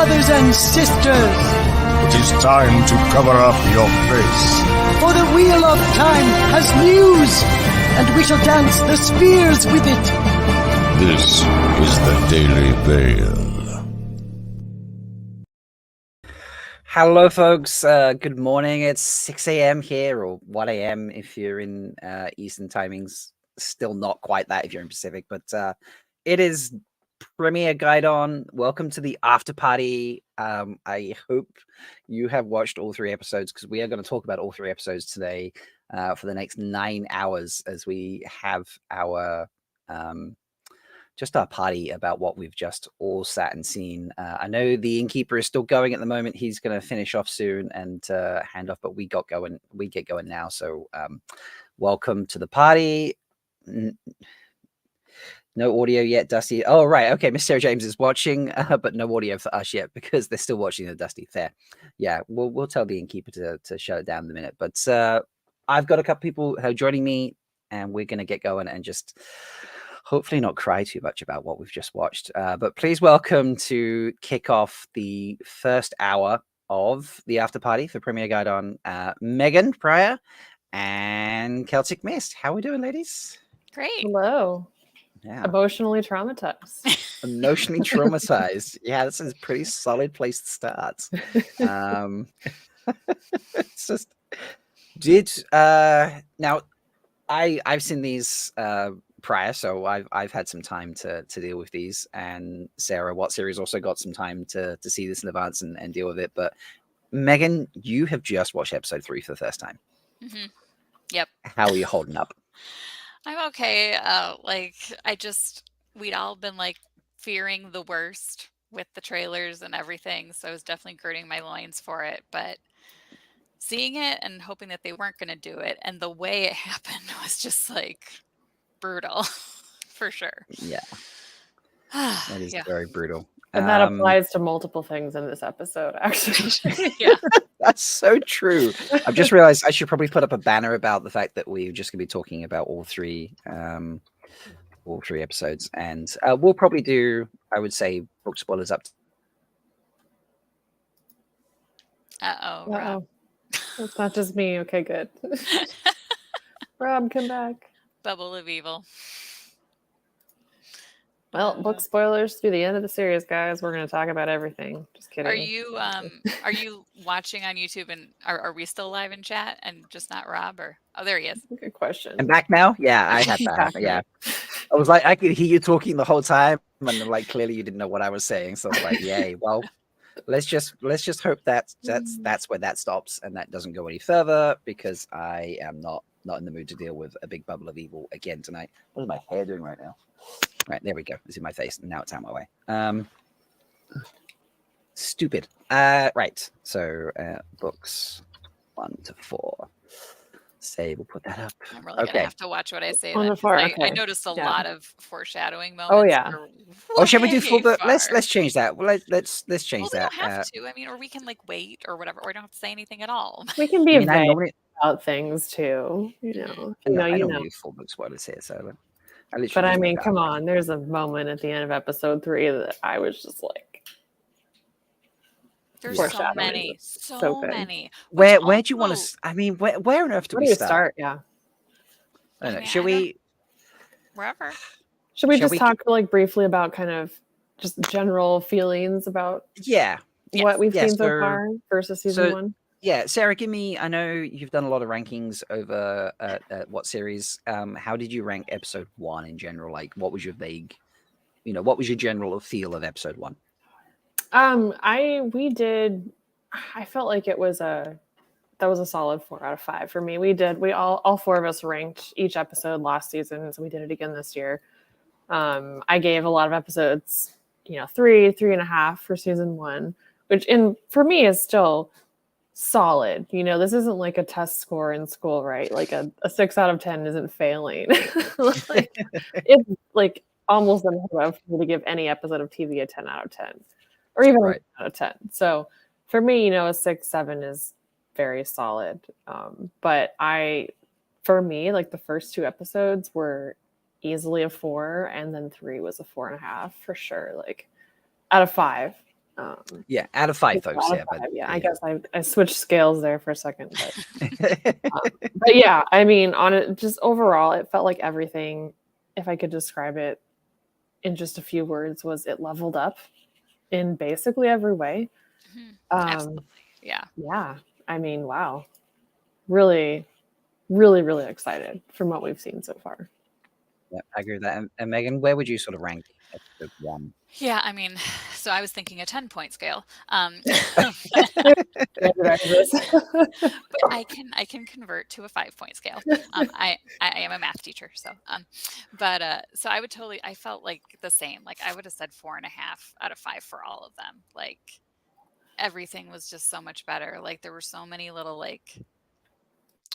brothers and sisters. It is time to cover up your face. For the wheel of time has news, and we shall dance the spheres with it. This is the Daily Veil. Hello, folks. Good morning. It's 6 a.m. here, or 1 a.m. if you're in Eastern timings. Still not quite that if you're in Pacific, but it is Premiere Gaidon. Welcome to the after party. I hope you have watched all 3 episodes, because we are going to talk about all 3 episodes today for the next 9 hours as we have our just our party about what we've just all sat and seen. I know the innkeeper is still going at the moment. He's going to finish off soon and hand off, but we get going now. So welcome to the party. No audio yet, Dusty. Oh, right. Okay. Miss Sarah James is watching, but no audio for us yet because they're still watching the Dusty. Fair. Yeah, we'll tell the innkeeper to shut it down in a minute. But I've got a couple people who are joining me, and we're going to get going and just hopefully not cry too much about what we've just watched. But please welcome to kick off the first hour of the after party for Premiere Gaidon, Megan Pryor and Celtic Mist. How are we doing, ladies? Great. Hello. Yeah. Emotionally traumatized. Emotionally traumatized. Yeah, this is a pretty solid place to start. It's just now I've seen these prior, so I've had some time to deal with these, and Sarah What Series also got some time to see this in advance and deal with it. But Megan, you have just watched episode 3 for the first time. Mm-hmm. Yep. How are you holding up? I'm okay. We'd all been like fearing the worst with the trailers and everything, so I was definitely girding my loins for it. But seeing it and hoping that they weren't going to do it, and the way it happened was just like brutal, for sure. Yeah, that is very brutal. And that applies to multiple things in this episode, actually. Yeah. That's so true. I've just realized I should probably put up a banner about the fact that we're just going to be talking about all three episodes, and we'll probably do, I would say, book spoilers up. Rob. It's not just me. Okay, good. Rob, come back. Bubble of evil. Well, book spoilers through the end of the series, guys. We're going to talk about everything. Just kidding. Are you watching on YouTube, and are we still live in chat and just not Rob? Or there he is. Good question. I'm back now. Yeah, I had that. Yeah, I was like, I could hear you talking the whole time, and like clearly you didn't know what I was saying. So I was like, yay. Well, let's just hope that's where that stops and that doesn't go any further, because I am not in the mood to deal with a big bubble of evil again tonight. What is my hair doing right now? Right, there we go. It's in my face, and now it's out my way. Stupid. Right. So books 1 to 4. Say we'll put that up. I'm really gonna have to watch what I say. 1 to 4. Okay. I noticed a lot of foreshadowing moments. Oh yeah. Shall we do full book? Let's change that. Well, let's change that. We don't have to. I mean, or we can like wait or whatever. Or we don't have to say anything at all. We can be vague about things too. You know. I don't use full book spoilers here, so. But I mean, come on. There's a moment at the end of episode 3 that I was just like, there's so many. Where do you want to? I mean, where on earth do we start? Yeah. I don't know. Should we? Wherever. Should we just talk like briefly about kind of just general feelings about what we've seen so far versus season 1? Yeah, Sarah, I know you've done a lot of rankings over What Series. How did you rank episode 1 in general? Like, what was your what was your general feel of episode 1? I felt like that was a solid 4 out of 5 for me. We all 4 of us ranked each episode last season, so we did it again this year. I gave a lot of episodes, 3.5 for season 1, which for me is still solid. This isn't like a test score in school, right? Like a 6 out of 10 isn't failing. Like, it's like almost unheard of for me to give any episode of TV a 10 out of 10 or even a 10 out of 10. So for me, a 6, 7 is very solid. But for me, like the first 2 episodes were easily a 4, and then 3 was a 4.5 for sure. Like out of 5. Yeah, out of 5, folks. Out of Yeah, but 5, yeah. I guess I switched scales there for a second, but yeah, I mean, on it, just overall, it felt like everything, if I could describe it in just a few words, was it leveled up in basically every way. Absolutely. Yeah. Yeah. I mean, wow. Really, really, really excited from what we've seen so far. Yeah, I agree with that. And Megan, where would you sort of rank episode 1? Yeah, I mean, so I was thinking a 10-point scale. But I can convert to a 5-point scale. I am a math teacher, so so I would totally, I felt like the same. Like I would have said 4.5 out of 5 for all of them. Like everything was just so much better. Like there were so many little like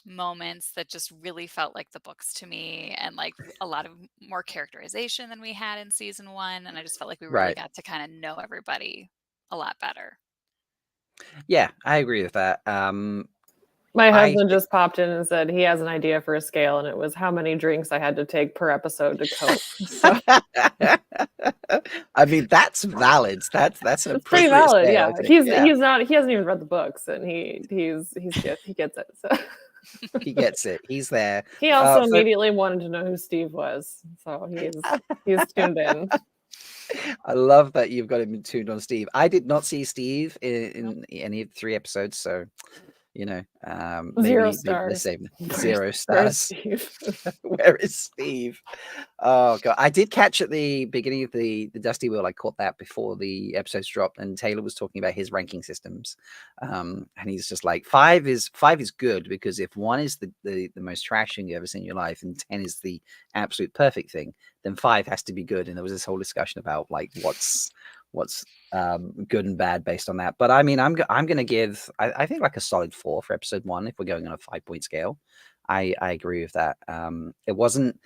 moments that just really felt like the books to me, and like a lot of more characterization than we had in season 1, and I just felt like we really Right. got to kind of know everybody a lot better. Yeah, I agree with that. My I husband just popped in and said he has an idea for a scale, and it was how many drinks I had to take per episode to cope. So I mean, that's valid. That's an it's pretty appropriate valid. scale, Yeah, I think. he's Yeah, he hasn't even read the books, and he gets it. So he gets it. He's there. he also So immediately wanted to know who Steve was, so he's tuned in. I love that you've got him tuned on Steve. I did not see Steve in Nope. any of the 3 episodes, so you know, 0 maybe the stars. same. Where's 0 stars. Steve? Where is Steve? Oh god, I did catch at the beginning of the Dusty Wheel. I caught that before the episodes dropped, and Taylor was talking about his ranking systems, and he's just like 5 is good, because if 1 is the most trash thing you ever seen in your life, and 10 is the absolute perfect thing, then 5 has to be good. And there was this whole discussion about like what's good and bad based on that. But I mean, I'm gonna give I think like a solid 4 for episode 1 if we're going on a 5-point scale. I agree with that. It wasn't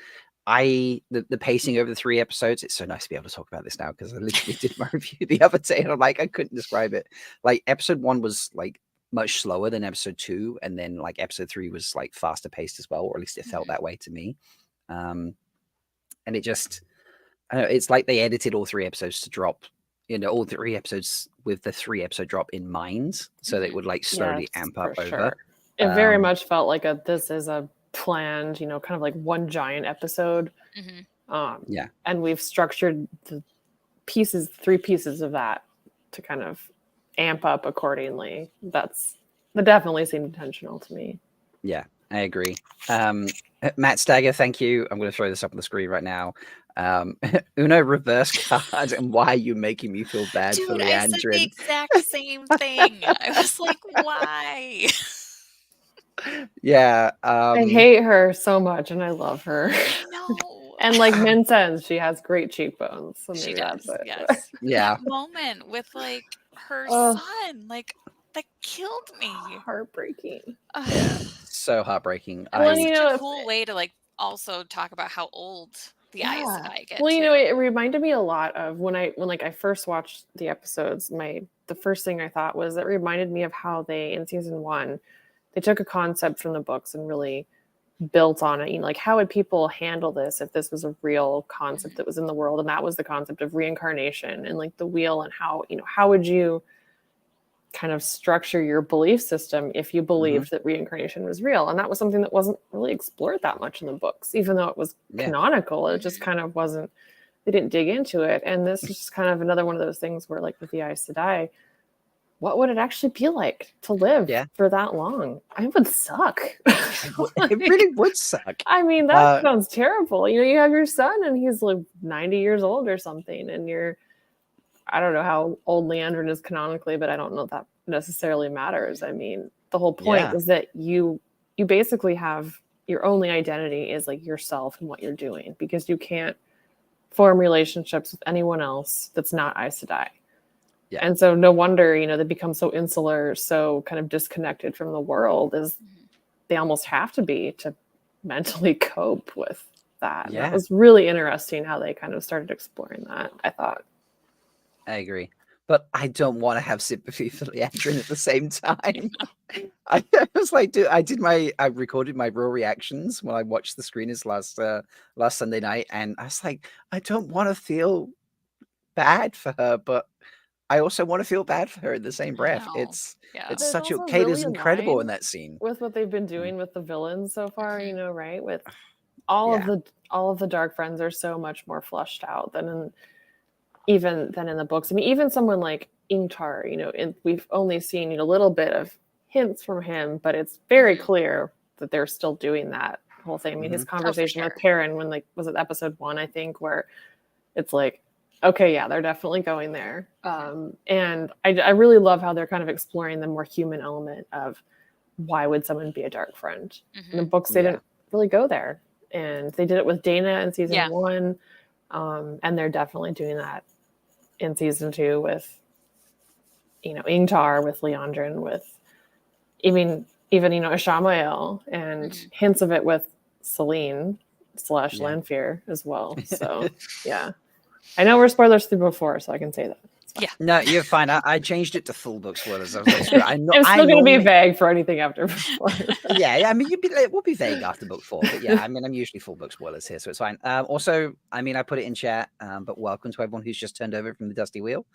the pacing over the 3 episodes. It's so nice to be able to talk about this now, because I literally did my review the other day and I'm like, I couldn't describe it. Like episode 1 was like much slower than episode 2, and then like episode 3 was like faster paced as well, or at least it felt that way to me. And it just, I don't know, it's like they edited all 3 episodes to drop, all 3 episodes with the 3-episode drop in mind, so that it would like slowly Yes, amp up for over. sure. It very much felt like this is a planned, kind of like one giant episode. Yeah. And we've structured the 3 pieces of that to kind of amp up accordingly. That definitely seemed intentional to me. Yeah, I agree. Matt Stagger, thank you. I'm going to throw this up on the screen right now. Uno reverse card, and why are you making me feel bad for Dude, I said the Liandrin? exact same thing. I was like, why? Yeah, I hate her so much, and I love her. I know. And like Min says, she has great cheekbones. So She maybe does, that's it. yes. yeah. That moment with like her Ugh. son, like that killed me. Heartbreaking. So heartbreaking. Well, It's you such know, a cool way to like also talk about how old the Aes Sedai get. Well, too. it reminded me a lot of when I first watched the episodes. The first thing I thought was it reminded me of how they, in season 1, they took a concept from the books and really built on it. Like how would people handle this if this was a real concept that was in the world, and that was the concept of reincarnation and like the wheel, and how would you kind of structure your belief system if you believed that reincarnation was real. And that was something that wasn't really explored that much in the books, even though it was canonical. It just kind of wasn't, they didn't dig into it. And this is just kind of another one of those things where, like with the Aes Sedai, what would it actually be like to live for that long? I would suck. It really would suck. I mean, that sounds terrible. You have your son and he's like 90 years old or something, and I don't know how old Liandrin is canonically, but I don't know if that necessarily matters. I mean, the whole point is that you basically have your only identity is like yourself and what you're doing, because you can't form relationships with anyone else that's not Aes Sedai. Yeah. And so no wonder, they become so insular, so kind of disconnected from the world, is they almost have to be to mentally cope with that. Yeah. It was really interesting how they kind of started exploring that, I thought. I agree, but I don't want to have sympathy for Liandrin at the same time. I was like, dude, I recorded my raw reactions when I watched the screeners last Sunday night, and I was like, I don't want to feel bad for her, but I also want to feel bad for her in the same breath. know. It's Yeah. it's There's such a also Kate really is incredible in annoying that scene. with what they've been doing with the villains so far, Mhm. right? With all Yeah. of the dark friends are so much more fleshed out than in the books. I mean, even someone like Ingtar, we've only seen a little bit of hints from him, but it's very Mhm. clear that they're still doing that whole thing. I mean, his Mhm. conversation with sure. Perrin when was it episode 1, I think, where it's like, okay, yeah, they're definitely going there. And I really love how they're kind of exploring the more human element of why would someone be a dark friend. In the Mhm. books, they Yeah. didn't really go there, and they did it with Dana in season Yeah. 1, and they're definitely doing that in season 2 with Ingtar, with Liandrin, with even Ishamael, and Mhm. hints of it with Celine / Yeah. Lanfear as well. So yeah, I know we're spoilers through before, so I can say that. It's fine. Yeah. No, you're fine. I changed it to full book spoilers. I was like, screw it. I'm still going to be vague for anything after before. Yeah. I mean, we'll be vague after book 4, but yeah, I mean, I'm usually full book spoilers here, so it's fine. Also, I mean, I put it in chat, but welcome to everyone who's just turned over from the Dusty Wheel.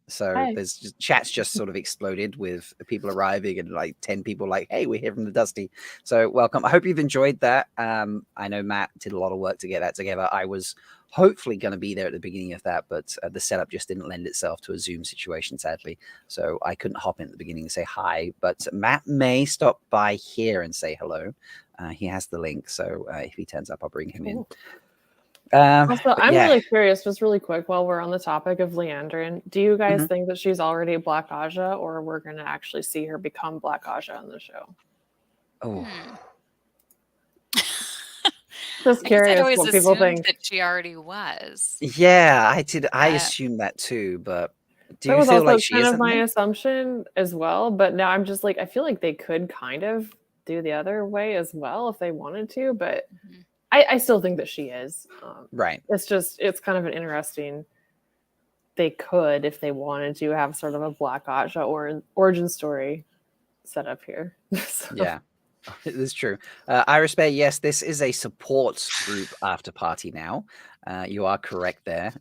So Hi. there's chat's just sort of exploded with people arriving and like 10 people like, hey, we're here from the Dusty. So welcome. I hope you've enjoyed that. I know Matt did a lot of work to get that together. I was hopefully going to be there at the beginning of that, but the setup just didn't lend itself to a Zoom situation, sadly. So I couldn't hop in at the beginning and say hi, but Matt may stop by here and say hello. He has the link, so if he turns up, I'll bring him in. Also, I'm yeah. really curious, just really quick, while we're on the topic of Liandrin, do you guys Mhm. think that she's already Black Aja, or we're going to actually see her become Black Aja in the show? Oh, Hmm. Just I guess I'd curious always what people assumed think. that she already was. yeah, I did. I Uh, assumed that too, but do That you was feel also like she kind of isn't? my Then? assumption as well, but now I'm just like, I feel like they could kind of do the other way as well if they wanted to, but Mhm. I still think that she is. Right. It's kind of an interesting. They could, if they wanted to, have sort of a Black Aja or origin story set up here. So, Yeah, it is true. Iris Bear, yes, this is a support group after party now. You are correct there,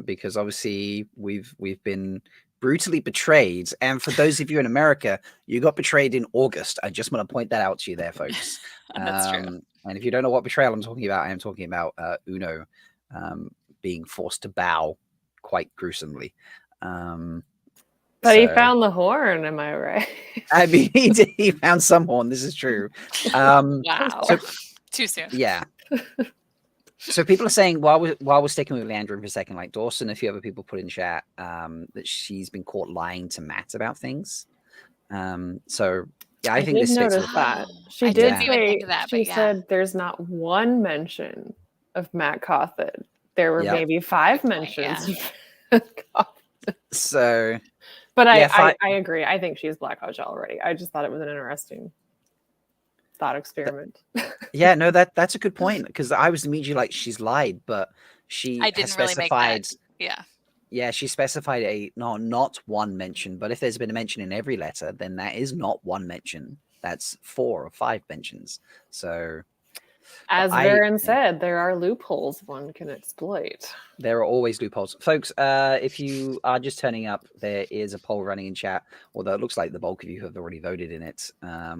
because obviously we've been brutally betrayed, and for those of you in America, you got betrayed in August. I just want to point that out to you there, folks. That's true. And if you don't know what betrayal I'm talking about, I am talking about Uno being forced to bow quite gruesomely. but he So found the horn, am I right? I mean, he found some horn. This is true. Wow. So Too soon. yeah. So people are saying while we're sticking with Liandrin for a second, like Dawson, a few other people put in chat that she's been caught lying to Matt about things. So yeah, I think did this fits notice with that. Oh, She I did didn't even say, think of that, she but yeah. said there's not one mention of Matt Cawthon. There were Yep. maybe 5 Good point, mentions. yeah. Of Cawthon. So But yeah, I agree. I think she's Black Aja already. I just thought it was an interesting thought experiment. yeah, no, that's a good point, because I was immediately like, she's lied, but she I has didn't really make that. specified. Yeah. Yeah, she specified not one mention, but if there's been a mention in every letter, then that is not one mention. That's 4 or 5 mentions. So As Verin said, there are loopholes one can exploit. there are always loopholes. Folks, if you are just turning up, there is a poll running in chat, although it looks like the bulk of you have already voted in it,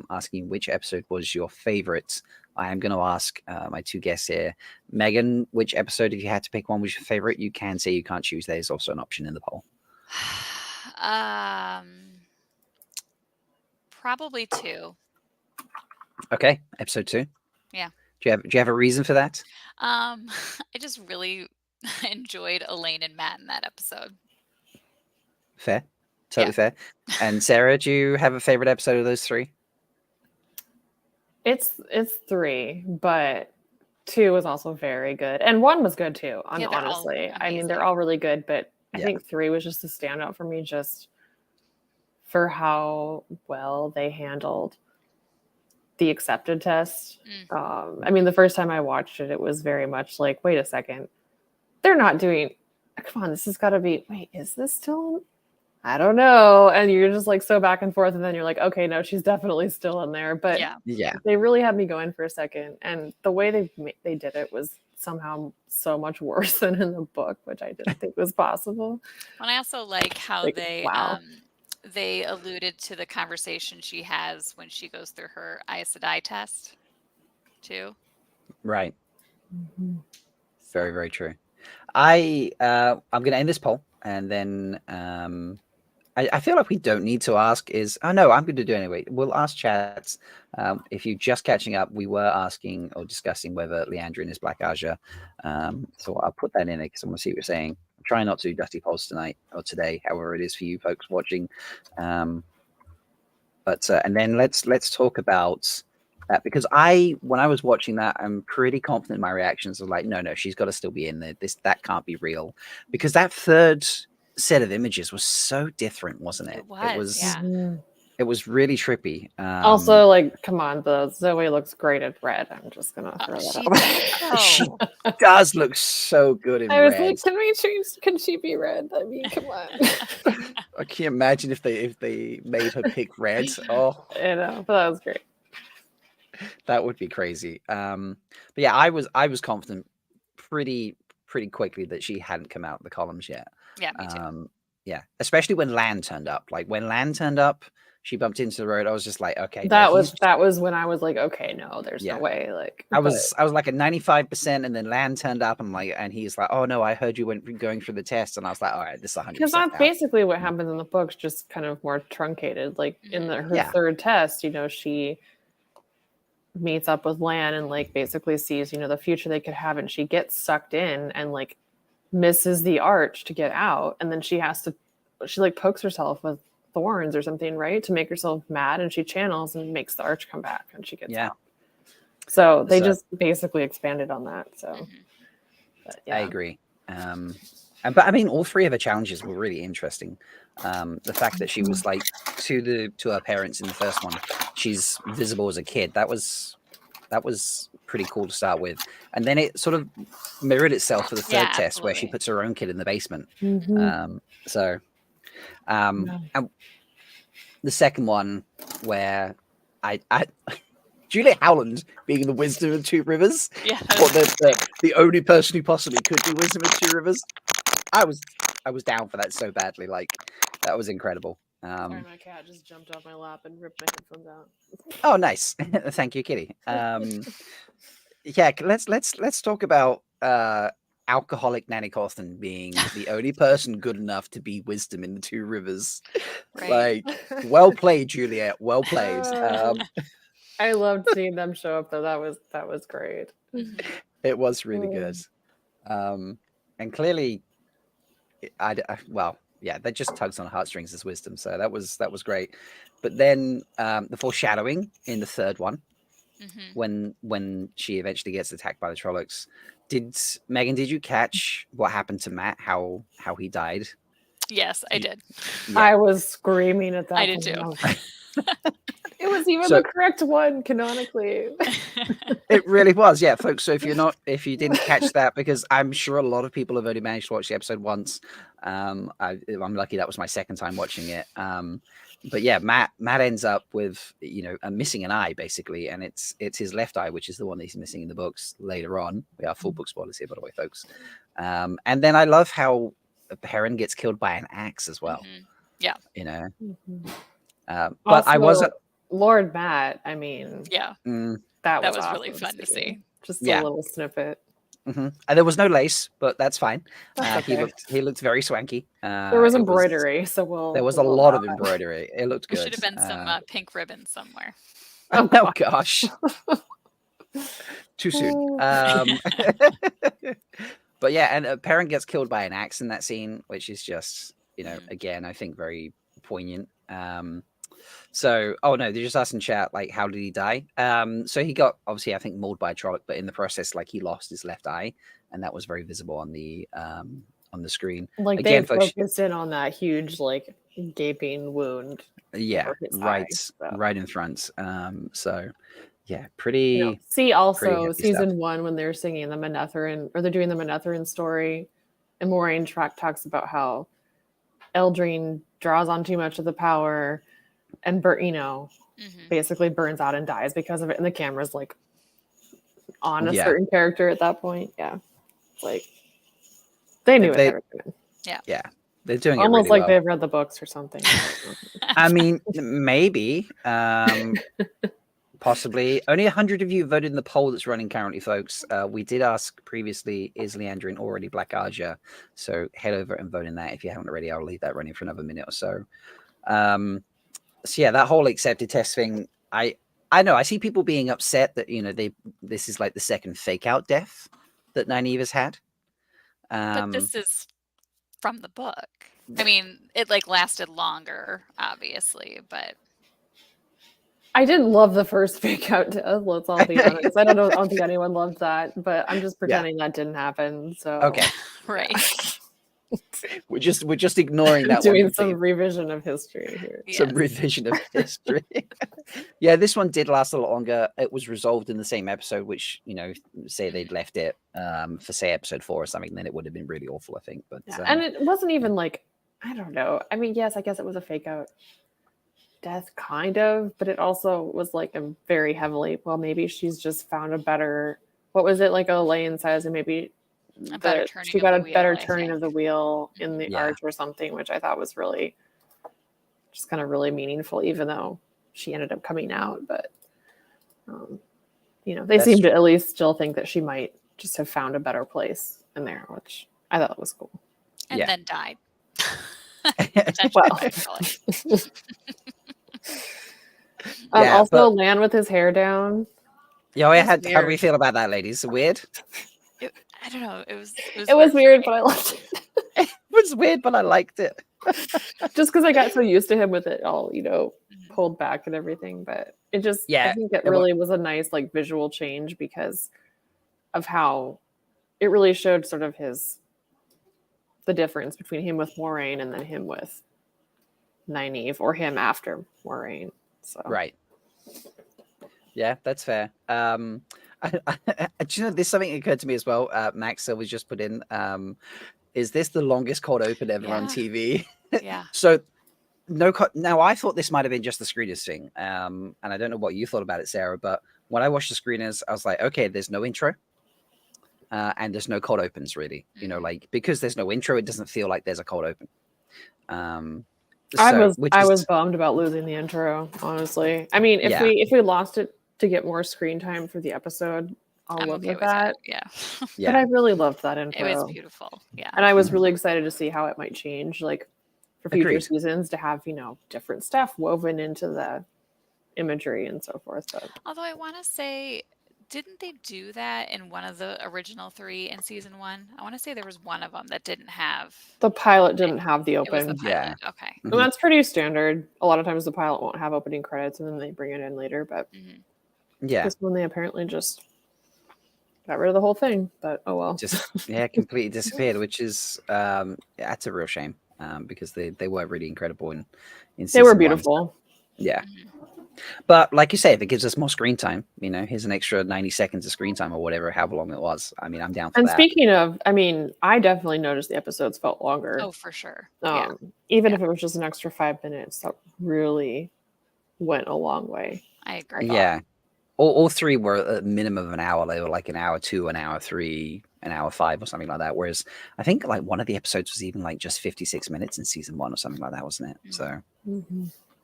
asking which episode was your favorite. I am going to ask my 2 guests here. Megan, which episode, if you had to pick one, was your favorite? You can say you can't choose. There's also an option in the poll. Probably 2. Okay, episode 2. Yeah. Do you have a reason for that? I just really enjoyed Elaine and Matt in that episode. Fair. Totally fair. And Sarah, do you have a favorite episode of those 3? It's 3, but 2 was also very good. And 1 was good too, Yeah, they're all honestly. I mean, amazing. they're all really good, but I Yeah. think 3 was just a standout for me just for how well they handled the accepted test. I mean, the first time I watched it, it was very much like, wait a second, they're not doing, come on, this has got to be, wait, is this still, I don't know. And you're just like so back and forth. And then you're like, okay, no, she's definitely still in there. But Yeah. Yeah. they really had me going for a second. And the way they did it was somehow so much worse than in the book, which I didn't think was possible. And I also like how Like, they wow. they alluded to the conversation she has when she goes through her Aes Sedai test too. Right. Mhm. Very, very true. I'm going to end this poll, and then I feel like we don't need to ask is, oh no, I'm going to do it anyway. We'll ask chats. If you're just catching up, we were asking or discussing whether Liandrin is Black Aja. So I'll put that in it because I want to see what you're saying. I'm trying not to do dusty polls tonight or today, however it is for you folks watching. But and then let's talk about that, because when I was watching that, I'm pretty confident in my reactions of like, no, she's got to still be in there. That can't be real, because that third set of images was so different, wasn't it? It was, yeah. Mhm. It was really trippy. Also, like, come on, the Zoe looks great at red. I'm just gonna throw that out. She does look so good in I was red. like, can we change? Can she be red? I mean, come on. I can't imagine if they made her pick red. Oh, I know, but that was great. that would be crazy. But yeah, I was confident pretty quickly that she hadn't come out of the columns yet. Yeah, me too. Yeah, especially when Lan turned up. Like when Lan turned up, she bumped into the road. I was just like, okay, That no, was when I was like, okay, no, there's no way. Like, I was like at 95%, and then Lan turned up, and he's like, oh no, I heard you went going through the test, and I was like, all right, this is 100%. because that's basically what happens in the books, just kind of more truncated. Like in her third test, she meets up with Lan and like basically sees the future they could have, and she gets sucked in and like misses the arch to get out, and then she like pokes herself with thorns or something, right, to make herself mad, and she channels and makes the arch come back, and she gets out. So they just basically expanded on that. So but, yeah. I agree. But I mean, all three of her challenges were really interesting. The fact that she was like to her parents in the first one, she's visible as a kid. That was pretty cool to start with, and then it sort of mirrored itself for the third test, where she puts her own kid in the basement. Mhm. And the second one, where I Julia Howland being the wisdom of Two Rivers, or the only person who possibly could be wisdom of Two Rivers, I was down for that so badly. Like, that was incredible. Sorry, my cat just jumped off my lap and ripped my headphones out. Oh, nice. Thank you, Kitty. Yeah, let's talk about alcoholic Nanny Cawthon being the only person good enough to be wisdom in the Two Rivers. Right. Like, well played, Juliet. Well played. I loved seeing them show up though. That was great. It was really good. And clearly, that just tugs on heartstrings as wisdom. So that was great. But then the foreshadowing in the third one, when she eventually gets attacked by the Trollocs. Megan, did you catch what happened to Matt? How he died? Yes, I did. Yeah. I was screaming at that. I did too. It was even the correct one canonically. It really was, yeah, folks. So if you didn't catch that, because I'm sure a lot of people have only managed to watch the episode once. I'm lucky that was my second time watching it. But yeah, Matt ends up with missing an eye basically, and it's his left eye, which is the one that he's missing in the books later on. We are full book spoilers here, by the way, folks. And then I love how Perrin gets killed by an axe as well. Yeah, but also, I wasn't. Lord Matt. I mean, yeah, that was awesome really fun to see. Just a little snippet. And there was no lace, but that's fine. Okay. He looked very swanky. There was embroidery, there was a lot of embroidery. It looked good. There should have been some pink ribbon somewhere. Oh gosh, too soon. But yeah, and Perrin gets killed by an axe in that scene, which is just again, I think very poignant. So, oh no, they're just asking chat, like, how did he die? So he got, obviously, I think, mauled by a Trolloc, but in the process, like, he lost his left eye, and that was very visible on the screen. Like, again, they focused in on that huge, like, gaping wound. Yeah, right in front. So, yeah, pretty. See, also season 1 when they're singing the Manetheren, or they're doing the Manetheren story, and Moiraine talks about how Eldrin draws on too much of the power. And basically burns out and dies because of it. And the camera's like on a Yeah. certain character at that point. Yeah. It's like they knew what they were doing. Yeah, they're doing Almost it like really well. they've read the books or something. I mean, maybe. Possibly. Only 100 of you voted in the poll that's running currently, folks. We did ask previously, is Liandrin already Black Arja? So head over and vote in that if you haven't already. I'll leave that running for another minute or so. So yeah, that whole accepted test thing, I know. I see people being upset that, this is like the second fake out death that Nynaeve has had. But this is from the book. I mean, it like lasted longer, obviously, but I didn't love the first fake out death, let's all be honest. I don't think anyone loved that, but I'm just pretending that didn't happen. So okay. right. We're just ignoring that doing one. some revision of history here. Some revision of history. Yeah, this one did last a lot longer. It was resolved in the same episode, which, say they'd left it for say episode 4 or something, then it would have been really awful, I think. But and it wasn't even like, I don't know. I mean, yes, I guess it was a fake out death kind of, but it also was like a very heavily, well, maybe she's just found a better, what was it, like Elaine says, and maybe she got a better turning of the wheel in the arch or something, which I thought was really just kind of really meaningful, even though she ended up coming out. But they seem to at least still think that she might just have found a better place in there, which I thought was cool. And then died. Well, also Lan with his hair down. Yeah, how do we feel about that, ladies? Weird? I don't know. It was weird, but I loved it. It was weird, but I liked it. Just because I got so used to him with it all, pulled back and everything. But it just, I think it really was a nice like visual change because of how it really showed sort of the difference between him with Moiraine and then him with Nynaeve, or him after Moiraine. So right. Yeah, that's fair. Do you know, there's something that occurred to me as well. Max was just put in. Is this the longest cold open ever on TV? Yeah. So now I thought this might have been just the screeners thing. And I don't know what you thought about it, Sarah, but when I watched the screeners, I was like, okay, there's no intro. And there's no cold opens really, because there's no intro, it doesn't feel like there's a cold open. I was bummed about losing the intro, honestly. I mean, if we lost it to get more screen time for the episode, I'll live with that. Yeah. But I really loved that intro. It was beautiful. Yeah. And I was really excited to see how it might change, like for future seasons, to have, different stuff woven into the imagery and so forth. But although I want to say, didn't they do that in one of the original 3 in season 1? I want to say there was one of them that didn't have. The pilot didn't have the open. It was the pilot. Yeah. Okay. And that's pretty standard. A lot of times the pilot won't have opening credits and then they bring it in later. But this one, they apparently just got rid of the whole thing. But oh well. Just completely disappeared, which is that's a real shame because they were really incredible in season they were 1. beautiful. Yeah. But like you say, if it gives us more screen time, here's an extra 90 seconds of screen time or whatever, however long it was. I mean, I'm down for that. And speaking of, I mean, I definitely noticed the episodes felt longer. Oh, for sure. Even if it was just an extra 5 minutes, that really went a long way. I agree. Yeah. All 3 were a minimum of an hour. They were like an hour 2, an hour 3, an hour 5 or something like that. Whereas I think like one of the episodes was even like just 56 minutes in season 1 or something like that, wasn't it? So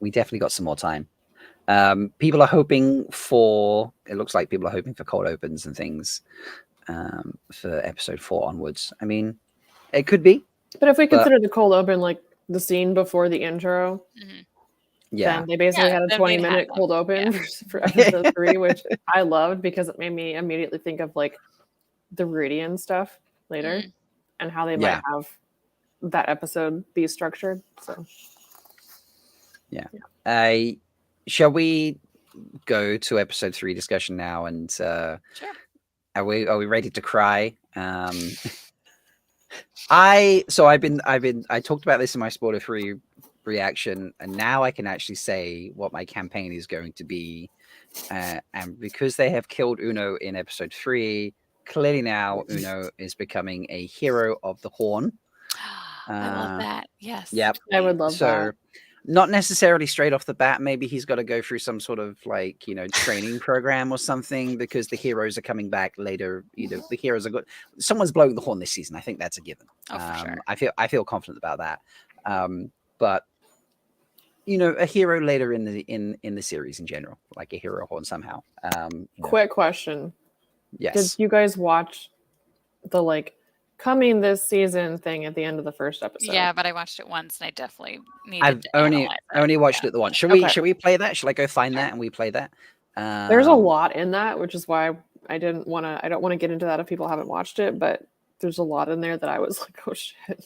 we definitely got some more time. People are hoping for, it looks like people are hoping for cold opens and things for episode 4 onwards. I mean, it could be. But if we consider the cold open like the scene before the intro, then they basically had a 20-minute cold open for episode 3, which I loved because it made me immediately think of like the Viridian stuff later and how they might have that episode be structured. So, shall we go to episode 3 discussion now? And sure. Are we ready to cry? I talked about this in my spoiler-free reaction, and now I can actually say what my campaign is going to be. And because they have killed Uno in episode 3, clearly now Uno is becoming a hero of the Horn. I love that. Yes. Yep. I would love that. not necessarily straight off the bat. Maybe he's got to go through some sort of like, training program or something, because the heroes are coming back later. The heroes are good. Someone's blowing the horn this season. I think that's a given. Oh, for sure. I feel confident about that. But a hero later in the series in general, like a hero horn somehow. Quick question. Yes. Did you guys watch the coming this season thing at the end of the first episode? Yeah, but I watched it once and I definitely needed I've to only watched it the once. Should we play that? Shall I go find that and we play that? There's a lot in that, which is why I don't want to get into that if people haven't watched it, but there's a lot in there that I was like, oh shit.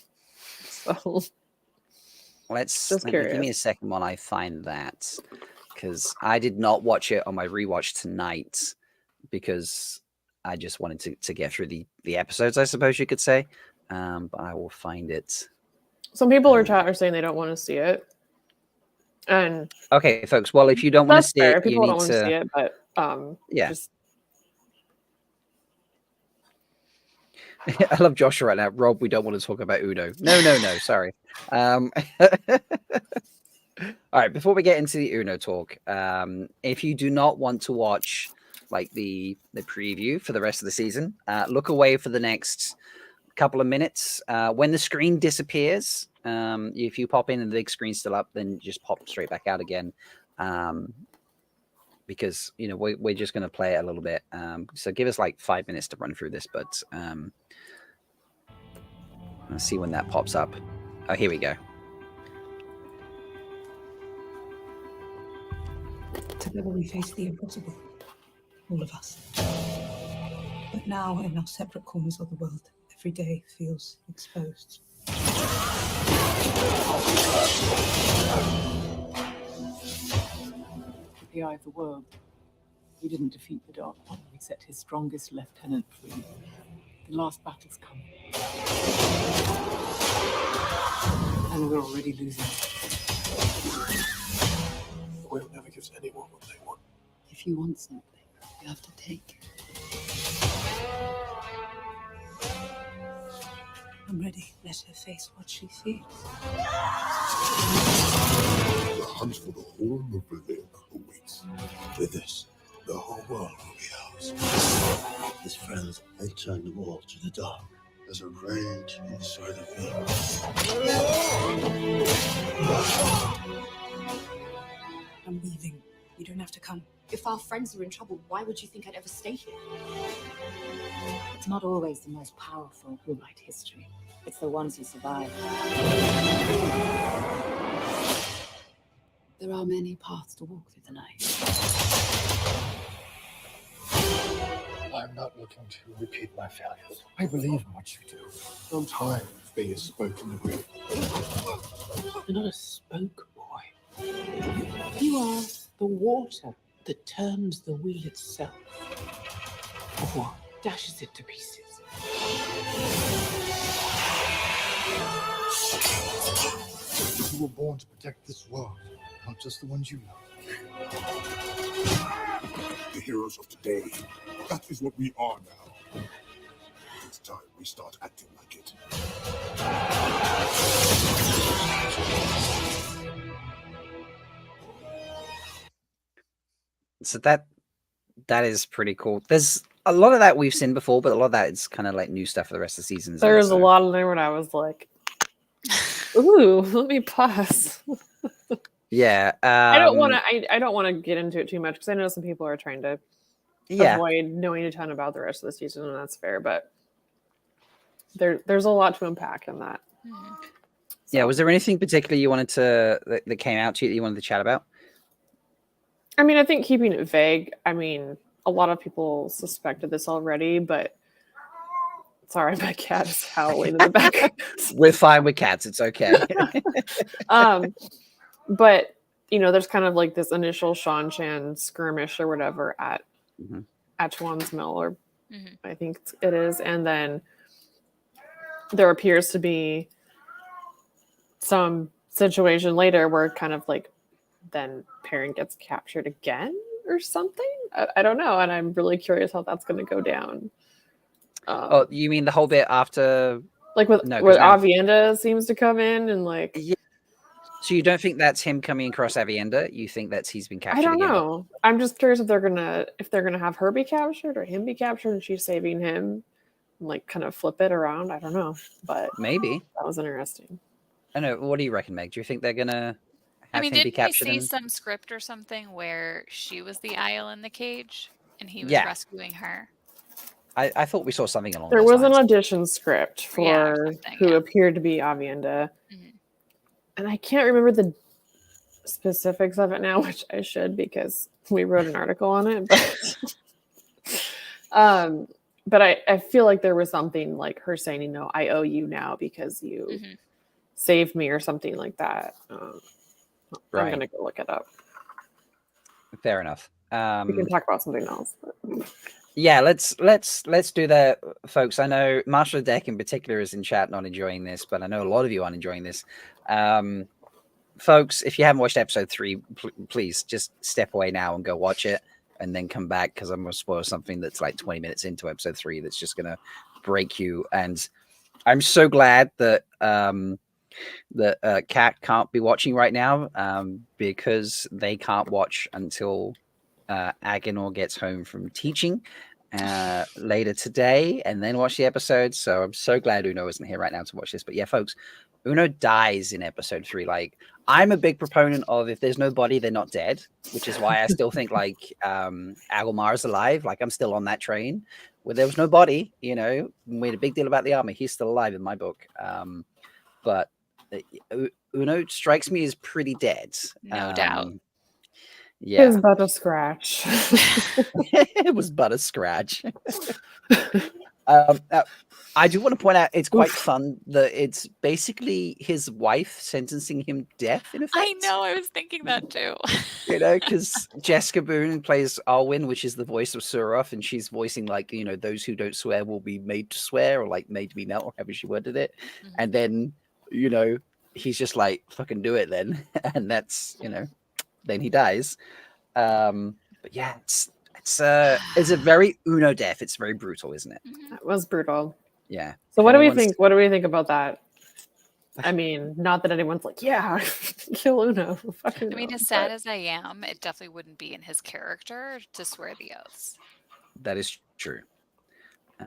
So give me a second while I find that, because I did not watch it on my rewatch tonight because I just wanted to get through the episodes, I suppose you could say. But I will find it. Some people are saying they don't want to see it. And okay, folks. Well, if you don't want to see it, people you don't need want to see it, but yeah. I love Joshua right now. Rob, we don't want to talk about Uno. No. Sorry. All right. Before we get into the Uno talk, if you do not want to watch like the preview for the rest of the season, look away for the next couple of minutes. When the screen disappears, if you pop in and the big screen's still up, then just pop straight back out again. Because we're just going to play it a little bit. So give us like 5 minutes to run through this, but let's see when that pops up. Oh, here we go. Together we face the impossible, all of us. But now, in our separate corners of the world, every day feels exposed. The eye of the world. We didn't defeat the Dark One. We set his strongest lieutenant free. The last battle's come. And we're already losing. We'll never give anyone what they want. If you want something, you have to take. I'm ready. Let her face what she fears. The hunt for the horn of Berlin awaits. With this, the whole world will be ours. His friends had turned them all to the dark. There's a rage inside of me. I'm leaving. You don't have to come. If our friends are in trouble, why would you think I'd ever stay here? It's not always the most powerful who write history. It's the ones who survive. There are many paths to walk through the night. I'm not looking to repeat my failures. I believe in what you do. I'm tired of being a spoke in the wind. You're not a spoke boy. You are. The water that turns the wheel itself. Or dashes it to pieces. You were born to protect this world, not just the ones you know. The heroes of today. That is what we are now. It's time we start acting like it. So that is pretty cool. There's a lot of that we've seen before, but a lot of that is kind of like new stuff for the rest of the season. There's a lot in there when I was like, ooh, let me pause. Yeah. I don't want to get into it too much because I know some people are trying to avoid knowing a ton about the rest of the season, and that's fair, but there's a lot to unpack in that. So, yeah, was there anything particular you wanted that came out to you that you wanted to chat about? I mean, I think keeping it vague. I mean, a lot of people suspected this already, but sorry, my cat is howling in the back. We're fine with cats. It's okay. But there's kind of like this initial Shan Chan skirmish or whatever at Chuan's Mill, or I think it is, and then there appears to be some situation later where kind of like then Perrin gets captured again or something. I don't know, and I'm really curious how that's going to go down. Oh, you mean the whole bit after, like where Avienda seems to come in and like? Yeah. So you don't think that's him coming across Avienda? You think that's he's been captured? I don't again? know. I'm just curious if they're gonna have her be captured or him be captured and she's saving him, and like kind of flip it around. I don't know, but Maybe. that was interesting. I know. What do you reckon, Meg? Do you think they're gonna I have mean, him be didn't we captured? see some script or something where she was the Isle in the cage and he was Yeah. rescuing her? I thought we saw something along There those was an lines. audition script for Yeah, or something, who yeah. appeared to be Avienda, Mhm. and I can't remember the specifics of it now, which I should because we wrote an article on it. But I feel like there was something like her saying, you know, I owe you now because you Mhm. saved me or something like that. I'm Right. gonna go look it up. Fair enough. We can talk about something else. But... Yeah, let's do that, folks. I know Marshall Deck in particular is in chat not enjoying this, but I know a lot of you aren't enjoying this. Folks, if you haven't watched episode 3, please just step away now and go watch it, and then come back because I'm going to spoil something that's like 20 minutes into episode 3 that's just going to break you. And I'm so glad that Kat can't be watching right now because they can't watch until Agenor gets home from teaching later today and then watch the episode. So I'm so glad Uno isn't here right now to watch this. But yeah, folks, Uno dies in episode 3. Like, I'm a big proponent of if there's no body, they're not dead, which is why I still think like Agilmar is alive. Like, I'm still on that train where there was no body, you know, we made a big deal about the armor. He's still alive in my book. But Uno strikes me as pretty dead. No doubt. Yeah. It was but a scratch. It was but a scratch. I do want to point out it's quite fun that it's basically his wife sentencing him death in effect. I know, I was thinking that too. You know, because Jessica Boone plays Arwen, which is the voice of Suroth, and she's voicing like, you know, those who don't swear will be made to swear, or like made to be knelt, or however she worded it. Mhm. And then, you know, he's just like, fucking do it then. And that's, you know, then he dies. But yeah, it's a very Uno death. It's very brutal, isn't it? Mhm. That was brutal. Yeah. So what do we Anyone's- think? What do we think about that? I mean, not that anyone's like, yeah, kill Uno. Fucking I mean, no, as sad but- as I am, it definitely wouldn't be in his character to swear the oaths. That is true.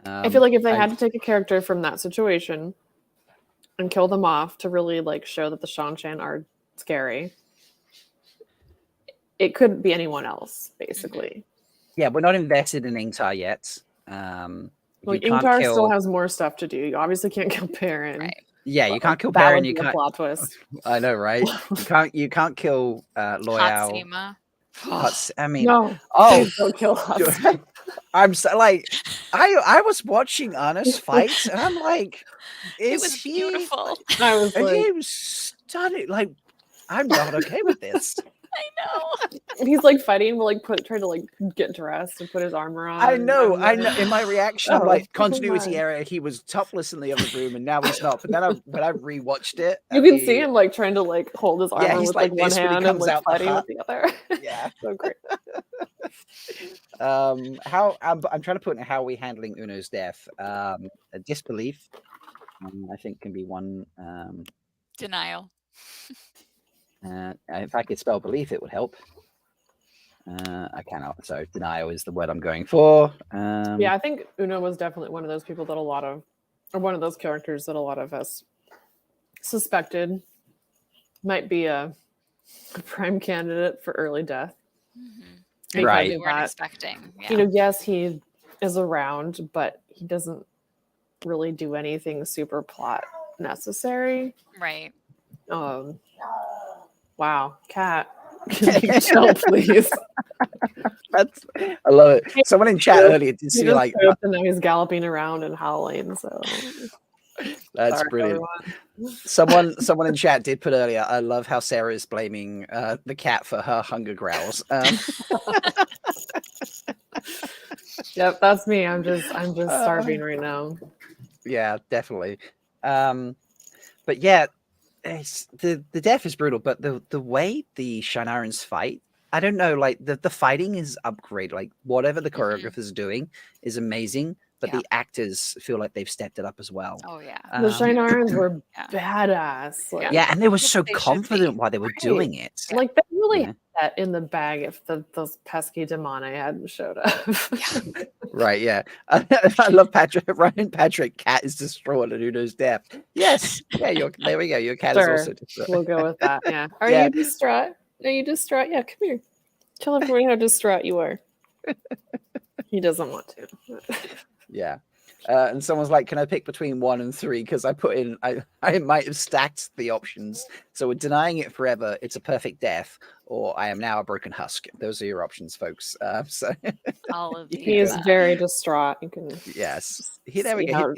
I feel like if they had to take a character from that situation and kill them off to really like show that the Shanshan are scary, it couldn't be anyone else, basically. Yeah, we're not invested in Ingtar yet. Like you can't Ingtar kill- still has more stuff to do. You obviously can't kill Perrin. Right. Yeah, you can't kill That Perrin. would You be a can't. plot twist. I know, right? You can't kill Loial. Hatsima. I mean, No. oh, Please don't kill us. I'm so, like, I was watching Anna's fight, and I'm like, It is was he? beautiful. I was And like, he was stunning. Like, I'm not okay with this. I know. he's like fighting, but like trying to like get dressed and put his armor on. I and know. I'm like, In my reaction, I'm Oh, like, never continuity mind. error. He was topless in the other room, and now he's not. But then I rewatched it. You can see him like trying to like hold his Yeah, armor he's with like like one this when he hand and comes like out the fighting hut. with the other. Yeah. So great. How I'm trying to put in how we handling Uno's death. A disbelief, I think, can be one. Denial. If I could spell belief, it would help. I cannot. So denial is the word I'm going for. Yeah, I think Uno was definitely one of those people that one of those characters that a lot of us suspected might be a prime candidate for early death. Mm-hmm. Right. We weren't That, expecting. Yeah. you know, yes, he is around, but he doesn't really do anything super plot necessary. Right. Wow, Cat. Can you chill, please? I love it. Someone in chat earlier did He see just like showed up and now he's galloping around and howling. So that's sorry, brilliant. everyone. Someone in chat did put earlier. I love how Sarah is blaming the cat for her hunger growls. Yep, that's me. I'm just starving right now. Yeah, definitely. But yeah, the death is brutal. But the way the Shannarans fight, I don't know. Like the fighting is upgrade. Like whatever the choreographer's doing is amazing. but the actors feel like they've stepped it up as well. Oh yeah. The Shienarans were Yeah. badass. Like, Yeah, and they were Yes, so they should confident be. while they were Right. doing it. like they really Yeah. had that in the bag if those pesky demoni hadn't showed up. Right, yeah. I love Patrick. Ryan Patrick, cat is distraught at Uno's death. Yes. Yeah, there we go. Your cat is Sure, also distraught. we'll go with that. Yeah. Are Yeah. you distraught? Are you distraught? Yeah, come here. Tell everyone how distraught you are. He doesn't want to. Yeah. And someone's like, can I pick between 1 and 3? Because I put in, I might have stacked the options. So we're denying it forever. It's a perfect death, or I am now a broken husk. Those are your options, folks. So All of You the can He is go. very distraught. You can yes, there we see go. how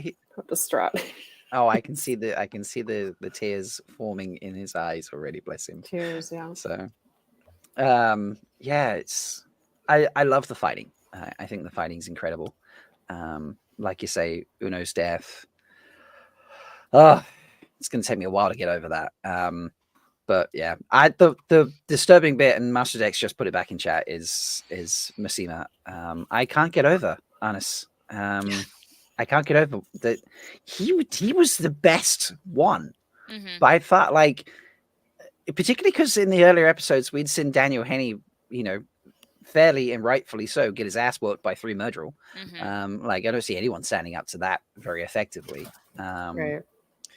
distraught. Oh, I can see the tears forming in his eyes already. Bless him. Tears, yeah. So, yeah, I love the fighting. I think the fighting's incredible. Like you say, Uno's death. Oh, it's going to take me a while to get over that. But yeah, the disturbing bit, and Master Dex just put it back in chat, is Massima. I can't get over, honest. I can't get over that he was the best one by far. Like, particularly because in the earlier episodes we'd seen Daniel Henney, fairly and rightfully so, get his ass whooped by 3 Murdrell. Like, I don't see anyone standing up to that very effectively. Right.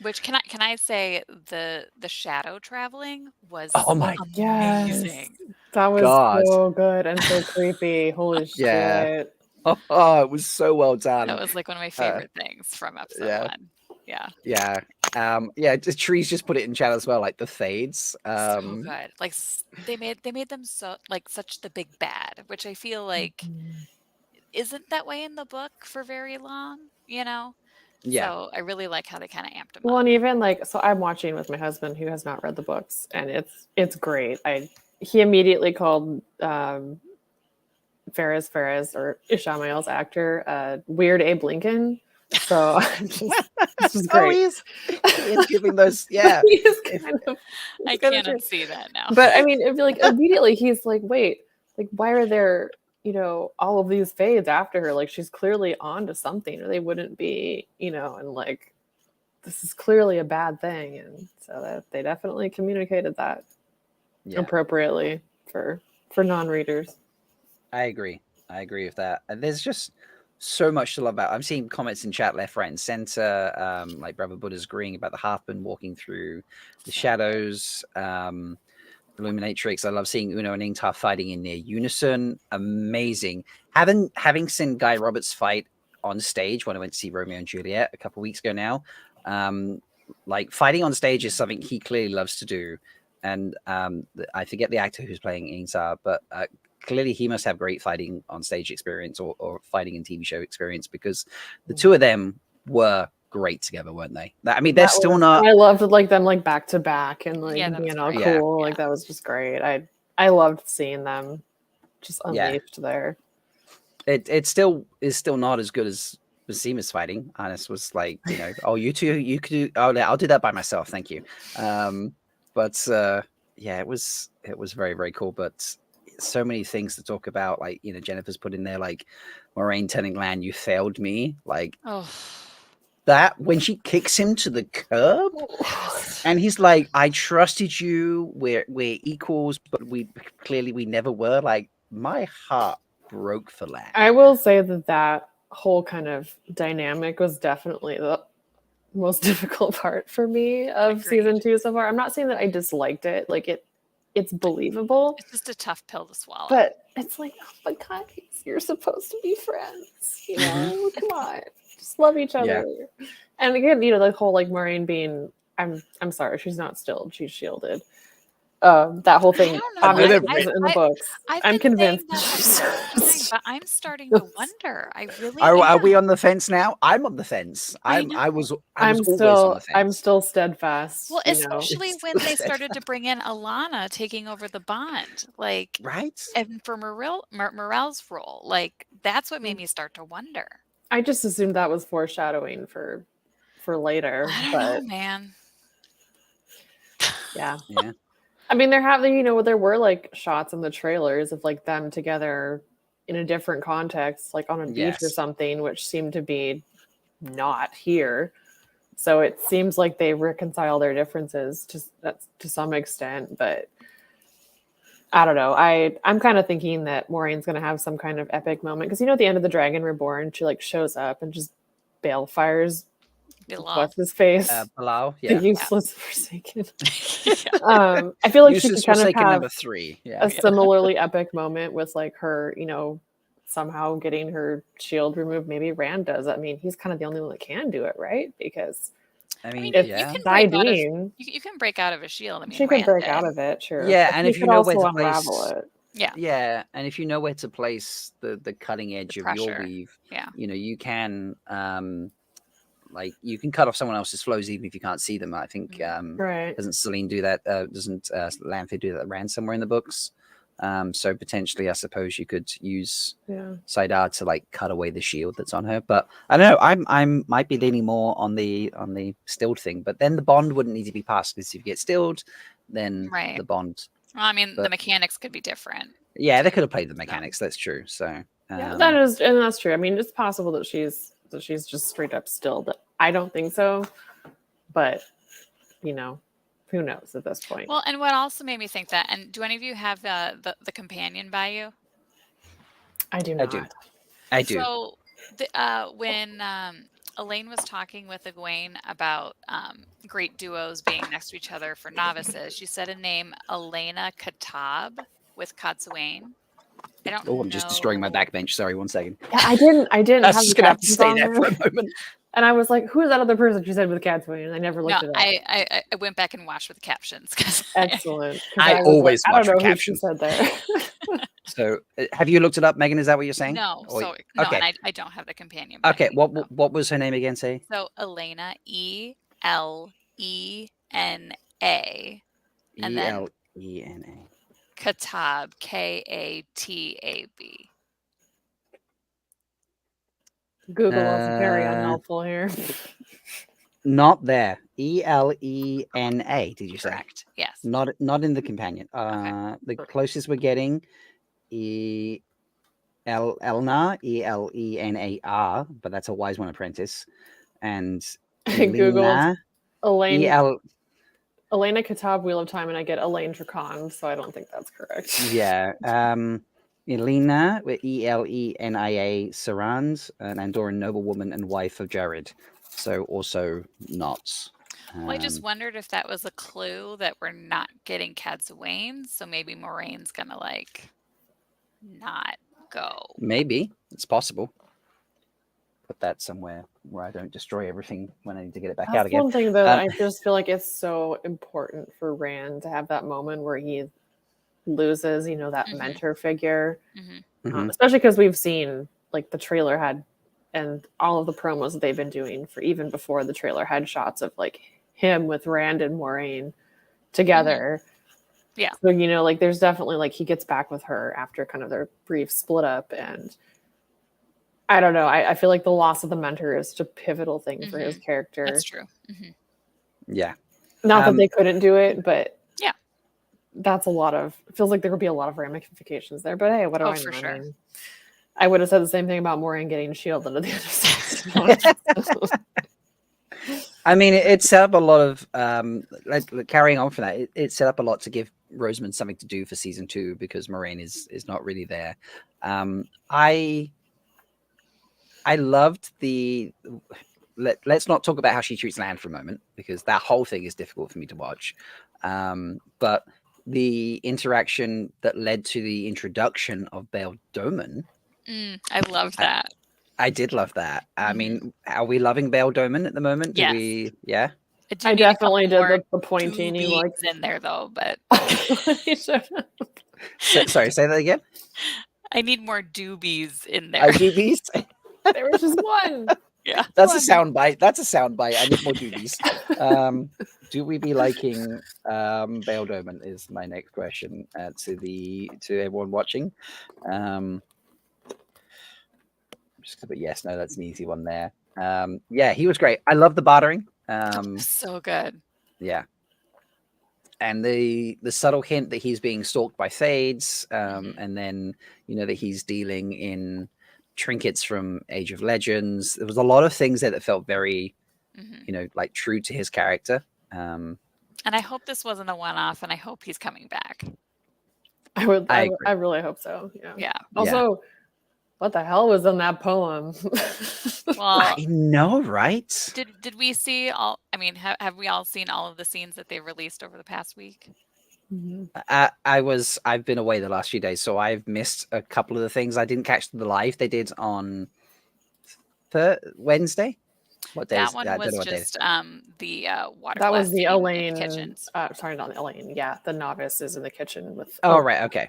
Which can I say the shadow traveling was Oh my amazing. That was God. so good and so creepy. Holy Yeah. shit. Oh, it was so well done. That was like one of my favorite things from episode yeah. 1. Yeah. Yeah. Yeah, Trees just put it in chat as well, like the fades. So good. Like they made them so like such the big bad, which I feel like isn't that way in the book for very long, Yeah. So I really like how they kind of amped him Well, up. and even like, so I'm watching with my husband who has not read the books, and it's great. He immediately called Ferris or Ishamael's actor Weird Abe Lincoln. So this is great. He's giving those, yeah. He is kind of, I kind of can't unsee that now. But I mean, it'd be like immediately he's like, wait, like why are there, all of these fades after her? Like she's clearly on to something, or they wouldn't be, and like this is clearly a bad thing. And so that they definitely communicated that appropriately for non-readers. I agree with that. And there's just so much to love about. I'm seeing comments in chat left, right, and center. Like Brother Buddha's agreeing about the Halfman walking through the shadows. Illuminatrix. I love seeing Uno and Ingtar fighting in near unison. Amazing. Having seen Guy Roberts fight on stage when I went to see Romeo and Juliet a couple of weeks ago now, like fighting on stage is something he clearly loves to do. And I forget the actor who's playing Ingtar, but clearly he must have great fighting on stage experience or fighting in TV show experience, because the two of them were great together, weren't they? I mean, they're still not. I loved like them like back to back and like being all great. cool. Like that was just great. I loved seeing them just unleashed there. It still is still not as good as Massima's fighting. Honest was like, oh, you two, you could do. Oh, I'll do that by myself, thank you. But yeah, it was very, very cool. But so many things to talk about. Like, Jennifer's put in there like Moiraine telling Lan, "You failed me." Like, that when she kicks him to the curb, and he's like, "I trusted you. We're equals, but we never were." Like, my heart broke for Lan. I will say that whole kind of dynamic was definitely the most difficult part for me of season 2 so far. I'm not saying that I disliked it. Like it's believable. It's just a tough pill to swallow. But it's like, oh my God, you're supposed to be friends. Come on. Just love each other. Yeah. And again, the whole like Moiraine being, I'm sorry, she's not stilled, she's shielded. That whole thing obviously wasn't in the books. I'm convinced. But I'm starting to wonder. I really are we on the fence now? I'm on the fence. I'm still steadfast. Well, especially when they started to bring in Alana taking over the Bond, like right, and for Morel's role, like that's what made me start to wonder. I just assumed that was foreshadowing for later. I don't know, man. Yeah. Yeah. I mean, there were like shots in the trailers of like them together, in a different context, like on a beach or Yes. something, which seemed to be not here. So it seems like they reconcile their differences to some extent, but I don't know. I'm kind of thinking that Moiraine's going to have some kind of epic moment because at the end of The Dragon Reborn, she like shows up and just balefires Bilal. what's his face, Bilal, the yeah. useless Forsaken. I feel like Useless she could kind of Forsaken have number 3. Yeah. a similarly epic moment with like her, somehow getting her shield removed. Maybe Rand does. I mean, he's kind of the only one that can do it, right? Because I mean, if yeah. You can break out of a shield. I mean, she could Rand break did. out of it, sure. Yeah, But and he if you could know where also to unravel place, it. Yeah, and if you know where to place the cutting edge of your pressure. weave, Yeah. you can like you can cut off someone else's flows even if you can't see them. I think Right. doesn't Celine do that? Doesn't Lanthe do that? Ran somewhere in the books. So potentially, I suppose you could use Saidar to like cut away the shield that's on her. But I don't know. I'm might be leaning more on the stilled thing. But then the bond wouldn't need to be passed because if you get stilled, then the bond. Well, I mean, the mechanics could be different. Yeah, they could have played the mechanics. That's true. So Yeah, that's true. I mean, it's possible that she's just straight up stilled. I don't think so, but who knows at this point? Well, and what also made me think that, and do any of you have the companion by you? I do not. I do. So when Elaine was talking with Egwene about great duos being next to each other for novices, she said a name, Elena Katab with Katsuane. I don't know. I'm just destroying my backbench. Sorry, 1 second. Yeah, I didn't I have was just the gonna have to captions stay on there for a moment. And I was like, who is that other person she said with Catwoman? And I never looked it up. I went back and watched with the captions. Excellent. I always watch I don't with know captions. who she said there. So have you looked it up, Megan? Is that what you're saying? No, okay. and I don't have the companion. Okay, what was her name again? Say. So Elena, Elena, and then Elena. Katab, Katab. Google is very unhelpful here. Not there. Elena. Did you say? Correct. Yes. Not in the companion. The closest we're getting Elnar, Elenar, but that's a Wise One Apprentice, and Google Elaine. Elena Katab, Wheel of Time, and I get Elaine Dracon, so I don't think that's correct. Yeah. Elena with Elenia Sarand, an Andorran noblewoman and wife of Jared. So also not. Well, I just wondered if that was a clue that we're not getting Cadsuane, so maybe Moiraine's gonna not go. Maybe it's possible. Put that somewhere where I don't destroy everything when I need to get it back out again. One thing that I just feel like it's so important for Rand to have that moment where he loses, that mentor figure, especially because we've seen like the trailer had and all of the promos that they've been doing for even before the trailer had shots of like him with Rand and Moiraine together. Yeah. So, like there's definitely like he gets back with her after kind of their brief split up. And I don't know. I feel like the loss of the mentor is a pivotal thing for his character. That's true. Yeah. Not that they couldn't do it, but yeah, that's it feels like there would be a lot of ramifications there. But hey, what do I know? For sure. I would have said the same thing about Moiraine getting shielded on the other side. I mean, it set up a lot of carrying on from that. It set up a lot to give Rosamund something to do for season 2 because Moiraine is not really there. I loved the. Let's not talk about how she treats Lan for a moment because that whole thing is difficult for me to watch. But the interaction that led to the introduction of Bail Doman. I loved that. I did love that. I mean, are we loving Bail Doman at the moment? Yes. Yeah. I definitely did the pointing you like in there though, but sorry, say that again. I need more doobies in there. Doobies? There was just one. Yeah. That's a soundbite. I need more doobies. Do we be liking Bail Doman is my next question to everyone watching. Just to put yes, no, that's an easy one there. Yeah, he was great. I love the bartering. So good. Yeah. and the subtle hint that he's being stalked by Fades, and then that he's dealing in trinkets from Age of Legends. There was a lot of things there that felt very, like true to his character. And I hope this wasn't a one-off, and I hope he's coming back. I really hope so. Yeah. Yeah. Also, what the hell was in that poem? Well, I know, right? Did we see all? I mean, have we all seen all of the scenes that they released over the past week? I've been away the last few days, so I've missed a couple of the things. I didn't catch the live they did on Wednesday. What day? That one was just the water. That was the Elaine kitchens. Sorry, not Elaine. Yeah, the novice is in the kitchen with. Oh, right. Okay.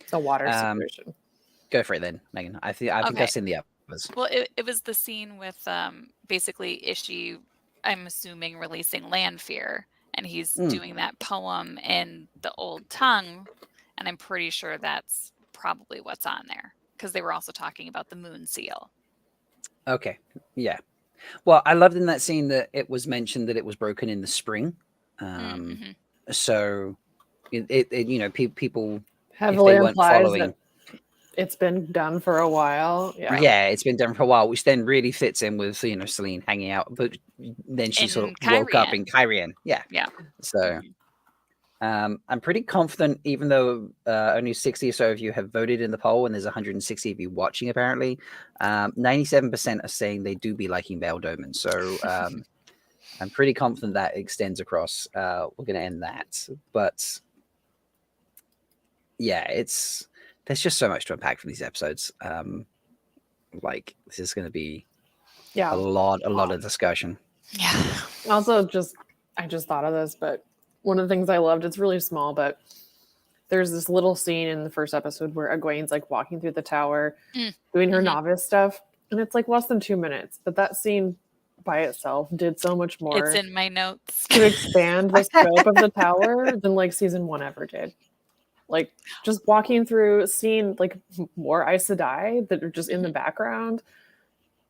The water situation. Go for it then, Megan. I think I've seen the others. Well, it was the scene with basically Ishii, I'm assuming, releasing land fear, and he's doing that poem in the old tongue, and I'm pretty sure that's probably what's on there, because they were also talking about the moon seal. Okay. Yeah. Well, I loved in that scene that it was mentioned that it was broken in the spring. So people heavily implies that it's been done for a while. Yeah, it's been done for a while, which then really fits in with Celine hanging out, but then she sort of woke up in Kyrian. Yeah. So I'm pretty confident, even though only 60 or so of you have voted in the poll, and there's 160 of you watching. Apparently, 97% are saying they do be liking Veil Doman. So I'm pretty confident that extends across. We're going to end that, but yeah, there's just so much to unpack from these episodes. Like, this is going to be a lot of discussion. Yeah. Also, I just thought of this, but one of the things I loved, it's really small, but there's this little scene in the first episode where Egwene's like walking through the tower, doing her novice stuff, and it's like less than 2 minutes. But that scene by itself did so much more. It's in my notes to expand the scope of the tower than like season 1 ever did. Like, just walking through, seeing like more Aes Sedai that are just in the background,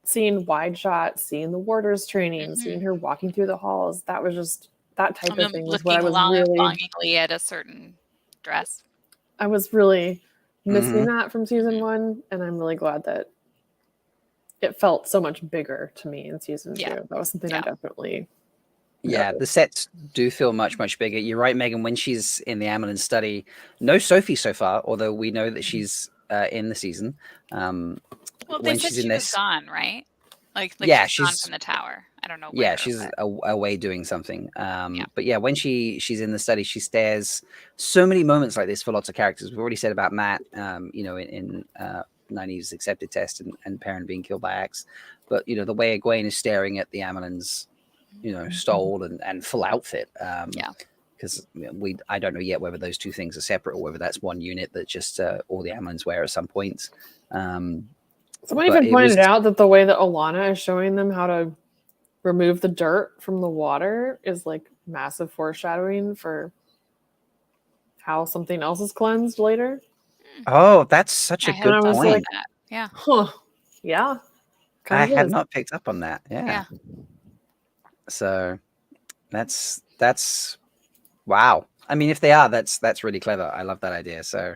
seeing wide shot, seeing the warders training, seeing her walking through the halls. That was just that type of thing was what I was really longingly at a certain dress. I was really missing that from season 1, and I'm really glad that it felt so much bigger to me in season 2. That was something I definitely. Yeah, the sets do feel much, much bigger. You're right, Megan. When she's in the Amelin study, no Sophie so far, although we know that she's in the season. Well, they said she was gone, right? Like she's gone from the tower. I don't know where. Yeah, she's away doing something. But yeah, when she's in the study, she stares. So many moments like this for lots of characters. We've already said about Matt, in Nynaeve's accepted test and Perrin being killed by Axe. But, the way Egwene is staring at the Amelin's, stole and full outfit. Because I don't know yet whether those two things are separate or whether that's one unit that just all the Amelins wear at some point. Someone even pointed out that the way that Olenna is showing them how to remove the dirt from the water is like massive foreshadowing for how something else is cleansed later. Oh, that's such a good point. Like that. Yeah. Huh. Yeah. I had not picked up on that. Yeah. So that's wow. I mean, if they are, that's really clever. I love that idea. So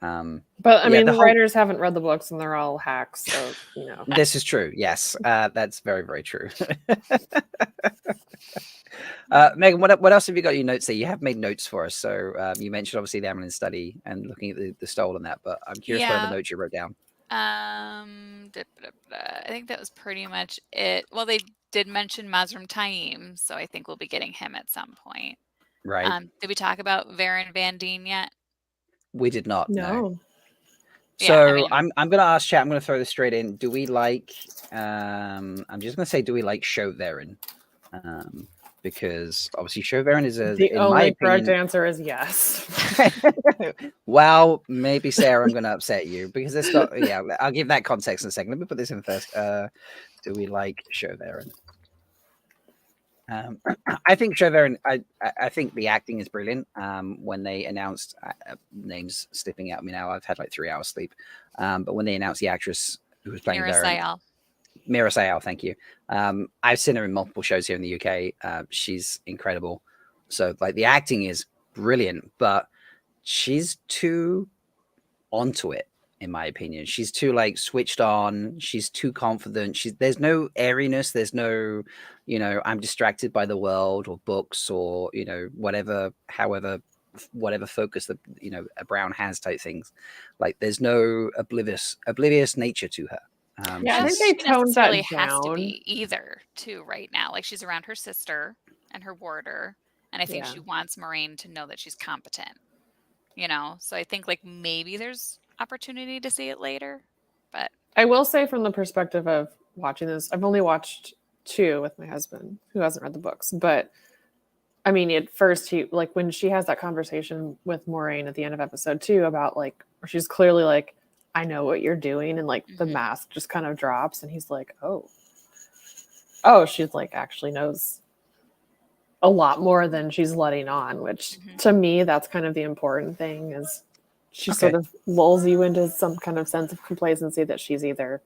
but I mean, the writers haven't read the books and they're all hacks, so this is true. Yes, that's very, very true. Megan, what else have you got in your notes there? You have made notes for us. So you mentioned obviously the Amelin study and looking at the stole and that, but I'm curious what other notes you wrote down. I think that was pretty much it. Well, they did mention Mazrim Taim, so I think we'll be getting him at some point. Right. Did we talk about Verin Van Dien yet? We did not. No. So I'm going to ask chat. I'm going to throw this straight in. Do we like? I'm just going to say, do we like show Verin? Because obviously, show Verin is the only correct answer is yes. Well, maybe Sarah, I'm going to upset you because it's got. Yeah, I'll give that context in a second. Let me put this in first. Do we like show Verin? I think Verin. I think the acting is brilliant. When they announced names slipping out of me now, I've had like 3 hours sleep. But when they announced the actress who was playing Verin, Mira Sayal, thank you. I've seen her in multiple shows here in the UK. She's incredible. So like the acting is brilliant, but she's too onto it, in my opinion. She's too like switched on. She's too confident. There's no airiness. There's no, I'm distracted by the world or books or, whatever focus that, a Brown has type things. Like there's no oblivious nature to her. Yeah, I She think they toned that necessarily has to down. be either too right now. Like she's around her sister and her warder, and I think she wants Moiraine to know that she's competent. So I think like maybe there's opportunity to see it later, but I will say from the perspective of watching this, I've only watched 2 with my husband who hasn't read the books, but I mean, at first he like when she has that conversation with Moiraine at the end of episode 2 about like, where she's clearly like, I know what you're doing, and like the mask just kind of drops, and he's like, oh, she's like actually knows a lot more than she's letting on, which to me, that's kind of the important thing is she sort of lulls you into some kind of sense of complacency that she's either,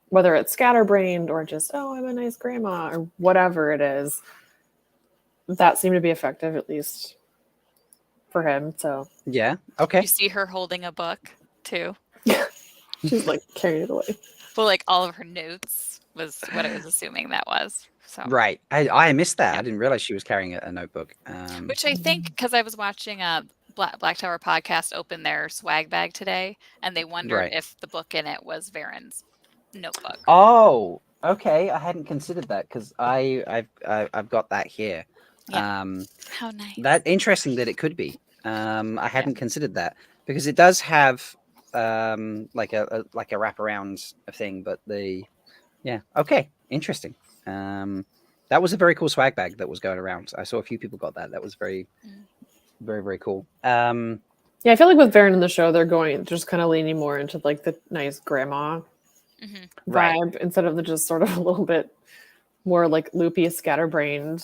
whether it's scatterbrained or just, oh, I'm a nice grandma or whatever it is, that seemed to be effective, at least for him. So yeah. Okay. You see her holding a book too. She's like carrying it away. Well, like all of her notes was what I was assuming that was. So Right. I missed that. I didn't realize she was carrying a notebook. Which I think, because I was watching a Black Tower podcast open their swag bag today, and they wondered if the book in it was Verin's notebook. Oh, okay. I hadn't considered that because I've got that here. Yeah. How nice. That interesting that it could be. I hadn't considered that because it does have like a wraparound thing, but okay, interesting. That was a very cool swag bag that was going around. I saw a few people got that. That was very, very cool. Yeah, I feel like with Verin in the show, they're going just kind of leaning more into like the nice grandma vibe instead of the just sort of a little bit more like loopy, scatterbrained.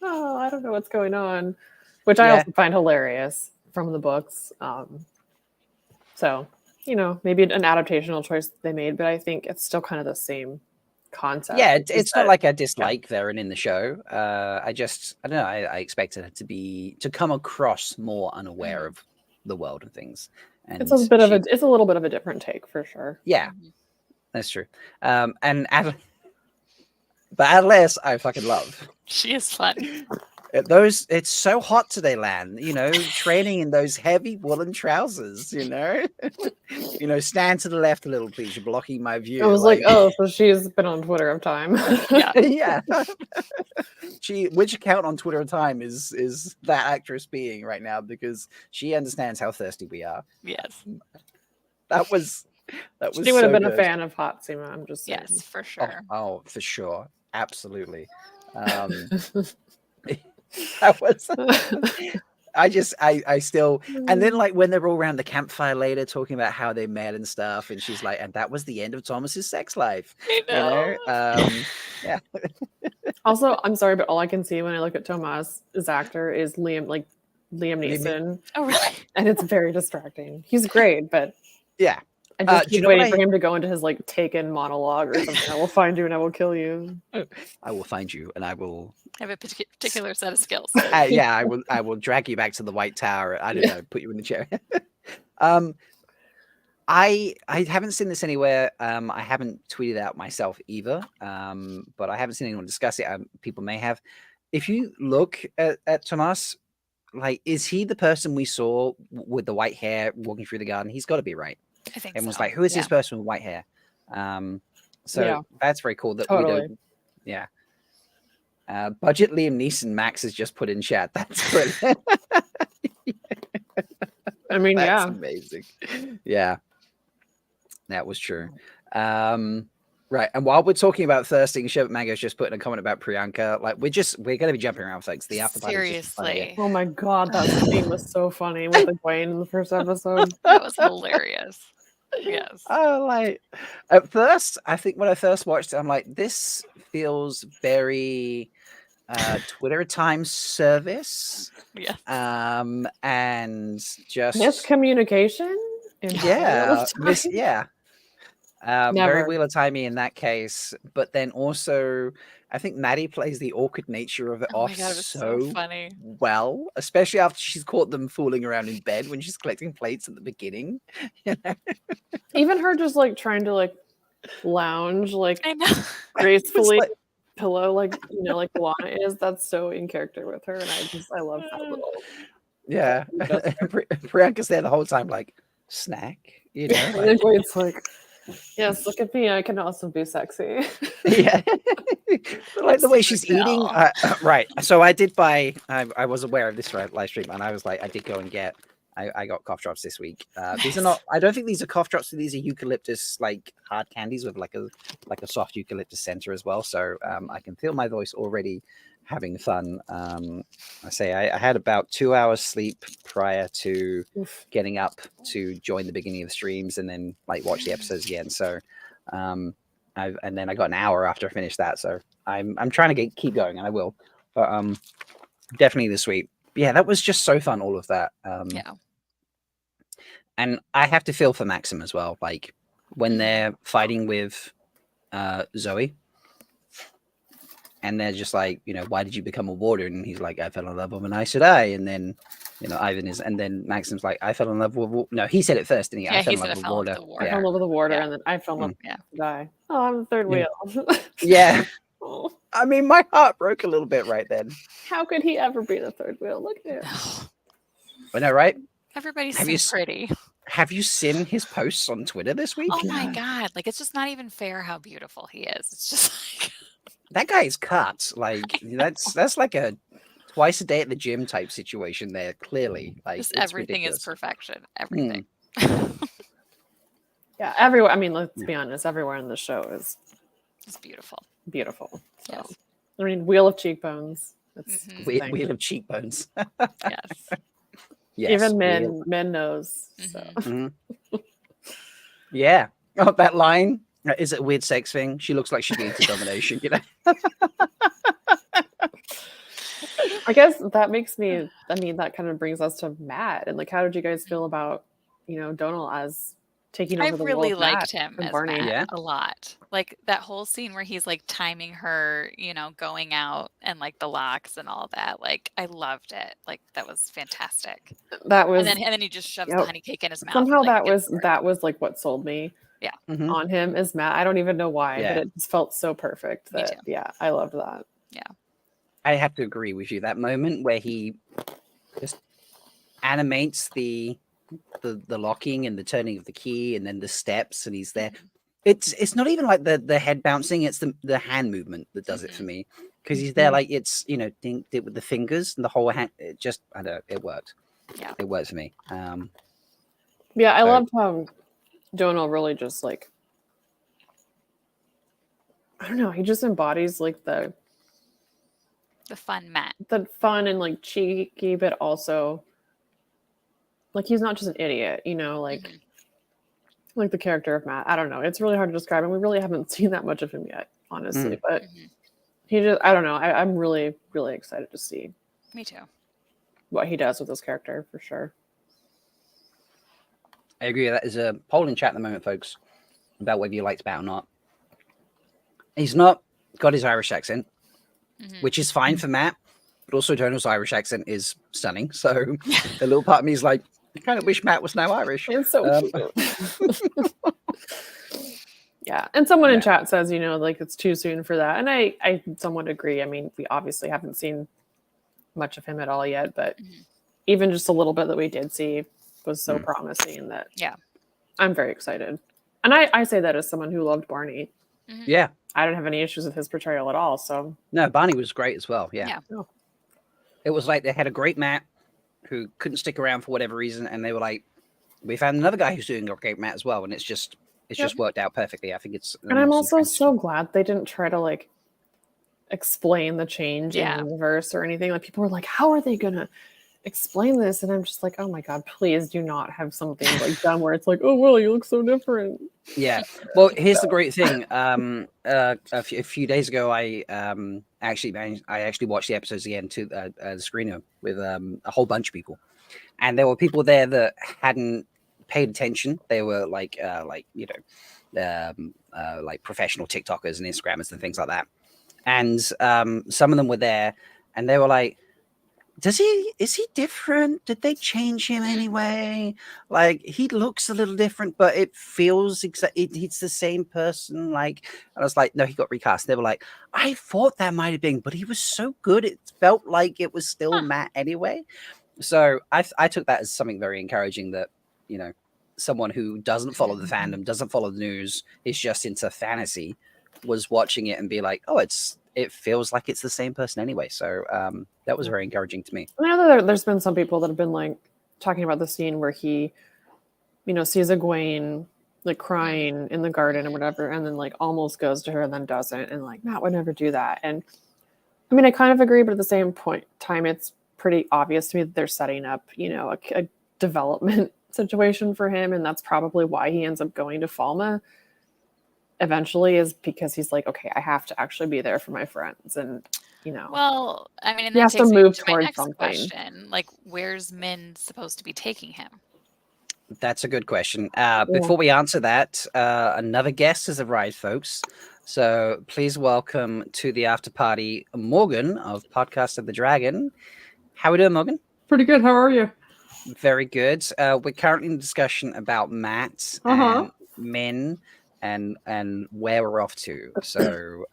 Oh, I don't know what's going on, which I also find hilarious from the books. So, maybe an adaptational choice they made, but I think it's still kind of the same concept. Yeah, it's not like I dislike Verin in the show. I don't know. I expected her to come across more unaware of the world and things. And it's a little bit of a different take for sure. Yeah, that's true. But Atlas, I fucking love. She is fun. It's so hot today, Lan. Training in those heavy woolen trousers. Stand to the left a little, please. You're blocking my view. I was like, oh, so she's been on Twitter of time. Yeah. Which account on Twitter of time is that actress being right now? Because she understands how thirsty we are. Yes. That was. She would have been a fan of Hot Seema. I'm just saying. Yes, for sure. Oh, for sure, absolutely. That was. I still, and then like when they're all around the campfire later talking about how they met and stuff, and she's like, and that was the end of Thomas's sex life. I know. Yeah. Also, I'm sorry, but all I can see when I look at Tomas, his actor, is Liam Neeson. Oh, really? And it's very distracting. He's great, but yeah. I just keep waiting for him to go into his like Taken monologue or something. I will find you and I will kill you. I will find you and I will have a particular set of skills. I will drag you back to the White Tower. I don't know, put you in the chair. I haven't seen this anywhere. I haven't tweeted out myself either. But I haven't seen anyone discuss it. People may have. If you look at Tomas, like, is he the person we saw with the white hair walking through the garden? He's got to be, right. I think Everyone's so. like, who is this person with white hair? That's very cool that we don't. Yeah. Budget Liam Neeson Max has just put in chat. That's brilliant. I mean, that's amazing. Yeah. That was true. Right. And while we're talking about thirsting, Sherbet Mango's just putting a comment about Priyanka. Like, we're going to be jumping around, folks. The after party. Seriously. Oh my God. That scene was so funny with the Gwaine in the first episode. That was hilarious. Yes. Like, at first, I think when I first watched it, I'm like, this feels very Twitter time service. Yeah. And just miscommunication. Yeah. Very Never. Wheel of Timey in that case, but then also I think Maddie plays the awkward nature of it Oh my off God, it was so so funny. well, especially after she's caught them fooling around in bed when she's collecting plates at the beginning. You know? Even her just like trying to like lounge like I know. gracefully, like- pillow like like Luana is. That's so in character with her, and I love that little. Yeah, Priyanka's there the whole time, like snack, you know. Like, it's like, yes, look at me. I can also be sexy. Yeah, like the way she's eating. Tell. Right. So I did buy. I was aware of this live stream, and I was like, I did go and get. I got cough drops this week. These are not. I don't think these are cough drops. These are eucalyptus like hard candies with like a soft eucalyptus center as well. So I can feel my voice already having fun. I say I had about 2 hours sleep prior to getting up to join the beginning of the streams and then like watch the episodes again. So and then I got an hour after I finished that. So I'm trying to keep going, and I will. But definitely this week. Yeah, that was just so fun. All of that. Yeah. And I have to feel for Maxim as well. Like when they're fighting with Zoe, and they're just like, why did you become a warden? And he's like, I fell in love with an Aes Sedai. And then, Ivan is, and then Maxim's like, I fell in love with. No, he said it first, didn't he? Yeah, I fell he in said love I with fell in Warder. love with the warder. I fell in love with the warder, Yeah. and then I fell in love with Yeah. the guy. Oh, I'm the third wheel. Yeah. Oh, I mean, my heart broke a little bit right then. how could he ever be the third wheel? Look at him. I know, right? Everybody's Have so you pretty. Have you seen his posts on Twitter this week? Oh my God. Like, it's just not even fair how beautiful he is. It's just like, That guy is cut. Like that's like a twice a day at the gym type situation there. Clearly, like just it's everything ridiculous. is perfection. Everything. Yeah, everywhere. I mean, let's be honest. Everywhere in the show is It's beautiful. beautiful. So, Yes. I mean, wheel of cheekbones. It's Mhm. the thing. Wheel of cheekbones. Yes. Yes, Even wheel. men knows. So. Mhm. Yeah. Oh, that line. Is it a weird sex thing? She looks like she'd be into domination, I guess that makes me. I mean, that kind of brings us to Matt. And like, how did you guys feel about Donal as taking I over the really role of liked Matt him and as Barney? Matt Yeah. a lot. Like that whole scene where he's like timing her, going out and like the locks and all that. Like I loved it. Like that was fantastic. That was And then he just shoves the yep. honey cake in his mouth. somehow and, like, that was like what sold me. Yeah. Mhm. On him as Matt. I don't even know why, Yeah. but it just felt so perfect Me that too. yeah, I loved that. I have to agree with you. That moment where he just animates the locking and the turning of the key and then the steps and he's there. It's not even like the head bouncing, it's the hand movement that does it for me. Because he's there like it's ding with the fingers and the whole hand. It just I don't know, it worked. Yeah. It worked for me. Yeah, I So- loved how Donal really just like I don't know, he just embodies like the fun Matt. fun and like cheeky, but also like he's not just an idiot, like like the character of Matt. I don't know. It's really hard to describe, and we really haven't seen that much of him yet, honestly. But he just I don't know. I'm really, really excited to see Me too. what he does with this character for sure. I agree. That is a poll in chat at the moment, folks, about whether you liked Matt or not. He's not got his Irish accent, which is fine for Matt, but also Donal's Irish accent is stunning. So a little part of me is like, I kind of wish Matt was now Irish. It's so cute. Yeah, and someone in chat says, like it's too soon for that, and I somewhat agree. I mean, we obviously haven't seen much of him at all yet, but even just a little bit that we did see was so promising that I'm very excited. And I say that as someone who loved Barney. Yeah. I don't have any issues with his portrayal at all. So no, Barney was great as well. Yeah. Oh. It was like they had a great Matt who couldn't stick around for whatever reason, and they were like, we found another guy who's doing a great Matt as well, and it's just worked out perfectly. I think it's and I'm also so glad they didn't try to like explain the change in the universe or anything. Like people were like, how are they gonna explain this? And I'm just like, oh my god, please do not have something like done where it's like, oh well, you look so different. Yeah. Well, here's the great thing. A few days ago, I actually watched the episodes again to the screener with a whole bunch of people, and there were people there that hadn't paid attention. They were like like professional TikTokers and Instagrammers and things like that. And some of them were there, and they were like, is he different? Did they change him anyway? Like, he looks a little different, but it feels he's the same person. Like, and I was like, no, he got recast. They were like, I thought that might have been, but he was so good, it felt like it was still Matt anyway. So I took that as something very encouraging, that, you know, someone who doesn't follow the fandom, doesn't follow the news, is just into fantasy, was watching it and be like, oh, it feels like it's the same person anyway. So that was very encouraging to me. I know there's been some people that have been like talking about the scene where he, you know, sees Egwene like crying in the garden or whatever, and then like almost goes to her and then doesn't, and like Matt would never do that. And I mean, I kind of agree, but at the same time, it's pretty obvious to me that they're setting up, you know, a development situation for him, and that's probably why he ends up going to Falma eventually, is because he's like, okay, I have to actually be there for my friends, and you know. Well, I mean, and he that has to takes me move to my towards next something. question. Like, where's Min supposed to be taking him? That's a good question. Before we answer that, another guest has arrived, folks. So please welcome to the after party Morgan of Podcast of the Dragon. How are we doing, Morgan? Pretty good. How are you? Very good. We're currently in discussion about Matt and Min and where we're off to. So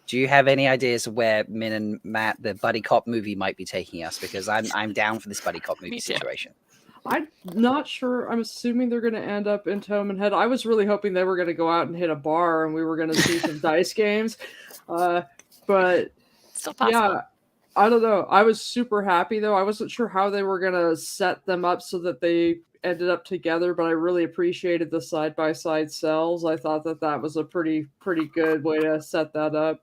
do you have any ideas of where Min and Matt, the buddy cop movie, might be taking us? Because I'm down for this buddy cop movie situation. I'm not sure. I'm assuming they're going to end up in Tome and Head. I was really hoping they were going to go out and hit a bar and we were going to see some dice games. But still possible. Yeah, I don't know. I was super happy though. I wasn't sure how they were going to set them up so that they ended up together, but I really appreciated the side-by-side cells. I thought that was a pretty good way to set that up.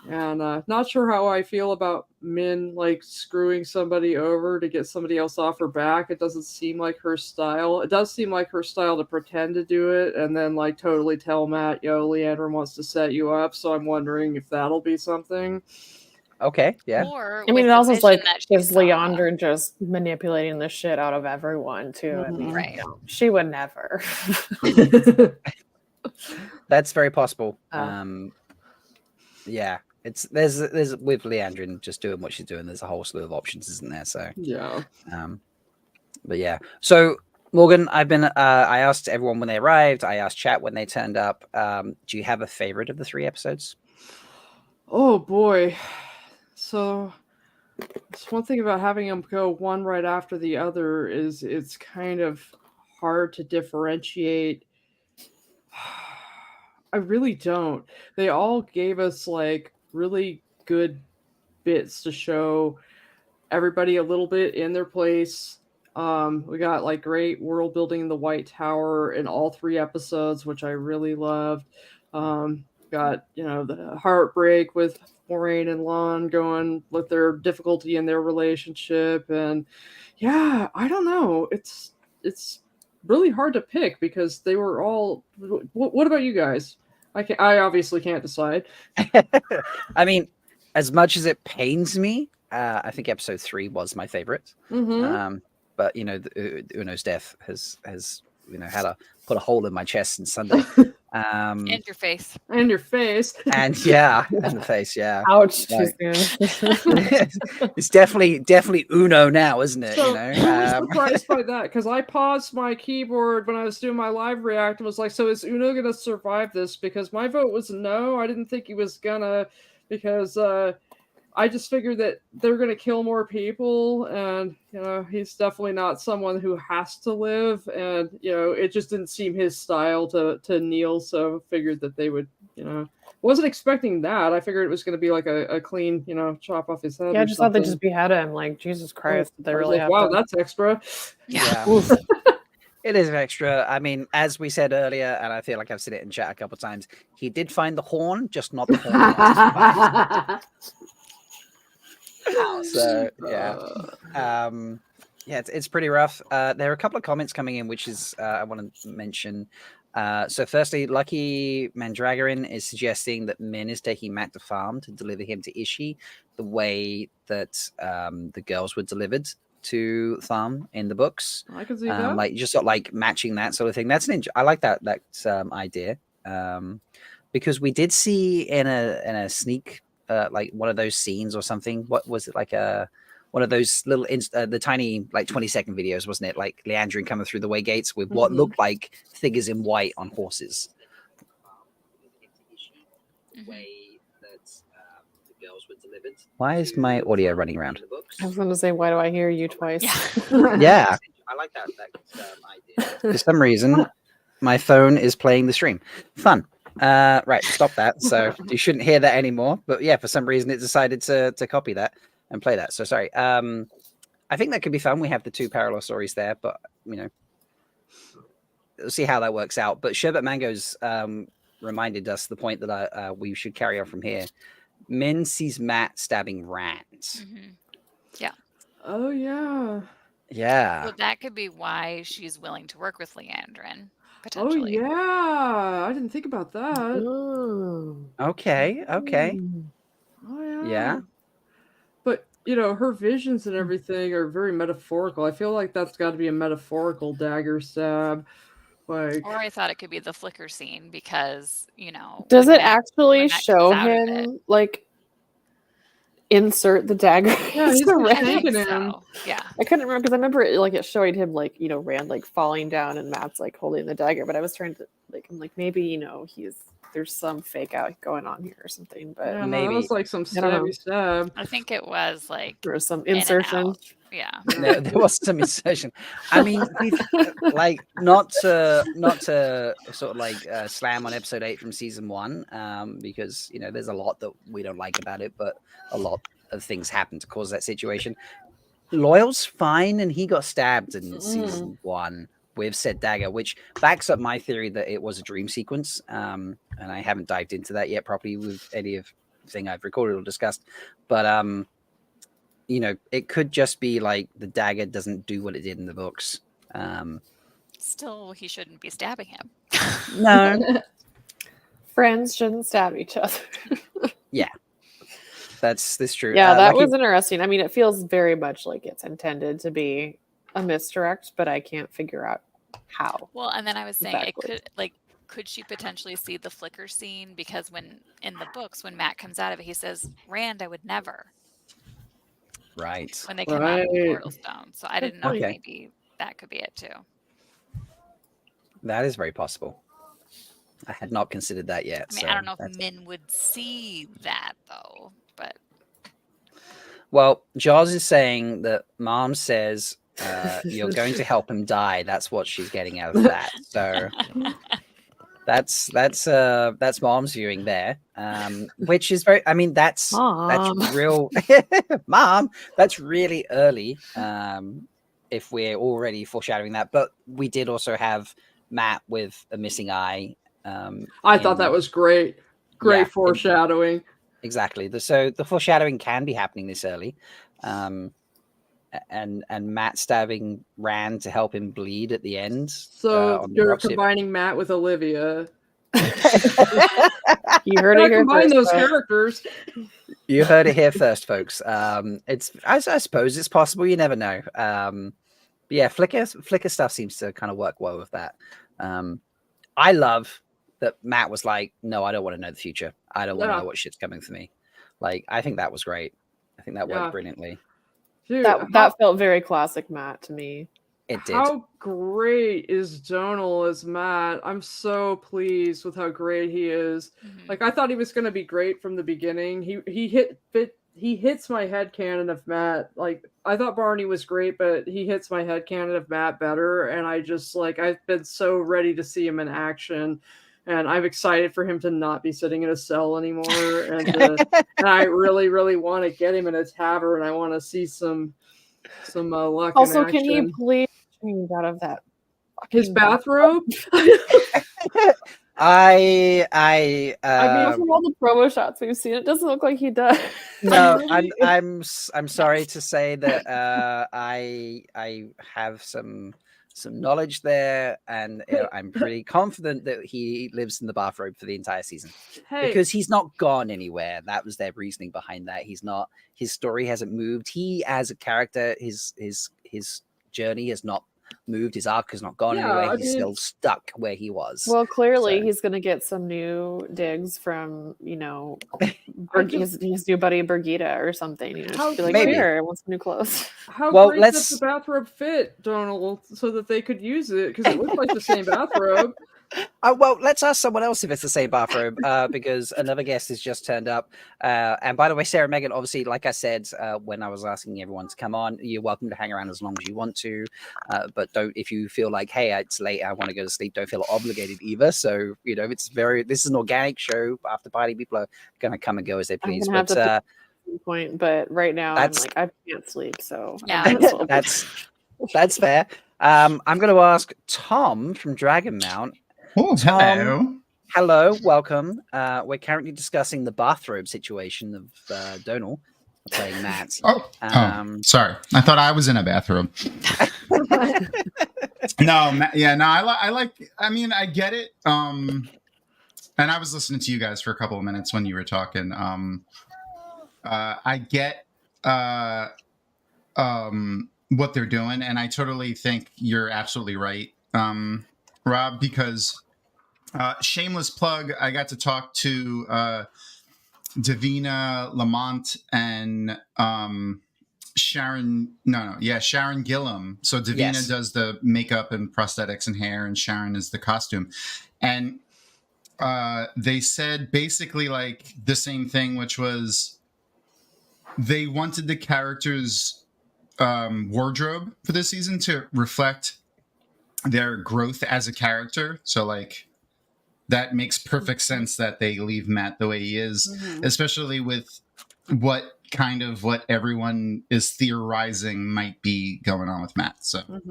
And not sure how I feel about Min like screwing somebody over to get somebody else off her back. It doesn't seem like her style. It does seem like her style to pretend to do it and then like totally tell Matt, yo, Liandrin wants to set you up. So I'm wondering if that'll be something. Okay, yeah. Or I mean, it also is like, is saw. Liandrin just manipulating the shit out of everyone too? I mean, Right. no, she would never. That's very possible. Yeah. There's with Liandrin just doing what she's doing, there's a whole slew of options, isn't there? So yeah. But yeah. So Morgan, I asked everyone when they arrived, I asked chat when they turned up. Do you have a favorite of the 3 episodes? Oh boy. So it's one thing about having them go one right after the other is it's kind of hard to differentiate. I really don't. They all gave us like really good bits to show everybody a little bit in their place. We got like great world building in the White Tower in all 3 episodes, which I really loved. Got, you know, the heartbreak with Moiraine and Lan going with their difficulty in their relationship. And yeah, I don't know. It's really hard to pick because they were all. What about you guys? I obviously can't decide. I mean, as much as it pains me, I think episode 3 was my favorite. Mm-hmm. But you know, Uno's death has you know had to put a hole in my chest since Sunday. And your face. And your face. And yeah, and the face. Yeah. Ouch! No. Too soon. It's definitely Uno now, isn't it? So, You know, I was surprised by that because I paused my keyboard when I was doing my live react and was like, "So is Uno gonna survive this?" Because my vote was no. I didn't think he was gonna, because I just figured that they're gonna kill more people, and you know he's definitely not someone who has to live, and you know it just didn't seem his style to kneel. So figured that they would, you know. Wasn't expecting that. I figured it was going to be like a clean, you know, chop off his head. Yeah, I just thought they just behead him. Like, Jesus Christ, they really have wow, to. that's extra. yeah. It is extra. I mean, as we said earlier, and I feel like I've said it in chat a couple of times, he did find the horn, just not the horn. So yeah, yeah, it's pretty rough. There are a couple of comments coming in, which is I want to mention. So firstly, Lucky Mandragoran is suggesting that Min is taking Matt to farm to deliver him to Ishi the way that the girls were delivered to Thumb in the books. I can see that. Like just sort of like matching that sort of thing. That's I like that idea. Because we did see in a sneak like one of those scenes or something. What was it, like one of those little the tiny like 20-second videos, wasn't it? Like Liandrin coming through the way gates with what looked like figures in white on horses. Why is my audio running around? I was going to say, why do I hear you twice? Yeah. I like that idea. For some reason, my phone is playing the stream. Fun. Right, stop that. So you shouldn't hear that anymore. But yeah, for some reason, it decided to copy that and play that. So sorry. I think that could be fun. We have the 2 parallel stories there, but we'll see how that works out. But Sherbet Mango's reminded us the point that we should carry on from here. Min sees Matt stabbing Rand. Yeah. Oh yeah. Yeah. So that could be why she's willing to work with Liandrin, Oh potentially. yeah. I didn't think about that. Okay. Okay. Oh yeah. Yeah. But her visions and everything are very metaphorical. I feel like that's got to be a metaphorical dagger stab. Like, Or I thought it could be the flicker scene because, Does when it Matt actually comes show out of it- him like insert the dagger? yeah, he's into been Rand? shaking him. So, yeah. I couldn't remember because I remember it showing him Rand like falling down and Matt's like holding the dagger. But I was trying to I'm like maybe there's some fake out going on here or something. But Yeah, maybe. no, that was like some I don't know. stabby stab. I think it was like there was some in and insertion. out. Yeah. There was some insertion. I mean, we've like not to sort of like slam on episode 8 from season 1, because there's a lot that we don't like about it, but a lot of things happen to cause that situation. Loial's fine, and he got stabbed in season 1 with said dagger, which backs up my theory that it was a dream sequence. And I haven't dived into that yet properly with any of thing I've recorded or discussed, but it could just be like the dagger doesn't do what it did in the books. Still, he shouldn't be stabbing him. No. Friends shouldn't stab each other. Yeah. That's true. Yeah, that Lucky- was interesting. I mean, it feels very much like it's intended to be a misdirect, but I can't figure out how. Well, and then I was saying Exactly. could she potentially see the flicker scene? Because when in the books, when Matt comes out of it, he says, Rand, I would never. Right. When they come out of the Right. Portal Stone. So I didn't know if Okay. maybe that could be it too. That is very possible. I had not considered that yet. I mean, so I don't know if that's- Min would see that though, but Well, Jaws is saying that Mom says you're going to help him die. That's what she's getting out of that. So that's Mom's viewing there, which is very. I mean, that's real. Mom, that's really early. If we're already foreshadowing that, but we did also have Matt with a missing eye. I thought that was great. Great foreshadowing. Exactly. So the foreshadowing can be happening this early. And Matt stabbing Rand to help him bleed at the end. So on the you're rock ship. combining Matt with Olivia. You heard it here Combine first, those folks. characters. You heard it here first, folks. It's I suppose it's possible. You never know. But yeah, Flickr stuff seems to kind of work well with that. I love that Matt was like, "No, I don't want to know the future. I don't want to know what shit's coming for me." Like, I think that was great. I think that worked brilliantly. Dude, That felt very classic Matt to me. It did. How great is Donal as Matt? I'm so pleased with how great he is. Like, I thought he was going to be great from the beginning. He hits my headcanon of Matt. Like, I thought Barney was great, but he hits my headcanon of Matt better. And I just, I've been so ready to see him in action. And I'm excited for him to not be sitting in a cell anymore. And I really, really want to get him in a tavern. I want to see some luck in Also, action. can he please change out of that His bathrobe? I mean, from all the promo shots we've seen, it doesn't look like he does. No, I'm sorry to say that I have some some knowledge there, and I'm pretty confident that he lives in the bathrobe for the entire season because he's not gone anywhere. That was their reasoning behind that. He's not. His story hasn't moved. He, as a character, his journey has not moved. His arc has not gone anywhere. He's still stuck where he was. Well, clearly he's going to get some new digs from, his new buddy Birgitta or something. Be like, maybe. Here, I want some new clothes. How Well, great does the bathrobe fit, Donald, so that they could use it? Because it looks like the same bathrobe. Well, let's ask someone else if it's the same bathrobe, because another guest has just turned up. And by the way, Sarah Megan, obviously, like I said, when I was asking everyone to come on, you're welcome to hang around as long as you want to. But don't, if you feel like, hey, it's late, I want to go to sleep, don't feel obligated either. So, this is an organic show. After party, people are going to come and go as they please. But right now, I'm like, I can't sleep. So, yeah, that's fair. I'm going to ask Tom from Dragonmount. Oh, Tom, hello, welcome. We're currently discussing the bathrobe situation of Donal playing Matt. Sorry. I thought I was in a bathrobe. I get it. And I was listening to you guys for a couple of minutes when you were talking. I get what they're doing, and I totally think you're absolutely right, Rob, because shameless plug, I got to talk to Davina Lamont and Sharon Gillum. So Davina does the makeup and prosthetics and hair, and Sharon is the costume. And they said basically like the same thing, which was they wanted the characters' wardrobe for this season to reflect their growth as a character. So like that makes perfect sense that they leave Matt the way he is, especially with what everyone is theorizing might be going on with Matt. So I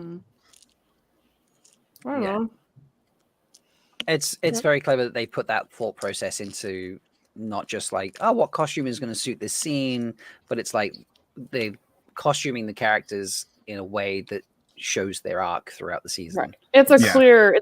don't know. It's very clever that they put that thought process into not just like, oh, what costume is going to suit this scene, but it's like they're costuming the characters in a way that shows their arc throughout the season. Right. It's a clear,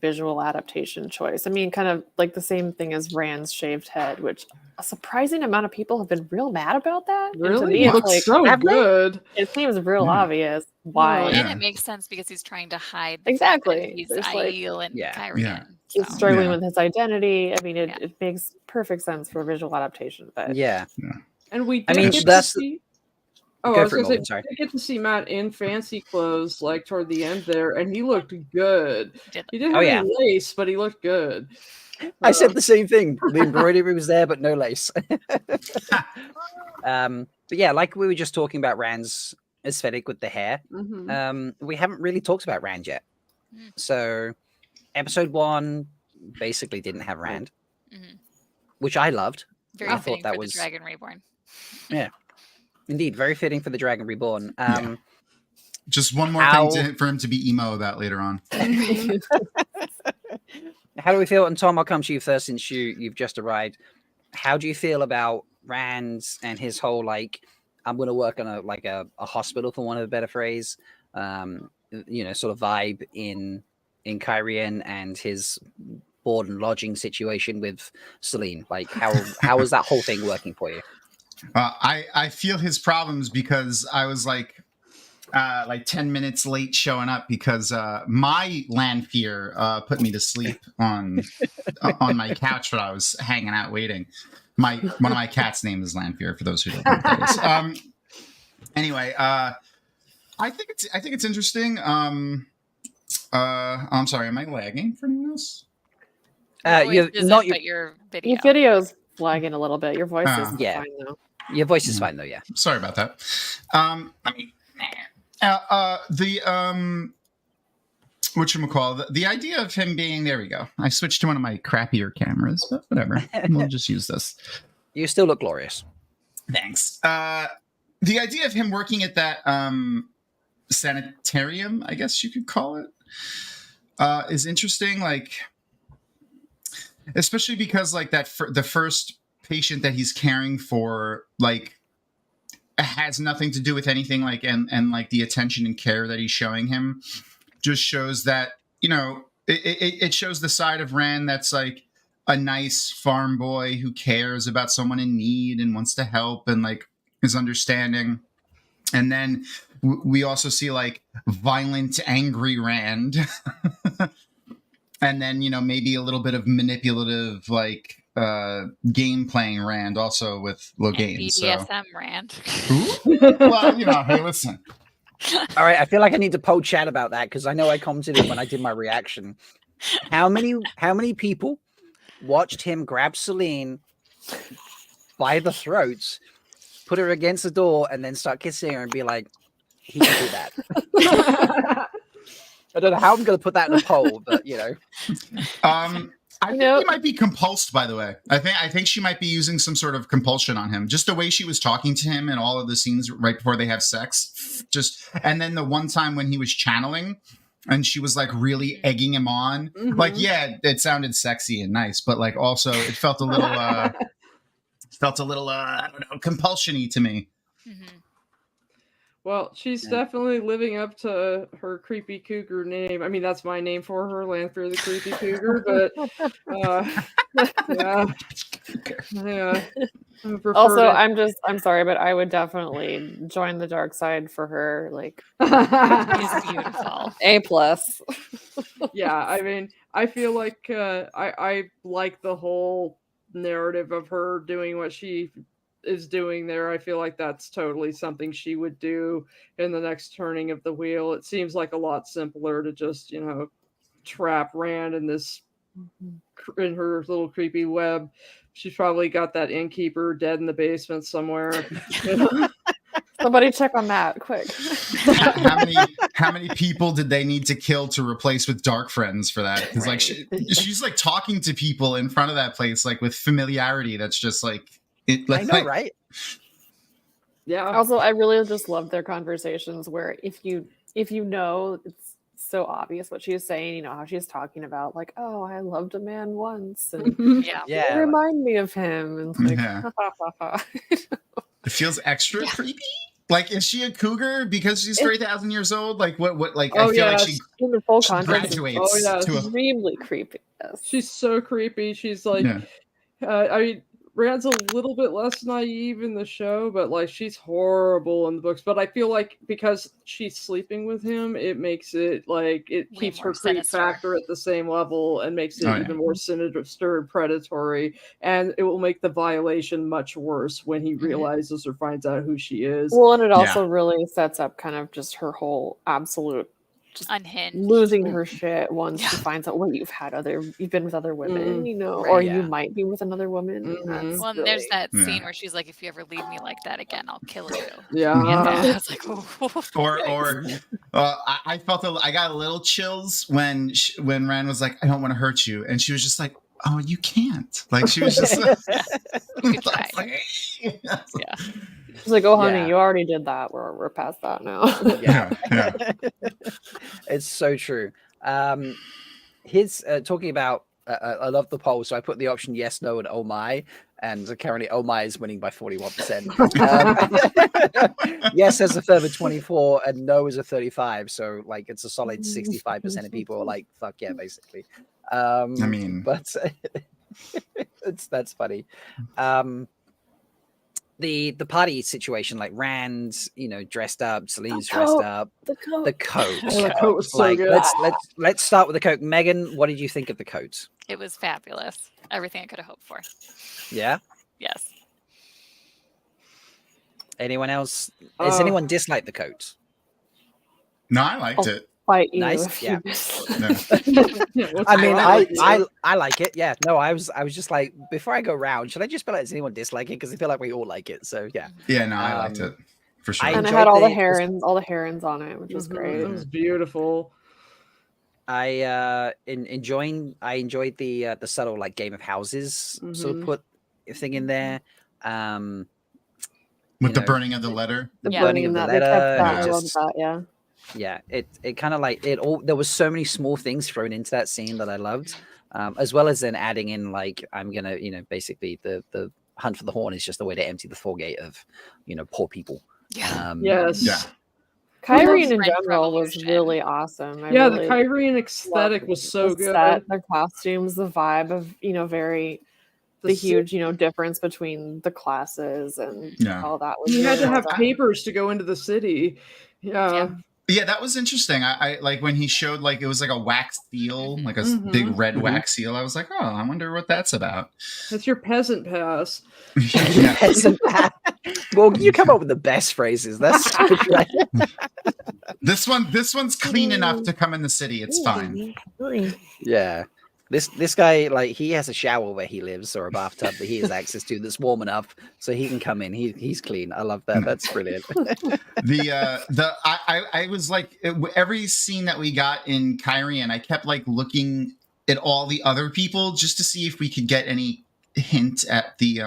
visual adaptation choice. I mean, kind of like the same thing as Rand's shaved head, which a surprising amount of people have been real mad about that. Really? And to me, It looks so good. It seems real obvious why. And it makes sense because he's trying to hide the exactly. fact that he's Aiel and Kyrian. He's struggling with his identity. I mean, it makes perfect sense for visual adaptation. But and we I mean, get that's to see. Oh, I was going to say, we get to see Matt in fancy clothes, like toward the end there, and he looked good. He didn't have any lace, but he looked good. I said the same thing. The embroidery was there, but no lace. But yeah, like we were just talking about Rand's aesthetic with the hair. We haven't really talked about Rand yet. So episode 1 basically didn't have Rand, which I loved. Very I fitting thought that for was the Dragon Reborn. Yeah. Indeed, very fitting for the Dragon Reborn. Just one more thing for him to be emo about later on. How do we feel? And Tom, I'll come to you first since you've just arrived. How do you feel about Rand and his whole like, I'm going to work on a hospital, for want of a better phrase, sort of vibe in Kyrian, and his board and lodging situation with Celine? Like, how is that whole thing working for you? I feel his problems because I was like 10 minutes late showing up because my land fear put me to sleep on my couch when I was hanging out waiting. One of my cats' name is Landfear, for those who don't know what that is. Anyway, I think it's interesting. I'm sorry, am I lagging for anyone else? Your video's lagging a little bit. Your voice is fine though. Your voice is fine though, yeah. Sorry about that. The idea of him being, there we go. I switched to one of my crappier cameras, but whatever. We'll just use this. You still look glorious. Thanks. The idea of him working at that sanitarium, I guess you could call it, is interesting. Like, especially because like the first patient that he's caring for, like, has nothing to do with anything, like, and like the attention and care that he's showing him just shows that, you know, it shows the side of Rand that's like a nice farm boy who cares about someone in need and wants to help and like is understanding. And then we also see like violent, angry Rand. And then, you know, maybe a little bit of manipulative, like game playing Rand also with Logain. BDSM Rand. Well, you know, hey, listen. All right, I feel like I need to poll chat about that because I know I commented it when I did my reaction. How many people watched him grab Celine by the throats, put her against the door, and then start kissing her and be like, he can do that? I don't know how I'm going to put that in a poll, but you know. I think he might be compulsed, by the way. I think she might be using some sort of compulsion on him. Just the way she was talking to him in all of the scenes right before they have sex. And then the one time when he was channeling and she was like really egging him on. Mm-hmm. Like, yeah, it sounded sexy and nice, but like also it felt a little I don't know, compulsion-y to me. Mm-hmm. Well, she's definitely living up to her creepy cougar name. I mean, that's my name for her, Lanfear the Creepy Cougar, but yeah. Also, I'm sorry, but I would definitely join the dark side for her. Like, she's beautiful. A+. Yeah, I mean, I feel like I like the whole narrative of her doing what she is doing there. I feel like that's totally something she would do in the next turning of the wheel. It seems like a lot simpler to just, you know, trap Rand in this, in her little creepy web. She's probably got that innkeeper dead in the basement somewhere. Somebody check on that quick. How many people did they need to kill to replace with dark friends for that? Because like she's like talking to people in front of that place like with familiarity. That's just like I know, right? Yeah. Also, I really just love their conversations where if you know, it's so obvious what she's saying. You know how she's talking about like, oh, I loved a man once, and yeah, remind me of him, and like, It feels extra creepy. Like, is she a cougar because she's 3,000 years old? Like, what? Like, I feel like she in the full she context. graduates to extremely creepy. Yes. She's so creepy. She's like, I mean, Rand's a little bit less naive in the show, but like she's horrible in the books. But I feel like because she's sleeping with him, it makes it like it keeps her creep factor at the same level and makes it even more sinister and predatory. And it will make the violation much worse when he realizes or finds out who she is. Well, and it also really sets up kind of just her whole absolute just unhinged, losing her shit once she finds out you've been with other women, you know, or you might be with another woman. Well, and there's that scene where she's like, "If you ever leave me like that again, I'll kill you." Yeah, I was like, or I felt I got a little chills when Rand was like, "I don't want to hurt you," and she was just like, "Oh, you can't." Like she was just She's like, "Oh, honey, you already did that. We're past that now." It's so true. His talking about. I love the poll, so I put the option yes, no, and oh my, and currently oh my is winning by 41%. Yes has a further 24, and no is a 35. So like it's a solid 65% of people are like fuck yeah, basically. I mean, but that's funny. The party situation, like Rand, you know, dressed up, Celine's dressed up. The coat. The coat. Oh, the coat was so good. Let's start with the coat. Megan, what did you think of the coat? It was fabulous. Everything I could have hoped for. Yeah? Yes. Anyone else? Has anyone disliked the coat? No, I liked it. Fight you. Nice. Yeah. No. I mean, I like it. Yeah. No, I was just like, before I go round, should I just be like, does anyone dislike it? Because I feel like we all like it. So yeah. Yeah. No, I liked it for sure. And it had all the herons on it, which was great. It was beautiful. I enjoyed the subtle like Game of Houses sort of put thing in there. With the burning of the letter. The burning of the letter. I love that. Yeah. Yeah, it kind of like it all. There was so many small things thrown into that scene that I loved, as well as then adding in like I'm gonna, you know, basically the Hunt for the Horn is just a way to empty the Thorgate of, poor people. Yeah. Yes. Yeah. Kyrene in French general was Revolution. really awesome. Yeah, really the Kyrene aesthetic loved was so the good. set, the costumes, the vibe of the huge difference between the classes and all that. Was You had to really have well done. papers to go into the city. Yeah. Yeah, that was interesting. I like when he showed like it was like a wax seal, like a big red wax seal. I was like, oh, I wonder what that's about. That's your peasant pass. Yeah. Peasant pass. Well, you come up with the best phrases. That's good, right? This one's clean enough to come in the city. It's fine. Yeah. This guy, like, he has a shower where he lives, or a bathtub that he has access to that's warm enough, so he can come in. He's clean. I love that. That's brilliant. I was like, every scene that we got in Kyrene, I kept like looking at all the other people just to see if we could get any hint at the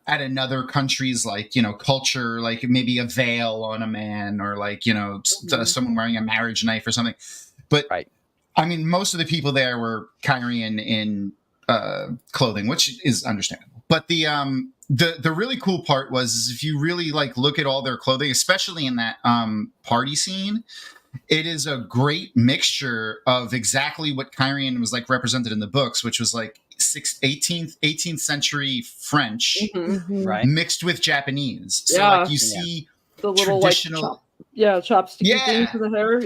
at another country's like culture, like maybe a veil on a man, or like someone wearing a marriage knife or something. But I mean, most of the people there were Kyrian in clothing, which is understandable. But the really cool part was if you really like look at all their clothing, especially in that party scene, it is a great mixture of exactly what Kyrian was like represented in the books, which was like 18th century French, right, mixed with Japanese. So like you see the little traditional, chopsticky thing for the hair,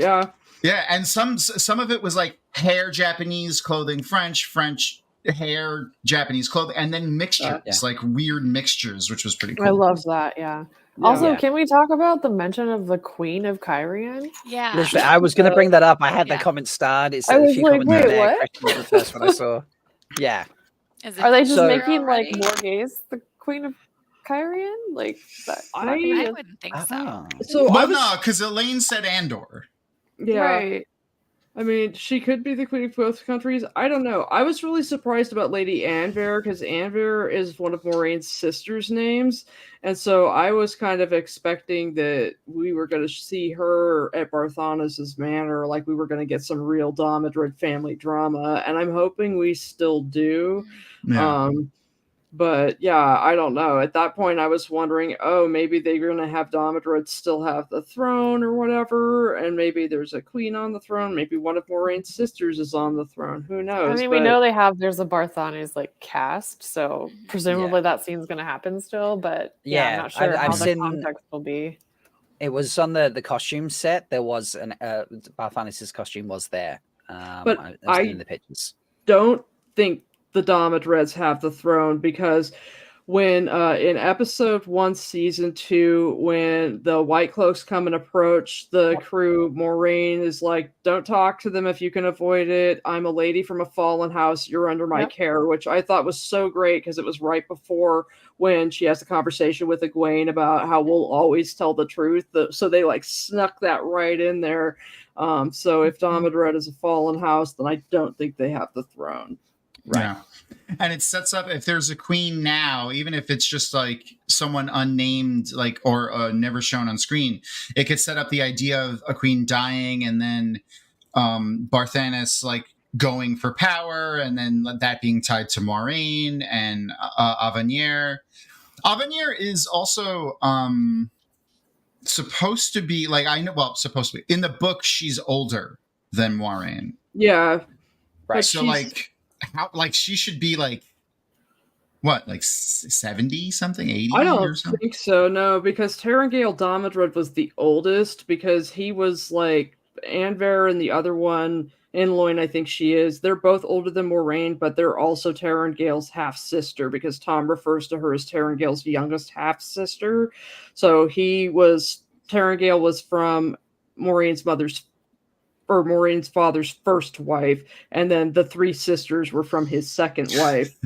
Yeah, and some of it was like hair Japanese clothing, French hair Japanese clothing, and then mixtures, like weird mixtures, which was pretty cool. I love that. Yeah. Also, can we talk about the mention of the Queen of Kyrene? Yeah. Listen, I was going to bring that up. I had the comment starred. It's I a was few like, comments in wait, there. what? Question was the first one I saw. Yeah. Are they just So- making like Morgaze the Queen of Kyrene? Like that? I wouldn't think so. So well, no, because Elaine said Andor. Yeah. Right. I mean, she could be the queen of both countries. I don't know. I was really surprised about Lady Anver because Anver is one of Moraine's sister's names. And so I was kind of expecting that we were going to see her at Barthanas' manor, like we were going to get some real Domadrid family drama. And I'm hoping we still do. Yeah. But yeah, I don't know. At that point, I was wondering, oh, maybe they're going to have Domadrid still have the throne or whatever, and maybe there's a queen on the throne. Maybe one of Moraine's sisters is on the throne. Who knows? I mean, we know there's a Barthanes like cast, so presumably that scene's going to happen still. But I'm not sure how the context will be. It was on the costume set. There was an Barthanes' costume was there. But I've seen the pictures. Don't think the Domadreds have the throne, because when in episode 1 season 2, when the White Cloaks come and approach the crew, Moiraine is like, don't talk to them if you can avoid it. I'm a lady from a fallen house. You're under my care, which I thought was so great because it was right before when she has a conversation with Egwene about how we'll always tell the truth. So they like snuck that right in there. So if Domadred is a fallen house, then I don't think they have the throne. Right. Yeah. And it sets up, if there's a queen now, even if it's just like someone unnamed, like, or never shown on screen, it could set up the idea of a queen dying and then Barthanes like going for power, and then that being tied to Moiraine and Avenir. Avenir is also supposed to be like, supposed to be in the book, she's older than Moiraine. Yeah. Right. So like, how, like she should be like what, like 70 something, 80? I don't or something? think so, no, because Terengale Domadred was the oldest, because he was like Anver and the other one, Inloin, I think she is. They're both older than Moiraine, but they're also Terengale's half sister, because Tom refers to her as Terengale's youngest half sister. So Terengale was from Moraine's father's first wife, and then the 3 sisters were from his second wife.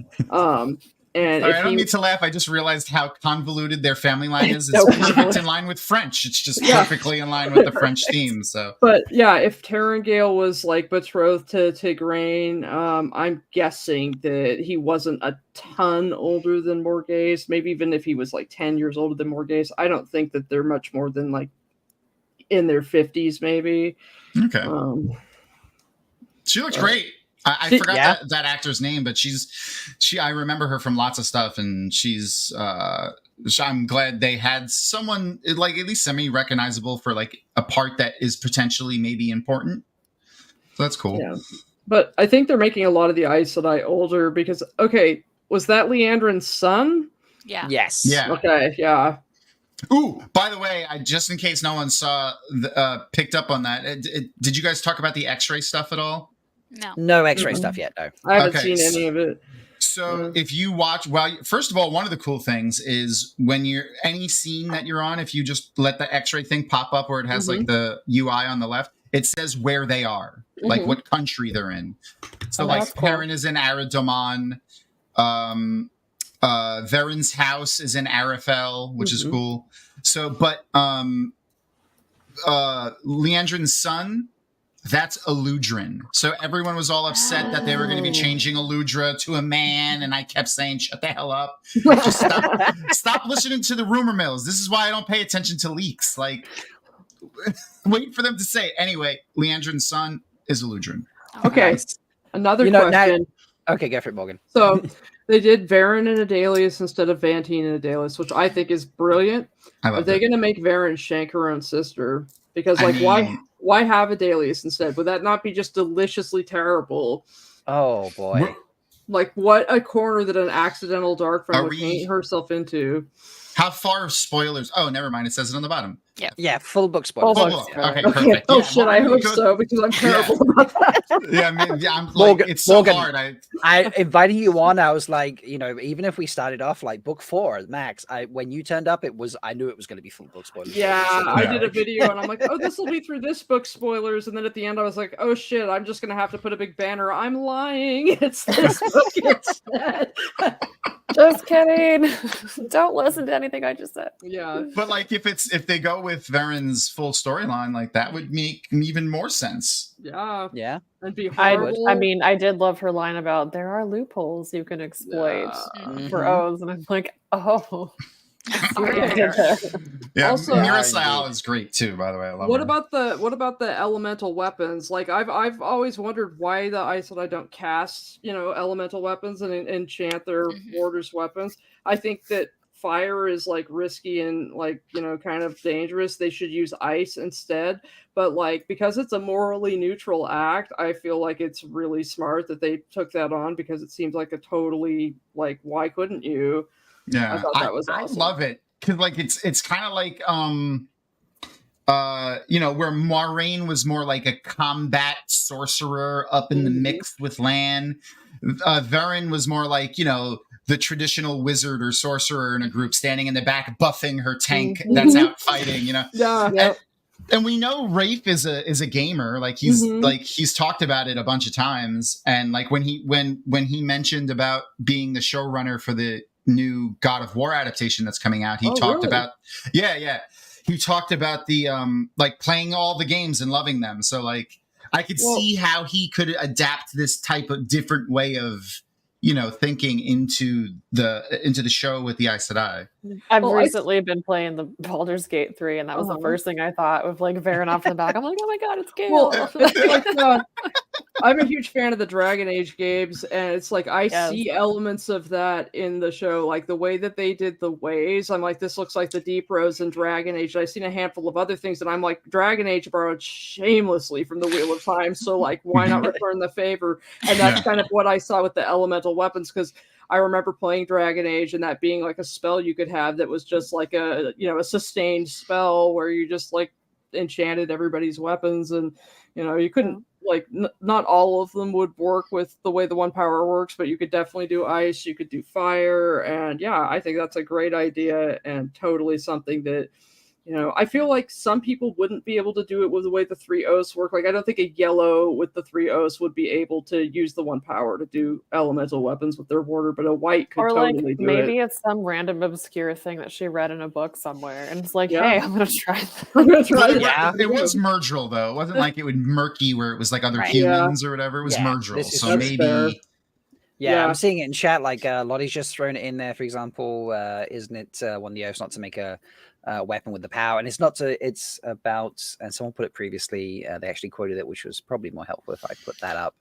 And I don't need to laugh. I just realized how convoluted their family line is. It's perfect in line with French. It's just perfectly in line with the French theme. So, but yeah, if Terengale was like betrothed to Tigraine, I'm guessing that he wasn't a ton older than Morgaze. Maybe even if he was like 10 years older than Morgaze, I don't think that they're much more than like in their 50s, maybe. Okay. She looks great. I forgot that actor's name, but I remember her from lots of stuff, and she's I'm glad they had someone like at least semi-recognizable for like a part that is potentially maybe important. So that's cool. Yeah. But I think they're making a lot of the Aes Sedai older because, okay, was that Liandrin's son? Yeah. Yes. Yeah. Okay, yeah. Ooh, by the way, just in case no one picked up on that, did you guys talk about the X-ray stuff at all? No X-ray stuff yet, no. I haven't seen any of it. So if you watch, first of all, one of the cool things is when any scene that you're on, if you just let the X-ray thing pop up where it has like the UI on the left, it says where they are, like what country they're in. So like Perrin is in Aradomon, Verin's house is in Arafel, which is cool. So, but Liandrin's son, that's Liandrin. So everyone was all upset that they were going to be changing Liandrin to a man, and I kept saying, "Shut the hell up! Just stop listening to the rumor mills. This is why I don't pay attention to leaks. Like, wait for them to say." Anyway, Liandrin's son is Liandrin. Okay, another question. Okay, go for it, Morgan. So they did Verin and Adalius instead of Vantine and Adalius, which I think is brilliant. Are they going to make Verin shank her own sister? Because why have Adalius instead? Would that not be just deliciously terrible? Oh boy! Like what a corner that an accidental dark friend would paint herself into. How far spoilers? Oh, never mind. It says it on the bottom. Yeah, full book spoilers. Full book. Okay, perfect. Oh shit! I hope so because I'm terrible about that. I'm like, it's so hard. I invited you on. I was like, even if we started off like book 4 max, when you turned up, I knew it was going to be full book spoilers. Yeah, I did a video and I'm like, oh, this will be through this book spoilers, and then at the end I was like, oh shit, I'm just going to have to put a big banner. I'm lying. It's this book instead. Just kidding. Don't listen to anything I just said. Yeah. But like if they go with Verin's full storyline, like that would make even more sense. Yeah. Yeah. It'd be horrible. I mean, I did love her line about there are loopholes you can exploit for O's, and I'm like, oh. Yeah, also, Mira Sayal is great too, by the way. I love her. About the elemental weapons? Like I've always wondered why the Aes Sedai don't cast, elemental weapons and enchant their warders' weapons. I think that fire is like risky and like, kind of dangerous. They should use ice instead. But like, because it's a morally neutral act, I feel like it's really smart that they took that on because it seems like a totally like, why couldn't you? Yeah, I thought that was awesome. I love it because like it's kind of like where Moiraine was more like a combat sorcerer up in the mix with Lan. Verin was more like the traditional wizard or sorcerer in a group standing in the back buffing her tank that's out fighting. Yeah. And we know Rafe is a gamer. Like he's talked about it a bunch of times. And like when he mentioned about being the showrunner for the new God of War adaptation that's coming out, he talked about he talked about the like playing all the games and loving them. So like I could see how he could adapt this type of different way of thinking into the show with the Aes Sedai. I've recently been playing the Baldur's Gate 3, and that was the first thing I thought with like Verin off in the back. I'm like, oh my god, it's Gale. Well, it's like, I'm a huge fan of the Dragon Age games, and it's like I see elements of that in the show, like the way that they did the ways. I'm like, this looks like the Deep Rose in Dragon Age. I've seen a handful of other things, and I'm like, Dragon Age borrowed shamelessly from the Wheel of Time, so like, why not return the favor? And that's kind of what I saw with the elemental weapons, because I remember playing Dragon Age and that being like a spell you could have that was just like a sustained spell where you just like enchanted everybody's weapons, and you couldn't like not all of them would work with the way the one power works, but you could definitely do ice, you could do fire, and I think that's a great idea and totally something that I feel like some people wouldn't be able to do it with the way the 3 Oaths work. Like, I don't think a yellow with the 3 Oaths would be able to use the one power to do elemental weapons with their warder, but a white could totally do it. Maybe it's some random obscure thing that she read in a book somewhere, and it's like, hey, I'm going to try that. I'm going to try that. Yeah, it was Murdril, though. It wasn't like it would murky where it was like other humans or whatever. It was Murdril, so maybe... Fair. Yeah, I'm seeing it in chat. Like Lottie's just thrown it in there. For example, isn't it one of the oaths not to make a weapon with the power? And it's not to. It's about. And someone put it previously. They actually quoted it, which was probably more helpful if I put that up.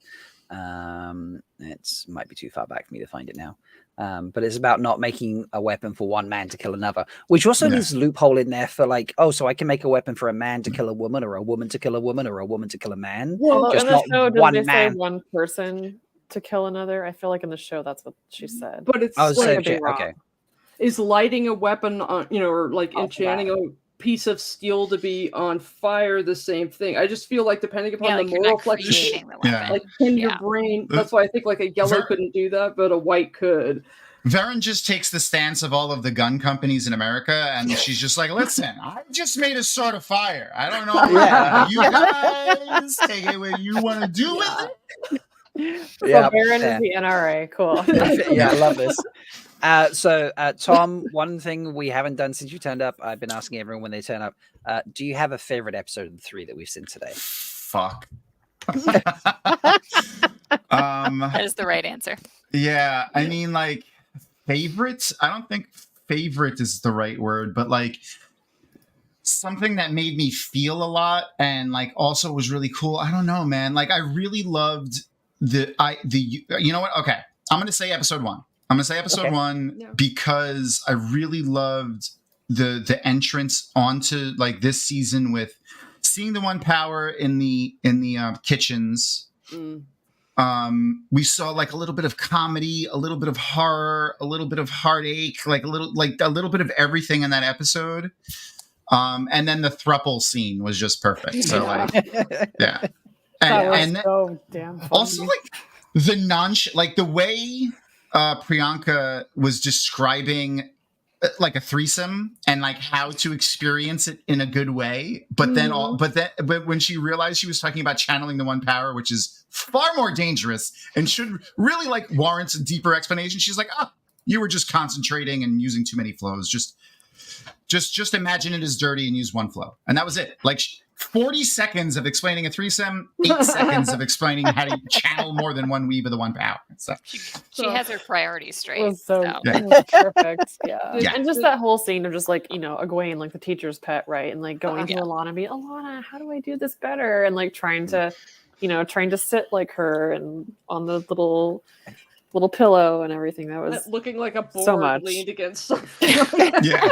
It might be too far back for me to find it now. But it's about not making a weapon for one man to kill another, which also leaves a loophole in there for like, oh, so I can make a weapon for a man to kill a woman, or a woman to kill a woman, or a woman to kill a man. Although Just in the not show, did one they man. say one person to kill another? I feel like in the show that's what she said. But it's okay. Is lighting a weapon on, or like enchanting a piece of steel to be on fire the same thing? I just feel like depending upon the moral flexion, like in your brain, that's why I think like a yellow couldn't do that, but a white could. Verin just takes the stance of all of the gun companies in America, and she's just like, listen, I just made a sword of fire. I don't know. You guys take it where you want to do with it. So Verin is the NRA. Cool. I love this. So, Tom, one thing we haven't done since you turned up, I've been asking everyone when they turn up, do you have a favorite episode of the 3 that we've seen today? Fuck. That is the right answer. Yeah, I mean, like, favorites? I don't think favorite is the right word, but like something that made me feel a lot and like also was really cool. I don't know, man. Like, I really loved you know what? Okay, I'm gonna say episode 1. I'm gonna say episode 1 because I really loved the entrance onto like this season with seeing the One Power in the kitchens. We saw like a little bit of comedy, a little bit of horror, a little bit of heartache, like a little bit of everything in that episode. And then the throuple scene was just perfect. So like, yeah. And so damn funny. Also like the way Priyanka was describing like a threesome and like how to experience it in a good way, but then but when she realized she was talking about channeling the One Power, which is far more dangerous and should really like warrants a deeper explanation, she's like, you were just concentrating and using too many flows. Just imagine it as dirty and use one flow, and that was it. Like 40 seconds of explaining a threesome, 8 seconds of explaining how to channel more than one weave of the One Power. So she has her priorities straight. It was so perfect. Yeah. And just that whole scene of just like, Egwene, like the teacher's pet, right? And like going to Alana and be, Alana, how do I do this better? And like trying to sit like her and on the little pillow and everything. That was looking like a board so much. leaned against something. Yeah.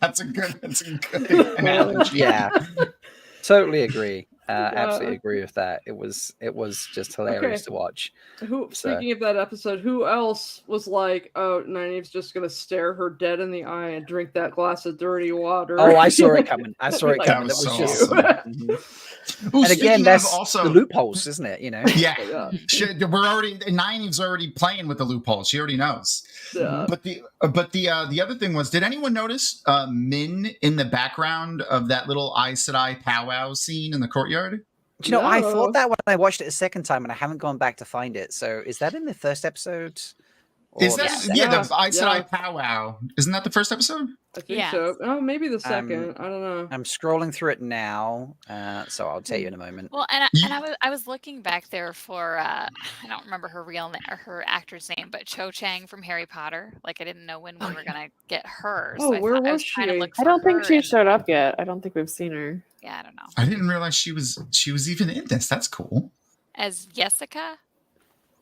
That's a good analogy. Yeah, totally agree. Absolutely agree with that. It was just hilarious to watch. Speaking of that episode, who else was like, oh, Nynaeve's just gonna stare her dead in the eye and drink that glass of dirty water? Oh, I saw it coming. That was so just awesome. Ooh, and again, that's also the loopholes, isn't it? Yeah. Nynaeve's already playing with the loopholes. She already knows. Yeah. But the other thing was, did anyone notice Min in the background of that little Aes Sedai powwow scene in the courtyard? Do you know, I thought that when I watched it a second time, and I haven't gone back to find it. So is that in the first episode? Is that the Aes Sedai powwow? Isn't that the first episode? I think so. Oh, maybe the second. I don't know. I'm scrolling through it now, so I'll tell you in a moment. Well, and I was looking back there for I don't remember her real name or her actor's name, but Cho Chang from Harry Potter. Like I didn't know when we were gonna get her. Oh, so where was she? I don't think she showed up yet. I don't think we've seen her. Yeah, I don't know. I didn't realize she was even in this. That's cool. As Jessica.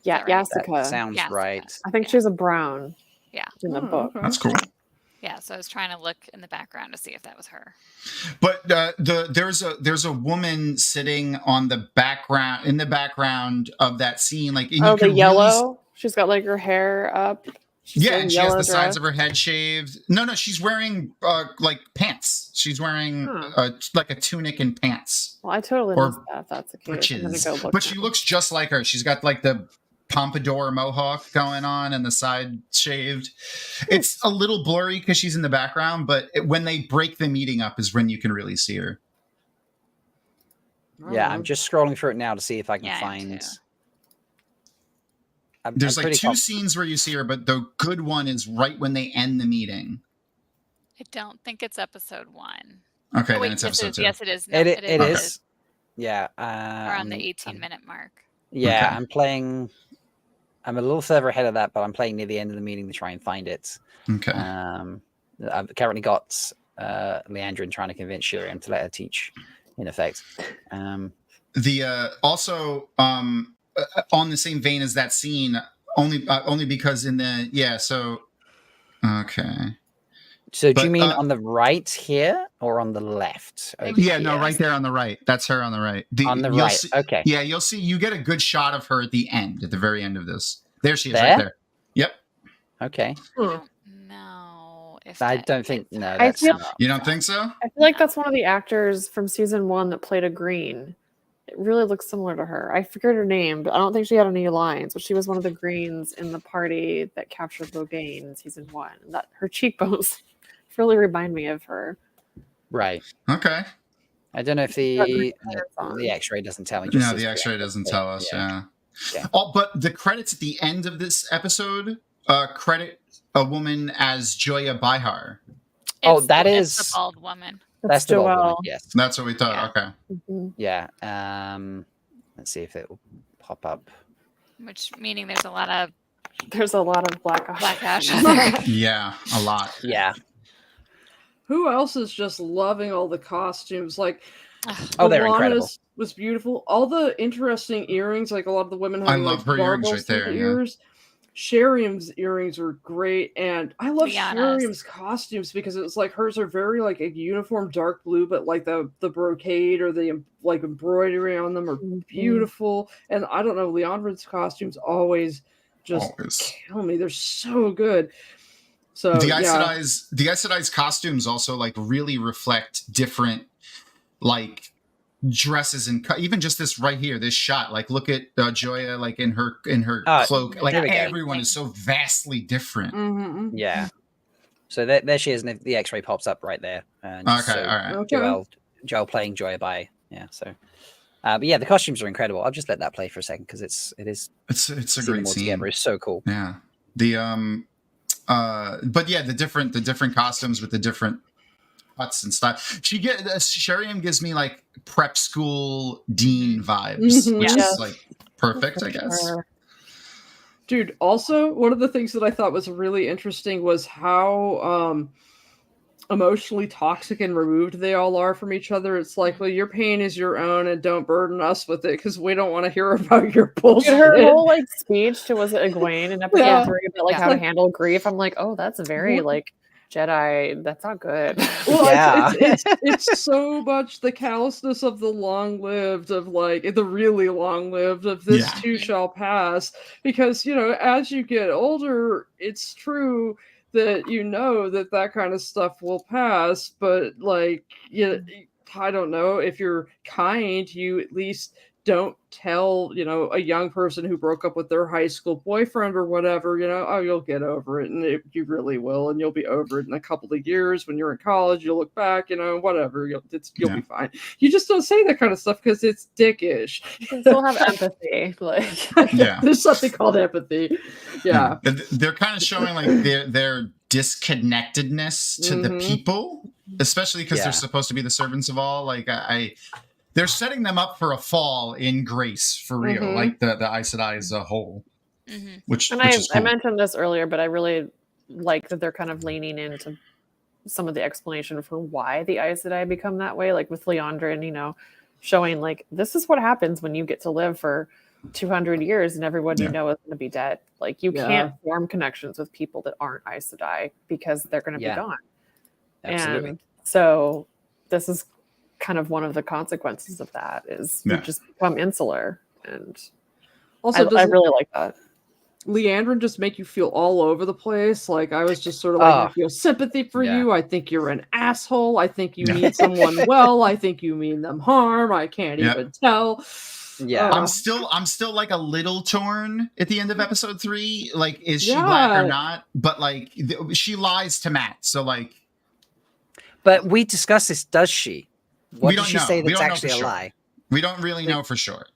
Yeah, right? Jessica. That sounds right. I think she's a brown. Yeah. In the book. Okay. That's cool. Yeah, so I was trying to look in the background to see if that was her. But there's a woman sitting on the background of that scene, like the yellow. She's got like her hair up. And she has the sides of her head shaved. No, she's wearing like pants. She's wearing like a tunic and pants. Well, I totally missed that. If that's the case, I'm gonna go look. But she looks just like her. She's got like the pompadour mohawk going on and the side shaved. It's a little blurry because she's in the background, but when they break the meeting up is when you can really see her. Yeah, I'm just scrolling through it now to see if I can find. There's like two scenes where you see her, but the good one is right when they end the meeting. I don't think it's episode 1. Okay, then it's episode 2. Yes, it is. No, it is. Yeah. Around the 18-minute mark. Yeah, Okay. I'm playing. I'm a little further ahead of that, but I'm playing near the end of the meeting to try and find it. Okay. I've currently got Liandrin trying to convince Shuriam to let her teach, in effect. also on the same vein as that scene, only because in the so okay. So do you mean on the right here or on the left? Right there on the right. That's her on the right. On the right. Okay. Yeah, you'll see. You get a good shot of her at the end, at the very end of this. There she is, there? right there. Yep. Okay. No, I don't think. No, I that's feel- not. You don't think so? I feel like that's one of the actors from season 1 that played a green. It really looks similar to her. I forget her name, but I don't think she had any lines. But she was one of the greens in the party that captured Logain in season 1. That her cheekbones really remind me of her. Right. Okay. I don't know if the X-ray doesn't tell me. No, the X-ray doesn't tell us. Yeah. Oh, but the credits at the end of this episode credit a woman as Joya Behar. It's the bald woman. That's the bald woman. Yes. That's what we thought. Okay. Yeah. Let's see if it will pop up. Which meaning there's a lot of black ash. Yeah, a lot. Yeah. Who else is just loving all the costumes? Like, they're incredible. Was beautiful. All the interesting earrings, like a lot of the women having love her earrings right there. Ears. Sheriam's earrings were great, and I love Sheriam's costumes because it's like hers are very like a uniform dark blue, but like the brocade or the like embroidery on them are beautiful. And I don't know, Liandrin's costumes always kill me. They're so good. So the Aes Sedai's costumes also like really reflect different like dresses and even just this right here, this shot. Like look at Joya like in her cloak. Like everyone is so vastly different. Mm-hmm. Yeah. So there she is, and the X-ray pops up right there. And okay, all right. Joel playing Joya by So, but yeah, the costumes are incredible. I'll just let that play for a second because it's a great scene. Together is so cool. Yeah. But yeah, the different costumes with the different cuts and stuff. Sheriam gives me like prep school dean vibes, which is like perfect, I guess. Dude, also one of the things that I thought was really interesting was how emotionally toxic and removed they all are from each other. It's like, well, your pain is your own and don't burden us with it because we don't want to hear about your bullshit. Her whole like speech to, was it Egwene in episode 3 about like how to handle grief? I'm like, oh, that's very like Jedi. That's not good. Well, it's so much the callousness of the long-lived, of like the really long-lived, of this too shall pass. Because as you get older, it's true that that kind of stuff will pass, but like I don't know, if you're kind, you at least don't tell a young person who broke up with their high school boyfriend or whatever, oh, you'll get over it, and you really will, and you'll be over it in a couple of years. When you're in college, you'll look back, whatever, you'll be fine. You just don't say that kind of stuff because it's dickish. You can still have empathy, like there's something called empathy. Yeah. They're kind of showing like their disconnectedness to the people, especially because they're supposed to be the servants of all. Like they're setting them up for a fall in grace for real, like the Aes Sedai as a whole. Which is cool. I mentioned this earlier, but I really like that they're kind of leaning into some of the explanation for why the Aes Sedai become that way, like with Liandrin, showing like this is what happens when you get to live for 200 years and everyone you know is going to be dead. Like you can't form connections with people that aren't Aes Sedai because they're going to be gone. Absolutely. And so this is kind of one of the consequences of that is you just become insular. And also I really like that. Liandrin just make you feel all over the place. Like I was just sort of like, I feel sympathy for you. I think you're an asshole. I think you mean someone well. I think you mean them harm. I can't even tell. Yeah. I'm still like a little torn at the end of episode 3. Like, is she black or not? But like she lies to Matt. So like, but we discussed this. Does she? What did she say that's actually a lie? We don't really know for sure.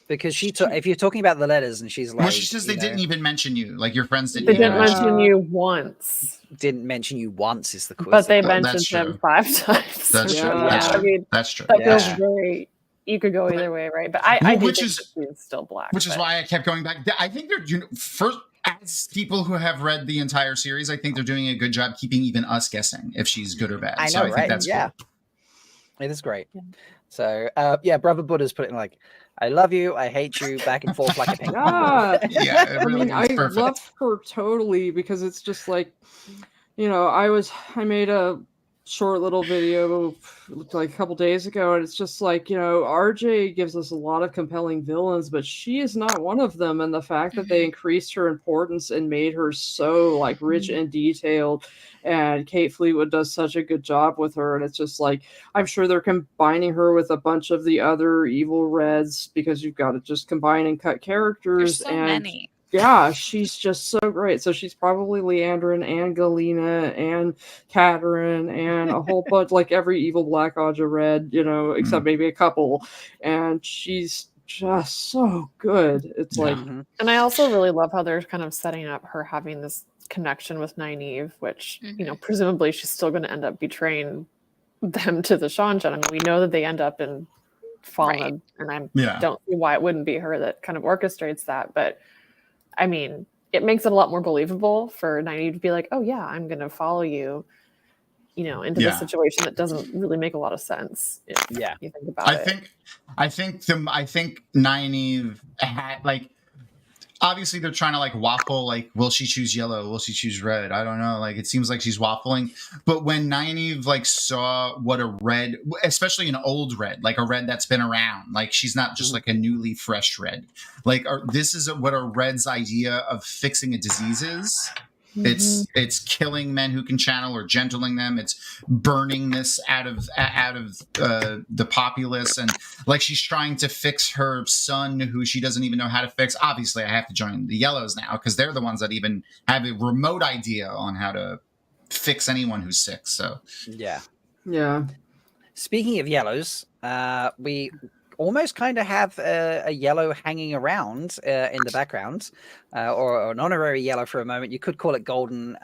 Because if you're talking about the letters and she's like... Well, she says they didn't even mention you. Like your friends didn't They didn't mention you once. Didn't mention you once is the quiz. But they mentioned him 5 times. That's true. I mean, that's true. That feels very... You could go either way, right? But I do think she's still black. Which is why I kept going back. I think they're... First, as people who have read the entire series, I think they're doing a good job keeping even us guessing if she's good or bad. I know, so I think right? That's cool. It is great. So yeah, Brother Buddha's put it in like, I love you, I hate you, back and forth like a ping pong Yeah, ball. Yeah, it I really mean, is I perfect. love her totally because it's just like, you know, I made a short little video like a couple days ago, and it's just like, you know, RJ gives us a lot of compelling villains, but she is not one of them. And the fact that they increased her importance and made her so like rich and detailed, and Kate Fleetwood does such a good job with her, and it's just like, I'm sure they're combining her with a bunch of the other evil Reds because you've got to just combine and cut characters. There's so many. Yeah, she's just so great. So she's probably Liandrin and Galena and Katerin and a whole bunch, like every evil Black Aja Red, you know, except maybe a couple. And she's just so good. It's like, and I also really love how they're kind of setting up her having this connection with Nynaeve, which, you know, presumably she's still going to end up betraying them to the Seanchan. I mean, we know that they end up in Fallen, and I don't see why it wouldn't be her that kind of orchestrates that. But I mean, it makes it a lot more believable for Nynaeve to be like, oh yeah, I'm going to follow you, you know, into this situation that doesn't really make a lot of sense. If you think about it. I think Nynaeve had like, obviously they're trying to like waffle, like, will she choose yellow? Will she choose red? I don't know. Like, it seems like she's waffling. But when Nynaeve like saw what a red, especially an old red, like a red that's been around, like she's not just like a newly fresh red. Like this is what a red's idea of fixing a disease is. It's killing men who can channel or gentling them. It's burning this out of the populace, and like she's trying to fix her son who she doesn't even know how to fix. Obviously, I have to join the yellows now because they're the ones that even have a remote idea on how to fix anyone who's sick. So yeah. Speaking of yellows, we almost kind of have a yellow hanging around in the background, or an honorary yellow for a moment. You could call it golden.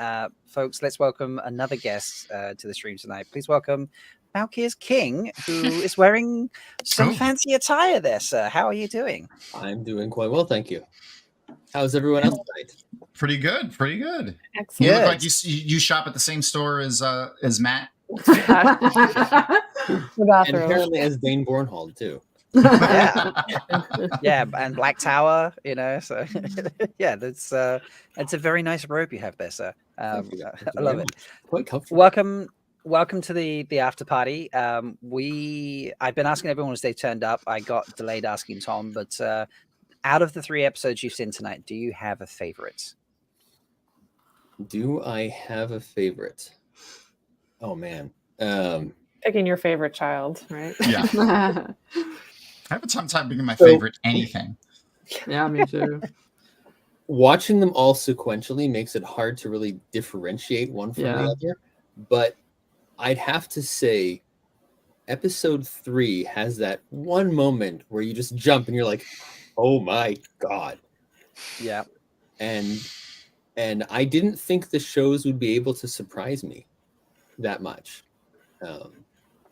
Folks, let's welcome another guest to the stream tonight. Please welcome Malkir's King, who is wearing some fancy attire there, sir. How are you doing? I'm doing quite well, thank you. How's everyone else tonight? Pretty good, pretty good. Excellent. You look like you shop at the same store as Matt. And apparently as Dane Bornhold too. Yeah, and Black Tower, you know. So yeah, that's it's a very nice robe you have there, sir. I love it. Quite comfortable. Welcome to the after party. I've been asking everyone as they turned up. I got delayed asking Tom, but out of the 3 episodes you've seen tonight, do you have a favorite? Do I have a favorite? Oh man. Picking your favorite child, right? Yeah. I have a tough time picking my favorite anything. Yeah, me too. Watching them all sequentially makes it hard to really differentiate one from the other. But I'd have to say episode 3 has that one moment where you just jump and you're like, oh my God. Yeah. And I didn't think the shows would be able to surprise me that much.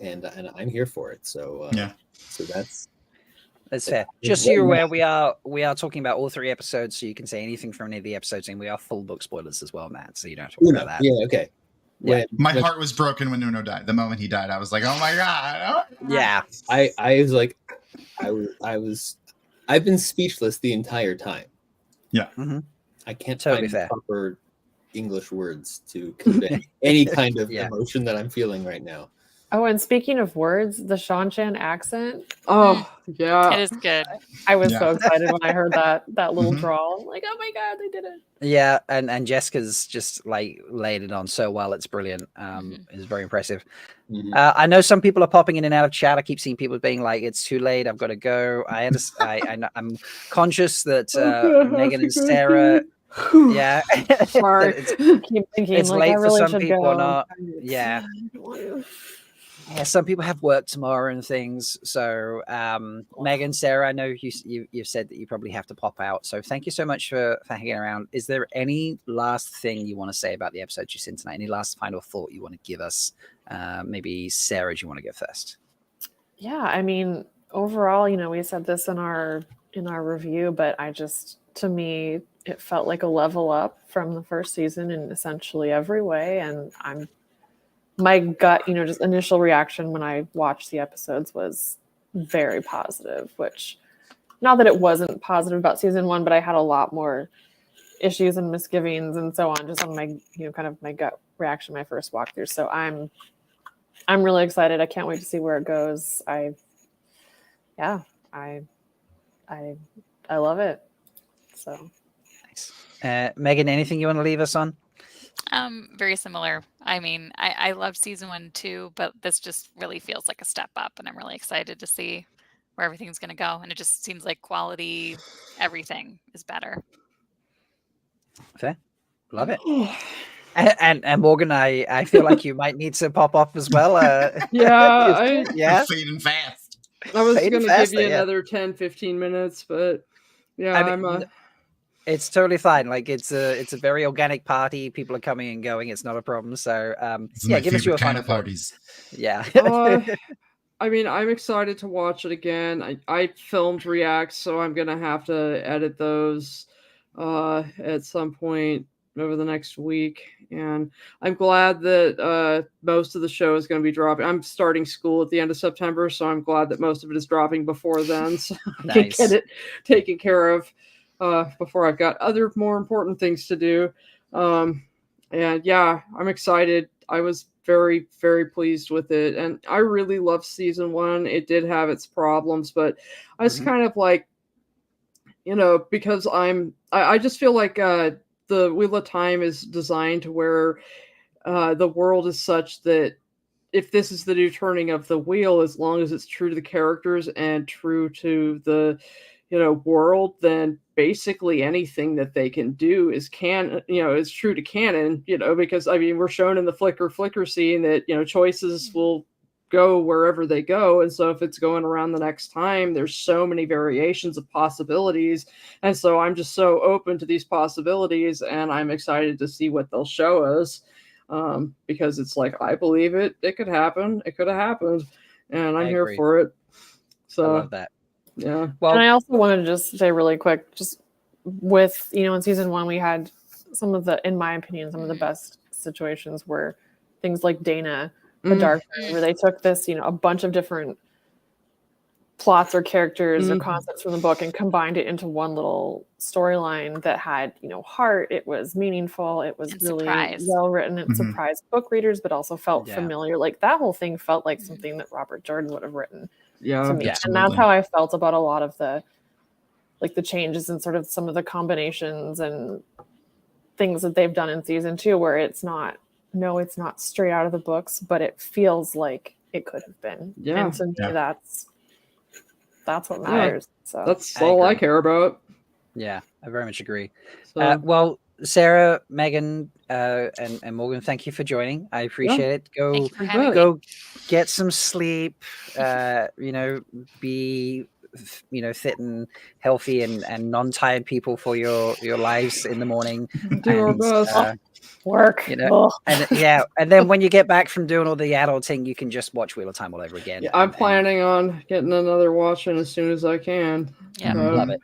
And I'm here for it. So so that's fair. Just so you're aware, we are talking about all 3 episodes, so you can say anything from any of the episodes, and we are full book spoilers as well, Matt. So you don't have to worry about that. Yeah, okay. Yeah. My heart was broken when Nuno died. The moment he died, I was like, "Oh my God!" Yeah, I was like, I've been speechless the entire time. Yeah, I can't totally find fair. proper English words to convey any kind of emotion that I'm feeling right now. Oh, and speaking of words, the Seanchan accent. Oh, yeah. It is good. I was so excited when I heard that little drawl. I'm like, oh my God, they did it. Yeah, and Jessica's just like laid it on so well. It's brilliant. It's very impressive. I know some people are popping in and out of chat. I keep seeing people being like, "It's too late. I've got to go." I understand. I'm conscious that Megan and Sarah. Yeah, Sorry. Keep thinking it's like, late I for really some should people go. or not. Yeah. Yeah, some people have work tomorrow and things. So, Megan, Sarah, I know you've said that you probably have to pop out. So, thank you so much for hanging around. Is there any last thing you want to say about the episode you've seen tonight? Any last final thought you want to give us? Maybe Sarah, do you want to go first? Yeah, I mean, overall, you know, we said this in our review, but to me, it felt like a level up from the first season in essentially every way, and my gut, you know, just initial reaction when I watched the episodes was very positive, which not that it wasn't positive about season 1, but I had a lot more issues and misgivings and so on, just on my, kind of my gut reaction, my first walkthrough. So I'm really excited. I can't wait to see where it goes. I love it. So nice. Megan, anything you want to leave us on? Very similar. I mean, I loved season 1 too, but this just really feels like a step up, and I'm really excited to see where everything's going to go. And it just seems like quality, everything is better. Fair. Love it. And Morgan, I feel like you might need to pop off as well. Yeah, fading fast. I was going to give you another 10-15 minutes, but yeah, it's totally fine. Like it's a very organic party. People are coming and going. It's not a problem. So give us your final parties. Yeah. I mean, I'm excited to watch it again. I filmed reacts, so I'm gonna have to edit those at some point over the next week. And I'm glad that most of the show is going to be dropping. I'm starting school at the end of September, so I'm glad that most of it is dropping before then, so I can get it taken care of before I've got other more important things to do. And yeah, I'm excited. I was very, very pleased with it. And I really loved season 1. It did have its problems, but I was kind of like, because I just feel like the Wheel of Time is designed to where the world is such that if this is the new turning of the wheel, as long as it's true to the characters and true to the world, then basically anything that they can do is true to canon, because I mean, we're shown in the flicker scene that, choices will go wherever they go. And so if it's going around the next time, there's so many variations of possibilities. And so I'm just so open to these possibilities, and I'm excited to see what they'll show us. Because it's like, I believe it could happen. It could have happened, and I'm here for it. So I love that. Yeah. Well, and I also wanted to just say really quick, just with, in season 1, we had some of the, in my opinion, some of the best situations were things like Dana, the Dark Knight, where they took this, a bunch of different plots or characters or concepts from the book and combined it into one little storyline that had, heart. It was meaningful. It was really well written. It surprised book readers, but also felt familiar. Like that whole thing felt like something that Robert Jordan would have written. To me. And that's how I felt about a lot of the changes and sort of some of the combinations and things that they've done in season 2, where it's not straight out of the books, but it feels like it could have been. Yeah. And to me, that's what matters. So that's all I care about. Yeah, I very much agree. So, well, Sarah, Megan, and Morgan, thank you for joining. I appreciate it. Go get some sleep. Be fit and healthy and non-tired people for your lives in the morning. Do our best. Work. And then when you get back from doing all the adulting, you can just watch Wheel of Time all over again. Yeah, I'm planning on getting another watch in as soon as I can. Yeah, love it.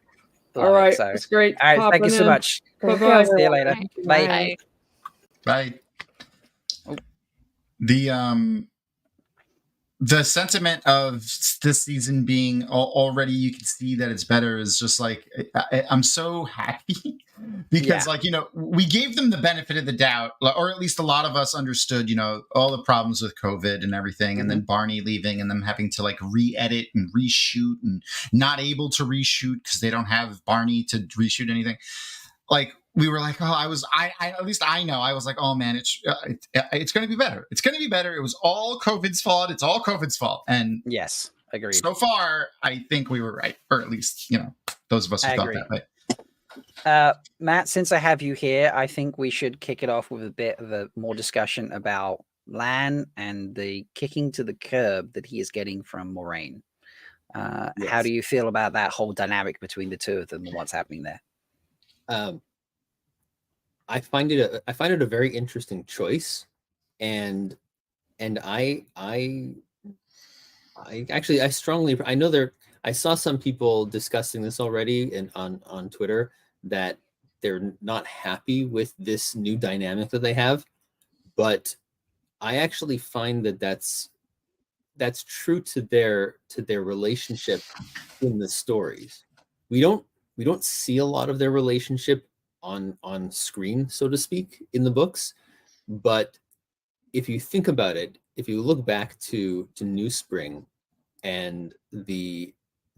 All right, it's great. All right, thank you so much. Bye-bye. See you later. Bye. Bye. Oh. The sentiment of this season being already, you can see that it's better, is just like, I'm so happy because we gave them the benefit of the doubt, or at least a lot of us understood, all the problems with COVID and everything. And then Barney leaving and them having to re-edit and reshoot and not able to reshoot because they don't have Barney to reshoot anything. We were like, I at least I know. I was like, oh man, it's going to be better. It's going to be better. It was all COVID's fault. It's all COVID's fault. And yes, agreed. So far, I think we were right, or at least those of us who thought that way. Matt, since I have you here, I think we should kick it off with a bit of a more discussion about Lan and the kicking to the curb that he is getting from Moiraine. Yes. How do you feel about that whole dynamic between the two of them and what's happening there? I find it a very interesting choice, and I strongly, I know I saw some people discussing this already and on Twitter that they're not happy with this new dynamic that they have, but I actually find that that's that's true to their relationship in the stories. We don't see a lot of their relationship on screen, so to speak, in the books. But if you think about it, if you look back to New Spring and the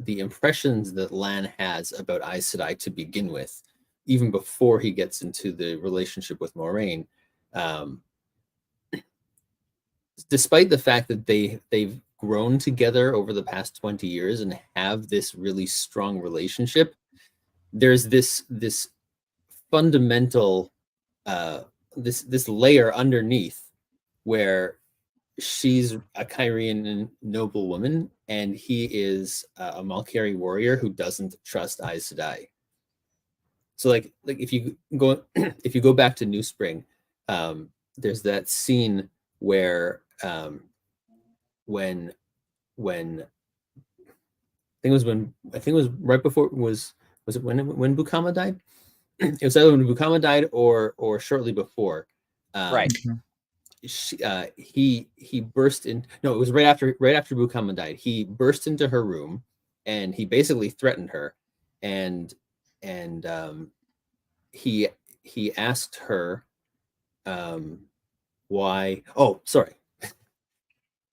impressions that Lan has about Aes Sedai to begin with, even before he gets into the relationship with Moiraine, despite the fact that they've grown together over the past 20 years and have this really strong relationship, there's this fundamental this layer underneath where she's a Kyrian noble woman and he is a Malkari warrior who doesn't trust Aes Sedai. So like if you go back to New Spring, there's that scene where when I think it was right before was it when Bukama died? It was either when Bukama died or shortly before. Right. He burst in. No, it was right after Bukama died. He burst into her room and he basically threatened her, and he asked her why. Oh, sorry.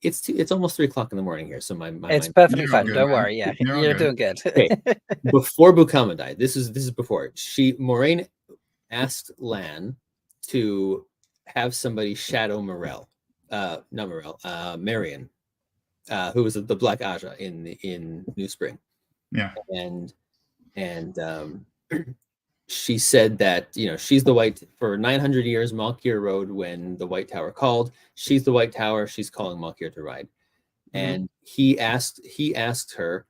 It's almost 3 o'clock in the morning here, so my it's mind, perfectly fine. Don't worry. Yeah, you're doing good. Okay. Before Bukama died, this is before Moiraine asked Lan to have somebody shadow Marion, who was the Black Aja in New Spring. Yeah, and she said that, you know, she's the White for 900 years. Malkir rode when the White Tower called. She's the White Tower. She's calling Malkir to ride. And he asked her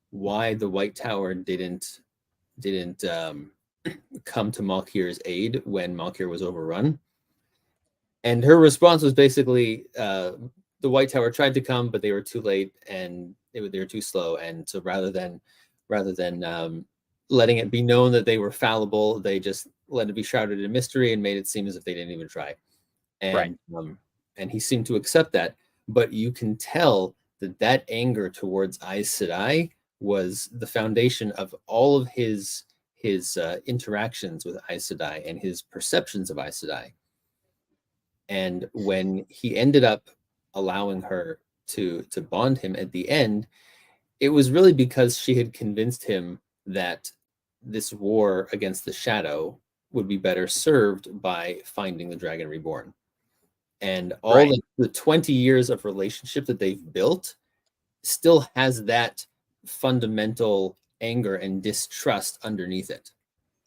why the White Tower didn't come to Malkir's aid when Malkir was overrun. And her response was basically, the White Tower tried to come, but they were too late and they were too slow. And so rather than letting it be known that they were fallible, they just let it be shrouded in mystery and made it seem as if they didn't even try. And and he seemed to accept that. But you can tell that anger towards Aes Sedai was the foundation of all of his interactions with Aes Sedai and his perceptions of Aes Sedai. And when he ended up allowing her to bond him at the end, it was really because she had convinced him that this war against the Shadow would be better served by finding the Dragon Reborn. And all the 20 years of relationship that they've built still has that fundamental anger and distrust underneath it.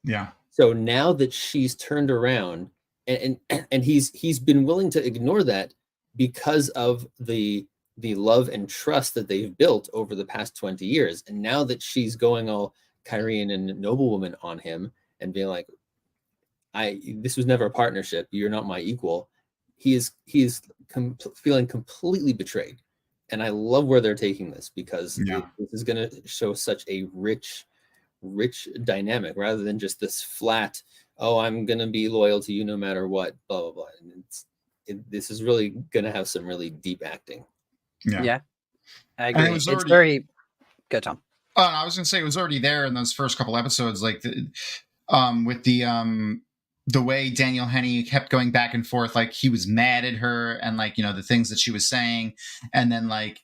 Yeah. So now that she's turned around and he's been willing to ignore that because of the love and trust that they've built over the past 20 years. And now that she's going all Kyrian and noblewoman on him and being like, this was never a partnership. You're not my equal. He is feeling completely betrayed. And I love where they're taking this because this is going to show such a rich dynamic rather than just this flat, oh, I'm going to be loyal to you no matter what, blah, blah, blah. And this is really going to have some really deep acting. Yeah. I agree. It's very good, Tom. Oh, I was going to say it was already there in those first couple episodes, like with the way Daniel Henney kept going back and forth, like he was mad at her and like, you know, the things that she was saying. And then like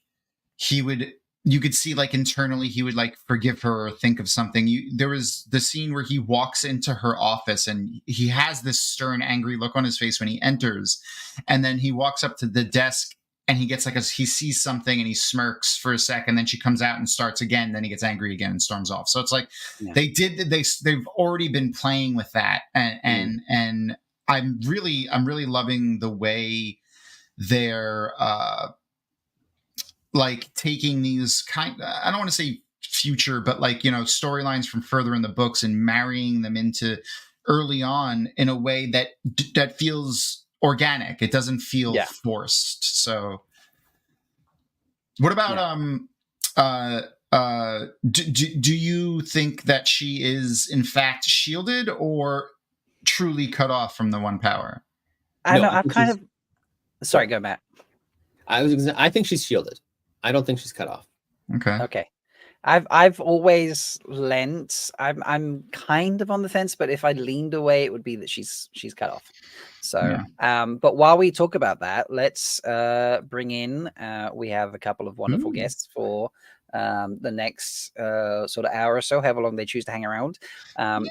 you could see like internally he would like forgive her or think of something. There was the scene where he walks into her office and he has this stern, angry look on his face when he enters. And then he walks up to the desk and he gets like he sees something and he smirks for a second. Then she comes out and starts again. Then he gets angry again and storms off. So it's like they've already been playing with that. And I'm really loving the way they're like taking these I don't want to say future, but like, you know, storylines from further in the books and marrying them into early on in a way that feels organic. It doesn't feel forced. So what about do you think that she is in fact shielded or truly cut off from the One Power? I don't know. I'm kind of sorry, go Matt. I think she's shielded. I don't think she's cut off. Okay. I've always lent. I'm kind of on the fence, but if I leaned away, it would be that she's cut off. So, but while we talk about that, let's bring in. We have a couple of wonderful guests for the next sort of hour or so, however long they choose to hang around.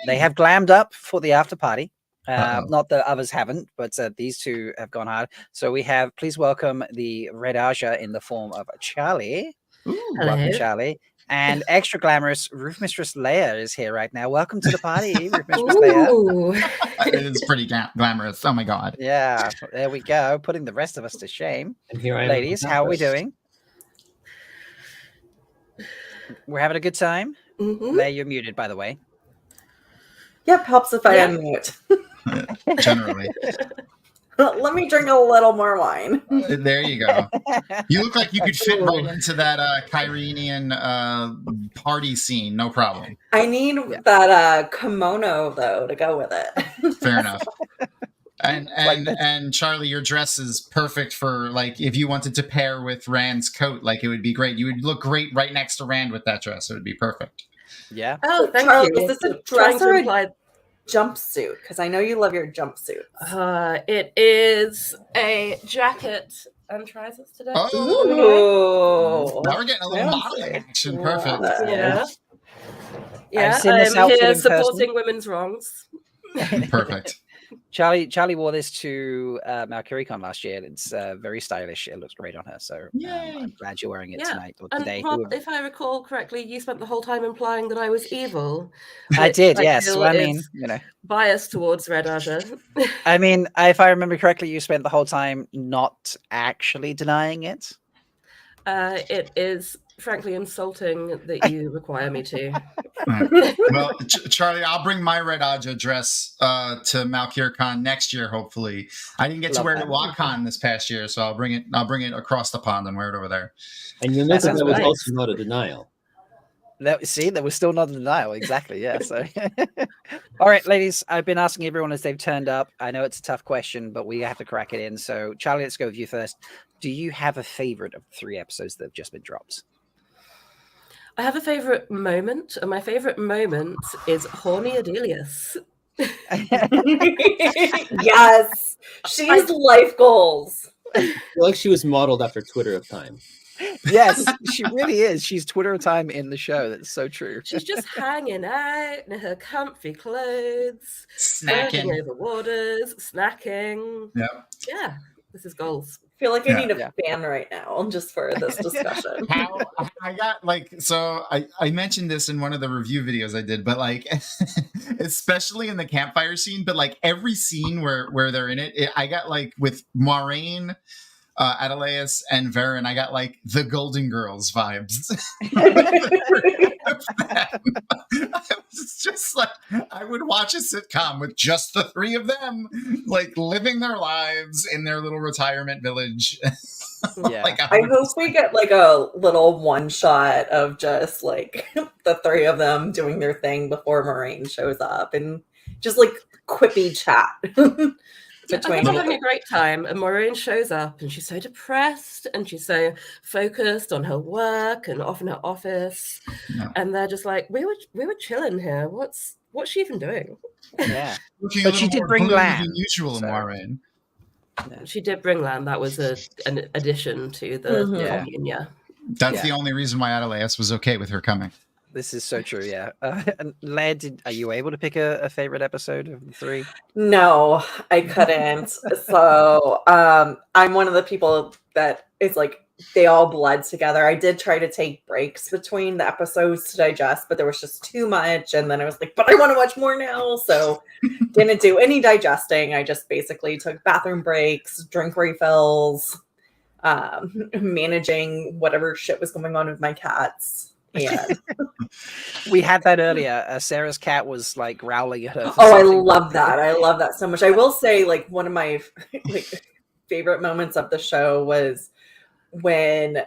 They have glammed up for the after party. Not that others haven't, but these two have gone hard. So we have, please welcome the Red Aja in the form of Charlie. Welcome, Charlie. And extra glamorous Roof Mistress Leia is here right now. Welcome to the party, Roof Mistress Leia. It is pretty glamorous. Oh my god. Yeah, there we go. Putting the rest of us to shame. And here I am. Ladies, how are we doing? We're having a good time. Leia, you're muted, by the way. Yep, helps if I unmute. Generally. Let me drink a little more wine. There you go. You look like you could fit right into that Kyrenian party scene. No problem. I need that kimono, though, to go with it. Fair enough. And Charlie, your dress is perfect for, like, if you wanted to pair with Rand's coat, like, it would be great. You would look great right next to Rand with that dress. It would be perfect. Yeah. Oh, thank Charlie, you. is this a dress or imply jumpsuit? Because I know you love your jumpsuit. It is a jacket and trousers today. Oh, now we're getting a little modeling action. Perfect. Yeah. I've seen this I'm outfit here in person. supporting women's wrongs. Perfect. Charlie wore this to MalCurieCon last year. It's very stylish. It looks great on her. So I'm glad you're wearing it tonight or today. And Rob, if I recall correctly, you spent the whole time implying that I was evil. I did, yes. feel Well, I mean, is you know, biased towards Red Aja. I mean, if I remember correctly, you spent the whole time not actually denying it. It is frankly insulting that you require me to. Well, Charlie, I'll bring my Red Aja dress to MalCurieCon next year. Hopefully, I didn't get to wear it at WatCon this past year, so I'll bring it across the pond and wear it over there. And you'll notice that was also not a denial. That was still not a denial. Exactly. Yeah. So, all right, ladies, I've been asking everyone as they've turned up. I know it's a tough question, but we have to crack it in. So, Charlie, let's go with you first. Do you have a favorite of the 3 episodes that have just been dropped? I have a favorite moment, and my favorite moment is Horny Adelius. Yes, she's life goals. I feel like she was modeled after Twitter of Time. Yes, she really is. She's Twitter of Time in the show. That's so true. She's just hanging out in her comfy clothes, snacking over waters, snacking. Yep. Yeah, this is goals. I feel like I need a fan right now just for this discussion. I got I mentioned this in one of the review videos I did, but like especially in the campfire scene, but like every scene where they're in it, I got like with Moiraine, Adelaus, and Verin, I got like the Golden Girls vibes. I was just like, I would watch a sitcom with just the 3 of them, like living their lives in their little retirement village. Yeah. Like, I hope we get like a little one shot of just like the 3 of them doing their thing before Moiraine shows up, and just like quippy chat. I think we're having a great time, and Moiraine shows up, and she's so depressed, and she's so focused on her work and off in her office, and they're just like, we were chilling here. What's she even doing? Yeah, but she did bring Lan. Usual, Moiraine. She did bring Lan. That was an addition to the commune. Yeah, that's the only reason why Adelaus was okay with her coming. This is so true, yeah. And Laird, are you able to pick a favorite episode of the 3? No, I couldn't. So I'm one of the people that is like, they all bled together. I did try to take breaks between the episodes to digest, but there was just too much. And then I was like, but I want to watch more now. So didn't do any digesting. I just basically took bathroom breaks, drink refills, managing whatever shit was going on with my cats. Yeah. We had that earlier. Sarah's cat was like growling at her. Oh, I love that. I love that so much. I will say, like, one of my favorite moments of the show was when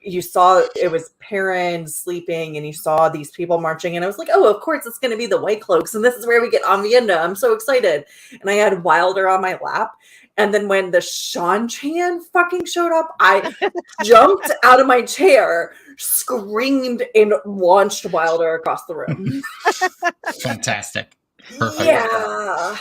you saw it was Perrin sleeping, and you saw these people marching, and I was like, oh, of course it's going to be the White Cloaks, and this is where we get Avienda. I'm so excited. And I had Wilder on my lap, And then when the Shan-Chan fucking showed up, I jumped out of my chair, screamed, and launched Wilder across the room. Fantastic. Perfect. Yeah.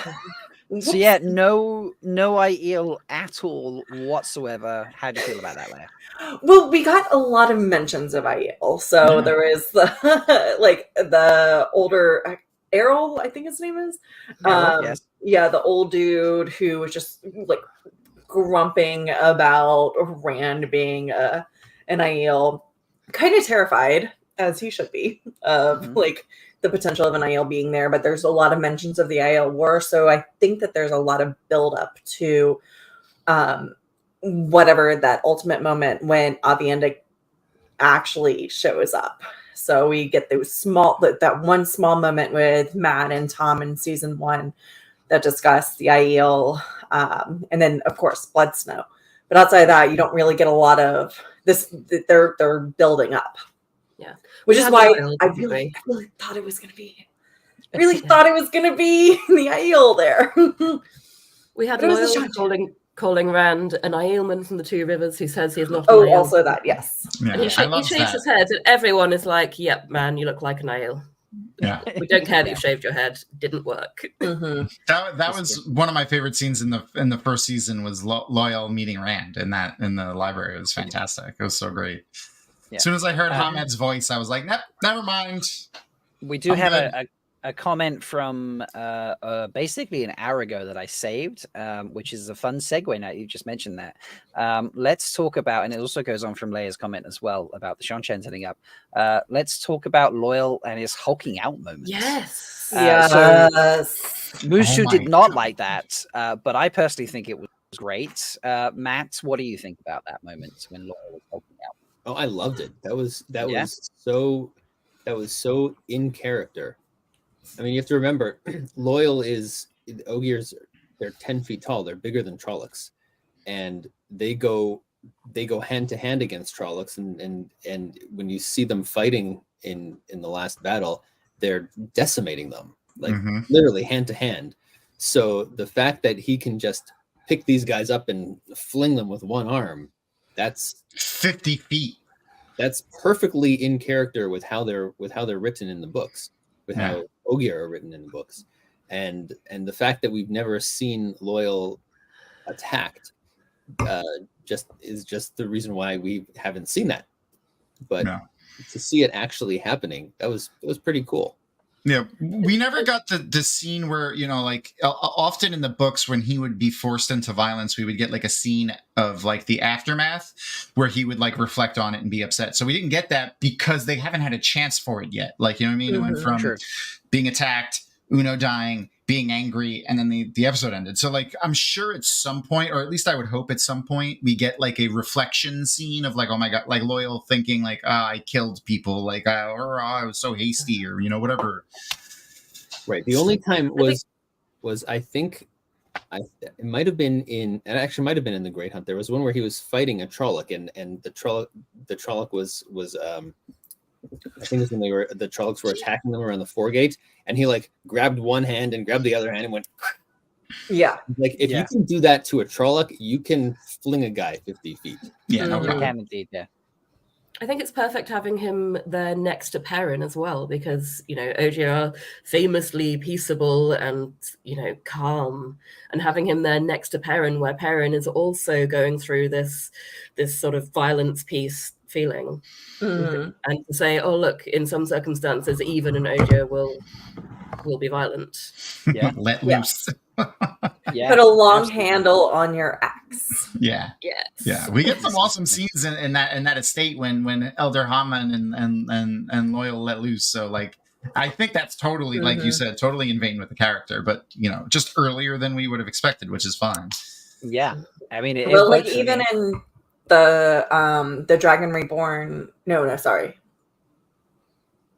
So yeah, no Aiel at all whatsoever. How do you feel about that, Leia? Well, we got a lot of mentions of Aiel. So Yeah. there is the like the older Errol, I think his name is. Errol, yes. Yeah, the old dude who was just like grumping about Rand being an Aiel, kind of terrified, as he should be, of like the potential of an Aiel being there. But there's a lot of mentions of the Aiel War, so I think that there's a lot of build up to whatever that ultimate moment when Aviendha actually shows up. So we get those that one small moment with Matt and Tom in season 1 that discuss the Aiel, and then of course Blood Snow. But outside of that, you don't really get a lot of this. They're building up, yeah, which is why I really thought it was going to be. Thought it was going to be the Aiel there. We had But it was Loial calling Rand an Aielman from the Two Rivers who says he is not. Oh, an Aiel. also that, yes. Yeah, And he shakes his head, and everyone is like, "Yep, man, you look like an Aiel." Yeah. We don't care that you shaved your head. Didn't work. That was one of my favorite scenes in the first season was Loial meeting Rand in the library. It was fantastic. It was so great. Yeah. As soon as I heard Hamed's voice, I was like, never mind. We do have a comment from basically an hour ago that I saved, which is a fun segue now you just mentioned that. Let's talk about, and it also goes on from Leia's comment as well about the Shan-Chan setting up. Let's talk about Loial and his hulking out moment. Yes. So Mushu did not like that, but I personally think it was great. Matt, what do you think about that moment when Loial was hulking out? Oh, I loved it. That was so in character. I mean, you have to remember, Loial is Ogier's. They're 10 feet tall. They're bigger than Trollocs, and they go hand to hand against Trollocs. And when you see them fighting in the last battle, they're decimating them, like literally hand to hand. So the fact that he can just pick these guys up and fling them with one arm, that's 50 feet. That's perfectly in character with how they're written in the books. With how Ogier are written in the books, and the fact that we've never seen Loial attacked is just the reason why we haven't seen that. But to see it actually happening, it was pretty cool. Yeah, we never got the scene where, like often in the books when he would be forced into violence, we would get like a scene of like the aftermath where he would like reflect on it and be upset. So we didn't get that because they haven't had a chance for it yet. Like, you know what I mean? It went from being attacked, Uno dying, being angry, and then the episode ended. So like, I'm sure at some point, or at least I would hope at some point, we get like a reflection scene of like, oh my God, like Loial thinking like, I killed people, like, or I was so hasty, or, whatever. Right. The only time was I think it might have been in the Great Hunt. There was one where he was fighting a Trolloc, and the Trolloc was I think it's when the Trollocs were attacking them around the Foregate, and he like grabbed one hand and grabbed the other hand and went. Yeah. Like if you can do that to a Trolloc, you can fling a guy 50 feet. Yeah, no problem. Can indeed. Yeah. I think it's perfect having him there next to Perrin as well, because Ogier are famously peaceable and calm, and having him there next to Perrin, where Perrin is also going through this sort of violence piece feeling, and to say, oh look, in some circumstances, even an Ogier will be violent. Yeah, let loose. Put a long handle on your axe. Yeah. Yes. Yeah. We get some awesome scenes in that estate when Elder Haman and Loial let loose. So like I think that's totally, like you said, totally in vein with the character, but just earlier than we would have expected, which is fine. Yeah. I mean, like even in the Dragon Reborn, sorry.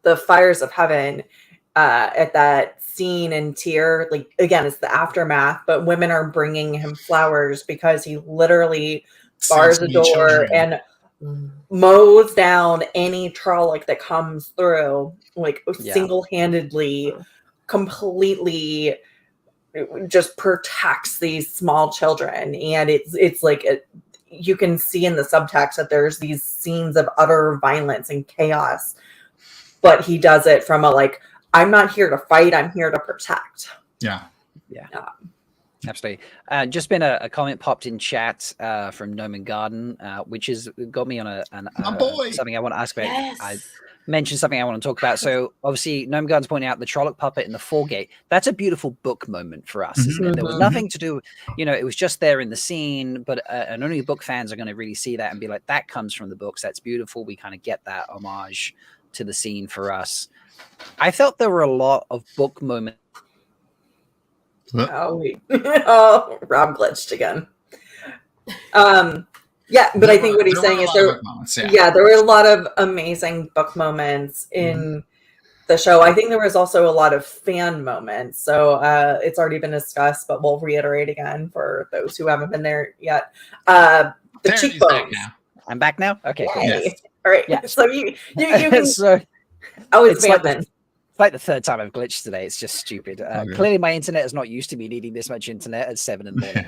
The Fires of Heaven, at that scene in Tyr, like again, it's the aftermath, but women are bringing him flowers because he literally bars the door and mows down any Trolloc that comes through, like single-handedly, completely just protects these small children, and it's like you can see in the subtext that there's these scenes of utter violence and chaos, but he does it from a like, I'm not here to fight, I'm here to protect. Yeah. Absolutely. Just been a comment popped in chat from Noman Garden, which has got me on something I want to ask about. Yes. I mentioned something I want to talk about. So obviously Noman Garden's pointing out the Trolloc puppet in the foregate. That's a beautiful book moment for us, isn't it? There was nothing to do, it was just there in the scene, but and only book fans are going to really see that and be like, that comes from the books. That's beautiful. We kind of get that homage to the scene for us. I felt there were a lot of book moments. Oh, Rob glitched again. Yeah, but I think what he's saying is there were a lot of amazing book moments in the show. I think there was also a lot of fan moments. So it's already been discussed, but we'll reiterate again for those who haven't been there yet. The cheekbones. I'm back now? Okay. Cool. Yes. All right. Yeah. So you can... so, it's like the third time I've glitched today. It's just stupid. Clearly my internet is not used to me needing this much internet at 7 in the morning.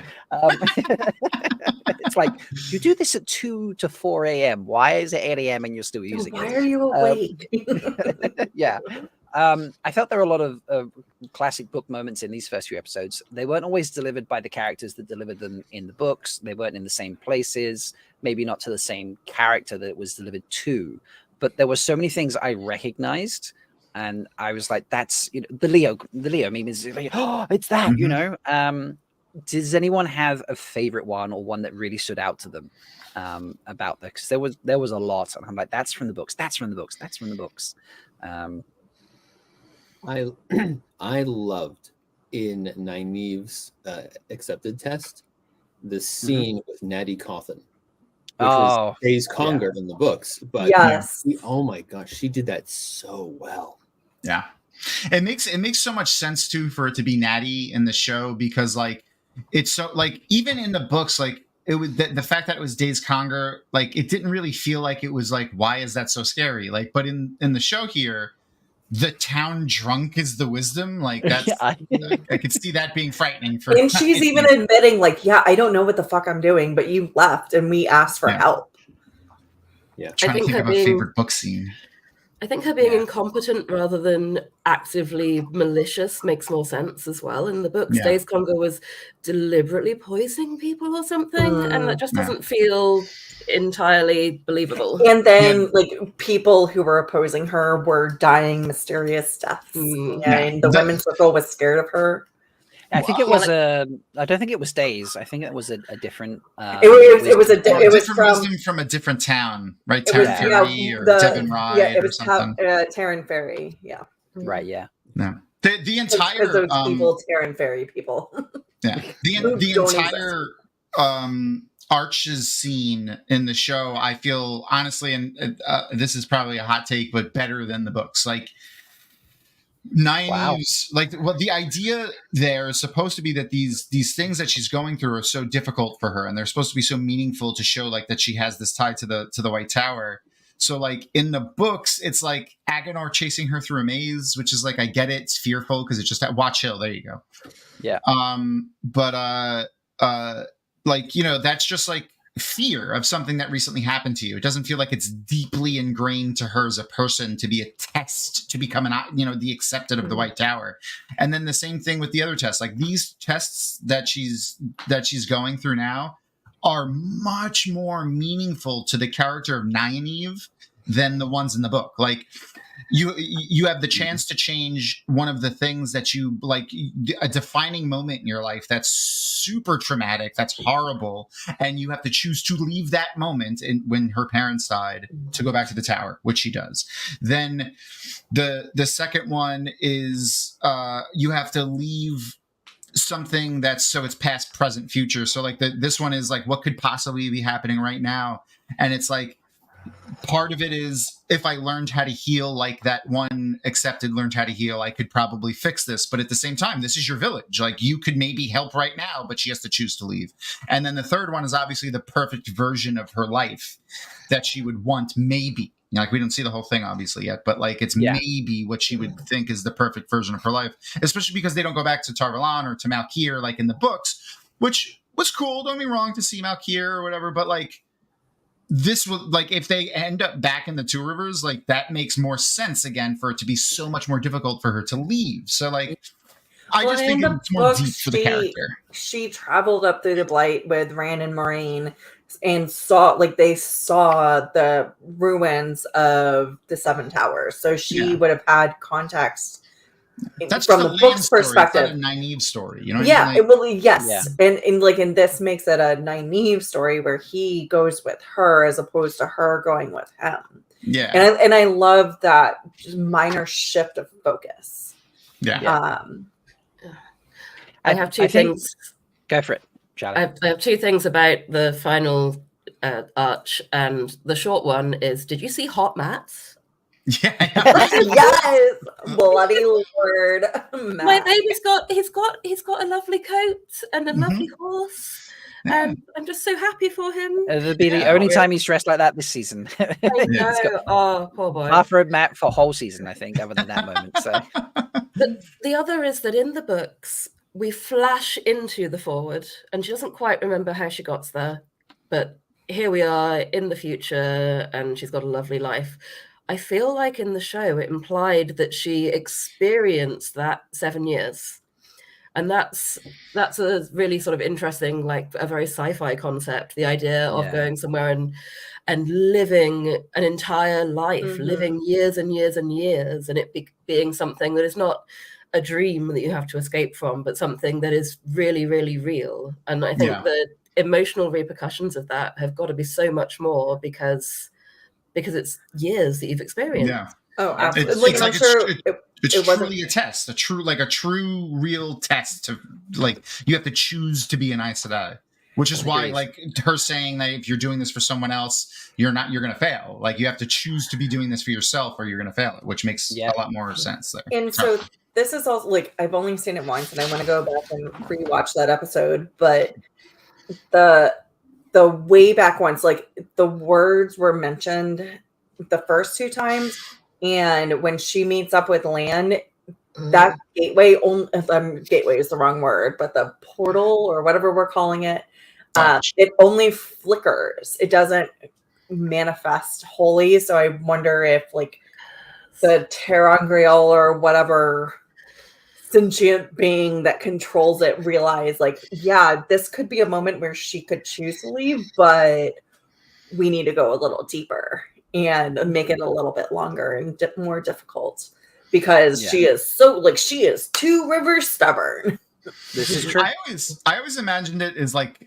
It's like, you do this at 2 to 4 a.m. Why is it 8 a.m. and you're still using it? Why are you awake? Yeah. I felt there were a lot of classic book moments in these first few episodes. They weren't always delivered by the characters that delivered them in the books. They weren't in the same places, maybe not to the same character that it was delivered to. But there were so many things I recognized. And I was like, that's, the Leo meme is like, oh, it's that, Does anyone have a favorite one or one that really stood out to them about that? Because there was a lot. And I'm like, that's from the books. That's from the books. That's from the books. I loved in Nynaeve's accepted test the scene with Natty Cawthon. Which was Days Conger in the books. But oh my gosh, she did that so well. Yeah. It makes so much sense too for it to be Natty in the show, because like it's so like even in the books, like it was the fact that it was Days Conger, like it didn't really feel like it was like, why is that so scary? Like, but in the show here, the town drunk is the wisdom. Like that's I could see that being frightening for and she's even admitting like, I don't know what the fuck I'm doing, but you left and we asked for help. Yeah. Trying to think of a favorite book scene. I think her being incompetent rather than actively malicious makes more sense as well. In the books, Days Conger was deliberately poisoning people or something, and that just doesn't feel entirely believable. And then like people who were opposing her were dying mysterious deaths. And the women's circle was scared of her. I think it was I don't think it was Days. I think it was a different. It was from a different town, right? Taryn Ferry or Devon Ride. Yeah, it was something. Taryn Ferry. Yeah. Right. Yeah. No. The entire those people, Taryn Ferry people. Yeah. The entire Arches scene in the show, I feel honestly, and this is probably a hot take, but better than the books. Like. Nynaeve's the idea there is supposed to be that these things that she's going through are so difficult for her, and they're supposed to be so meaningful to show like that she has this tie to the White Tower. So like in the books, it's like Agenor chasing her through a maze, which is like, I get it, it's fearful because it's just at Watch Hill. There you go. Yeah. That's just like fear of something that recently happened to you. It doesn't feel like it's deeply ingrained to her as a person to be a test to become the accepted of the White Tower. And then the same thing with the other tests. Like these tests that she's going through now are much more meaningful to the character of Nynaeve than the ones in the book. Like you have the chance to change one of the things that you like, a defining moment in your life that's super traumatic, that's horrible, and you have to choose to leave that moment when her parents died to go back to the tower, which she does. Then the second one is you have to leave something that's it's past, present, future. So like this one is like, what could possibly be happening right now? And it's like, part of it is, if I learned how to heal like that one accepted learned how to heal, I could probably fix this. But at the same time, this is your village. Like you could maybe help right now, but she has to choose to leave. And then the third one is obviously the perfect version of her life that she would want maybe Like, we don't see the whole thing obviously yet, but like, it's maybe what she would think is the perfect version of her life, especially because they don't go back to Tarvalon or to Malkier like in the books, which was cool. Don't be wrong to see Malkier or whatever, but like, this will, like, if they end up back in the Two Rivers, like, that makes more sense again for it to be so much more difficult for her to leave. So like, I just think it's more deep for the character. She traveled up through the Blight with Lan and Moiraine and saw the ruins of the Seven Towers. So she would have had context from the book's perspective. It's not a Nynaeve story, you know what I mean? Like, yes. And this makes it a Nynaeve story where he goes with her as opposed to her going with him. Yeah. And I love that minor shift of focus. Yeah. I have two things. Go for it, Charlie. I have two things about the final arch, and the short one is: did you see Hot Matt's? Yeah. Yes, bloody Lord. My baby's he's got a lovely coat and a lovely horse, and I'm just so happy for him. It'll be the only time he's dressed like that this season. I know. Oh, poor boy. After Matt for a whole season, I think, other than that moment. So the other is that in the books, we flash into the forward, and she doesn't quite remember how she got there, but here we are in the future, and she's got a lovely life. I feel like in the show, it implied that she experienced that 7 years. And that's a really sort of interesting, like a very sci-fi concept, the idea of going somewhere and living an entire life, living years and years and years, and it being something that is not a dream that you have to escape from, but something that is really, really real. And I think the emotional repercussions of that have got to be so much more because it's years that you've experienced. Yeah. Oh, absolutely. It's truly a test, a true real test to, like, you have to choose to be an Aes Sedai, which is why, like, her saying that if you're doing this for someone else, you're going to fail. Like, you have to choose to be doing this for yourself or you're going to fail it, which makes a lot more sense there. And so this is also, like, I've only seen it once and I want to go back and rewatch that episode, but the way back once, like, the words were mentioned the first two times, and when she meets up with Lan, that gateway is the wrong word, but the portal or whatever we're calling it, it only flickers. It doesn't manifest wholly. So I wonder if, like, the Terangriel or whatever sentient being that controls it realized, like, yeah, this could be a moment where she could choose to leave, but we need to go a little deeper and make it a little bit longer and more difficult because she is Two Rivers stubborn. This is true. I always imagined it as like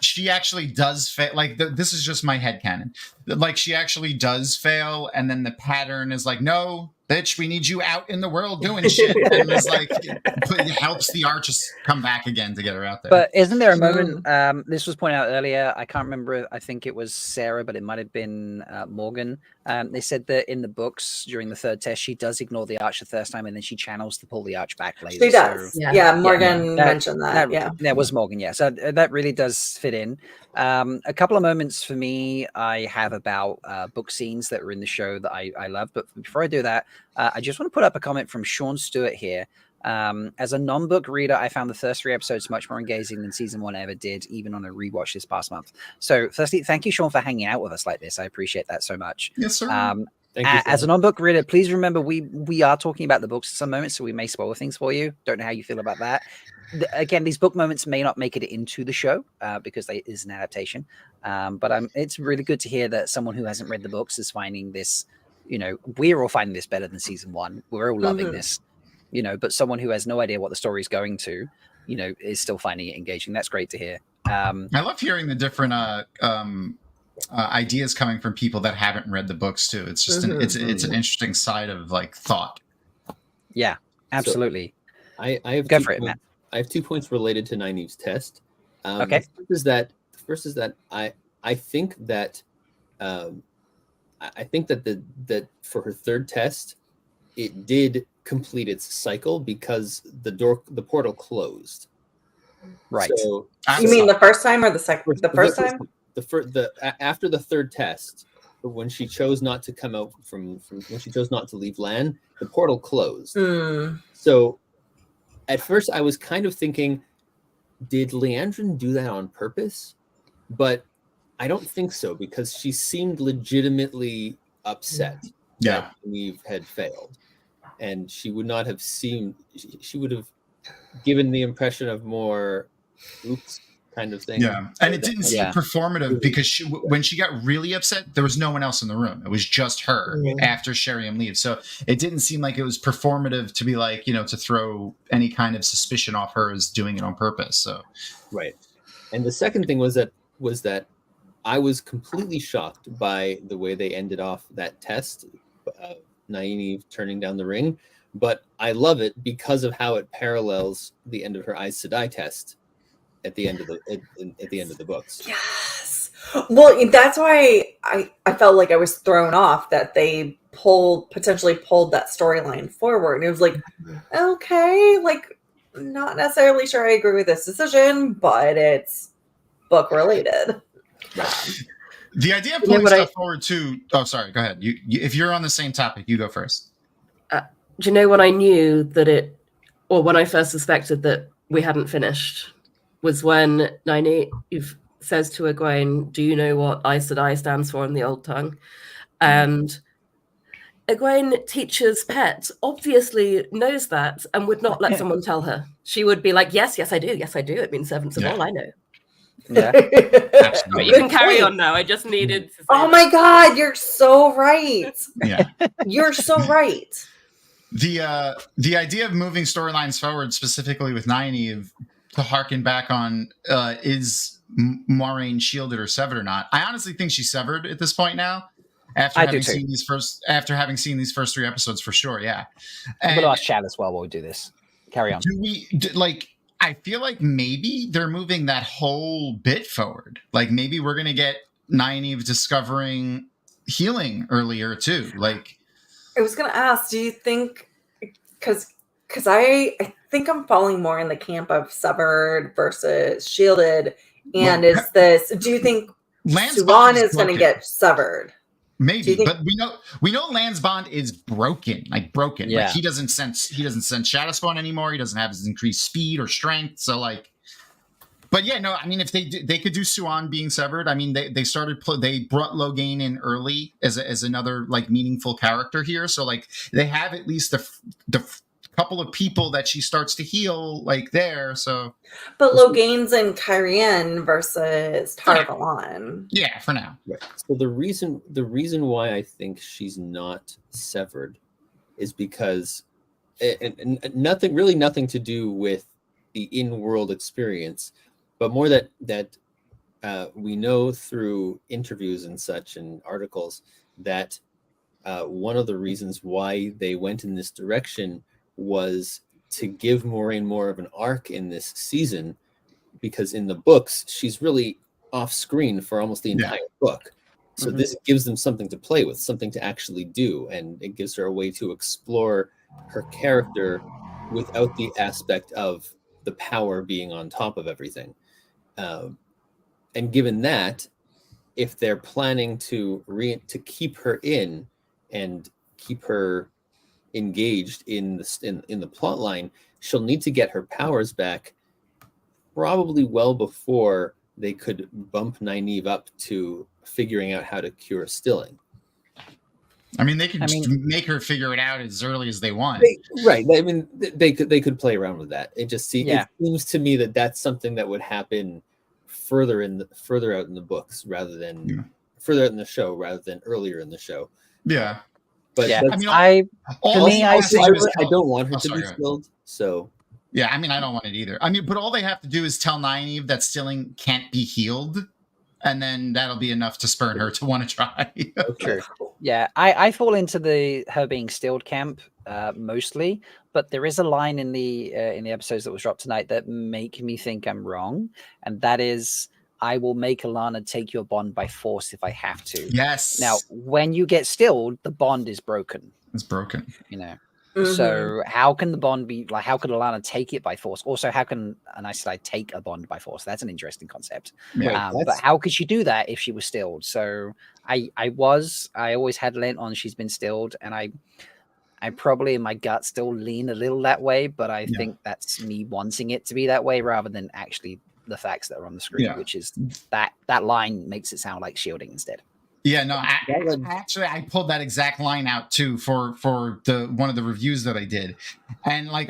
she actually does fail. Like this is just my headcanon. Like she actually does fail, and then the pattern is like, no, bitch, we need you out in the world doing shit. And it's like it helps the archers come back again to get her out there. But isn't there a moment? This was pointed out earlier. I can't remember. I think it was Sarah, but it might have been Morgan. They said that in the books during the third test, she does ignore the arch the first time, and then she channels to pull the arch back later. She does. So, Morgan mentioned that. That was Morgan. Yeah, so that really does fit in. A couple of moments for me I have about book scenes that were in the show that I love. But before I do that, I just want to put up a comment from Sean Stewart here. As a non-book reader, I found the first 3 episodes much more engaging than season 1 ever did, even on a rewatch this past month. So firstly, thank you, Sean, for hanging out with us like this. I appreciate that so much. Yes, sir. As a non-book reader, please remember we are talking about the books at some moments, so we may spoil things for you. Don't know how you feel about that. Again, these book moments may not make it into the show because it is an adaptation. But it's really good to hear that someone who hasn't read the books is finding this. You know, we're all finding this better than season 1. We're all loving this. You know, but someone who has no idea what the story is going to, you know, is still finding it engaging. That's great to hear. I love hearing the different ideas coming from people that haven't read the books too. It's just it's an interesting side of like thought. Yeah, absolutely. So I have go for it, Matt. I have 2 points related to Nynaeve's test. Okay. The first is that I think that that for her third test, it did complete its cycle because the portal closed. Right. So you mean the first time or the second? The first time? After the third test, when she chose not to come out from when she chose not to leave Lan, the portal closed. So at first I was kind of thinking, did Liandrin do that on purpose? But I don't think so, because she seemed legitimately upset that Nynaeve had failed. And she would not have seemed, she would have given the impression of more oops kind of thing. Yeah, and it didn't seem performative, because when she got really upset, there was no one else in the room. It was just her after Sheriam leaves. So it didn't seem like it was performative to be like, to throw any kind of suspicion off her as doing it on purpose. So right. And the second thing was that I was completely shocked by the way they ended off that test, Nynaeve turning down the ring. But I love it because of how it parallels the end of her Aes Sedai test at the end of the books. Yes. Well, that's why I felt like I was thrown off that they potentially pulled that storyline forward. And it was like, okay, like, not necessarily sure I agree with this decision, but it's book related. The idea of pulling stuff forward too. Oh, sorry. Go ahead. You if you're on the same topic, you go first. Do you know when I knew that when I first suspected that we hadn't finished, was when Nynaeve says to Egwene, "Do you know what Aes Sedai stands for in the Old Tongue?" And Egwene, teacher's pet, obviously knows that and would not let someone tell her. She would be like, yes, I do. Yes, I do. It means servants of all, I know. Yeah. But you can carry on now. I just needed to say Oh my God, you're so right. Yeah. You're so right. The idea of moving storylines forward, specifically with Nynaeve, to harken back on is Moiraine shielded or severed or not. I honestly think she's severed at this point now. After having seen these first 3 episodes, for sure, yeah. I'm gonna ask Chad as well while we do this. Carry on. I feel like maybe they're moving that whole bit forward. Like maybe we're gonna get Nynaeve discovering healing earlier too. Like, I was gonna ask, do you think, because I think I'm falling more in the camp of severed versus shielded, and do you think Suan is going to get severed? Maybe, but we know Lan's bond is broken. Yeah. Like he doesn't sense shadow spawn anymore. He doesn't have his increased speed or strength. So but yeah, no, I mean, if they could do Suan being severed, I mean, they brought Logain in early as another like meaningful character here. So like they have at least the couple of people that she starts to heal like there. So, but Logain's in Cairhien versus Tar-Valon. Yeah, for now. Right. So the reason why I think she's not severed is because and nothing to do with the in-world experience, but more that we know through interviews and such and articles that one of the reasons why they went in this direction was to give Moiraine more of an arc in this season, because in the books she's really off screen for almost the entire book. So this gives them something to play with, something to actually do, and it gives her a way to explore her character without the aspect of the power being on top of everything. And given that, if they're planning to keep her in and keep her engaged in the plot line, she'll need to get her powers back probably well before they could bump Nynaeve up to figuring out how to cure Stilling. I mean, they could make her figure it out as early as they want. Right. I mean, they could play around with that. It seems to me that that's something that would happen further out in the books rather than further out in the show rather than earlier in the show. Yeah. But yeah, I don't want her to be killed. So yeah, I mean, I don't want it either. I mean, but all they have to do is tell Nynaeve that Stilling can't be healed, and then that'll be enough to spur her to want to try. True. Yeah, I fall into her being stilled camp mostly, but there is a line in the episodes that was dropped tonight that make me think I'm wrong, and that is, I will make Alana take your bond by force if I have to. Yes. Now, when you get stilled, the bond is broken. It's broken. You know. So how can the bond be like? How could Alana take it by force? Also, how can an Aes Sedai take a bond by force? That's an interesting concept. Yeah, but how could she do that if she was stilled? So I always had lent on she's been stilled, and I probably in my gut still lean a little that way, but I think that's me wanting it to be that way rather than actually the facts that are on the screen, which is that line makes it sound like shielding instead. Yeah, no, actually, I pulled that exact line out too for the one of the reviews that I did, and like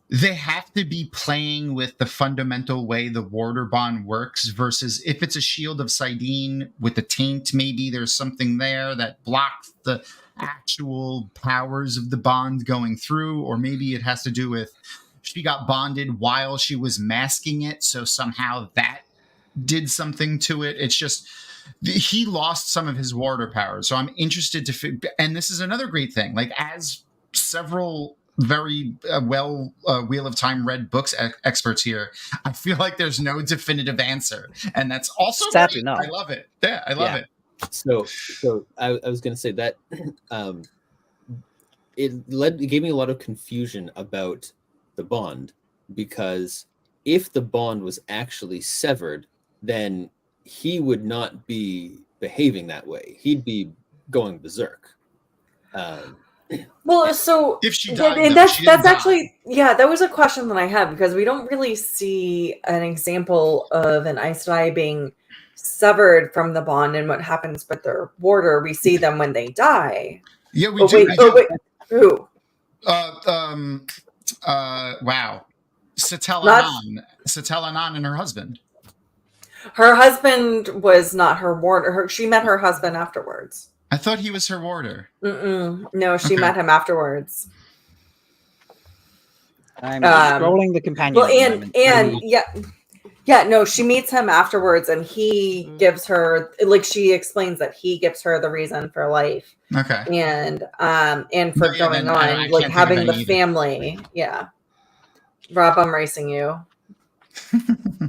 they have to be playing with the fundamental way the warder bond works versus if it's a shield of Sidene with the taint, maybe there's something there that blocks the actual powers of the bond going through, or maybe it has to do with she got bonded while she was masking it, so somehow that did something to it. It's just he lost some of his warder powers, so I'm interested to and this is another great thing, like as several very Wheel of Time read books experts here, I feel like there's no definitive answer, and that's also great. I love it. Yeah, I love it. So I was going to say that it gave me a lot of confusion about the bond, because if the bond was actually severed, then he would not be behaving that way. He'd be going berserk. Well, so if she died, that's actually that was a question that I had, because we don't really see an example of an Aes Sedai being severed from the bond and what happens with their warder. We see them when they die. Yeah, we do. Wait, who? Wow. Satel Anan and her husband. Her husband was not her warder. She met her husband afterwards. I thought he was her warder. No, she met him afterwards. I'm scrolling the companion. Well, no, she meets him afterwards, and he gives her, like, she explains that he gives her the reason for life. Okay. And for going on, like having the family. Yeah. Rob, I'm racing you.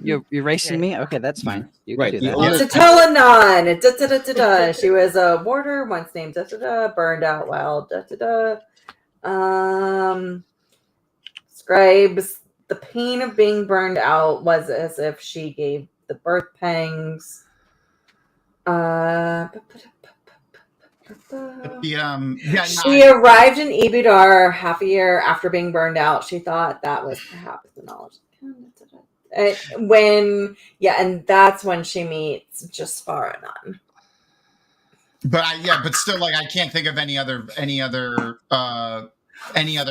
You're racing me? Okay, that's fine. You can do that. Satel Anan. She was a warder once named burned out while scribes. The pain of being burned out was as if she gave the birth pangs. She arrived in Ibidar half a year after being burned out. She thought that was perhaps the knowledge. And that's when she meets Jaspar Anan. But still, like, I can't think of any other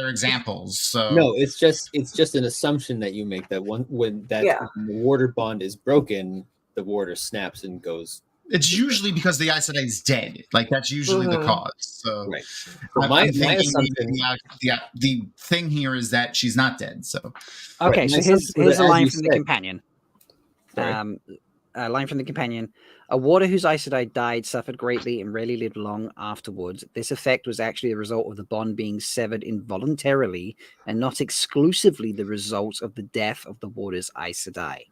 examples. So no, it's just an assumption that you make that when the warder bond is broken, the warder snaps and goes. It's usually because the Aes Sedai is dead. Like, that's usually the cause. So, right. My assumption, the thing here is that she's not dead. So, okay. So here's a line from the companion. A line from the companion. A warder whose Aes Sedai died suffered greatly and rarely lived long afterwards. This effect was actually a result of the bond being severed involuntarily, and not exclusively the result of the death of the warder's Aes Sedai.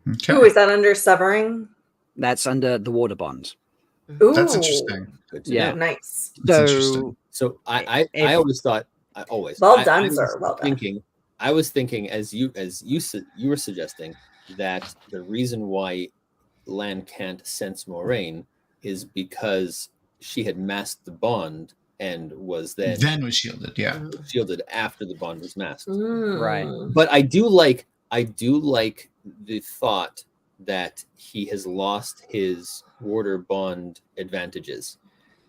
Okay. Ooh, is that under severing? That's under the warder bond. Ooh, that's interesting. Yeah, nice. So I always thought well done, sir. Well done. I was thinking as you were suggesting that the reason why Lan can't sense Moiraine is because she had masked the bond and was then was shielded. Yeah, shielded after the bond was masked. Right. But I do like the thought that he has lost his warder bond advantages,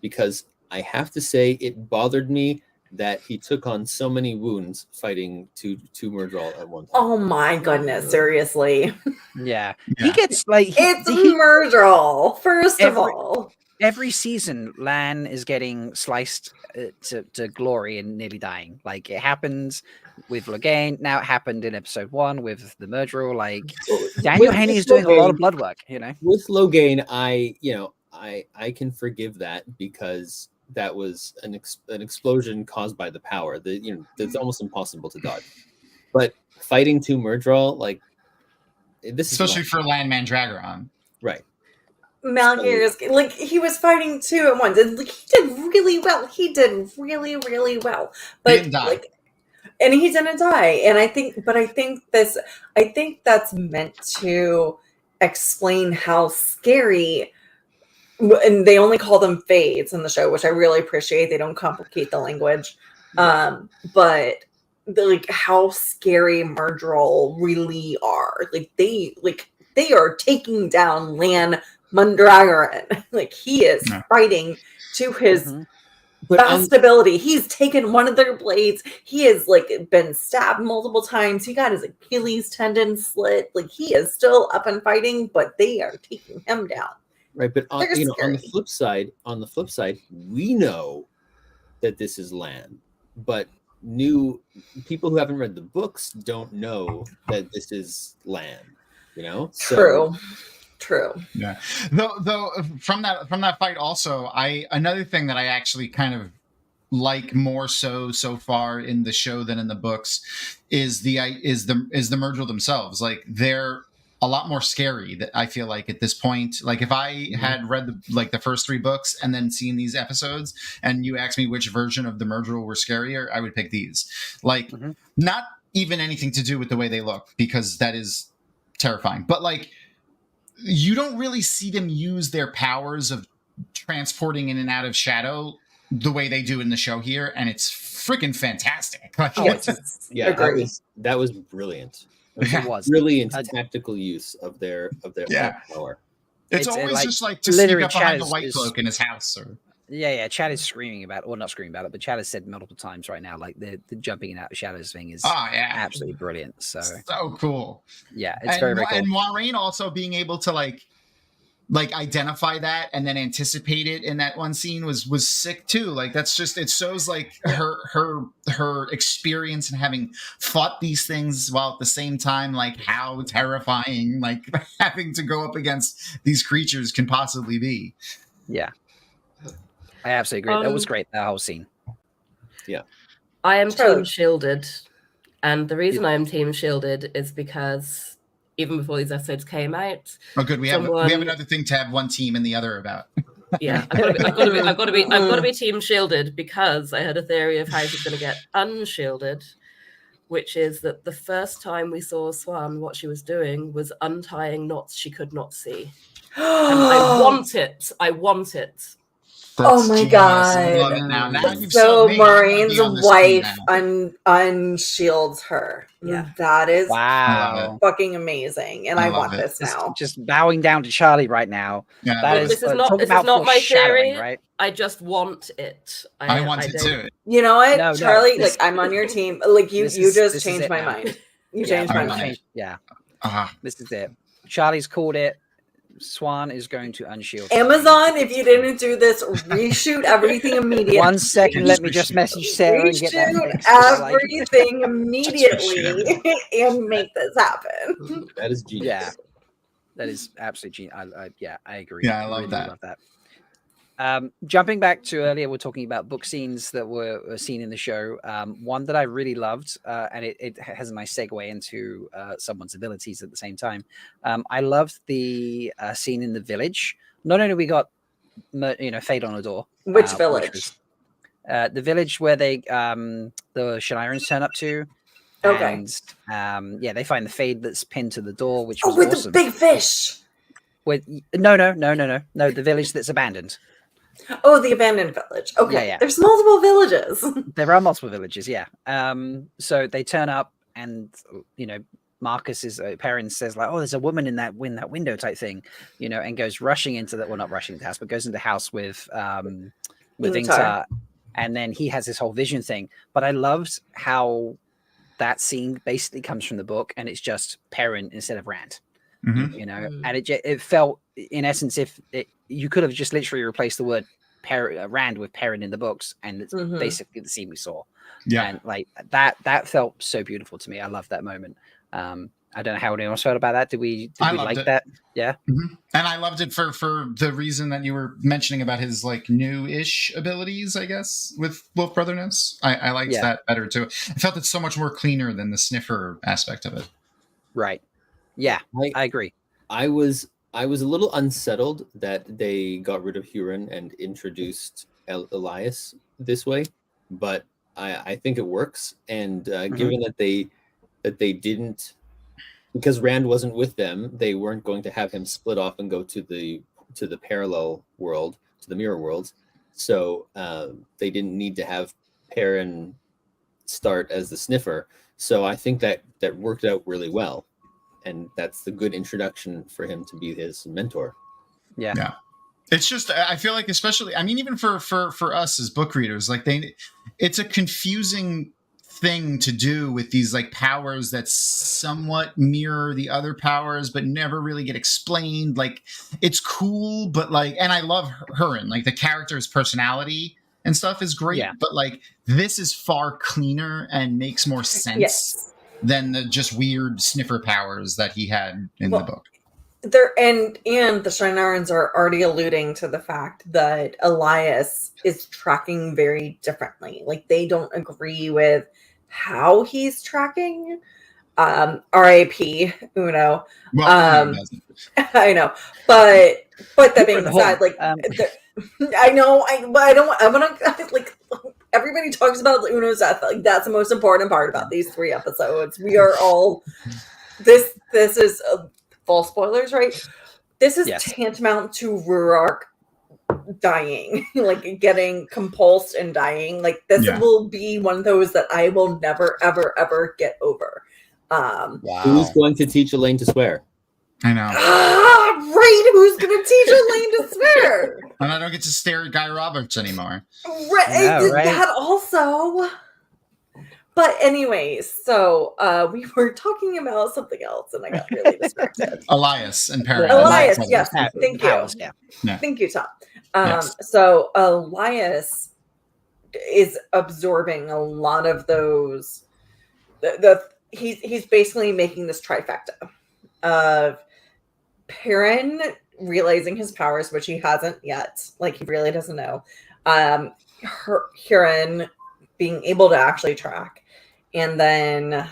because I have to say it bothered me that he took on so many wounds fighting two Myrddraal at one time. Oh my goodness, seriously. Yeah. He gets like it's Myrddraal, first of all. Every season, Lan is getting sliced to glory and nearly dying. Like, it happens with Logain. Now it happened in episode 1 with the Myrddraal. Like, Daniel Haney is doing a lot of blood work. You know, with Logain, I can forgive that because that was an explosion caused by the power. That's almost impossible to dodge. But fighting two Myrddraal, like this, especially for Lan Mandragoran, right? Malagir, like, he was fighting two at once, and like, he did really well. He did really, really well. But He didn't die. And he didn't die. And I think that's meant to explain how scary. And they only call them fades in the show, which I really appreciate. They don't complicate the language. But how scary Murdrol really are. They are taking down Lan Moiraine. He is fighting to his best ability. He's taken one of their blades. He has been stabbed multiple times. He got his Achilles tendon slit. He is still up and fighting, but they are taking him down. Right, but on the flip side, we know that this is Lan, but new people who haven't read the books don't know that this is Lan. True. Yeah. Though from that fight also, another thing that I actually kind of like more so far in the show than in the books is the Murdrol themselves. They're a lot more scary, that I feel like at this point. If I had read the first 3 books and then seen these episodes, and you asked me which version of the Murdrol were scarier, I would pick these. Not even anything to do with the way they look, because that is terrifying. But you don't really see them use their powers of transporting in and out of shadow the way they do in the show here, and it's freaking fantastic. That was brilliant. It was brilliant tactical use of their power. It's always just to sneak up behind the white cloak in his house. Chad is screaming about it, or not screaming about it, but Chad has said multiple times right now, the jumping in out of shadows thing is absolutely brilliant. So cool. Yeah, it's very, very cool. And Moiraine also being able to identify that and then anticipate it in that one scene was sick too. That's just, it shows her experience in having fought these things while at the same time how terrifying having to go up against these creatures can possibly be. Yeah, I absolutely agree. That was great, that whole scene. Yeah, I am team shielded, and the reason I am team shielded is because even before these episodes came out. Oh, good. We have another thing to have one team and the other about. Yeah, I've got to be team shielded, because I had a theory of how she's going to get unshielded, which is that the first time we saw Swan, what she was doing was untying knots she could not see. And I want it. Oh my god! So Moiraine's wife unshields her. Yeah, that is fucking amazing, and I want this now. Just bowing down to Charlie right now. Yeah, this is not my theory. Right? I just want it. I want it too. You know what, Charlie? I'm on your team. You just changed my mind. You changed my mind. Yeah, this is it. Charlie's called it. Swan is going to unshield. Amazon, if you didn't do this, reshoot everything immediately. 1 second, let me just message Sarah and get that fixed. Everything immediately and make this happen. That is genius. Yeah, that is absolutely genius. I agree. Yeah, I love that. Love that. Jumping back to earlier, we're talking about book scenes that were seen in the show. One that I really loved, and it has a nice segue into someone's abilities at the same time. I loved the scene in the village. Not only we got, Fade on a Door. Which village? The village where they the Shannarans turn up to. Okay. And they find the Fade that's pinned to the door, which was with awesome. The big fish. No, the village that's abandoned. Oh, the abandoned village. Okay. Yeah. There's multiple villages. There are multiple villages, yeah. So they turn up and, Marcus Perrin says oh, there's a woman in that window type thing, and goes rushing into that. Well, not rushing into the house, but goes into the house with Ingtar. And then he has this whole vision thing. But I loved how that scene basically comes from the book, and it's just Perrin instead of Rand. Mm-hmm. And it felt, in essence, you could have just literally replaced the word Rand with Perrin in the books, and it's basically the scene we saw. Yeah, and that felt so beautiful to me. I love that moment. I don't know how anyone else felt about that. Did we like that? Yeah. Mm-hmm. And I loved it for the reason that you were mentioning about his new-ish abilities, I guess, with Wolf Brotherness. I liked that better too. I felt it's so much more cleaner than the sniffer aspect of it. Right. Yeah, I agree. I was a little unsettled that they got rid of Huron and introduced Elias this way, but I think it works. And given that they didn't, because Rand wasn't with them, they weren't going to have him split off and go to the parallel world, to the mirror worlds. So they didn't need to have Perrin start as the sniffer. So I think that worked out really well. And that's the good introduction for him to be his mentor. Yeah. It's just, I feel like, especially, I mean, even for us as book readers, like it's a confusing thing to do with these like powers that somewhat mirror the other powers, but never really get explained. Like, it's cool, but like, and I love Verin, like the character's personality and stuff is great, but like this is far cleaner and makes more sense than the just weird sniffer powers that he had in the book. And the Shienarans are already alluding to the fact that Elias is tracking very differently. Like, they don't agree with how he's tracking. R.I.P. Uno. Well, I know, but that being said, like, I know, I want to like. Everybody talks about Uno's death. Like, that's the most important part about these 3 episodes. We are all this is full spoilers, right? This is tantamount to Ruark dying, like getting compulsed and dying. Like, this will be one of those that I will never, ever, ever get over. Who's going to teach Elaine to swear? I know. Right, who's going to teach Elaine to swear? And I don't get to stare at Guy Roberts anymore. Right, that also. But anyways, so we were talking about something else, and I got really distracted. Elias and Perrin. Elias, yes. Thank you. Thank you, Tom. So Elias is absorbing a lot of those. He's basically making this trifecta of Perrin realizing his powers, which he hasn't yet. Like, he really doesn't know. Huron being able to actually track. And then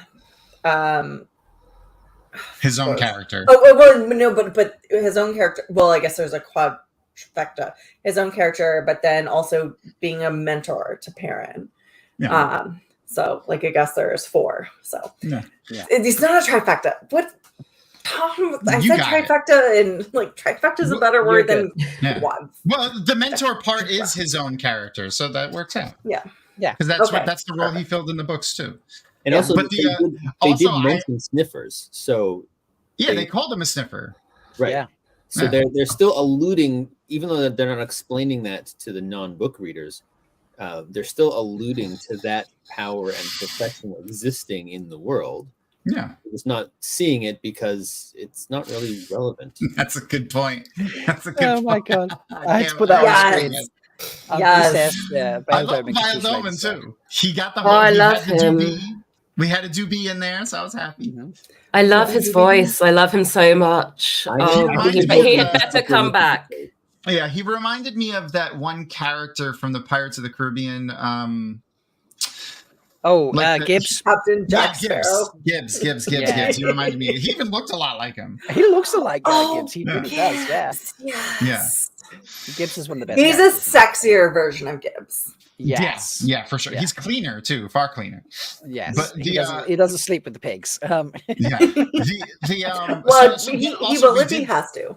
his own character. Oh, well, no, but his own character. Well, I guess there's a quadfecta. His own character, but then also being a mentor to Perrin. Yeah. So, like, I guess there's 4. So, it's not a trifecta. What? Tom, I said trifecta, and like trifecta is a better word than one. Well, the mentor part is his own character, so that works out. Yeah. Because that's the role he filled in the books too. And also, but they did mention sniffers, so they called him a sniffer, right? Yeah. So they're still alluding, even though they're not explaining that to the non-book readers. They're still alluding to that power and profession existing in the world. Yeah, it's not seeing it because it's not really relevant. That's a good point. That's a good point. My god, I had to put that on screen. Yes. I love Vial Doman too. He got the whole. I love him. We had a doobie in there, so I was happy. I love his voice. I love him so much. He had better come back. Yeah, he reminded me of that one character from the Pirates of the Caribbean. Gibbs. Captain Jack Sparrow. Gibbs. He reminded me. He even looked a lot like him. He looks like Gibbs. He really does. Yeah. Gibbs is one of the best. He's a sexier version of Gibbs. Yes. Yeah, for sure. Yeah. He's cleaner too, far cleaner. Yes, but he doesn't sleep with the pigs. Well, he will if he has to.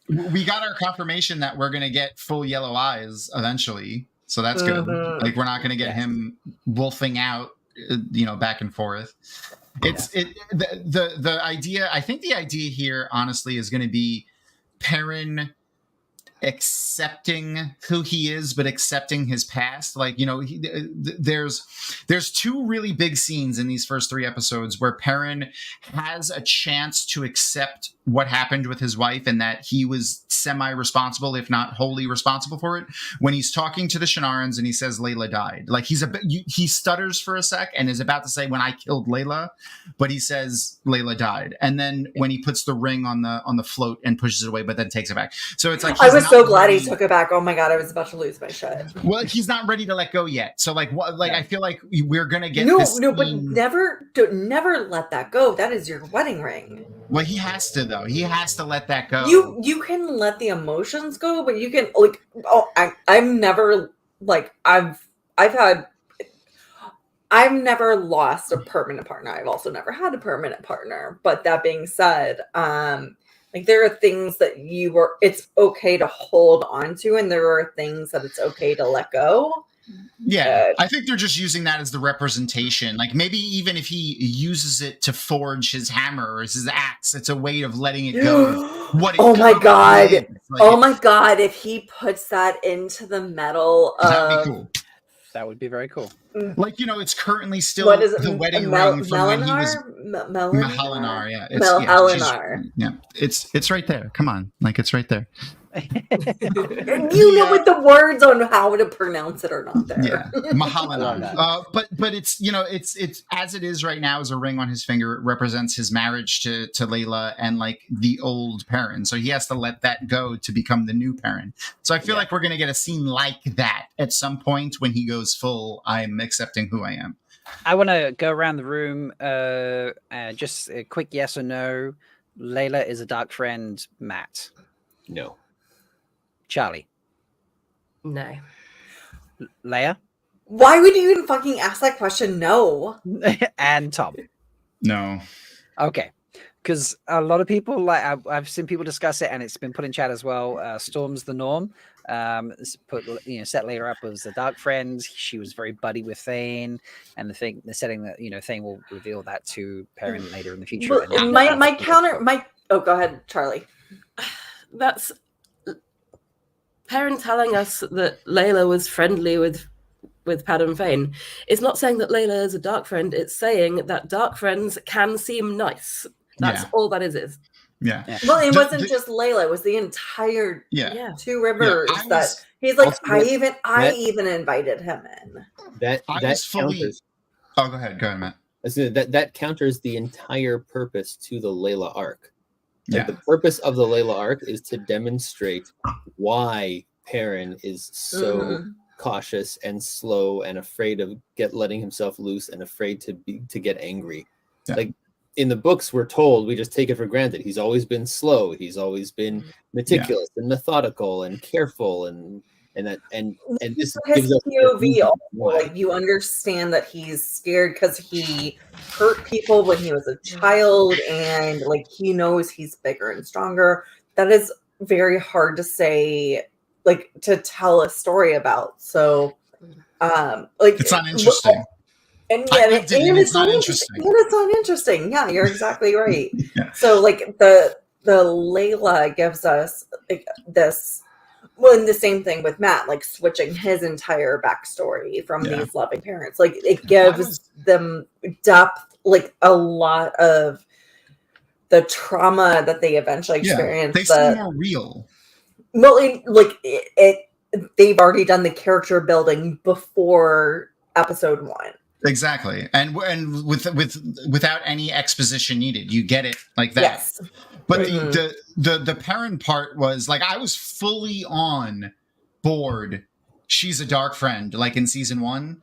We got our confirmation that we're going to get full yellow eyes eventually. So that's good. Like, we're not going to get him wolfing out, back and forth. The idea. I think the idea here, honestly, is going to be Perrin accepting who he is, but accepting his past. Like, there's 2 really big scenes in these first 3 episodes where Perrin has a chance to accept what happened with his wife and that he was semi-responsible, if not wholly responsible for it. When he's talking to the Shienarans and he says Layla died, like he stutters for a sec and is about to say when I killed Layla, but he says Layla died. And then when he puts the ring on the float and pushes it away, but then takes it back. So it's like, I was so glad he took it back. Oh my god, I was about to lose my shit. Well, he's not ready to let go yet. So like, what? Like, I feel like we're gonna get but never let that go. That is your wedding ring. Well, he has to though. He has to let that go. You can let the emotions go, but you can I'm never like I've never lost a permanent partner. I've also never had a permanent partner. But that being said, like there are things that it's okay to hold on to, and there are things that it's okay to let go. Yeah, I think they're just using that as the representation. Like maybe even if he uses it to forge his hammer or his axe, it's a way of letting it go. Oh my god! Oh my god! If he puts that into the metal, that'd be cool. That would be very cool. Like, it's currently still the wedding ring from when he was Mahalinar. Yeah, it's right there. Come on, like it's right there. You know what the words on how to pronounce it are not there. Yeah, Mahalinar. But it's it's as it is right now as a ring on his finger. It represents his marriage to Layla and like the old Perrin. So he has to let that go to become the new Perrin. So I feel like we're gonna get a scene like that at some point when he goes full. I'm accepting who I am. I want to go around the room. Just a quick yes or no. Layla is a dark friend. Matt. No. Charlie. No. Leia. Why would you even fucking ask that question? No. And Tom. No. Okay. Because a lot of people, like I've seen people discuss it, and it's been put in chat as well. Storm's the norm. Set Layla up as a dark friend. She was very buddy with Thane, and the setting that Thane will reveal that to Perrin later in the future. Well, oh, go ahead, Charlie. That's Perrin telling us that Layla was friendly with Padam Vane. It's not saying that Layla is a dark friend. It's saying that dark friends can seem nice. That's all that is. Yeah. Well, it wasn't just Layla; it was the entire Two Rivers. He's like, I even invited him in. That counters. Oh, go ahead, Matt. That counters the entire purpose to the Layla arc. Like the purpose of the Layla arc is to demonstrate why Perrin is so cautious and slow and afraid of letting himself loose and afraid to get angry. Yeah. Like in the books, we're told we just take it for granted. He's always been slow. He's always been meticulous and methodical and careful and this gives us POV. Like you understand that he's scared because he hurt people when he was a child, and like he knows he's bigger and stronger. That is very hard to say, like to tell a story about. So, like it's not interesting. And it's not interesting. And it's not interesting. Yeah, you're exactly right. So like the Layla gives us like this. Well, and the same thing with Matt, like switching his entire backstory from these loving parents. Like it gives them depth, like a lot of the trauma that they eventually experience. They seem more real. Well, they've already done the character building before episode 1. Exactly, and without any exposition needed, you get it like that. Yes. But the Perrin part was like I was fully on board. She's a dark friend, like in season 1,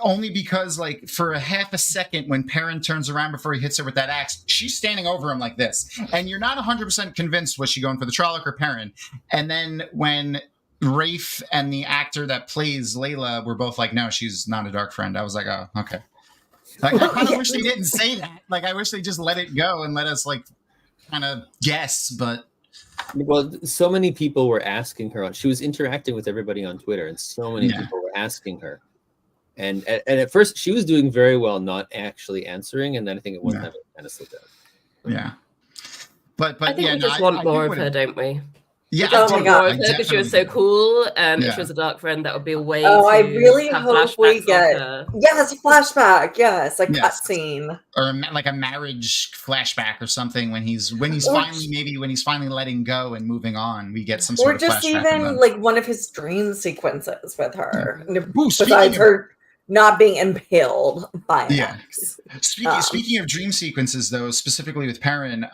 only because like for a half a second when Perrin turns around before he hits her with that axe, she's standing over him like this, and you're not 100% convinced was she going for the Trolloc or Perrin, and then when Rafe and the actor that plays Layla were both like, no, she's not a dark friend. I was like, oh, okay. Like, I kind of wish they didn't say that. Like, I wish they just let it go and let us like kind of guess. But well, so many people were asking her. She was interacting with everybody on Twitter, and so many people were asking her. And at first, she was doing very well, not actually answering. And then I think it wasn't having kind of slipped out. Yeah, but I think we just want more of her, don't we? Yeah, oh my god, because she was so cool, and if she was a dark friend, that would be a way. Oh, I really hope we get a flashback. Yes, like cutscene, or like a marriage flashback or something when he's finally letting go and moving on. We get some sort of flashback. Or just even like one of his dream sequences with her, besides her not being impaled by an axe. Speaking of dream sequences, though, specifically with Perrin,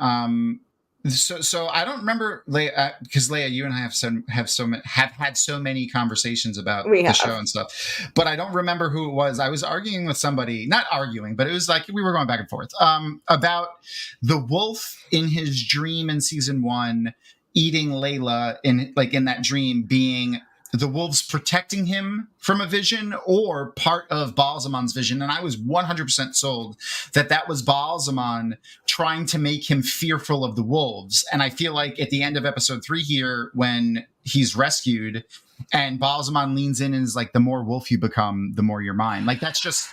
So I don't remember, Leia, because Leia, you and I have had so many conversations about the show and stuff, but I don't remember who it was. I was arguing with somebody, not arguing, but it was like we were going back and forth about the wolf in his dream in season 1 eating Layla in that dream being the wolves protecting him from a vision or part of Balzamon's vision. And I was 100% sold that was Balzamon trying to make him fearful of the wolves. And I feel like at the end of episode 3 here, when he's rescued and Balzamon leans in and is like, the more wolf you become, the more you're mine. Like that just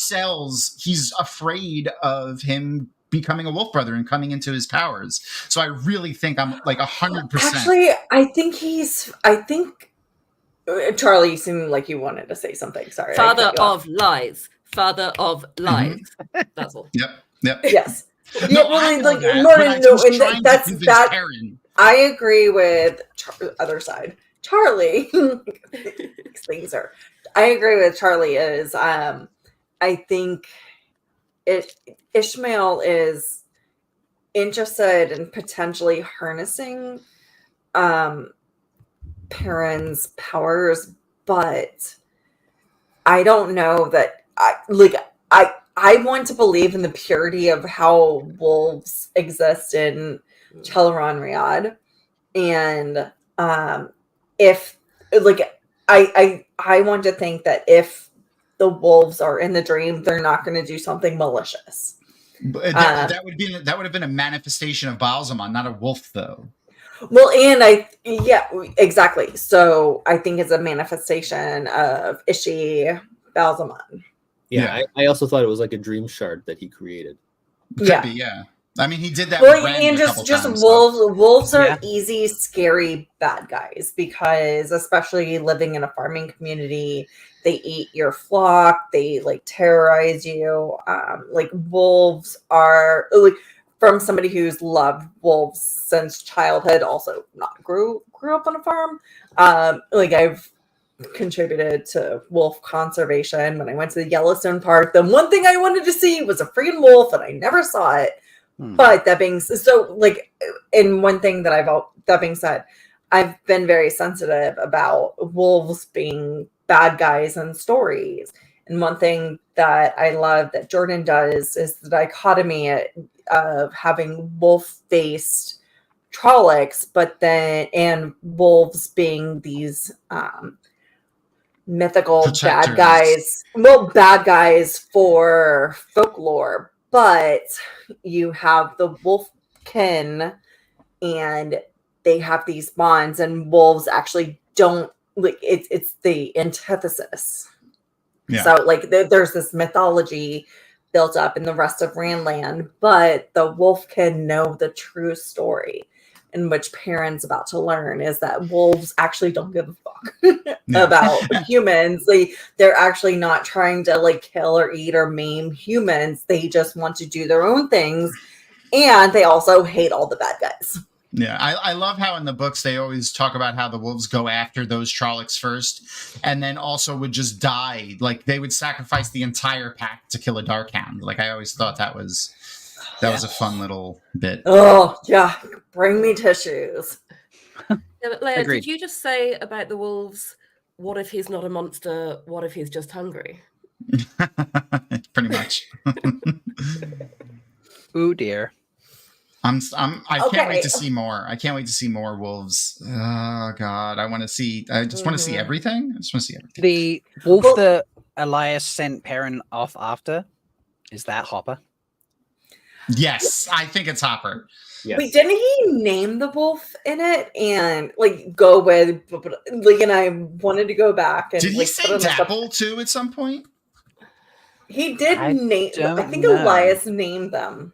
sells. He's afraid of him becoming a wolf brother and coming into his powers. So I really think I'm like 100%. Actually, I think Charlie, you seemed like you wanted to say something. Sorry. Father of lies. Father of lies. Mm-hmm. That's all. Yep. Yes. No, I agree with other side. Charlie. Things are. I agree with Charlie. Is I think Ishmael is interested in potentially harnessing Perrin's powers, but I don't know that I want to believe in the purity of how wolves exist in Teleron Riyadh, and if I want to think that if the wolves are in the dream, they're not going to do something malicious. That would have been a manifestation of Balzamon, not a wolf, though. Well, and exactly. So I think it's a manifestation of Ishi Balzamon. Yeah, I also thought it was like a dream shard that he created. Could be, yeah. I mean, he did that. Well, with Randy and a couple just times, wolves are easy, scary bad guys because, especially living in a farming community, they eat your flock. They terrorize you. Wolves are from somebody who's loved wolves since childhood. Also, not grew up on a farm. I've contributed to wolf conservation. When I went to the Yellowstone Park, the one thing I wanted to see was a freaking wolf, and I never saw it. But that being so, and one thing that being said, I've been very sensitive about wolves being bad guys in stories. And one thing that I love that Jordan does is the dichotomy of having wolf-faced Trollocs, and wolves being these mythical protectors. bad guys for folklore. But you have the wolf kin, and they have these bonds, and wolves actually don't. It's the antithesis. Yeah. So there's this mythology built up in the rest of Randland, but the wolf can know the true story, in which Perrin's about to learn is that wolves actually don't give a fuck about humans. They're actually not trying to kill or eat or maim humans. They just want to do their own things, and they also hate all the bad guys. Yeah, I love how in the books they always talk about how the wolves go after those Trollocs first, and then also would just die. They would sacrifice the entire pack to kill a Darkhound. I always thought that was a fun little bit. Oh yeah, bring me tissues. Yeah, but Leia, did you just say about the wolves? What if he's not a monster? What if he's just hungry? Pretty much. Oh dear. I can't wait to see more. I can't wait to see more wolves. Oh God, I just want to see everything. I just want to see everything. The wolf that Elias sent Perrin off after, is that Hopper? Yes, I think it's Hopper. Yes. Wait, didn't he name the wolf in it and go with? And I wanted to go back and did he say Dapple too at some point? He did name. I think Elias named them.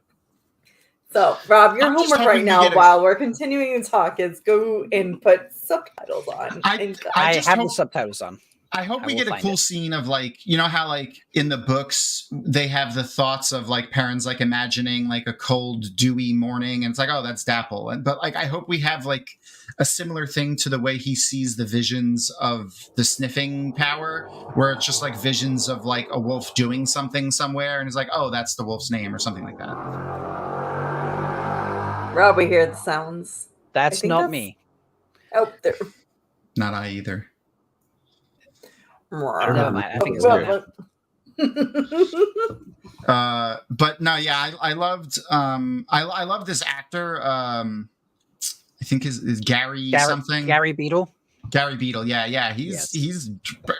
So, Rob, your homework right now while we're continuing to talk is go and put subtitles on. I have the subtitles on. I hope we get a cool scene of how in the books they have the thoughts of Perrin's imagining a cold dewy morning, and it's oh, that's Dapple. But I hope we have a similar thing to the way he sees the visions of the sniffing power, where it's just visions of a wolf doing something somewhere, and it's oh, that's the wolf's name or something like that. Rob, we hear the sounds. That's not me. Oh, there. Not I either. Never mind. I think it's but no, yeah, I loved I love this actor. I think is Gary something. Gary Beadle. Gary Beadle, yeah, he's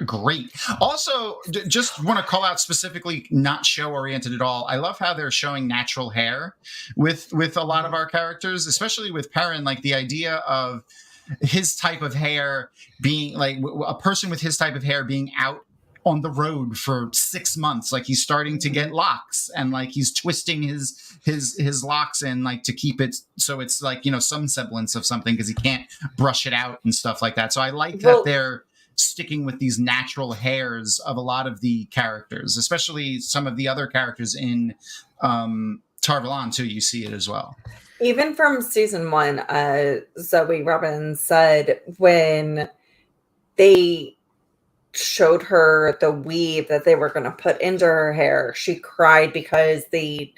great. Also, just want to call out specifically, not show oriented at all. I love how they're showing natural hair with a lot of our characters, especially with Perrin. Like the idea of his type of hair being like a person with his type of hair being out on the road for 6 months, like he's starting to get locks and like he's twisting his locks in like to keep it so it's like, you know, some semblance of something because he can't brush it out and stuff like that. So I like that they're sticking with these natural hairs of a lot of the characters, especially some of the other characters in Tar-Valon too. You see it as well. Even from season 1, Zoe Robbins said when they showed her the weave that they were going to put into her hair, she cried because they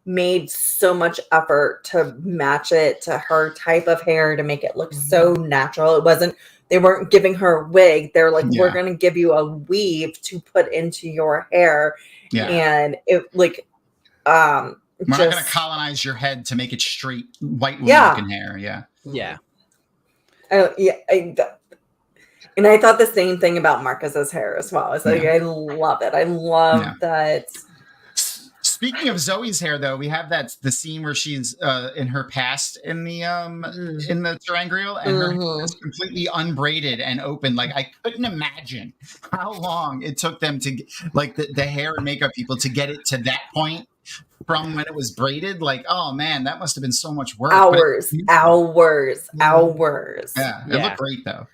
made so much effort to match it to her type of hair to make it look so natural. They weren't giving her a wig. They're like, we're going to give you a weave to put into your hair. Yeah. And it like, we're not going to colonize your head to make it straight, white looking hair. Yeah. Yeah. And I thought the same thing about Marcus's hair as well. It's like, I love it. I love that. Speaking of Zoe's hair, though, we have the scene where she's in her past in the ter'angreal, and her hair is completely unbraided and open. Like I couldn't imagine how long it took them to like the hair and makeup people to get it to that point from when it was braided. Like, oh man, that must have been so much work. Hours. Yeah, it looked great though.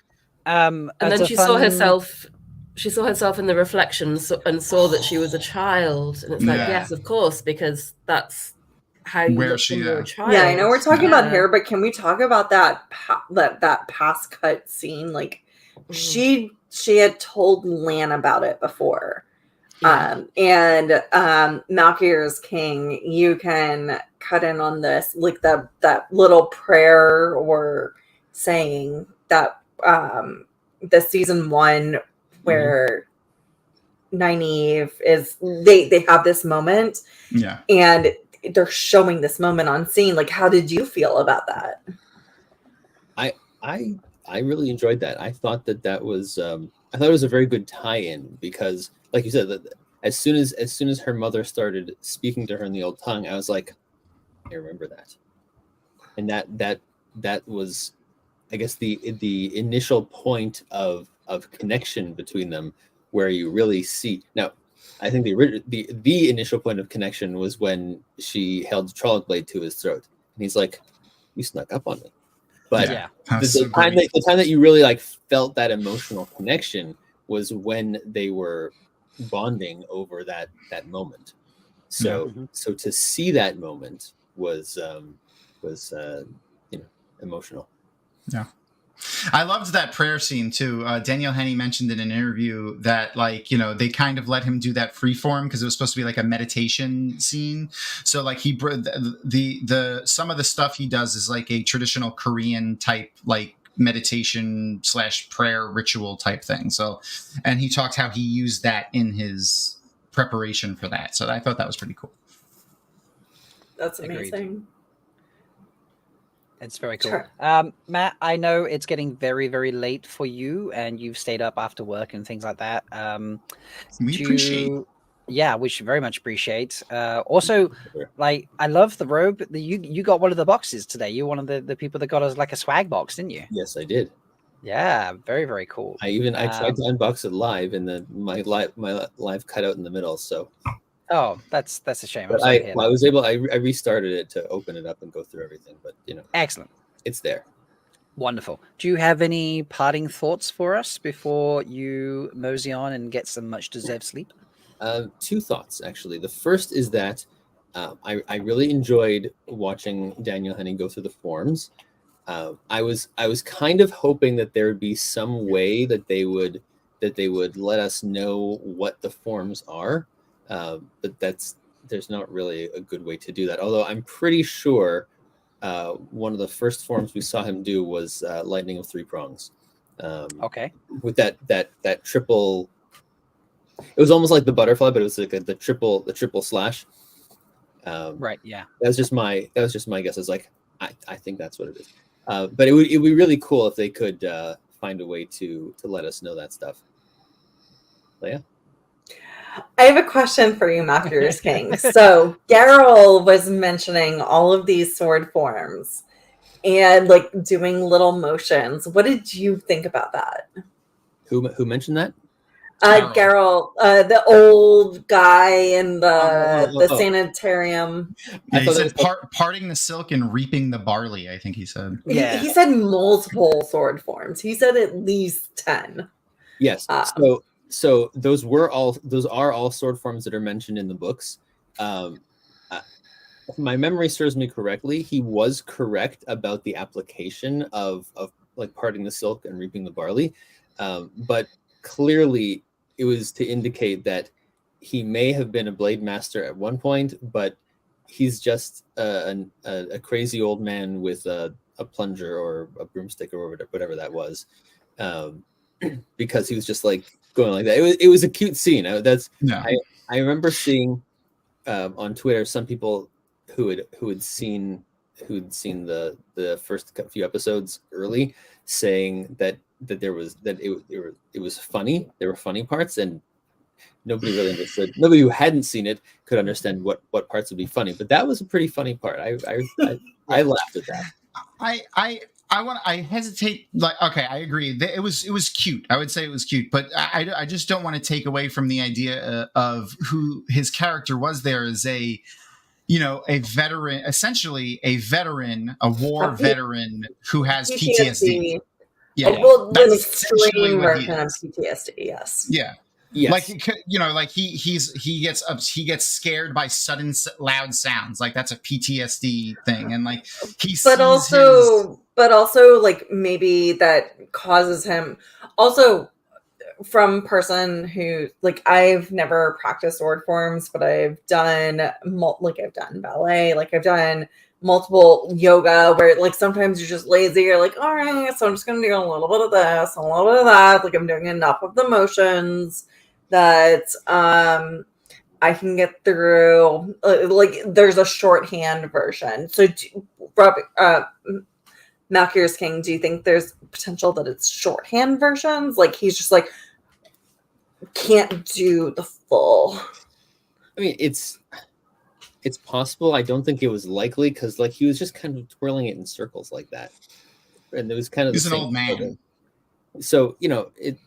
And then she saw herself in the reflections and saw that she was a child, and it's like, yes, of course, because that's how you look when you're a child. Yeah, I know we're talking about hair, but can we talk about that past cut scene? Like she had told Lan about it before. And Malkir's King, you can cut in on this, like that little prayer or saying that the season 1 where Nynaeve is they have this moment, and they're showing this moment on scene. Like, how did you feel about that? I really enjoyed that. I thought that was I thought it was a very good tie-in because, like you said, that as soon as her mother started speaking to her in the old tongue, I was like, I remember that, and that was, I guess, the initial point of connection between them, where you really see. Now, I think the initial point of connection was when she held the Trolloc blade to his throat, and he's like, "You snuck up on me." But the time that you really like felt that emotional connection was when they were bonding over that moment. So to see that moment was emotional. Yeah. I loved that prayer scene too. Danielle Henney mentioned in an interview that, like, you know, they kind of let him do that free form because it was supposed to be like a meditation scene. So like the some of the stuff he does is like a traditional Korean type, like meditation / prayer ritual type thing. So, and he talked how he used that in his preparation for that. So I thought that was pretty cool. That's amazing. Agreed. It's very cool. Matt, I know it's getting very, very late for you, and you've stayed up after work and things like that. We appreciate. Yeah, we should very much appreciate. Also, like, I love the robe. You got one of the boxes today. You're one of the people that got us like a swag box, didn't you? Yes, I did. Yeah, very, very cool. I tried to unbox it live, and then my live cut out in the middle. So. Oh, that's a shame. I was able. I restarted it to open it up and go through everything, but excellent. It's there. Wonderful. Do you have any parting thoughts for us before you mosey on and get some much deserved sleep? 2 thoughts actually. The first is that I really enjoyed watching Danielle Henney go through the forms. I was kind of hoping that there would be some way that they would let us know what the forms are. But there's not really a good way to do that. Although I'm pretty sure one of the first forms we saw him do was Lightning of 3 Prongs. Okay. With that triple, it was almost like the butterfly, but it was like the triple slash. Right. Yeah. That was just my guess. It's like I think that's what it is. But it would be really cool if they could find a way to let us know that stuff. Leia? I have a question for you, Macker's King. So Geralt was mentioning all of these sword forms and like doing little motions. What did you think about that? Who mentioned that? Geralt, the old guy in the sanitarium. Yeah, he said parting the silk and reaping the barley, I think he said. Yeah. He said multiple sword forms. He said at least 10. Yes. So those are all sword forms that are mentioned in the books. If my memory serves me correctly, he was correct about the application of like parting the silk and reaping the barley. But clearly it was to indicate that he may have been a blade master at one point, but he's just a crazy old man with a plunger or a broomstick or whatever that was, because he was just like going like that. It was a cute scene. I remember seeing on Twitter some people who had seen the first few episodes early saying that it was funny. There were funny parts, and nobody really understood. Nobody who hadn't seen it could understand what parts would be funny. But that was a pretty funny part. I laughed at that. I hesitate. Like, okay, I agree. It was cute. I would say it was cute, but I just don't want to take away from the idea of who his character was there as a veteran, essentially a veteran, a war veteran who has PTSD. Yeah, well, an extreme version of PTSD. Yes. Yeah. Yes. Like he gets scared by sudden loud sounds. Like that's a PTSD thing, and like but also like maybe that causes him also from person who like I've never practiced sword forms, but I've done ballet, like I've done multiple yoga where like sometimes you're just lazy, you're like, all right, so I'm just gonna do a little bit of this, a little bit of that, like I'm doing enough of the motions that I can get through. Like there's a shorthand version. So Malkir's King, do you think there's potential that it's shorthand versions? Like he's just like can't do the full. I mean, it's possible. I don't think it was likely because like he was just kind of twirling it in circles like that, and it was kind of he's an old man. So it.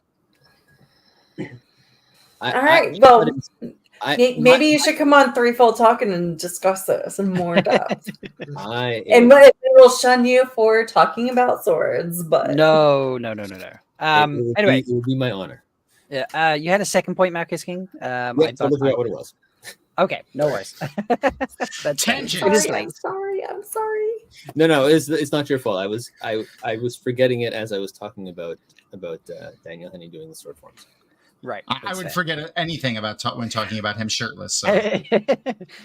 Maybe you should come on Threefold Talking and discuss this in more depth. And we'll shun you for talking about swords, but No. Anyway, it would be my honor. Yeah, you had a second point, Marcus King. I forgot what it was. Okay, no worries. That's tangent. I'm sorry. No, it's not your fault. I was forgetting it as I was talking about Daniel Henney doing the sword forms. Right. I would forget anything about when talking about him shirtless. So.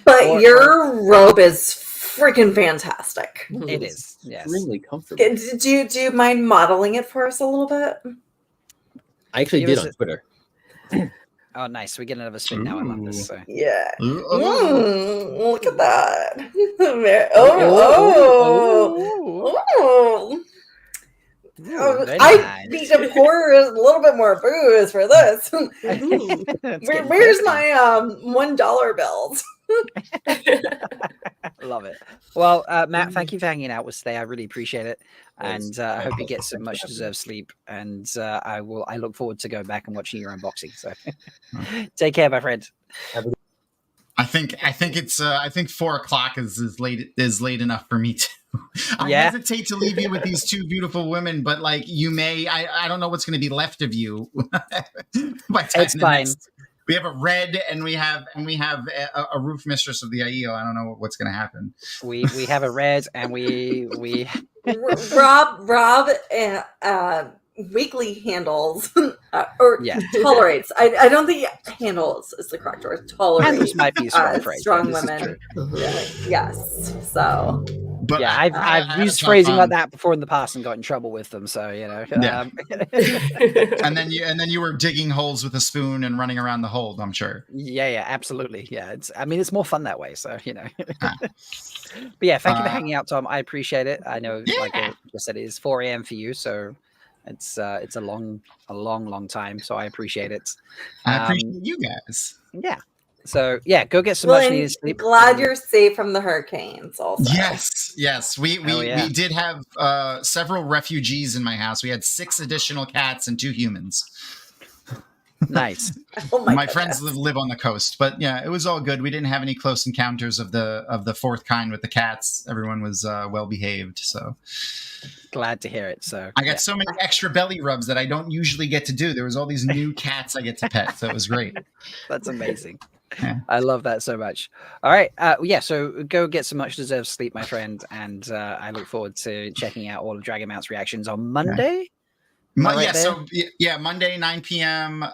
But your robe is freaking fantastic. It is. Yes. Extremely comfortable. Do you mind modeling it for us a little bit? I actually did on Twitter. Oh, nice. We get another spin now. I love this. So. Yeah. Ooh. Look at that. I need to pour a little bit more booze for this. Where's my $1 bills? Love it. Well, Matt, thank you for hanging out with us today. I really appreciate it, and I hope you get some much deserved sleep. And I look forward to going back and watching your unboxing. So, take care, my friend. I think 4:00 is late enough for me too. I hesitate to leave you with these two beautiful women, but like you may, I don't know what's going to be left of you. It's fine. We have a red and we have a roof mistress of the IEO. I don't know what's going to happen. We have a red and we Rob weekly handles tolerates. I don't think handles is the correct word. Tolerates. Handles might be a strong phrase. Strong women. Yes. So. But yeah, I've used phrasing like that before in the past and got in trouble with them. So Yeah. and then you were digging holes with a spoon and running around the hole. I'm sure. Yeah, absolutely. Yeah, it's more fun that way. So But yeah, thank you for hanging out, Tom. I appreciate it. I know, like I said, it is 4 a.m. for you, so It's a long time, so I appreciate it. I appreciate you guys. Yeah. So yeah, go get some Well, much and needed sleep. glad you're safe from the hurricanes. Also, Yes. We did have several refugees in my house. We had 6 additional cats and 2 humans. Nice. Oh my friends live on the coast, but yeah, it was all good. We didn't have any close encounters of the fourth kind with the cats. Everyone was well behaved. So glad to hear it. So I got so many extra belly rubs that I don't usually get to do. There was all these new cats I get to pet, so it was great. That's amazing. Yeah. I love that so much. All right. Yeah, so go get some much deserved sleep, my friend. And I look forward to checking out all of Dragonmount's reactions on Monday. Monday, 9 p.m.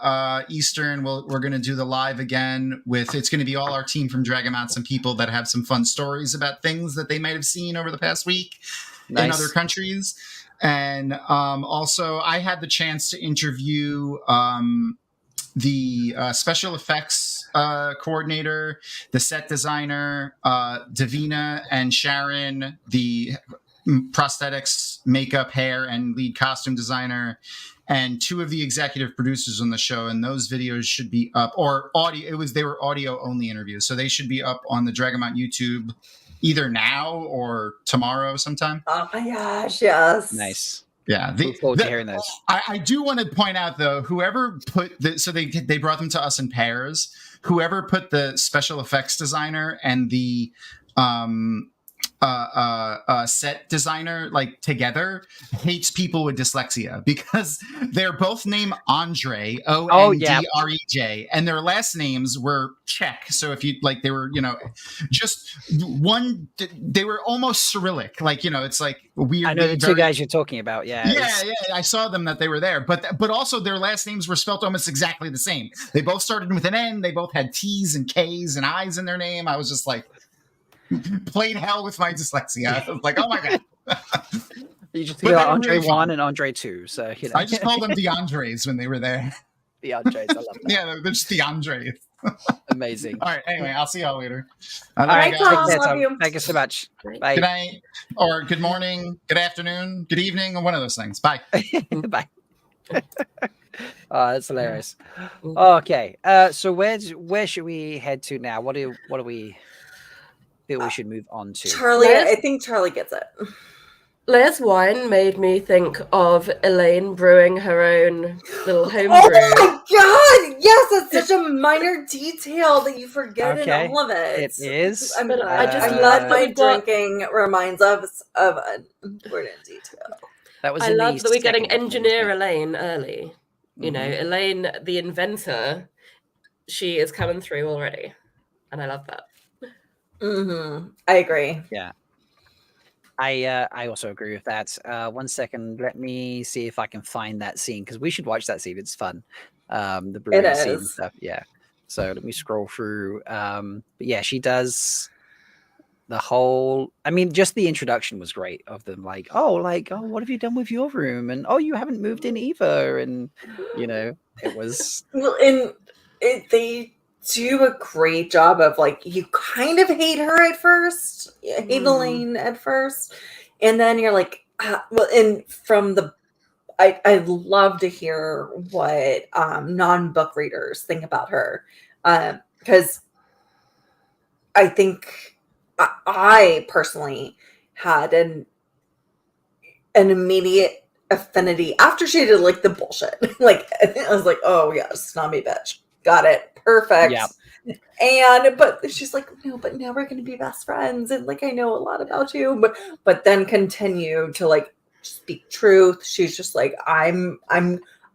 Eastern. We're going to do the live again it's going to be all our team from Dragonmount, some people that have some fun stories about things that they might have seen over the past week in other countries. And also I had the chance to interview the special effects coordinator, the set designer, Davina and Sharon, the prosthetics, makeup, hair, and lead costume designer, and 2 of the executive producers on the show. And those videos should be up, or audio. They were audio only interviews, so they should be up on the Dragonmount YouTube either now or tomorrow sometime. Oh my gosh, yes. Nice. Yeah, look forward to hearing those. I do want to point out though, whoever put so they brought them to us in pairs. Whoever put the special effects designer and the set designer like together hates people with dyslexia because they're both named Andre, Ondrej, and their last names were Czech. So if you like, they were, just one, they were almost Cyrillic, like, it's like weird. I know the 2 guys you're talking about. Yeah. I saw them that they were there, but also their last names were spelled almost exactly the same. They both started with an N. They both had T's and K's and I's in their name. I was just like, plain hell with my dyslexia. I was like, oh my god. You just feel Andre 1 and Andre 2. So I just called them the Andres when they were there. The Andres, I love that. Yeah, they're just the Andres. Amazing. All right. Anyway, I'll see y'all later. All right, Tom. Love you. Thank you so much. Bye. Good night, or good morning, good afternoon, good evening, or one of those things. Bye. Bye. Oh, that's hilarious. Okay. So where should we head to now? What do we feel we should move on to? Charlie, I think Charlie gets it. Leia's wine made me think of Elaine brewing her own little home brew. Oh my god! Yes, that's such a minor detail that you forget in all of it. It is. I'm glad my drinking reminds us of an important detail. That was. I love that we're getting engineer Elaine early. You know, Elaine, the inventor, she is coming through already, and I love that. I agree. Yeah. I also agree with that. 1 second, let me see if I can find that scene because we should watch that scene. It's fun. The brewing scene and stuff. Yeah. So let me scroll through. But yeah, she does the whole. I mean, just the introduction was great of them. Like, oh, what have you done with your room? And oh, you haven't moved in either. And it was. Well, and they do a great job of like, you kind of hate her at first, hate Elaine at first, and then you're like, well, and from the, I'd love to hear what non-book readers think about her, because I think I personally had an immediate affinity after she did like the bullshit. Like I was like, oh yeah, snobby bitch. Got it. Perfect. Yeah. But she's like, no, but now we're going to be best friends. And like, I know a lot about you, but then continue to like speak truth. She's just like, I'm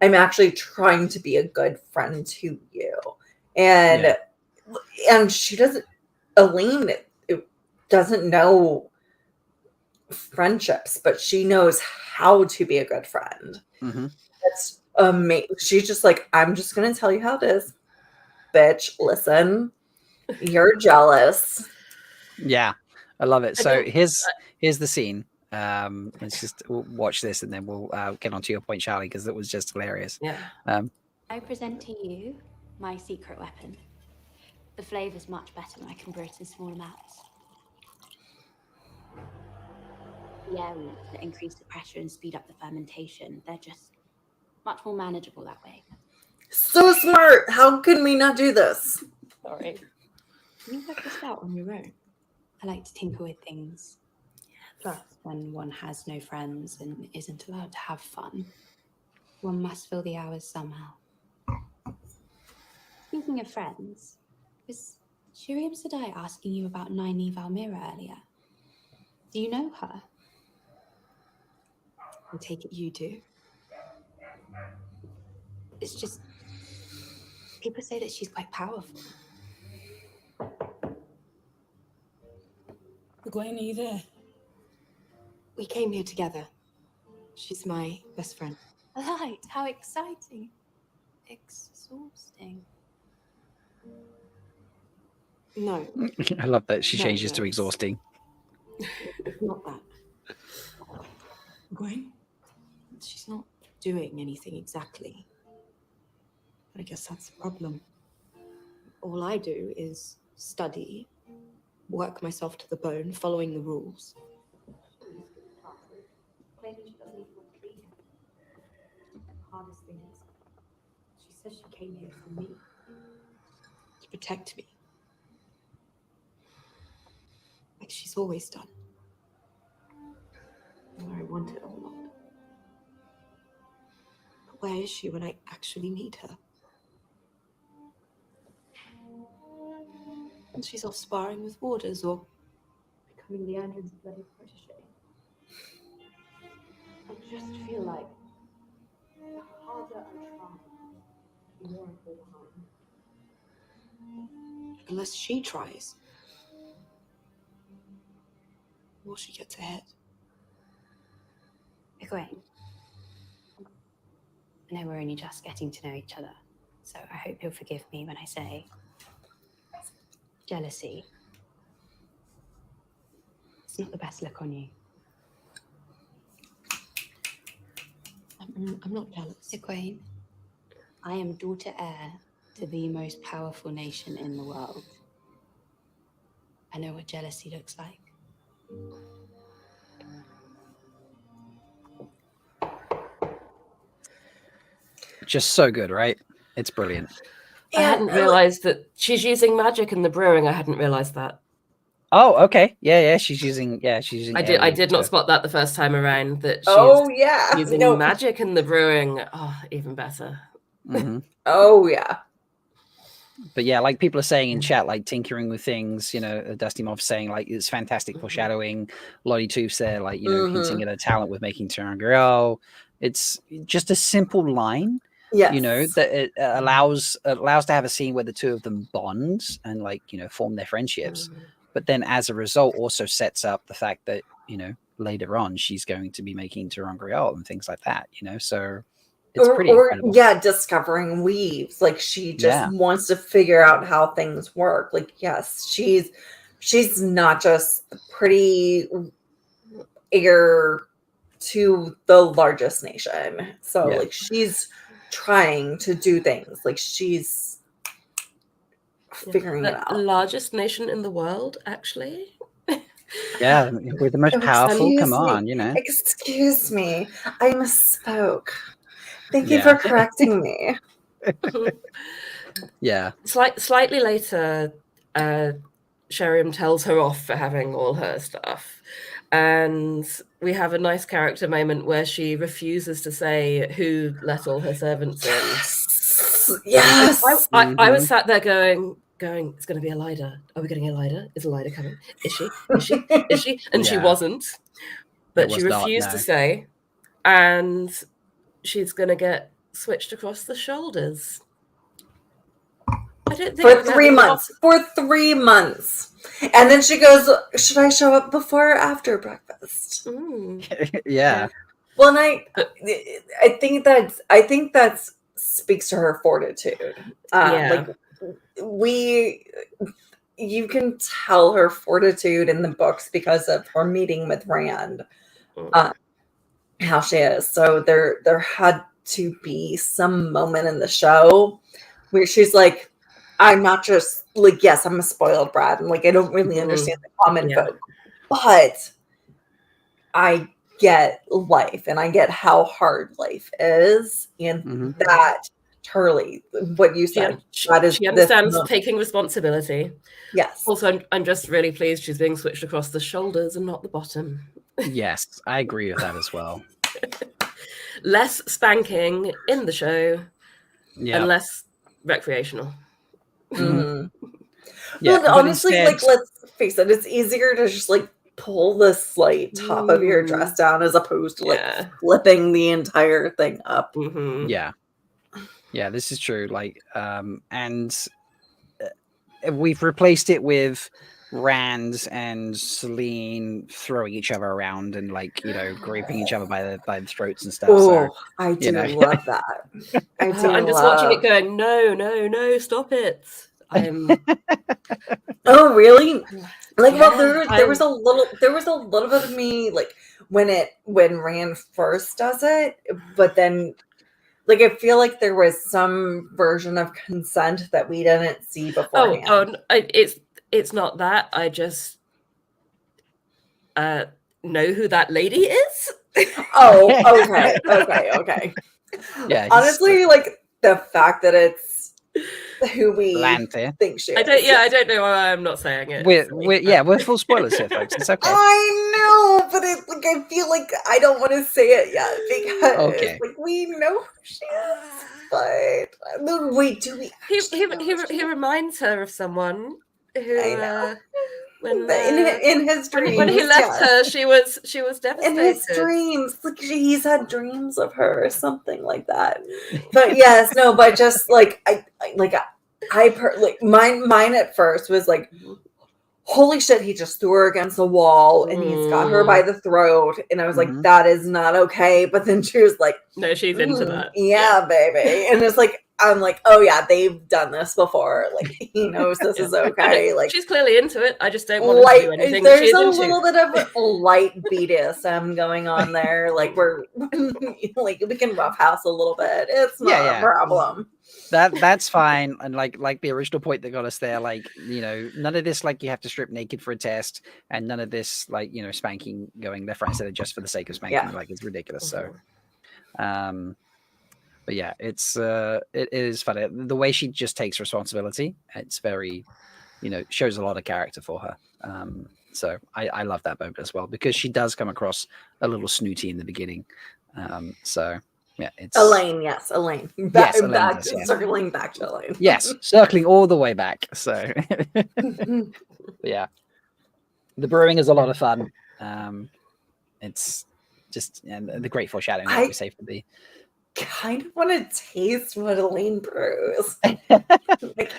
actually trying to be a good friend to you. And she doesn't, Elaine doesn't know friendships, but she knows how to be a good friend. That's amazing. She's just like, I'm just going to tell you how it is. Bitch, listen, you're jealous. Yeah, I love it. So here's the scene. Let's just watch this and then we'll get onto your point, Charlie, because it was just hilarious. Yeah. I present to you my secret weapon. The flavor's much better when I can brew it in small amounts. the air roots that increase the pressure and speed up the fermentation. They're just much more manageable that way. So smart. How can we not do this? Sorry. You work this out on your own. I like to tinker with things. Plus, when one has no friends and isn't allowed to have fun, one must fill the hours somehow. Speaking of friends, was Shiriam Sadai asking you about Nynaeve Almira earlier? Do you know her? I take it you do. It's just, people say that she's quite powerful. Logain, are you there? We came here together. She's my best friend. Right, how exciting. Exhausting. No. I love that she No, changes no, to it's- exhausting. It's not that. Logain? She's not doing anything exactly. I guess that's the problem. All I do is study, work myself to the bone, following the rules. Claiming she doesn't even want to be here. The hardest thing is, she says she came here for me. To protect me. Like she's always done. Whether I want it or not. But where is she when I actually need her? And she's off sparring with warders or becoming Liandrin's bloody protege. I just feel like the harder I try, the more I fall behind. Unless she tries, the more she gets ahead. Egwene, I know we're only just getting to know each other, so I hope you'll forgive me when I say jealousy. It's not the best look on you. I'm not jealous. Egwene, I am daughter heir to the most powerful nation in the world. I know what jealousy looks like. Just so good, right? It's brilliant. I hadn't realized that she's using magic in the brewing. I hadn't realized that. Oh, okay. Yeah, she's using I did not spot that the first time around, that she's Oh, yeah. using No. magic in the brewing. Oh, even better. Oh, yeah. But yeah, like people are saying in chat, like tinkering with things, Dusty Moth saying like it's fantastic foreshadowing. Lottie Tooth there, like, hinting at her talent with making Terangrial. It's just a simple line, that it allows to have a scene where the two of them bond and form their friendships. But then as a result also sets up the fact that, later on she's going to be making Terangrial and things like that, so it's pretty incredible. Discovering weaves. Like she just wants to figure out how things work. Like, yes, she's not just the pretty heir to the largest nation. So like she's trying to do things. Like she's figuring it out. The largest nation in the world, actually. Yeah, we're the most powerful. Come on, Excuse me. I misspoke. Thank you for correcting me. Yeah. Slightly later, Sheriam tells her off for having all her stuff. And we have a nice character moment where she refuses to say who let all her servants in. Yes. I was sat there going, it's going to be Elida. Are we getting Elida? Is Elida coming? Is she? Is she? Is she? And she wasn't. But she refused to say. And she's going to get switched across the shoulders. I don't think for 3 months. For 3 months. And then she goes, should I show up before or after breakfast? Yeah. Well, and I think that speaks to her fortitude. You can tell her fortitude in the books because of her meeting with Rand, how she is. So there had to be some moment in the show where she's like, I'm not just like, yes, I'm a spoiled brat and like I don't really understand the common folk, but I get life and I get how hard life is, and that Turley, what you said, that is she understands taking responsibility. Yes. Also, I'm just really pleased she's being switched across the shoulders and not the bottom. Yes, I agree with that as well. Less spanking in the show, and less recreational. Yeah, but honestly, instead, like, let's face it, it's easier to just like pull the slight top of your dress down as opposed to like flipping the entire thing up. Yeah, this is true. Like, and we've replaced it with Rand and Selene throwing each other around and, like, you know, graping each other by the throats and stuff. Oh, so I do love that. I'm just watching it going, no, stop it. Oh, really? Like, well, there was a little bit of me like when Rand first does it, but then like I feel like there was some version of consent that we didn't see beforehand. It's not that. I just know who that lady is. Oh, okay. Yeah. Honestly, like the fact that it's who we think she is. I don't know why I'm not saying it. We're full spoilers here, folks. It's okay. I know, but it's like I feel like I don't want to say it yet because like we know who she is. But wait, do we? He reminds her of someone who. I know. In his dreams, when he left her, she was devastated. In his dreams, like he's had dreams of her or something like that. But yes, no, but just like mine at first was like, holy shit, he just threw her against the wall and he's got her by the throat, and I was like, that is not okay. But then she was like, no, she's into that. Yeah, baby, and it's like. I'm like, oh yeah, they've done this before. Like he knows this is okay. Like she's clearly into it. I just don't want to do anything. There's a little bit of light BDSM going on there. Like we're like we can roughhouse a little bit. It's not a problem. That's fine. And like the original point that got us there, like, you know, none of this like you have to strip naked for a test, and none of this like, you know, spanking going left, right, center just for the sake of spanking. Like it's ridiculous. So but yeah, it is funny. The way she just takes responsibility, it's very, you know, shows a lot of character for her. So I love that moment as well, because she does come across a little snooty in the beginning. So yeah, it's Elaine. Yes, Elaine. Circling back to Elaine. Yes, circling all the way back. So but yeah, the brewing is a lot of fun. It's just the great foreshadowing, like we say, for the. Kind of want to taste what Elaine brews. Like,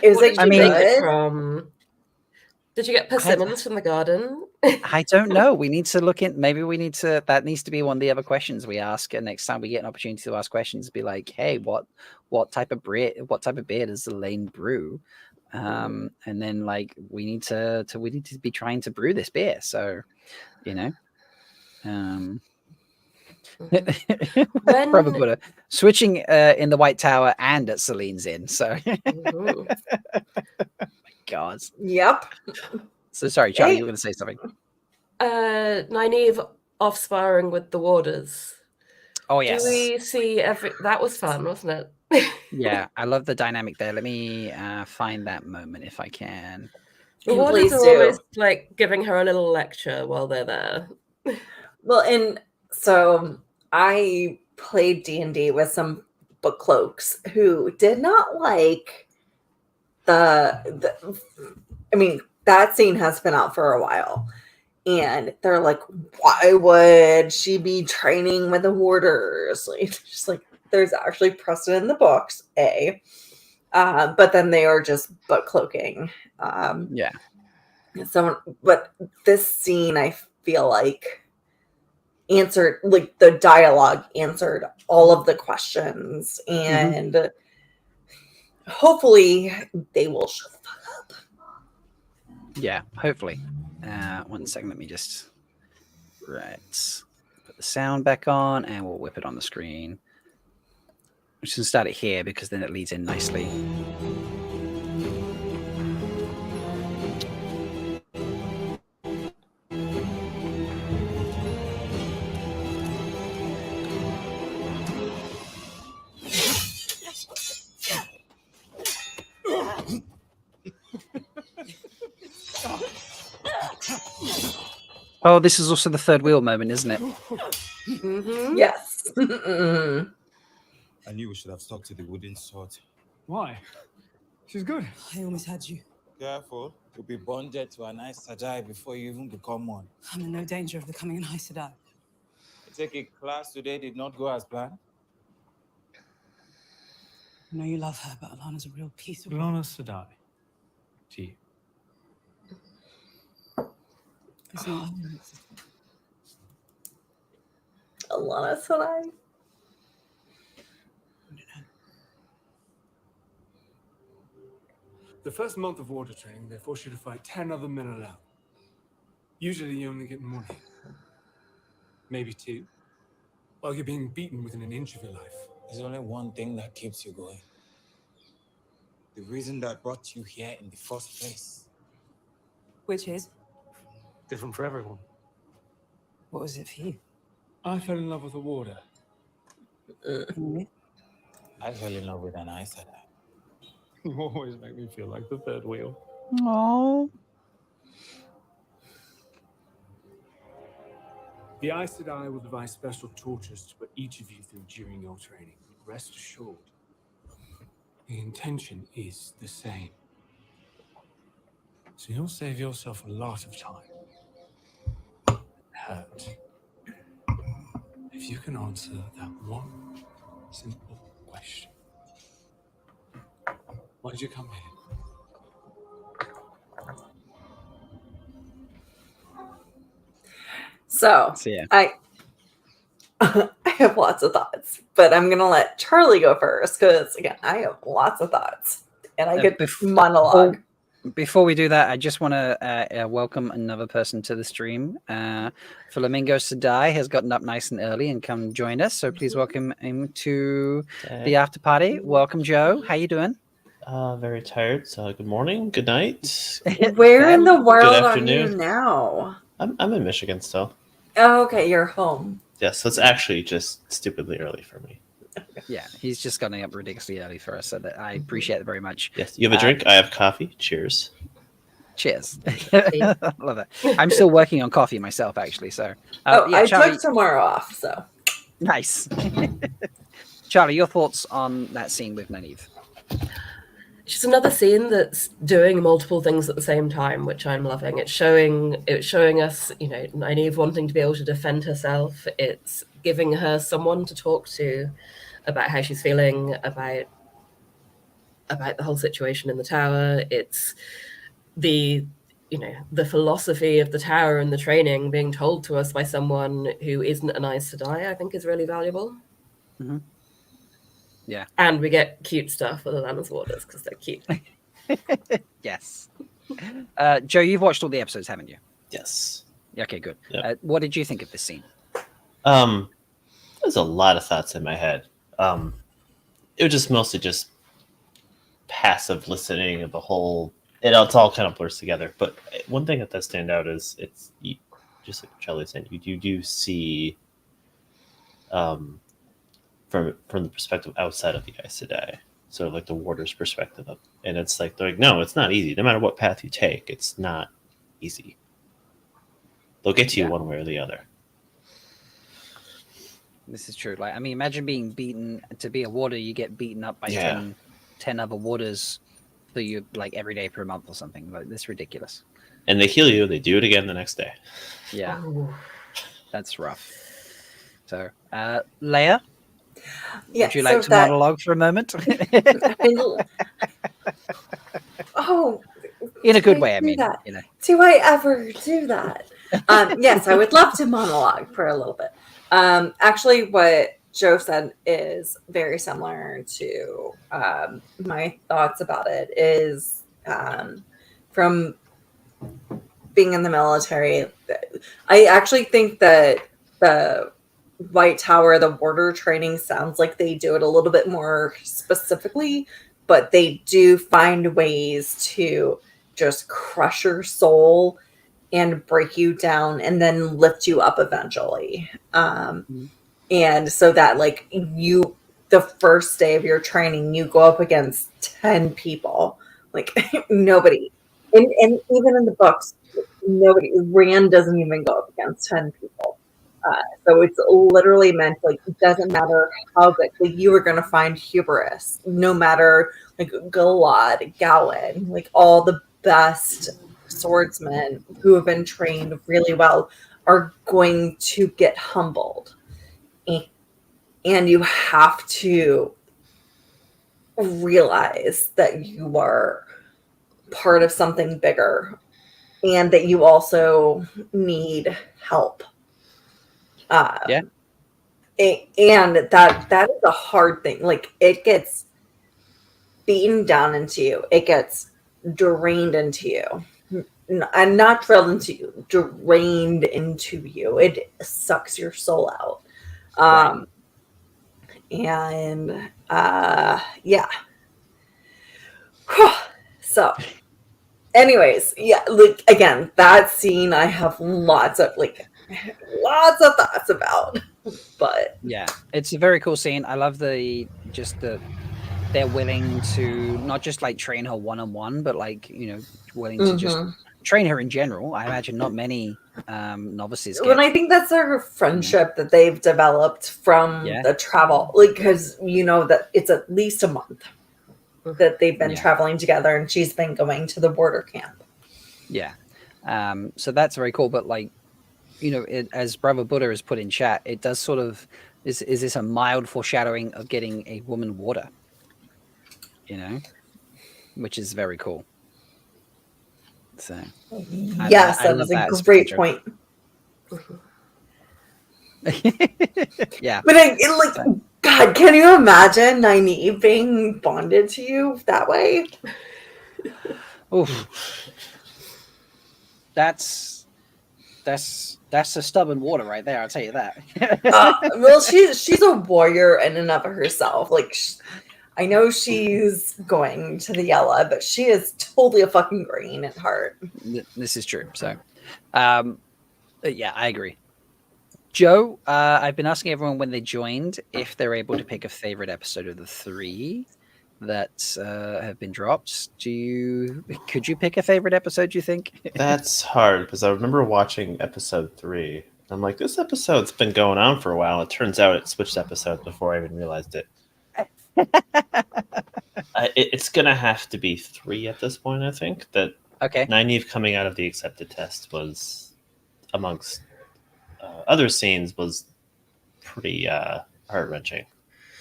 is it good? Did you get persimmons from the garden? I don't know. We need to look in. Maybe we need to. That needs to be one of the other questions we ask. And next time we get an opportunity to ask questions, be like, "Hey, what type of beer does Elaine brew?" And then like we need to be trying to brew this beer. So, you know. Probably put a switching in the White Tower and at Celine's Inn. So, oh my God. Yep. So sorry, Charlie, you were going to say something. Nynaeve off sparring with the warders. Oh yes. Do we see that was fun, wasn't it? Yeah, I love the dynamic there. Let me find that moment if I can. The warders are always like giving her a little lecture while they're there. Well, and so I played D&D with some book cloaks who did not like the I mean, that scene has been out for a while. And they're like, why would she be training with the warders? Like, just like, there's actually precedent in the books, but then they are just book cloaking. Yeah. So, but this scene, I feel like, answered, like, the dialogue answered all of the questions, and hopefully they will shut the fuck up. Yeah, hopefully. 1 second, let me just put the sound back on, and we'll whip it on the screen. I'm just gonna start it here because then it leads in nicely. Oh, this is also the third wheel moment, isn't it? Mm-hmm. Yes. I knew we should have stuck to the wooden sword. Why? She's good. I almost had you. Careful. You'll be bonded to an Aes Sedai before you even become one. I'm in no danger of becoming an Aes Sedai. You take a class today did not go as planned. I know you love her, but Alana's a real piece of Lana Sedai. To you. It's not her. Alana Sedai. The first month of water training, they force you to fight 10 other men alone. Usually you only get one hit. Maybe 2. While you're being beaten within an inch of your life. There's only one thing that keeps you going. The reason that brought you here in the first place. Which is? Different for everyone. What was it for you? I fell in love with the water. I fell in love with an Aes Sedai. You always make me feel like the third wheel. Oh. The Aes Sedai will devise special tortures to put each of you through during your training. Rest assured, the intention is the same. So you'll save yourself a lot of time. Hurt. If you can answer that one simple question. Why did you come here? So yeah. I have lots of thoughts, but I'm gonna let Charlie go first because again, I have lots of thoughts and I get monologue. Before we do that, I just want to welcome another person to the stream. Flamingo Sedai has gotten up nice and early and come join us, so please welcome him to the after party. Welcome, Joe. How you doing? Very tired. So good morning, good night. Where in the world Good are you afternoon. now? I'm in Michigan still. Oh, okay, you're home. Yes, so it's actually just stupidly early for me. Yeah, he's just gotten up ridiculously early for us, so that I appreciate it very much. Yes, you have a drink. I have coffee. Cheers. Cheers. Love it. I'm still working on coffee myself, actually. So, yeah, I Charlie, took tomorrow off, so nice. Charlie, your thoughts on that scene with Nynaeve? Just another scene that's doing multiple things at the same time, which I'm loving. It's showing us, Nynaeve wanting to be able to defend herself. It's giving her someone to talk to about how she's feeling about the whole situation in the tower. It's the philosophy of the tower and the training being told to us by someone who isn't an Aes Sedai, I think is really valuable. Mm-hmm. Yeah. And we get cute stuff with the Lan and Waters because they're cute. Yes. Joe, you've watched all the episodes, haven't you? Yes. Okay, good. Yep. What did you think of this scene? There's a lot of thoughts in my head. It was just mostly just passive listening of the whole. It's all kind of blurs together. But one thing that does stand out is just like Charlie said, you do see from the perspective outside of the Aes Sedai, sort of like the warder's perspective of, and it's like they're like, no, it's not easy. No matter what path you take, it's not easy. They'll get to you one way or the other. This is true. Like, I mean, imagine being beaten to be a warder. You get beaten up by 10 other warders for you, like every day for a month or something. Like, this is ridiculous. And they heal you. They do it again the next day. Yeah, that's rough. So, Leia, would you like to monologue for a moment? In a good way, I mean. Do I ever do that? Yes, I would love to monologue for a little bit. Actually, what Joe said is very similar to my thoughts about it. Is from being in the military, I actually think that the White Tower, the warder training, sounds like they do it a little bit more specifically, but they do find ways to just crush your soul and break you down and then lift you up eventually. And so that, like, the first day of your training, you go up against 10 people. Like, nobody and even in the books, Rand doesn't even go up against 10 people. So it's literally meant like it doesn't matter how good, like you are going to find hubris, no matter like Galad, Gowan, like all the best swordsmen who have been trained really well are going to get humbled, and you have to realize that you are part of something bigger, and that you also need help. And that is a hard thing. Like it gets beaten down into you. It gets drained into you. And not drilled into you, drained into you. It sucks your soul out. And yeah. So anyways, yeah, like again, that scene I have lots of thoughts about. But yeah, it's a very cool scene. I love they're willing to not just like train her one-on-one, but like, willing to just train her in general. I imagine not many novices and I think that's their friendship that they've developed from the travel, like because that it's at least a month that they've been traveling together, and she's been going to the border camp. So that's very cool. But like, as Brother Buddha has put in chat, it does sort of is this a mild foreshadowing of getting a woman warder, which is very cool. So yes, that was a great point. Yeah, but God, can you imagine Nynaeve being bonded to you that way? Oof. That's a stubborn warder right there. I'll tell you that. Well, she's a warrior in and of herself. Like, I know she's going to the Yella, but she is totally a fucking green at heart. This is true. So, yeah, I agree. Joe, I've been asking everyone when they joined if they're able to pick a favorite episode of the 3 that have been dropped. Could you pick a favorite episode, do you think? That's hard because I remember watching episode 3. I'm like, this episode's been going on for a while. It turns out it switched episodes before I even realized it. It's gonna have to be 3 at this point. I think that Nynaeve coming out of the accepted test was, amongst other scenes, was pretty heart-wrenching.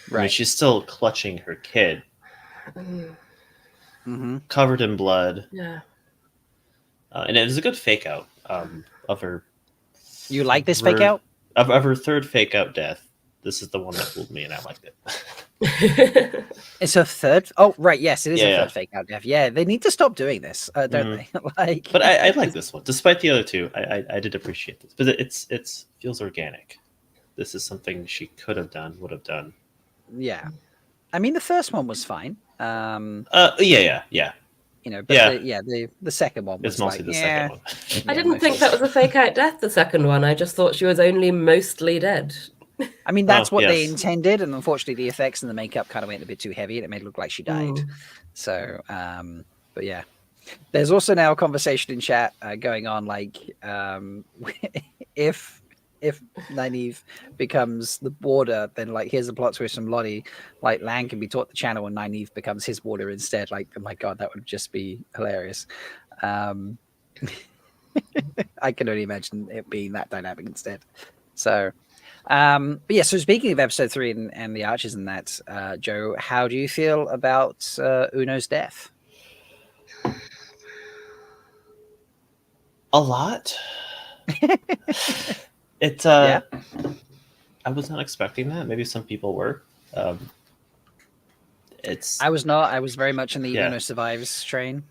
Right. I mean, she's still clutching her kid, covered in blood. Yeah. And it was a good fake out of her. You like this fake out? Of her third fake out death. This is the one that fooled me, and I liked it. It's her third? Oh, right. Yes, it is a third fake out death. Yeah, they need to stop doing this, don't they? But I like this one, despite the other two. I did appreciate this, but it feels organic. This is something she could have done, would have done. Yeah, I mean the first one was fine. Yeah. The second one was mostly the second one. I didn't think that was a fake out death. The second one, I just thought she was only mostly dead. I mean, that's what they intended, and unfortunately, the effects and the makeup kind of went a bit too heavy, and it made it look like she died. So, but yeah, there's also now a conversation in chat going on, like, if Nynaeve becomes the warder, then like here's the plot twist from Lottie, like Lan can be taught the channel, and Nynaeve becomes his warder instead. Like, oh my god, that would just be hilarious. I can only imagine it being that dynamic instead. So. But yeah, so speaking of episode 3 and the archers and that, Joe, how do you feel about Uno's death? A lot. I was not expecting that. Maybe some people were. I was not. I was very much in the Uno survives train.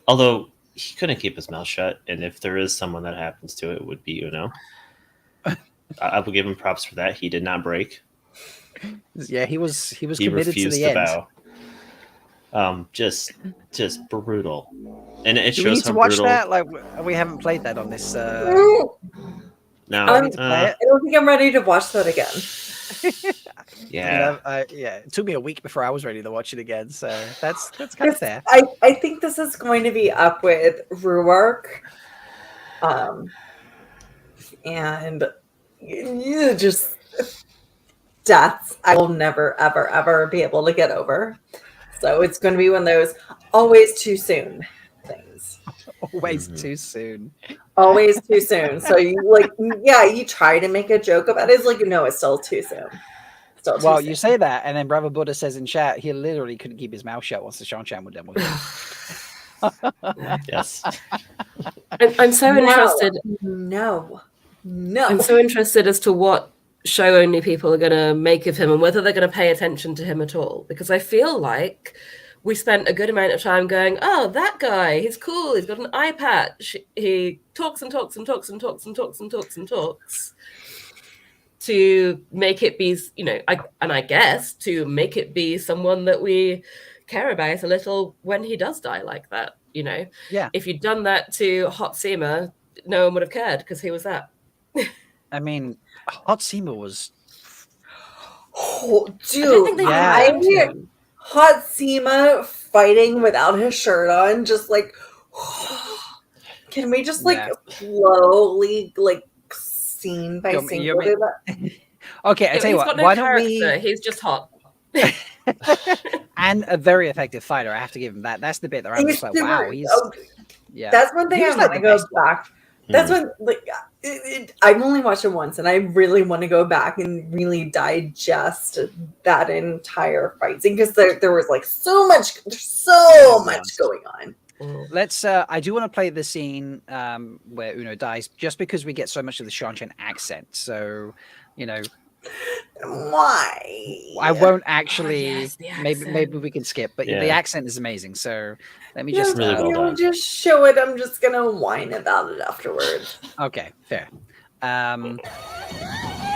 Although he couldn't keep his mouth shut, and if there is someone that happens to it, would be Uno. I will give him props for that. He did not break. Yeah, he was committed to the end. Bow. Just brutal. And it Do shows we need to how watch brutal. that? Like, we haven't played that on this. No, I don't think I'm ready to watch that again. Yeah. Yeah, it took me a week before I was ready to watch it again, so that's kind of fair. I think this is going to be up with Ruark. And you just deaths I will never, ever, ever be able to get over. So it's going to be one of those always too soon things. Always too soon. Always too soon. So you you try to make a joke about it. It's like, no, it's still too soon. Still too Well, soon. you say that, and then Brother Buddha says in chat he literally couldn't keep his mouth shut once the Shanchan were done with him. Yes. I'm so interested. No. I'm so interested as to what show only people are going to make of him and whether they're going to pay attention to him at all. Because I feel like we spent a good amount of time going, oh, that guy, he's cool. He's got an eye patch. He talks and talks and talks and talks and talks and talks and talks to make it be, I guess to make it be someone that we care about a little when he does die like that. Yeah. If you'd done that to Hot Seema, no one would have cared because he was that. I mean, Hot Seema was. Oh, dude, Hot Seema fighting without his shirt on, just like, can we just slowly scene by scene? Okay, I tell you what. Why don't we? He's just hot. And a very effective fighter. I have to give him that. That's the bit that I'm just like, wow, he's. Yeah, that's one thing I want to go back. That's when I've only watched it once, and I really want to go back and really digest that entire fight scene because there was so much going on. Let's. I do want to play the scene where Uno dies, just because we get so much of the Shanchan accent. So, why? I won't actually. Maybe we can skip, but the accent is amazing. So let me just just show it. I'm just gonna whine about it afterwards. Okay, fair.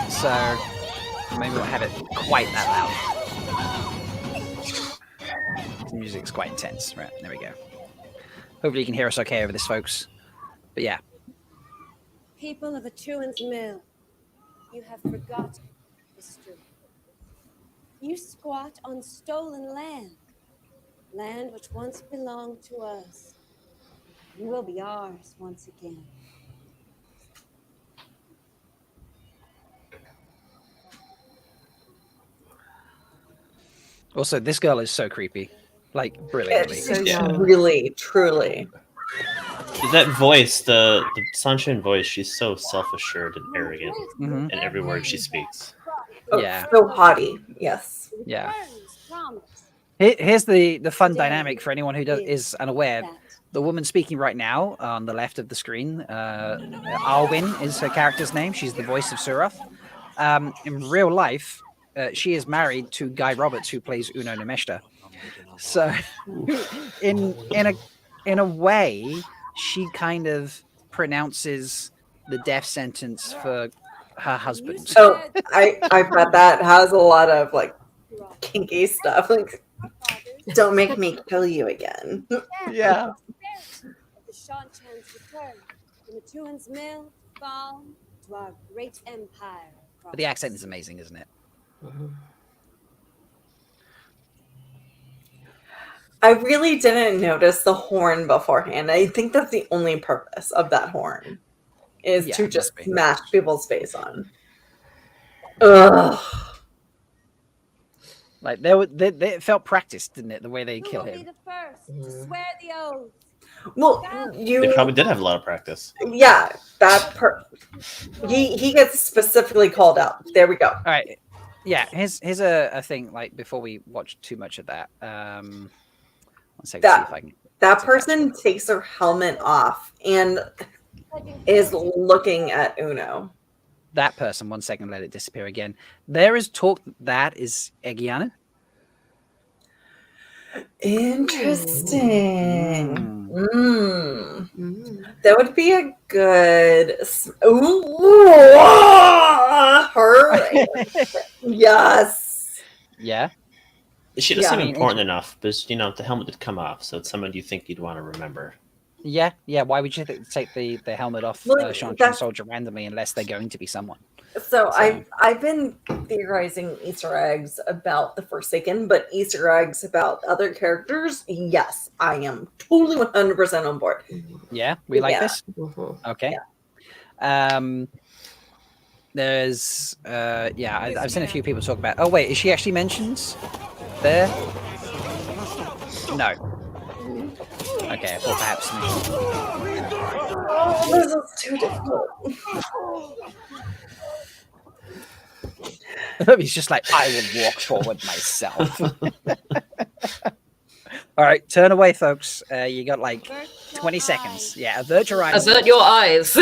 So maybe we'll have it quite that loud. The music's quite intense. Right, there we go. Hopefully you can hear us okay over this, folks. But yeah. People of the Truan's Mill, you have forgotten history. You squat on stolen land which once belonged to us, and will be ours once again. Also, this girl is so creepy, brilliantly. Really, truly. That voice, the Sunshine voice, she's so self-assured and arrogant in every word she speaks. Yeah. So haughty. Yes. Yeah. Here's the fun dynamic for anyone who is unaware. The woman speaking right now on the left of the screen, Arwen is her character's name. She's the voice of Suroth. In real life, she is married to Guy Roberts, who plays Uno Nemeshta. So, in a way, she kind of pronounces the death sentence for her husband. So I bet that has a lot of kinky stuff. Don't make me kill you again. Yeah. The Shanchan's return from the Truan's Mill bound to our great empire. But the accent is amazing, isn't it? I really didn't notice the horn beforehand. I think that's the only purpose of that horn is to just smash people's face on. Ugh. It felt practiced, didn't it? The way they kill him. Be the first to swear the oath. Well, They probably did have a lot of practice. Yeah, he gets specifically called out. There we go. All right. Yeah, here's a thing. Before we watch too much of that, one second. See if I can. That person takes their helmet off and is looking at Uno. That person, 1 second, let it disappear again. There is talk that is Egiana. Interesting. That would be a good. Her. Yes. Yeah. She doesn't seem important enough, but the helmet did come off, so it's someone you think you'd want to remember. Yeah. Why would you take the helmet off Shanchan Soldier randomly unless they're going to be someone? So I've been theorizing Easter eggs about the Forsaken, but Easter eggs about other characters, yes, I am totally 100% on board. Yeah, we like this. Mm-hmm. Okay. There's I've seen a few people talk about. Oh wait, is she actually mentioned there? No. Okay, I thought perhaps. Oh, this is too difficult. He's just like, I will walk forward myself. All right, turn away, folks. You got like 20 seconds. Yeah, avert your eyes. Avert your eyes.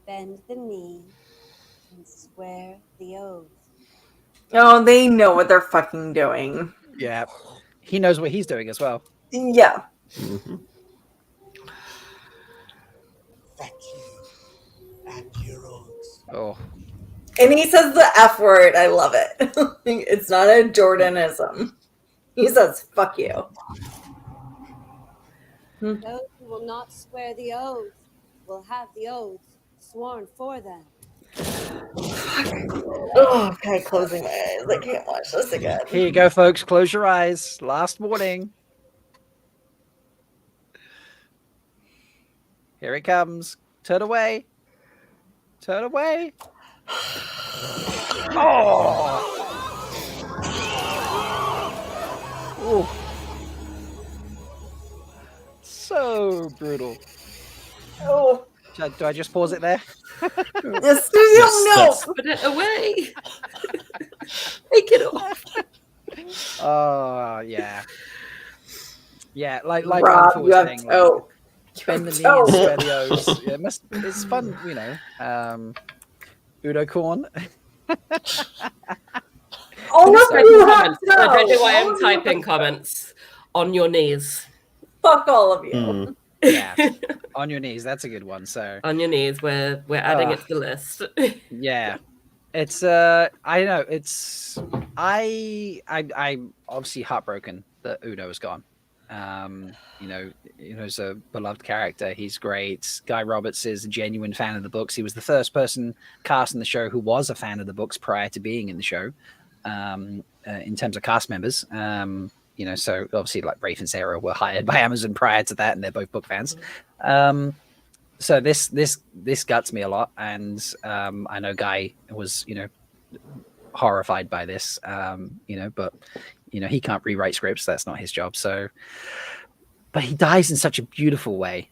Bend the knee and swear the oath. Oh, they know what they're fucking doing. Yeah, he knows what he's doing as well. Yeah. Mm-hmm. Thank you. And your oaths. Oh. And he says the F word. I love it. It's not a Jordanism. He says, fuck you. Those who will not swear the oath will have the oath sworn for them. Oh, okay, closing my eyes. I can't watch this again. Here you go, folks. Close your eyes. Last warning. Here it comes. Turn away. Turn away. Oh. Ooh. So brutal. Oh. Do I just pause it there? Yes, no. Put it away. Take it off. Oh yeah. Yeah, like Rob, Ralph you was have saying, toe. Bend the knees, toe. spread the O's. Yeah, it's fun, you know. Udo corn. All of Typing you have comments. I don't know why toe. I'm typing comments. On your knees. Fuck all of you. Yeah, on your knees. That's a good one. So on your knees, we're adding it to the list. Yeah, it's I don't know. It's I'm obviously heartbroken that Udo is gone. You know, he's a beloved character. He's great. Guy Roberts is a genuine fan of the books. He was the first person cast in the show who was a fan of the books prior to being in the show. In terms of cast members, you know, so obviously like Rafe and Sarah were hired by Amazon prior to that, and they're both book fans. So this guts me a lot, and I know Guy was, you know, horrified by this, you know, but you know, he can't rewrite scripts. That's not his job. So, but he dies in such a beautiful way.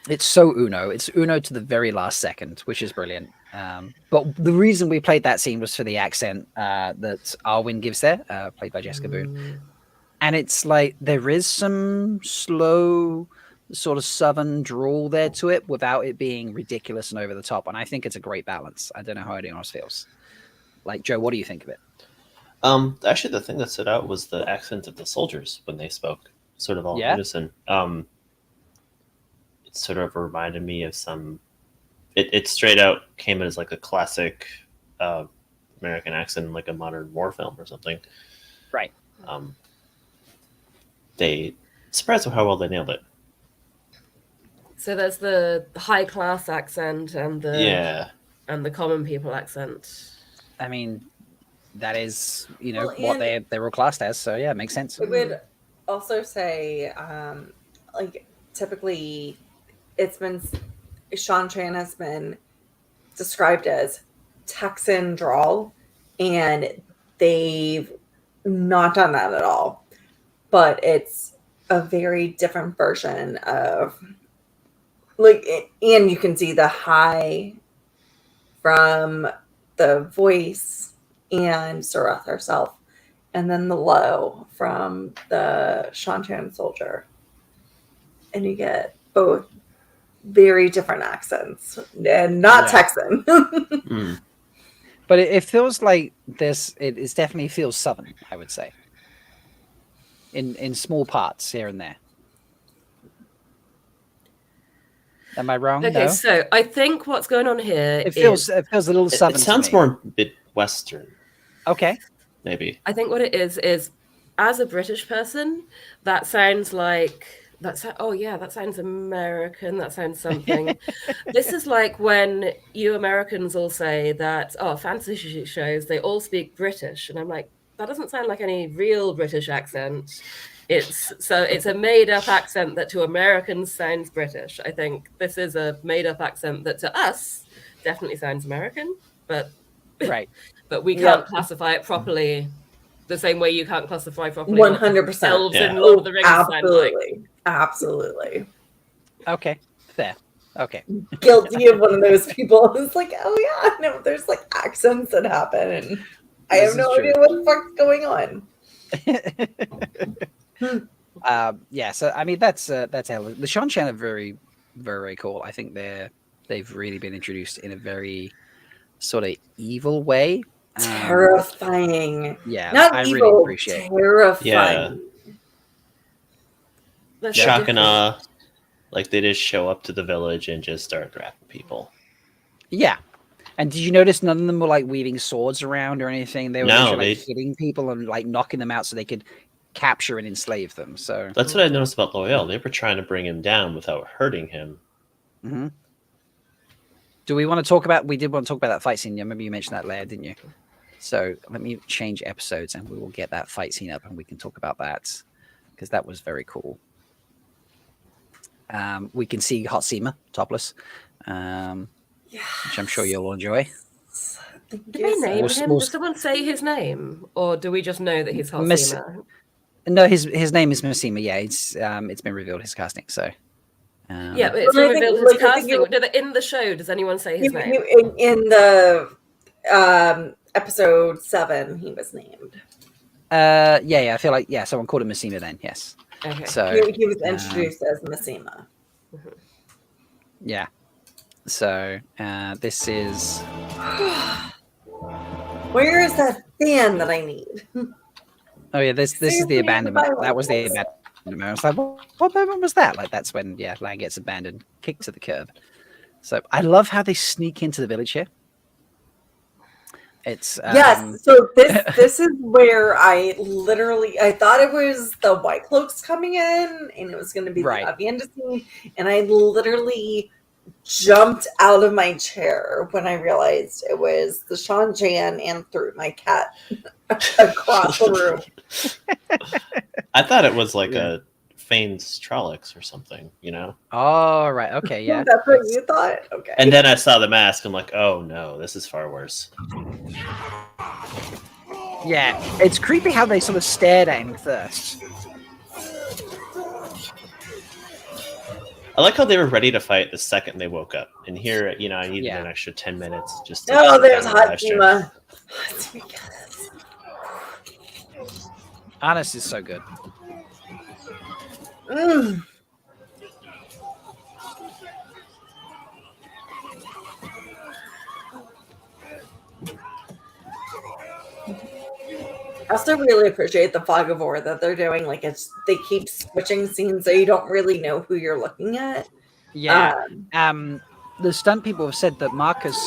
It's so Uno. It's Uno to the very last second, which is brilliant. But the reason we played that scene was for the accent that Arwen gives there, played by Jessica Boone. And it's like there is some slow sort of southern drawl there to it without it being ridiculous and over the top. And I think it's a great balance. I don't know how anyone else feels. Like, Joe, what do you think of it? Actually, the thing that stood out was the accent of the soldiers when they spoke, sort of all in unison. It sort of reminded me of some. It straight out came in as like a classic American accent, like a modern war film or something. Right. They surprised with how well they nailed it. So there's the high class accent and the and the common people accent. I mean, that is, you know, Well, what they were classed as. So yeah, it makes sense. I would also say, like, typically it's been, Sean Tran has been described as Texan drawl, and they've not done that at all. But it's a very different version of, like, and you can see the high from the voice and Sarath herself, and then the low from the Shantan soldier. And you get both very different accents and not Texan. But it feels like this, it is definitely feels southern, I would say. In small parts here and there. Am I wrong? Okay, No? so I think what's going on here It feels a little southern. It sounds more Midwestern. Okay. Maybe. I think what it is as a British person, that sounds like Oh yeah, that sounds American. That sounds something. This is like when you Americans all say that, oh, fantasy shows, they all speak British. And I'm like, that doesn't sound like any real British accent. It's a made-up accent that to Americans sounds British. I think this is a made-up accent that to us definitely sounds American, but right. but we can't classify it properly. The same way you can't classify properly 100%. elves in Lord of the Rings sound like. Absolutely. Okay, fair. Okay. Guilty of one of those people who's like, oh yeah, no, there's like accents that happen, and I have no idea what the fuck's going on. Yeah, so I mean that's how the Shan are very, very cool. I think they've really been introduced in a very sort of evil way. Terrifying. Yeah, not I evil, really appreciate. Terrifying. Yeah. Shock and awe. Like they just show up to the village and just start grabbing people. Yeah. And did you notice none of them were like weaving swords around or anything? They were literally, like, hitting people and like knocking them out so they could capture and enslave them. So that's what I noticed about Loial. They were trying to bring him down without hurting him. Mm-hmm. Do we want to talk about? We did want to talk about that fight scene. I remember you mentioned that, Leia, didn't you? So let me change episodes and we will get that fight scene up and we can talk about that because that was very cool. We can see Hot Seema topless, which I'm sure you'll enjoy. Did we name him? Did someone say his name, or do we just know that he's Hot Seema? No, his name is Masima. Yeah, it's been revealed his casting. So yeah, but it's been revealed his casting. In the show, does anyone say his name? In the episode 7, he was named. Yeah, I feel like someone called him Masima then. Yes. Okay. So he was introduced as Masima. Yeah. So this is. Where is that fan that I need? Oh yeah, this is the abandonment. That was the abandonment. I was like, what moment was that? Like that's when Lan gets abandoned, kicked to the curb. So I love how they sneak into the village here. It's yes. So this is where I thought it was the White Cloaks coming in, and it was going to be the Avienda scene, and I literally jumped out of my chair when I realized it was the Shan Jan and threw my cat across the room. I thought it was like a Fane's Trollocs or something, you know? Oh, right. Okay, yeah. That's what you thought? Okay. And then I saw the mask. I'm like, oh no, this is far worse. Yeah, it's creepy how they sort of stared at him first. I like how they were ready to fight the second they woke up. And here, I needed an extra 10 minutes just to... Oh, there's Hot Seema. Honest is so good. I also really appreciate the fog of war that they're doing. Like they keep switching scenes so you don't really know who you're looking at. Yeah. The stunt people have said that Marcus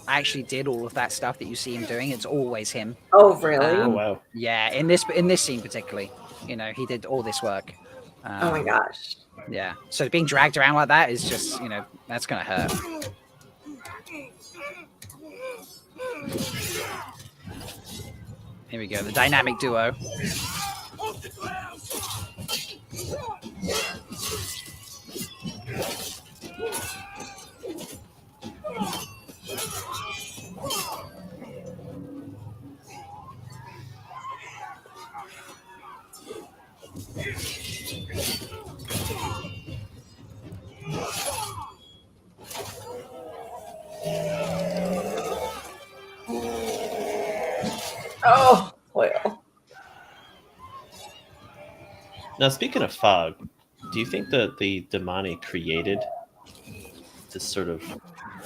actually did all of that stuff that you see him doing. It's always him. Oh, really? Oh, wow. Yeah, in this scene particularly, he did all this work. Oh my gosh. Yeah. So being dragged around like that is just, that's gonna hurt. Here we go, the dynamic duo. Oh, well. Now, speaking of fog, do you think that the Damani created this sort of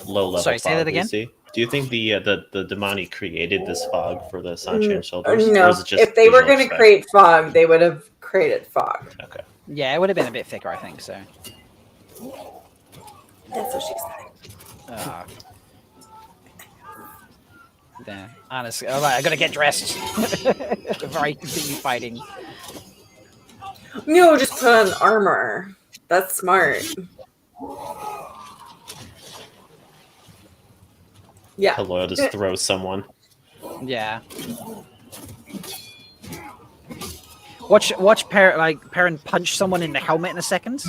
low-level fog? Say that again? Do you think the Damani created this fog for the Sanchan soldiers? No, or is it just if they were going to effect? create fog, they would have created fog. Okay. Yeah, it would have been a bit thicker, I think, so. That's what she said. There. Honestly, all right, I gotta get dressed before I continue fighting. No, just put on armor. That's smart. Yeah. Loial just throws someone. Yeah. Watch Perrin punch someone in the helmet in a second.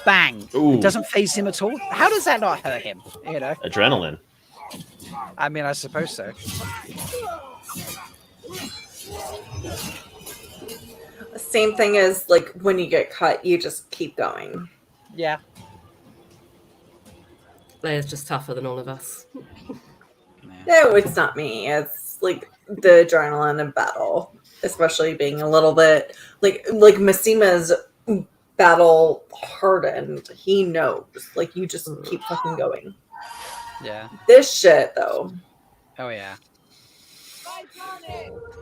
Bang! Ooh. It doesn't phase him at all. How does that not hurt him? You know. Adrenaline. I mean, I suppose so. Same thing as like when you get cut, you just keep going. Yeah. Leia's just tougher than all of us. No, it's not me. It's like the adrenaline of battle, especially being a little bit like Massima's battle hardened. He knows. Like you just keep fucking going. Yeah. This shit though. Oh yeah.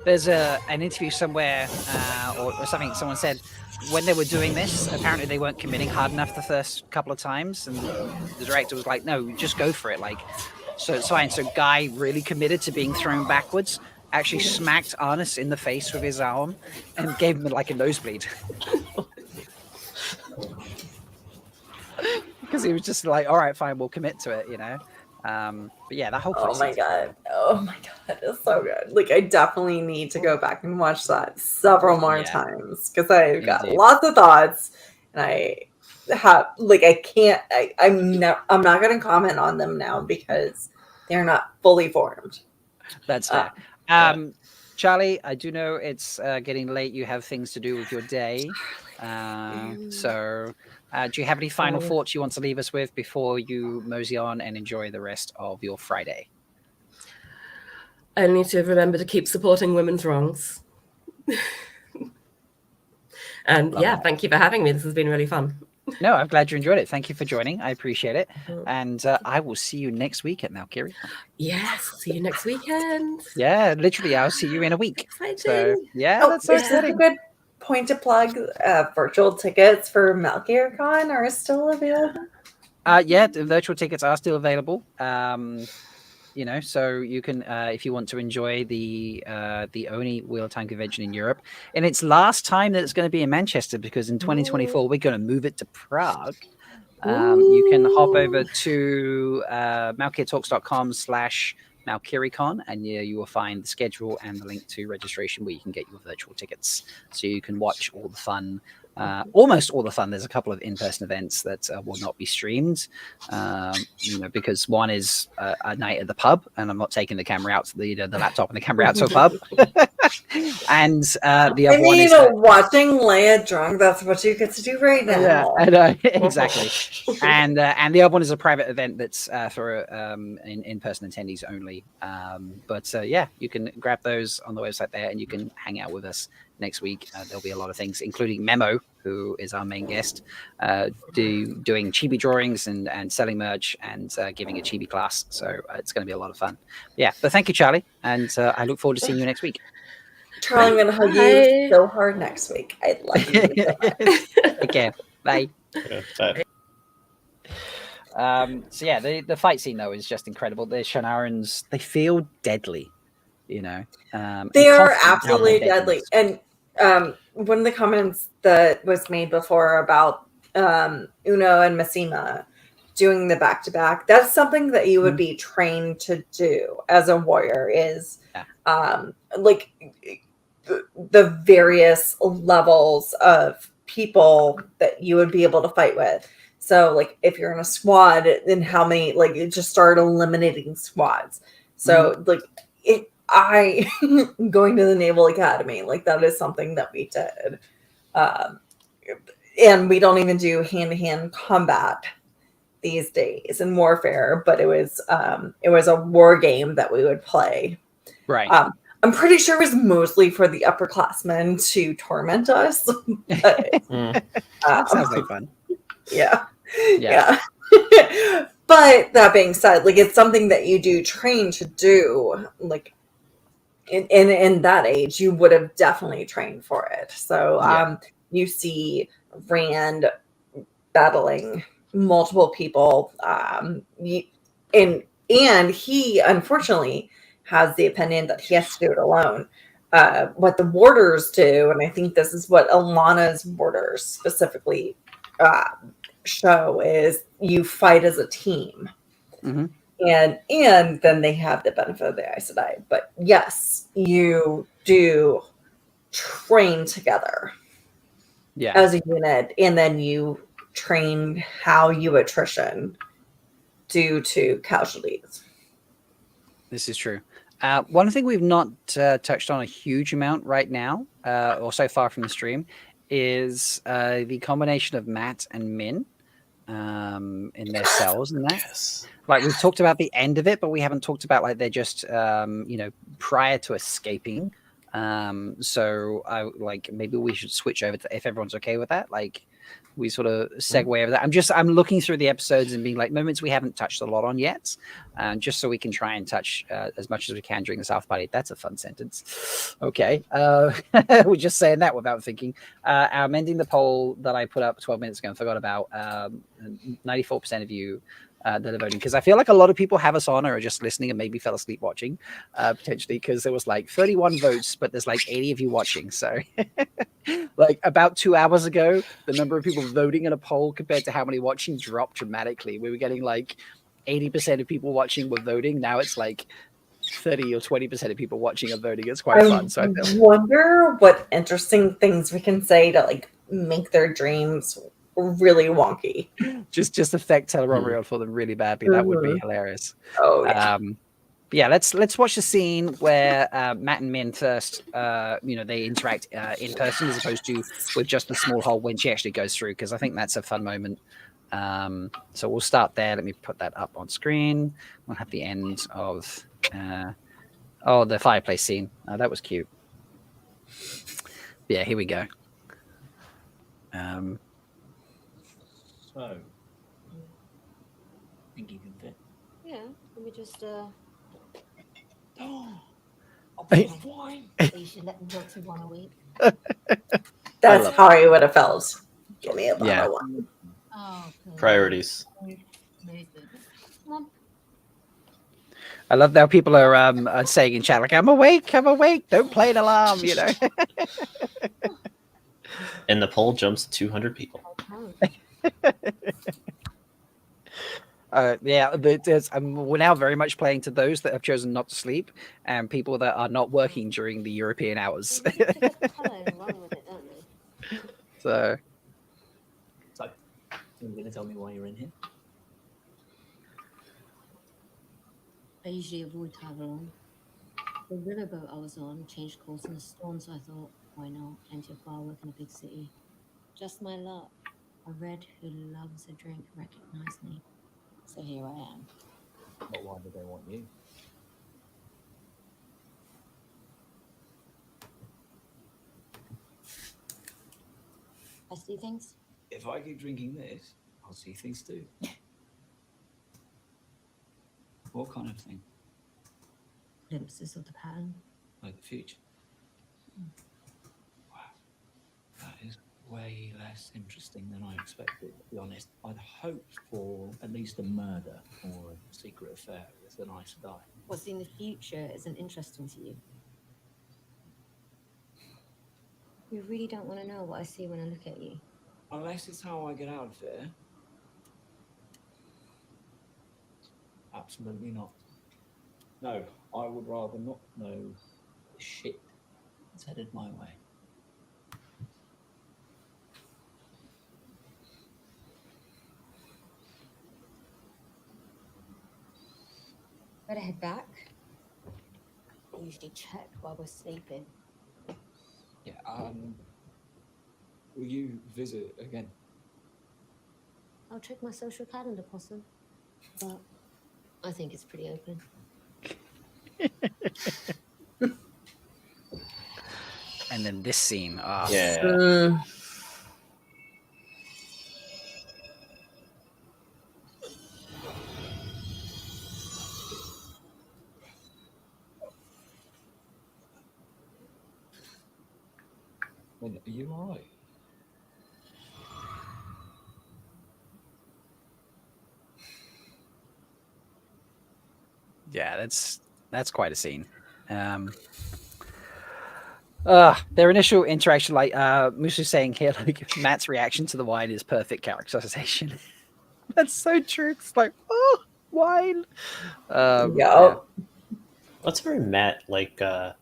There's an interview somewhere or something. Someone said when they were doing this, apparently they weren't committing hard enough the first couple of times, and the director was like, "No, just go for it." Like, so it's fine. So Guy really committed to being thrown backwards. Actually smacked Arnis in the face with his arm and gave him like a nosebleed. Because he was just like, "All right, fine, we'll commit to it," you know. But yeah, that whole. Oh my god! It's so good. Like I definitely need to go back and watch that several more times because I've got lots of thoughts, and I have like I can't. I'm not going to comment on them now because they're not fully formed. That's fair. Charlie, I do know it's getting late. You have things to do with your day. So do you have any final thoughts you want to leave us with before you mosey on and enjoy the rest of your Friday? I need to remember to keep supporting women's wrongs. And Love that. Thank you for having me. This has been really fun. No, I'm glad you enjoyed it. Thank you for joining. I appreciate it. And I will see you next week at Malkiri. Yes, see you next weekend. Yeah, literally, I'll see you in a week. Exciting. So, yeah, that's so this is a exciting. good point to plug. Virtual tickets for MalkirCon are still available. Yeah, the virtual tickets are still available. You know, so you can, if you want to enjoy the only Wheel of Time convention in Europe, and it's last time that it's going to be in Manchester because in 2024 we're going to move it to Prague. You can hop over to malkirtalks.com/MalkiriCon, and you will find the schedule and the link to registration where you can get your virtual tickets, so you can watch all the fun. Almost all the fun. There's a couple of in-person events that will not be streamed, you know, because one is a night at the pub, and I'm not taking the camera out, the laptop and the camera out to a pub. And the other one is watching Leia drunk. That's what you get to do right now. Yeah, I know, exactly. And the other one is a private event that's for in-person attendees only. But yeah, you can grab those on the website there, and you can hang out with us next week. There'll be a lot of things, including Memo, who is our main guest, doing chibi drawings and selling merch and giving a chibi class. So it's going to be a lot of fun. Yeah, but thank you, Charlie, and I look forward to seeing you next week. Charlie, I'm going to hug you so hard next week. I love you so much. Take care. Bye. Bye. So yeah, the fight scene though is just incredible. The Shannarans, they feel deadly, you know. They are absolutely deadly. And one of the comments that was made before about Uno and Massima doing the back-to-back, that's something that you would be trained to do as a warrior, is like the various levels of people that you would be able to fight with. So like if you're in a squad, then how many, like it just start eliminating squads. So like going to the Naval Academy, like that is something that we did. And we don't even do hand-to-hand combat these days in warfare, but it was a war game that we would play. Right. I'm pretty sure it was mostly for the upperclassmen to torment us. But, that sounds like fun. Yeah. But that being said, like it's something that you do train to do. Like in that age, you would have definitely trained for it. So you see Rand battling multiple people, and he unfortunately has the opinion that he has to do it alone. what the warders do, and I think this is what Alana's warders specifically show, is you fight as a team. Mm-hmm. And then they have the benefit of the Aes Sedai. But yes, you do train together as a unit, and then you train how you attrition due to casualties. This is true. One thing we've not touched on a huge amount right now, or so far from the stream, is the combination of Matt and Min in their cells and that. Yes. Like, we've talked about the end of it, but we haven't talked about like they're just prior to escaping. So I like maybe we should switch over to, if everyone's okay with that, like we sort of segue over that. I'm looking through the episodes and being like moments we haven't touched a lot on yet, just so we can try and touch as much as we can during the South Party. That's a fun sentence. Okay. We're just saying that without thinking. I'm ending the poll that I put up 12 minutes ago and forgot about. 94% of you that are voting, because I feel like a lot of people have us on or are just listening and maybe fell asleep watching, potentially, because there was like 31 votes, but there's like 80 of you watching. So like about 2 hours ago, the number of people voting in a poll compared to how many watching dropped dramatically. We were getting like 80% of people watching were voting. Now it's like 30 or 20% of people watching are voting. It's quite fun. So I wonder what interesting things we can say to like make their dreams really wonky. Just affect Teleromareal for them really badly. That would be hilarious. Oh yeah. Yeah, let's watch the scene where Matt and Min first, they interact in person as opposed to with just the small hole when she actually goes through, because I think that's a fun moment. So we'll start there. Let me put that up on screen. We'll have the end of the fireplace scene. That was cute. Yeah, here we go. So, think you can fit? Yeah, let me just Wine. You should let them go to one a week. That's how I would have felt. Give me a bottle Yeah. of wine. Oh, good. Priorities. Come on. I love how people are saying in chat, like, I'm awake, don't play an alarm, And the poll jumps to 200 people. We're now very much playing to those that have chosen not to sleep and people that are not working during the European hours. So you're going to tell me why you're in here? I usually avoid Tavern. The riverboat I was on changed course in a storm, so I thought, why not? Plenty of firework in a big city. Just my luck. A red who loves a drink recognized me. So here I am. But why do they want you? I see things. If I keep drinking this, I'll see things too. What kind of thing? Glimpses of the pattern. Like the future? Wow. That is way less interesting than I expected, to be honest. I'd hoped for at least a murder or a secret affair with an Aes Sedai. What's in the future isn't interesting to you. You really don't want to know what I see when I look at you. Unless it's how I get out of here. Absolutely not. No, I would rather not know the shit that's headed my way. Better head back. I usually check while we're sleeping. Yeah, will you visit again? I'll check my social calendar, Possum. But I think it's pretty open. and then this scene. Yeah. Are you alright? Yeah, that's quite a scene. Their initial interaction, like Musu's saying here, like Matt's reaction to the wine is perfect characterization. That's so true. It's like, oh, wine. Yeah. That's very Matt, like how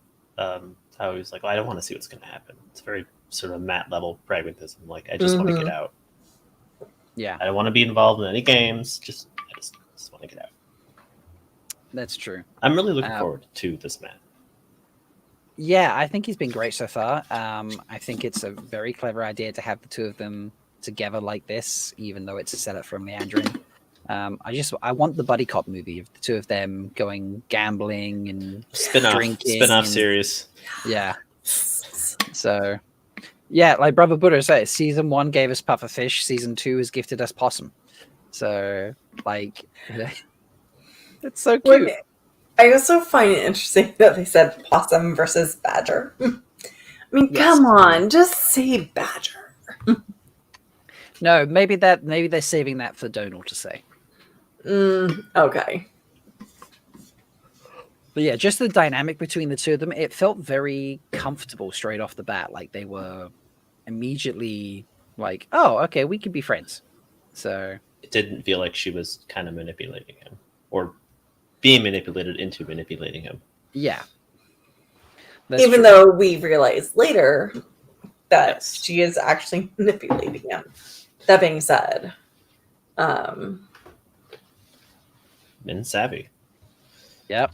he's like, I don't want to see what's going to happen. It's very sort of Matt level pragmatism. Like, I just want to get out. Yeah. I don't want to be involved in any games. I just want to get out. That's true. I'm really looking forward to this Matt. Yeah, I think he's been great so far. I think it's a very clever idea to have the two of them together like this, even though it's a setup from Liandrin. I want the buddy cop movie of the two of them going gambling and spin-off series. Yeah. So, yeah, like Brother Buddha said, season 1 gave us pufferfish, season 2 has gifted us possum. So, like, it's so cute. I also find it interesting that they said possum versus badger. I mean, come on, just say badger. No, maybe they're saving that for Donal to say. Okay. But yeah, just the dynamic between the two of them, it felt very comfortable straight off the bat. Like they were immediately like, oh, okay, we could be friends. So it didn't feel like she was kind of manipulating him or being manipulated into manipulating him. Yeah. Even though we realize later that she is actually manipulating him. That being said, Min savvy. Yep.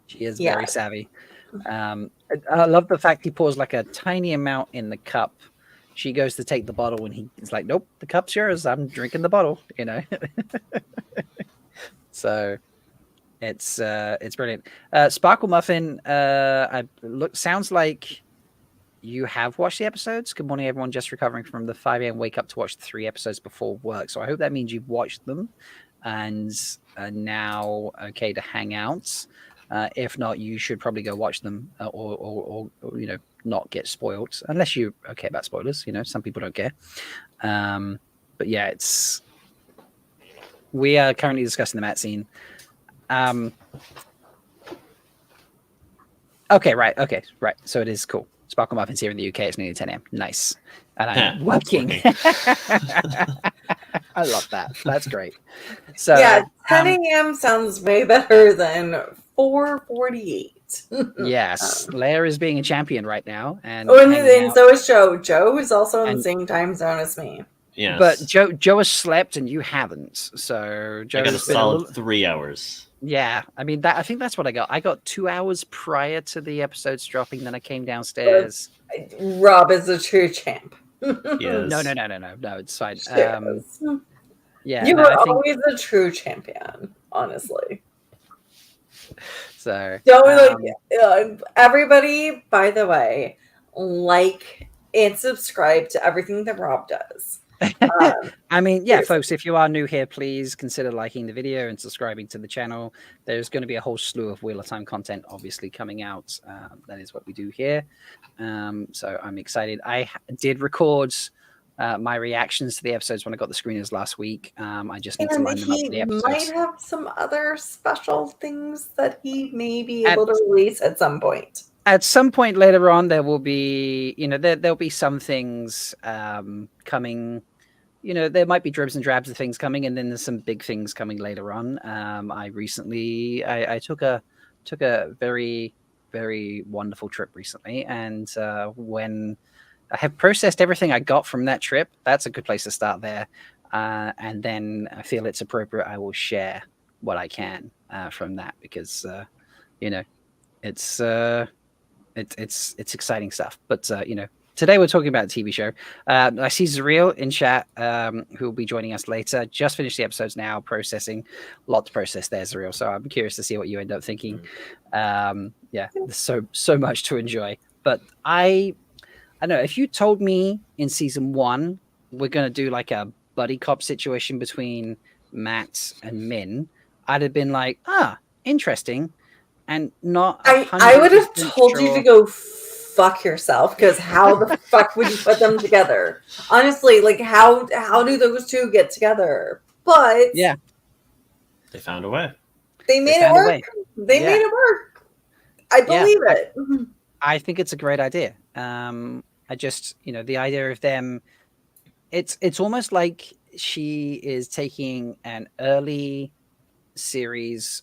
She is very savvy. I love the fact he pours like a tiny amount in the cup. She goes to take the bottle and he's like, nope, the cup's yours. I'm drinking the bottle, you know. So it's brilliant. Sparkle Muffin, sounds like you have watched the episodes. Good morning, everyone. Just recovering from the 5 a.m. wake up to watch the 3 episodes before work. So I hope that means you've watched them and are now okay to hang out. If not, you should probably go watch them or you know, not get spoiled unless you're okay about spoilers. You know, some people don't care. But yeah, we are currently discussing the Matt scene. Okay, right. So it is cool. Sparkle Muffin's here in the UK. It's nearly 10 a.m. Nice. And I'm working. I love that. That's great. So yeah, 10 a.m. sounds way better than 4:48. Yes, Leia is being a champion right now, and so is Joe. Joe is also in the same time zone as me. Yes. But Joe has slept and you haven't. So Joe I got a solid 3 hours. Yeah, I mean I think that's what I got. I got 2 hours prior to the episodes dropping. Then I came downstairs. Rob is a true champ. Yes. No, it's fine. Yeah, you were always a true champion, honestly. So everybody, by the way, like and subscribe to everything that Rob does. I mean, yeah, folks, if you are new here, please consider liking the video and subscribing to the channel. There's going to be a whole slew of Wheel of Time content, obviously, coming out. That is what we do here. So I'm excited. I did record my reactions to the episodes when I got the screeners last week. I just need to line them up for the episodes. He might have some other special things that he may be able to release at some point. At some point later on, there will be, you know, there'll be some things coming. You know, there might be dribs and drabs of things coming, and then there's some big things coming later on. I recently, I took a very, very wonderful trip recently, and when I have processed everything I got from that trip, that's a good place to start there. And then I feel it's appropriate, I will share what I can from that, because you know, it's exciting stuff. But you know, today we're talking about a TV show. I see Zariel in chat, who will be joining us later. Just finished the episodes now, processing. A lot to process there, Zariel. So I'm curious to see what you end up thinking. Yeah, there's so much to enjoy. But I don't know, if you told me in season 1 we're going to do like a buddy cop situation between Matt and Min, I'd have been like, interesting. And not I would have told you to go fuck yourself, because how the fuck would you put them together? Honestly, like how do those two get together? But yeah, they found a way. They made it work. They made it work. I believe it. I think it's a great idea. I just, the idea of them, it's almost like she is taking an early series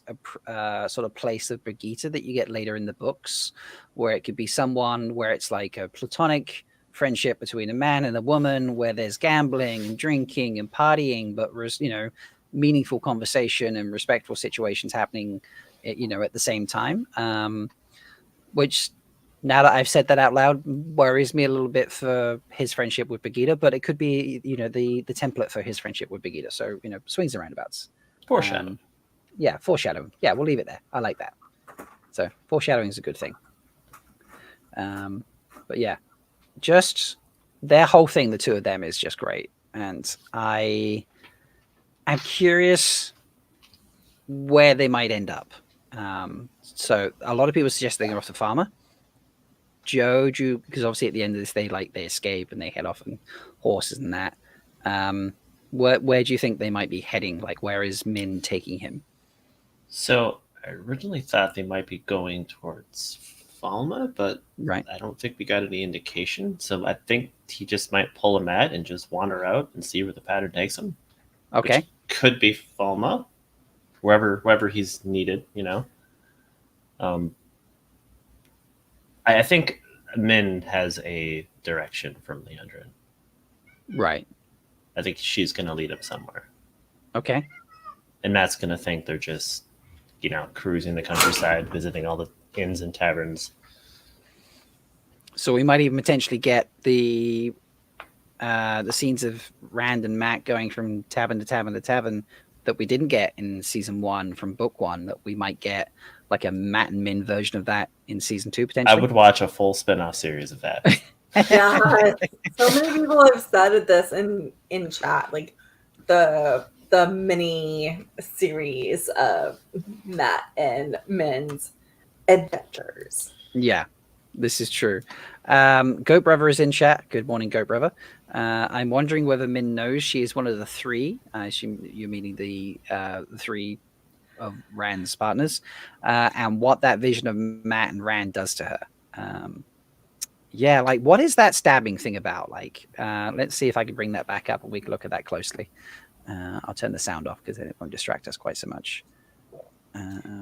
sort of place of Brigitte that you get later in the books, where it could be someone where it's like a platonic friendship between a man and a woman, where there's gambling and drinking and partying, but meaningful conversation and respectful situations happening, at the same time. Which, now that I've said that out loud, worries me a little bit for his friendship with Brigitte, but it could be, the template for his friendship with Brigitte. So, swings and roundabouts. Foreshadowing. Yeah, foreshadowing. Yeah, we'll leave it there. I like that. So foreshadowing is a good thing. But yeah, just their whole thing, the two of them, is just great. And I'm curious where they might end up. So a lot of people suggest they're off the farmer. Because obviously at the end of this, they escape and they head off on horses and that. Where do you think they might be heading? Like, where is Min taking him? So I originally thought they might be going towards Falma, but I don't think we got any indication. So I think he just might pull a Matt and just wander out and see where the pattern takes him. Okay. Which could be Falma, wherever he's needed, I think Min has a direction from Liandrin. Right. I think she's going to lead him somewhere. Okay. And Matt's going to think they're just, cruising the countryside, visiting all the inns and taverns. So we might even potentially get the scenes of Rand and Matt going from tavern to tavern to tavern that we didn't get in season 1 from book 1, that we might get like a Matt and Min version of that in season 2 potentially. I would watch a full spin-off series of that. Yeah, so many people have said this in chat, like the mini series of Matt and Min's adventures. Yeah, this is true. Goat Brother is in chat. Good morning, Goat Brother. I'm wondering whether Min knows she is one of the 3. I assume you're meaning the 3 of Rand's partners, and what that vision of Matt and Rand does to her. Yeah, like, what is that stabbing thing about? Like, let's see if I can bring that back up and we can look at that closely. I'll turn the sound off because then it won't distract us quite so much.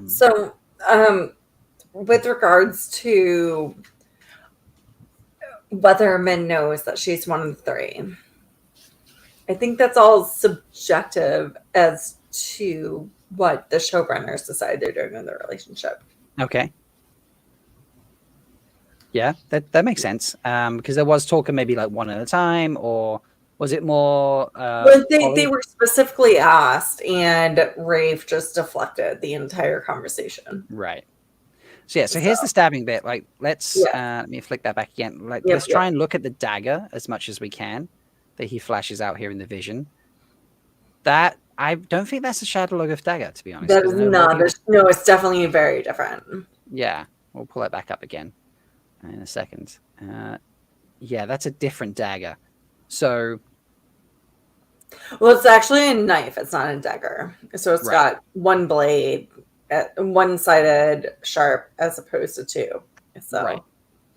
So, with regards to whether Min knows that she's one of the 3, I think that's all subjective as to what the showrunners decide they're doing in their relationship. Okay. Yeah, that makes sense. Because there was talk of maybe like one at a time, or was it more? Well, they were specifically asked, and Rafe just deflected the entire conversation. Right. So yeah, so here's the stabbing bit. Like, let's let me flick that back again. Like, let's try and look at the dagger as much as we can that he flashes out here in the vision. That, I don't think that's a Shadow Logos dagger, to be honest. That is not. No, it's definitely very different. Yeah, we'll pull it back up again in a second. Yeah, that's a different dagger. So, well, it's actually a knife. It's not a dagger. So it's got one blade, one-sided sharp, as opposed to 2. So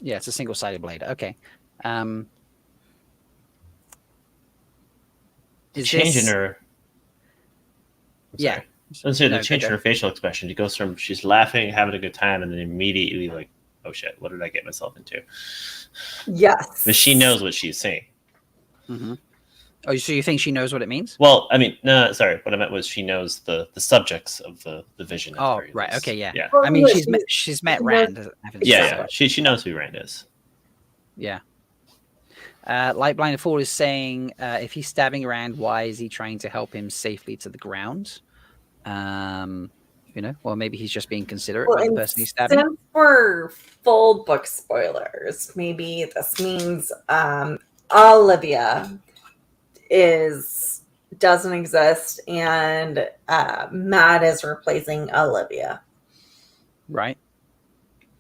yeah, it's a single-sided blade. Okay. Is changing her. Yeah. Let's say the change in her facial expression. It goes from she's laughing, having a good time, and then immediately like, oh shit, what did I get myself into? Yes. But she knows what she's saying. Mm-hmm. Oh, so you think she knows what it means? Well, I mean, no, sorry. What I meant was she knows the subjects of the vision. Oh, right. Least. Okay, yeah. Well, I mean, she's met Rand. Yeah. She knows who Rand is. Yeah. Light Blinded Fool is saying, if he's stabbing Rand, why is he trying to help him safely to the ground? Well, maybe he's just being considerate of the person he's stabbing. Since we're full book spoilers, maybe this means Olivia doesn't exist, and Matt is replacing Olivia. Right.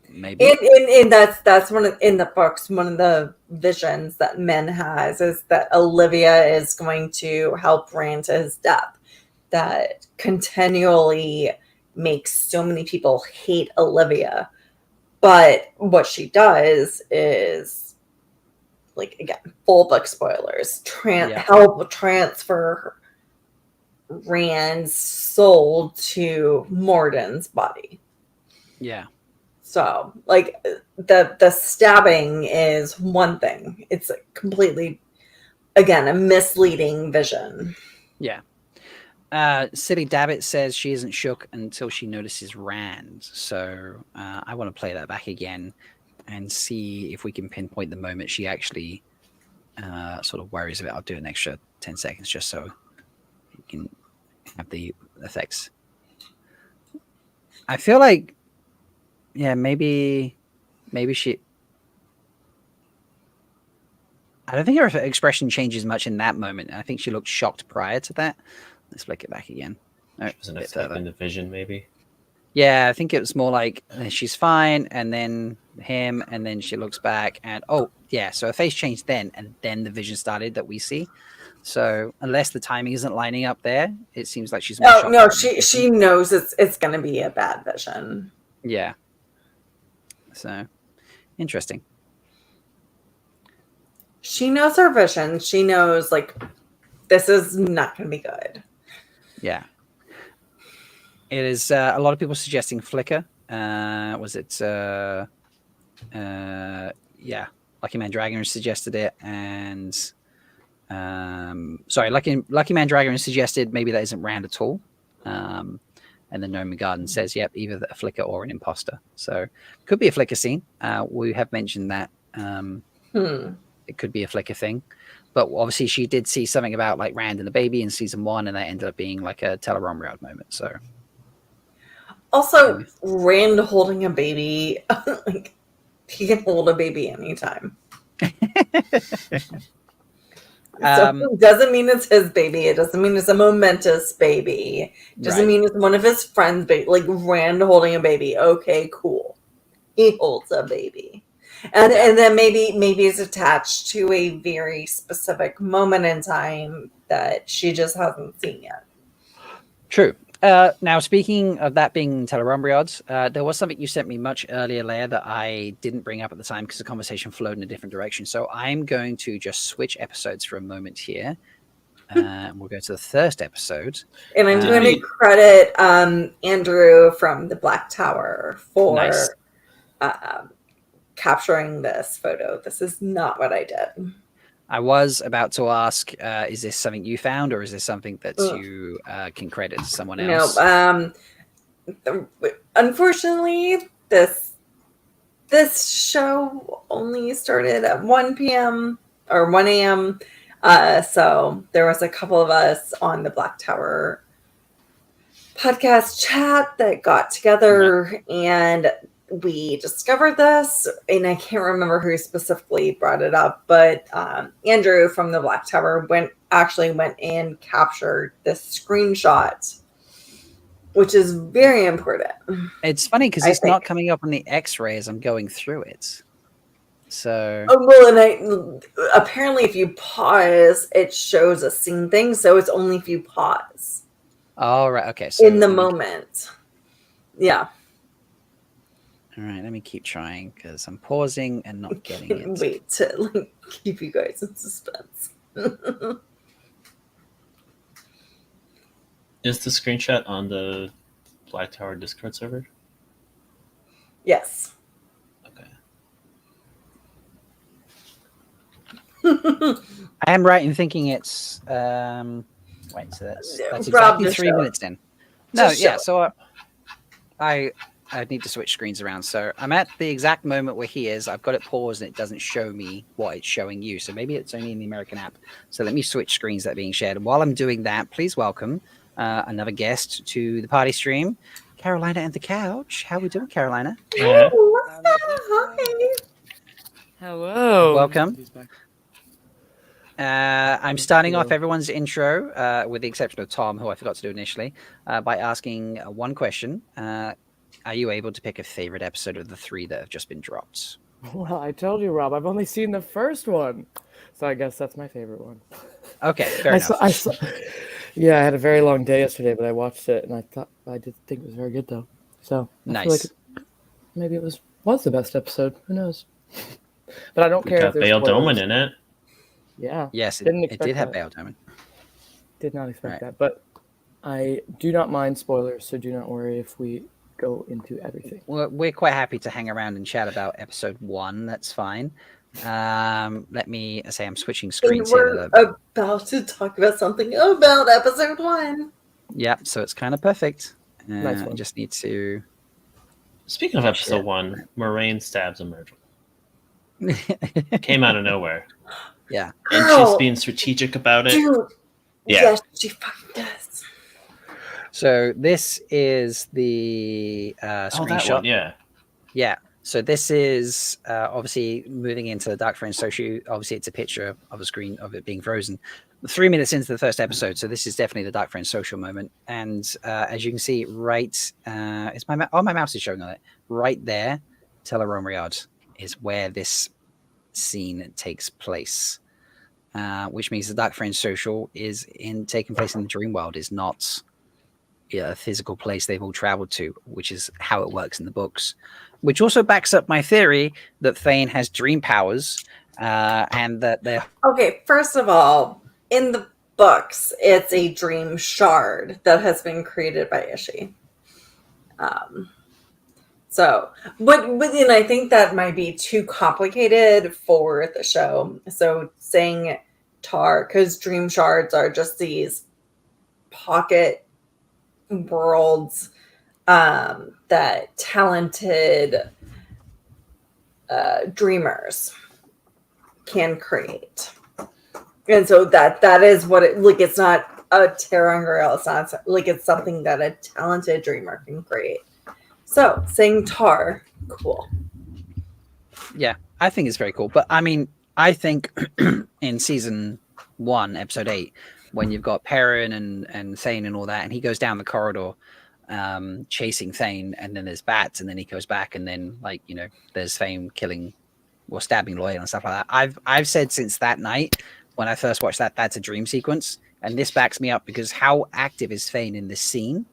Maybe. And that's in the books, one of the visions that Min has is that Olivia is going to help Rand to his death. That continually makes so many people hate Olivia, But what she does is, like, again, full book spoilers, help transfer Rand's soul to Morden's body. Yeah. So, like, the stabbing is one thing. It's a completely, again, a misleading vision. Yeah. Silly Dabbit says she isn't shook until she notices Rand. So I want to play that back again and see if we can pinpoint the moment she actually sort of worries about. I'll do an extra 10 seconds just so you can have the effects. I feel like, yeah, maybe she... I don't think her expression changes much in that moment. I think she looked shocked prior to that. Let's flick it back again. No, was an effect in the vision, maybe. Yeah, I think it was more like she's fine, and then him, and then she looks back, and oh yeah, so her face changed then, and then the vision started that we see. So unless the timing isn't lining up there, it seems like she's more no, she knows it's going to be a bad vision. Yeah. So interesting. She knows her vision. She knows, like, this is not going to be good. Yeah. It is a lot of people suggesting flicker. Was it yeah, Lucky Man Dragon suggested it, and sorry, Lucky Man Dragon suggested maybe that isn't Rand at all. And then Noman Garden says, yep, either a flicker or an imposter. So could be a flicker scene. We have mentioned that it could be a flicker thing. But obviously she did see something about like Rand and the baby in season 1, and that ended up being like a Teleron moment. So also, Rand holding a baby, like, he can hold a baby anytime. So it doesn't mean it's his baby. It doesn't mean it's a momentous baby. It doesn't mean it's one of his friends' baby. Like, Rand holding a baby. Okay, cool. He holds a baby. And then maybe it's attached to a very specific moment in time that she just hasn't seen yet. True. Now, speaking of that being Telorumbriods, there was something you sent me much earlier, Leia, that I didn't bring up at the time because the conversation flowed in a different direction. So I'm going to just switch episodes for a moment here. We'll go to the first episode. And I'm going to credit Andrew from the Black Tower for capturing this photo. This is not what I did. I was about to ask, is this something you found, or is this something that you can credit to someone else? No. Unfortunately, this show only started at 1 p.m. or 1 a.m. So there was a couple of us on the Black Tower podcast chat that got together and we discovered this, and I can't remember who specifically brought it up, but Andrew from the Black Tower went and captured this screenshot, which is very important. It's funny because it's not coming up on the X-ray as I'm going through it. So apparently if you pause, it shows a scene thing, so it's only if you pause. Oh, right. Okay. So in the moment. Yeah. All right, let me keep trying because I'm pausing and not getting it. Wait to keep you guys in suspense. Is the screenshot on the Black Tower Discord server? Yes. Okay. I am right in thinking it's wait, so that's exactly 3 minutes in. No, yeah, so I need to switch screens around. So I'm at the exact moment where he is. I've got it paused and it doesn't show me what it's showing you. So maybe it's only in the American app. So let me switch screens that are being shared. And while I'm doing that, please welcome another guest to the party stream, Carolina and the Couch. How are we doing, Carolina? Hey, what's up? Hi. Hello. Welcome. I'm starting off everyone's intro, with the exception of Tom, who I forgot to do initially, by asking one question. Are you able to pick a favorite episode of the 3 that have just been dropped? Well, I told you, Rob, I've only seen the first one. So I guess that's my favorite one. Okay, fair enough. Yeah, I had a very long day yesterday, but I watched it and I did think it was very good, though. So I feel like maybe it was was the best episode. Who knows? But I don't We care got if there's Bail spoilers. Doman in it. Yeah. Yes, it Didn't did expect have that. Bail Doman. Did not expect Right. that, but I do not mind spoilers, so do not worry if we go into everything. We're quite happy to hang around and chat about episode 1. That's fine. Let me say I'm switching And screens here. we're about to talk about something about episode 1. Yeah, so it's kind of perfect. Nice I one. just need to. Speaking of episode 1, Moiraine stabs a murderer. Came out of nowhere. Yeah. And she's being strategic about it. Dude. Yeah. Yes, she fucking does. So this is the screenshot. that one, yeah. Yeah. So this is obviously moving into the Dark Friends social. Obviously, it's a picture of a screen of it being frozen. 3 minutes into the first episode, so this is definitely the Dark Friends social moment. And as you can see, right, it's my my mouse is showing on it. Right there, Teleron is where this scene takes place, which means the Dark Friends social is taking place in the dream world. Is not a physical place they've all traveled to, which is how it works in the books. Which also backs up my theory that Thane has dream powers, and that they're Okay, first of all, in the books, it's a dream shard that has been created by Ishii. And I think that might be too complicated for the show. So saying Tar, because dream shards are just these pocket worlds that talented dreamers can create. And so that is what it like. It's not a Terangriel. It's not like it's something that a talented dreamer can create. So saying Tar, cool. Yeah, I think it's very cool. But I mean, I think in season 1, episode 8, when you've got Perrin and Thane and all that, and he goes down the corridor chasing Thane, and then there's bats, and then he goes back, and then there's Thane killing or stabbing Loial and stuff like that. I've said since that night when I first watched that's a dream sequence, and this backs me up because how active is Thane in this scene?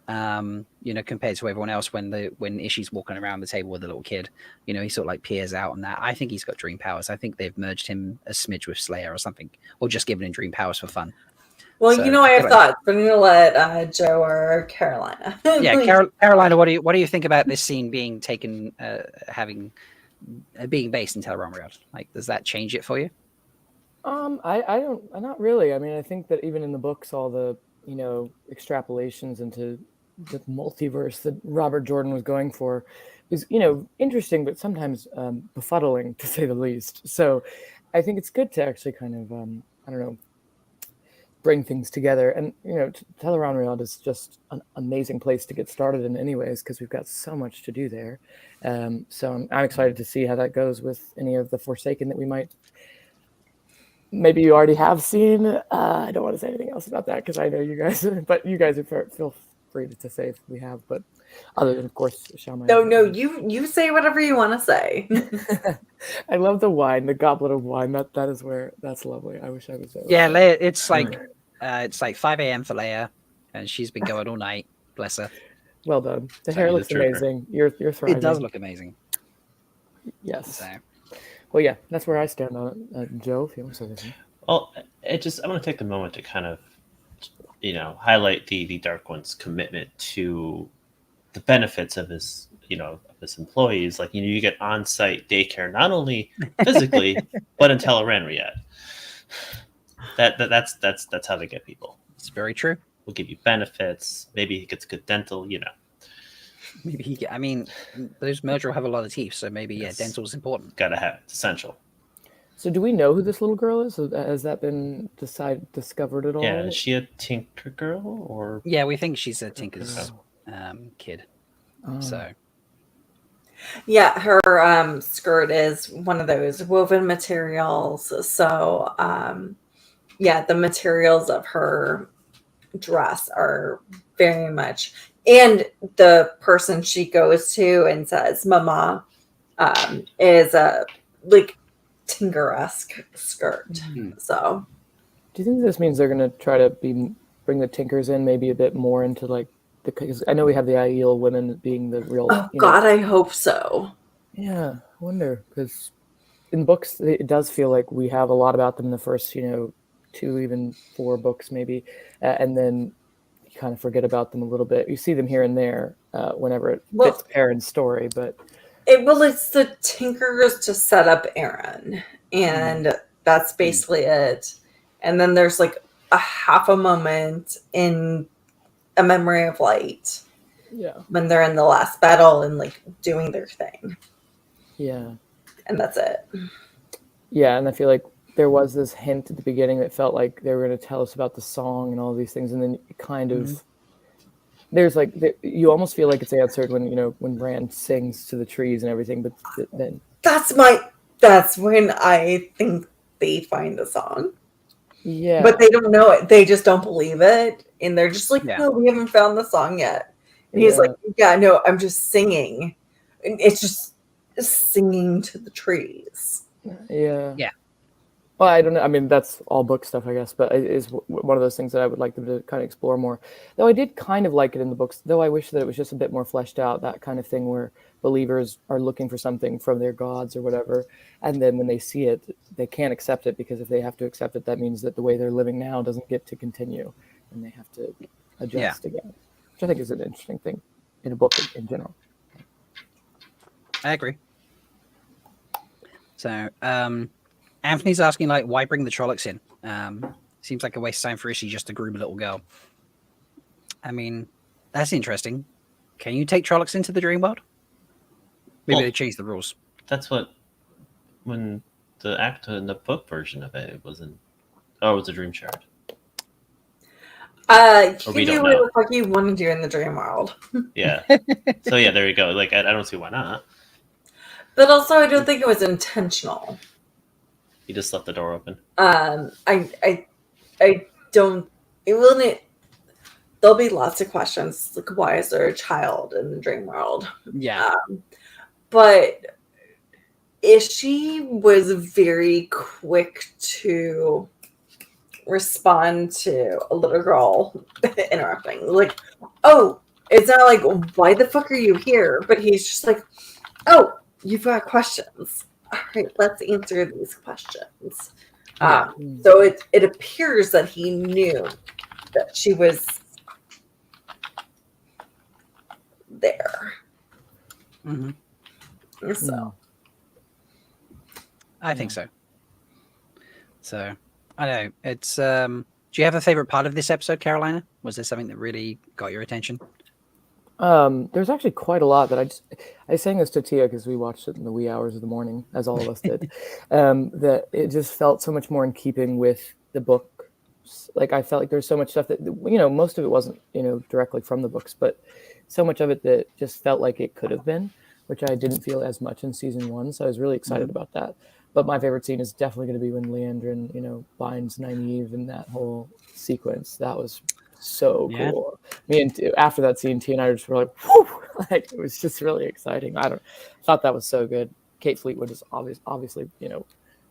Compared to everyone else when Ishii's walking around the table with a little kid, he sort of like peers out on that. I think he's got dream powers. I think they've merged him a smidge with Slayer or something, or just given him dream powers for fun. Well, I have thoughts, but I'm gonna let Joe or Carolina. Yeah, Carolina, what do you think about this scene being taken, being based in Teleron? Like, does that change it for you? I don't, not really. I mean, I think that even in the books, all the extrapolations into the multiverse that Robert Jordan was going for is interesting, but sometimes befuddling to say the least. So I think it's good to actually kind of bring things together. And Teleron is just an amazing place to get started in anyways, because we've got so much to do there. So I'm excited to see how that goes with any of the Forsaken that we might maybe you already have seen. I don't want to say anything else about that because I know you guys, but you guys feel free to say if we have. But other than, of course, Shaman. No, you say whatever you want to say. I love the wine, the goblet of wine. That's lovely. I wish I was there. Yeah, Leia, it's like 5 a.m. for Leia, and she's been going all night. Bless her. Well done. The hair looks amazing. You're thriving. It does look amazing. Yes. So. Well, yeah, that's where I stand on it. Joe, if you want to say anything. Well, I want to take the moment to kind of, highlight the Dark One's commitment to the benefits of his, of his employees. Like, you get on-site daycare, not only physically, but in Teleran. That's how they get people. It's very true. We'll give you benefits. Maybe he gets good dental, Maybe those merger will have a lot of teeth, so maybe dental is important. Gotta have it. It's essential. So do we know who this little girl is? Has that been discovered at all? Yeah, is she a Tinker girl or? Yeah, we think she's a Tinker's kid. Oh. So. Yeah, her skirt is one of those woven materials. So, the materials of her dress are very much. And the person she goes to and says, "Mama," is a Tinker-esque skirt. Mm-hmm. So, do you think this means they're going to try to bring the Tinkers in maybe a bit more into because I know we have the Aiel women being the real. God, I hope so. Yeah, I wonder, because in books it does feel like we have a lot about them in the first, 2, even 4 books maybe, and then you kind of forget about them a little bit. You see them here and there whenever it fits Perrin's story, but it's the Tinkerers to set up Aaron, and that's basically it. And then there's like a half a moment in A Memory of Light, when they're in the last battle and like doing their thing. Yeah. And that's it. Yeah, and I feel like there was this hint at the beginning that felt like they were going to tell us about the song and all these things, and then it kind of there's like you almost feel like it's answered when when Rand sings to the trees and everything, but then that's when I think they find the song. Yeah, but they don't know it. They just don't believe it, and they're just like, no, we haven't found the song yet. And he's like, yeah, no, I'm just singing. And it's just singing to the trees. Yeah. Well, I don't know. I mean, that's all book stuff, I guess, but it is one of those things that I would like them to kind of explore more. Though I did kind of like it in the books, though I wish that it was just a bit more fleshed out, that kind of thing where believers are looking for something from their gods or whatever, and then when they see it, they can't accept it, because if they have to accept it, that means that the way they're living now doesn't get to continue, and they have to adjust again, which I think is an interesting thing in a book in general. I agree. So, Anthony's asking, like, why bring the Trollocs in? Seems like a waste of time for Ishii just to groom a little girl. I mean, that's interesting. Can you take Trollocs into the dream world? Maybe they changed the rules. That's what, when the actor in the book version of it wasn't. Oh, it was a dream shard. You can do whatever the fuck you want to do in the dream world. Yeah. So yeah, there you go. Like, I don't see why not. But also, I don't think it was intentional. You just left the door open. I don't. It will. There'll be lots of questions like, why is there a child in the dream world? Yeah. But Ishii was very quick to respond to a little girl interrupting. Like, oh, it's not like, why the fuck are you here? But he's just like, oh, you've got questions. All right, let's answer these questions. So it appears that he knew that she was there. So I think so. So I don't know. It's do you have a favorite part of this episode, Carolina? Was there something that really got your attention? There's actually quite a lot that I sang this to Tia because we watched it in the wee hours of the morning, as all of us did. That it just felt so much more in keeping with the book. Like, I felt like there's so much stuff that, most of it wasn't, directly from the books, but so much of it that just felt like it could have been, which I didn't feel as much in season 1. So I was really excited about that. But my favorite scene is definitely going to be when Liandrin, binds Nynaeve in that whole sequence. That was so cool. Me and after that scene, T and I just were like, whew! Like, it was just really exciting. I thought that was so good. Kate Fleetwood is obviously,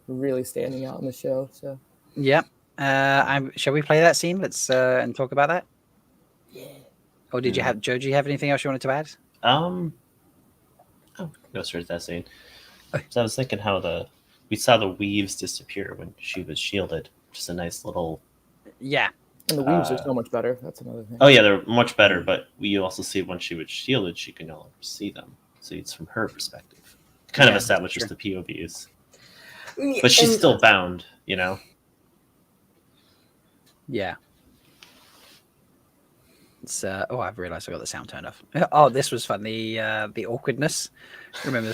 really standing out in the show. So yeah. Shall we play that scene? Let's and talk about that. Yeah. Or did you have, Joe? Do you have anything else you wanted to add? Go straight to that scene. So I was thinking how we saw the weaves disappear when she was shielded. Just a nice little. Yeah. And the weaves are so much better. That's another thing. Oh yeah, they're much better. But we also see when she was shielded, she can no longer see them. So it's from her perspective. Kind of establishes the POVs. But she's still bound, Yeah. It's I've realized I got the sound turned off. Oh, this was fun. The awkwardness. Remember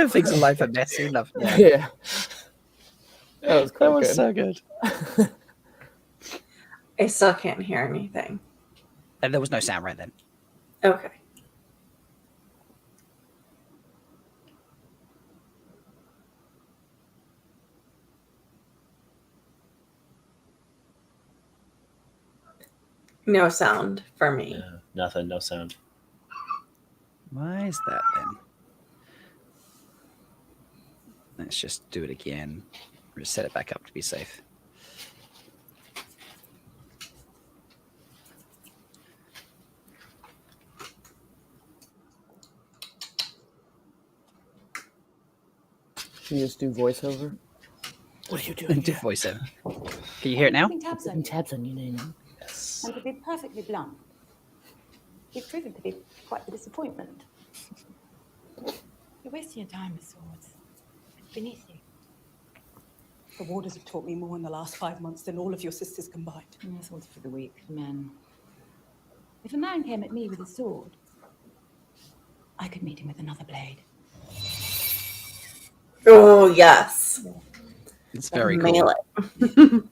things in life are messy. Love. Yeah. That was quite good. So good. I still can't hear anything. And there was no sound right then. Okay. No sound for me. Yeah, nothing, no sound. Why is that then? Let's just do it again. Set it back up to be safe. You just do voiceover. What are you doing? Do voiceover. Can you hear it now? Putting tabs on your name. Yes. And to be perfectly blunt, you've proven to be quite the disappointment. You're wasting your time with swords. It's beneath you. The warders have taught me more in the last 5 months than all of your sisters combined. Swords for the weak, men. If a man came at me with a sword, I could meet him with another blade. Oh, yes. It's very Melee. cool.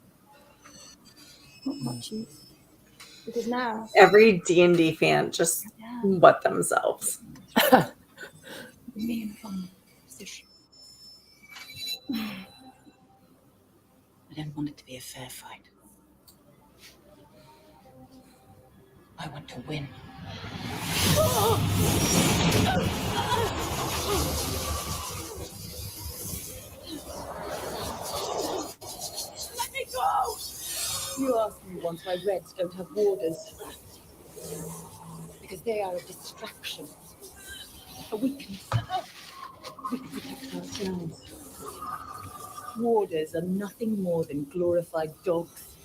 Not much use. Because now... Every D&D fan just wet themselves. Me in one position. I don't want it to be a fair fight. I want to win. Let me go! You asked me once why Reds don't have warders. Because they are a distraction. A weakness. We can protect ourselves. Warders are nothing more than glorified dogs,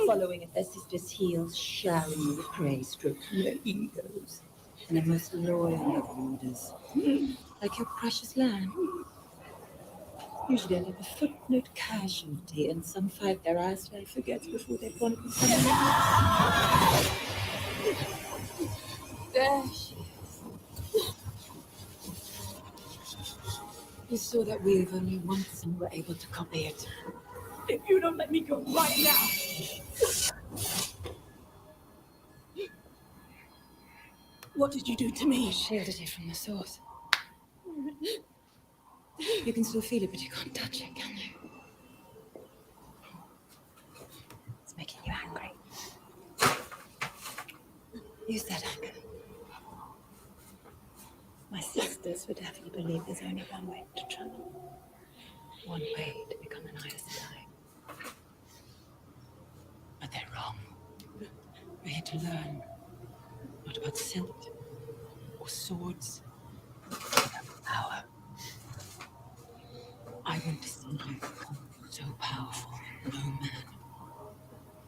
following at their sisters' heels, showering with prey, stroking their egos. And the most loyal of warders, like your precious Lan. Usually like a footnote casualty in some fight their eyesight forgets before they've gone with someone else. There she is. You saw that weave only once and were able to copy it. If you don't let me go right now. What did you do to me? I shielded you from the source. You can still feel it, but you can't touch it, can you? It's making you angry. Use that anger. My sisters would have you believe there's only one way to travel. One way to become an Aes Sedai. But they're wrong. We're here to learn. Not about silt or swords. But about power. I want to see you become so powerful no man,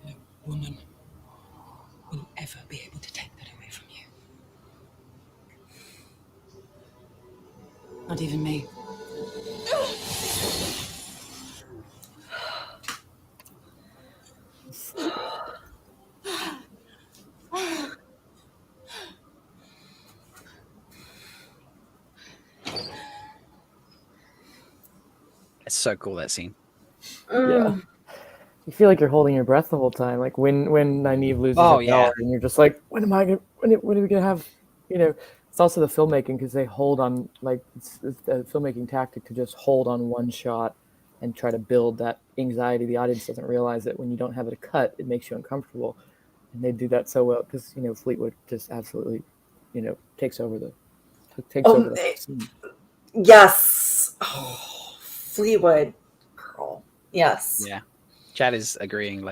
no woman will ever be able to take that away from you. Not even me. It's so cool, that scene. Yeah. You feel like you're holding your breath the whole time. Like when Nynaeve loses Oh, her yeah. power, and you're just like, when are we gonna have? You know, it's also the filmmaking because they hold on, like it's the filmmaking tactic to just hold on one shot and try to build that anxiety. The audience doesn't realize that when you don't have it cut, it makes you uncomfortable, and they do that so well because Fleetwood just absolutely, takes over the scene. Yes. Oh, Fleetwood, girl. Yes. Yeah. Chad is agreeing,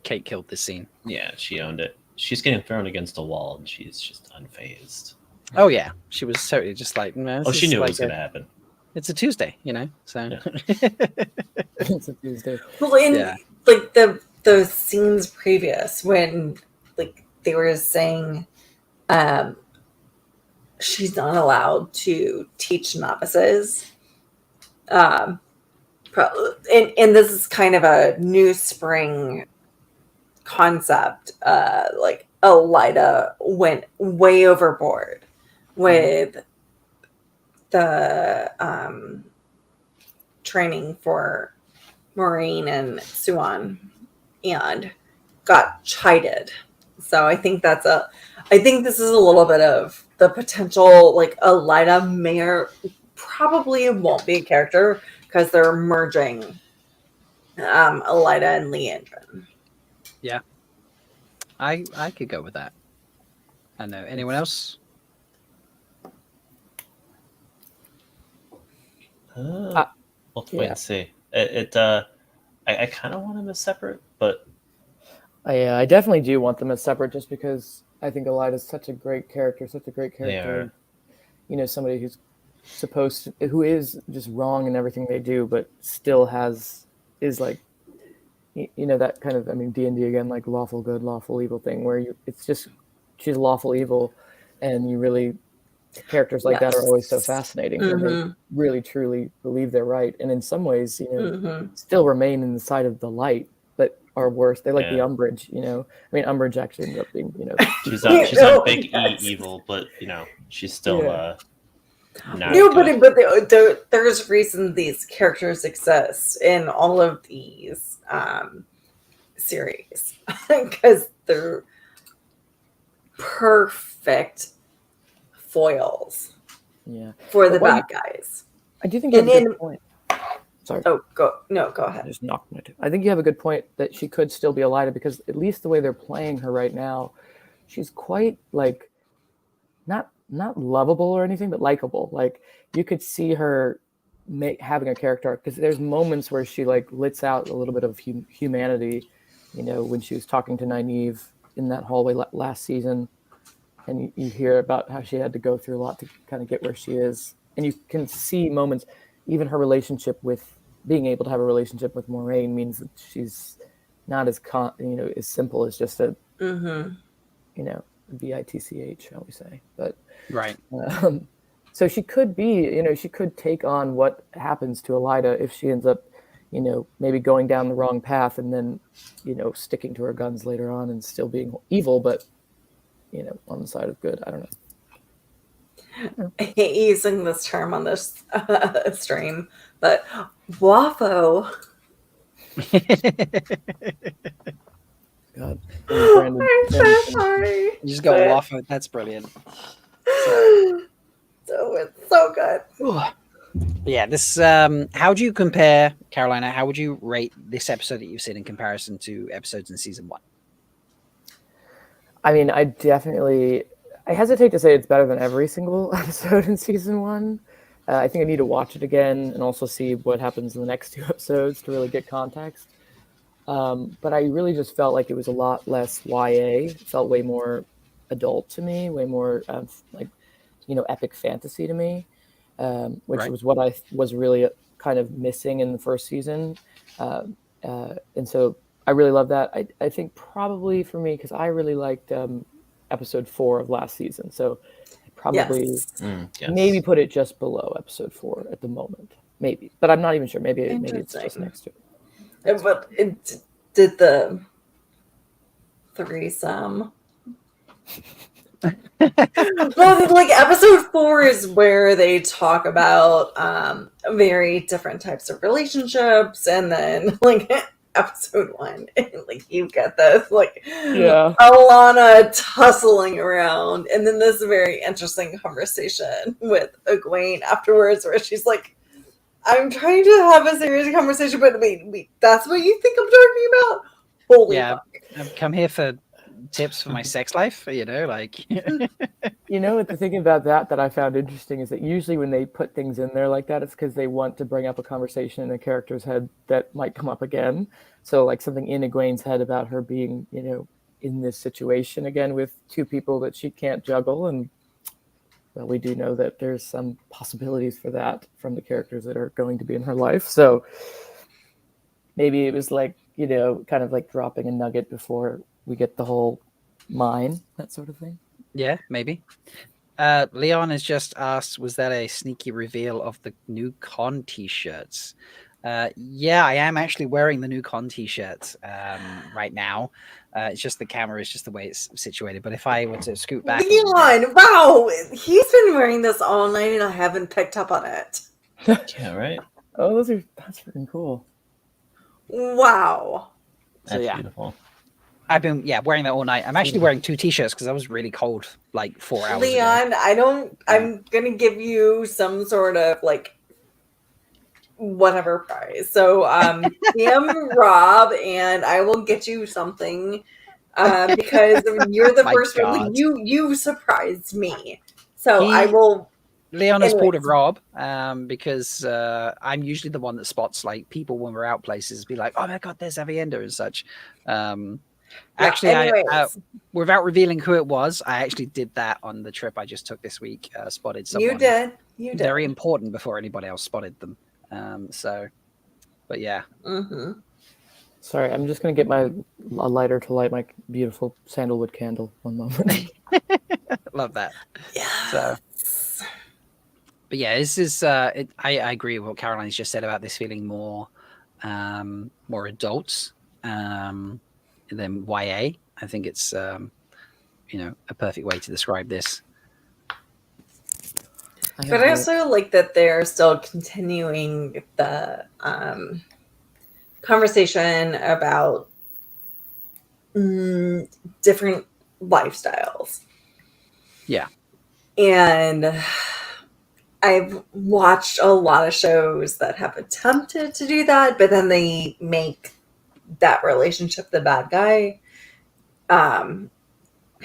Kate killed this scene. Yeah, she owned it. She's getting thrown against a wall, and she's just unfazed. Oh, yeah. She was totally just like, no. Oh, she knew it was going to happen. It's a Tuesday, so. Yeah. It's a Tuesday. Well, in like the scenes previous when they were saying she's not allowed to teach novices. And this is kind of a new spring concept. Like Elida went way overboard with the training for Moiraine and Suan and got chided. So I think this is a little bit of the potential, like Elida probably won't be a character because they're merging Elida and Liandrin. Yeah. I could go with that. I don't know. Anyone else? We'll wait and see. I kind of want them as separate, but I definitely do want them as separate, just because I think Elida is such a great character. They are. Somebody who's who is just wrong in everything they do, but still is like, you know, that kind of, I mean, D&D again, like lawful good, lawful evil thing, where it's just, she's lawful evil, and you really, characters like that are always so fascinating when they really truly believe they're right, and in some ways, you know, still remain in the side of the light, but are worse. They like the Umbridge, you know. I mean, Umbridge actually ended up being, you know, she's not big E evil, but you know, she's still not good. but there's reason these characters exist in all of these series because they're perfect foils for the bad guys. I do think you have a good point. Sorry. Oh, go ahead. Just knocked me. I think you have a good point that she could still be Elida, because at least the way they're playing her right now, she's quite like not lovable or anything, but likable. Like you could see her having a character arc, because there's moments where she like lets out a little bit of humanity, you know, when she was talking to Nynaeve in that hallway last season, and you hear about how she had to go through a lot to kind of get where she is, and you can see moments, even her relationship with being able to have a relationship with Moiraine means that she's not as as simple as just a you know, bitch, shall we say, but right. So she could be, you know, she could take on what happens to Elida if she ends up, you know, maybe going down the wrong path and then, you know, sticking to her guns later on and still being evil, but, you know, on the side of good. I don't know. I hate using this term on this stream, but waffo. God. I'm so sorry. You just got waffle. That's brilliant. So it's so good. Yeah, this. How do you compare, Carolina? How would you rate this episode that you've seen in comparison to episodes in season 1? I mean, I hesitate to say it's better than every single episode in season 1. I think I need to watch it again and also see what happens in the next 2 episodes to really get context. But I really just felt like it was a lot less YA. It felt way more adult to me, way more like, you know, epic fantasy to me, which was what I was really kind of missing in the first season. And so I really love that. I think probably for me, because I really liked episode 4 of last season. So I probably maybe put it just below episode 4 at the moment. Maybe. But I'm not even sure. Maybe it's just next to it. But it did the threesome. Well, like episode 4 is where they talk about very different types of relationships, and then like episode 1, like you get this like Alana tussling around, and then this very interesting conversation with Egwene afterwards, where she's like, "I'm trying to have a serious conversation, but wait, that's what you think I'm talking about? Holy fuck. I've come here for tips for my sex life, you know, like." You know, the thing about that I found interesting is that usually when they put things in there like that, it's because they want to bring up a conversation in a character's head that might come up again. So like something in Egwene's head about her being, you know, in this situation again with 2 people that she can't juggle. And well, we do know that there's some possibilities for that from the characters that are going to be in her life. So maybe it was like, you know, kind of like dropping a nugget before we get the whole mine, that sort of thing. Yeah, maybe. Leon has just asked, was that a sneaky reveal of the new con t-shirts? Yeah, I am actually wearing the new con t-shirt right now. It's just the camera is just the way it's situated. But if I were to scoot back, Leon, wow, he's been wearing this all night and I haven't picked up on it. Yeah, right. Oh, that's freaking cool. Wow. That's beautiful. I've been wearing that all night. I'm actually wearing 2 t-shirts because I was really cold like 4 hours Leon, ago. I'm gonna give you some sort of like whatever prize. So DM Rob and I will get you something because you're the first one. Like, you surprised me. So I will. Leon has pulled a Rob because I'm usually the one that spots like people when we're out places, be like, oh my god, there's Avienda and such. Actually, I without revealing who it was, I actually did that on the trip I just took this week. Spotted someone. You did. You did. very important before anybody else spotted them. But yeah. Mm-hmm. Sorry, I'm just gonna get a lighter to light my beautiful sandalwood candle. One moment. Love that. Yeah. So, but yeah, this is. I agree with what Caroline's just said about this feeling more adults than YA. I think it's a perfect way to describe this. But I also like that they're still continuing the conversation about different lifestyles. Yeah. And I've watched a lot of shows that have attempted to do that, but then they make that relationship the bad guy.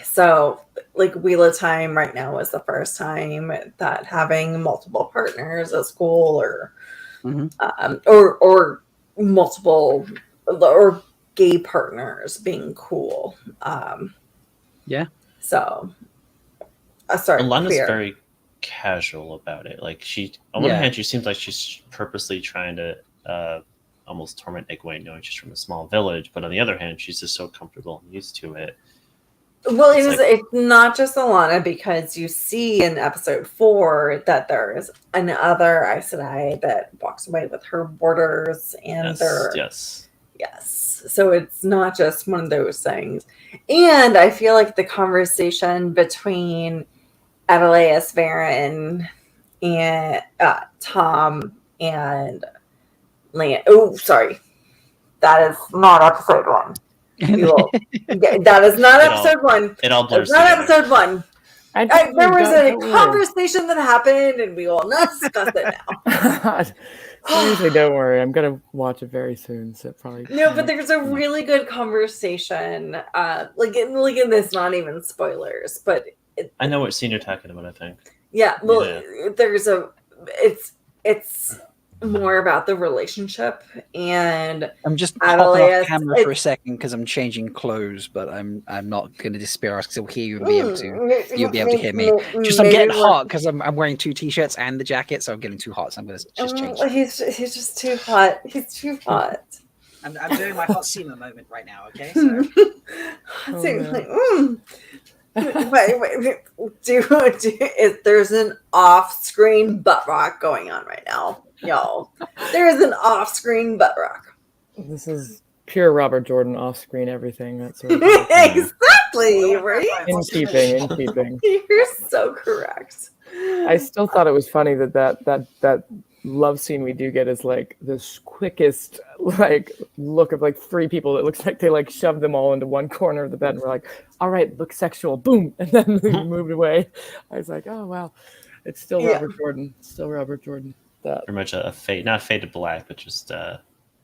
So like Wheel of Time right now is the first time that having multiple partners at school or multiple or gay partners being cool. Yeah. So sorry. Alana's very casual about it. Like on one hand, she seems like she's purposely trying to almost torment Egwene, knowing she's from a small village. But on the other hand, she's just so comfortable and used to it. Well, it's not just Alana, because you see in episode 4 that there is another Aes Sedai that walks away with her borders, and yes. So it's not just one of those things. And I feel like the conversation between Adelaus, Verin, and Tom and Lan. Oh, sorry, that is not episode 1. That is not episode 1. It all blurs together. Not episode 1. There was a don't conversation that happened, and we will not discuss it now. Seriously, don't worry. I'm gonna watch it very soon, so probably. No, but there's a really good conversation. Like in this, not even spoilers, but I know what scene you're talking about. I think. Yeah. Well, there's it's more about the relationship, and I'm just popping off camera for a second because I'm changing clothes, but I'm not going to disappear because I'll hear you and you'll be able to hear me. Just I'm getting hot because I'm wearing 2 t-shirts and the jacket, so I'm getting too hot. So I'm going to just change. He's just too hot. He's too hot. I'm doing my hot SEMA moment right now. Okay. Wait. There's an off-screen butt rock going on right now. Y'all, there is an off-screen butt rock. This is pure Robert Jordan off-screen everything. That's sort of exactly right. In keeping. You're so correct. I still thought it was funny that love scene we do get is like this quickest like look of like 3 people. It looks like they like shoved them all into one corner of the bed and we're like, all right, look sexual, boom, and then we moved away. I was like, oh wow, it's still Robert Jordan. Still Robert Jordan. Pretty much a fade, not faded black, but just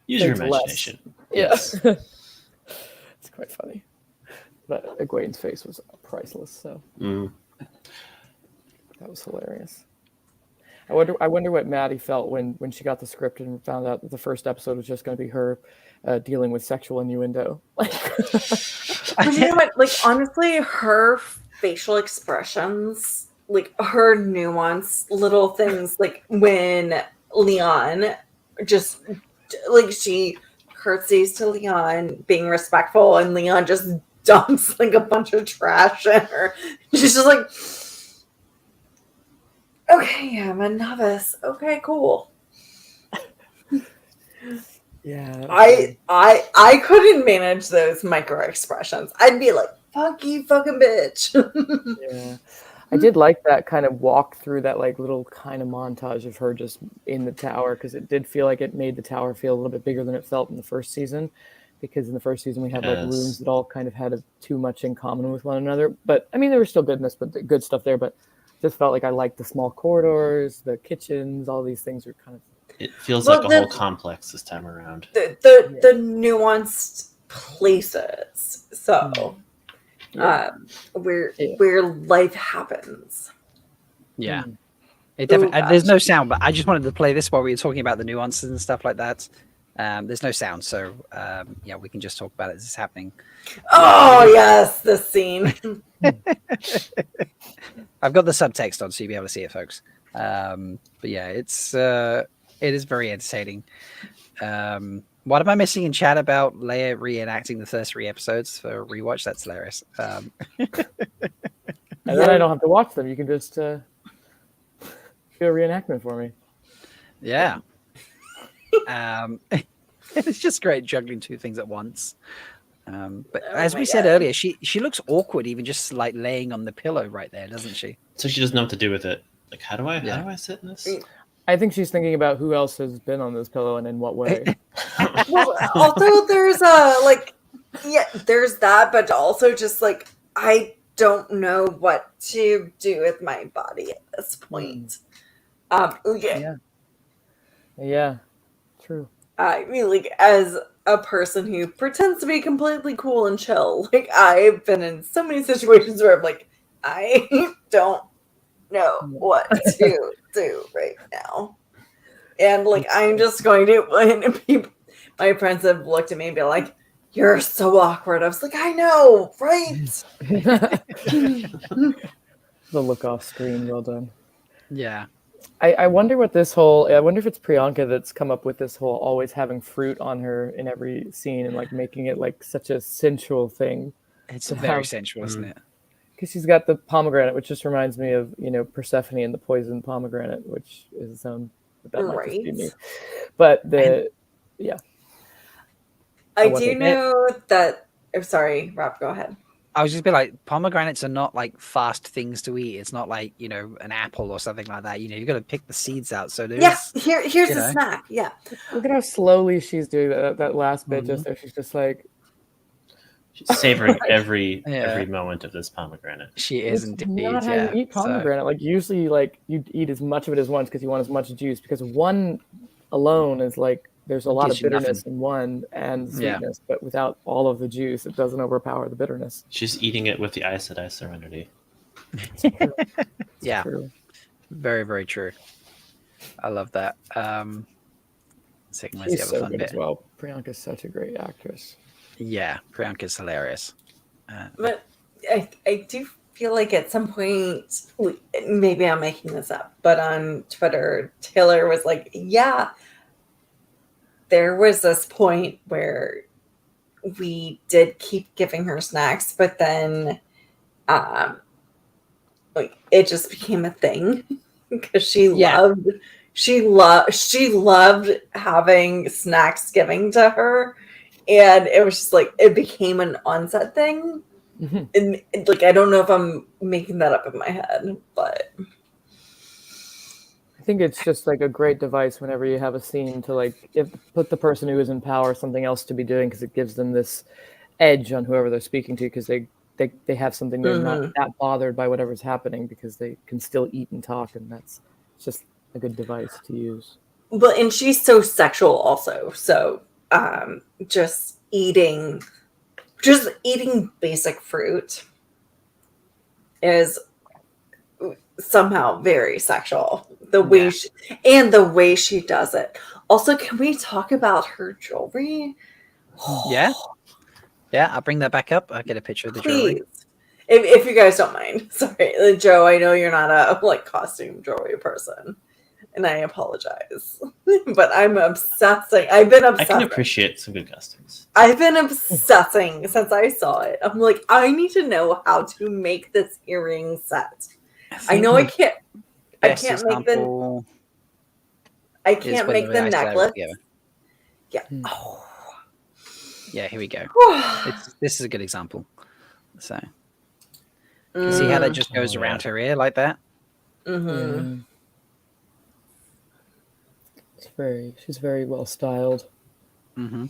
use your imagination. Yes. It's quite funny. But Egwene's face was priceless, so that was hilarious. I wonder what Maddie felt when she got the script and found out that the first episode was just going to be her dealing with sexual innuendo. You know what? Like honestly, her facial expressions, like her nuanced little things, like when Leon just like she curtsies to Leon, being respectful, and Leon just dumps like a bunch of trash in her. She's just like, okay, I'm a novice. Okay, cool. Yeah. I couldn't manage those micro expressions. I'd be like, fuck you, fucking bitch. Yeah. I did like that kind of walk through that like little kind of montage of her just in the tower, because it did feel like it made the tower feel a little bit bigger than it felt in the first season, because in the first season we had like rooms that all kind of had too much in common with one another. But I mean, there was still goodness, but the good stuff there. But just felt like I liked the small corridors, the kitchens, all these things are kind of. It feels like a whole complex this time around. The nuanced places. So. Where life happens. Yeah. It definitely. There's no sound, but I just wanted to play this while we were talking about the nuances and stuff like that. There's no sound, so yeah, we can just talk about it as it's happening. Oh yes, the scene. I've got the subtext on, so you'll be able to see it, folks. But yeah, it is very entertaining. What am I missing in chat about Leia reenacting the first 3 episodes for rewatch? That's hilarious. And then I don't have to watch them. You can just do a reenactment for me. Yeah. It's just great juggling 2 things at once. But as we said earlier, she looks awkward even just like laying on the pillow right there, doesn't she? So she doesn't know what to do with it. Like, how do I sit in this? I think she's thinking about who else has been on this pillow and in what way. Well, although there's there's that, but also just like I don't know what to do with my body at this point. Yeah, true. I mean, like, as a person who pretends to be completely cool and chill, like, I've been in so many situations where I'm like, I don't know what to do right now. And, like, I'm just going to, and people, my friends have looked at me and be like, you're so awkward. I was like, I know, right? The look off screen, well done. Yeah. I wonder what this whole, I wonder if it's Priyanka that's come up with this whole always having fruit on her in every scene and like making it like such a sensual thing. It's very sensual, isn't it? Because she's got the pomegranate, which just reminds me of, Persephone and the poisoned pomegranate, which is its own, that might just be me. But I do know that, I'm sorry, Rob, go ahead. I was just be like, pomegranates are not like fast things to eat. It's not like, an apple or something like that. You've got to pick the seeds out. So there's, here's a snack. Yeah. Look at how slowly she's doing that last bit just there. She's just like, she's savoring every moment of this pomegranate. She is indeed. Not how you eat pomegranate. Like usually, like you eat as much of it as once because you want as much juice. Because one alone is like there's a lot of bitterness in one and sweetness, but without all of the juice, it doesn't overpower the bitterness. She's eating it with the Aes Sedai serenity. Yeah, very, very true. I love that. She's so good as well. Priyanka's such a great actress. Yeah, Priyanka's hilarious. But I do feel like at some point, maybe I'm making this up, but on Twitter, Taylor was like, yeah, there was this point where we did keep giving her snacks, but then it just became a thing because she loved having snacks giving to her. And it was just like, it became an on-set thing. Mm-hmm. And like, I don't know if I'm making that up in my head, but I think it's just like a great device whenever you have a scene to like put the person who is in power something else to be doing, because it gives them this edge on whoever they're speaking to, because they have something they're not that bothered by whatever's happening because they can still eat and talk, and that's just a good device to use. But and she's so sexual also, so just eating basic fruit is somehow very sexual. The way she does it. Also, can we talk about her jewelry? Yeah, I'll bring that back up. I'll get a picture of the jewelry. If you guys don't mind. Sorry, Joe, I know you're not a costume jewelry person, and I apologize. But I'm obsessing. I've been obsessing. I can appreciate some good costumes. I've been obsessing since I saw it. I'm like, I need to know how to make this earring set. I know I can't make the necklace. Yeah. Oh. Yeah, here we go. This is a good example. So you see how that just goes around her ear like that? Mm-hmm. She's very well styled. Mm-hmm.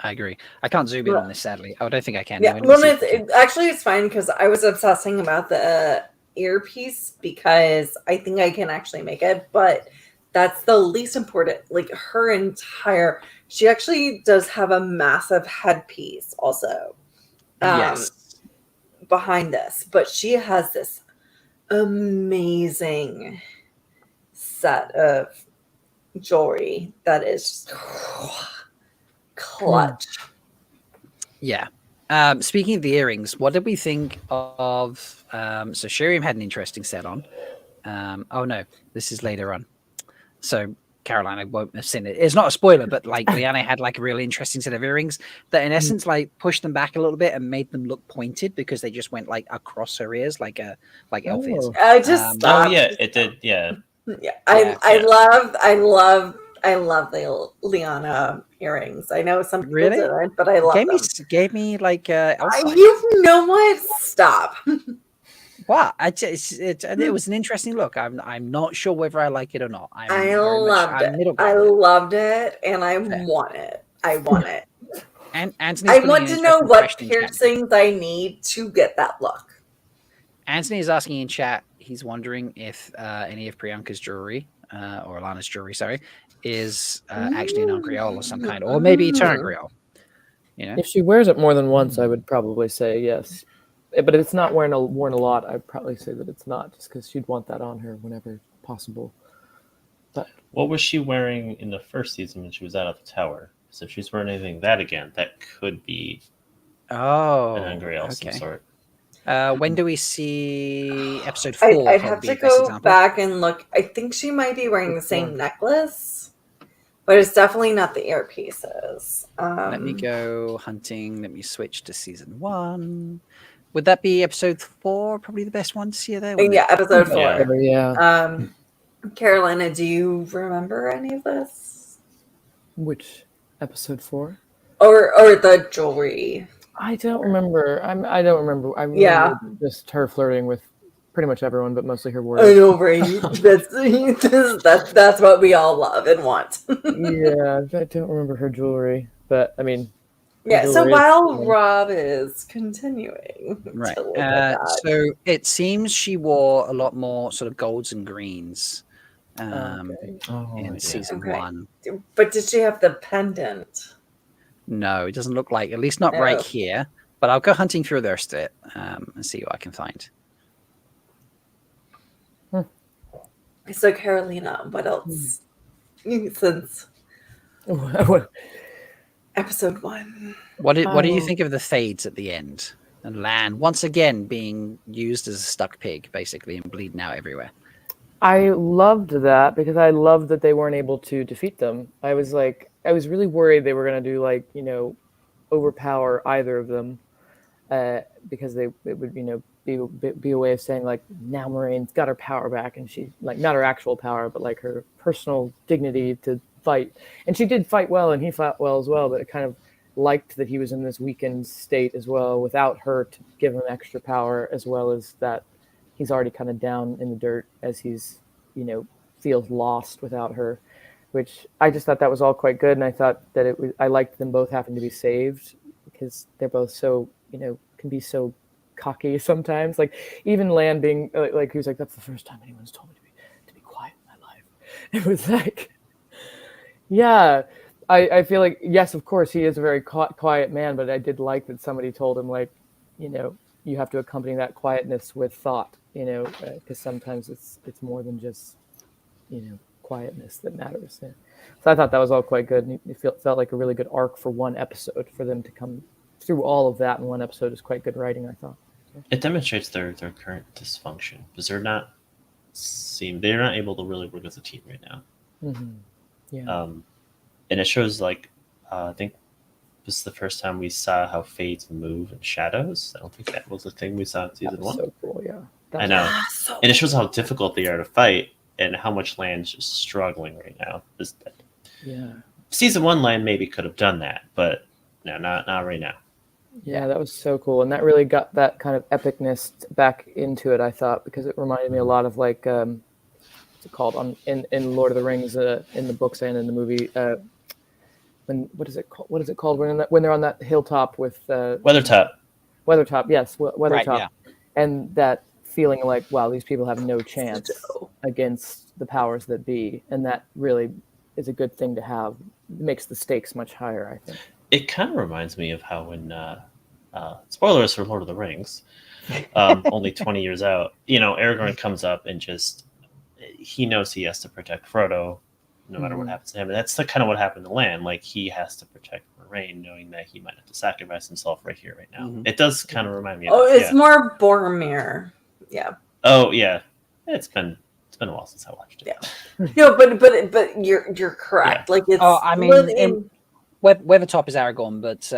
I agree. I can't zoom in on this, sadly. I don't think I can. Yeah, well, it's fine because I was obsessing about the earpiece because I think I can actually make it, but that's the least important. Like she actually does have a massive headpiece also. Behind this, but she has this amazing set of jewelry that is clutch. Yeah. Speaking of the earrings, what did we think of so Shiriam had an interesting set on. Oh no, this is later on. So Caroline, I won't have seen it. It's not a spoiler, but like Liana had like a really interesting set of earrings that in essence like pushed them back a little bit and made them look pointed because they just went like across her ears like elf ears. I just Oh stopped. yeah, it did. Yeah. Yeah, I love the Liana earrings. I know some people Really? didn't, but I love them. Gave me like elf vibes. You know what? Stop. Wow, it was an interesting look. I'm not sure whether I like it or not. I loved it. I loved it, and I want it. I want it. And Anthony's I putting want an to know interesting what question in chat. piercings I need to get that look. Anthony is asking in chat. He's wondering if any of Priyanka's jewelry, or Alana's jewelry, sorry, is actually an Creole of some kind, or maybe Terran Creole. You know, If she wears it more than once, I would probably say yes. But if it's not worn a lot, I'd probably say that it's not, just because she'd want that on her whenever possible. But what was she wearing in the first season when she was out of the tower? So if she's wearing anything that again, that could be an Angreal of some sort. When do we see episode 4? I'd have to go back and look. I think she might be wearing the same necklace, but it's definitely not the earpieces. Let me go hunting. Let me switch to season 1. Would that be episode 4? Probably the best one to see her there. Yeah, episode 4. Yeah. Carolina, do you remember any of this? Which episode 4? Or the jewelry? I don't remember. I don't remember. I remember just her flirting with pretty much everyone, but mostly her words. I know, right? That's what we all love and want. Yeah, I don't remember her jewelry, but I mean. Yeah. So while Rob is continuing, right? To look at that, So it seems she wore a lot more sort of golds and greens in season 1. But did she have the pendant? No, it doesn't look like. At least not right here. But I'll go hunting through the rest of it and see what I can find. So Carolina, what else? Since episode 1. What do you think of the fades at the end? And Lan once again being used as a stuck pig, basically, and bleeding out everywhere. I loved that because I loved that they weren't able to defeat them. I was really worried they were going to do like, overpower either of them because it would, be a way of saying like, now Moiraine's got her power back and she's like, not her actual power, but like her personal dignity to fight. And she did fight well and he fought well as well, but it kind of liked that he was in this weakened state as well without her to give him extra power, as well as that he's already kind of down in the dirt as he's, feels lost without her, which I just thought that was all quite good. And I thought that I liked them both having to be saved because they're both so, can be so cocky sometimes. Like even Lan being like, he was like, that's the first time anyone's told me to be quiet in my life. It was like, yeah, I feel like, yes, of course he is a very quiet man, but I did like that somebody told him like, you have to accompany that quietness with thought, because sometimes it's more than just, quietness that matters. Yeah. So I thought that was all quite good. And it felt like a really good arc for one episode. For them to come through all of that in one episode is quite good writing, I thought. It demonstrates their current dysfunction because they're not able to really work as a team right now. Mm-hmm. Yeah. And it shows like I think this is the first time we saw how fades move in shadows. I don't think that was a thing we saw in season 1. So cool, yeah. I know, and it shows how difficult they are to fight and how much Lan's just struggling right now. Yeah. Season 1 Lan maybe could have done that, but no, not right now. Yeah, that was so cool, and that really got that kind of epicness back into it. I thought because it reminded me a lot of like what's it called in Lord of the Rings in the books and in the movie. What is it called when they're on that hilltop with Weathertop? Yes, Weathertop, Right, yeah. And that feeling like, wow, these people have no chance against the powers that be, and that really is a good thing to have. It makes the stakes much higher, I think. It kind of reminds me of how when spoilers for Lord of the Rings, only 20 years out, Aragorn comes up and just he knows he has to protect Frodo no matter what happens to him, and that's kind of what happened to Lan. Like he has to protect Moiraine, knowing that he might have to sacrifice himself right here, right now. It does kind of remind me of it's more Boromir. Yeah. Oh yeah, it's been been a while since I watched it. Yeah. No, but you're correct. Yeah. Like it's. Oh, I mean, Weathertop is Aragorn, but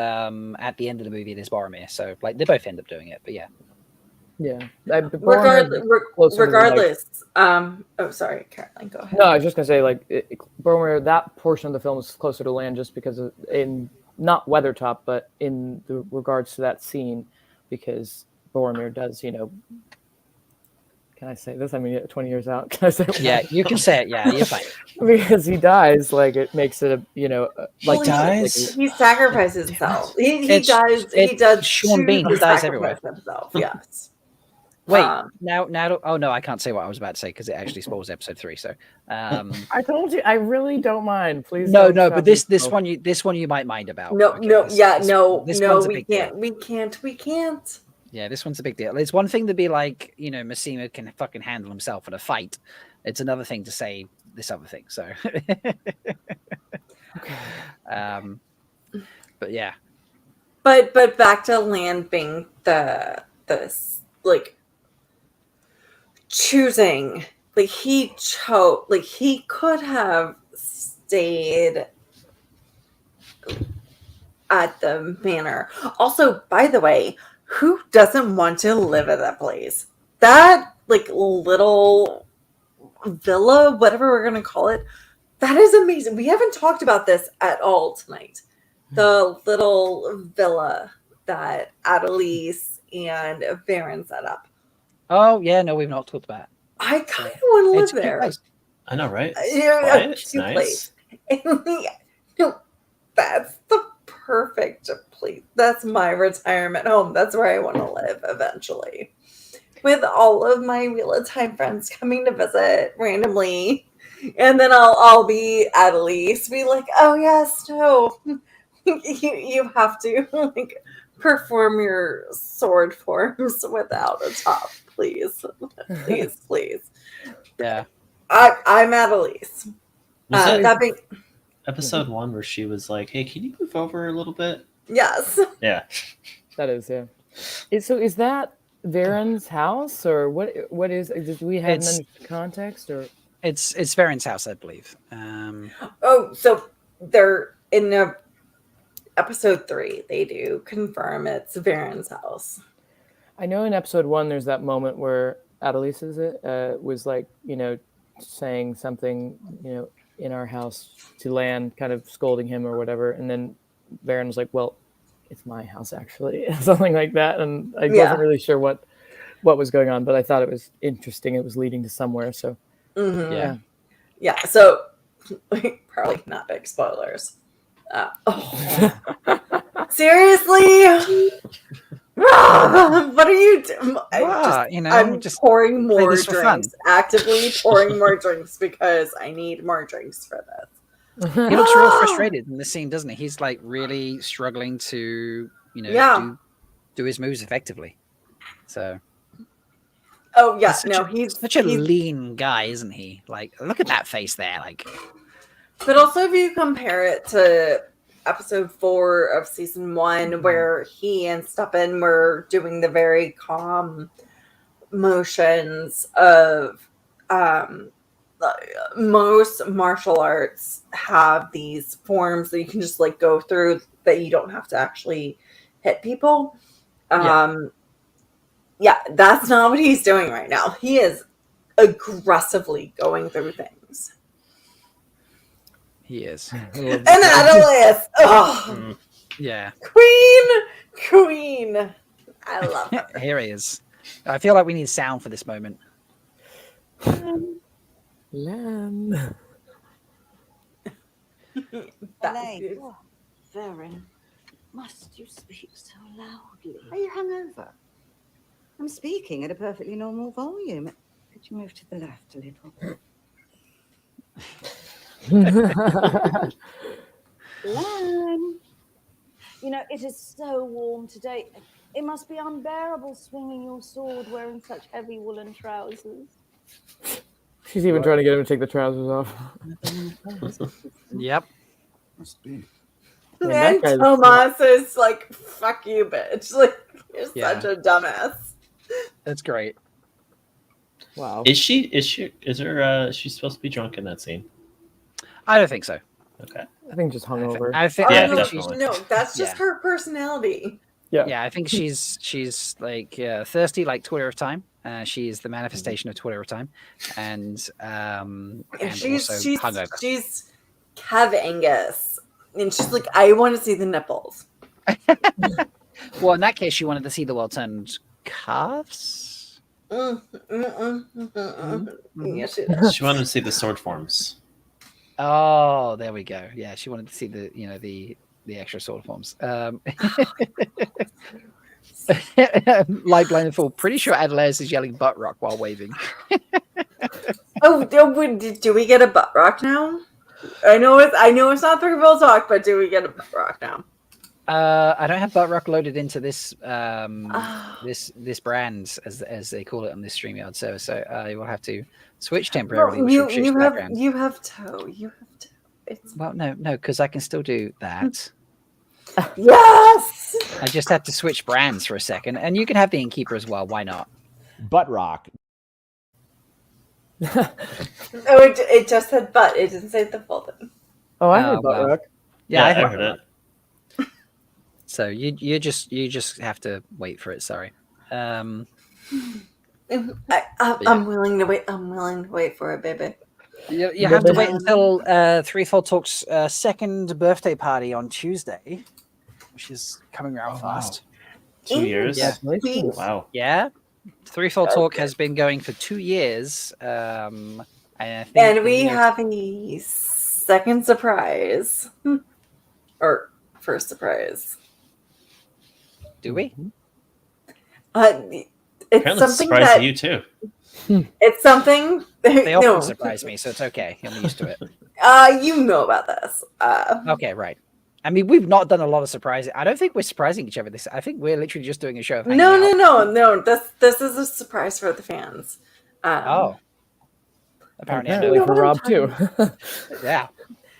at the end of the movie it is Boromir. So like they both end up doing it. But yeah. Yeah. Regardless. Oh, sorry, Caroline. Go ahead. No, I was just gonna say like Boromir. That portion of the film is closer to Lan just because in not Weathertop, but in the regards to that scene, because Boromir does, can I say this? I mean, 20 years out. Can I say it? Yeah, you can say it. Yeah, you're fine. Because he dies, like it makes it dies. He sacrifices himself. He does. Sean Bean dies everywhere. Himself. Yes. Wait, now. Oh no, I can't say what I was about to say because it actually spoils episode 3. So, I told you, I really don't mind. Please. No, but this one you might mind about. No, okay, we can't. Yeah, this one's a big deal. It's one thing to be like, Massimo can fucking handle himself in a fight. It's another thing to say this other thing. So, but yeah. But back to Lan being the like choosing, like he chose, like he could have stayed at the manor. Also, by the way, who doesn't want to live at that place? That like little villa, whatever we're gonna call it, that is amazing. We haven't talked about this at all tonight. The little villa that Adelise and Verin set up. Oh yeah, no, we've not talked about it. I kind of want to live there. I know, right? It's nice. Place. No, that's the perfect place. That's my retirement home. That's where I want to live eventually, with all of my Wheel of Time friends coming to visit randomly, and then I'll be Adelise, be like, oh yes, no, you have to like perform your sword forms without a top, please. please. Yeah, I'm Adelise. Episode 1 where she was like, hey, can you move over a little bit? Yes. Yeah. That is, yeah. So is that Verin's house, or what is, did we have any context, or? It's Verin's house, I believe. Oh, so they're in episode 3, they do confirm it's Verin's house. I know in episode 1 there's that moment where Adelise was like, saying something, in our house to Lan, kind of scolding him or whatever, and then Verin was like, well, it's my house actually, something like that, and I wasn't really sure what was going on, but I thought it was interesting. It was leading to somewhere, so yeah. So probably not big spoilers. Seriously. What are you doing? I'm just pouring more drinks, actively pouring more drinks because I need more drinks for this. He looks real frustrated in the scene, doesn't he? He's like really struggling to, do his moves effectively. So. Oh yeah, he's such a lean guy, isn't he? Like, look at that face there, like. But also, if you compare it to episode 4 of season 1, where he and Steppen were doing the very calm motions of most martial arts have these forms that you can just like go through that you don't have to actually hit people. Yeah, that's not what he's doing right now. He is aggressively going through things. He is. And Adelise! Oh, yeah. Queen! I love her. Here he is. I feel like we need sound for this moment. Lamb. Verin, must you speak so loudly? Are you hungover? I'm speaking at a perfectly normal volume. Could you move to the left a little? Lan, it is so warm today. It must be unbearable swinging your sword wearing such heavy woolen trousers. She's even trying to get him to take the trousers off. Yep. Must be. And Tomas is like, fuck you, bitch. Like, you're such a dumbass. That's great. Wow. Is she supposed to be drunk in that scene? I don't think so. Okay. I think just hungover. I think she's No, that's just yeah. her personality. Yeah, I think she's like thirsty, like Twitter of Time. She's the manifestation of Twitter of Time, and she's also hungover. she's Kev Angus, and she's like, I want to see the nipples. Well, in that case, she wanted to see the well-turned calves. Yes, she She wanted to see the sword forms. Oh, there we go. Yeah, she wanted to see the extra sword forms. Like Blind Fool. Pretty sure Adelaide is yelling butt rock while waving. Do we get a butt rock now? I know it's not 3 Ball Talk, but do we get a butt rock now? I don't have butt rock loaded into this this brand as they call it on this StreamYard service, so I will have to switch temporarily. No, which will shift you the have background. you have toe. You have toe. It's... Well, no, because I can still do that. Yes. I just have to switch brands for a second, and you can have the Innkeeper as well. Why not? Butt rock. Oh, it just said butt. It didn't say the full thing. Oh, I heard butt rock. Yeah, I heard it. So you just have to wait for it. Sorry. I'm willing to wait. I'm willing to wait for it, baby. You have to wait until Threefold Talk's second birthday party on Tuesday, which is coming around fast. 2 years. Yeah. Wow. Yeah. Threefold Talk has been going for 2 years. And I think And we have a second surprise. Or first surprise. Do we? It's Apparently something surprised that you too. It's something. They often No. surprise me, so it's okay. I'm used to it. You know about this. Okay, right. I mean, we've not done a lot of surprising. I don't think we're surprising each other. I think we're literally just doing a show of hanging out. No. This is a surprise for the fans. Apparently for Rob too. Yeah.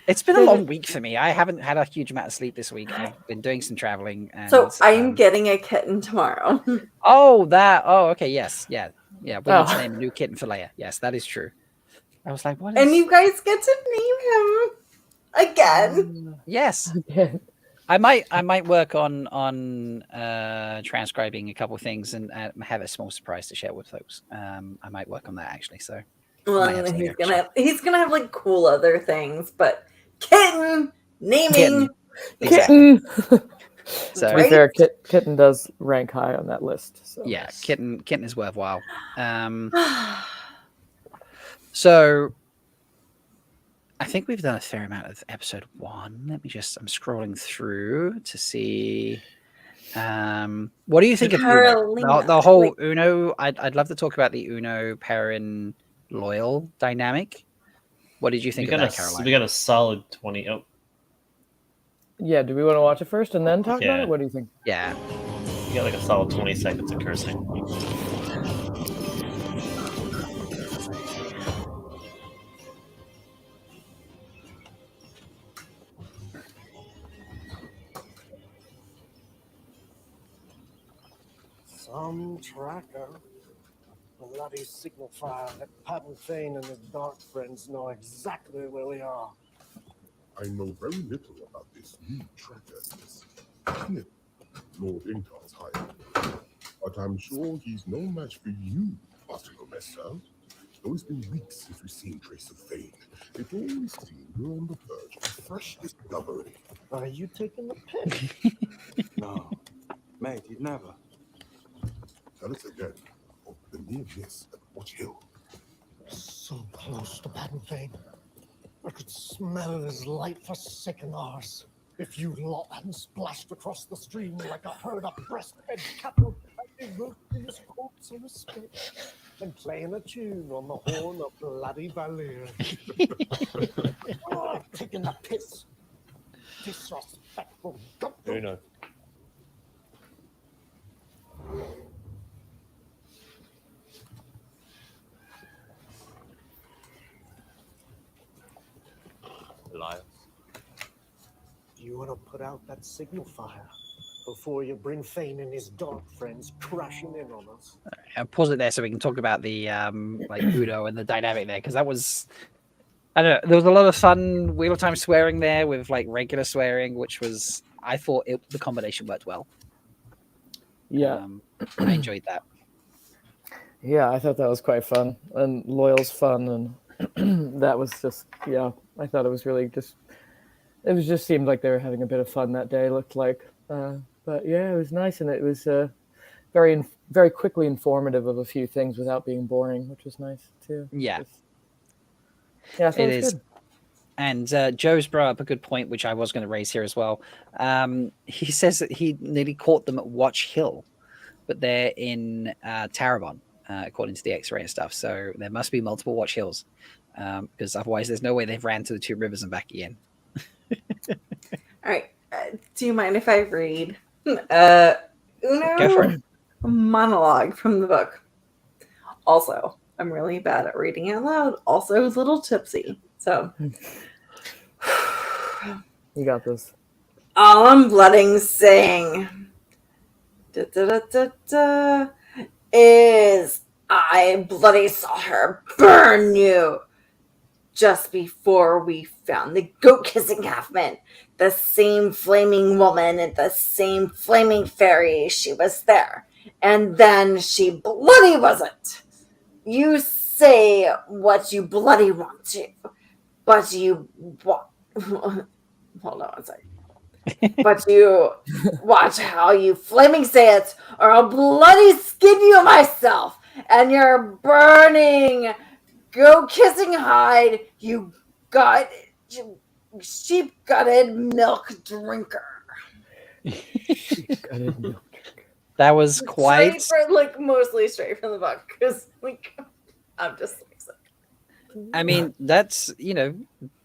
It's been a long week for me. I haven't had a huge amount of sleep this week. I've been doing some traveling. And, So I'm getting a kitten tomorrow. Oh, okay. Yes. Yeah. We need to name a new kitten for Leia. Yes, that is true. I was like, what is... And you guys get to name him again. Yes. I might work on transcribing a couple of things and have a small surprise to share with folks. I might work on that actually. So Well, he's gonna have like cool other things, but kitten naming Kitten. So to be fair, Kitten does rank high on that list. So. Yeah, Kitten is worthwhile. So I think we've done a fair amount of episode 1. I'm scrolling through to see. What do you think of Uno? The whole Uno? I'd love to talk about the Uno Perrin Loial dynamic. What did you think of that, Caroline? We got a solid 20. Oh. Yeah, do we want to watch it first and then talk about it? What do you think? Yeah. You got like a solid 20 seconds of cursing. Some tracker. Bloody signal fire that Patton Fane and his dark friends know exactly where we are. I know very little about this new tracker. Lord Intar's hired. But I'm sure he's no match for you, Master Gomesta. Though it's been weeks since we've seen trace of Fane, it always seems you're on the verge of fresh discovery. Are you taking the piss? No, mate, he'd never. Tell us again of the near miss at Watch Hill. So close to Patton Fane. I could smell his light-forsaken arse. If you lot hadn't splashed across the stream like a herd of breastfed cattle, I'd be roasting his corpse on a spit and playing a tune on the horn of bloody Valir. Oh, taking the piss. Disrespectful. Very nice. Do you want to put out that signal fire? before you bring Thane and his dark friends crashing in on us. I'll pause it there so we can talk about the like Uno and the dynamic there, because that was, I don't know, there was a lot of fun Wheel of Time swearing there with like regular swearing, which was, I thought the combination worked well. Yeah, I enjoyed that. Yeah, I thought that was quite fun, and Loial's fun, and that was just, yeah, I thought it was really just, it was just seemed like they were having a bit of fun that day. Looked like, but yeah, it was nice, and it was very quickly informative of a few things without being boring, which was nice too. Yeah, yeah, so it was is. good. And Joe's brought up a good point, which I was going to raise here as well. He says that he nearly caught them at Watch Hill, but they're in Tarabon, according to the X-ray and stuff. So there must be multiple Watch Hills, because otherwise there's no way they've ran to the Two Rivers and back again. All right. Do you mind if I read Uno Go for it. monologue from the book? Also, I'm really bad at reading out loud. Also, a little tipsy. So, You got this. all I'm blooding saying is I bloody saw her burn you just before we found the goat-kissing half-man. The same flaming woman and the same flaming fairy. She was there. And then she bloody wasn't. You say what you bloody want to, but you... Hold on one second. But you watch how you flaming say it, or I'll bloody skin you myself, and your burning, goat-kissing hide, you sheep-gutted milk drinker. That was quite. Mostly straight from the book, because I'm just sick. I mean, that's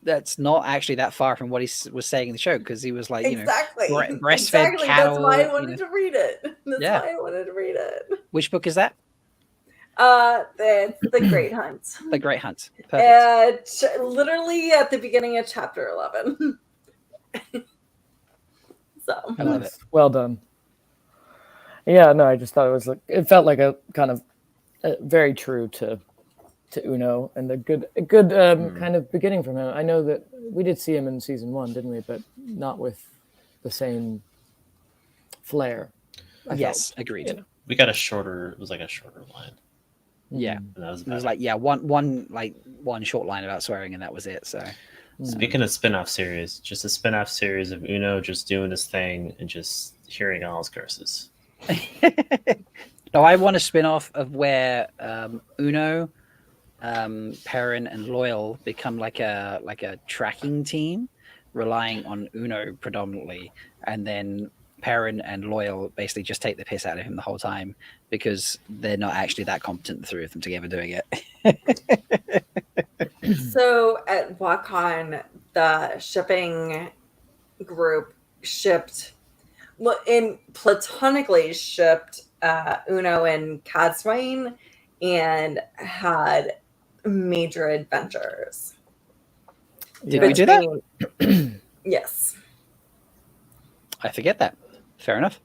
that's not actually that far from what he was saying in the show, because he was like, Exactly. breastfed Exactly. cattle. That's why I wanted to read it. That's Yeah. why I wanted to read it. Which book is that? It's The Great Hunt. The Great Hunt. Perfect. Literally at the beginning of chapter 11. So I love it. Well done. Yeah, no, I just thought it felt like a kind of very true to Uno, and a good kind of beginning from him. I know that we did see him in season 1, didn't we? But not with the same flair. Yes, agreed. We got it was like a shorter line. Yeah, And that was it was like one short line about swearing, and that was it. So, speaking of spin-off series, just a spin-off series of Uno just doing his thing and just hearing all his curses. No, I want a spin-off of where Uno, Perrin, and Loial become like a tracking team, relying on Uno predominantly, and then Perrin and Loial basically just take the piss out of him the whole time because they're not actually that competent, the three of them together doing it. So at WGA, the shipping group platonically shipped Uno and Cadsuane and had major adventures. Did we do that? Yes. I forget that. Fair enough.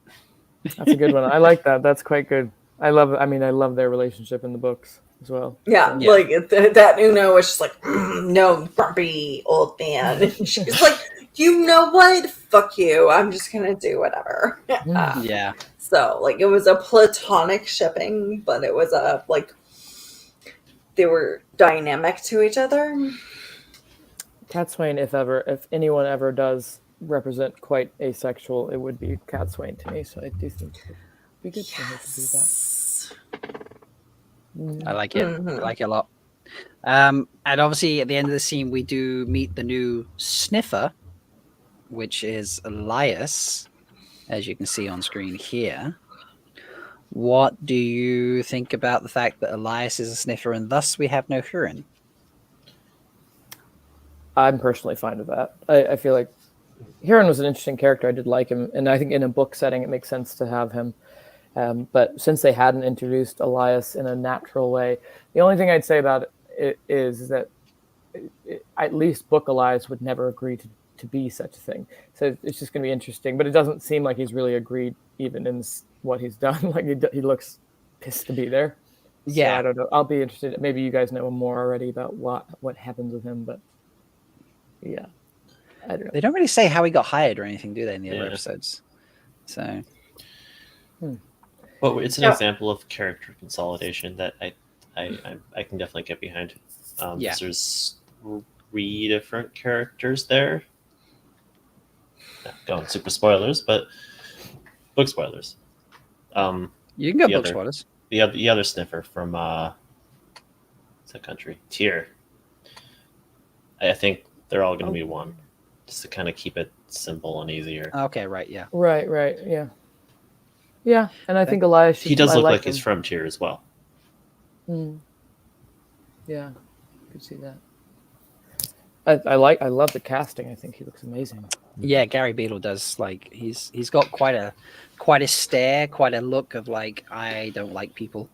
That's a good one. I like that. That's quite good. I love their relationship in the books as well. Yeah. Like that Uno was just like, no, grumpy old man. And she's like, you know what? Fuck you. I'm just gonna do whatever. Yeah. So it was a platonic shipping, but it was they were dynamic to each other. Cadsuane, if anyone ever does represent quite asexual, it would be Cadsuane to me. So I do think it would be good for her to do that. I like it. I like it a lot. And obviously at the end of the scene, we do meet the new sniffer, which is Elias, as you can see on screen here. What do you think about the fact that Elias is a sniffer and thus we have no Huron? I'm personally fine with that. I feel like Huron was an interesting character. I did like him, and I think in a book setting it makes sense to have him. But since they hadn't introduced Elias in a natural way, the only thing I'd say about it is that at least book Elias would never agree to be such a thing. So it's just going to be interesting. But it doesn't seem like he's really agreed even in what he's done. Like he looks pissed to be there. Yeah. So I don't know. I'll be interested. Maybe you guys know more already about what happens with him, but yeah, I don't know. They don't really say how he got hired or anything, do they, in the other episodes? So, well, it's an example of character consolidation that I can definitely get behind. There's 3 different characters there. Not going super spoilers, but book spoilers. You can go book spoilers. The other sniffer from what's that country? Tyr. I think they're all going to be one, just to kind of keep it simple and easier. Okay, right, yeah. Right, yeah. Yeah, and I think Elias... He does look like he's from Tyr as well. Yeah, I could see that. I love the casting. I think he looks amazing. Yeah, Gary Beadle does. Like he's got quite a stare, quite a look of like, I don't like people.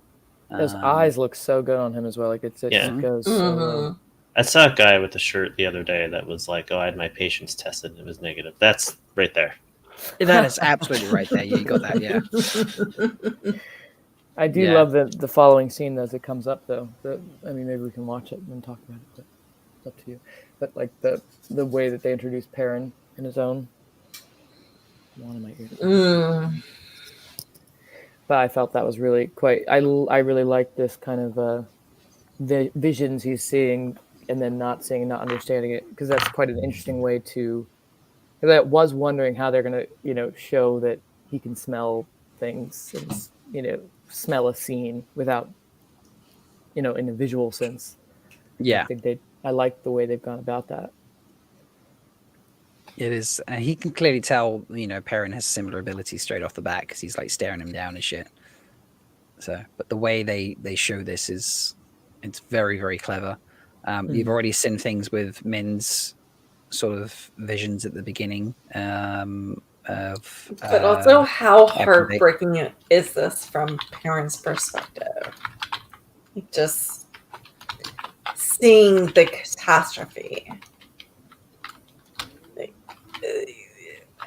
Those eyes look so good on him as well. Like it goes so well. I saw a guy with a shirt the other day that was like, "Oh, I had my patience tested and it was negative." That's right there. That is absolutely right there. You got that, yeah. I do love the following scene as it comes up, though. I mean, maybe we can watch it and talk about it, but it's up to you. But like the way that they introduce Perrin in his own one of my ears. But I felt that was really quite. I really like this kind of visions he's seeing and then not seeing, not understanding it, because that's quite an interesting way to. Because I was wondering how they're gonna, show that he can smell things and smell a scene without, in a visual sense. Yeah, I like the way they've gone about that. It is, and he can clearly tell, Perrin has similar abilities straight off the bat because he's like staring him down and shit. So, but the way they show this it's very, very clever. You've already seen things with Min's sort of visions at the beginning but also how heartbreaking is this from Perrin's perspective? Just seeing the catastrophe.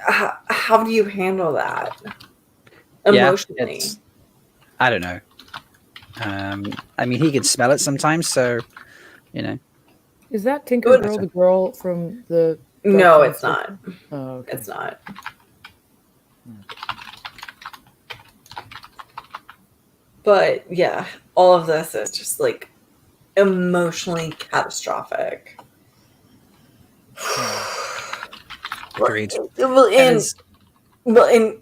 How do you handle that emotionally? I don't know. I mean, he can smell it sometimes, so Is that Tinkerbell the girl from the? No, it's not. Oh, okay. It's not. But yeah, all of this is just like emotionally catastrophic. Agreed. And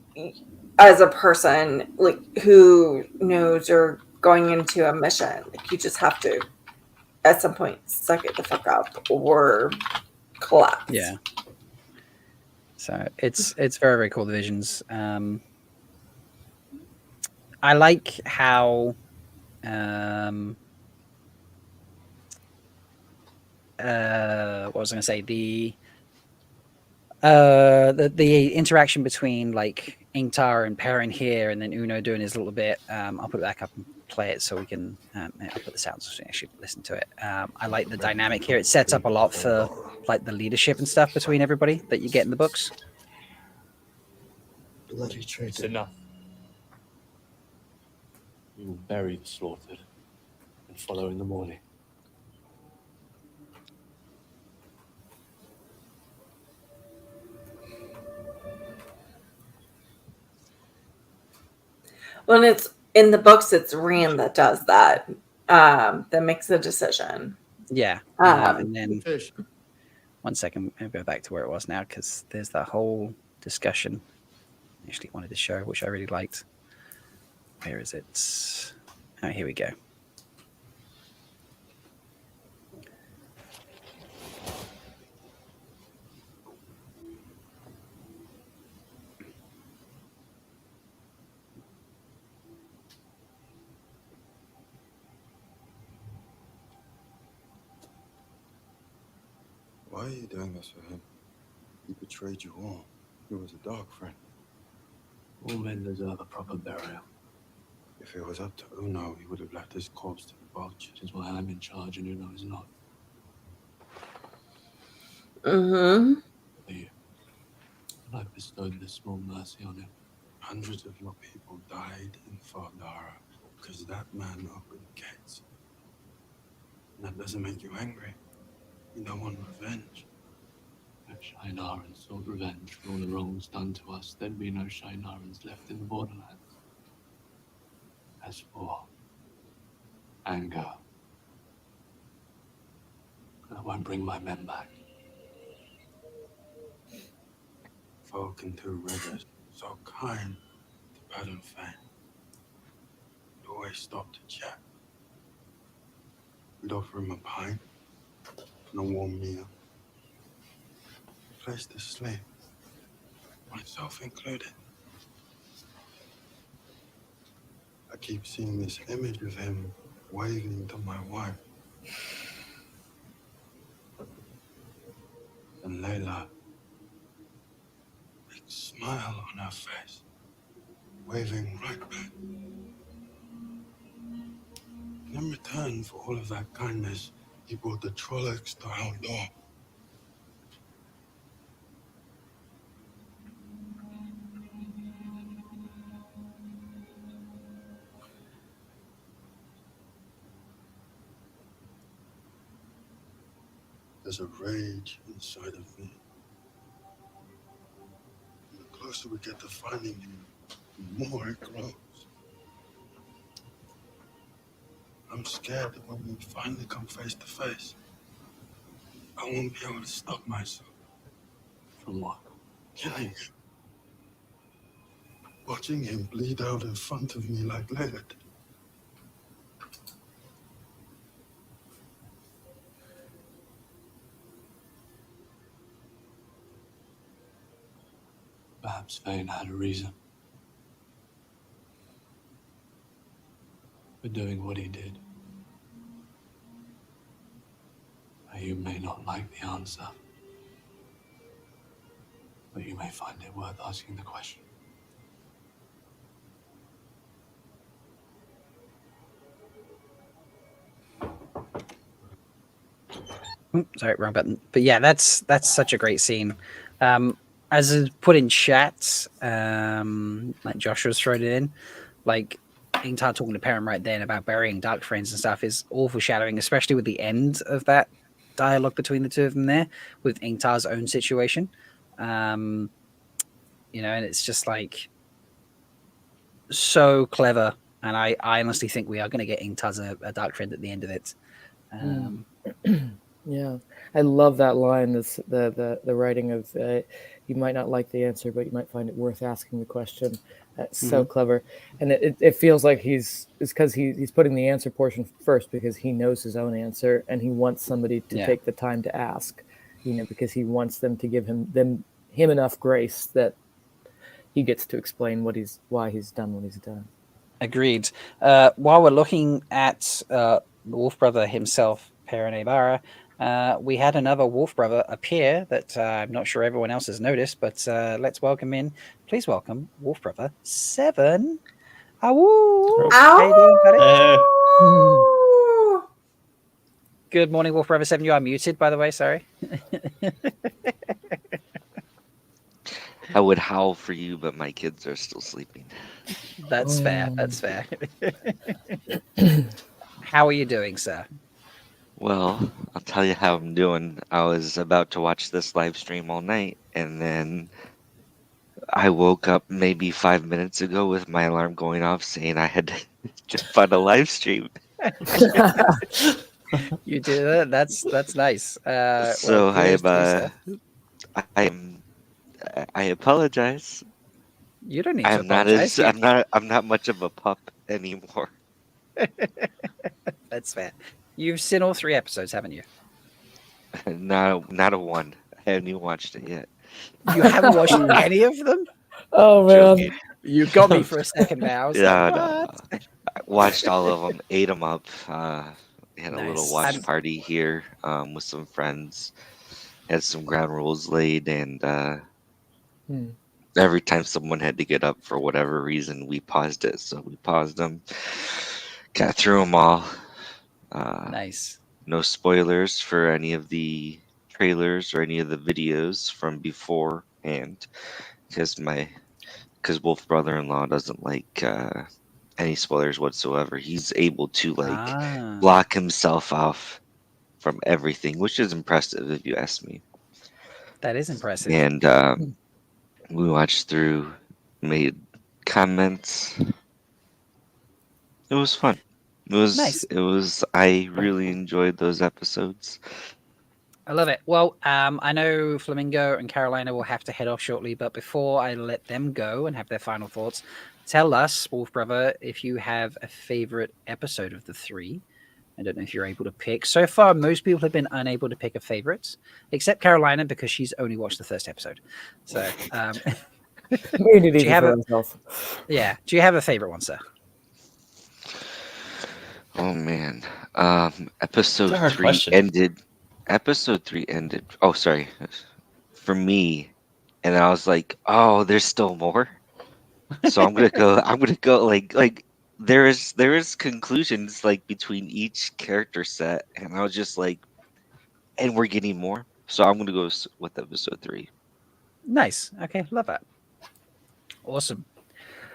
as a person like who knows you're going into a mission, like you just have to at some point suck it the fuck up or collapse. Yeah. So it's very, very cool, the visions. I like how what was I going to say? The interaction between like Ingtar and Perrin here, and then Uno doing his little bit. I'll put it back up and play it so we can. I'll put the sounds so we can actually listen to it. I like the dynamic here. It sets up a lot for like the leadership and stuff between everybody that you get in the books. Bloody traitor. It's enough. You will bury the slaughtered and follow in the morning. When it's in the books, it's Rand that does that. That makes the decision. Yeah. And then 1 second, I'll go back to where it was now because there's that whole discussion I actually wanted to show, which I really liked. Where is it? Oh, here we go. Why are you doing this for him? He betrayed you all. He was a dark friend. All men deserve a proper burial. If it was up to Uno, he would have left his corpse to the vultures. Which is why I'm in charge and Uno is not. Mm-hmm. for you. And I've bestowed this small mercy on him. Hundreds of your people died in Fardara because that man opened gates. And that doesn't make you angry. You don't want revenge. If Shynarans sought revenge for all the wrongs done to us, there'd be no Shynarans left in the borderlands. As for anger, I won't bring my men back. Folk and two rivers, so kind to Perrin and Fan. We'd always stop to chat. We'd offer him a pint and a warm meal. A place to sleep, myself included. I keep seeing this image of him waving to my wife. And Layla, big smile on her face, waving right back. And in return for all of that kindness, he brought the Trollocs to our door. There's a rage inside of me. And the closer we get to finding him, the more it grows. I'm scared that when we finally come face to face, I won't be able to stop myself. From what? Killing him. Watching him bleed out in front of me like Layla did. Perhaps Verin had a reason for doing what he did. You may not like the answer, but you may find it worth asking the question. Sorry, wrong button. But yeah, that's such a great scene. As is put in chat, like Joshua's thrown it in, like Ingtar talking to Perrin right then about burying dark friends and stuff is all foreshadowing, especially with the end of that dialogue between the two of them there, with Ingtar's own situation. And it's just like so clever. And I honestly think we are going to get Ingtar's a dark friend at the end of it. Yeah, I love that line. The writing of you might not like the answer, but you might find it worth asking the question. That's so clever, and it feels like it's because he's putting the answer portion first because he knows his own answer and he wants somebody to take the time to ask, because he wants them to give him enough grace that he gets to explain why he's done what he's done. Agreed. While we're looking at the Wolf Brother himself, Perrin Aybara, we had another Wolf Brother appear that I'm not sure everyone else has noticed, but let's welcome in. Please welcome Wolf Brother 7. Awoo! How you doing, buddy? Good morning, Wolf Brother 7. You are muted, by the way. Sorry. I would howl for you, but my kids are still sleeping. That's fair. That's fair. How are you doing, sir? Well, I'll tell you how I'm doing. I was about to watch this live stream all night, and then I woke up maybe 5 minutes ago with my alarm going off saying I had to jump on a live stream. You did it. That's nice. So I apologize. You don't need to apologize. I'm not much of a pup anymore. That's fair. You've seen all 3 episodes, haven't you? Not a one. I haven't even watched it yet. You haven't watched any of them? Oh man, Joking. You got me for a second now. No. I watched all of them, ate them up. We had a little Nice. watch party here with some friends. Had some ground rules laid, and every time someone had to get up for whatever reason, we paused it. So we paused them, got through them all. Nice. No spoilers for any of the trailers or any of the videos from beforehand, because Wolf brother-in-law doesn't like any spoilers whatsoever. He's able to block himself off from everything, which is impressive if you ask me. That is impressive. And we watched through, made comments. It was fun. It was Nice. It was. I really enjoyed those episodes. I love it. Well, I know Flamingo and Carolina will have to head off shortly, but before I let them go and have their final thoughts, tell us, Wolf Brother, if you have a favorite episode of the 3. I don't know if you're able to pick. So far, most people have been unable to pick a favorite, except Carolina, because she's only watched the first episode. So, made it do easy you have for herself. Yeah. Do you have a favorite one, sir? Oh man, episode That's a hard 3 question. ended. Episode 3 ended. Oh, sorry, for me, and I was like, oh, there's still more. So I'm gonna go. I'm gonna go like there is conclusions like between each character set, and I was just like, and we're getting more. So I'm gonna go with episode 3. Nice. Okay, love that. Awesome.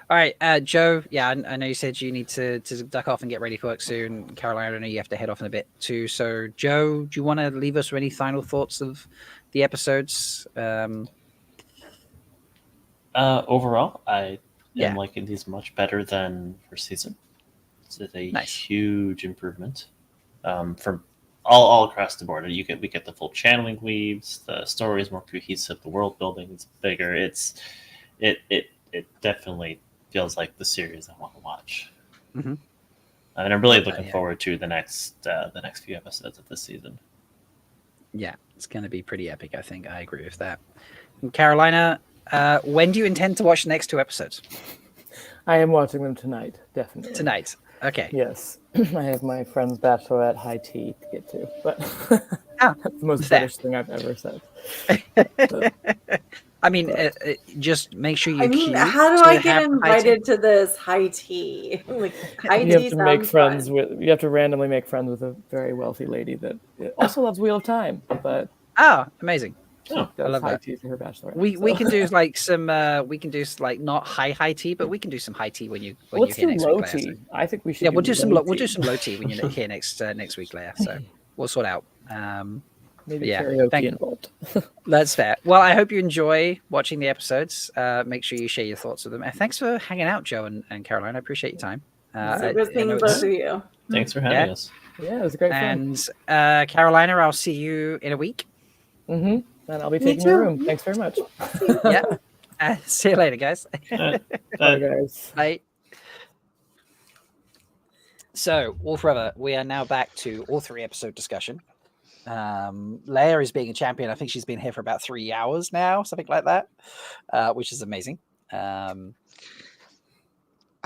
All right, Joe. Yeah, I know you said you need to duck off and get ready for work soon. Carolina, I know you have to head off in a bit too. So, Joe, do you want to leave us with any final thoughts of the episodes? Overall, I Yeah. am liking these much better than first season. It's a huge improvement from all across the board. We get the full channeling weaves. The story is more cohesive. The world building is bigger. It definitely feels like the series I want to watch. Mm-hmm. And I'm really looking forward to the next few episodes of this season. Yeah, it's going to be pretty epic, I think. I agree with that. And Carolina, when do you intend to watch the next 2 episodes? I am watching them tonight, definitely. Tonight. Okay. Yes. I have my friend's bachelorette high tea to get to, but that's the most British thing I've ever said. I mean, just make sure you. I mean, how do I get invited to this high tea? Like high You tea have to make sounds friends fun. with. You have to randomly make friends with a very wealthy lady that also loves Wheel of Time, but amazing. does I love high that. tea for her bachelorette. We can do like some we can do like not high tea, but we can do some high tea when you're Let's here do next low week, Leia. tea. I think we should. Yeah, we'll do some low we'll do tea. some low tea when you're here next week, Leia. So we'll sort out. Maybe yeah, karaoke involved. That's fair. Well, I hope you enjoy watching the episodes. Make sure you share your thoughts with them. And thanks for hanging out, Joe and Caroline. I appreciate your time. So good seeing both of you. Thanks for having us. Yeah, it was a great fun. And Carolina, I'll see you in a week. Mm-hmm. And I'll be Me taking your too. room. Thanks very much. Yeah. See you later, guys. Bye, guys. Bye. So, Wolf Brother, we are now back to all 3 episode discussion. Leia is being a champion. I think she's been here for about 3 hours now, something like that, which is amazing.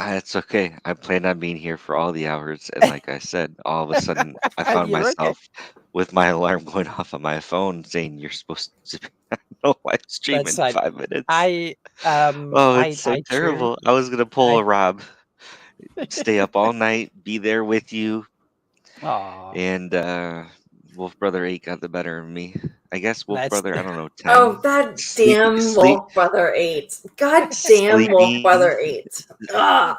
It's okay. I planned on being here for all the hours, and like I said, all of a sudden I found You're myself with my alarm going off on my phone saying you're supposed to be on a live stream in That's fine. 5 minutes. Oh, It's so terrible. I was gonna pull a Rob, stay up all night, be there with you, and Wolf Brother 8 got the better of me. I guess Wolf Brother, I don't know, 10. Oh, that damn Wolf Brother 8. God damn Wolf Brother 8. Ugh.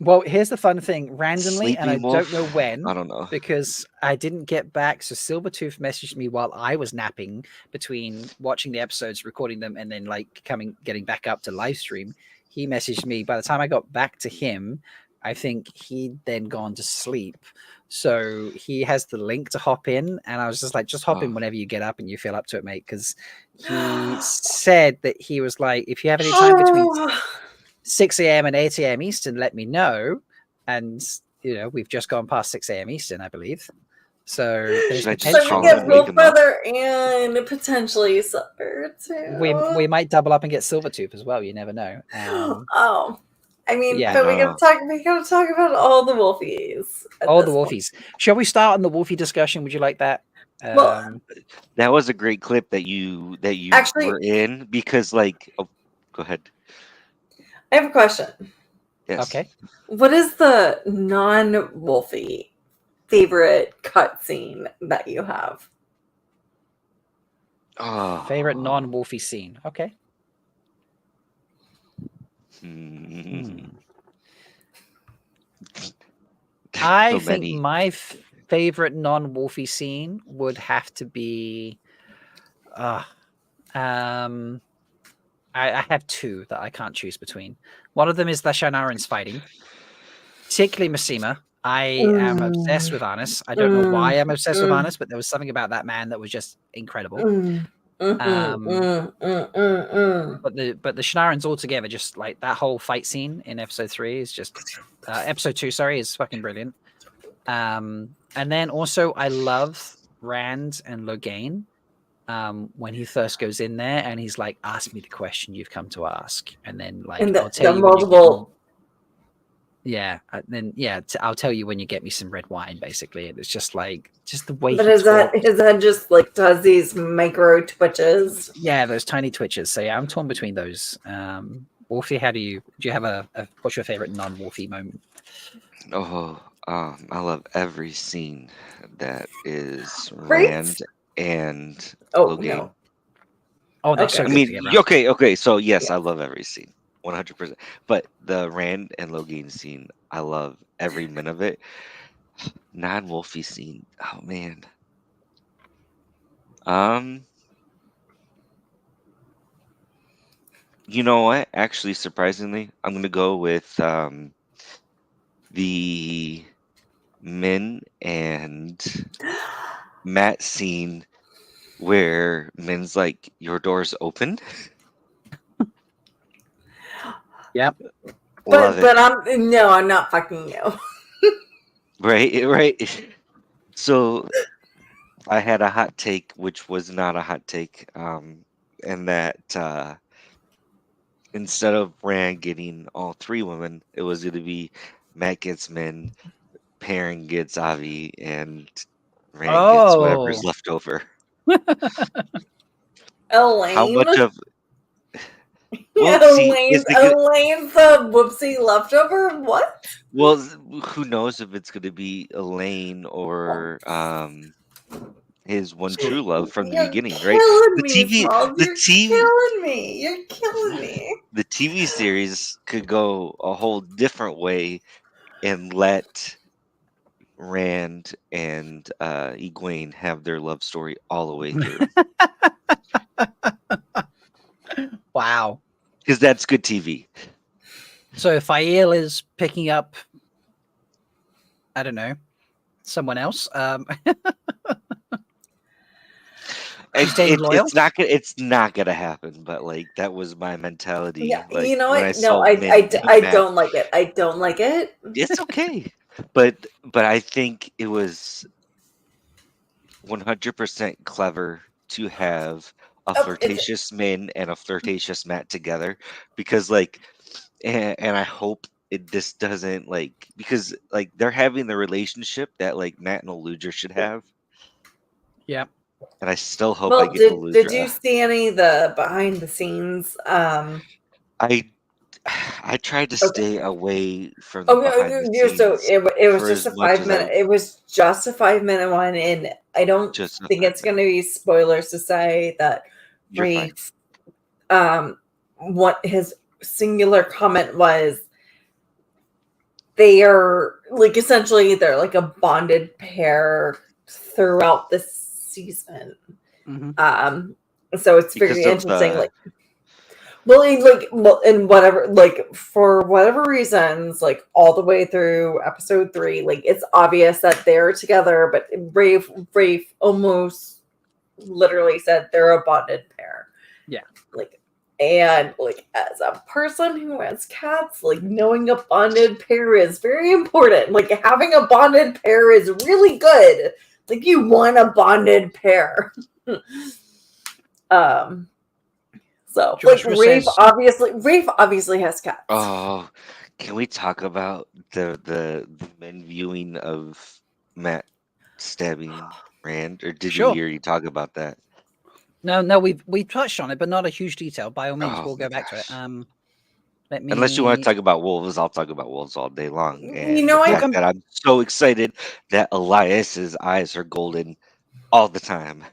Well, here's the fun thing. Randomly, Sleepy and I Wolf? don't know when. I don't know. Because I didn't get back. So Silvertooth messaged me while I was napping between watching the episodes, recording them, and then like getting back up to live stream. He messaged me. By the time I got back to him, I think he'd then gone to sleep. So he has the link to hop in, and I was just like, just hop in whenever you get up and you feel up to it, mate. Because he said that he was like, if you have any time between 6 a.m. and 8 a.m. Eastern, let me know. And we've just gone past 6 a.m. Eastern, I believe. So there's potential. So we get Wolf Brother and potentially Silver too. We might double up and get Silvertooth as well. You never know. I mean, Yeah. but we gotta talk about all the Wolfies. All the Wolfies. Shall we start on the Wolfie discussion? Would you like that? Well, that was a great clip that you Actually- were in because go ahead. I have a question. Yes. Okay. What is the non-Wolfie favorite cutscene that you have? Favorite non-Wolfie scene. Okay. I So think many. my favorite non-Wolfie scene would have to be. I have two that I can't choose between. One of them is the Shannarans fighting, particularly Massima. I am obsessed with Arnis. I don't know why I'm obsessed with Arnis, but there was something about that man that was just incredible. But the Shannarans altogether, just like that whole fight scene in episode 3 is just episode 2, sorry, is fucking brilliant. And then also I love Rand and Logain. When he first goes in there and he's like, ask me the question you've come to ask, and then like I'll tell you when you I'll tell you when you get me some red wine, basically. And it's just like the way But his head just like does these micro twitches. Yeah, those tiny twitches. So yeah, I'm torn between those. Wolfie, do you have a what's your favorite non-Wolfie moment? I love every scene that is Rand and Logain. No. Oh, that's so good. Okay. So yes, I love every scene, 100%. But the Rand and Logain scene, I love every minute of it. Non-Wolfie scene, oh man. You know what? Actually, surprisingly, I'm gonna go with the Min and Matt scene where Min's like, "Your door's open." Yep. But I'm not fucking you. Right. So I had a hot take, which was not a hot take, and that instead of Rand getting all 3 women, it was going to be Matt gets Min, Perrin gets Avi, and Rand gets whatever's left over. Elaine. How much of Elaine's the whoopsie leftover? What? Well, who knows if it's going to be Elaine or his one true love from the beginning, right? You're killing me. You're killing me. The TV series could go a whole different way and let Rand and Egwene have their love story all the way through. Wow. Because that's good TV. So if Aiel is picking up, I don't know, someone else, it's not gonna happen. But like that was my mentality. Yeah, like, you know when what? I saw I don't like it. I don't like it. It's okay, but I think it was 100% clever to have a flirtatious Min and a flirtatious Matt together, because like, and I hope this doesn't like, because like they're having the relationship that like Matt and Eludra should have. Yeah. And I still hope I get Eludra. Did you see any of the behind the scenes? I tried to stay away from the behind the scenes. So it was just a 5-minute. It was just a 5-minute one, and I don't think it's going to be spoilers to say that Reef, what his singular comment was, they are like essentially they're like a bonded pair throughout the season. Mm-hmm. So it's very interesting. And whatever, like for whatever reasons, like all the way through episode 3, like it's obvious that they're together, but Rafe almost literally said they're a bonded pair. Yeah. And as a person who has cats, like knowing a bonded pair is very important. Like having a bonded pair is really good. Like you want a bonded pair. So Rafe obviously has cats. Oh, can we talk about the men viewing of Matt stabbing Rand, or did you already talk about that? No, we touched on it, but not a huge detail. By all means, we'll go back to it. Unless you want to talk about wolves, I'll talk about wolves all day long. And you know, I'm so excited that Elias's eyes are golden all the time.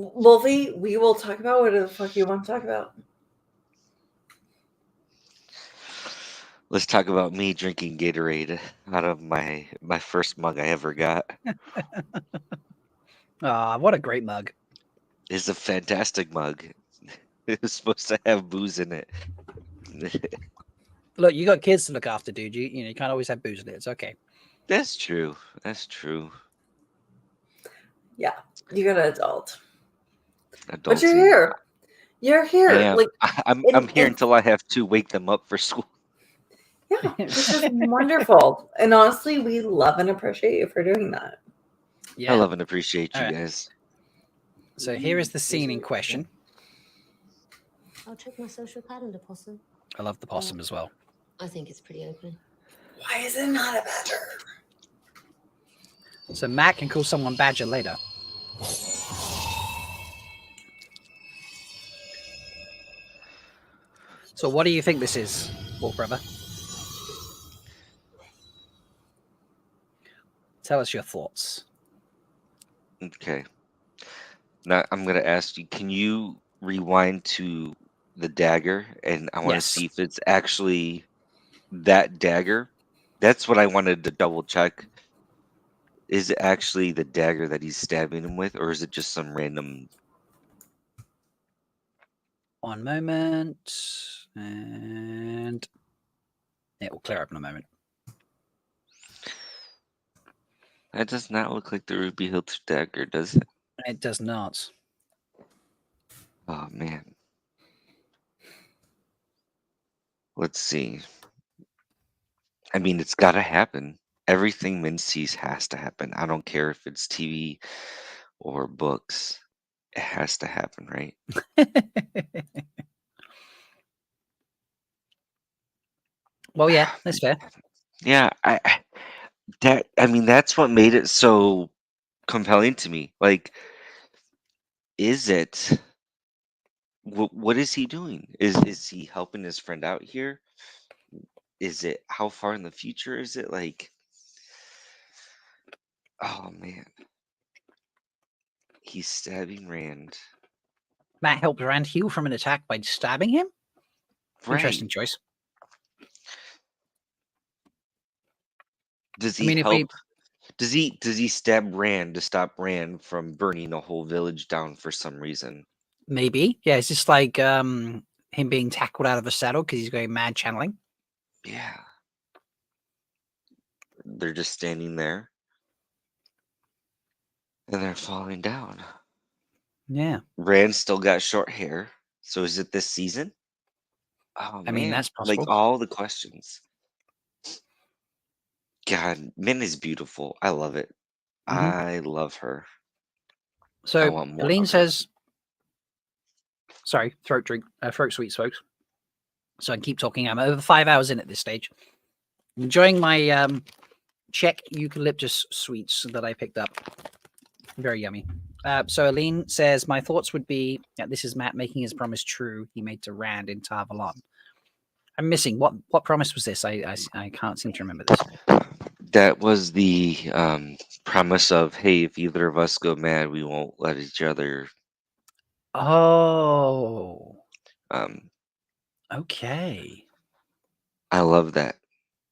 Wolfie, we will talk about whatever the fuck you want to talk about. Let's talk about me drinking Gatorade out of my first mug I ever got. Ah, what a great mug. It's a fantastic mug. It was supposed to have booze in it. Look, you got kids to look after, dude. You can't always have booze in it. It's okay. That's true. That's true. Yeah, you got an adult. But Adults you're in- here. You're here. I am. Like I'm here until I have to wake them up for school. yeah, which is wonderful. And honestly, we love and appreciate you for doing that. Yeah. I love and appreciate you All right. guys. So here is the scene in question. I'll check my social calendar, Possum. I love the possum as well. I think it's pretty open. Why is it not a badger? So Matt can call someone badger later. So what do you think this is, Wolf Brother? Tell us your thoughts. Okay. Now I'm gonna ask you, can you rewind to the dagger? And I want to Yes. see if it's actually that dagger. That's what I wanted to double check. Is it actually the dagger that he's stabbing him with, or is it just some random? One moment. And it will clear up in a moment. That does not look like the ruby hilted dagger, does it? It does not. Oh man. Let's see. I mean, it's got to happen. Everything Min sees has to happen. I don't care if it's TV or books. It has to happen, right? Well, yeah, that's fair. Yeah, I mean, that's what made it so compelling to me. Like, is it? What is he doing? Is he helping his friend out here? Is it how far in the future is it? Like, oh man, he's stabbing Rand. Matt helped Rand heal from an attack by stabbing him. Interesting Right. choice. Does I he mean, if help? we Does he stab Rand to stop Rand from burning a whole village down for some reason? maybe, yeah, it's just like him being tackled out of a saddle because he's going mad channeling. Yeah. They're just standing there and they're falling down. Yeah, Rand still got short hair. So is it this season? Oh I mean man. that's Like possible. all the questions. God, Min is beautiful. I love it. Mhm. I love her. I So want more Aline of her. says, "Sorry, throat sweets, folks." So I can keep talking. I'm over 5 hours in at this stage. Enjoying my Czech eucalyptus sweets that I picked up. Very yummy. So Aline says, my thoughts would be, this is Matt making his promise true he made to Rand in Tarvalon. I'm missing, what promise was this? I can't seem to remember this. That was the premise of, hey, if either of us go mad, we won't let each other. Oh, Um, okay. I love that.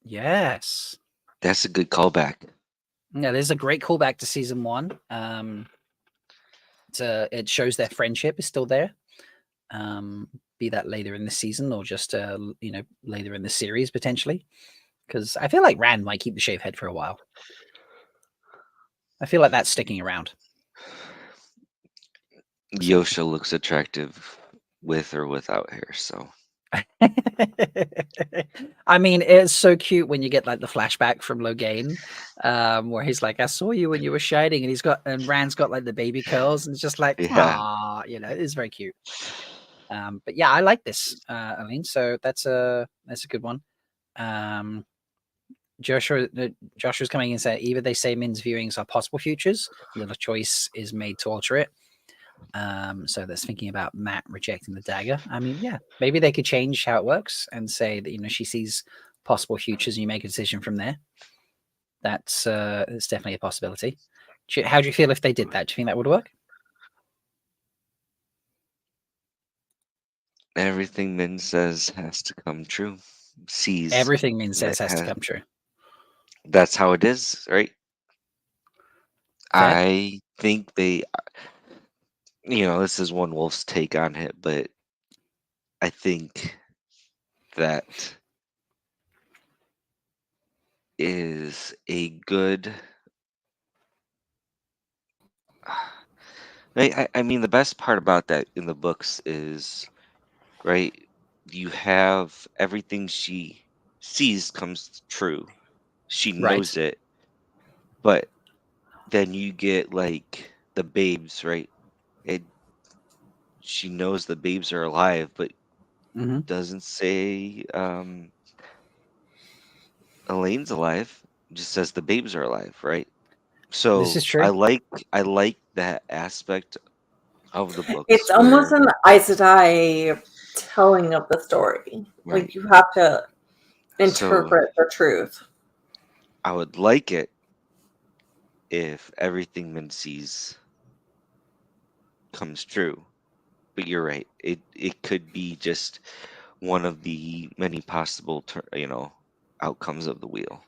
Yes. That's a good callback. Yeah, there's a great callback to season 1. It shows their friendship is still there. Be that later in the season or just later in the series potentially, because I feel like Rand might keep the shaved head for a while. I feel like that's sticking around. Yosha looks attractive with or without hair, so. I mean, it's so cute when you get like the flashback from Logain, where he's like, "I saw you when you were shining," and Rand's got like the baby curls, and it's just like, Yeah. ah, it's very cute. But yeah, I like this, Aline. So that's a good one. Joshua's coming in and saying either they say Min's viewings are possible futures, and then a choice is made to alter it. So that's thinking about Matt rejecting the dagger. I mean, yeah, maybe they could change how it works and say that she sees possible futures and you make a decision from there. That's definitely a possibility. How do you feel if they did that? Do you think that would work? Everything Min says has to come true. Sees Everything Min says that has to come true. That's how it is, right? Fair. I think they, this is one Wolf's take on it, but I think that is a good. I mean, the best part about that in the books is, right, you have everything she sees comes true. She Right. knows it, but then you get like the babes, right? She knows the babes are alive, but Mhm. doesn't say Elaine's alive. Just says the babes are alive, right? So This is true. I like that aspect of the books. It's almost where- an Aes Sedai telling of the story. Right. Like you have to So- interpret the truth. I would like it if everything Min sees comes true. But you're right. It could be just one of the many possible outcomes of the wheel.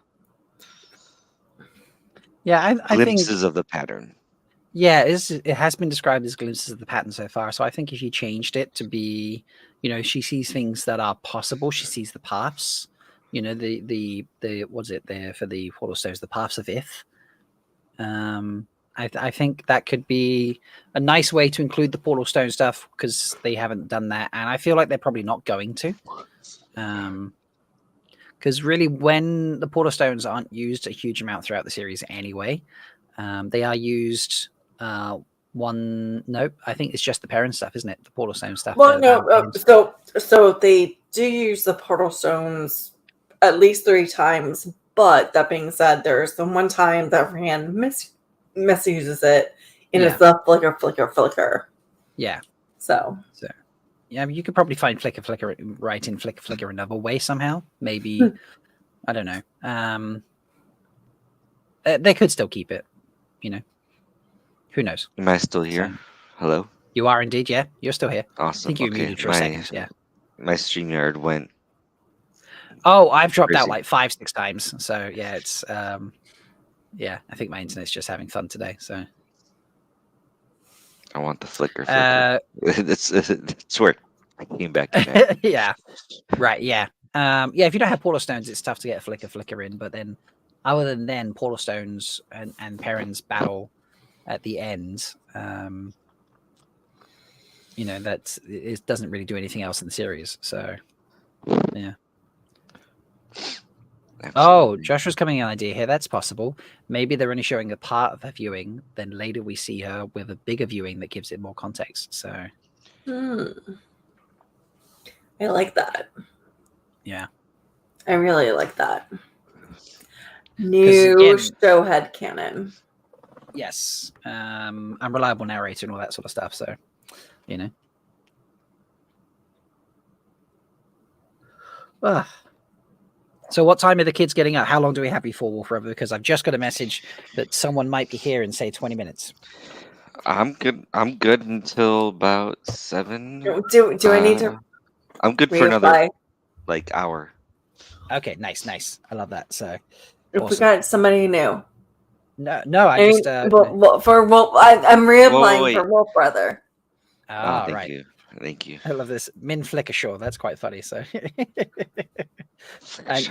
Yeah, I think Glimpses of the pattern. Yeah, it has been described as glimpses of the pattern so far. So I think if you changed it to be, she sees things that are possible. She sees the paths. The what's it there for the portal stones? The paths of Ith. I think that could be a nice way to include the portal stone stuff because they haven't done that, and I feel like they're probably not going to. Because really, when the portal stones aren't used a huge amount throughout the series anyway, they are used. Nope, I think it's just the Perrin stuff, isn't it? The portal stone stuff. Well, no, so they do use the portal stones at least 3 times. But that being said, there's the one time that Rand misuses it, and it's the flicker. Yeah. So yeah, you could probably find flicker right in flicker another way somehow. Maybe I don't know. They could still keep it. Who knows? Am I still here? So- Hello? You are indeed. Yeah, you're still here. Awesome. I think you Okay, muted for a second. Yeah. My StreamYard went. Oh, I've dropped out Crazy. like 5-6 times. So yeah, it's yeah. I think my internet's just having fun today. So I want the flicker. That's where I came back in. At. yeah. Right. Yeah. Yeah. If you don't have portal stones, it's tough to get a flicker in. But then, other than then, portal stones and Perrin's battle at the end, that it doesn't really do anything else in the series. So yeah. Oh, Joshua's coming an idea here. That's possible. Maybe they're only showing a part of her viewing, then later we see her with a bigger viewing that gives it more context. So I like that. yeah. I really like that. New show headcanon. Yes. Unreliable narrator and all that sort of stuff. So, So what time are the kids getting up? How long do we have before Wolf River? Because I've just got a message that someone might be here in say 20 minutes. I'm good. I'm good until about 7. Do I need to? I'm good for another hour. Okay, nice. I love that. So If awesome. we got somebody new. No, I just for Wolf. I'm reapplying for Wolf Brother. Oh, thank you. Thank you. I love this. Min Flicker Shaw. That's quite funny. So,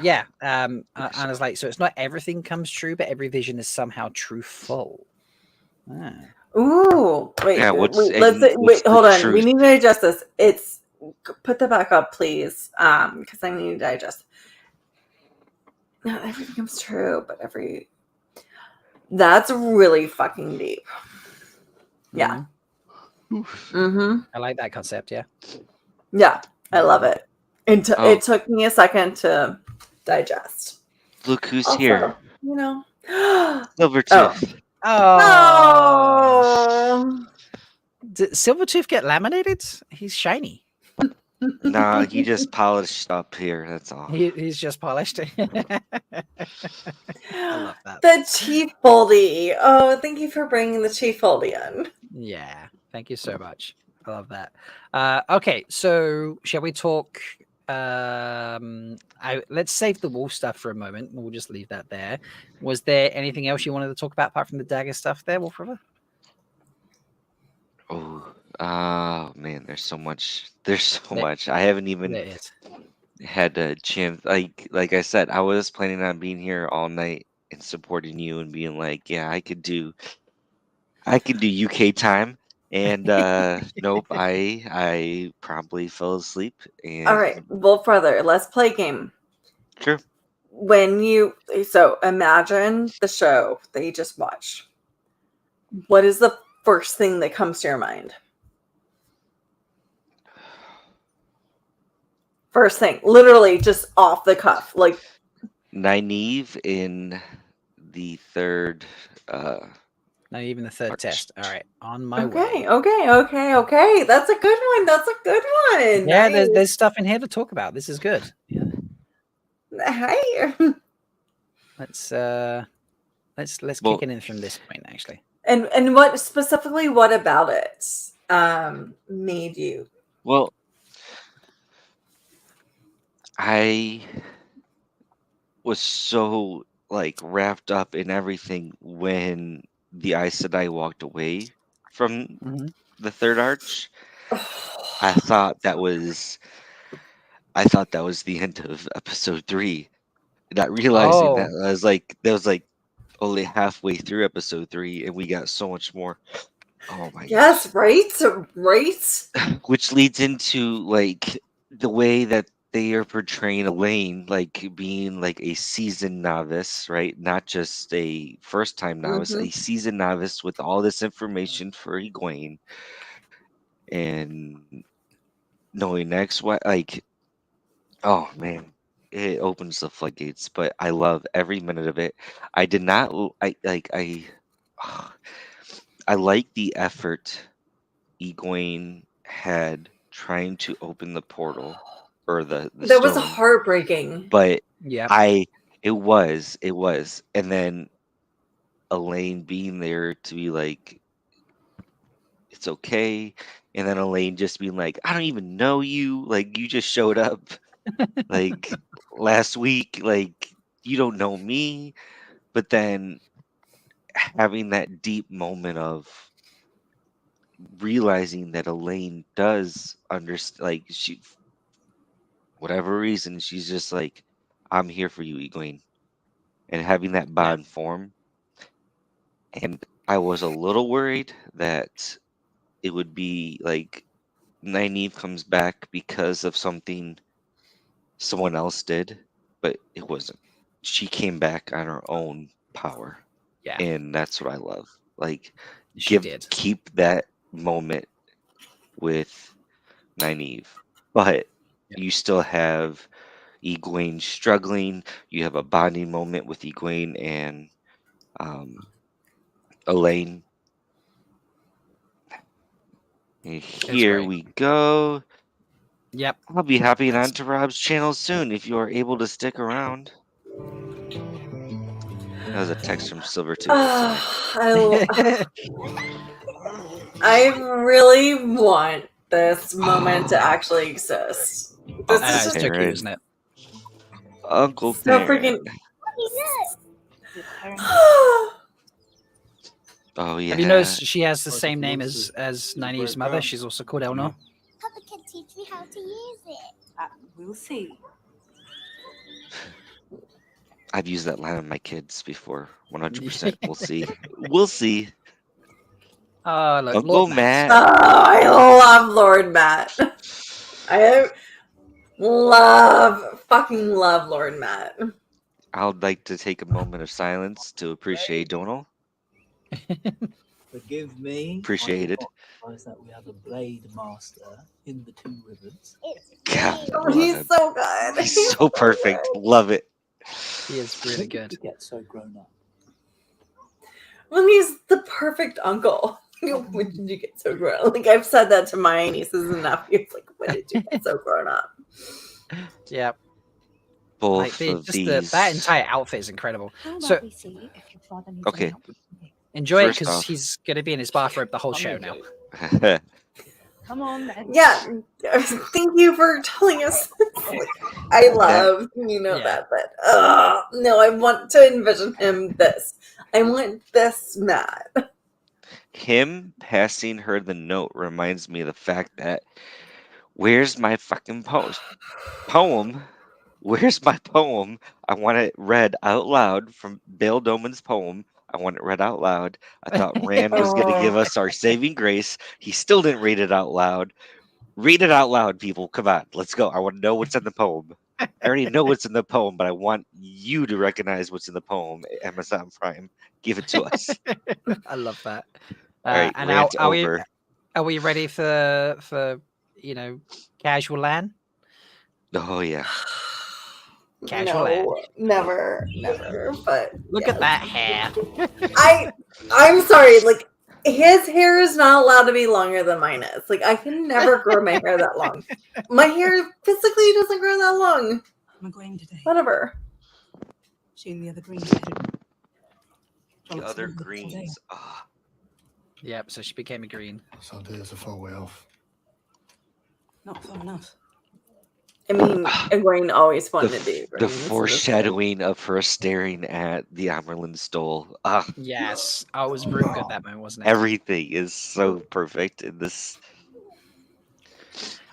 yeah. Anna's like, so it's not everything comes true, but every vision is somehow truthful. Ah. Ooh, wait. Yeah, wait. what's Hold on. truth? We need to adjust this. It's put that back up, please. Because I need to digest. Not everything comes true, but that's really fucking deep. Yeah. I like that concept. Yeah. Yeah, I love it. It took me a second to digest. Look who's Also, here. Silvertooth. Oh. Did Silvertooth get laminated? He's shiny. Nah, he just polished up here. That's all. He's just polished. I love that. The Chief Foldy. Oh, thank you for bringing the Chief Foldy in. Yeah, thank you so much. I love that. Okay, so shall we talk? Let's save the wolf stuff for a moment. We'll just leave that there. Was there anything else you wanted to talk about apart from the dagger stuff there, Wolf River? Oh, man, there's so much. There's so There- much. I haven't even There is. had a chance. Like I said, I was planning on being here all night and supporting you and being like, yeah, I could do UK time. And nope, I probably fell asleep. And All right, Wolf Brother, let's play a game. Sure. So imagine the show that you just watched. What is the first thing that comes to your mind? First thing, literally just off the cuff, like Nynaeve in the third. Not even the third test. All right, on my way. Okay. That's a good one. Yeah, Nice. there's stuff in here to talk about. This is good. Yeah. Hey. Let's Well- kick it in from this point, actually. And what specifically? What about it made you? Well, I was so like wrapped up in everything when the Aes Sedai walked away from the third arch. I thought that was the end of episode 3. Not realizing that that was like only halfway through episode 3, and we got so much more. Oh my Yes, right. which leads into like the way that they are portraying Elaine, like being like a seasoned novice, right? Not just a first time novice, a seasoned novice with all this information for Egwene, and knowing next what, like, oh man, it opens the floodgates. But I love every minute of it. I did not, I like the effort Egwene had trying to open the portal or the That was stone, heartbreaking. but yeah, it was, and then Elaine being there to be like, it's okay, and then Elaine just being like, I don't even know you, like you just showed up like last week, like you don't know me, but then having that deep moment of realizing that Elaine does understand, like she, whatever reason, she's just like, I'm here for you, Egwene, and having that bond form. And I was a little worried that it would be like Nynaeve comes back because of something someone else did, but it wasn't. She came back on her own power. Yeah. And that's what I love. Like, She did. keep that moment with Nynaeve, but you still have Egwene struggling. You have a bonding moment with Egwene and Elaine. And here we go. Yep. I'll be hopping onto Rob's channel soon if you are able to stick around. That was a text from Silvertooth. I really want this moment to actually exist. This is just so cute, isn't it? Uncle so Perrin. freaking. Oh yeah. Have you noticed she has the same name as Nynaeve's mother? She's also called Elnor. Papa can teach me how to use it. We'll see. I've used that line on my kids before. 100%. We'll see. We'll see. Look, Uncle Lord Matt. Oh, I love Lord Matt. I fucking love Lord Matt. I would like to take a moment of silence to appreciate Donal. Forgive me. Appreciate it. That we have a blade master in the Two Rivers. God, I Oh, love he's it. so good. He's so perfect. Love it. He is really good. You get so grown up. When he's the perfect uncle. When did you get so grown up? Like, I've said that to my nieces and nephews. Like, when did you get so grown up? Yeah. Both Like, of just that entire outfit is incredible. How So about we see if your father needs okay. enjoy it First because off- he's going to be in his bathrobe the whole show now. Come on then. Yeah, thank you for telling us. I love that, but no, I want to envision him this. I want this Matt. Him passing her the note reminds me of the fact that where's my fucking poem? Where's my poem? I want it read out loud from Dale Doman's poem. I want it read out loud. I thought Rand was going to give us our saving grace. He still didn't read it out loud. Read it out loud, people. Come on, let's go. I want to know what's in the poem. I already know what's in the poem, but I want you to recognize what's in the poem. Amazon Prime, give it to us. I love that. All right, and rant are over. we ready for casual Lan? Oh yeah. Casual Lan. No, never. But Look at that hair. I'm sorry. Like his hair is not allowed to be longer than mine is. Like I can never grow my hair that long. My hair physically doesn't grow that long. I'm going today. Whatever. She and the other greens. The other greens. Yep. So she became a green. So there's a far way off. Not far enough. I mean, Egwene always wanted to be. The foreshadowing of her staring at the Amerlin stole. Yes. Oh, it was real good that moment, wasn't it? Everything is so perfect in this.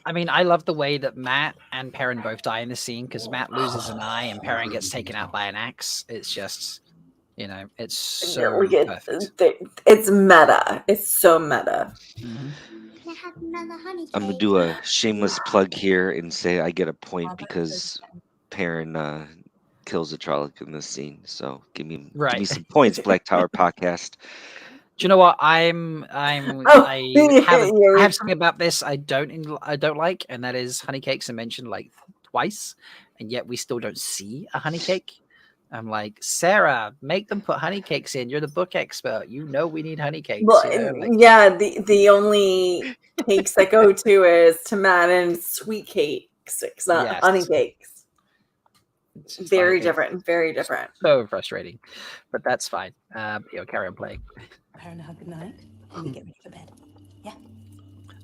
I mean, I love the way that Matt and Perrin both die in the scene because Matt loses an eye and Perrin gets taken out by an axe. It's just, it's so perfect. It's meta. It's so meta. Mm-hmm. I'm gonna do a shameless plug here and say I get a point because Perrin kills a Trolloc in this scene. So give me some points, Black Tower Podcast. Do you know what I have something about this I don't like, and that is honey cakes are mentioned like twice, and yet we still don't see a honey cake. I'm like, Sarah, make them put honey cakes in. You're the book expert. You know we need honey cakes. Well, the only cakes that go to is to Matt and sweet cakes. It's not honey cakes. Very different. Very different. So frustrating, but that's fine. Carry on playing. Perrin, have a good night. And we get ready for bed. Yeah.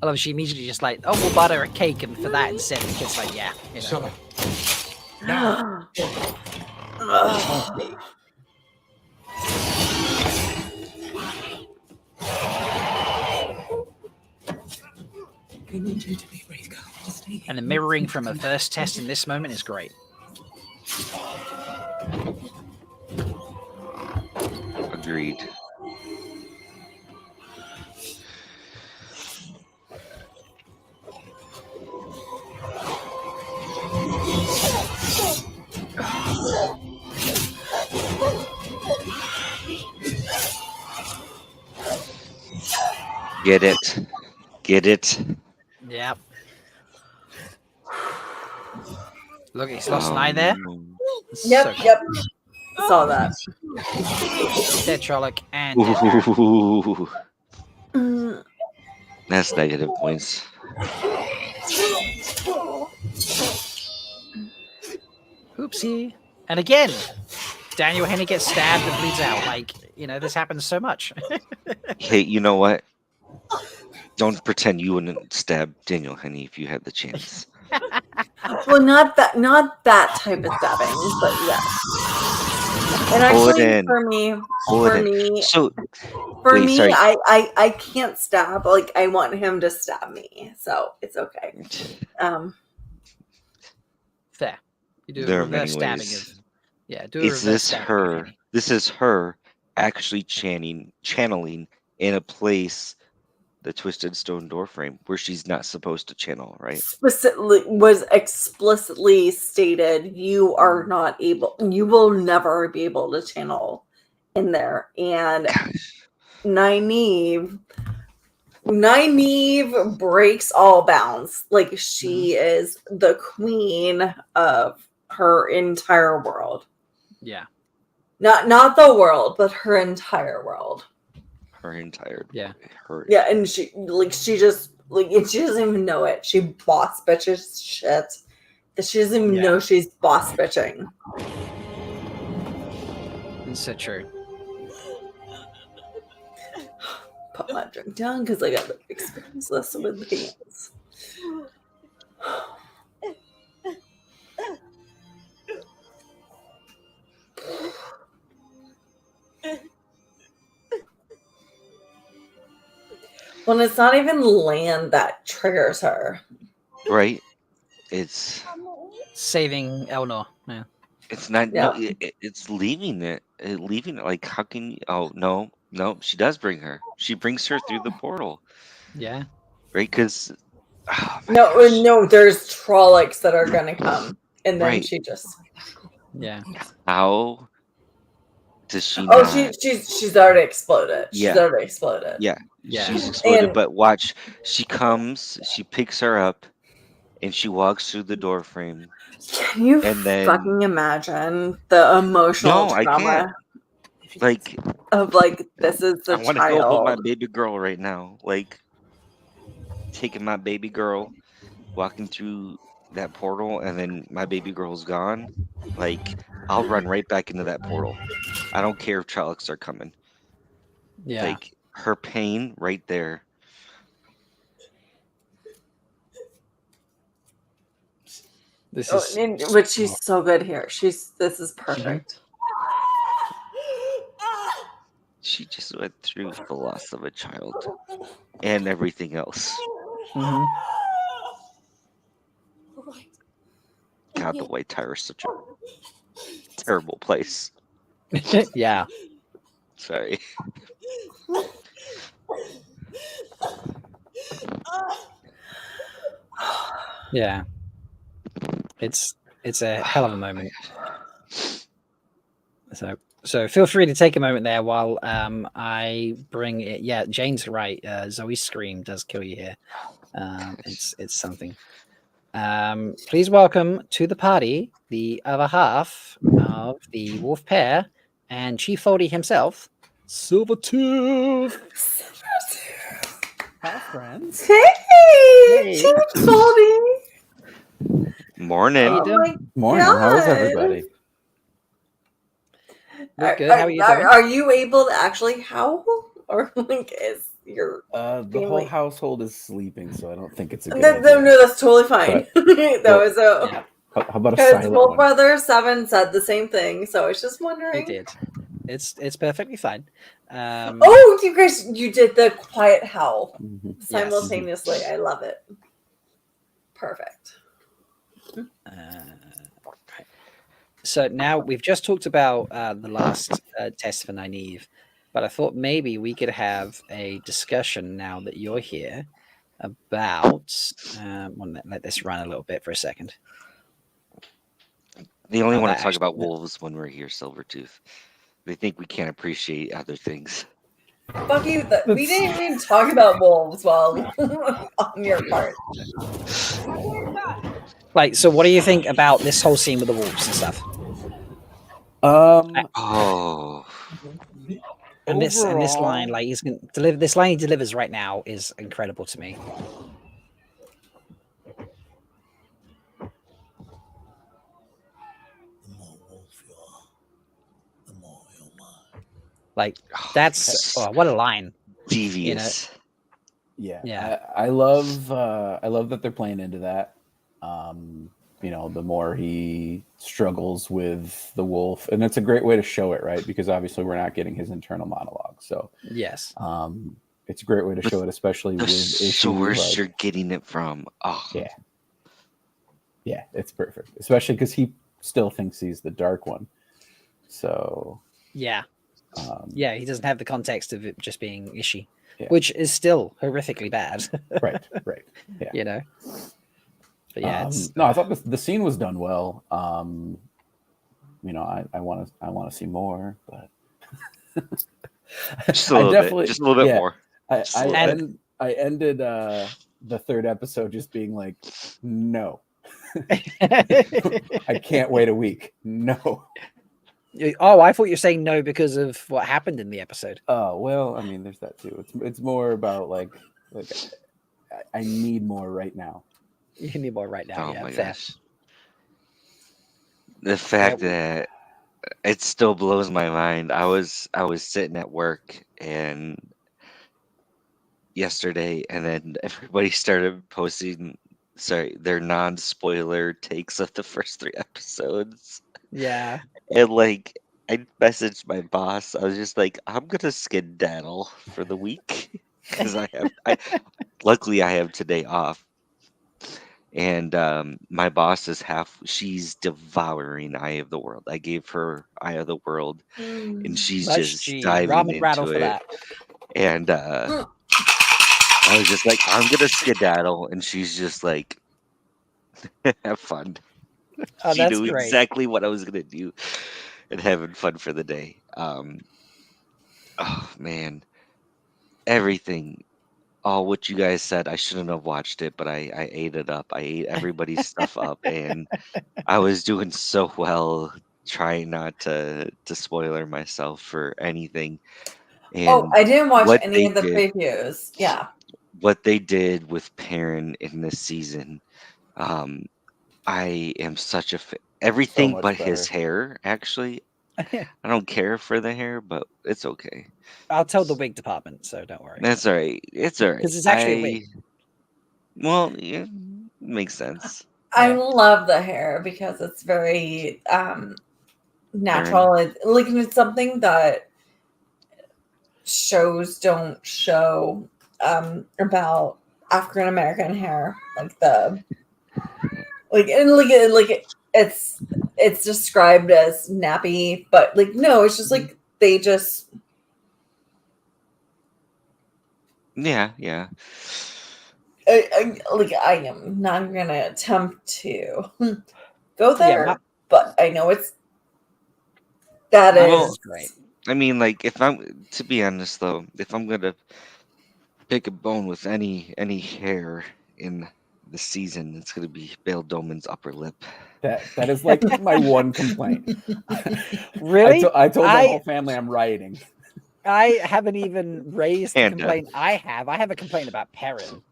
I love she immediately just like, oh, we'll butter a cake, and for that instead, the kid's like, yeah. I need you to be brave, girl. Just stay here. And the mirroring from a first test in this moment is great. Agreed. Get it. Get it. Yep. Look, he's lost an eye there. Yep. Saw that. Dead Trolloc and That's negative points. Oopsie. And again, Daniel Henney gets stabbed and bleeds out. Like, this happens so much. Hey, you know what? Don't pretend you wouldn't stab Daniel Henney if you had the chance. Well, not that type of stabbing, but yes. And actually, for me, I can't stab. Like, I want him to stab me, so it's okay. Fair. You do There a are many reverse stabbing ways. do a reverse stabbing. This is her actually channeling in a place, the Twisted Stone Doorframe, where she's not supposed to channel, right? Was explicitly stated you are not able, you will never be able to channel in there. And Nynaeve breaks all bounds. Like, she is the queen of her entire world. Yeah. Not the world, but her entire world. Her entire and she doesn't even know it. She boss bitches shit that she doesn't even know she's boss bitching. It's so true. put my drink down because I got to experience this with hands. When it's not even Lan that triggers her. Right? It's Saving Eleanor. Yeah. it's not Yeah. no it's leaving it. Leaving it like how can you oh no, she does bring her. She brings her through the portal. Yeah. Right? Because No, there's Trollocs that are gonna come. And then Right. she just Yeah. How does she Oh, not she's already exploded. She's Yeah. already exploded. Yeah. Yeah. She's exploded, And- but watch, she comes, she picks her up, and she walks through the door frame. Can you And then fucking imagine the emotional No, I trauma can't. Like of like this is I the want to go hold my child. baby girl right now. Like taking my baby girl, walking through that portal, and then my baby girl's gone. Like I'll run right back into that portal. I don't care if Trollocs are coming. Yeah. Like her pain right there. This Oh, is but she's so good here. This is perfect. She just went through the loss of a child and everything else. Mhm. God, the White Tower is such a terrible place. Yeah. Sorry. Yeah. It's a hell of a moment. So feel free to take a moment there while I bring it. Yeah, Jane's right. Zoe's scream does kill you here. It's something. Please welcome to the party the other half of the wolf pair and Chief Foldy himself, Silvertooth. Hi, friends. Hey, Chief Foldy. Morning. How you doing? Morning. How is God. everybody? We're good. How are you doing? Are you able to actually howl, or like is your The family- whole household is sleeping, so I don't think it's a good No, idea. that's totally fine. That well, was a How about a because silent Wolf one? Brother 7 said the same thing, so I was just He wondering. did. It's perfectly fine. Oh, you guys, you did the quiet howl simultaneously. I love it. Perfect. So now we've just talked about the last test for Nynaeve, but I thought maybe we could have a discussion now that you're here about. Let this run a little bit for a second. They only How want that to talk about actually- wolves when we're here, Silvertooth. They think we can't appreciate other things. Fuck you. We didn't even talk about wolves while on your part. Like, so what do you think about this whole scene with the wolves and stuff? Oh. And this Overall- line, like he's gonna deliver this line he delivers right now is incredible to me. Like that's what a line. Devious. Yeah. Yeah. I love that they're playing into that. The more he struggles with the wolf, and it's a great way to show it, right? Because obviously we're not getting his internal monologue. So yes. It's a great way to show it, especially The with source issues like, you're getting it from. Oh. yeah. Yeah, it's perfect. Especially because he still thinks he's the dark one. So Yeah. Yeah, he doesn't have the context of it just being Ishi, Yeah. which is still horrifically bad. right. Yeah. You know. But yeah, it's no, I thought the scene was done well. I want to see more, but Just a little bit. Just a little bit more. I ended the third episode just being like, no. I can't wait a week. No. Oh, I thought you were saying no because of what happened in the episode. Oh well, I mean, there's that too. It's more about like I need more right now. You need more right now. Oh Yeah, my fair. gosh. The fact that it still blows my mind. I was sitting at work and yesterday, and then everybody started posting their non-spoiler takes of the first 3 episodes. Yeah. And like I messaged my boss. I was just like, I'm gonna skedaddle for the week because luckily I have today off. And my boss is she's devouring Eye of the World. I gave her Eye of the World, and she's Much just G. diving Ramen rattle into for it. that. And I was just like, I'm gonna skedaddle, and she's just like, have fun. Oh, She that's knew great. exactly what I was gonna do, and having fun for the day. Oh man, everything. All what you guys said, I shouldn't have watched it, but I ate it up. I ate everybody's stuff up, and I was doing so well trying not to spoiler myself for anything. Oh, And I didn't watch what any they of the did, previews. Yeah. what they did with Perrin in this season, I am such a everything much but his better. hair. Actually, I don't care for the hair, but it's okay. I'll tell the wig department, so don't worry. That's all right. It's all right. Because it's actually a wig. Well, yeah, makes sense. I love the hair because it's very natural. Like it's something that shows don't show about African American hair, it's described as nappy, but like no, it's just like they just Yeah. I am not gonna attempt to go there, but I know that is great. I mean, like, to be honest though, if I'm gonna pick a bone with any hair in the season, it's gonna be Bale Doman's upper lip. That is like my one complaint. Really? I told my whole family I'm rioting. I haven't even raised the And, complaint. I have a complaint about Perrin.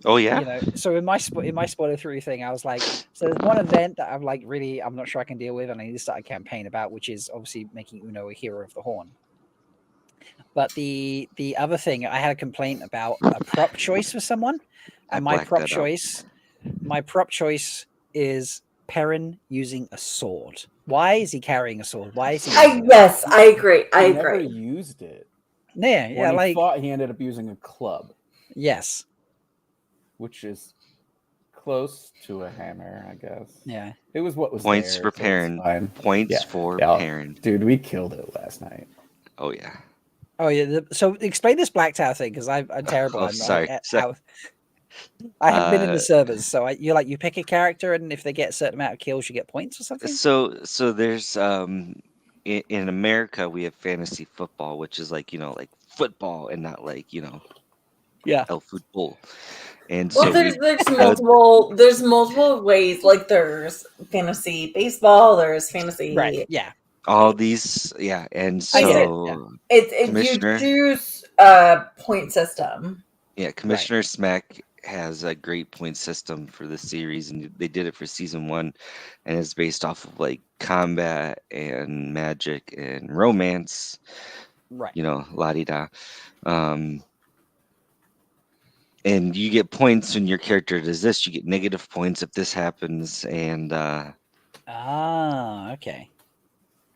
Oh yeah. You know, so in my spoiler 3 thing, I was like, so there's one event that I'm not sure I can deal with, and I need to start a campaign about, which is obviously making Uno a hero of the Horn. But the other thing, I had a complaint about a prop choice for someone, and my prop choice is Perrin using a sword. Why is he carrying a sword? Why is he? Yes, I agree. I agree. Never used it. Yeah, when he fought, he ended up using a club. Yes. Which is close to a hammer, I guess. Yeah. It was what was points there, for so it's Perrin. fine. Points for Perrin. Dude, we killed it last night. Oh yeah. Oh yeah. So explain this Black Tower thing, because I'm terrible. Oh, sorry. I haven't been in the servers, so you pick a character, and if they get a certain amount of kills, you get points or something. So there's in America we have fantasy football, which is like football and not like el football. And well, so there's multiple ways. Like there's fantasy baseball, there's fantasy all these and so you choose point system. Yeah, Commissioner Smack has a great point system for the series, and they did it for season 1, and it's based off of like combat and magic and romance. Right. La-di-da. And you get points when your character does this. You get negative points if this happens, and okay.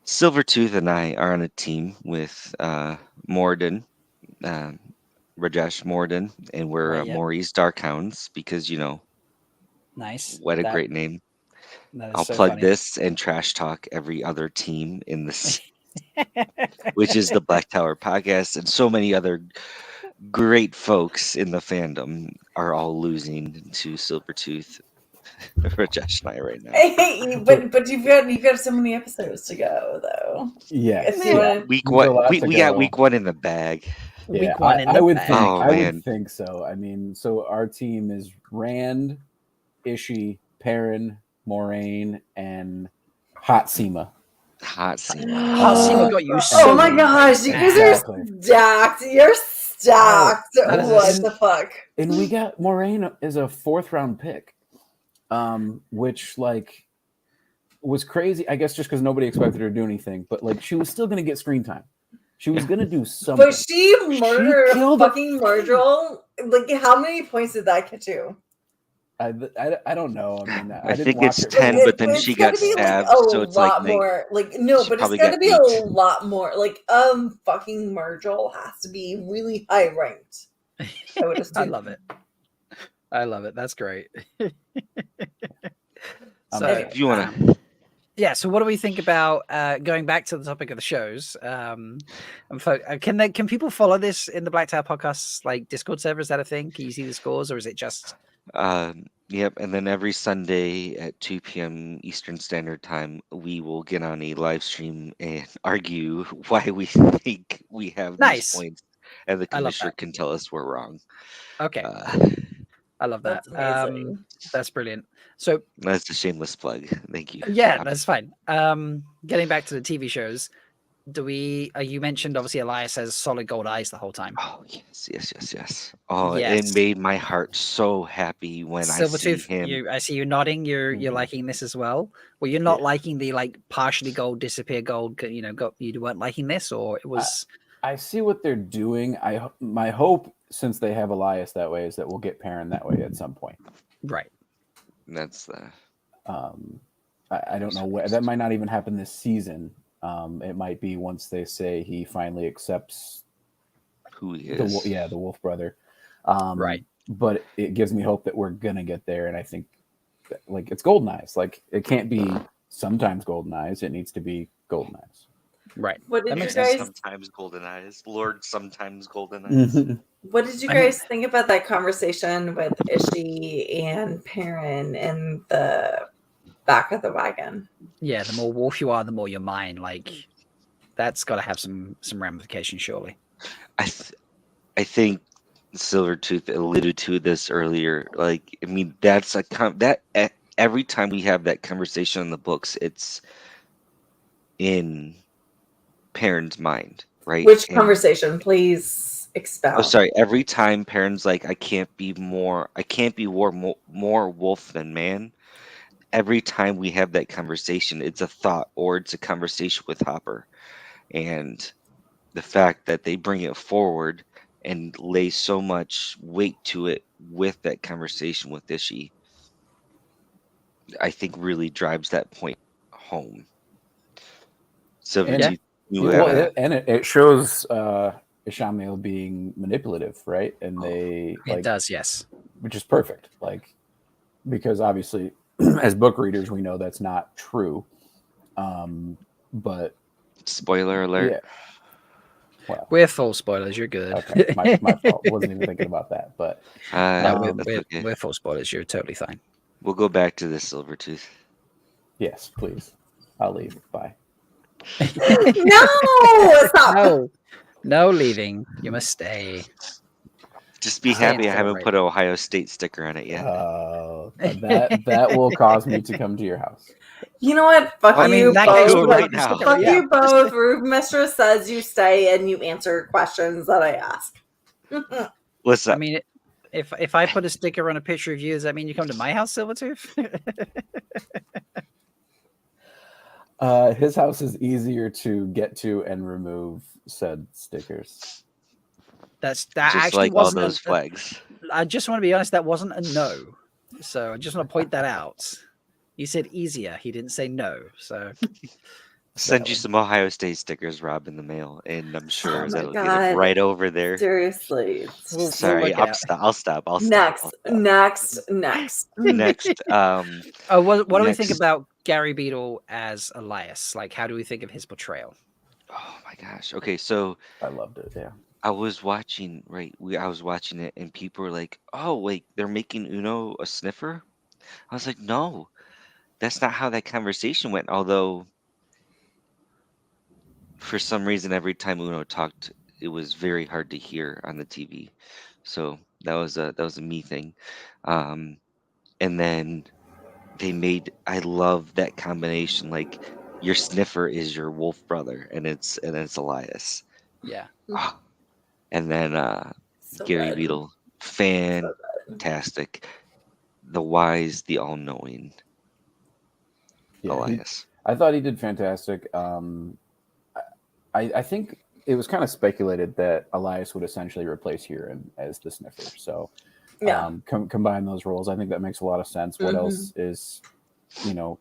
Silvertooth and I are on a team with Morden, Rajesh Morden, and we're Maurice Darkhounds because nice. What a great name! I'll so plug funny. this and trash talk every other team in this, which is the Black Tower podcast, and so many other great folks in the fandom are all losing to Silvertooth, Rajesh and I right now. Hey, but you've got so many episodes to go though. Yeah. Week 1, we got week 1 in the bag. Yeah, I would think so. I mean, so our team is Rand, Ishii, Perrin, Moiraine, and Hot Seema. Hot Seema. Hot Seema got you so oh my gosh, you guys are stacked. You're stacked. What the fuck? And we got Moiraine as a 4th round pick, which was crazy. I guess just because nobody expected her to do anything, but she was still going to get screen time. She was gonna do something. But she murdered a killed a fucking Murdrell. Like, how many points did that get you? I don't know. I mean, I didn't think watch it's it. 10, but then she got Gotta be like stabbed, a so it's like lot more. Like, no, she but it's probably gotta got be 8. a lot more. Like, fucking Murdrell has to be really high ranked. I would I assume. love it. I love it. That's great. So, if you want to, yeah. So, what do we think about going back to the topic of the shows? Can people follow this in the Black Tower Podcasts like Discord server? Is that a thing? Can you see the scores, or is it just? yep. And then every Sunday at 2 p.m. Eastern Standard Time, we will get on a live stream and argue why we think we have these points, and the I love commissioner that. can tell us we're wrong. Okay. I love that. That's amazing. That's brilliant. So That's a shameless plug. Thank you. yeah, that's fine. Getting back to the TV shows, you mentioned obviously Elias has solid gold eyes the whole time. Oh yes. Oh, Yes. it made my heart so happy when I see Silvertooth, him. I see you nodding. You're liking this as well. Well, you're not liking the like partially gold, disappear gold. You weren't liking this, or it was. I see what they're doing. My hope, since they have Elias that way, is that we'll get Perrin that way at some point. Right. That's the. I don't know where that might not even happen this season. It might be once they say he finally accepts who he is. The Wolf brother. Right. But it gives me hope that we're gonna get there, and I think that, like, it's Golden Eyes. Like, it can't be sometimes Golden Eyes. It needs to be Golden Eyes. Right. What did you guys? Sometimes Golden Eyes, Lord. Sometimes Golden Eyes. What did you guys think about that conversation with Ishii and Perrin in the back of the wagon? Yeah, the more wolf you are, the more you're mine. Like, that's got to have some ramifications, surely. I think Silvertooth alluded to this earlier. Like, I mean, that's every time we have that conversation in the books, it's in Perrin's mind, right? Which conversation, please expound. Oh, sorry. Every time Perrin's like, I can't be more wolf than man. Every time we have that conversation, it's a thought or it's a conversation with Hopper. And the fact that they bring it forward and lay so much weight to it with that conversation with Ishii, I think really drives that point home. So And it shows Ishamil being manipulative, right? And it does, yes. Which is perfect. Like, because obviously as book readers, we know that's not true. But spoiler alert. Yeah. Well, we're full spoilers. You're good. Okay, my fault. Wasn't even thinking about that. But no, we're full spoilers. You're totally fine. We'll go back to this Silvertooth. Yes, please. I'll leave. Bye. No, stop. No leaving. You must stay. Just be happy I haven't put an Ohio State sticker on it yet. That will cause me to come to your house. You know what? Fuck you both. Right now. Fuck you both. Rube Mistress says you stay and you answer questions that I ask. What's up? I mean, if I put a sticker on a picture of you, does that mean you come to my house, Silvertooth? His house is easier to get to and remove said stickers. That just actually like all wasn't those flags. I just want to be honest, that wasn't a no. So I just want to point that out. You said easier. He didn't say no. So send you some Ohio State stickers, Rob, in the mail, and I'm sure that'll get God. it right over there. Seriously. Sorry, I'll stop. Next. Next. What do we think about Gary Beadle as Elias? Like, how do we think of his portrayal? Oh my gosh. Okay, so I loved it. Yeah. I was watching it, and people were like, "Oh, wait, they're making Uno a sniffer." I was like, "No, that's not how that conversation went." Although, for some reason, every time Uno talked, it was very hard to hear on the TV. So that was a me thing. And then I love that combination. Like, your sniffer is your wolf brother, and it's Elias. Yeah. And then Gary Beadle, fantastic. The wise, the all-knowing Elias. I thought he did fantastic. I think it was kind of speculated that Elias would essentially replace Huron as the sniffer. So Yeah. Combine those roles. I think that makes a lot of sense. What else is,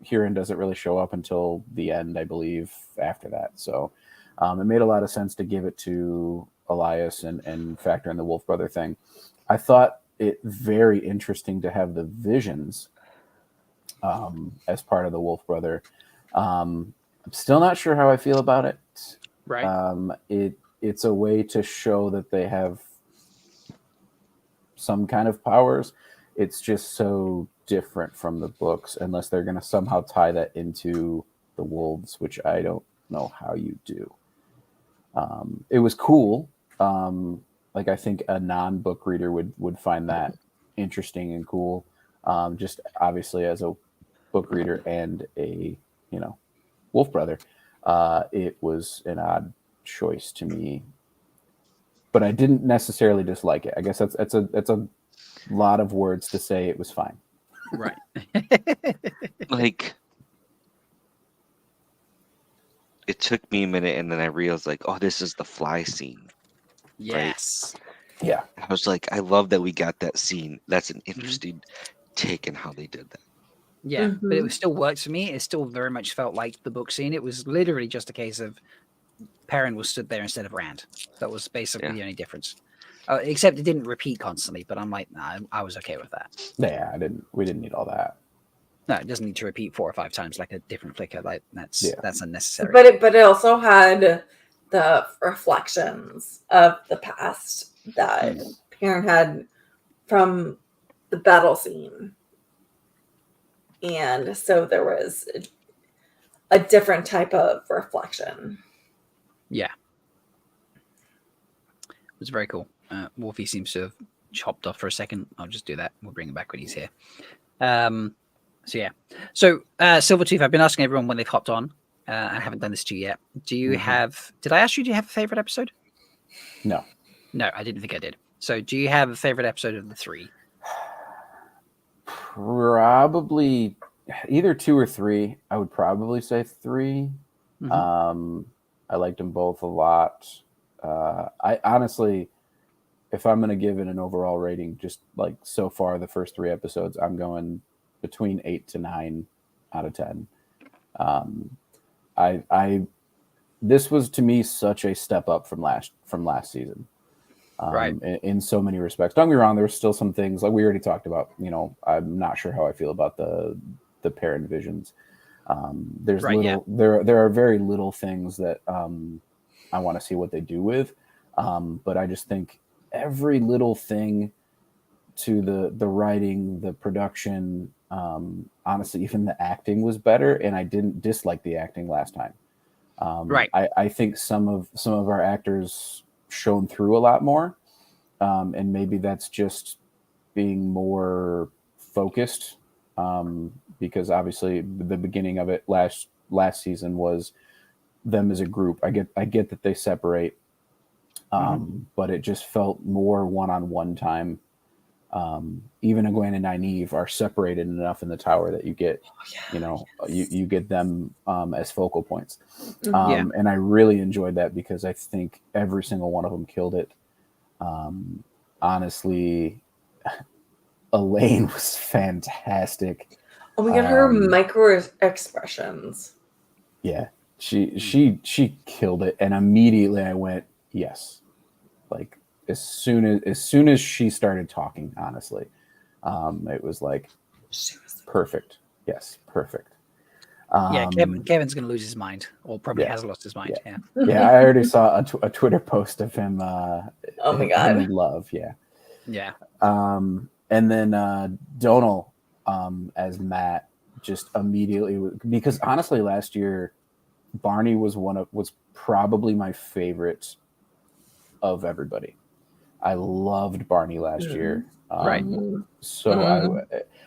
Huron doesn't really show up until the end, I believe, after that. So it made a lot of sense to give it to Elias and factor in the Wolf Brother thing. I thought it very interesting to have the visions as part of the Wolf Brother. I'm still not sure how I feel about it. Right. It's a way to show that they have some kind of powers. It's just so different from the books, unless they're going to somehow tie that into the wolves, which I don't know how you do. It was cool. Like I think a non-book reader would find that interesting and cool. Just obviously as a book reader and a Wolf Brother, it was an odd choice to me, but I didn't necessarily dislike it. I guess that's a lot of words to say it was fine. Right. Like, it took me a minute, and then I realized, like, oh, this is the fly scene. Yes. Right? Yeah. I was like, I love that we got that scene. That's an interesting take in how they did that. Yeah, but it still works for me. It still very much felt like the book scene. It was literally just a case of Perrin was stood there instead of Rand. That was basically the only difference. Except it didn't repeat constantly, but I'm like, nah, I was okay with that. Yeah, we didn't need all that. No, it doesn't need to repeat 4 or 5 times like a different flicker. Like that's unnecessary. But it also had the reflections of the past that Perrin had from the battle scene. And so there was a different type of reflection. Yeah. It was very cool. Wolfie seems to have chopped off for a second. I'll just do that. We'll bring him back when he's here. So yeah. So Silvertooth, I've been asking everyone when they've hopped on. I haven't done this to you yet. Do you have... Did I ask you, do you have a favorite episode? No. No, I didn't think I did. So do you have a favorite episode of the 3? Probably either 2 or 3. I would probably say 3. I liked them both a lot. I honestly, if I'm going to give it an overall rating, just like so far the first 3 episodes, I'm going between 8 to 9 out of 10. This was to me such a step up from last season. Right. In so many respects. Don't get me wrong, there were still some things like we already talked about. I'm not sure how I feel about the Perrin visions. There's there are very little things that I want to see what they do with. But I just think every little thing to the writing, the production, honestly, even the acting was better, and I didn't dislike the acting last time. I think some of our actors shone through a lot more, and maybe that's just being more focused, because obviously the beginning of it last season was them as a group. I get that they separate, but it just felt more one-on-one time. Even Logain and Nynaeve are separated enough in the tower that you get, you get them as focal points. And I really enjoyed that because I think every single one of them killed it. Honestly, Elaine was fantastic. Oh my god, her micro expressions. Yeah, she killed it, and immediately I went yes, like as soon as she started talking. Honestly, it was like perfect. Yes, perfect. Kevin's going to lose his mind, or probably has lost his mind. Yeah. I already saw a Twitter post of him. Oh my god, in love. Yeah. And then Donal as Matt just immediately, because honestly last year Barney was probably my favorite of everybody. I loved Barney last year. So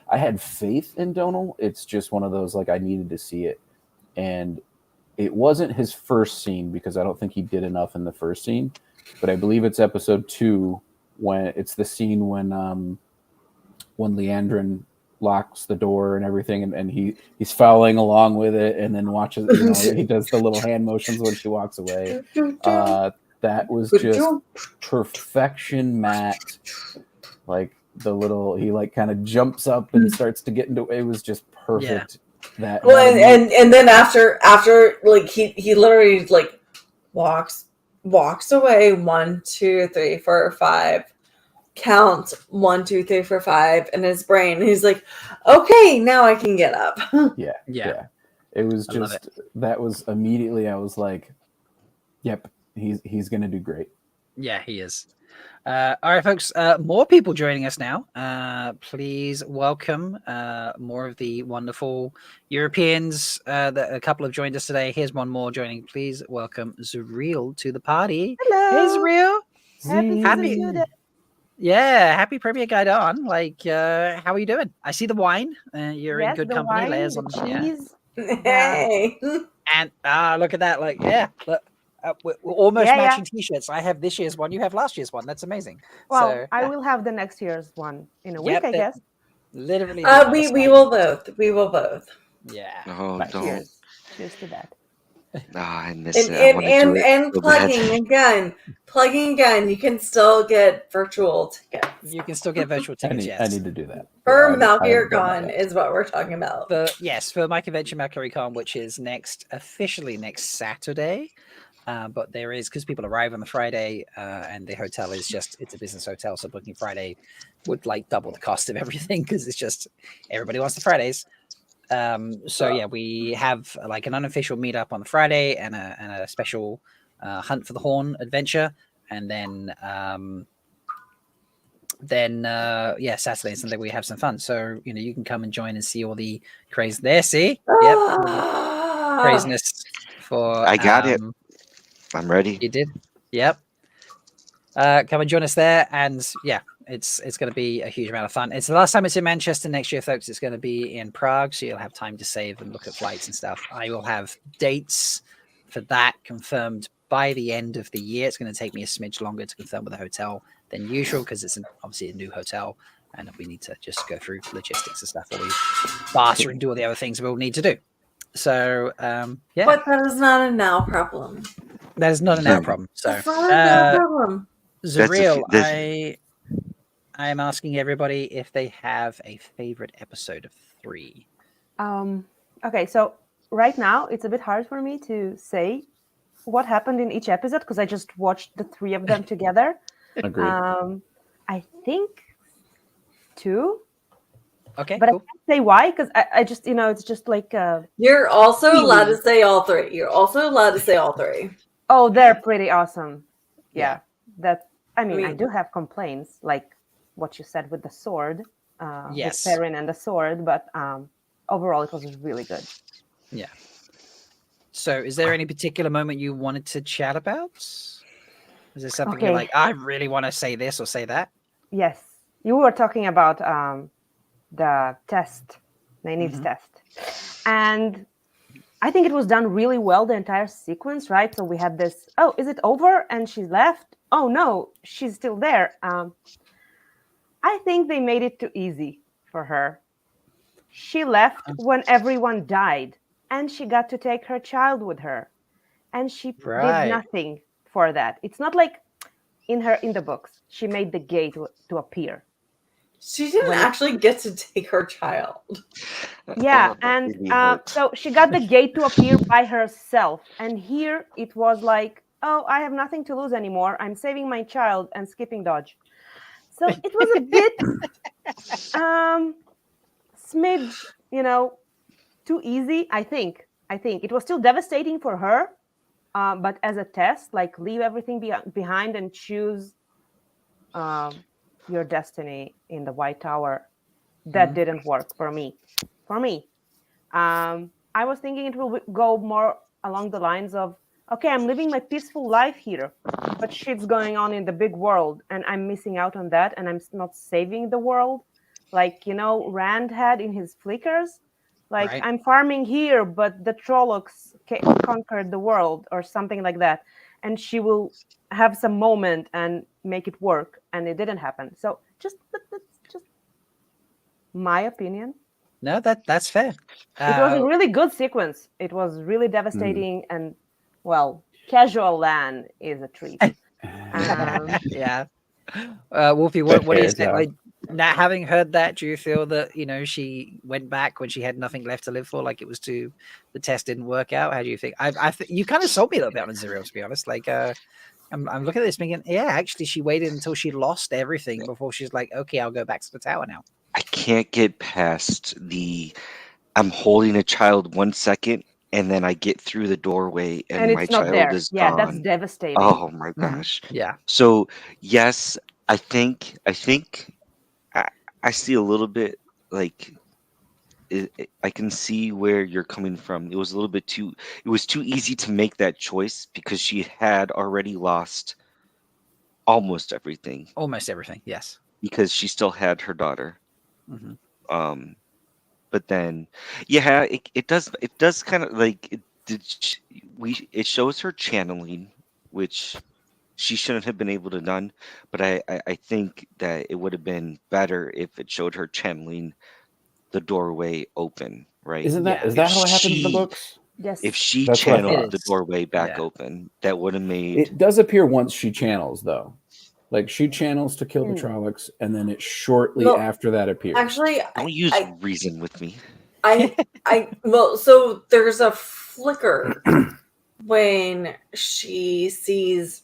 I had faith in Donal. It's just one of those, like, I needed to see it. And it wasn't his first scene because I don't think he did enough in the first scene, but I believe it's episode 2 when it's the scene when Liandrin locks the door and everything, and he's following along with it, and then watches, he does the little hand motions when she walks away. That was Good just job. perfection, Matt. Like the little, he like kind of jumps up and starts to get into. It was just perfect. That Well, and then after like he literally like walks away 1, 2, 3, 4, 5. Count 1, 2, 3, 4, 5 in his brain. He's like, okay, now I can get up. Yeah. It was I love just that was immediately. I was like, yep, he's gonna do great. Yeah, he is. All right, folks. More people joining us now. Please welcome more of the wonderful Europeans. That a couple have joined us today. Here's one more joining. Please welcome Zuriel to the party. Hello. Hey, Zuriel. Happy season 2 day. Yeah, happy Premiere Gaidon. Like, how are you doing? I see the wine. You're in Yes, good the company. wine, Layers the on cheese. Hey. And look at that. Like, yeah, look, we're almost Yeah, matching T-shirts. I have this year's one. You have last year's one. That's amazing. Well, So, I will have the next year's one in a week, Yep, I guess. literally. We will both. We will both. Yeah. Oh, But don't. cheers. Cheers to that. Oh, I miss And it. I want to do it and so bad. plugging again. You can still get virtual tickets. You can still get virtual tickets. I need to do that. For Valkyrie Con is what we're talking about. For my convention, Valkyrie Con, which is officially next Saturday. But there is, because people arrive on the Friday, and the hotel is it's a business hotel, so booking Friday would like double the cost of everything because it's just everybody wants the Fridays. So yeah, we have like an unofficial meetup on the Friday and a special hunt for the horn adventure, and then Saturday and Sunday we have some fun. So you can come and join and see all the craze there. See, craziness for. I got it. I'm ready. You did? Yep. Come and join us there. And yeah, it's going to be a huge amount of fun. It's the last time it's in Manchester. Next year, folks, it's going to be in Prague. So you'll have time to save and look at flights and stuff. I will have dates for that confirmed by the end of the year. It's going to take me a smidge longer to confirm with the hotel than usual because it's obviously a new hotel. And we need to just go through logistics and stuff while we barter and do all the other things we'll need to do. So, yeah. But that is not a now problem. That is not an now problem. So, That's not a now problem. Zuriel, I am asking everybody if they have a favorite episode of 3. Okay, so right now it's a bit hard for me to say what happened in each episode because I just watched the 3 of them together. Agreed. I think 2. Okay, but cool. I can't say why because I just it's just like you're also allowed to say all 3. You're also allowed to say all 3. Oh, they're pretty awesome. Yeah. I mean, I do have complaints like what you said with the sword, yes, with Perrin and the sword, but overall it was really good. Yeah. So, is there any particular moment you wanted to chat about? Is there something you're like, I really want to say this or say that? Yes, you were talking about the test, Nynaeve's test, and I think it was done really well, the entire sequence, right? So we had this, oh, is it over? And she left. Oh, no, she's still there. I think they made it too easy for her. She left when everyone died, and she got to take her child with her. And she did nothing for that. It's not like in the books, she made the gate to appear. She didn't actually get to take her child. Yeah, and so she got the gate to appear by herself. And here it was like, oh, I have nothing to lose anymore. I'm saving my child and skipping dodge. So it was a bit smidge, too easy, I think. It was still devastating for her, but as a test, like leave everything behind and choose your destiny in the White Tower. That didn't work for me. I was thinking it will go more along the lines of, okay, I'm living my peaceful life here, but shit's going on in the big world, and I'm missing out on that, and I'm not saving the world. Like, Rand had in his flickers. Like, right. I'm farming here, but the Trollocs conquered the world, or something like that. And she will have some moment and make it work, and it didn't happen. So that's just my opinion. No, that's fair. It was a really good sequence. It was really devastating, and well, casual Lan is a treat. Yeah. Wolfie, what do you think? Like, now having heard that, do you feel that, you know, she went back when she had nothing left to live for? Like, the test didn't work out? How do you think? You kind of sold me a little bit on Azuriel, to be honest. Like, I'm looking at this thinking, yeah, actually, she waited until she lost everything before she's like, okay, I'll go back to the tower now. I can't get past I'm holding a child 1 second, and then I get through the doorway, and my it's not child there. is Yeah, gone. that's devastating. Oh my gosh. Yeah. So yes, I think I see a little bit, like, I can see where you're coming from. It was a little bit too easy to make that choice because she had already lost almost everything. Almost everything, yes. Because she still had her daughter. Mm-hmm. But then, yeah, it does kind of like it shows her channeling, which she shouldn't have been able to done. But I think that it would have been better if it showed her channeling the doorway open, right? Is that how it happens in the books? Yes. If she That's what I channeled thought. the doorway back open, that would have made It does appear once she channels, though. Like, she channels to kill the Trollocs, and then it shortly after that appears. Actually, don't use reason with me. So there's a flicker when she sees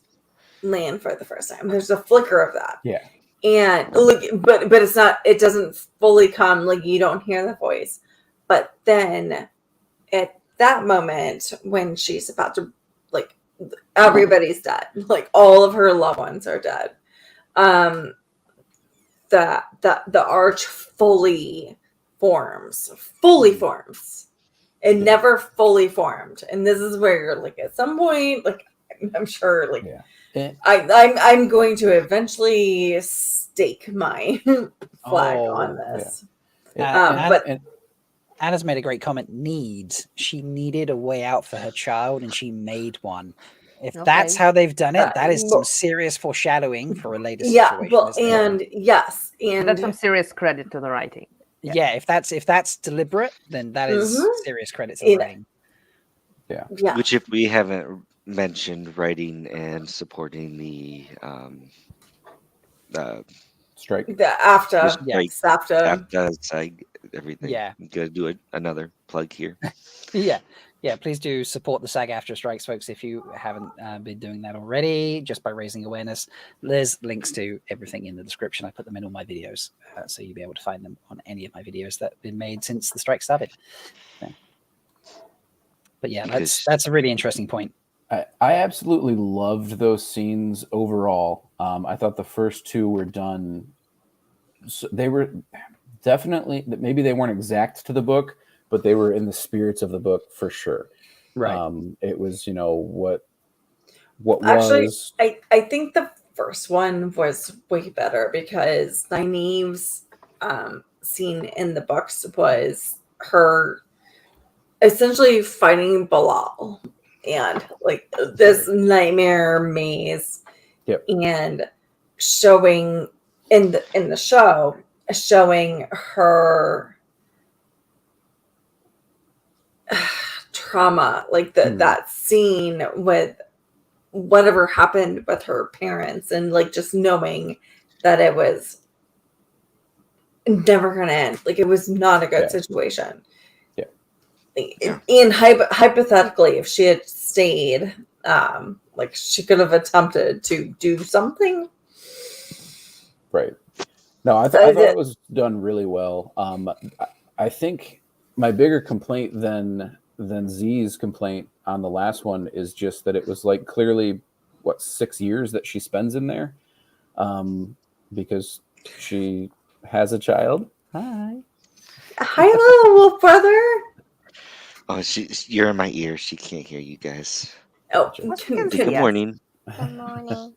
Lan for the first time. There's a flicker of that. Yeah. And look, but it's not. It doesn't fully come. Like, you don't hear the voice. But then at that moment when she's about to, like, everybody's dead. Like, all of her loved ones are dead. The arch fully forms. It never fully formed. And this is where you're like, at some point, like, I'm sure, like, I'm going to eventually stake my flag on this. But Anna's made a great comment. She needed a way out for her child, and she made one. If that's how they've done it, that is some serious foreshadowing for a later situation. Well, and yes, and that's some serious credit to the writing. Yeah, if that's deliberate, then that is serious credit to the writing. Yeah. Which, if we haven't mentioned, writing and supporting the strike, the AFTA, AFTA, everything. Yeah, I'm gonna do another plug here. Yeah, please do support the SAG-AFTRA strikes, folks, if you haven't been doing that already, just by raising awareness. There's links to everything in the description. I put them in all my videos, so you'll be able to find them on any of my videos that have been made since the strike started. Yeah. But yeah, that's a really interesting point. I absolutely loved those scenes overall. I thought the first two were done. So they were definitely, maybe they weren't exact to the book, but they were in the spirits of the book for sure. Right. It was, what actually, was. I think the first one was way better because Nynaeve's scene in the books was her essentially fighting Bilal and, like, this nightmare maze. Yep. And showing in the show, showing her trauma, like that scene with whatever happened with her parents, and, like, just knowing that it was never gonna end. Like, it was not a good situation. And hypothetically, if she had stayed, like, she could have attempted to do something. Right. No, I thought it was done really well. I think my bigger complaint than Z's complaint on the last one is just that it was, like, clearly 6 years that she spends in there, because she has a child. Hi, little wolf brother. Oh, you're in my ear. She can't hear you guys. Oh, good morning. Good morning.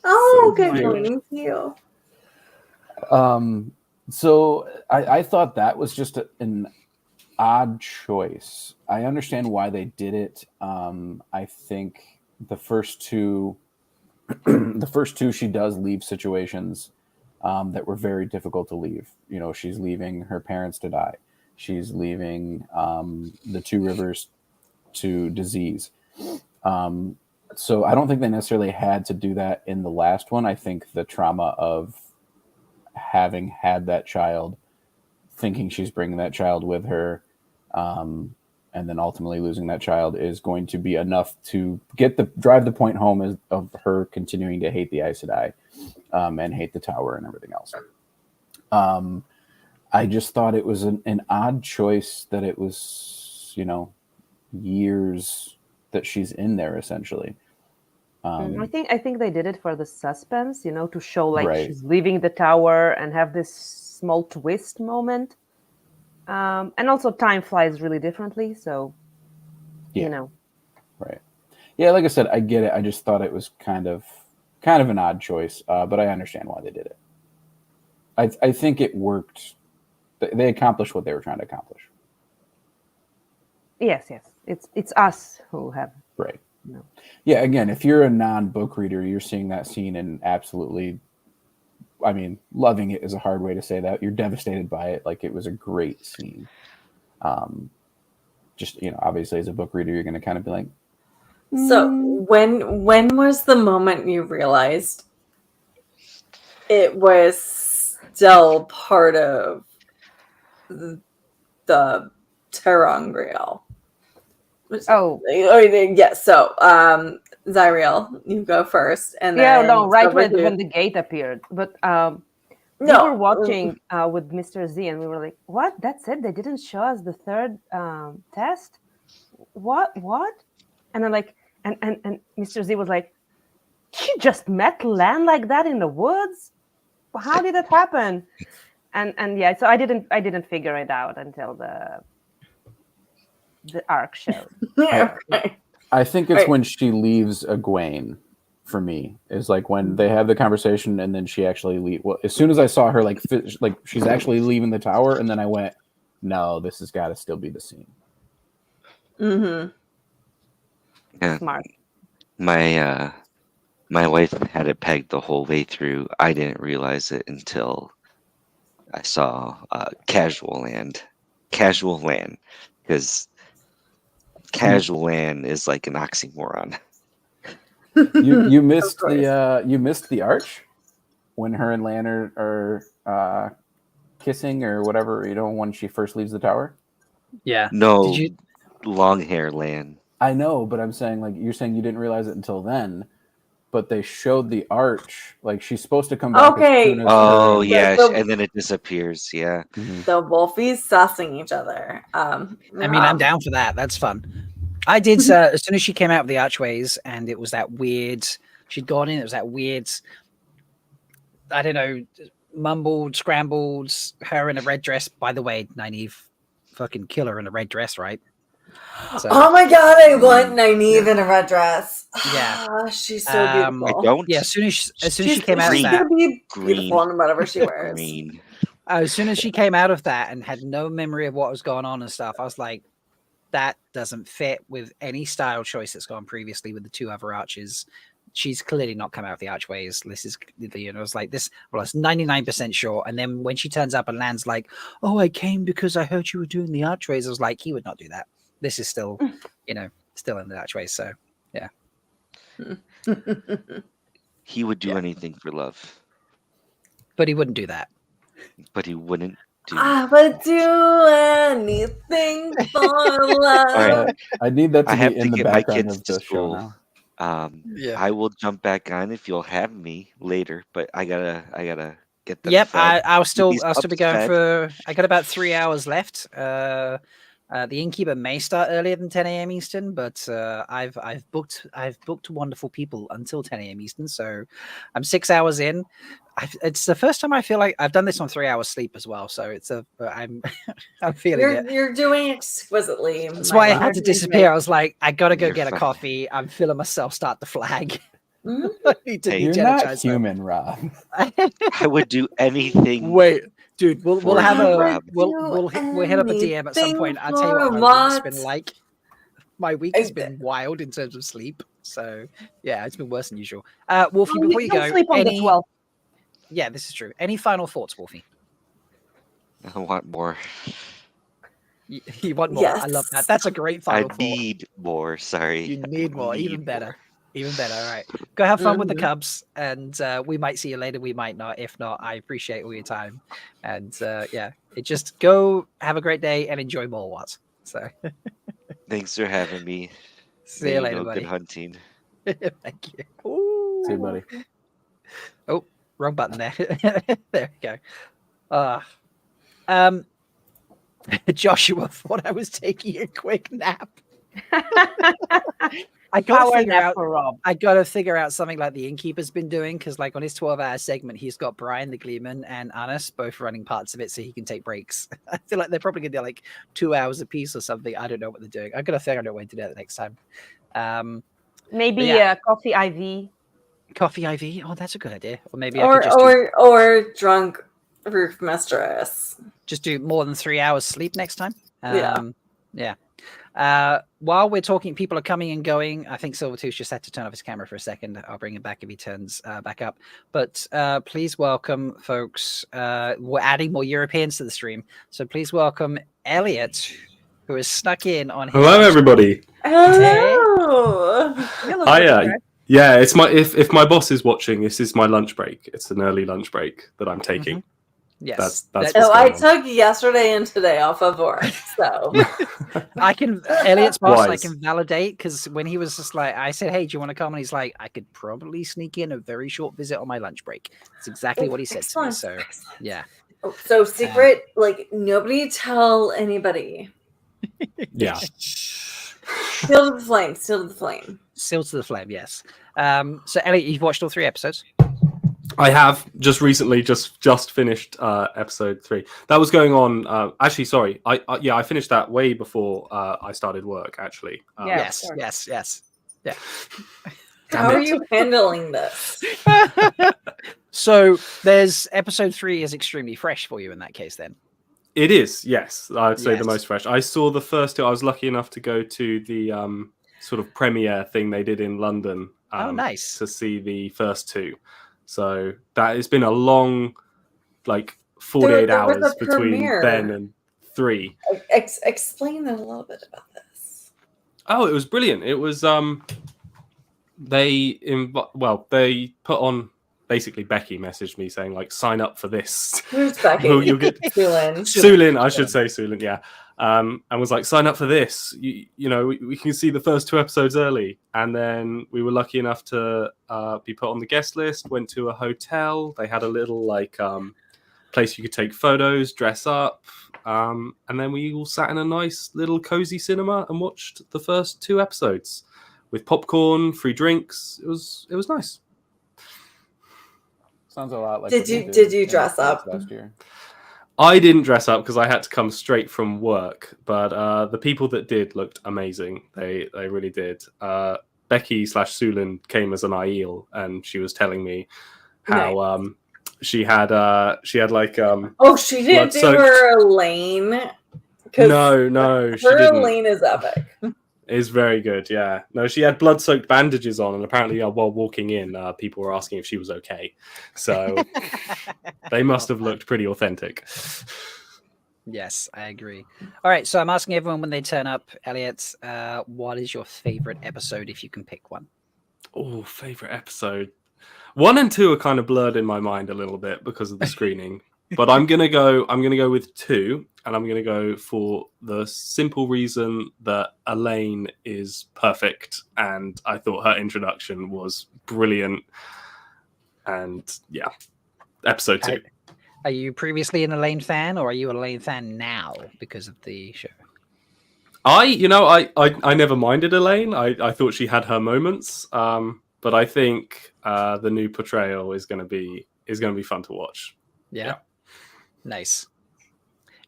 Oh, good morning to you. So I thought that was just an odd choice. I understand why they did it. I think the first two, she does leave situations that were very difficult to leave. She's leaving her parents to die. She's leaving the two rivers to disease. So I don't think they necessarily had to do that in the last one. I think the trauma of having had that child, thinking she's bringing that child with her, and then ultimately losing that child is going to be enough to drive the point home of her continuing to hate the Aes Sedai, and hate the tower and everything else. I just thought it was an odd choice that it was, years that she's in there essentially. I think they did it for the suspense, to show like Right. she's leaving the tower and have this small twist moment. And also time flies really differently, so Right. Yeah, like I said, I get it. I just thought it was kind of an odd choice, but I understand why they did it. I think it worked. They accomplished what they were trying to accomplish. Yes. It's us who have Right. Yeah, again, if you're a non-book reader, you're seeing that scene and absolutely, I mean, loving it is a hard way to say that. You're devastated by it. Like, it was a great scene. Just, obviously as a book reader, you're going to kind of be like, So when was the moment you realized it was still part of the Terangriel? Yes. So, Zyriel, you go first, and then right over here. when the gate appeared. But we No. were watching with Mr. Z, and we were like, "What? That's it? They didn't show us the third test? What? And then and Mr. Z was like, "You just met Lan like that in the woods? How did that happen?" And yeah, so I didn't figure it out until the arc showed. I think it's when she leaves Egwene, for me, is like when they have the conversation and then she actually leave. Well, as soon as I saw her like she's actually leaving the tower, and then I went, no, this has got to still be the scene. Mm-hmm. Yeah. Smart. My wife had it pegged the whole way through. I didn't realize it until I saw Casual Land, because Casual Land is like an oxymoron. You missed the arch when her and Lan are kissing or whatever, when she first leaves the tower. Yeah. No, long hair Lan. I know, but I'm saying, like, you're saying you didn't realize it until then, but they showed the arch. Like, she's supposed to come back. Okay. As soon as Oh her... yeah, and then it disappears. Yeah. The Wolfies sassing each other. I mean, I'm down for that. That's fun. I did as soon as she came out of the archways, and it was that weird. She'd gone in. It was that weird. I don't know, mumbled, scrambled. Her in a red dress. By the way, Nynaeve, fucking killer in a red dress, right? So, oh my god, I want Nynaeve in a red dress. Yeah, she's so beautiful. I don't. Yeah, as soon as she came out of she's that, gonna be beautiful in whatever she wears. Green. As soon as she came out of that and had no memory of what was going on and stuff, I was like, that doesn't fit with any style choice that's gone previously with the two other archers. She's clearly not come out of the archways. This is, I was like, this, well, it's 99% sure. And then when she turns up and lands like, oh, I came because I heard you were doing the archways. I was like, he would not do that. This is still, still in the archways. So, yeah. He would do anything for love. But he wouldn't do that. But he wouldn't do. I would do anything for love. All right. I need that to I be have in to the get my background kids of to the show school. now. I will jump back on if you'll have me later, but I gotta get them. Yep, fed. I'll still These be going pups for. I got about 3 hours left. The innkeeper may start earlier than 10 a.m. Eastern, but I've booked wonderful people until 10 a.m. Eastern, so I'm 6 hours in. It's the first time I feel like I've done this on 3 hours sleep as well, so I'm feeling it. You're doing exquisitely. That's why I had to disappear. I was like, I gotta go get a coffee. I'm feeling myself start to flag. I need to You're not human, Rob. I would do anything. Wait, dude, we'll have Rob. we'll hit up a DM at some point. I'll tell you what my week's been like. My week has been wild in terms of sleep. So yeah, it's been worse than usual. Wolfie, before you go, sleep on the 12th. Yeah, this is true. Any final thoughts, Wolfie? I want more. You want more? I love that. That's a great I final thought. need more. Sorry. You need more. Need Even better. more. Even better. All right. Go have fun with the Mhm. Cubs, and we might see you later. We might not. If not, I appreciate all your time. And just go have a great day and enjoy more What. So Thanks for having me. see May you you later, know buddy. good hunting. Thank you. Ooh. See you, buddy. Oh, wrong button there. There we go. Joshua thought I was taking a quick nap. I gotta Power figure nap out. for Rob. I gotta figure out something like the Innkeeper's been doing, because like on his 12-hour segment, he's got Brian the Gleeman and Anis both running parts of it, so he can take breaks. I feel like they're probably gonna do like 2 hours a piece or something. I don't know what they're doing. I gotta figure out a way to do that next time. Maybe yeah. coffee IV. Coffee IV. Oh, that's a good idea. Or maybe I could just or drunk roof mistress. just do more than 3 hours sleep next time. Yeah. While we're talking, people are coming and going. I think Silvertooth just had to turn off his camera for a second. I'll bring him back if he turns back up. But please welcome, folks. We're adding more Europeans to the stream, so please welcome Elliot, who is snuck in on. Hello, everybody. Hello. Hiya. Yeah, it's my if my boss is watching, this is my lunch break. It's an early lunch break that I'm taking. Yes, that's that- what's So I going on. took yesterday and today off of work. So I can Elliot's boss. I Wise. can validate, because when he was just like, I said, "Hey, do you want to come?" and he's like, "I could probably sneak in a very short visit on my lunch break." That's exactly what he said to me. Excellent, So yeah, so secret, like nobody tell anybody. Yeah. Still to the flame. Still to the flame. still to the flame. Yes. So Elliot, you've watched all 3 episodes. I have just recently just finished episode 3. That was going on. Actually, sorry. I finished that way before I started work. Actually. Yes. Yeah. How are you handling this? So there's episode 3 is extremely fresh for you in that case. Then It is. Yes, I'd say Yes. the most fresh. I saw the first 2. I was lucky enough to go to the sort of premiere thing they did in London. Nice. To see the first 2. So that it's been a long, like 48 there was hours a between premiere. then and 3. Explain a little bit about this. Oh, it was brilliant. It was they put on, basically Becky messaged me saying like, sign up for this. Who's Becky? You'll get Sulin. Sulin, I should say Sulin, yeah. And was like, sign up for this. You know, we can see the first 2 episodes early. And then we were lucky enough to be put on the guest list, went to a hotel. They had a little like place you could take photos, dress up. And then we all sat in a nice little cozy cinema and watched the first 2 episodes with popcorn, free drinks. It was nice. Sounds a lot like. Did what we you in dress up? last year? I didn't dress up because I had to come straight from work, but the people that did looked amazing. They really did. Becky / Sulin came as an Aiel, and she was telling me how she had like Oh, she didn't do blood-soaked- her Elaine. 'Cause No, she her didn't. Elaine is epic. Is very good, yeah. No, she had blood-soaked bandages on, and apparently, while walking in, people were asking if she was okay. So they must have looked pretty authentic. yes, I agree. All right, so I'm asking everyone when they turn up, Elliot, what is your favorite episode if you can pick one? Oh, favorite episode. 1 and 2 are kind of blurred in my mind a little bit because of the screening. But I'm gonna go with 2, and I'm gonna go for the simple reason that Elaine is perfect, and I thought her introduction was brilliant. And yeah, episode 2. Are you previously an Elaine fan, or are you an Elaine fan now because of the show? I never minded Elaine. I thought she had her moments, but I think the new portrayal is gonna be fun to watch. Yeah. Nice.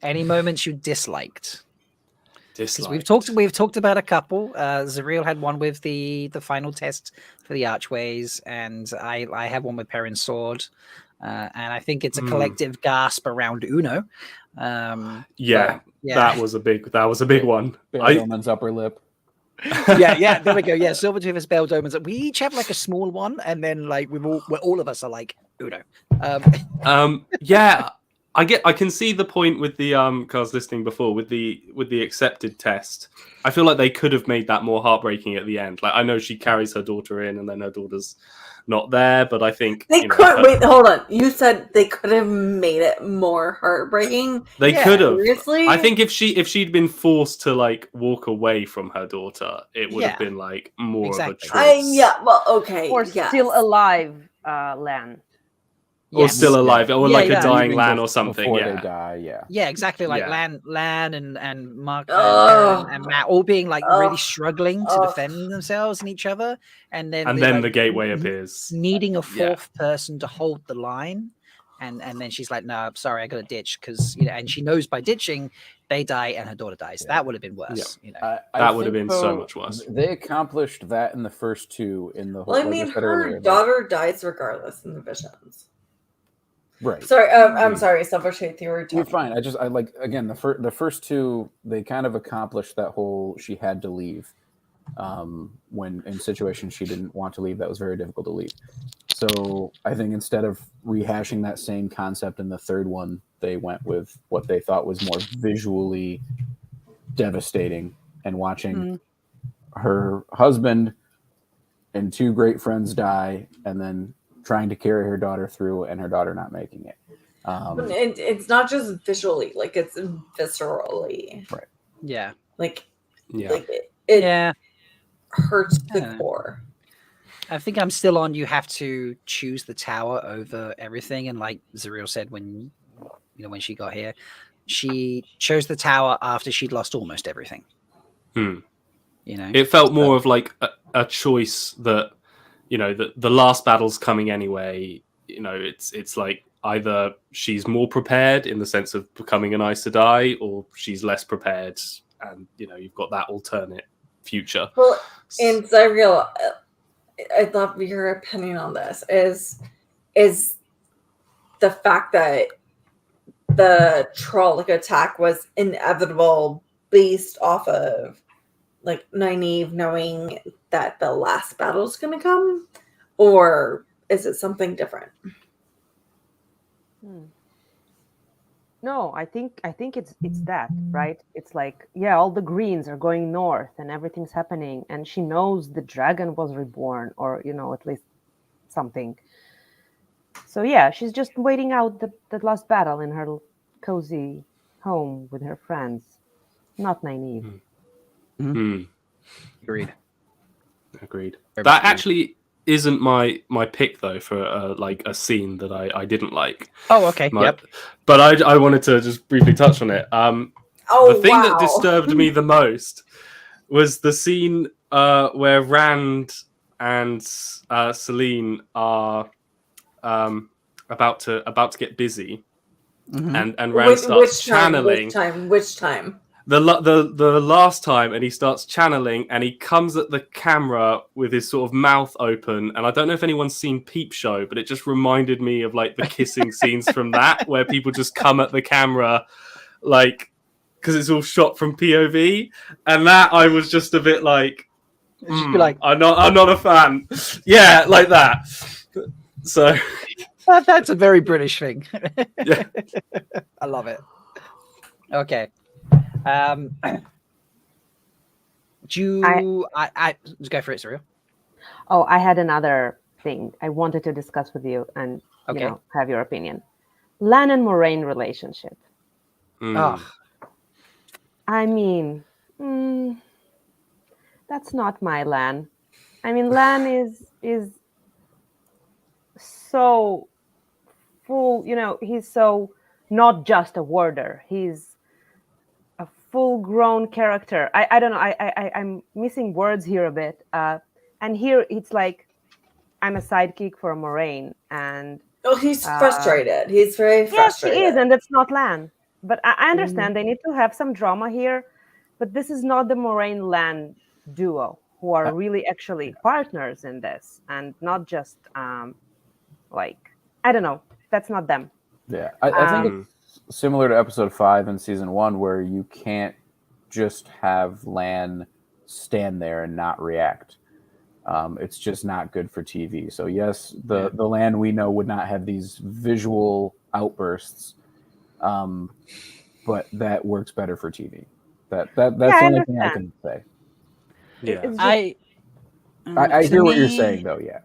Any moments you disliked? Because we've talked about a couple. Zariel had one with the final test for the archways, and I have one with Perrin's sword. And I think it's a collective gasp around Uno. Yeah, that was a big one. Belldoman's upper lip. yeah, there we go. Yeah, Silvertooth has Belldoman's. We each have like a small one, and then like we're all of us are like Uno. Yeah, I can see the point with the cause I was listening before with the accepted test. I feel like they could have made that more heartbreaking at the end. Like I know she carries her daughter in and then her daughter's not there, but I think They could wait, hold on. You said they could have made it more heartbreaking. they could have. Seriously? I think if she'd been forced to like walk away from her daughter, it would have been like more of a choice. Yeah, well, okay. Or yes. still alive, Lan. Or still alive, or like a dying Leaving Lan or something. before Yeah, they die. Yeah. Yeah, exactly. Like Yeah. Lan and Mark Ugh. and Matt all being like really Ugh. struggling to Ugh. defend themselves and each other, and then and they're, then like, the gateway appears. needing a fourth person to hold the line, and then she's like, "No, I'm sorry, I got to ditch," because and she knows by ditching they die and her daughter dies. That would have been worse. That would have think, been so though, much worse. They accomplished that in the first two. In the whole, Well, I like mean, said her earlier, daughter dies regardless in the visions. right? Sorry, I'm sorry, Selfish Faith, you were You're talking. fine. I like again the first two. They kind of accomplished that whole. She had to leave when in situations she didn't want to leave. That was very difficult to leave. So I think instead of rehashing that same concept in the third one, they went with what they thought was more visually devastating, and watching her husband and two great friends die, and then trying to carry her daughter through, and her daughter not making it. It's not just visually, like it's viscerally. Right. Yeah. Like, Yeah. like it Yeah. hurts the core. I think I'm still on. You have to choose the tower over everything, and like Zariel said, when she got here, she chose the tower after she'd lost almost everything. It felt more of like a choice that the last battle's coming anyway. It's like either she's more prepared in the sense of becoming an Aes Sedai, or she's less prepared, and you've got that alternate future. Well, and Zariel, I'd love your opinion on this. Is the fact that the Trolloc attack was inevitable based off of like Nynaeve knowing that the last battle is going to come, or is it something different? No, I think it's that, right? It's like, yeah, all the greens are going north and everything's happening, and she knows the dragon was reborn, or at least something. So yeah, she's just waiting out the last battle in her cozy home with her friends, not Nynaeve. Agreed. That actually isn't my pick though for like a scene that I didn't like. Oh, okay. Yep. But I wanted to just briefly touch on it. The thing that disturbed me the most was the scene where Rand and Celine are about to get busy, and Rand starts channeling. Which time? The last time, and he starts channeling, and he comes at the camera with his sort of mouth open, and I don't know if anyone's seen Peep Show, but it just reminded me of like the kissing scenes from that, where people just come at the camera, like, because it's all shot from POV, and that I was just a bit like, Just be like, I'm not a fan. Yeah, like that. So that's a very British thing. Yeah. I love it. Okay. Do you? I just go for it, Zariel. Oh, I had another thing I wanted to discuss with you and Okay. have your opinion. Lan and Moiraine relationship. Oh, I mean, that's not my Lan. I mean, Lan is so full. He's so not just a warder. He's a full-grown character. I don't know. I'm missing words here a bit. And here it's like I'm a sidekick for Moiraine, and he's frustrated. He's very frustrated. Yes, he is, and that's not Lan. But I understand they need to have some drama here. But this is not the Moiraine Lan duo who are really actually partners in this, and not just like I don't know. That's not them. Yeah, I think it's similar to episode 5 in season 1, where you can't just have Lan stand there and not react. It's just not good for TV. So yes, the Lan we know would not have these visual outbursts, but that works better for TV. That's the only thing I can say. Yeah, I hear what you're saying, though. Yeah,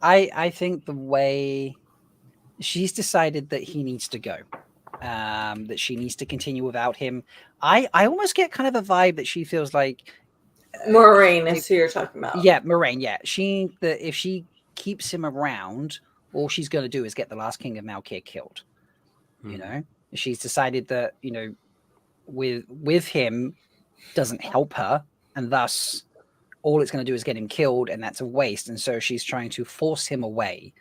I think the way she's decided that he needs to go, that she needs to continue without him. I almost get kind of a vibe that she feels like Moiraine is who you're talking about. Yeah, Moiraine. Yeah, if she keeps him around, all she's going to do is get the last king of Malkir killed. You know, she's decided that with him doesn't help her, and thus all it's going to do is get him killed, and that's a waste. And so she's trying to force him away,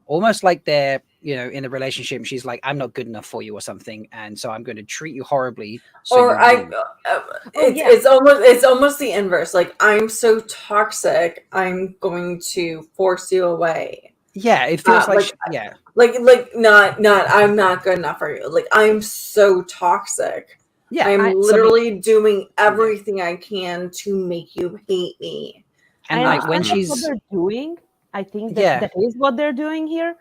almost like they're in a relationship. She's like, I'm not good enough for you or something, and so I'm going to treat you horribly. So it's almost the inverse. Like, I'm so toxic, I'm going to force you away. Yeah, it feels like not I'm not good enough for you. Like, I'm so toxic. Yeah, I'm literally doing everything I can to make you hate me. And like when she's what they're doing, I think that is what they're doing here,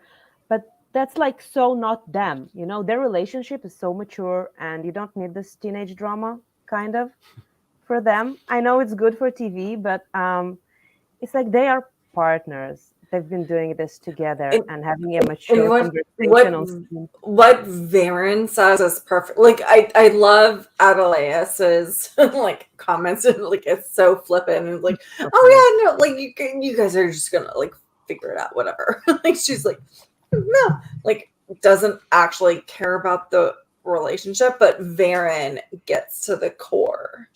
but that's like so not them. Their relationship is so mature, and you don't need this teenage drama kind of for them. I know it's good for TV, but it's like they are partners. They've been doing this together and having a mature conversation on screen. What Verin says is perfect. Like, I love Adelais's like comments, and like it's so flippant and like, oh yeah, no, like you guys are just gonna like figure it out, whatever. Like, she's like, no, like, doesn't actually care about the relationship, but Verin gets to the core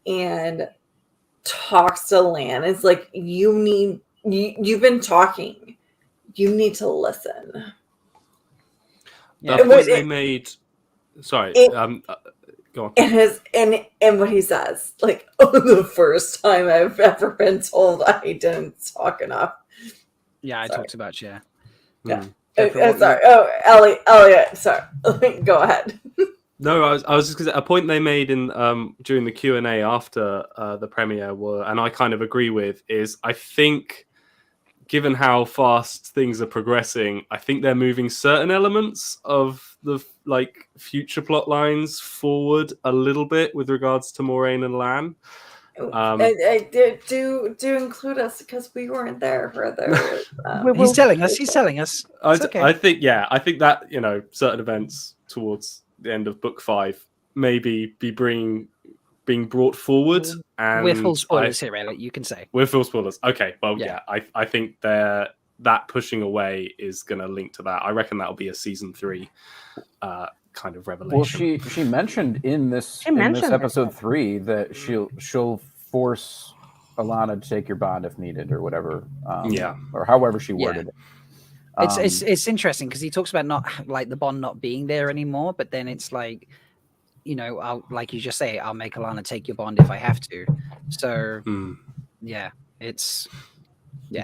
and talks to Lan. It's like, you've been talking. You need to listen. The point they made. Sorry, go on. And what he says, like, the first time I've ever been told I didn't talk enough. Yeah, I talked about Yeah. Sorry. Oh, Elliot. Sorry. Go ahead. No, I was just going to say a point they made in during the Q&A after the premiere and I kind of agree with, is I think, given how fast things are progressing, I think they're moving certain elements of the future plot lines forward a little bit with regards to Moiraine and Lan. Do include us, because we weren't there for the. He's telling us. He's telling us. Okay. I think that certain events towards the end of book 5 maybe being brought forward, and we're full spoilers here, Elliot. You can say we're full spoilers. Okay, well, yeah, I think that pushing away is going to link to that. I reckon that'll be a season 3 kind of revelation. Well, she mentioned in this episode 3 that she'll force Alana to take your bond if needed, or whatever. Or however she worded it. It's interesting because he talks about not like the bond not being there anymore, but then it's like, I'll, like you just say, I'll make Alana take your bond if I have to. So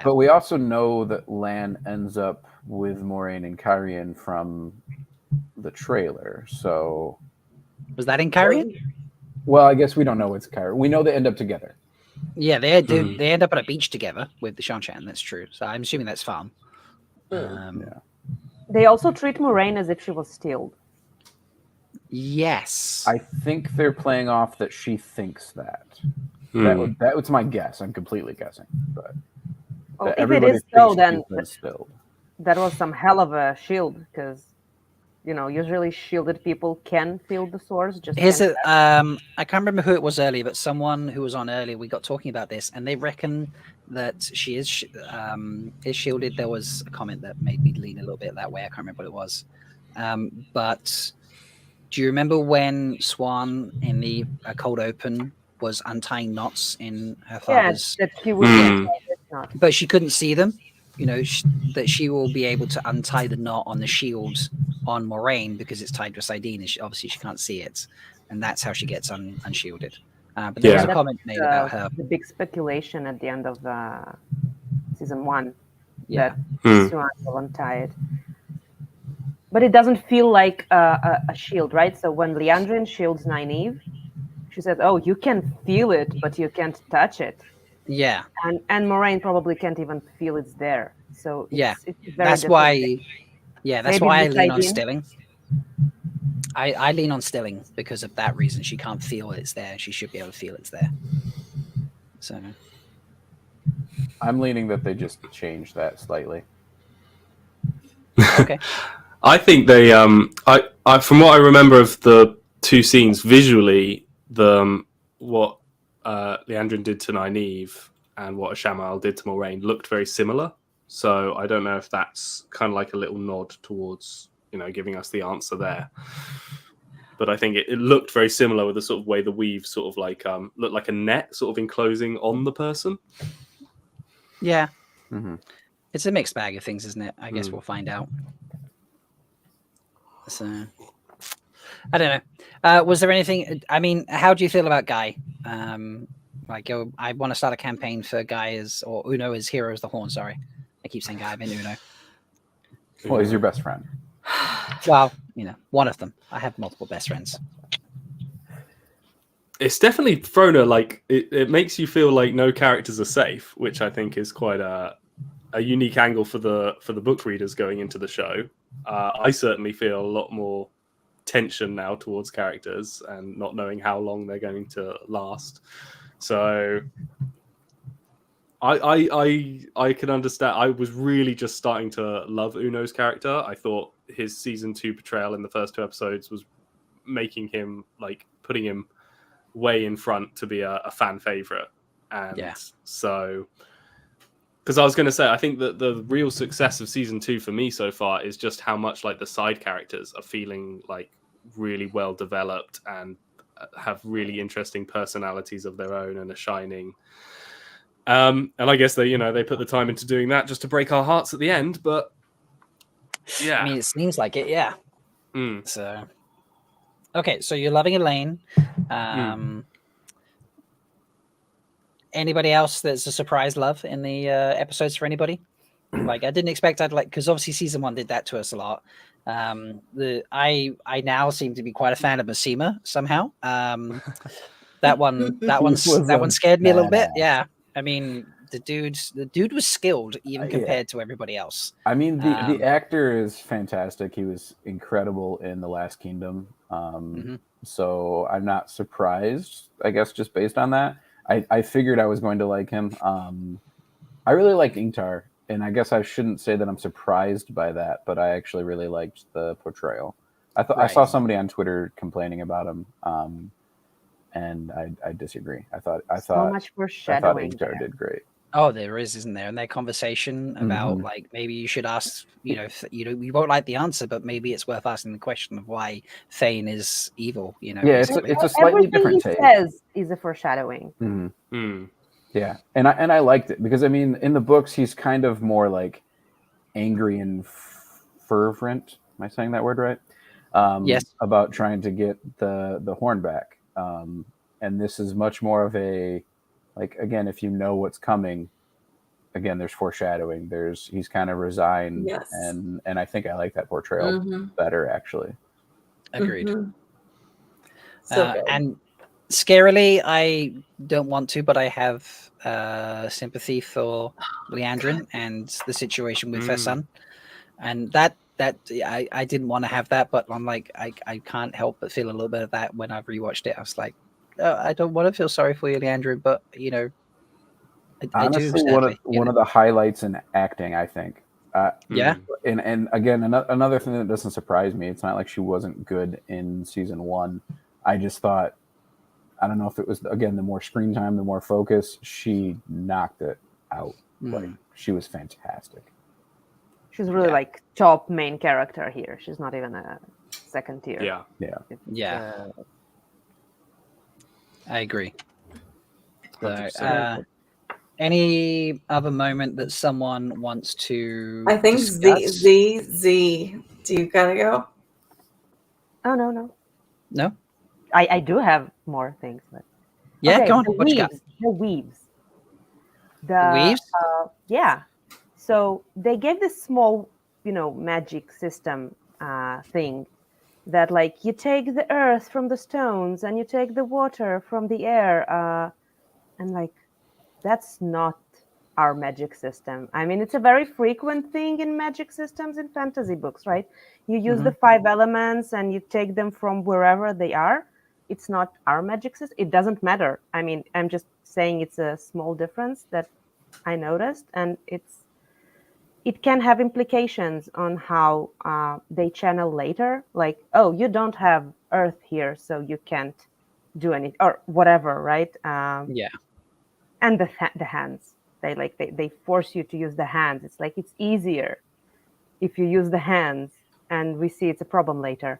But we also know that Lan ends up with Moiraine and Kyrian from the trailer. So was that in Kyrian? Well, I guess we don't know it's Kyrian. We know they end up together. Yeah, they end up on a beach together with the Shanshan. That's true. So I'm assuming that's fun. They also treat Moiraine as if she was stealed. Yes. I think they're playing off that she thinks that. That was my guess. I'm completely guessing. But if it is so, then that was some hell of a shield, because usually shielded people can feel the swords. I can't remember who it was earlier, but someone who was on earlier, we got talking about this, and they reckon that she is shielded. There was a comment that made me lean a little bit that way. I can't remember what it was. But do you remember when Swan in the cold open was untying knots in her father's? Yes, that she was but she couldn't see them. That she will be able to untie the knot on the shield on Moiraine because it's tied to a sardine, and obviously she can't see it, and that's how she gets unshielded. But there was a comment made about her. The big speculation at the end of season 1 that Swan will untie it. But it doesn't feel like a shield, right? So when Liandrin shields Nynaeve, she said, "Oh, you can feel it, but you can't touch it." Yeah, and Moiraine probably can't even feel it's there. So it's very that's different. why. Yeah, that's Maybe why I this lean on idea- stilling. I lean on stilling because of that reason. She can't feel it's there. She should be able to feel it's there. So I'm leaning that they just changed that slightly. Okay. I think they I from what I remember of the two scenes visually, what Liandrin did to Nynaeve and what Ashamal did to Moiraine looked very similar. So I don't know if that's kind of like a little nod towards, giving us the answer there. But I think it looked very similar with the sort of way the weave sort of like looked like a net sort of enclosing on the person. yeah, Mm-hmm. it's a mixed bag of things, isn't it? I guess we'll find out. So I don't know. Was there anything? I mean, how do you feel about Guy? I want to start a campaign for Guy or Uno as Hero as the Horn. Sorry, I keep saying Guy. I mean Uno. Well, he's your best friend. Well, one of them. I have multiple best friends. It's definitely thrown it makes you feel like no characters are safe, which I think is quite a unique angle for the book readers going into the show. I certainly feel a lot more tension now towards characters and not knowing how long they're going to last. So I can understand. I was really just starting to love Uno's character. I thought his season 2 portrayal in the first 2 episodes was making him putting him way in front to be a fan favorite. And so, because I was going to say, I think that the real success of season 2 for me so far is just how much the side characters are feeling really well developed and have really interesting personalities of their own and are shining. And I guess they put the time into doing that just to break our hearts at the end. But yeah, I mean, it seems like it. Yeah. So okay, so you're loving Elaine. Anybody else that's a surprise love in the episodes for anybody? I didn't expect because obviously season 1 did that to us a lot. I now seem to be quite a fan of Masima somehow. That one scared me a little bit. Yeah, I mean the dude was skilled even compared to everybody else. I mean the actor is fantastic. He was incredible in The Last Kingdom. So I'm not surprised. I guess just based on that. I figured I was going to like him. I really like Ingtar, and I guess I shouldn't say that I'm surprised by that, but I actually really liked the portrayal. I saw somebody on Twitter complaining about him, and I disagree. I thought so much foreshadowing. Ingtar did great. Oh, there is, isn't there? And their conversation about maybe you should ask, we won't like the answer, but maybe it's worth asking the question of why Thane is evil. Yeah, it's a slightly different take. Everything he says is a foreshadowing. Yeah, and I liked it because I mean, in the books he's kind of more angry and fervent. Am I saying that word right? Yes. About trying to get the horn back, and this is much more of a again, if you know what's coming, again, there's foreshadowing. He's kind of resigned, and I think I like that portrayal better actually. Agreed. So and scarily, I don't want to, but I have sympathy for Liandrin and the situation with her son, and that I didn't want to have that, but I'm I can't help but feel a little bit of that when I've rewatched it. I was like, I don't want to feel sorry for you, Liandrin, but honestly, I do. One of the highlights in acting, I think. Yeah. And again, another thing that doesn't surprise me. It's not like she wasn't good in season 1. I just thought, I don't know if it was again the more screen time, the more focus. She knocked it out. She was fantastic. She's really top main character here. She's not even a second tier. Yeah. I agree. Any other moment that someone wants to? I think discuss? Z. Do you gotta go? Oh no. No. I do have more things, but yeah, go on. What you got? The weaves. The weaves? Yeah. So they gave this small, magic system thing that you take the earth from the stones and you take the water from the air, and that's not our magic system. I mean, it's a very frequent thing in magic systems in fantasy books, right? You use the 5 elements and you take them from wherever they are. It's not our magic system. It doesn't matter. I mean, I'm just saying it's a small difference that I noticed, and it can have implications on how they channel later. Like, oh, you don't have Earth here, so you can't do anything, or whatever, right? Yeah. And the hands. They force you to use the hands. It's like it's easier if you use the hands, and we see it's a problem later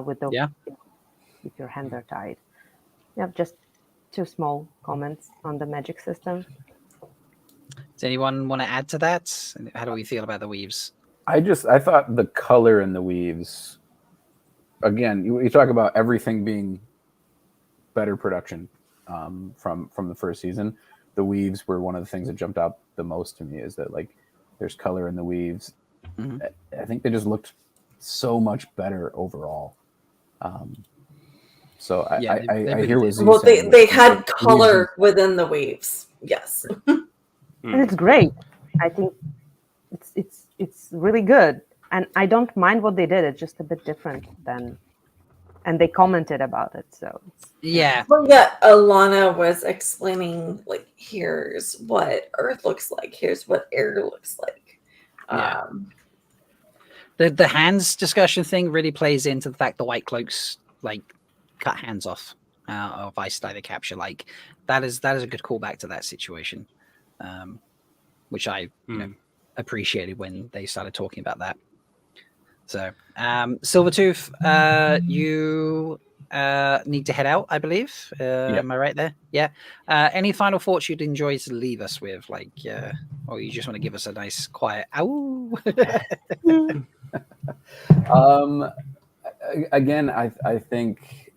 with if your hands are tied. Yeah, just 2 small comments on the magic system. Does anyone want to add to that? How do we feel about the weaves? I thought the color in the weaves. Again, you talk about everything being better production from the first season. The weaves were one of the things that jumped out the most to me. Is that like there's color in the weaves. I think they just looked so much better overall. So I hear what well, they had color within the weaves. Yes, and it's great. I think it's really good, and I don't mind what they did. It's just a bit different than. And they commented about it, so yeah. Well, yeah, Alana was explaining like, here's what Earth looks like, here's what air looks like. Yeah. The hands discussion thing really plays into the fact the White Cloaks like cut hands off of Ice Slider capture. Like that is a good callback to that situation, which I appreciated when they started talking about that. So, Silvertooth, you need to head out, I believe. Am I right there? Yeah. Any final thoughts you'd enjoy to leave us with, like, or you just want to give us a nice, quiet "ow"? Again, I think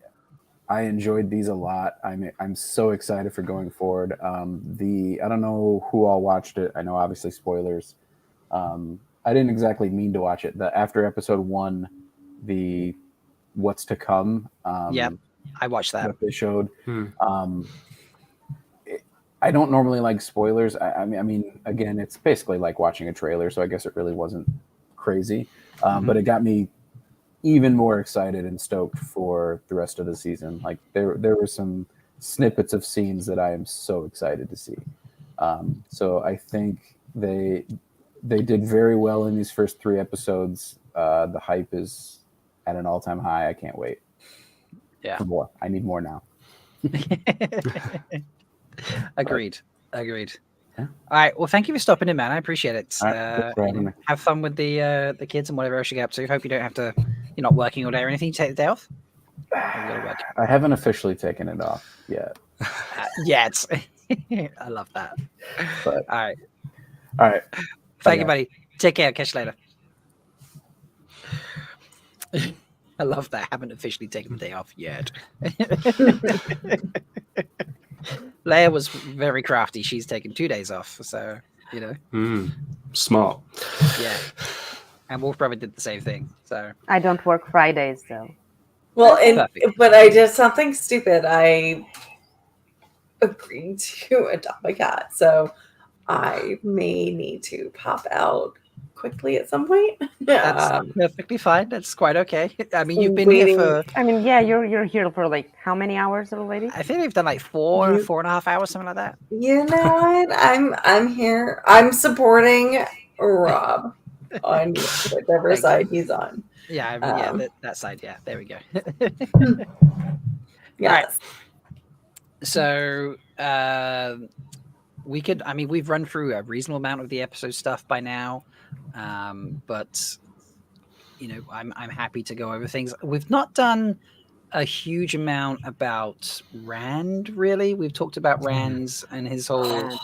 I enjoyed these a lot. I'm so excited for going forward. I don't know who all watched it. I know obviously spoilers. I didn't exactly mean to watch it. After episode 1, the what's to come. Yeah, I watched that. What they showed. I don't normally like spoilers. I mean, again, it's basically like watching a trailer, so I guess it really wasn't crazy. But it got me even more excited and stoked for the rest of the season. Like there were some snippets of scenes that I am so excited to see. So I think they did very well in these first 3 episodes. The hype is at an all-time high. I can't wait. Yeah. For more. I need more now. Agreed. Yeah. All right. Well, thank you for stopping in, man. I appreciate it. All right, for having me. Have fun with the kids and whatever else you get up to. Hope you don't have to. You're not working all day or anything. You take the day off. I haven't officially taken it off yet. Yet. I love that. But, all right. Thank you, buddy. Take care. Catch you later. I love that. I haven't officially taken the day off yet. Leia was very crafty. She's taken 2 days off. So, Smart. Yeah. And Wolf Brother did the same thing. So I don't work Fridays, though. Well, but I did something stupid. I agreed to adopt a cat, so I may need to pop out quickly at some point. That's perfectly fine. That's quite okay. I mean, you've been here for. I mean, yeah, you're here for like how many hours already? I think they've done like 4.5 hours, something like that. You know what? I'm here. I'm supporting Rob on whatever side he's on. Yeah, that side. Yeah, there we go. Yes. So we could. I mean, we've run through a reasonable amount of the episode stuff by now, but I'm happy to go over things. We've not done a huge amount about Rand. Really, we've talked about Rand's and his whole.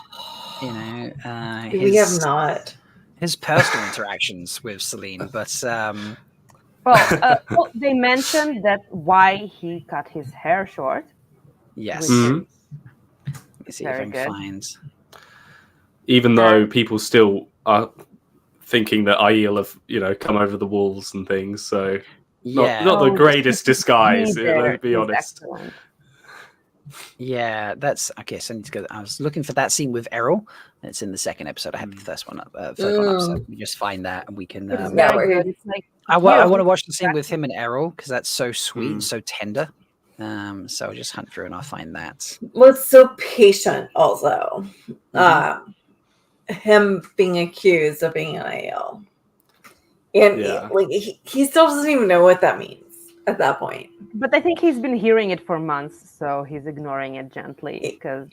We have not. His personal interactions with Celine, but well, they mentioned that why he cut his hair short. Yes. Mm-hmm. Let me see if I can find. Even though people still are thinking that Aiel have, come over the walls and things, so not the greatest disguise. Let's be honest. Yeah, that's okay. So I need to go. I was looking for that scene with Errol. It's in the second episode. I had the first one up, third one up. So we just find that, and we can. It's very good. It's like I want to beautiful. watch the scene with him and Errol because that's so sweet and so tender. So I'll just hunt through and I'll find that. Well, it's so patient also. Him being accused of being an IL. And like he still doesn't even know what that means at that point. But I think he's been hearing it for months, so he's ignoring it gently because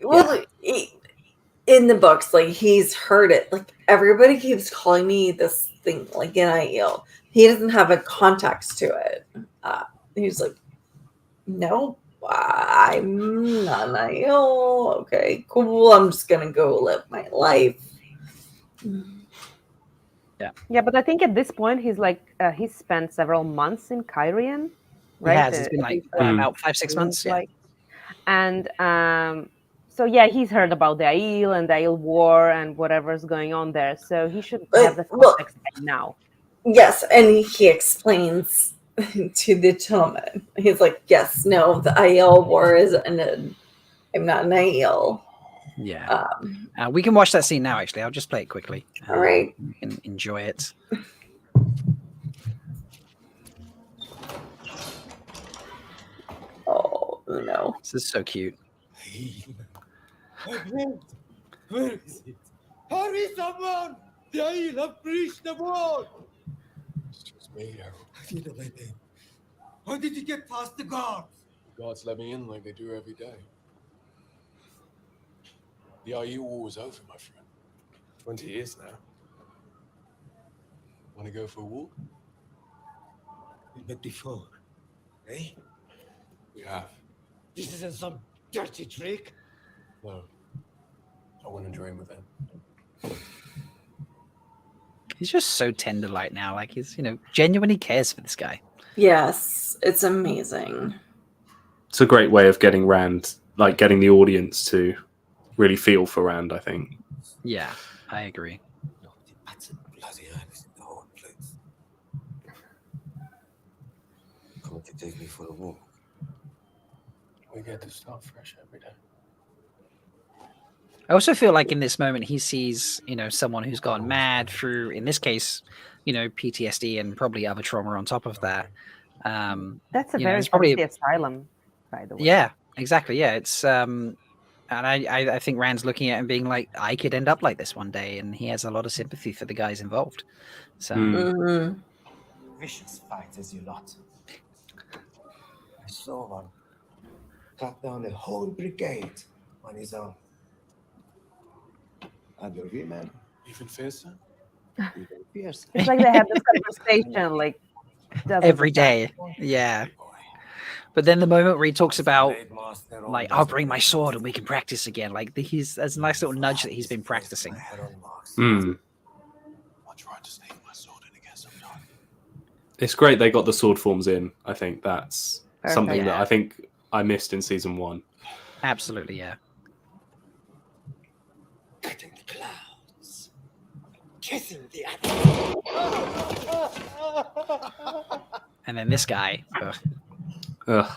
In the books, like he's heard it. Like everybody keeps calling me this thing like an IL. He doesn't have a context to it. He's like, no, I'm not an IL. Okay, cool. I'm just gonna go live my life. Yeah, but I think at this point he's like he's spent several months in Kyrian, right? He has. It's been like about 5-6 months. Yeah. And so yeah, he's heard about the Aiel and the Aiel War and whatever's going on there. So he should have the context right now. Yes, and he explains to the gentleman. He's like, yes, no, the IL war is ended. I'm not an IL. Yeah. We can watch that scene now, actually. I'll just play it quickly. All right. You can enjoy it. Oh, no. This is so cute. Where is it? Hurry, someone! The Aiel have breached the wall! It's just me, Errol. I need to let in. How did you get past the guards? The guards let me in like they do every day. The Aiel war was over, my friend. 20 years now. Want to go for a walk? We met before, eh? We have. This isn't some dirty trick. No. I want to join with them. He's just so tender like now. Like he's, genuinely cares for this guy. Yes, it's amazing. It's a great way of getting Rand, like getting the audience to really feel for Rand, I think. Yeah, I agree. Bloody eyes in the whole place. Coming to take me for a walk. We get to start fresh every day. I also feel like in this moment he sees, someone who's gone mad through, in this case, PTSD and probably other trauma on top of that. That's a very it's probably healthy asylum, by the way. Yeah, exactly. Yeah, it's and I think Rand's looking at him being like, I could end up like this one day, and he has a lot of sympathy for the guys involved. So Vicious fighters, you lot. I saw one cut down a whole brigade on his own. And the women, even fiercer? Even fiercer. It's like they have this conversation like every day. Yeah. But then the moment where he talks about, like, I'll bring my sword and we can practice again. Like, there's a nice little nudge that he's been practicing. I'll try to sneak my sword in again sometime. It's great they got the sword forms in. I think that's something Yeah. that I think I missed in season 1. Absolutely, yeah. Cutting the clouds. Kissing the animals. And then this guy. Ugh.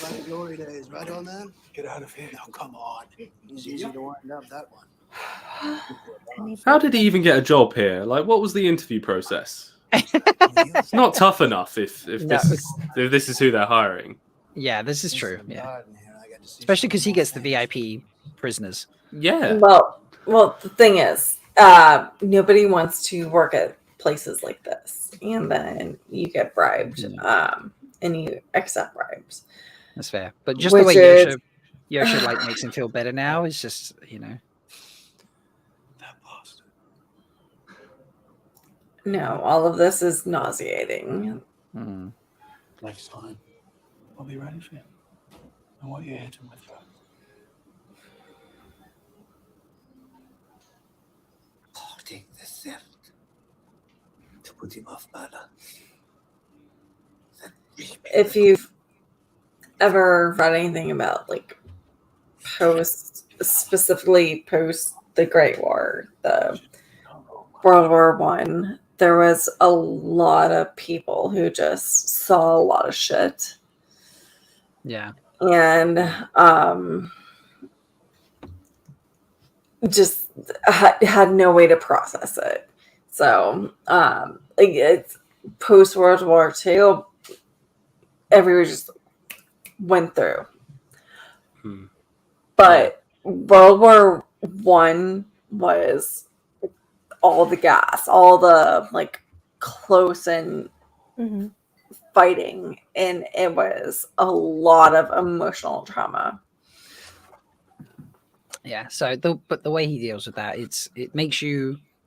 Bloody glory days, right on that? Get out of here now, come on. It's easy to wind up that one. How did he even get a job here? Like, what was the interview process? It's not tough enough if this is who they're hiring. Yeah, this is true. Yeah. Especially because he gets the VIP prisoners. Yeah. Well, the thing is, nobody wants to work at places like this, and then you get bribed, and you accept bribes. That's fair. But just the way Yosha like makes him feel better now is just, No, all of this is nauseating. Next time, I'll be ready for you. I want you here to my throat. Parting the theft. To put him off balance. If you've ever read anything about specifically post the Great War, the World War I, there was a lot of people who just saw a lot of shit. Yeah. and just had no way to process it. So like it's post World War II, everyone just went through. But World War One was all the gas, all the like close and fighting, and it was a lot of emotional trauma. Yeah. So but the way he deals with that, it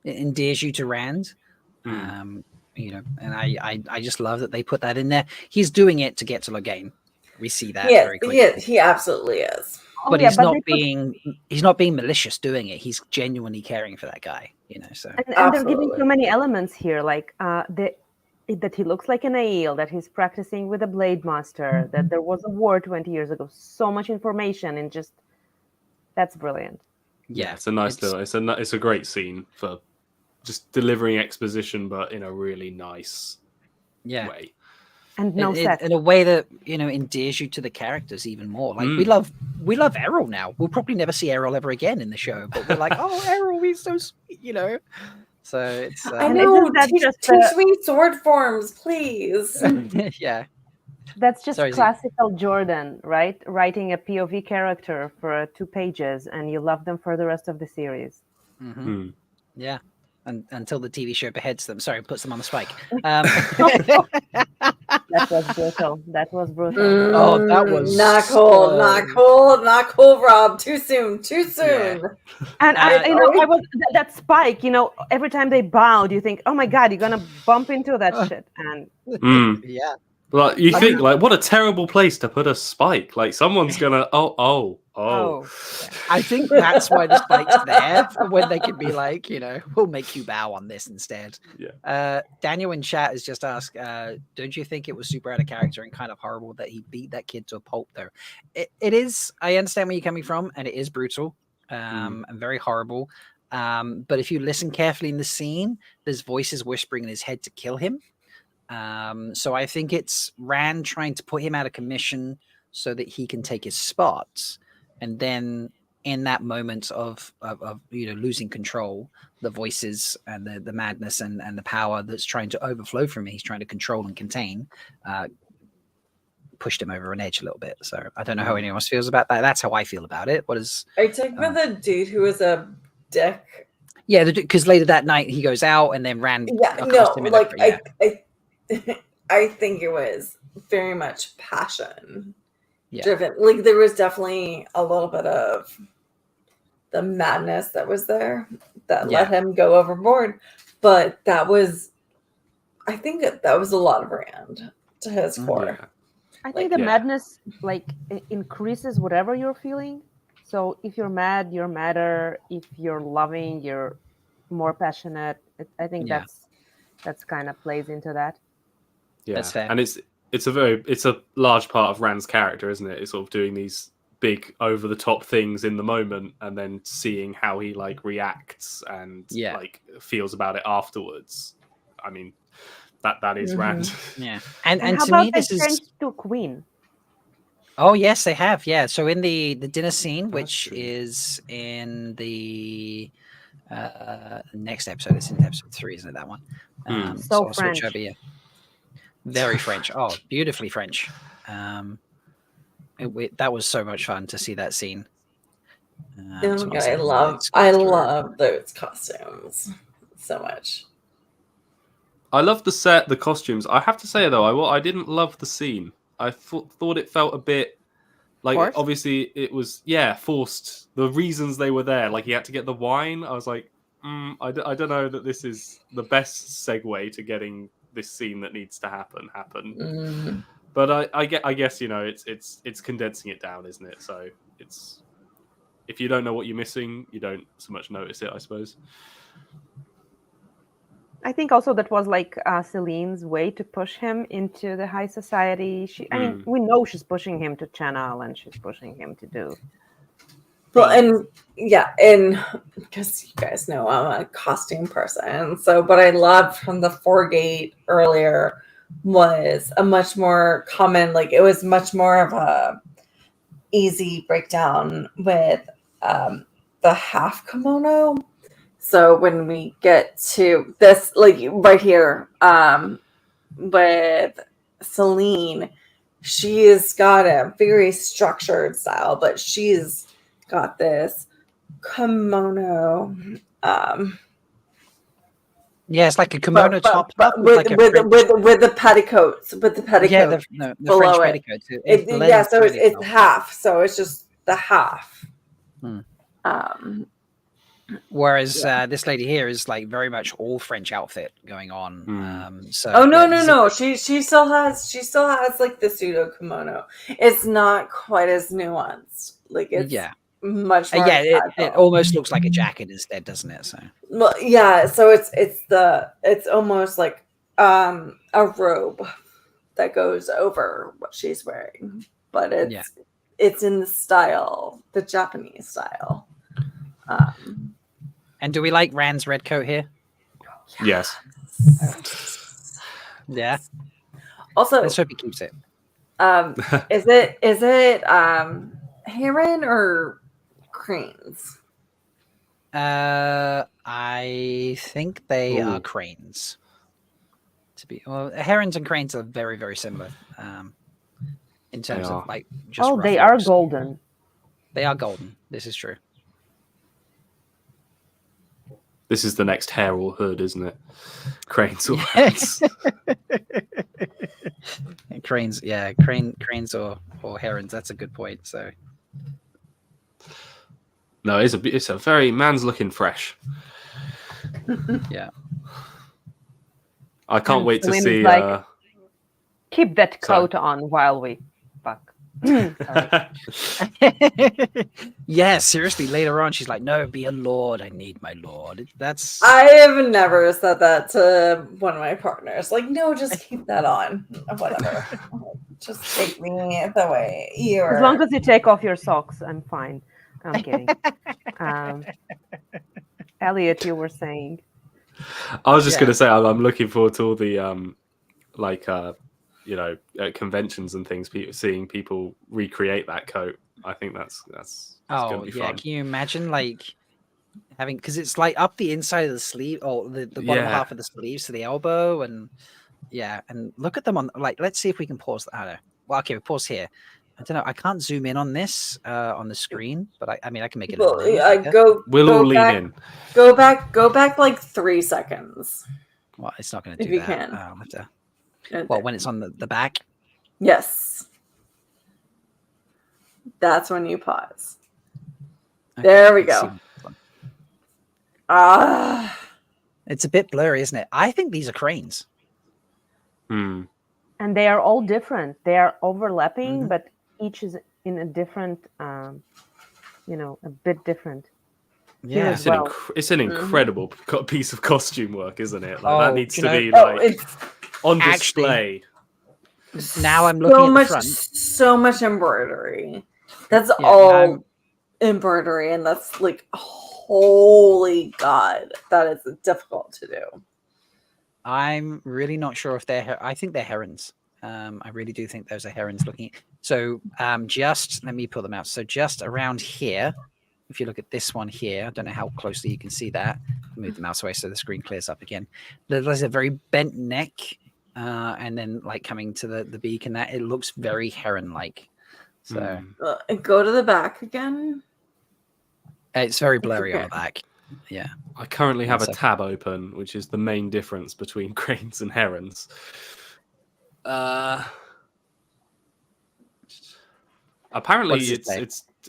endears you to Rand. You know, and I just love that they put that in there. He's doing it to get to Logain. We see that very quickly. He absolutely is. But he's not being malicious doing it. He's genuinely caring for that guy, you know. So and they're giving so many elements here, like that he looks like an Aiel, that he's practicing with a blade master, that there was a war 20 years ago. So much information, and just that's brilliant. Yeah, it's a nice little. It's a great scene for just delivering exposition, but in a really nice way. And no sex. In a way that, you know, endears you to the characters even more. Like we love Errol now. We'll probably never see Errol ever again in the show, but we're like, oh, Errol, he's so sweet, you know. So it's I know, teach me sword forms, please. Yeah. That's just classical Jordan, right? Writing a POV character for 2 pages, and you love them for the rest of the series. Yeah. Until the TV show beheads them. Sorry, puts them on the spike. That was brutal. That was brutal. Oh, that was not cool, not cool, not cool, Rob. Too soon, too soon. Yeah. And I was that spike. You know, every time they bowed, you think, "Oh my God, you're gonna bump into that shit." And yeah. Like you think, like, what a terrible place to put a spike. Like someone's gonna, oh. I think that's why the spike's there, when they can be like, you know, we'll make you bow on this instead. Yeah. Daniel in chat has just asked, don't you think it was super out of character and kind of horrible that he beat that kid to a pulp? Though it is. I understand where you're coming from, and it is brutal and very horrible. But if you listen carefully in the scene, there's voices whispering in his head to kill him. So I think it's Rand trying to put him out of commission so that he can take his spots. And then in that moment of you know, losing control, the voices and the madness and the power that's trying to overflow from him, he's trying to control and contain, pushed him over an edge a little bit. So I don't know how anyone else feels about that. That's how I feel about it. What is... Are you talking about the dude who was a dick? Yeah, because later that night he goes out and then Rand... Yeah, no, like, I think it was very much passion driven. Like there was definitely a little bit of the madness that was there that let him go overboard. But that was, I think that was a lot of Rand to his core. Yeah. I think the madness like increases whatever you're feeling. So if you're mad, you're madder. If you're loving, you're more passionate. I think that's kind of plays into that. Yeah, that's fair. And it's a large part of Rand's character, isn't it? It's sort of doing these big over the top things in the moment and then seeing how he like reacts and like feels about it afterwards. I mean, that is Rand. Yeah. And how to about me this is to Queen. Oh yes, they have. Yeah. So in the dinner scene, which is in the next episode, it's in episode 3, isn't it? That one. So I'll French. switch over here. Very French. Oh, beautifully French. That was so much fun to see that scene. I love those costumes so much. I love the set, the costumes. I have to say though, I didn't love the scene. I thought it felt a bit like forced? Obviously it was forced. The reasons they were there, like he had to get the wine. I was like, I don't know that this is the best segue to getting this scene that needs to happen. But I guess you know it's condensing it down, isn't it? So it's, if you don't know what you're missing, you don't so much notice it, I suppose. I think also that was like Celine's way to push him into the high society. I mean, we know she's pushing him to channel and she's pushing him to do. Well, and because you guys know I'm a costume person, so what I loved from the Foregate earlier was a much more common, like it was much more of a easy breakdown with the half kimono. So when we get to this, like right here, with Celine, she's got a very structured style, but she's got this kimono. Yeah, it's like a kimono top with, like a with, French, with the petticoats, with the petticoat yeah, the below French it. petticoat. Yeah, blends so really it's well. half. So it's just the half. Hmm. Um, Whereas this lady here is like very much all French outfit going on. So oh no, yeah, no, no! She still has like the pseudo kimono. It's not quite as nuanced. Like it's yeah, much more. yeah. It casual. almost looks like a jacket instead, doesn't it? So Well, yeah. So it's almost like a robe that goes over what she's wearing, but it's in the style, the Japanese style. And do we like Rand's red coat here? Yes. Yeah. Also, let's hope he keeps it. Is it heron or cranes? I think they are cranes. Herons and cranes are very, very similar. In terms of like just. Oh, rough they are looks. golden. They are golden. This is true. This is the next hair or hood, isn't it? Cranes or hoods. Cranes, yeah, cranes or herons. That's a good point. So no, it's a very man's looking fresh. Yeah, I can't wait to Celine see. is like, keep that coat on while we fuck. Yeah, seriously. Later on, she's like, "No, be a lord. I need my lord." That's. I have never said that to one of my partners. Like, no, just keep that on. Whatever. Just take me the way you are. As long as you take off your socks, I'm fine. I'm kidding. Elliot, you were saying. I was just going to say I'm looking forward to all the conventions and things. Seeing people recreate that coat. I think that's going to be fun. Can you imagine like having, because it's like up the inside of the sleeve or the bottom half of the sleeves to the elbow, and and look at them on like. Let's see if we can pause. I don't know. Well, okay, we pause here. I don't know. I can't zoom in on this on the screen, but I mean I can make it. Well, We'll all lean in. Go back like 3 seconds. Well, it's not going to do if you that. can. I'll have to. Well, when it's on the back. Yes. That's when you pause. Okay, there we go. It's a bit blurry, isn't it? I think these are cranes. And they are all different. They are overlapping, but each is in a different, a bit different. Yeah, it's an incredible piece of costume work, isn't it? Like, that needs to be on display. Now I'm looking at the front. So much embroidery. That's all embroidery, and that's like, holy God, that is difficult to do. I'm really not sure if I think they're herons. I really do think those are herons looking. So just let me pull them out. So just around here, if you look at this one here, I don't know how closely you can see that. Move the mouse away so the screen clears up again. There's a very bent neck, and then like coming to the beak, and that it looks very heron-like. So go to the back again. It's very blurry on the back. Yeah, I currently have a tab open, which is the main difference between cranes and herons. Apparently,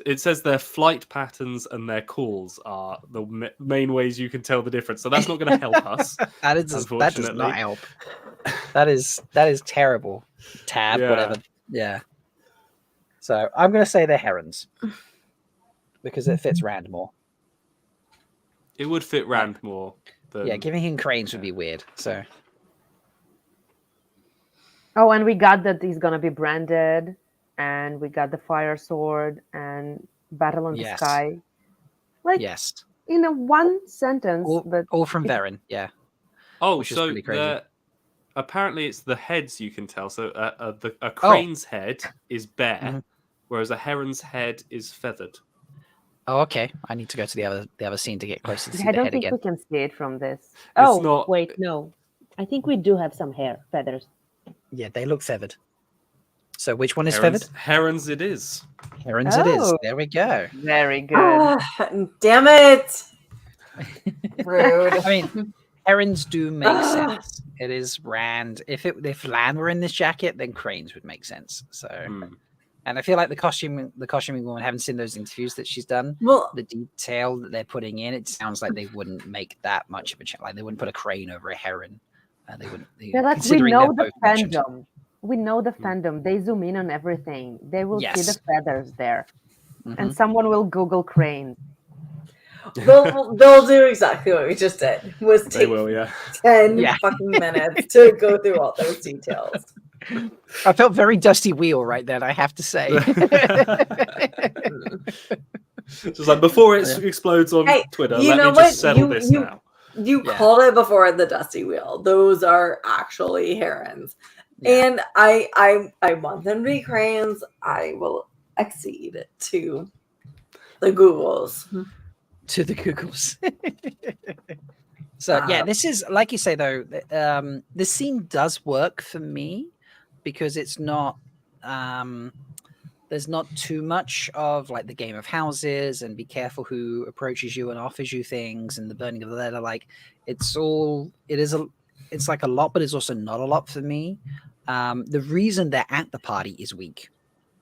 it says their flight patterns and their calls are the main ways you can tell the difference. So that's not going to help us. That does not help. That is terrible. Tab, whatever. Yeah. So I'm going to say they're herons because it fits Rand more. It would fit Rand more. Giving him cranes would be weird. So. Oh, and we got that he's gonna be branded, and we got the fire sword and battle in the sky. Like in a one sentence, but all from Verin. Yeah. Oh, which so is pretty crazy. Apparently it's the heads you can tell. So a crane's head is bare, whereas a heron's head is feathered. Oh, okay. I need to go to the other scene to get closer to see I the don't head think again. we can see it from this. It's Oh, not- wait, no. I think we do have some hair feathers. Yeah, they look feathered. So which one is Herons, feathered? herons it is. Herons it is. Oh. There we go. Very good. Ah, damn it. Rude. I mean, herons do make sense. It is Rand. If Lan were in this jacket, then cranes would make sense. So, and I feel like the costuming woman, haven't seen those interviews that she's done. Well, the detail that they're putting in, it sounds like they wouldn't make that much of a like they wouldn't put a crane over a heron. They wouldn't. Yeah, like we considering know they're the both mentioned. fandom. We know the fandom. They zoom in on everything. They will see Yes. the feathers there. Mhm. And someone will Google crane. They'll do exactly what we just did. Was They take will, yeah. 10 Yeah. fucking minutes to go through all those details. I felt very Dusty Wheel right then, I have to say. Just like before it explodes on Hey, Twitter, you let know me just what? settle this now. You Yeah. called it before the Dusty Wheel. Those are actually herons. And I want them to be cranes. I will accede to the Googles. To the Googles. So yeah, this is like you say though. This scene does work for me because it's not. There's not too much of like the game of houses and be careful who approaches you and offers you things and the burning of the letter. Like it's like a lot, but it's also not a lot for me. The reason they're at the party is weak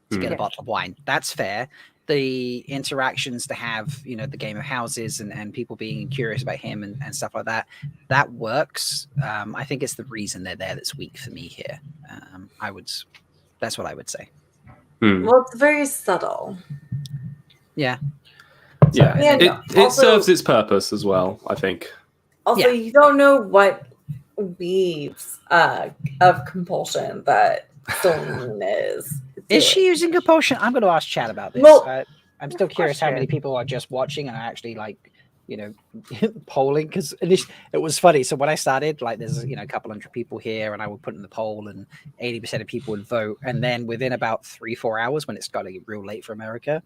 to get a bottle of wine. That's fair. The interactions to have, the game of houses and people being curious about him and stuff like that, that works. I think it's the reason they're there that's weak for me here. That's what I would say. Well, it's very subtle. Yeah. Yeah, And it also- serves its purpose as well, I think. Also, you don't know what weaves of compulsion that Celine is. Is she using compulsion? I'm going to ask Chad about this. Well, I'm still curious how many people are just watching and are actually polling, because it was funny. So when I started, like there's a couple hundred people here, and I would put in the poll, and 80% of people would vote. And then within about 3-4 hours, when it's got to get real late for America,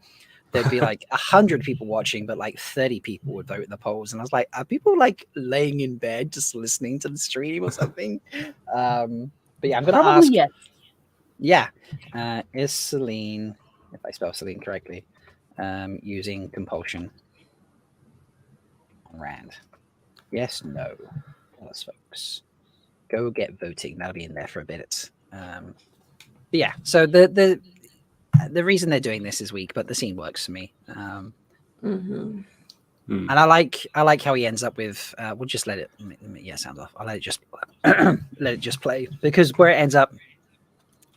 there'd be like 100 people watching, but like 30 people would vote in the polls. And I was like, are people like laying in bed just listening to the stream or something? But yeah, I'm going to Probably ask. yes. Yeah. Is Celine, if I spell Celine correctly, using compulsion on Rand? Yes, no. Tell us, folks. Go get voting. That'll be in there for a bit. But yeah, so the reason they're doing this is weak, but the scene works for me. And I like how he ends up with. We'll just let it. Yeah, sounds off. I'll let it just let it just play, because where it ends up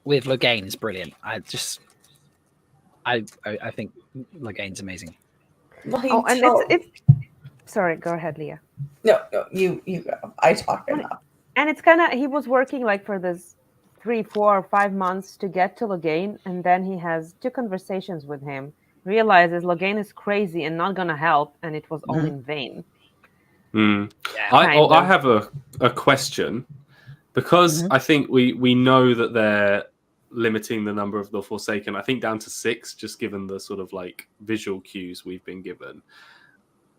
with Logain is brilliant. I think Logain's amazing. Well, and it's sorry, go ahead, Leah. No, you go. I talk enough. And it's kind of, he was working like for this 3, 4, 5 months to get to Logain, and then he has 2 conversations with him, realizes Logain is crazy and not gonna help, and it was all in vain. I have a question, because I think we know that they're limiting the number of the Forsaken, I think down to 6, just given the sort of like visual cues we've been given.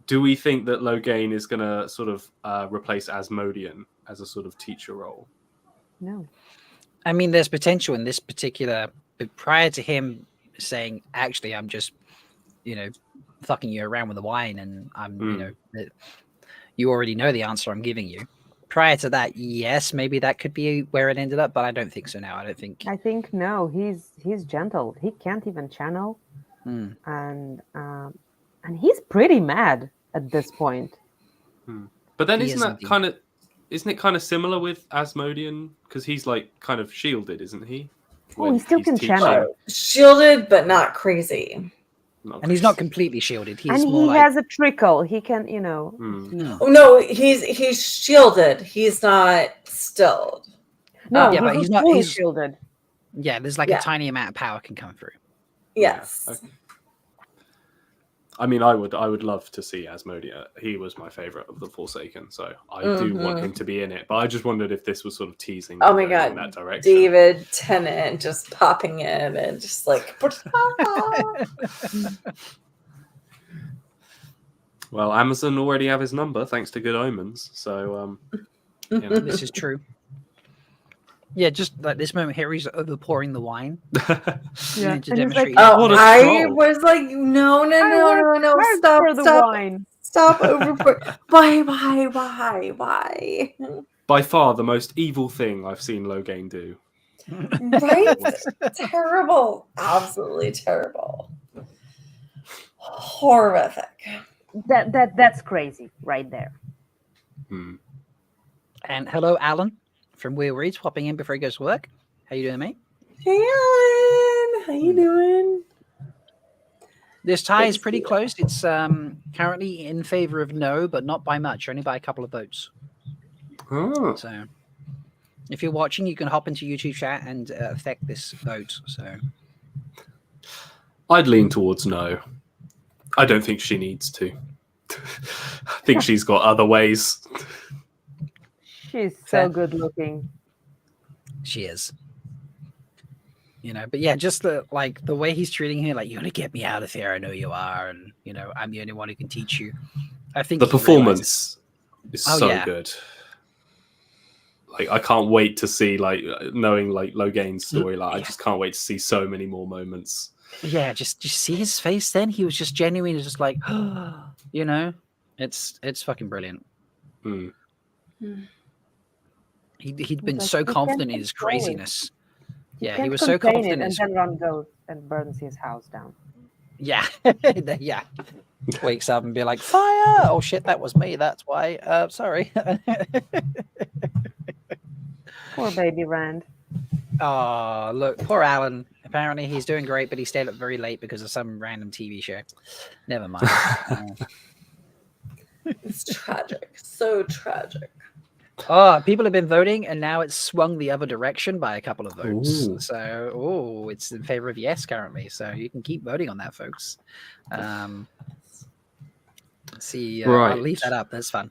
Do we think that Logain is going to sort of replace Asmodean as a sort of teacher role? No. I mean, there's potential in this particular, but prior to him saying, actually, I'm just, fucking you around with the wine, and I'm, you already know the answer I'm giving you. Prior to that, yes, maybe that could be where it ended up, but I don't think so now. I think no, he's gentle. He can't even channel. And he's pretty mad at this point. But then He isn't is it kind of similar with Asmodean, because he's like kind of shielded, isn't he? Oh, he still can channel. Shielded, but not crazy. And he's not completely shielded. He's And more he like, has a trickle. He can, Oh, no, he's shielded. He's not stilled. No, yeah, but he's not. fully He's shielded. Yeah, there's like Yeah. a tiny amount of power can come through. Yes. I mean, I would love to see Asmodeus. He was my favorite of the Forsaken, so I do want him to be in it. But I just wondered if this was sort of teasing. Oh my going god, in that direction. David Tennant just popping in and just like. Well, Amazon already have his number thanks to Good Omens, so you know. This is true. Yeah, just like this moment here, he's overpouring the wine. Yeah, to and he's like, demonstrate. Oh, I was like, no, stop over. Why? By far the most evil thing I've seen Logain do. Right? Terrible. Absolutely terrible. Horrific. That's crazy right there. And hello, Alan from Will Reads, popping in before he goes to work. How you doing, mate? Hey, Alan. How you doing? This tie is pretty close. It's currently in favor of no, but not by much, only by a couple of votes. Oh. So if you're watching, you can hop into YouTube chat and affect this vote. So I'd lean towards no. I don't think she needs to. I think she's got other ways. She's so good looking. She is. You know, but yeah, just the way he's treating her, like, you're gonna get me out of here. I know you are, and you know, I'm the only one who can teach you. I think The performance is so good. Like, I can't wait to see, like, knowing like Logain's story. Like, I just can't wait to see so many more moments. Yeah, just see his face. Then he was just genuine, just like, you know, it's fucking brilliant. He'd been so confident in his craziness. Yeah, he was so confident. And then Ron goes and burns his house down. Yeah, yeah. Wakes up and be like, fire! Oh shit, that was me. That's why. Sorry. Poor baby Rand. Oh, look, poor Alan. Apparently he's doing great, but he stayed up very late because of some random TV show. Never mind. It's tragic. So tragic. Oh, people have been voting, and now it's swung the other direction by a couple of votes. Ooh. So, it's in favor of yes currently. So you can keep voting on that, folks. Let's see, Right. I'll leave that up. That's fun.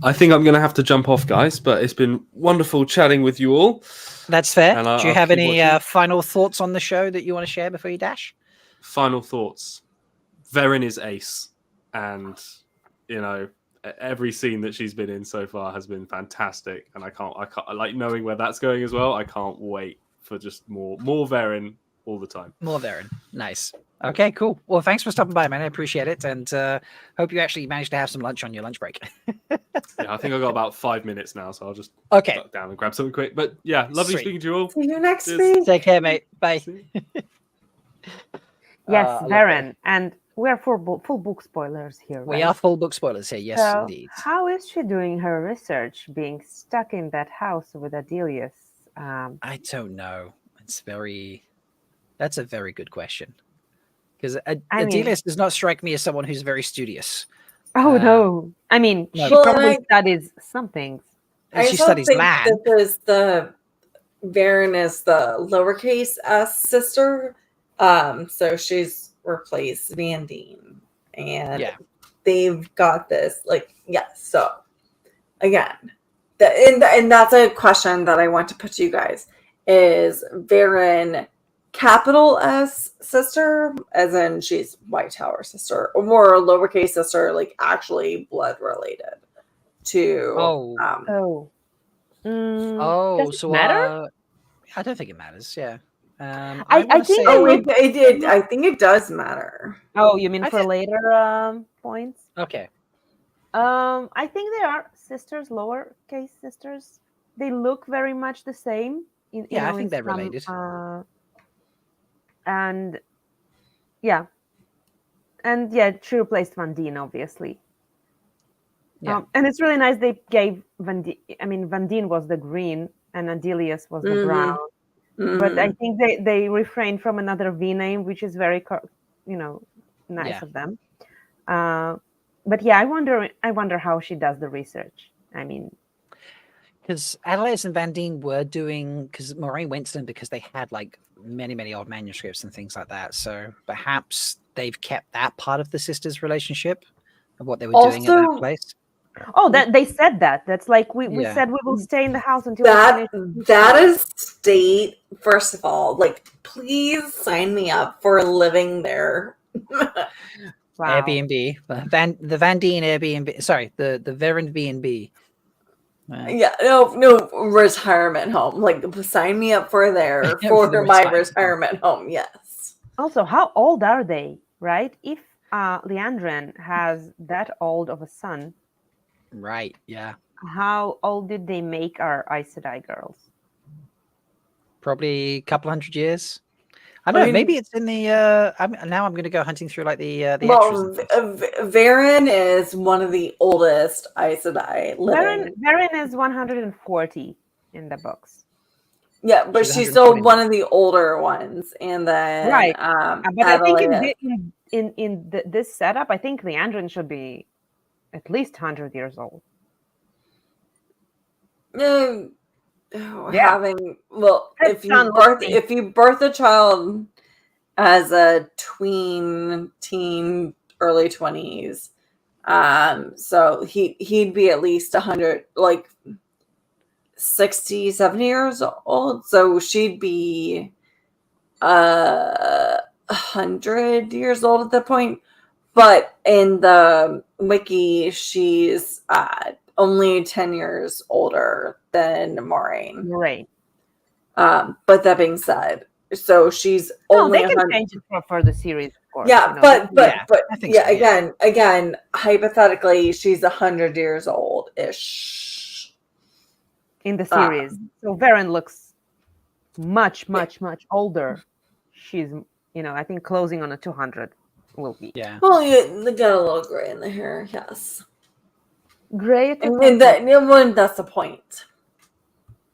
I think I'm going to have to jump off, guys, but it's been wonderful chatting with you all. That's fair. And Do you I'll have keep any watching. final thoughts on the show that you want to share before you dash? Final thoughts. Verin is ace, and you know, every scene that she's been in so far has been fantastic, and I can't like knowing where that's going as well. I can't wait for just more Verin all the time. More Verin. Nice. Okay, cool. Well, thanks for stopping by, man. I appreciate it, and hope you actually managed to have some lunch on your lunch break. Yeah, I think I got about 5 minutes now, so I'll just duck down and grab something quick. But yeah, lovely Sweet. speaking to you all. See you next Cheers. week. Take care, mate. Bye. Yes, Verin, and we're full book spoilers here. We right? are full book spoilers here. Yes, So, indeed. how is she doing her research, being stuck in that house with Adelius? I don't know. That's a very good question. Because Adelius does not strike me as someone who's very studious. Oh no! I mean, no. she Well, probably studies some things. I She don't studies think Lan. this is the Verin is the lowercase s sister. So she's replaced Vandine, and they've got this So again, and that's a question that I want to put to you guys: is Verin capital S sister, as in she's White Tower sister, or more lowercase sister, like actually blood related to? Does it So matter? I don't think it matters. Yeah. I wanna think say- it did. I think it does matter. Oh, you mean I for thi- later points? Okay. I think they are sisters, lowercase sisters. They look very much the same. Yeah, you I know, think in they're some, related. And yeah, she replaced Vandine, obviously. Yeah. And it's really nice they gave Vandine. I mean, Vandine was the green, and Adelius was the Mhm. brown. But I Mhm. think they refrained from another V name, which is very, nice Yeah. of them. But yeah, I wonder how she does the research. I mean, Because Adelaide and Vandine were doing, because Moiraine went to them because they had like many old manuscripts and things like that. So perhaps they've kept that part of the sisters' relationship and what they were doing at that Also, place. Oh, that they said that. That's like we Yeah. said we will stay in the house until that we finish. that is state. First of all, like, please sign me up for living there. Wow. Airbnb, the Van Dien Airbnb. Sorry, the Verin B&B. Yeah, no, retirement home. Like, sign me up for there for the my retirement retirement home. Yes. Also, how old are they? Right? If Liandrin has that old of a son, Right. Yeah. how old did they make our Aes Sedai girls? Probably a couple 100 years. I don't know. Maybe it's in the. Now I'm going to go hunting through like the extras. Well, Verin is one of the oldest Aes Sedai living. Verin is 140 in the books. Yeah, but she's still one of the older ones, and then Right. But I think Adelaide- in this setup, I think Liandrin should be at least 100 years old. Yeah. Having That's if you birth a child as a tween, teen, early 20s, so he'd be at least 100, like 60, 70 years old. So she'd be 100 years old at that point. But in the wiki, she's only 10 years older than Moiraine. Right. But that being said, so she's only they can 100 change it for the series, of course. Yeah, you know. but I think so, yeah. again, hypothetically, she's 100 years old ish in the series. So Verin looks much older. She's, I think closing on a 200 will be. Yeah. Well, they got a little gray in the hair, yes. Gray, and that's the point.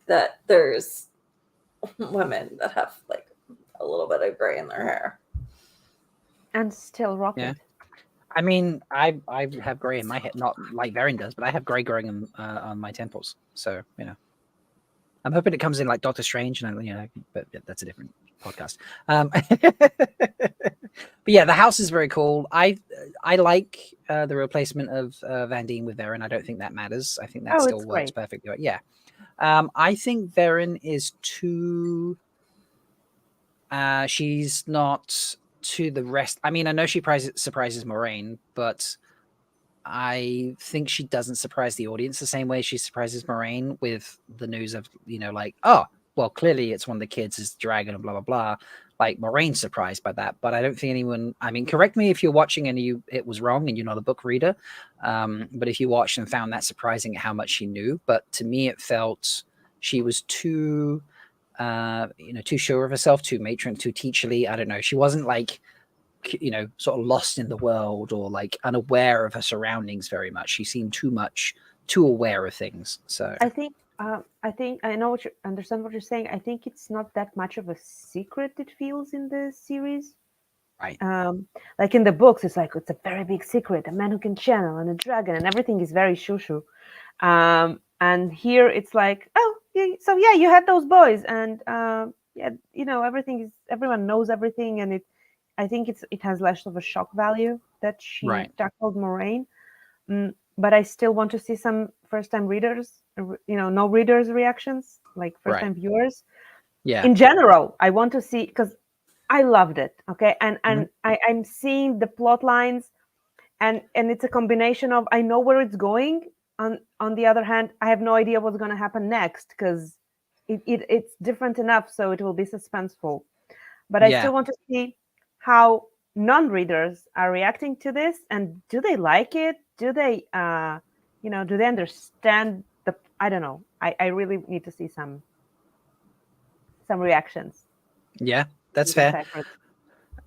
That there's women that have like a little bit of gray in their hair, and still rock Yeah. it. I mean, I have gray in my head, not like Verin does, but I have gray growing on my temples. So I'm hoping it comes in like Doctor Strange, and but that's a different podcast. But yeah, the house is very cool. I like the replacement of Van Dien with Verin. I don't think that matters. I think that still it's works great. perfectly. Yeah. I think Verin is too. She's not to the rest. I mean, I know she surprises Moiraine, but I think she doesn't surprise the audience the same way she surprises Moiraine with the news of, like, oh, well, clearly it's one of the kids is dragon and blah, blah, blah. Like, Moraine's surprised by that, but I don't think anyone, I mean, correct me if you're watching and it was wrong and you're not a book reader, but if you watched and found that surprising how much she knew, but to me it felt she was too, too sure of herself, too matron, too teacherly. I don't know. She wasn't like, sort of lost in the world or like unaware of her surroundings very much. She seemed too aware of things. So I think I know understand what you're saying. I think it's not that much of a secret it feels in the series. Right. Like in the books, it's like it's a very big secret, a man who can channel and a dragon, and everything is very shoo-shoo. And here it's like, oh, so yeah, you had those boys, and everyone knows everything, and I think it has less of a shock value that she tackled Moiraine. But I still want to see some first-time readers, no readers' reactions, like first-time viewers. Yeah. In general, I want to see, because I loved it. Okay, and I'm seeing the plot lines, and it's a combination of I know where it's going. On the other hand, I have no idea what's going to happen next because it's different enough, so it will be suspenseful. But I still want to see how non-readers are reacting to this, and do they like it? Do they, do they understand the? I don't know. I really need to see some reactions. Yeah, that's fair.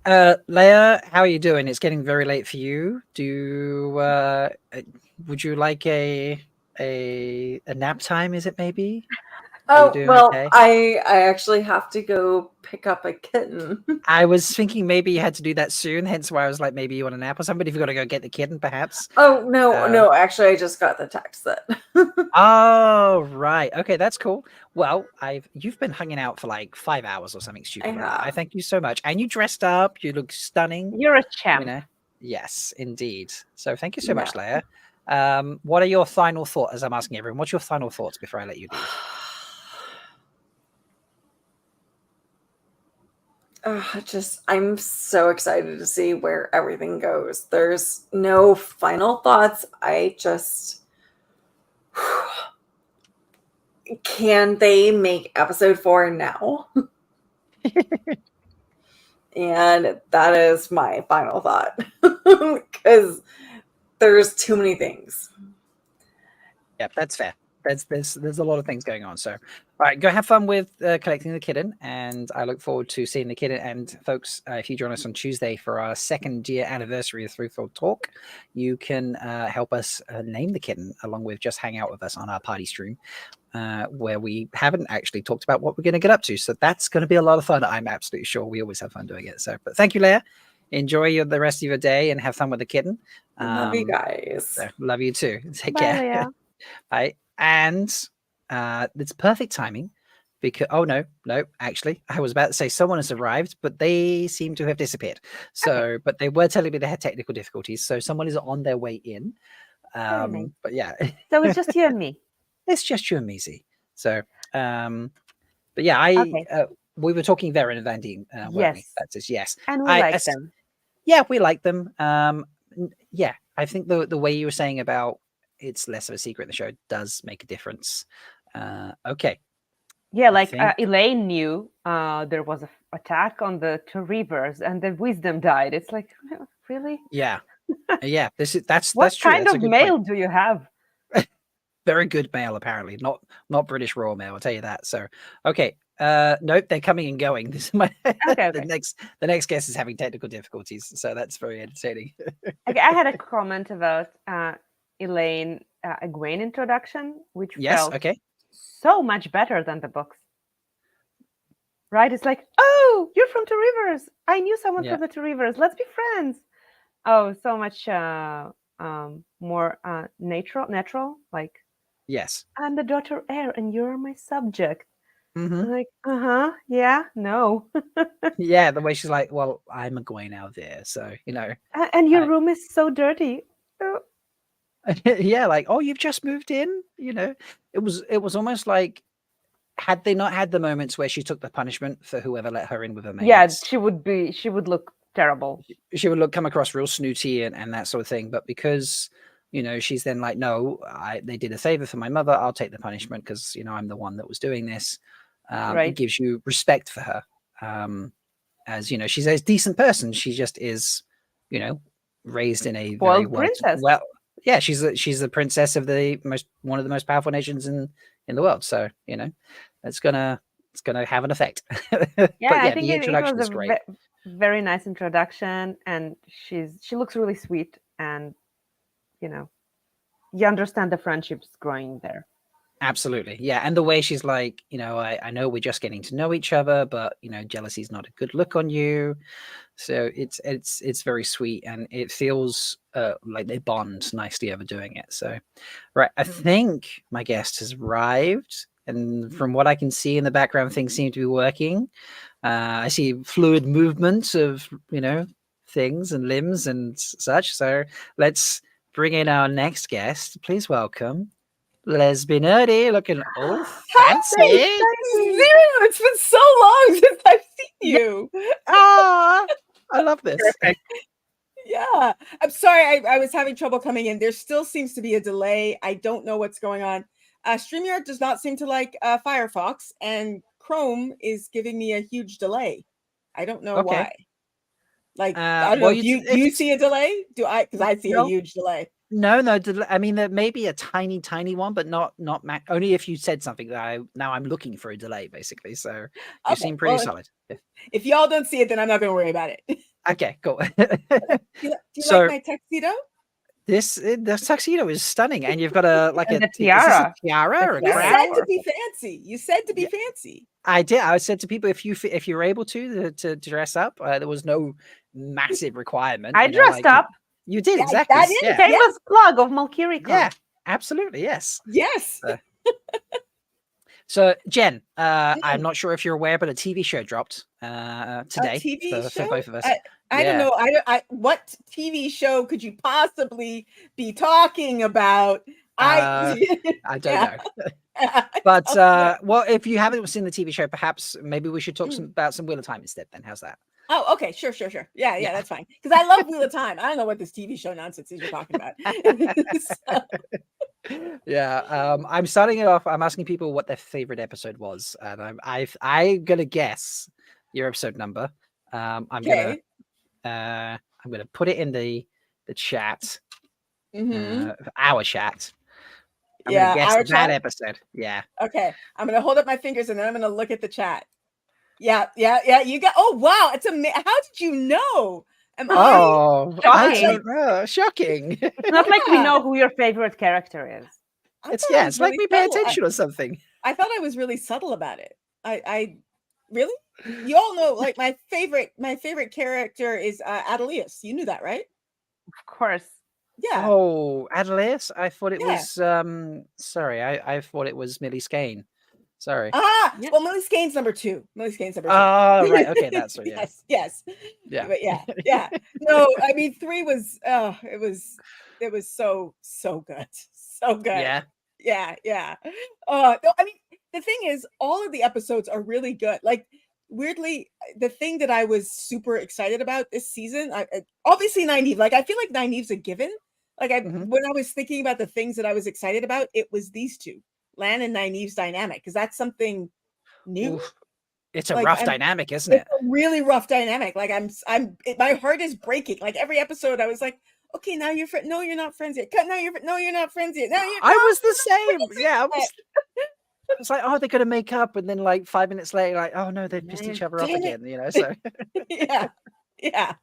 Leia, how are you doing? It's getting very late for you. Would you like a nap time? Is it maybe? Oh, doing well, okay? I actually have to go pick up a kitten. I was thinking maybe you had to do that soon, hence why I was like, maybe you want a nap or something. If you've got to go get the kitten, perhaps. Oh, no, actually, I just got the text that. Oh, right. Okay, that's cool. Well, you've been hanging out for like 5 hours or something stupid like that. I thank you so much. And you dressed up. You look stunning. You're a champ. Yes, indeed. So thank you so much, Leia. What are your final thoughts, as I'm asking everyone, what's your final thoughts before I let you leave? I'm so excited to see where everything goes. There's no final thoughts. I just can they make episode 4 now? And that is my final thought. Because there's too many things. Yep, that's fair. There's a lot of things going on. So, all right, go have fun with collecting the kitten, and I look forward to seeing the kitten. And folks, if you join us on Tuesday for our 2nd year anniversary of Throughful Talk, you can help us name the kitten along with just hang out with us on our party stream, where we haven't actually talked about what we're going to get up to. So that's going to be a lot of fun. I'm absolutely sure we always have fun doing it. So, but thank you, Leia. Enjoy the rest of your day and have fun with the kitten. Love you guys. So love you too. Take Bye, care. Leia. Bye. And it's perfect timing because actually I was about to say someone has arrived, but they seem to have disappeared. So but they were telling me they had technical difficulties, so someone is on their way in. But yeah, so it's just you and me. It's just you and me, Z. So but yeah, we were talking Verin and Vandine, weren't we? That is yes, and we like them. Yeah, we like them. Yeah, I think the way you were saying about it's less of a secret in the show does make a difference. Okay. Yeah, like Elaine knew there was an attack on the two rivers and the wisdom died. It's like, really? Yeah. Yeah. That's what true. kind of mail do you have? Very good mail, apparently. Not British Royal Mail, I'll tell you that. So okay. Nope, they're coming and going. This is my the next guest is having technical difficulties, so that's very entertaining. Okay, I had a comment about Elaine Egwene introduction, which felt so much better than the books. Right? It's like, oh, you're from Two Rivers. I knew someone from the Two Rivers. Let's be friends. Oh, so much more natural. Like, yes, I'm the daughter heir, and you're my subject. Mm-hmm. Like, yeah, no. Yeah, the way she's like, well, I'm Egwene out there, so and your room is so dirty. Oh. Yeah, like, oh, you've just moved in. It was almost like had they not had the moments where she took the punishment for whoever let her in with her maids. Yeah, she would look terrible. She would come across real snooty and that sort of thing. But because she's then like, no, they did a favor for my mother. I'll take the punishment because I'm the one that was doing this. Right. It gives you respect for her. As she's a decent person. She just is, raised in a very princess. Well, yeah, she's the princess of one of the most powerful nations in the world. So it's gonna have an effect. Yeah, but I think the introduction it was is great. Very nice introduction, and she looks really sweet, and you understand the friendships growing there. Absolutely. Yeah. And the way she's like, I know we're just getting to know each other, but jealousy is not a good look on you. So it's very sweet, and it feels like they bond nicely over doing it. So, right. I think my guest has arrived, and from what I can see in the background, things seem to be working. I see fluid movement of, things and limbs and such. So let's bring in our next guest. Please welcome Lesbian Nerdy, looking all fancy. It's been so long since I've seen you. I love this. Perfect. Yeah. I'm sorry, I was having trouble coming in. There still seems to be a delay. I don't know what's going on. StreamYard does not seem to like Firefox, and Chrome is giving me a huge delay. I don't know why. Like, I don't know. Do you see a delay? Because I see a huge delay. No. I mean, there may be a tiny one, but not only if you said something that now I'm looking for a delay, basically. So you seem pretty solid. If y'all don't see it, then I'm not going to worry about it. Okay, cool. Do you like my tuxedo? the tuxedo is stunning, and you've got a And the is this a tiara. tiara The or a You tiara. crown? said to be fancy. You said to be fancy. I did. I said to people, if you were able to dress up, there was no massive requirement. I you know, dressed like, up. You did Yeah, exactly. that is, Yeah. Shameless plug of Malkiri. Yeah. Absolutely. Yes. Yes. So Jen, I'm not sure if you're aware, but a TV show dropped today A TV for show? both of us. I don't know. What TV show could you possibly be talking about? I don't know. But well, if you haven't seen the TV show, perhaps maybe we should talk about some Wheel of Time instead. Then how's that? Oh, okay, sure. Yeah, that's fine. Because I love Wheel of Time. I don't know what this TV show nonsense is you're talking about. Yeah, I'm starting it off. I'm asking people what their favorite episode was, and I'm gonna guess your episode number. I'm Okay. gonna put it in the chat, Mhm. our chat. I'm Yeah, gonna guess our that chat? episode. Yeah. Okay, I'm gonna hold up my fingers and then I'm gonna look at the chat. Yeah. You got. Oh wow, it's amazing. How did you know? Am Oh, I Shocking. don't know. Shocking. It's not like we know who your favorite character is. It's thought I it's was like really we pay subtle. attention or something. I thought I was really subtle about it. I really. You all know, like my favorite character is Adelius. You knew that, right? Of course. Yeah. Oh, Adelaide. I thought it Yeah. was sorry, I thought it was Millie Skane. Sorry. Well, Millie Skane's number 2. Millie Skane's number 2. Oh, right. Okay, that's right. Yeah. Yes. Yeah. But yeah. No, I mean 3 was it was so good. So good. Yeah. Yeah. No, I mean the thing is all of the episodes are really good. Like weirdly, the thing that I was super excited about this season, obviously Nynaeve. Like I feel like Nynaeve's a given. Like when I was thinking about the things that I was excited about, it was these two, Lan and Nynaeve's dynamic, because that's something new. Oof. It's a Like, rough I'm- dynamic, isn't it? It's a really rough dynamic. Like my heart is breaking. Like every episode, I was like, okay, now you're no, you're not friends yet. Cut, now you're no, you're not friends yet. Now you're. I no, was the you're not same. friends Yeah. yet." It's like, oh, they're gonna make up, and then like 5 minutes later, like, oh no, they've pissed each other off Damn it. again. You know, so Yeah.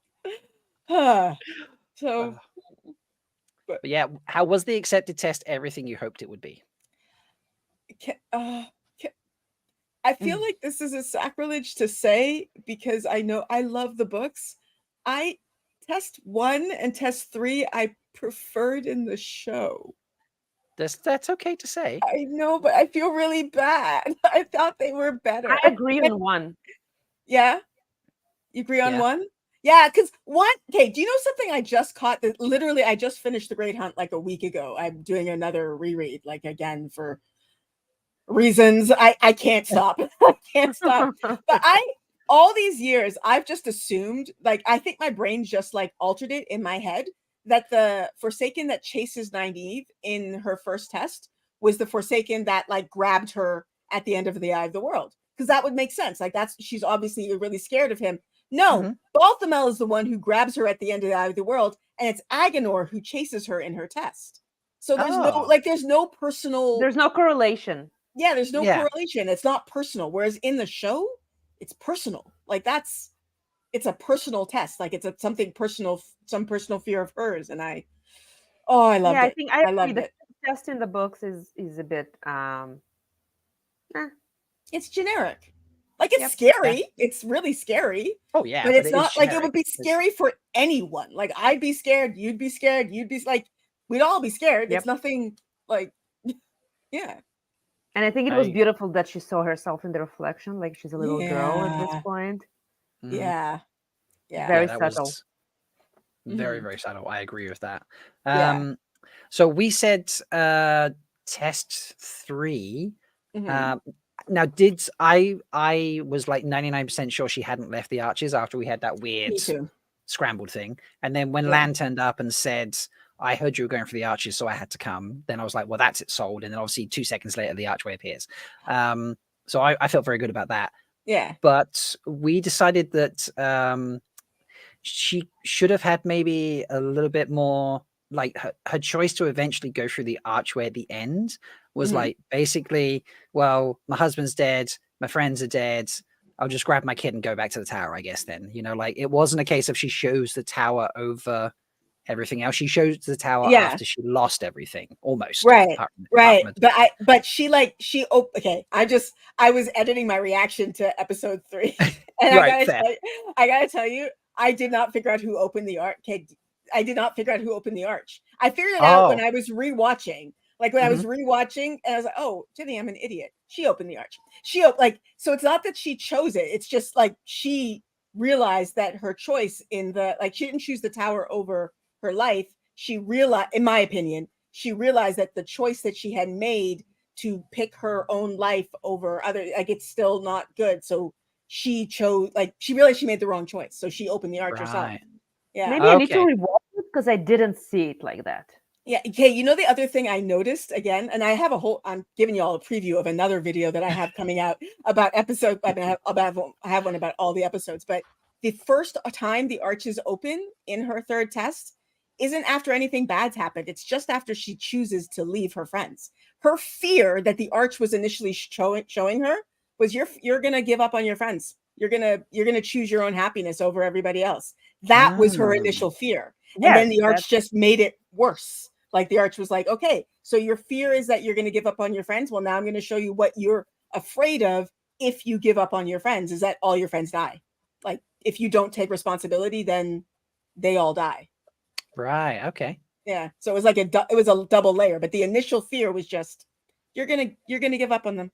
So, but yeah, how was the accepted test? Everything you hoped it would be. I feel like this is a sacrilege to say because I know I love the books. Test 1 and test 3 I preferred in the show. That's okay to say. I know, but I feel really bad. I thought they were better. I agree on 1. Yeah? You agree on Yeah. 1? Yeah, because 1, okay, do you know something I just caught that literally I just finished The Great Hunt like a week ago. I'm doing another reread, like again for reasons I can't stop. I can't stop. But all these years I've just assumed, like I think my brain just like altered it in my head that the Forsaken that chases Nynaeve in her first test was the Forsaken that like grabbed her at the end of the Eye of the World. Because that would make sense. Like she's obviously really scared of him. No, Balthamel is the one who grabs her at the end of the Eye of the World, and it's Agenor who chases her in her test. So there's no personal. There's no correlation. Yeah, there's no Yeah. correlation. It's not personal. Whereas in the show, it's personal. Like it's a personal test. Like it's something personal, some personal fear of hers. And I loved it. I think I loved the it. test in the books is a bit It's generic. Like it's scary. It's really scary. Oh yeah, but but it's it is not like it would be generic. scary for anyone. Like I'd be scared, you'd be scared, like we'd all be scared. Yep. It's nothing like yeah. And I think it was I- beautiful that she saw herself in the reflection, like she's a little girl at Yeah. this point. Yeah. Yeah. Very that subtle. was very, Mhm. very subtle. I agree with that. Yeah. So we said test 3. Mhm. Now, I was like 99% sure she hadn't left the Arches after we had that weird too. scrambled thing. And then when Yeah. Lan turned up and said, I heard you were going for the Arches, so I had to come. Then I was like, well, that's it sold. And then obviously 2 seconds later, the Archway appears. So I felt very good about that. Yeah. But we decided that she should have had maybe a little bit more, like her choice to eventually go through the Archway at the end was Mhm. like basically, well, my husband's dead, my friends are dead, I'll just grab my kid and go back to the tower, I guess. Then, you know, like it wasn't a case of she chose the tower over everything else. She chose the tower Yeah. after she lost everything, almost. Right, apart right. from But okay. I was editing my reaction to episode 3, and Right, fair. I gotta tell you, I did not figure out who opened the arch. Okay, I did not figure out who opened the arch. I figured it out when Oh. I was rewatching. Like when I was Mhm. rewatching, and I was like, "Oh, Jenny, I'm an idiot. She opened the arch. So it's not that she chose it. It's just like she realized that her choice she didn't choose the tower over her life. She realized, in my opinion, she realized that the choice that she had made to pick her own life over other, like, it's still not good. So she chose, she realized she made the wrong choice. So she opened the arch herself. Right. Yeah. Maybe I need to rewatch it because I didn't see it like that. Yeah. Okay. You know, the other thing I noticed again, and I have I'm giving you all a preview of another video that I have coming out about episode. I have one about all the episodes, but the first time the arches open in her third test isn't after anything bad's happened. It's just after she chooses to leave her friends. Her fear that the arch was initially showing her was you're gonna give up on your friends. You're gonna choose your own happiness over everybody else. That was her initial fear. And then the arch just made it worse. Like the arch was like, okay, so your fear is that you're going to give up on your friends. Well, now I'm going to show you what you're afraid of if you give up on your friends, is that all your friends die. Like if you don't take responsibility, then they all die. Right. Okay. Yeah. So it was like it was a double layer, but the initial fear was just you're gonna give up on them.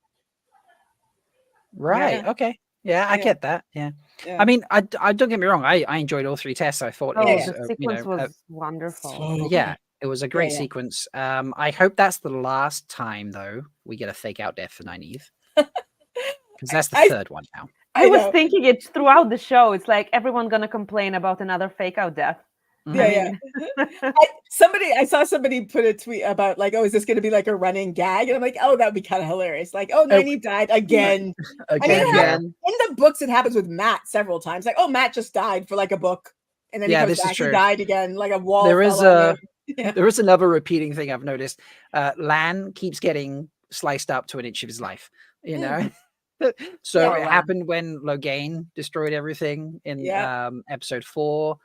Right. Yeah. Okay. Yeah, I Yeah. get that. Yeah. Yeah. I mean, I don't get me wrong. I enjoyed all 3 tests. I thought it was, The sequence was wonderful. yeah, it was a great Yeah. sequence. I hope that's the last time though we get a fake out death for Nynaeve, because that's the third one now. I was thinking it throughout the show. It's like everyone gonna complain about another fake out death. Yeah, I saw somebody put a tweet about like, oh, is this going to be like a running gag? And I'm like, oh, that would be kind of hilarious. Like, oh, Nynaeve died again. Again. In the books, it happens with Matt several times. Like, oh, Matt just died for like a book, and then he comes this is back. He true. died again. Like a wall. There is fell on him. there is another repeating thing I've noticed. Lan keeps getting sliced up to an inch of his life. You know. So it happened when Logain destroyed everything in episode 4.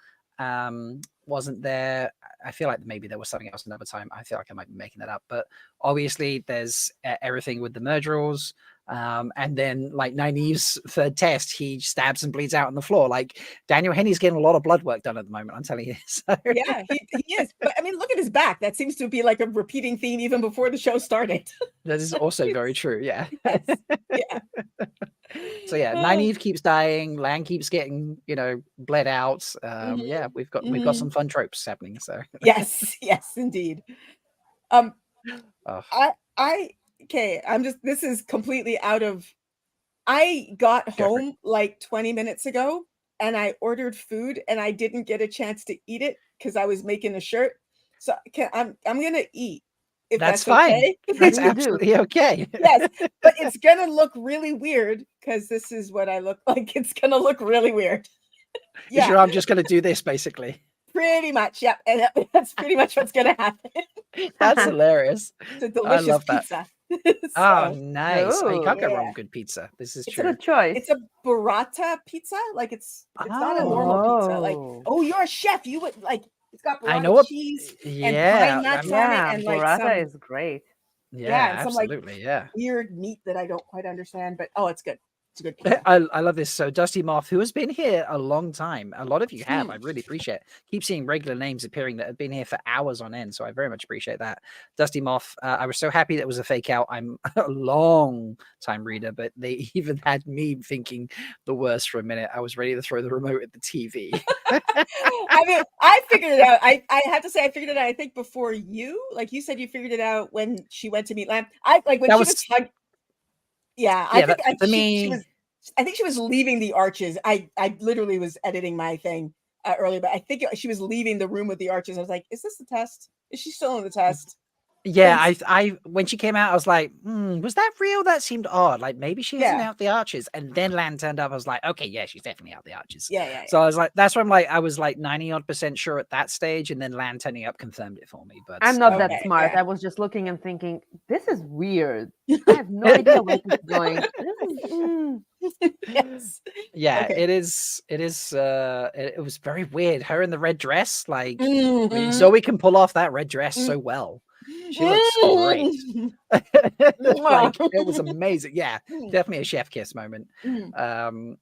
Wasn't there. I feel like maybe there was something else another time. I feel like I might be making that up, but obviously there's everything with the murderals, and then like Nynaeve's third test, he stabs and bleeds out on the floor. Like Daniel Henney's getting a lot of blood work done at the moment, I'm telling you. So. Yeah, he is. But I mean, look at his back. That seems to be like a repeating theme even before the show started. That is also very true. Yeah. Yeah. So yeah, Nynaeve keeps dying. Lan keeps getting, bled out. Yeah, we've got some fun tropes happening. So yes, indeed. This is completely out of. I got home like 20 minutes ago, and I ordered food, and I didn't get a chance to eat it because I was making a shirt. So I'm gonna eat. If that's fine. Okay. That's absolutely okay. Yes, but it's gonna look really weird because this is what I look like. It's gonna look really weird. Yeah, sure. I'm just gonna do this basically. Pretty much, yep. And that's pretty much what's gonna happen. That's hilarious. It's a delicious I love pizza. Oh, nice. You can't go yeah. wrong with good pizza. This is It's true. a good choice. It's a burrata pizza. Like it's not a normal pizza. Like, oh, you're a chef. You would like. It's got burrata I know what cheese yeah, and pine nuts on it, and like burrata some, is great. Yeah, and some like absolutely. Yeah. weird meat that I don't quite understand, but oh, it's good. It's a good pizza. I love this. So Dusty Moth, who has been here a long time, a lot of you have. I really appreciate it. Keep seeing regular names appearing that have been here for hours on end. So I very much appreciate that. Dusty Moth, I was so happy that it was a fake out. I'm a long time reader, but they even had me thinking the worst for a minute. I was ready to throw the remote at the TV. I mean, I figured it out. I have to say I figured it out, I think, before you. Like you said you figured it out when she went to meet Lamb. I like when that she was hugged. Yeah, I think she was leaving the arches. I literally was editing my thing earlier, but I think she was leaving the room with the arches. I was like, is this the test? Is she still in the test? Yeah, I when she came out, I was like, was that real? That seemed odd. Like maybe she isn't out the archers. And then Lan turned up. I was like, okay, yeah, she's definitely out the archers. Yeah. So I was like, that's why I was like 90% sure at that stage, and then Lan turning up confirmed it for me. But I'm not that smart. I was just looking and thinking, this is weird. I have no idea where this is going. Yes. Yeah, Okay. it is. It was very weird. Her in the red dress, like I mean, Mhm. Zoe can pull off that red dress so well. She looks great. Like it was amazing. Yeah, definitely a chef kiss moment. And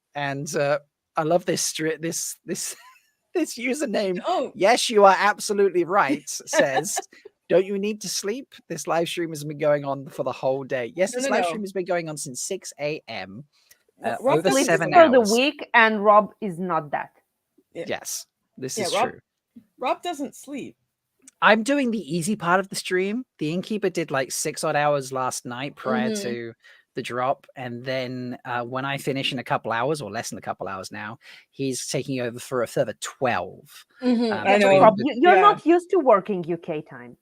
I love this this username. Yes, you are absolutely right. Says, don't you need to sleep? This live stream has been going on for the whole day. Yes, this live stream has been going on since 6 a.m. Rob Over sleeps 7 for hours. the week, and Rob is not that. Yes, this Yeah, is Rob, true. Rob doesn't sleep. I'm doing the easy part of the stream. The innkeeper did like 6 odd hours last night prior Mhm. to the drop, and then when I finish in a couple hours, or less than a couple hours now, he's taking over for a further 12. I between Rob, the- you're not used to working UK time.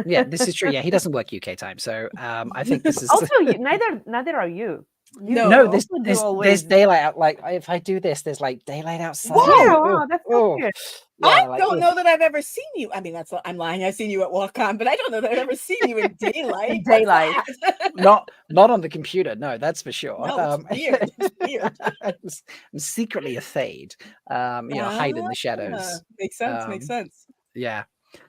yeah, this is true. Yeah, he doesn't work UK time, so I think this is Also, neither are you. You no. also do There's always- daylight out. Like if I do this, there's like daylight outside. Yeah, wow, that's so weird. I like, don't ugh. know that I've ever seen you. I mean, I'm lying. I've seen you at Walk-On, but I don't know that I've ever seen you in daylight. What's Daylight. that? Not on the computer. No, that's for sure. No, it's weird. It's weird. I'm secretly a Thade. Hide in the shadows. Makes sense. Makes sense. Yeah.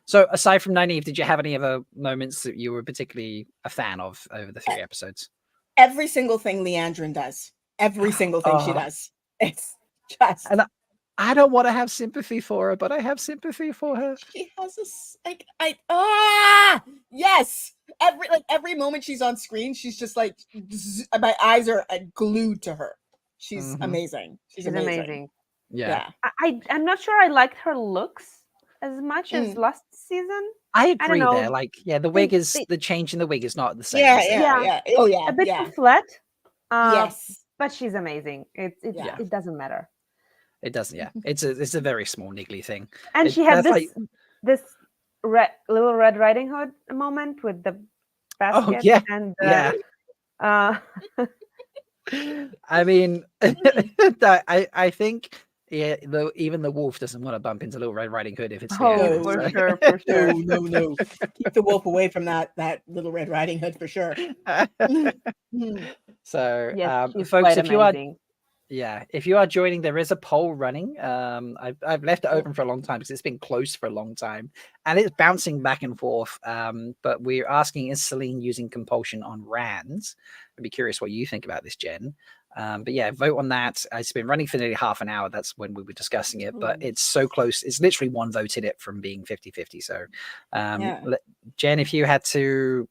So aside from Nynaeve, did you have any other moments that you were particularly a fan of over the 3 episodes? Every single thing Liandrin does. Every single thing she Oh. does. It's just. And I don't want to have sympathy for her, but I have sympathy for her. She has yes. Every moment she's on screen, she's just like my eyes are glued to her. She's Mhm. amazing. She's She's amazing. amazing. Yeah. I'm not sure I liked her looks as much as last season. I don't agree know. there. Like, yeah, the wig is the change in the wig is not the same. Yeah, is it? yeah. Oh yeah. A bit yeah. too flat. Yes. But she's amazing. It doesn't matter. It doesn't. Yeah, it's a very small niggly thing. And she had that's this little Red Riding Hood moment with the basket. yeah, and yeah. I mean, I think even the wolf doesn't want to bump into Little Red Riding Hood if it's Oh, for sure, for sure. No. Keep the wolf away from that Little Red Riding Hood for sure. So, Yes, she's folks, quite if you are, amazing. if you are joining, there is a poll running. I've left it open for a long time because it's been closed for a long time, and it's bouncing back and forth. But we're asking: is Celine using compulsion on Rand? I'd be curious what you think about this, Jen. But yeah, vote on that. It's been running for nearly half an hour. That's when we were discussing it, but it's so close. It's literally one vote in it from being 50-50. So, Jen, if you had to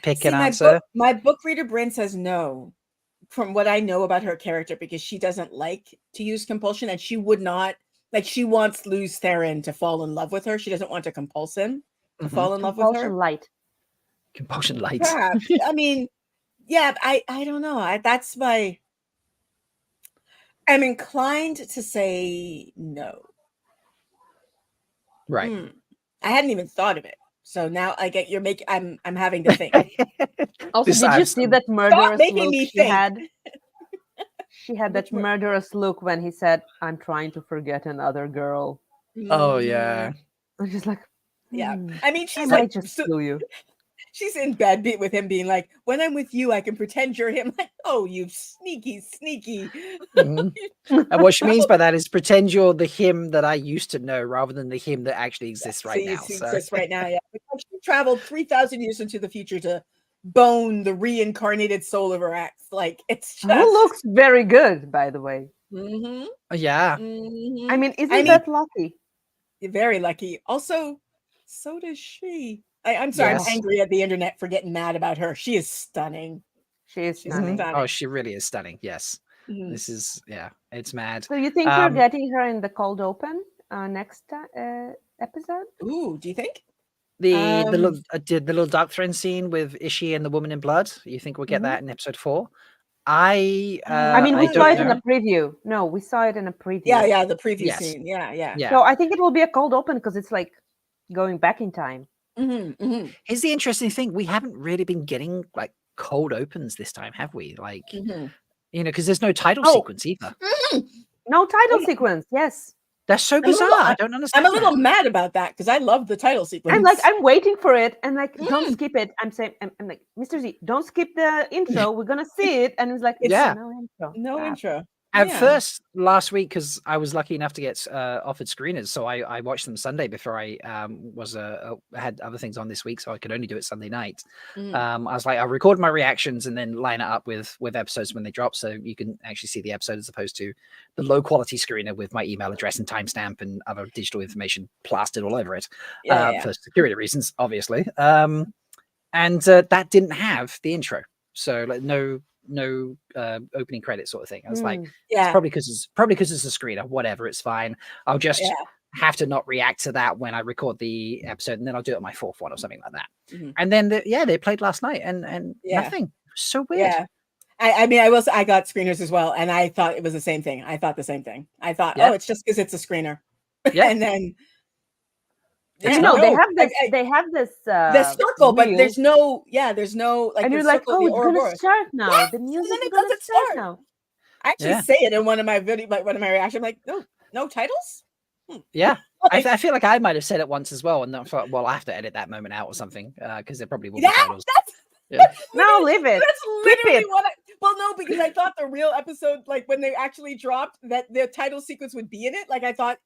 pick an answer, my book reader Bryn says no. From what I know about her character, because she doesn't like to use compulsion, and she would not she wants Luz Theron to fall in love with her. She doesn't want to compulse him to fall in love with her. Compulsion light. Perhaps. I mean, yeah, I don't know. That's my. I'm inclined to say no. Right. I hadn't even thought of it. So now I get you're making. I'm having to think. Also, did you see that murderous making look me she think. had? She had that murderous look when he said, "I'm trying to forget another girl." Oh yeah. I'm just like, Yeah. I mean, I she's might like just kill you. She's in bed with him being like, when I'm with you, I can pretend you're him. Like, oh, you sneaky. Mhm. And what she means by that is pretend you're the him that I used to know rather than the him that actually exists right now. So. Exists right now, yeah. Because she traveled 3,000 years into the future to bone the reincarnated soul of her ex. Like, it's just. Who looks very good, by the way. Mm-hmm. Yeah. I mean, isn't that lucky? You're very lucky. Also, so does she. I'm sorry, Yes. I'm angry at the internet for getting mad about her. She is stunning. She is She's stunning. Oh, she really is stunning. Yes. Mhm. This is it's mad. So you think we're getting her in the cold open next episode? Ooh, do you think? The little dark throne scene with Ishii and the woman in blood. You think we'll get that in episode 4? I mean, we don't saw it know. in a preview. No, we saw it in a preview. Yeah, the preview Yes. scene. Yeah. Yeah. So I think it will be a cold open because it's like going back in time. Here's the interesting thing: we haven't really been getting like cold opens this time, have we? Like, you know, because there's no title sequence either. No title sequence. Yes. That's so I'm a little- bizarre. I don't understand. I'm a little mad about that because I love the title sequence. I'm like, I'm waiting for it, and like, don't skip it. I'm saying, I'm like, Mr. Z, don't skip the intro. We're gonna see it, and it's like, Yeah. no intro. No Crap. intro. At Yeah. first, last week, because I was lucky enough to get offered screeners, so I watched them Sunday before I had other things on this week, so I could only do it Sunday night. I was like, I'll record my reactions and then line it up with episodes when they drop, so you can actually see the episode as opposed to the low quality screener with my email address and timestamp and other digital information plastered all over it for security reasons, obviously. And that didn't have the intro, so like no opening credit sort of thing. I was like, it's probably because it's a screener. Whatever, it's fine. I'll just have to not react to that when I record the episode, and then I'll do it on my fourth one or something like that. And then they played last night, and nothing. So weird. Yeah. I mean, I got screeners as well, and I thought it was the same thing. I thought the same thing. I thought, oh, it's just because it's a screener. Yeah. And then they have this. They have this. The circle, but wheel. there's no like. And the you're like, circle, oh, the it's gonna Ouroboros. start now. Yes, The music and then is it gonna doesn't start start now. I actually say it in one of my one of my reactions. I'm like, no titles. Yeah, I feel like I might have said it once as well, and I thought, well, I have to edit that moment out or something because there probably will be titles. No, leave it. That's Keep literally it. what well, no, because I thought the real episode, like when they actually dropped, that the title sequence would be in it. Like I thought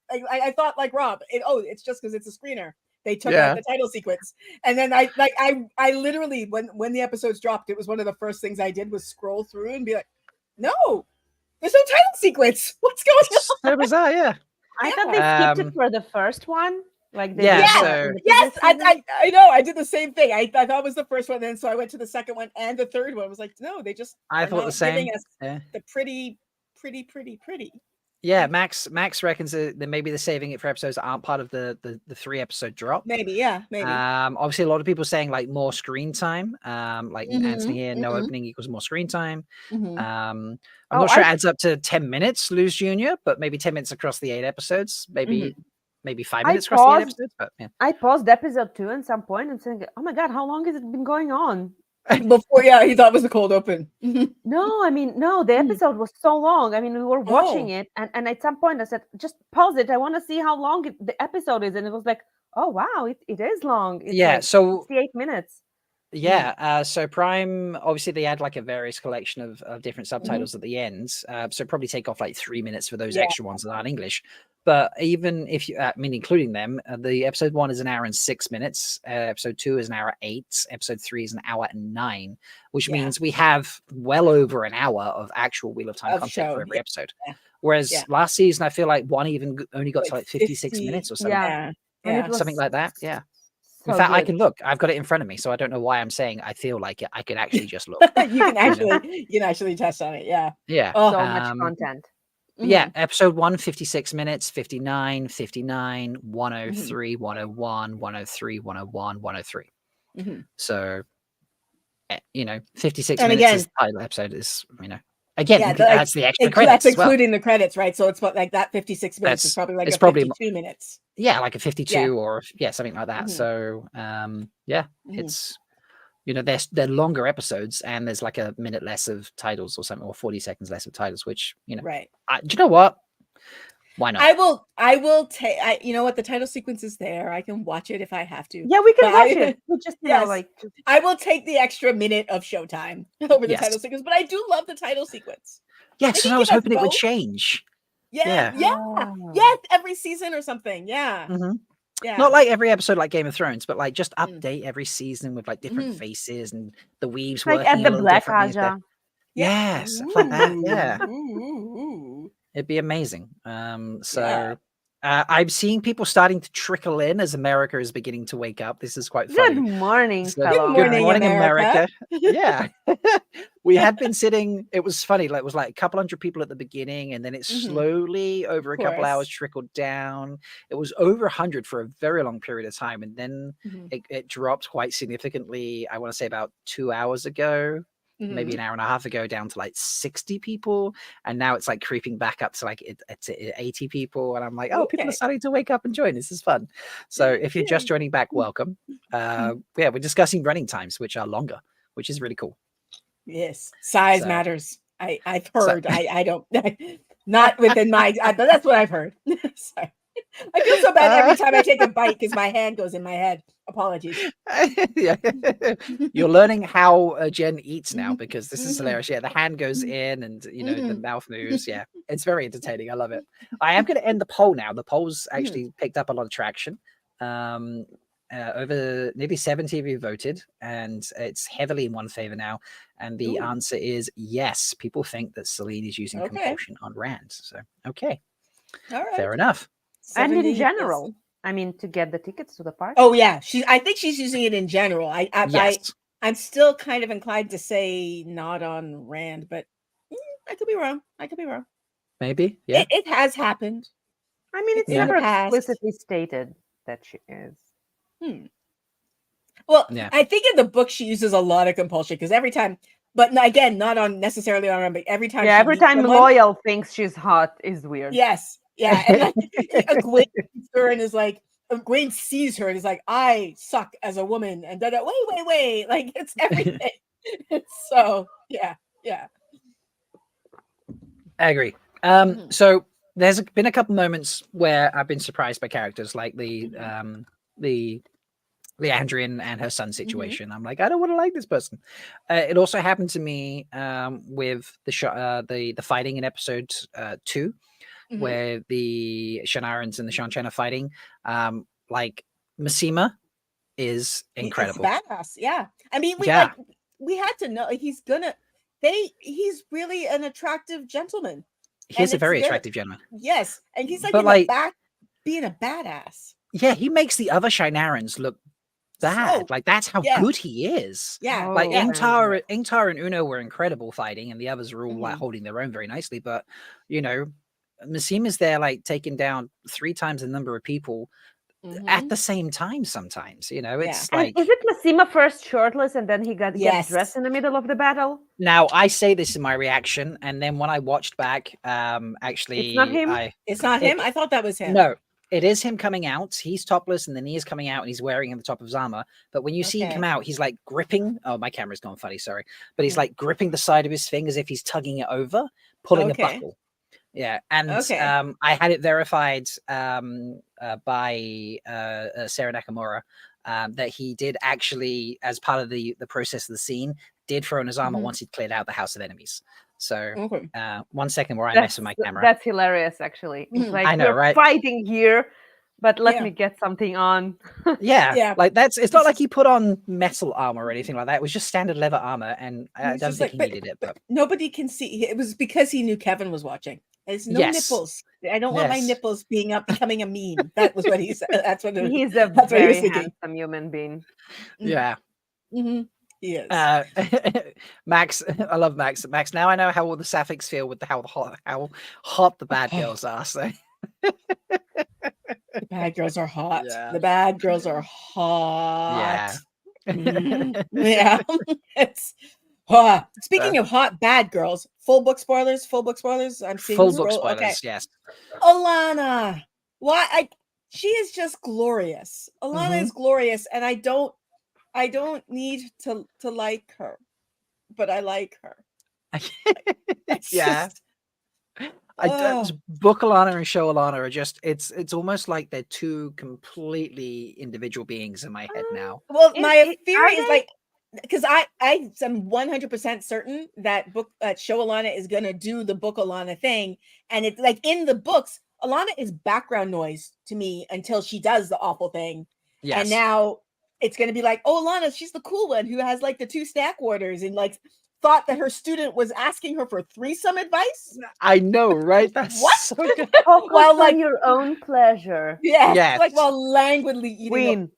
like Rob, it's just because it's a screener. They took out the title sequence, and then I literally when the episodes dropped, it was one of the first things I did was scroll through and be like, no, there's no title sequence. What's going on? So bizarre, yeah. I thought they skipped it for the first one. Like they Yeah, did so- in the Yes, previous season. I know. I did the same thing. I thought it was the first one, and so I went to the second one and the third one. I was like, no, they just I are thought the not same. giving us Yeah. the pretty. Yeah, Max reckons that maybe they're saving it for episodes that aren't part of the 3-episode drop. Maybe, yeah, maybe. Obviously, a lot of people saying like more screen time. Like Anthony here, no opening equals more screen time. I'm not sure it adds up to 10 minutes, Luz Jr., but maybe 10 minutes across the 8 episodes. Maybe 5 minutes across the 8 episodes. But yeah. I paused episode 2 at some point and saying, "Oh my god, how long has it been going on?" Before, he thought it was the cold open. No, I mean, no, the episode was so long. I mean, we were watching it, and at some point I said, just pause it. I want to see how long the episode is. And it was like, oh, wow, it is long. It's Yeah, like so 68 minutes. Yeah, so Prime, obviously they add like a various collection of different subtitles at the end. So probably take off like 3 minutes for those extra ones that aren't English. But even if you, including them, the episode 1 is an hour and 6 minutes. Episode 2 is an hour 8. Episode 3 is an hour and 9, which means we have well over an hour of actual Wheel of Time content for every episode. Whereas last season, I feel like one even only got to like 56 minutes or something. Something like that. Yeah. In fact, I can look. I've got it in front of me, so I don't know why I'm saying I feel like it. I could actually just look. you can actually test on it. Yeah. Yeah. So much content. Yeah. Episode 1, 56 minutes, 59, 59, 103, 101, 103, 101, 103. So, 56 And minutes again- is the title episode is, again, Yeah, that's the extra credits. That's as well. including the credits, right? So it's what, like that 56 minutes is probably like it's a probably 52 minutes. Yeah, like a 52 Yeah. or something like that. So it's they're longer episodes and there's like a minute less of titles or something, or 40 seconds less of titles, which Right. do you know what? Why not? I will take. You know what? The title sequence is there. I can watch it if I have to. Yeah, we can But watch it. We just I will take the extra minute of showtime over the Yes. title sequence. But I do love the title sequence. Yes, Maybe and I was give us hoping it would both. change. Yeah. Every season or something. Yeah. Yeah. Not like every episode like Game of Thrones, but like just update every season with like different faces and the weaves Like working at a the little Black differently if they're- Aja. Yeah, stuff like that. Yeah. Ooh. It'd be amazing. I'm seeing people starting to trickle in as America is beginning to wake up. This is quite funny. Good morning, So, fellow. good morning, America. Yeah. We had been sitting, it was funny, like it was like a couple hundred people at the beginning, and then it slowly over a couple course. hours trickled down. It was over 100 for a very long period of time, and then it dropped quite significantly, I want to say about 2 hours ago. maybe an hour and a half ago down to like 60 people, and now it's like creeping back up to like it's 80 people, and I'm like, oh, people are starting to wake up and join. This is fun. So if you're just joining back, welcome. Yeah, we're discussing running times, which are longer, which is really cool. Yes, size So- matters. I've heard. I don't. Not within my. But that's what I've heard. Sorry. I feel so bad every time I take a bite because my hand goes in my head. Apologies. Yeah. You're learning how Jen eats now, because this is hilarious. Yeah, the hand goes in, and the mouth moves. Yeah, it's very entertaining. I love it. I am going to end the poll now. The poll's actually picked up a lot of traction. Over nearly 70 of you voted, and it's heavily in one favor now. And the answer is yes. People think that Celine is using compulsion on Rand. So okay, all right, fair enough. And in general, I mean, to get the tickets to the park. Oh yeah, I think she's using it in general. Yes. I'm still kind of inclined to say not on Rand, but I could be wrong. Maybe. Yeah. It has happened. I mean, it's in the never past. explicitly stated that she is. Well, Yeah. I think in the book she uses a lot of compulsion because every time, but again, not on necessarily on Rand, but every time. Yeah, she every meets time someone- Loial thinks she's hot is weird. Yes. Yeah. And like, Egwene sees her and is like, Egwene sees her and is like, I suck as a woman. And then wait. Like, it's everything. So, yeah. I agree. So there's been a couple moments where I've been surprised by characters, like the Liandrin and her son situation. I'm like, I don't want to like this person. It also happened to me with the fighting in episode 2, where the Shannarans and the Shan-Chen are fighting. Like Massima is incredible. It's badass. Yeah. I mean, we had to know he's really an attractive gentleman. He's a very attractive gentleman. Yes. And he's like But in like- the back being a badass. Yeah, he makes the other Shinarans look bad. Like that's how good he is. Yeah. Like yeah. Ingtar and Uno were incredible fighting, and the others were all like holding their own very nicely. But Massima's there like taking down 3 times the number of people at the same time. Sometimes, it's And like. is it Massima first shirtless and then he gets Yes. dressed in the middle of the battle? Now I say this in my reaction, and then when I watched back, actually, It's not him? It's not him. I thought that was him. No, it is him coming out. He's topless, and then he is coming out, and he's wearing the top of his armor. But when you see him come out, he's like gripping. Oh, my camera's gone funny. Sorry, but he's like gripping the side of his finger as if he's tugging it over, pulling a buckle. Yeah, and I had it verified by Sarah Nakamura that he did actually, as part of the process of the scene, did throw in his armor once he'd cleared out the House of Enemies. So 1 second where I mess with my camera. That's hilarious, actually. It's like, I know, we're right? fighting here, but let me get something on. Yeah, like it's not like he put on metal armor or anything like that. It was just standard leather armor, and I don't think he needed it. But nobody can see. It was because he knew Kevin was watching. There's no nipples. I don't want my nipples becoming a meme. That was what he said. That's what He's a that's very what he was thinking. handsome human being. Yeah. Yes. Max, I love Max. Max, now I know how all the sapphics feel with how hot the bad girls are. So the bad girls are hot. Yeah. The bad girls are hot. Yeah. Yeah. It's speaking of hot bad girls, full book spoilers. I'm seeing full this book roll. spoilers. Okay. Yes. Alana. She is just glorious. Alana is glorious, and I don't need to like her, but I like her. Yeah. Book Alana and show Alana are just it's almost like they're 2 completely individual beings in my head now. Well, my theory is like, because I am 100% certain that show Alana is gonna do the book Alana thing, and it's like in the books, Alana is background noise to me until she does the awful thing. Yes. And now it's gonna be like, oh, Alana, she's the cool one who has like the 2 snack orders and like thought that her student was asking her for threesome advice. I know, right? That's what? so good. Well, like your own pleasure. Yeah. Yes. Like while languidly eating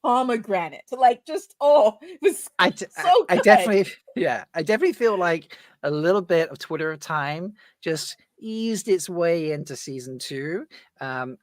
a pomegranate. So like just it was so good. I definitely feel like a little bit of Twitter of time just eased its way into season 2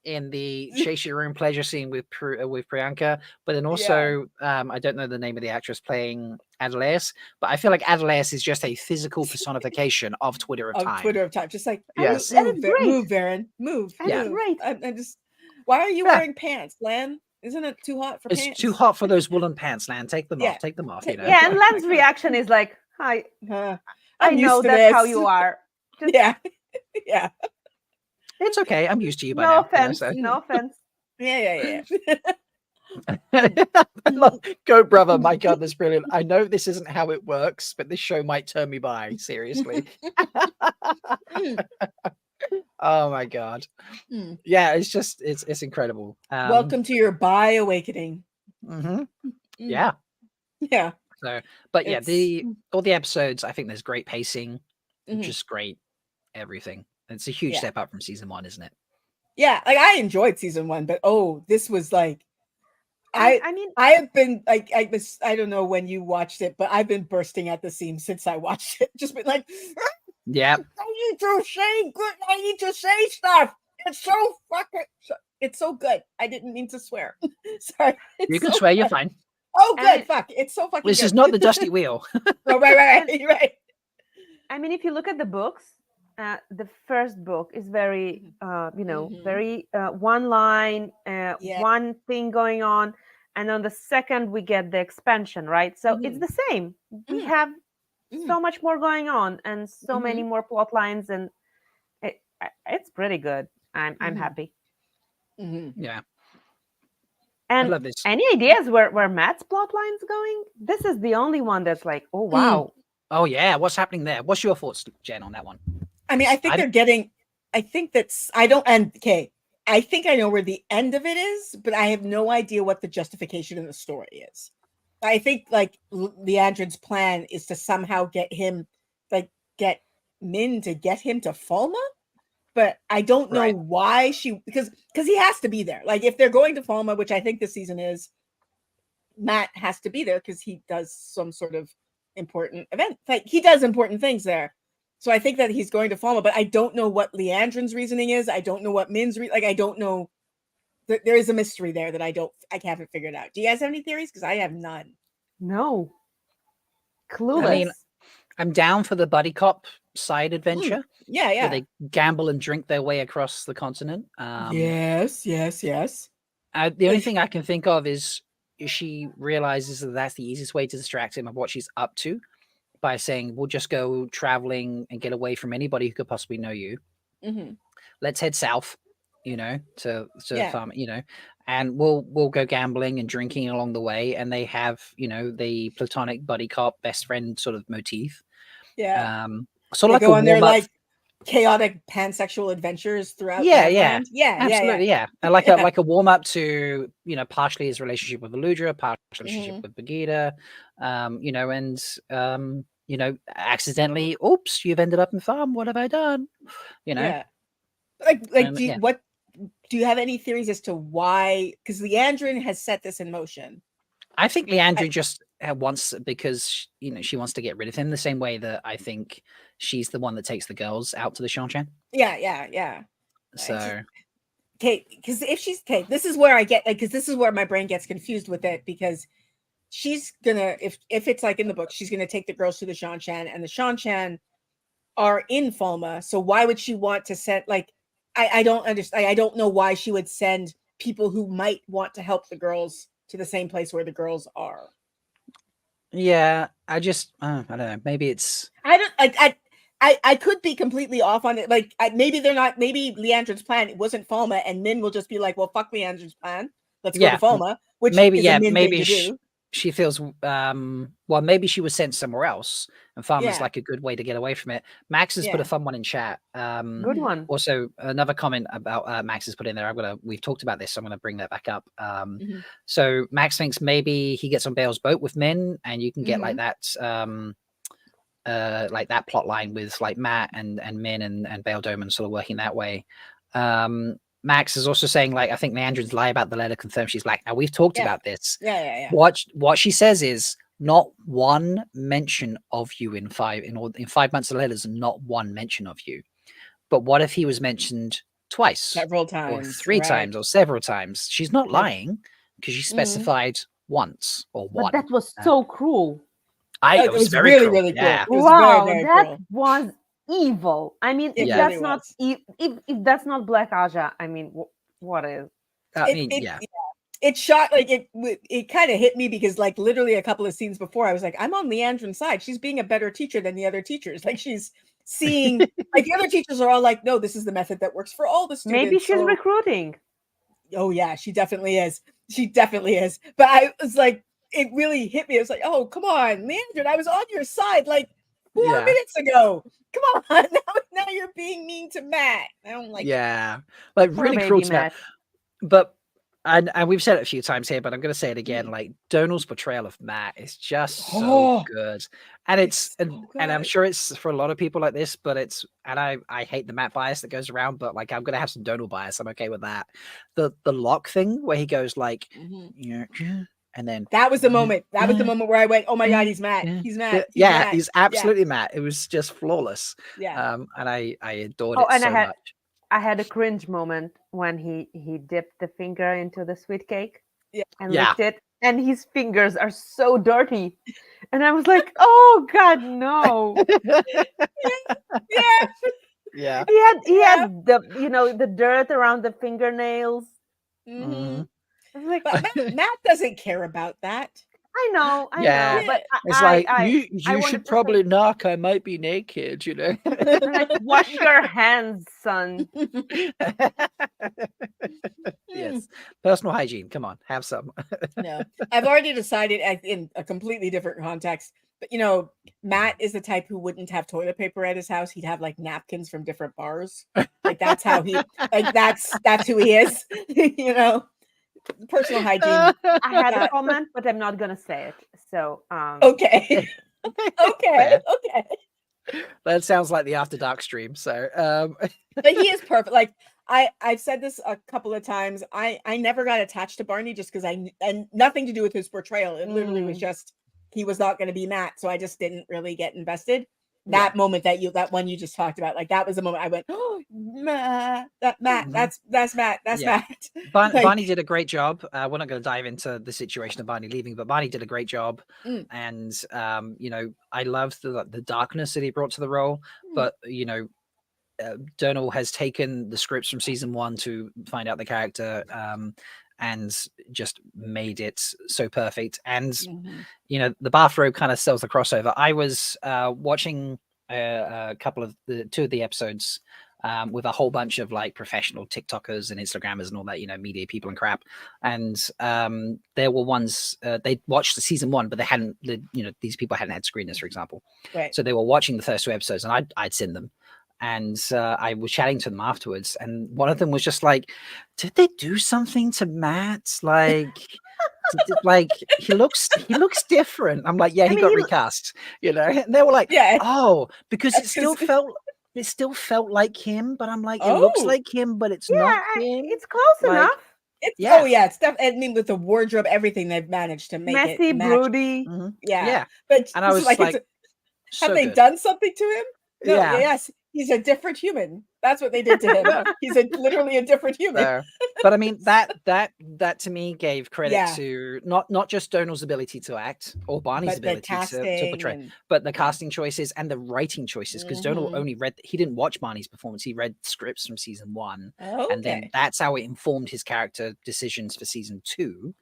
in the chase your own pleasure scene with Priyanka, but then also I don't know the name of the actress playing Adelaide, but I feel like Adelaide is just a physical personification of Twitter of time. Twitter of time, just like Yes. move, move, Verin, move. Yeah. Move. I'm just. Why are you wearing pants, Lan? Isn't it too hot for It's pants? too hot for those woolen pants, Lan. Take them off. Take them off. You know. Yeah, and Lan's reaction is like, "Hi, I I'm know used to that's how this." you are." Just, Yeah, yeah. It's okay. I'm used to you by No now. offense. You know, so. No offense. Yeah. I love, go, brother. My God, that's brilliant. I know this isn't how it works, but this show might turn me by. Seriously. Oh my God. Yeah, it's just it's incredible. Welcome to your bi awakening. Yeah. Yeah. So, but yeah, It's- all the episodes, I think there's great pacing, Mhm. just great everything. It's a huge Yeah. step up from season 1, isn't it? Yeah, like I enjoyed season 1, but this was like I mean, I have been like I don't know when you watched it, but I've been bursting at the seams since I watched it. Just been like, Yeah. I need to say good. I need to say stuff. It's so fucking. It's so good. I didn't mean to swear. Sorry. You can so swear, you're good. fine. Oh, good. Fuck. It's so fucking. This good. is not the dusty wheel. Oh, right. I mean, if you look at the books, the first book is very, very one line, one thing going on, and on the second we get the expansion, right? So it's the same. We have so much more going on and so many more plot lines, and it's pretty good. I'm happy. Yeah. And love this. any ideas where Matt's plot line's going? This is the only one that's like, oh wow. Oh yeah, what's happening there? What's your thoughts, Jen, on that one? I mean, I think they're getting. I think that's. I don't. And okay, I think I know where the end of it is, but I have no idea what the justification in the story is. I think like Liandrin's plan is to somehow get him, like, get Min to get him to Falma, but I don't know why because he has to be there. Like, if they're going to Falma, which I think this season is, Matt has to be there because he does some sort of important event. Like, he does important things there. So I think that he's going to Falma, but I don't know what Liandrin's reasoning is. I don't know what Min's I don't know. There is a mystery there that I haven't figured out. Do you guys have any theories? Because I have none. No. Clueless. I mean, I'm down for the buddy cop side adventure. Yeah. Where they gamble and drink their way across the continent. Yes. The only thing I can think of is she realizes that that's the easiest way to distract him of what she's up to by saying, we'll just go traveling and get away from anybody who could possibly know you. Let's head south, to farm, and we'll go gambling and drinking along the way. And they have, the platonic buddy cop best friend sort of motif. Yeah. So they like go a on their warm-up. chaotic pansexual adventures throughout. Yeah, absolutely, yeah. And like a warm up to partially his relationship with Aludra, partially relationship with Bagheera, and accidentally, oops, you've ended up in farm. What have I done? Yeah. Do you have any theories as to why? Because Liandrin has set this in motion. I think Liandrin just wants, because she wants to get rid of him the same way that I think she's the one that takes the girls out to the Shanshan. Yeah. So, okay, because if she's this is where I get because this is where my brain gets confused with it, because she's gonna if it's like in the book, she's gonna take the girls to the Shanshan, and the Shanshan are in Falma. So why would she want to send I don't understand. I don't know why she would send people who might want to help the girls to the same place where the girls are. Yeah, I don't know. Maybe it's I could be completely off on it. Like, maybe they're not. Maybe Liandrin's plan wasn't Falma, and Min will just be like, "Well, fuck Liandrin's plan. Let's go to Falma." Which maybe is a Min thing to do. she feels maybe she was sent somewhere else, and Falma's like a good way to get away from it. Max has put a fun one in chat. Good one. Also, another comment about Max has put in there. We've talked about this, so I'm gonna bring that back up. So Max thinks maybe he gets on Bale's boat with Min, and you can get like that plot line with like Matt and Min and Bale Doman sort of working that way. Max is also saying, like, I think Liandrin's lie about the letter confirms she's black. Now, we've talked about this. Yeah. What she says is not one mention of you in 5 months of letters, not one mention of you. But what if he was mentioned twice, several or times, 3 right. times, or several times? She's not Yep. lying because she specified once or But one. that was so cruel. It was very really, cruel. really cool. Yeah. It was Wow, very, very that cool. was evil. I mean, if It that's really not was. if that's not Black Aja, I mean, what is? I mean, yeah. It shot like it kind of hit me because like literally a couple of scenes before I was like, I'm on Liandrin's side. She's being a better teacher than the other teachers. Like she's seeing like the other teachers are all like, no, this is the method that works for all the students. Maybe she's recruiting. Oh yeah, she definitely is. She definitely is. But I was like, it really hit me. It was like, oh come on, Liandrin, I was on your side like 4 minutes ago. Come on, now you're being mean to Matt. I don't like Yeah, like Poor really baby cruel to Matt. Matt. But and we've said it a few times here, but I'm going to say it again. Like Donald's portrayal of Matt is just so good, and and I'm sure it's for a lot of people like this. But I hate the Matt bias that goes around. But like I'm going to have some Donald bias. I'm okay with that. The lock thing where he goes like, and then that was the moment. That was the moment where I went, "Oh my god, he's Matt. He's Matt. He's Matt." He's absolutely Matt. It was just flawless. Yeah. And I adored Oh, it and so much. I had a cringe moment when he dipped the finger into the sweet cake and licked it, and his fingers are so dirty, and I was like, "Oh God, no!" Yeah. He had the the dirt around the fingernails. Mm-hmm. I was like, but Matt doesn't care about that. I know, but it's like you should probably knock. I might be naked, you know. Like, wash your hands, son. Yes, personal hygiene. Come on, have some. No, I've already decided in a completely different context. But Matt is the type who wouldn't have toilet paper at his house. He'd have like napkins from different bars. Like that's how he. Like that's who he is. Personal hygiene. I had a comment, but I'm not gonna say it. So okay. Okay. That sounds like the After Dark stream. So but he is perfect. Like I've said this a couple of times. I never got attached to Barney just because and nothing to do with his portrayal. It literally was just he was not going to be Matt, so I just didn't really get invested. That moment that one you just talked about, like that was the moment I went, oh, Matt, that's Matt, that's Matt. Barney did a great job. We're not going to dive into the situation of Barney leaving, but Barney did a great job. And I loved the darkness that he brought to the role. But Donald has taken the scripts from season 1 to find out the character, and just made it so perfect. And the bathrobe kind of sells the crossover. I was watching a couple of 2 of the episodes with a whole bunch of like professional TikTokers and Instagrammers and all that, media people and crap. And there were ones they watched the season 1, but they hadn't, these people hadn't had screeners, for example. Right. So they were watching the first 2 episodes, and I'd seen them. And I was chatting to them afterwards, and one of them was just like, "Did they do something to Matt? Like, like he looks different." I'm like, "Yeah, he got recast," And they were like, "Oh, because it still felt like him." But I'm like, "It looks like him, but it's not him. It's close enough." Oh yeah, it's stuff. I mean, with the wardrobe, everything they've managed to make messy, it match. broody. Yeah, but and I was like, have they done something to him? No, yes, he's a different human. That's what they did to him. He's literally a different human. But I mean, that to me gave credit to not just Donald's ability to act or Barney's ability to portray, but the casting choices and the writing choices. Because Donald only he didn't watch Barney's performance. He read scripts from season 1, and then that's how it informed his character decisions for season 2.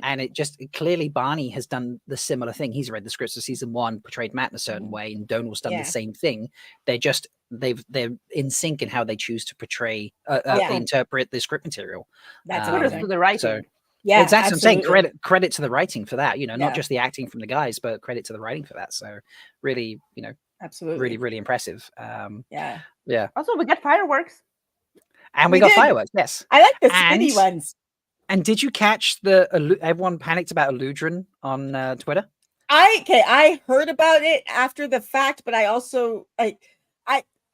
And it clearly Barney has done the similar thing. He's read the scripts of season 1, portrayed Matt in a certain way, and Donald's done the same thing. They're in sync in how they choose to portray interpret the script material. That's kudos to the writing. So, yeah, exactly. Absolutely. I'm saying credit to the writing for that. Not just the acting from the guys, but credit to the writing for that. So really, absolutely, really, really impressive. Yeah. Also, we got fireworks, and we got fireworks. Yes, I like the spinny ones. And did you catch everyone panicked about Liandrin on Twitter? I heard about it after the fact, but I also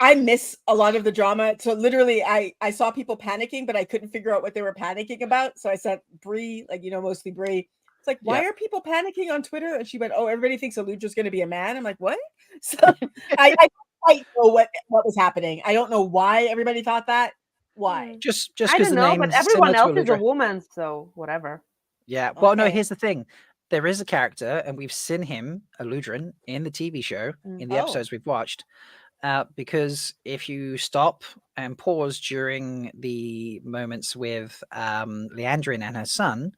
I miss a lot of the drama. So literally I saw people panicking, but I couldn't figure out what they were panicking about. So I said, Bree, mostly Bree. It's like, why are people panicking on Twitter? And she went, oh, everybody thinks Aludri's going to be a man. I'm like, what? So I quite know what was happening. I don't know why everybody thought that. Why? Just I because don't the know, name but is everyone similar else to is a Eludra. woman, so whatever. Yeah. Well, no. Okay. Here's the thing: there is a character, and we've seen him, Eludrin, in the TV show, in the Oh. episodes we've watched. Because if you stop and pause during the moments with Liandrin and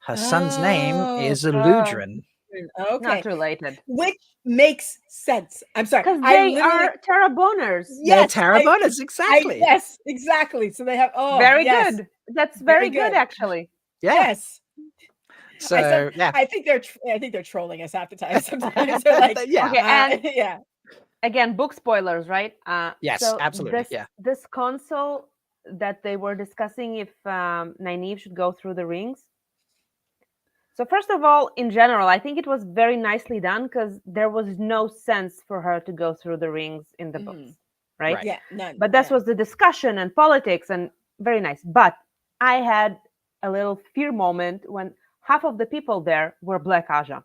her son's name is Eludrin. Okay. Not related. Which makes sense. I'm sorry. Because I they literally are Terraboners. They're yes, Terraboners, exactly. yes, exactly. So they have Very yes. good. That's very good, actually. Yeah. Yes. So yeah. I think they're trolling us half the time. Sometimes they're like, Yeah. Okay, and yeah. again, book spoilers, right? Yes, so absolutely, This, yeah. this console that they were discussing if Nynaeve should go through the rings. So first of all, in general, I think it was very nicely done because there was no sense for her to go through the rings in the books, right? Yeah, none. But this was the discussion and politics and very nice. But I had a little fear moment when half of the people there were Black Aja.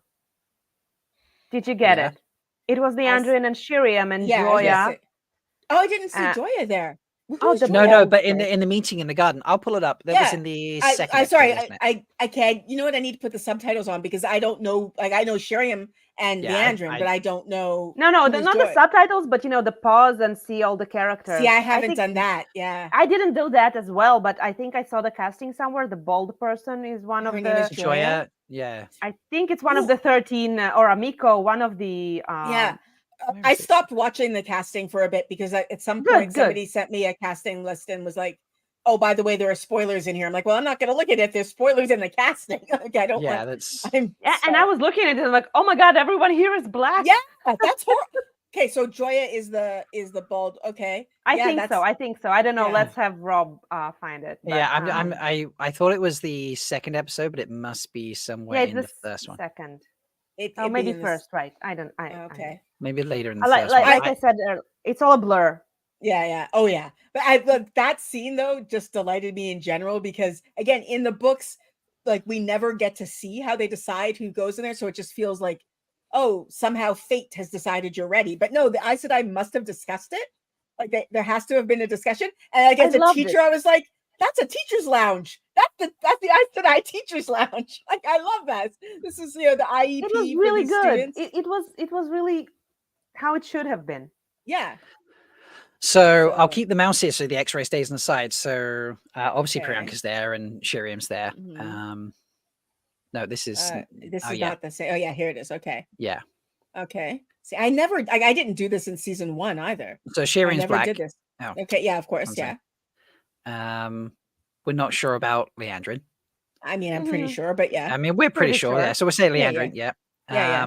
Did you get it? It was Liandrin and Shiriam and Joya. Oh, I didn't see Joya there. Oh, the No, but in the meeting in the garden, I'll pull it up. That was Yeah. in the I second. sorry, episode, wasn't it? I can't. You know what? I need to put the subtitles on because I don't know. Like I know Shiriam and Yeah, Liandrin, but I don't know. No, who not is the Joya. subtitles, but the pause and see all the characters. See, I haven't done that. Yeah, I didn't do that as well, but I think I saw the casting somewhere. The bald person is one of Her the. name is Joya. Yeah. I think it's one of the 13 or Amico, one of the. Yeah. I stopped watching the casting for a bit because at some point somebody sent me a casting list and was like, "Oh, by the way, there are spoilers in here." I'm like, "Well, I'm not going to look at it if there's spoilers in the casting." Like, I don't. Yeah, want, that's. And I was looking at it and I'm like, "Oh my god, everyone here is black." Yeah, that's horrible. Okay, so Joya is the bald. Okay, I yeah, think so. I think so. I don't know. yeah. Let's have Rob find it. But, Yeah, I thought it was the second episode, but it must be somewhere in the first one. Second. It maybe be in first, right? I don't. Okay. Maybe later in the like first one. I said, it's all a blur. Yeah. Oh, yeah. But that scene though just delighted me in general because again, in the books, like we never get to see how they decide who goes in there, so it just feels like, oh, somehow fate has decided you're ready. But no, I said I must have discussed it. Like there has to have been a discussion, and like as a teacher, I was like, "That's a teacher's lounge. That's the I teacher's lounge." Like I love that. This is the IEP. It was really for good. Students. It was really how it should have been. Yeah. So I'll keep the mouse here so the X-ray stays on the side. So obviously Okay. Priyanka's there and Shiriam's there. No, this is Not the same. Oh yeah, here it is. Okay. Yeah. Okay. See, I didn't do this in season 1 either. So I Shiriam's never black. did this. Oh. Okay. Yeah. Of course. One Yeah. second. We're not sure about Liandrin. I mean, I'm pretty sure, but yeah. I mean, we're pretty sure. Yeah. So we'll say Yeah, Liandrin. Yeah. Yeah.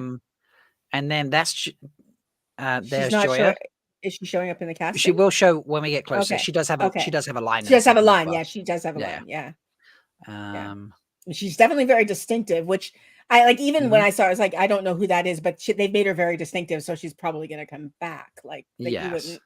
And then that's there's She's not Joya. showing. Is she showing up in the cast? She will show when we get closer. Okay. She does have a Okay. she does have a line. She in the does have a second as line. well. Yeah, she does have a Yeah. line. Yeah. Um, She's definitely very distinctive, which I like. Even when I saw, it, I was like, I don't know who that is, but they've made her very distinctive, so she's probably going to come back. Like Yes.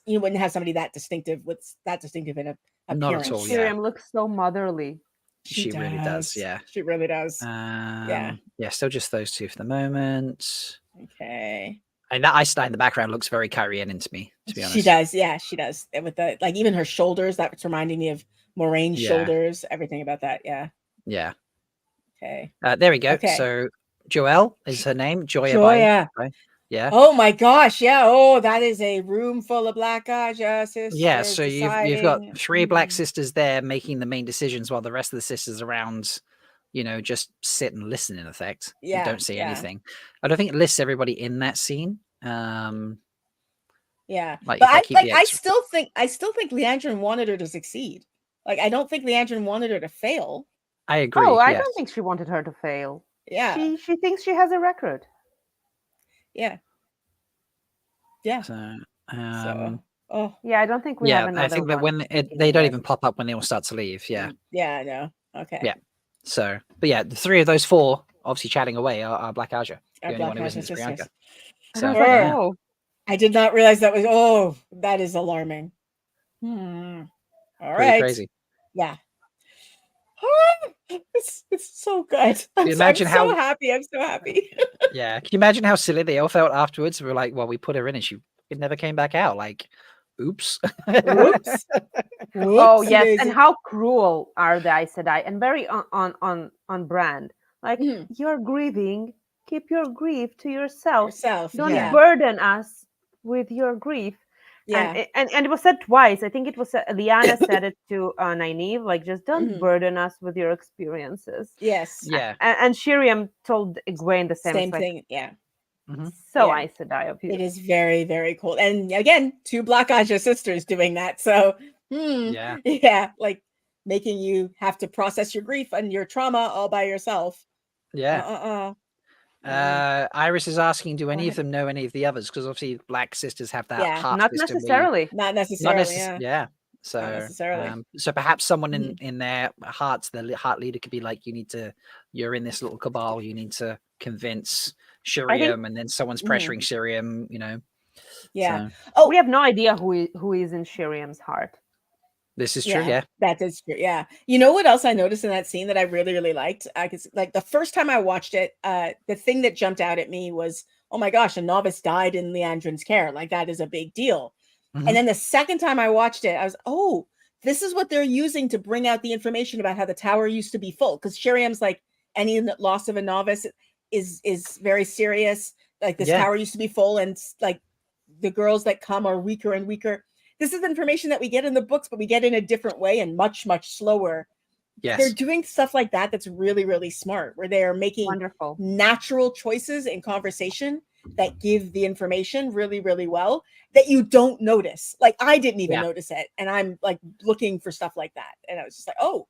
you wouldn't have somebody that distinctive with that distinctive in a Not appearance. at all. Yeah. Shiriam looks so motherly. She really does. Yeah. She really does. Yeah. Still just those two for the moment. Okay. And that Ice Knight in the background looks very Kyrian to me, to be honest. She does. Yeah, she does. And with the like, even her shoulders, that's reminding me of Moiraine's Yeah. shoulders. Everything about that. Yeah. Yeah. Okay. There we go. Okay. So Joelle is her name. Joya. Joya. Yeah. Oh my gosh. Yeah. Oh, that is a room full of Black Aja sisters. Yeah. So you've got deciding. 3 black sisters there making the main decisions while the rest of the sisters around, just sit and listen in effect. Yeah, You don't see yeah. anything. I don't think it lists everybody in that scene. Yeah. Like, But if I keep the I X- still think Liandrin wanted her to succeed. Like I don't think Liandrin wanted her to fail. I agree. Oh, I yes. don't think she wanted her to fail. Yeah. She thinks she has a record. Yeah. Yeah. So, Oh. Yeah, I don't think we have yeah, another I think that one. when they don't even pop up when they all start to leave. Yeah. Yeah, I know. Okay. Yeah. So, but yeah, the 3 of those 4 obviously chatting away are Black Aja. The Our only Black one who Aja isn't is sisters. Priyanka. I So, was like, yeah. oh. I did not realize that was. Oh, that is alarming. All Pretty right. crazy. Yeah. It's so good. I'm imagine so how- happy. I'm so happy. Yeah. Can you imagine how silly they all felt afterwards? We were like, well, we put her in and she it never came back out. Like, oops. Oops. Oh yes, and how cruel are the Aes Sedai, and very on brand. Like, you're grieving, keep your grief to yourself. Don't burden us with your grief. Yeah. And it was said twice. I think it was Lyanna said it to Nynaeve, like, just don't burden us with your experiences. Yes. Yeah. And Shiriam told Egwene the same. Same Like, thing. Yeah. So Yeah. Aes Sedai of you. It is very, very cool. And again, 2 Black Aja sisters doing that. So yeah, like making you have to process your grief and your trauma all by yourself. Yeah. Iris is asking, do any of them know any of the others? Because obviously Black sisters have that half not sister. necessarily. Not necessarily. Yeah. So, not necessarily. So perhaps someone in their hearts, the heart leader, could be like, you're in this little cabal. You need to convince Shiriam, and then someone's pressuring Shiriam. Yeah. So. Oh, we have no idea who is in Shiriam's heart. This is true. Yeah. That is true. Yeah. You know what else I noticed in that scene that I really, really liked? Because like the first time I watched it, the thing that jumped out at me was, oh my gosh, a novice died in Liandrin's care. Like, that is a big deal. And then the second time I watched it, I was, oh, this is what they're using to bring out the information about how the tower used to be full. Because Shiriam's like, any loss of a novice is very serious. Like, this tower used to be full, and like the girls that come are weaker and weaker. This is information that we get in the books, but we get in a different way and much, much slower. Yes. They're doing stuff like that that's really, really smart, where they are making natural choices in conversation that give the information really, really well that you don't notice. Like, I didn't even notice it, and I'm like looking for stuff like that, and I was just like, oh,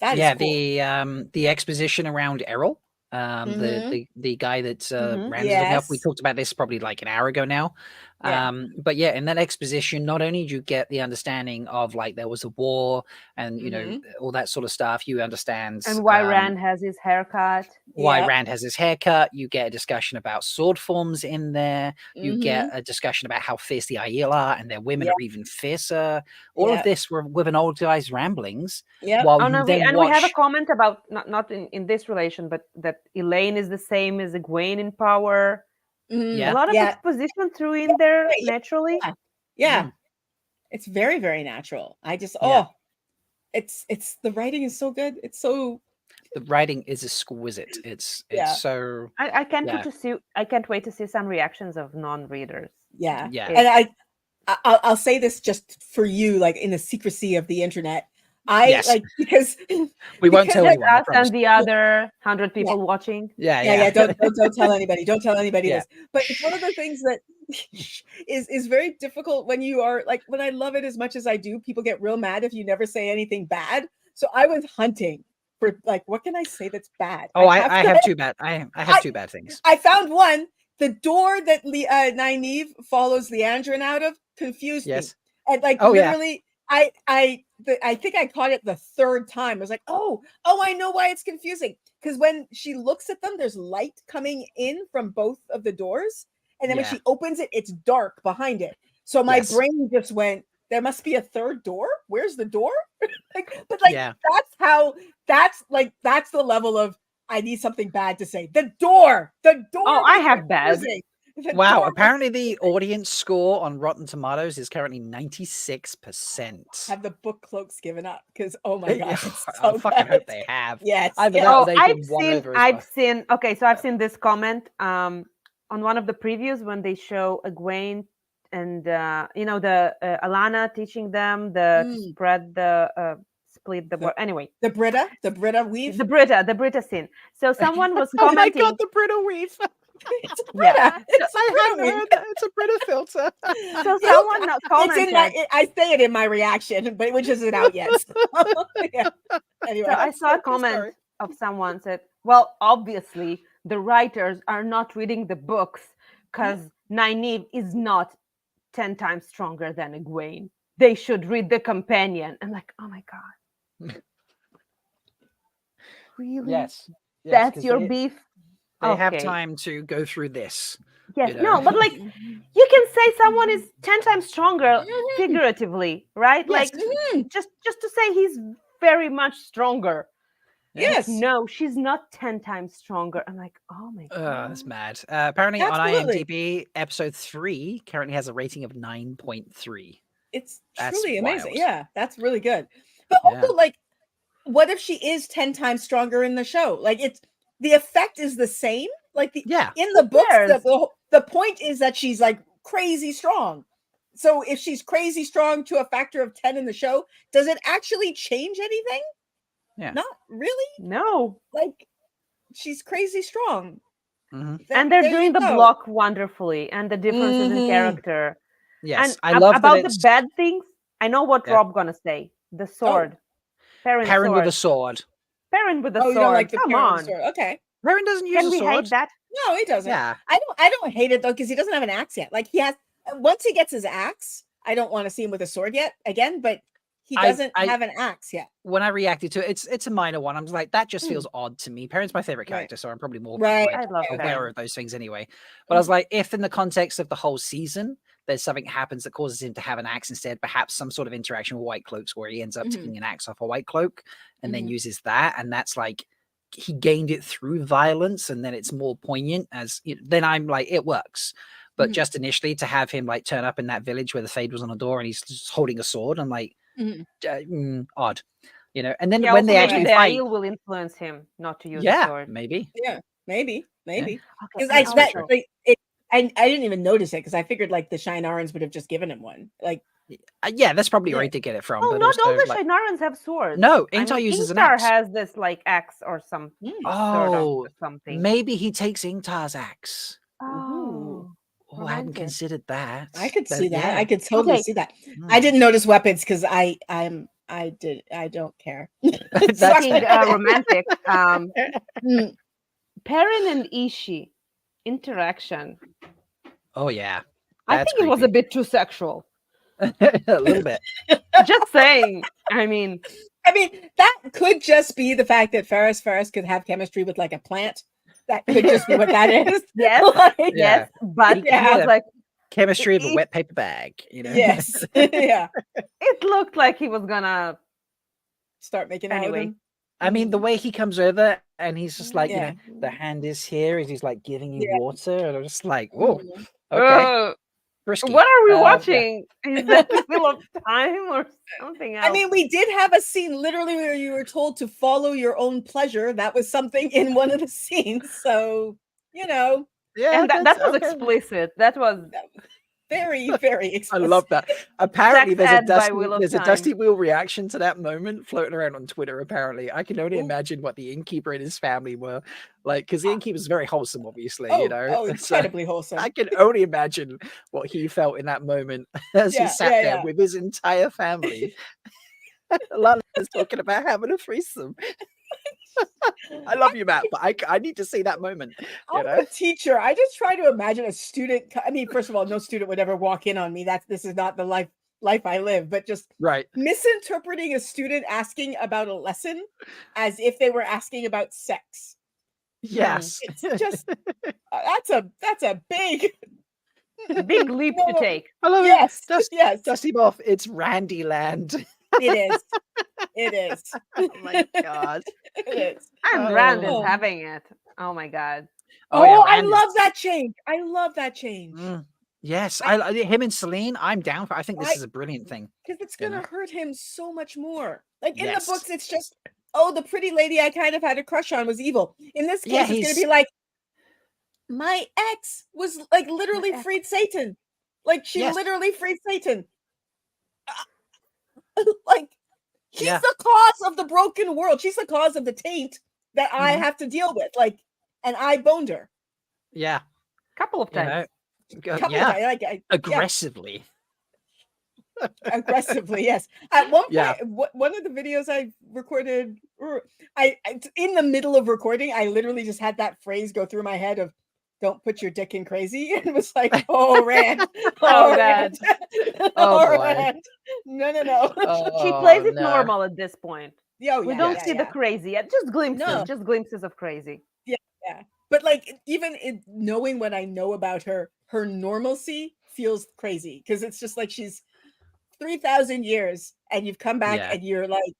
that is cool. The exposition around Errol. The guy that rounded it up. We talked about this probably like an hour ago now. But yeah, in that exposition, not only do you get the understanding of like there was a war and all that sort of stuff, you understand and why Rand has his haircut. Why Rand has his haircut. You get a discussion about sword forms in there. You get a discussion about how fierce the Aiel are, and their women are even fiercer. All of this were with an old guy's ramblings. Yeah. We have a comment about not in this relation, but that Elaine is the same as Egwene in power. A lot of exposition threw in there naturally. It's very, very natural. I just it's the writing is so good. It's so the writing is exquisite. It's so I can't wait to see some reactions of non-readers. And I'll say this just for you, like in the secrecy of the internet. Because we won't tell anyone. Us and the other 100 people watching. Don't tell anybody. Don't tell anybody this. But it's one of the things that is very difficult when you are like, when I love it as much as I do, people get real mad if you never say anything bad. So I was hunting for like, what can I say that's bad? Oh, I have two bad. I have two bad things. I found one. The door that Nynaeve follows Liandrin out of confused me. And like literally, I think I caught it the third time. I was like, oh, I know why it's confusing. Because when she looks at them, there's light coming in from both of the doors. And then when she opens it, it's dark behind it. So my brain just went, there must be a third door. Where's the door? That's the level of, I need something bad to say. The door. Oh, I have bad. Wow, apparently the audience score on Rotten Tomatoes is currently 96%. Have the book cloaks given up? Because oh my god, I fucking hope they have. Yes. I've seen this comment on one of the previews when they show Egwene and Alana teaching them to spread the split the anyway. The Brita weave. The Brita scene. So someone was commenting. Oh my god, the Brita weave. It's Brita. I haven't heard that. It's a Brita filter. So someone commented. I say it in my reaction, but which isn't out yet. Anyway, so I saw a comment of someone said, "Well, obviously the writers are not reading the books because Nynaeve is not 10 times stronger than Egwene. They should read the companion." I'm like, oh my god, really? Yes. That's your beef. They have time to go through this. Yes, no, but like you can say someone is 10 times stronger figuratively, right? Yes. Like just to say he's very much stronger. Yes. No, she's not 10 times stronger. I'm like, oh my god. That's mad. Apparently Absolutely. on IMDb, episode 3 currently has a rating of 9.3. It's That's truly amazing. wild. Yeah, that's really good. But also, like, what if she is 10 times stronger in the show? Like, it's the effect is the same. Like in the books, the point is that she's like crazy strong. So if she's crazy strong to a factor of 10 in the show, does it actually change anything? Yeah. Not really. No. Like, she's crazy strong. Mhm. And they're there doing you the go. block wonderfully and the differences in Mhm. character. Yes, And I love that about the it's- bad things, I know what Yeah. Rob gonna say. The sword. Perrin's Perrin with a sword. sword. Perrin with the Oh, sword. you don't like the Come Perrin on. sword. Okay. Perrin doesn't use Can a we sword. hate that? No, he doesn't. Yeah. I don't hate it though, because he doesn't have an axe yet. Like, he has, once he gets his axe, I don't want to see him with a sword yet again, but he doesn't have an axe yet. When I reacted to it, it's a minor one. I'm just like, that just feels odd to me. Perrin's my favorite Right. character, so I'm probably more Right. like, I love aware Perrin. of those things anyway. But I was like, if in the context of the whole season, there's something happens that causes him to have an axe instead, perhaps some sort of interaction with White Cloaks where he ends up Mhm. taking an axe off a White Cloak and then Mhm. uses that, and that's like he gained it through violence, and then it's more poignant as then I'm like, it works. But Mhm. just initially to have him like turn up in that village where the Fade was on a door and he's just holding a sword, I'm like, Mhm. odd, and then Yeah, when also they maybe actually the fight, Aiel will influence him not to use the yeah, sword. maybe. Yeah, maybe. Okay, Because and I that also- like I didn't even notice it because I figured like the Shienarans would have just given him one. Like, Yeah, that's probably Yeah. where he did get it from. Oh, but not all also, the like, Shienarans have swords. No, I Ingtar mean, uses an Ingtar axe. has this like axe or some sword Oh, or something. maybe he takes Ingtar's axe. Oh, Oh, I hadn't romantic. considered that. I could see that. Yeah. I could totally Okay. see that. I didn't notice weapons because I don't care. Speaking romantic, Mm. Perrin and Ishi interaction. Oh yeah, I that's think it was a bit too sexual. a little bit. Just saying. I mean, that could just be the fact that Ferris could have chemistry with like a plant. That could just be what that is. yes, Like, yes, but Yeah. it was like Chemistry of a wet paper bag. Yes. Yeah. it looked like he was gonna Start making out with anyway. him. I mean, the way he comes over and he's just like, Yeah. the hand is here, and he's like giving you Yeah. water, and I'm just like, whoa, Mhm. okay, risky. What are we Yeah. watching? Is that the Wheel of Time or something else? I mean, we did have a scene literally where you were told to follow your own pleasure. That was something in one of the scenes. So, Yeah, and that that's was okay. explicit. That was very, very I explicit. love that. Apparently, Sex ed by there's Wheel of a Time. Dusty Wheel reaction to that moment floating around on Twitter. Apparently, I can only Ooh. imagine what the innkeeper and his family were like, because the innkeeper's very wholesome, obviously. Oh, So incredibly wholesome. I can only imagine what he felt in that moment as he Yeah, sat yeah, there yeah. with his entire family. Lan is talking about having a threesome. I love you, Matt, but I need to see that moment. I'm a teacher. I just try to imagine a student. I mean, first of all, no student would ever walk in on me. This is not the life I live. But just Right. misinterpreting a student asking about a lesson as if they were asking about sex. Yes. It's just that's a big leap to take. I love Yes, it. yes. Dusty Moth, it's Randy Land. It is. It is. Oh my god. It is. And Rand is Oh. having it. Oh my god. Oh, yeah, I Rand is- love that change. I love that change. Yes, I him and Celine. I'm down for. I think this I- is a brilliant thing. Because it's You gonna know? hurt him so much more. Like in Yes. the books, it's just, oh, the pretty lady I kind of had a crush on was evil. In this case, Yeah, it's gonna he's- be like, my ex was like literally freed Satan. Like she Yes. literally freed Satan. Like he's Yeah. the cause of the broken world. She's the cause of the taint that I Mhm. have to deal with. Like, and I boned her. Yeah. Couple of You know, times. Couple yeah. of times, yeah. Aggressively. Aggressively, yes. At one point, Yeah. one of the videos I recorded, I in the middle of recording, I literally just had that phrase go through my head of "Don't put your dick in crazy," and it was like, "Oh, Rand, Oh, Rand. Oh, oh, boy. Rand. No, no, no." She plays it no. normal at this point. Yeah, We yeah, don't yeah, see the yeah. crazy yet. Just glimpses. No. Just glimpses of crazy. Yeah, yeah. But like, even knowing what I know about her, her normalcy feels crazy because it's just like she's 3,000 years, and you've come back Yeah. and you're like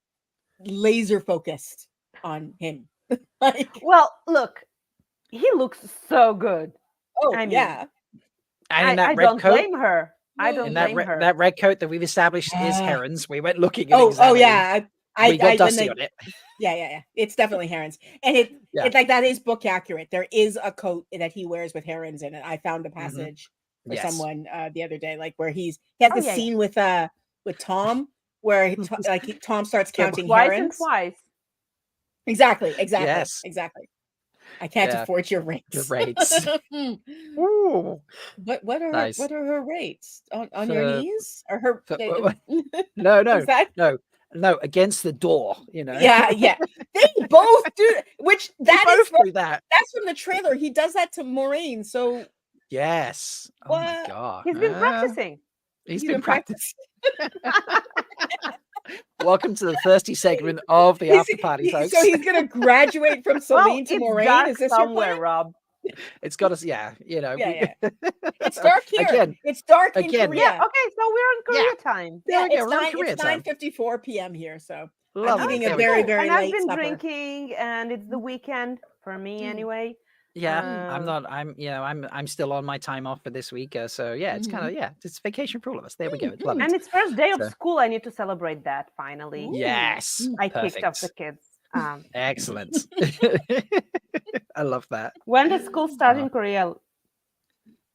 laser focused. on him. Well, look, he looks so good. Oh, I mean, yeah. And in that I red don't coat, blame her. I don't in that blame her. that red coat that we've established is Ah. Heron's. We went looking at Oh, examining. yeah. We got when Dusty they- on it. Yeah. It's definitely Heron's. And Yeah. it's like that is book accurate. There is a coat that he wears with Heron's in it. I found a passage for Yes. someone the other day, like where he has Oh, this yeah, yeah. scene with Tom where Tom starts counting Twice Herons. and twice. Exactly. Yes. I can't Yeah. afford your rates. Your rates. Ooh. What are Nice. her rates on your For- knees or her? No, Is that- no, against the door, you know. Yeah. They both do, which that is both do that. That's from the trailer. He does that to Moiraine. So Yes. Oh my What? god. He's been practicing. He's been practicing. Welcome to the thirsty segment of the after party, folks. So he's gonna graduate from Celine to it's Moiraine. dark Is this your somewhere, plan? Rob? It's got us, yeah, you know. Yeah. It's dark here. Again, it's dark in again. Korea. Yeah. Okay, so we're on Korea time. Yeah, There we go, we're on Korea it's time. 9:54 p.m. here. So Lovely. I'm eating There a we very, go. very And I've late been supper. drinking, and it's the weekend for me anyway. Yeah, I'm still on my time off for this week. So yeah, it's kind of it's vacation for all of us. There we go. It's lovely. And it's first day of So- school. I need to celebrate that finally. Yes. I kicked off the perfect. kids. Excellent. I love that. When does school start in Korea?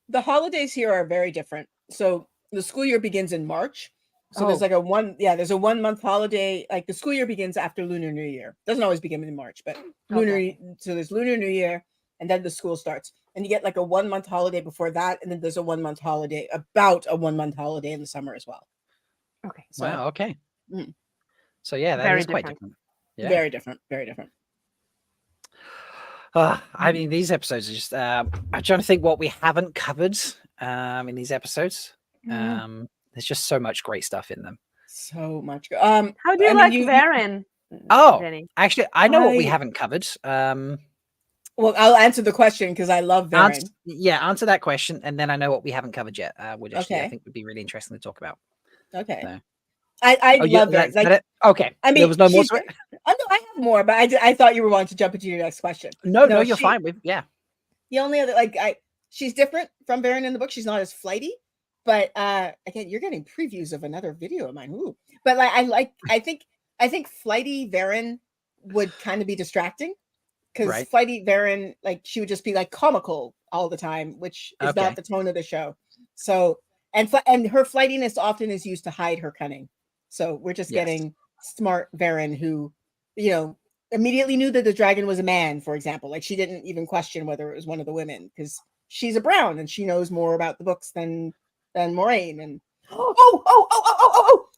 The holidays here are very different. So the school year begins in March. So there's Oh. like there's a 1 month holiday. Like the school year begins after Lunar New Year. Doesn't always begin in March, but so there's Lunar New Year, and then the school starts. And you get like a 1 month holiday before that, and then there's a 1 month holiday, about a 1 month holiday in the summer as well. Okay. So, Wow. Okay. Mm. So yeah, that Very is quite different. different. Yeah. Very different. Very different. I mean, these episodes are just. I'm trying to think what we haven't covered in these episodes. There's just so much great stuff in them. So much. How do you like Verin? Oh, Jenny? actually, I know what we I- haven't covered. Well, I'll answer the question because I love Verin. Answer that question, and then I know what we haven't covered yet. Which actually I Okay. think would be really interesting to talk about. Okay. So. I Oh, yeah, love Verin. that's Like, it? Okay. I mean, there was no more she's- to it. Oh, no, I have more, but I thought you were wanting to jump into your next question. No, you're she- fine with The only other she's different from Verin in the book. She's not as flighty, but again, you're getting previews of another video of mine. Ooh. But I think flighty Verin would kind of be distracting because Right. flighty Verin, like she would just be like comical all the time, which is Okay. not the tone of the show. So and her flightiness often is used to hide her cunning. So we're just Yes. getting smart Verin who, immediately knew that the dragon was a man, for example. Like she didn't even question whether it was one of the women because she's a Brown and she knows more about the books than Moiraine. And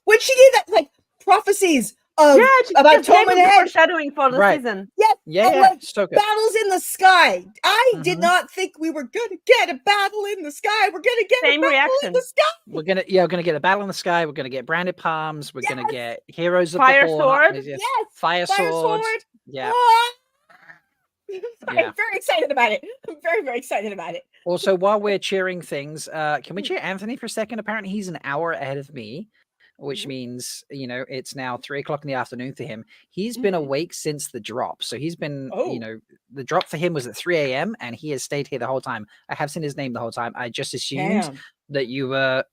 when she gave that like prophecies of she about just gave Tom and us Ed. foreshadowing for the Right. season. Yes, Yeah, and, yeah, like, so good. battles in the sky. I did not think we were gonna get a battle in the sky. We're gonna get Same a battle reaction. in the sky. We're gonna get a battle in the sky. We're gonna get branded palms. We're gonna get heroes of Fire the Horn. sword. Yes. Yes, Fire sword. Yeah. I'm very excited about it. I'm very, very excited about it. Also, while we're cheering things, can we cheer Anthony for a second? Apparently, he's an hour ahead of me, which means it's now 3:00 in the afternoon for him. He's been awake since the drop, so he's been the drop for him was at 3 a.m. and he has stayed here the whole time. I have seen his name the whole time. I just assumed Damn. that you were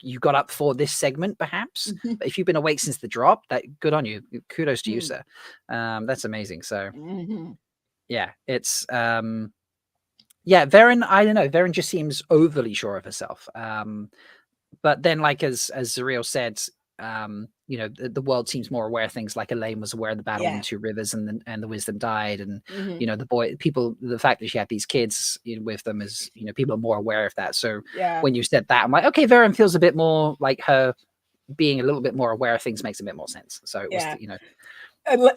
you got up for this segment, perhaps. But if you've been awake since the drop, that good on you. Kudos to you, sir. That's amazing. So yeah, it's Verin, I don't know. Verin just seems overly sure of herself. But then, like as Zuriel said, the world seems more aware of things like Elaine was aware of the battle in Two Rivers and the wisdom died. And, the fact that she had these kids with them is, people are more aware of that. So when you said that, I'm like, okay, Verin feels a bit more like her being a little bit more aware of things makes a bit more sense. So it was,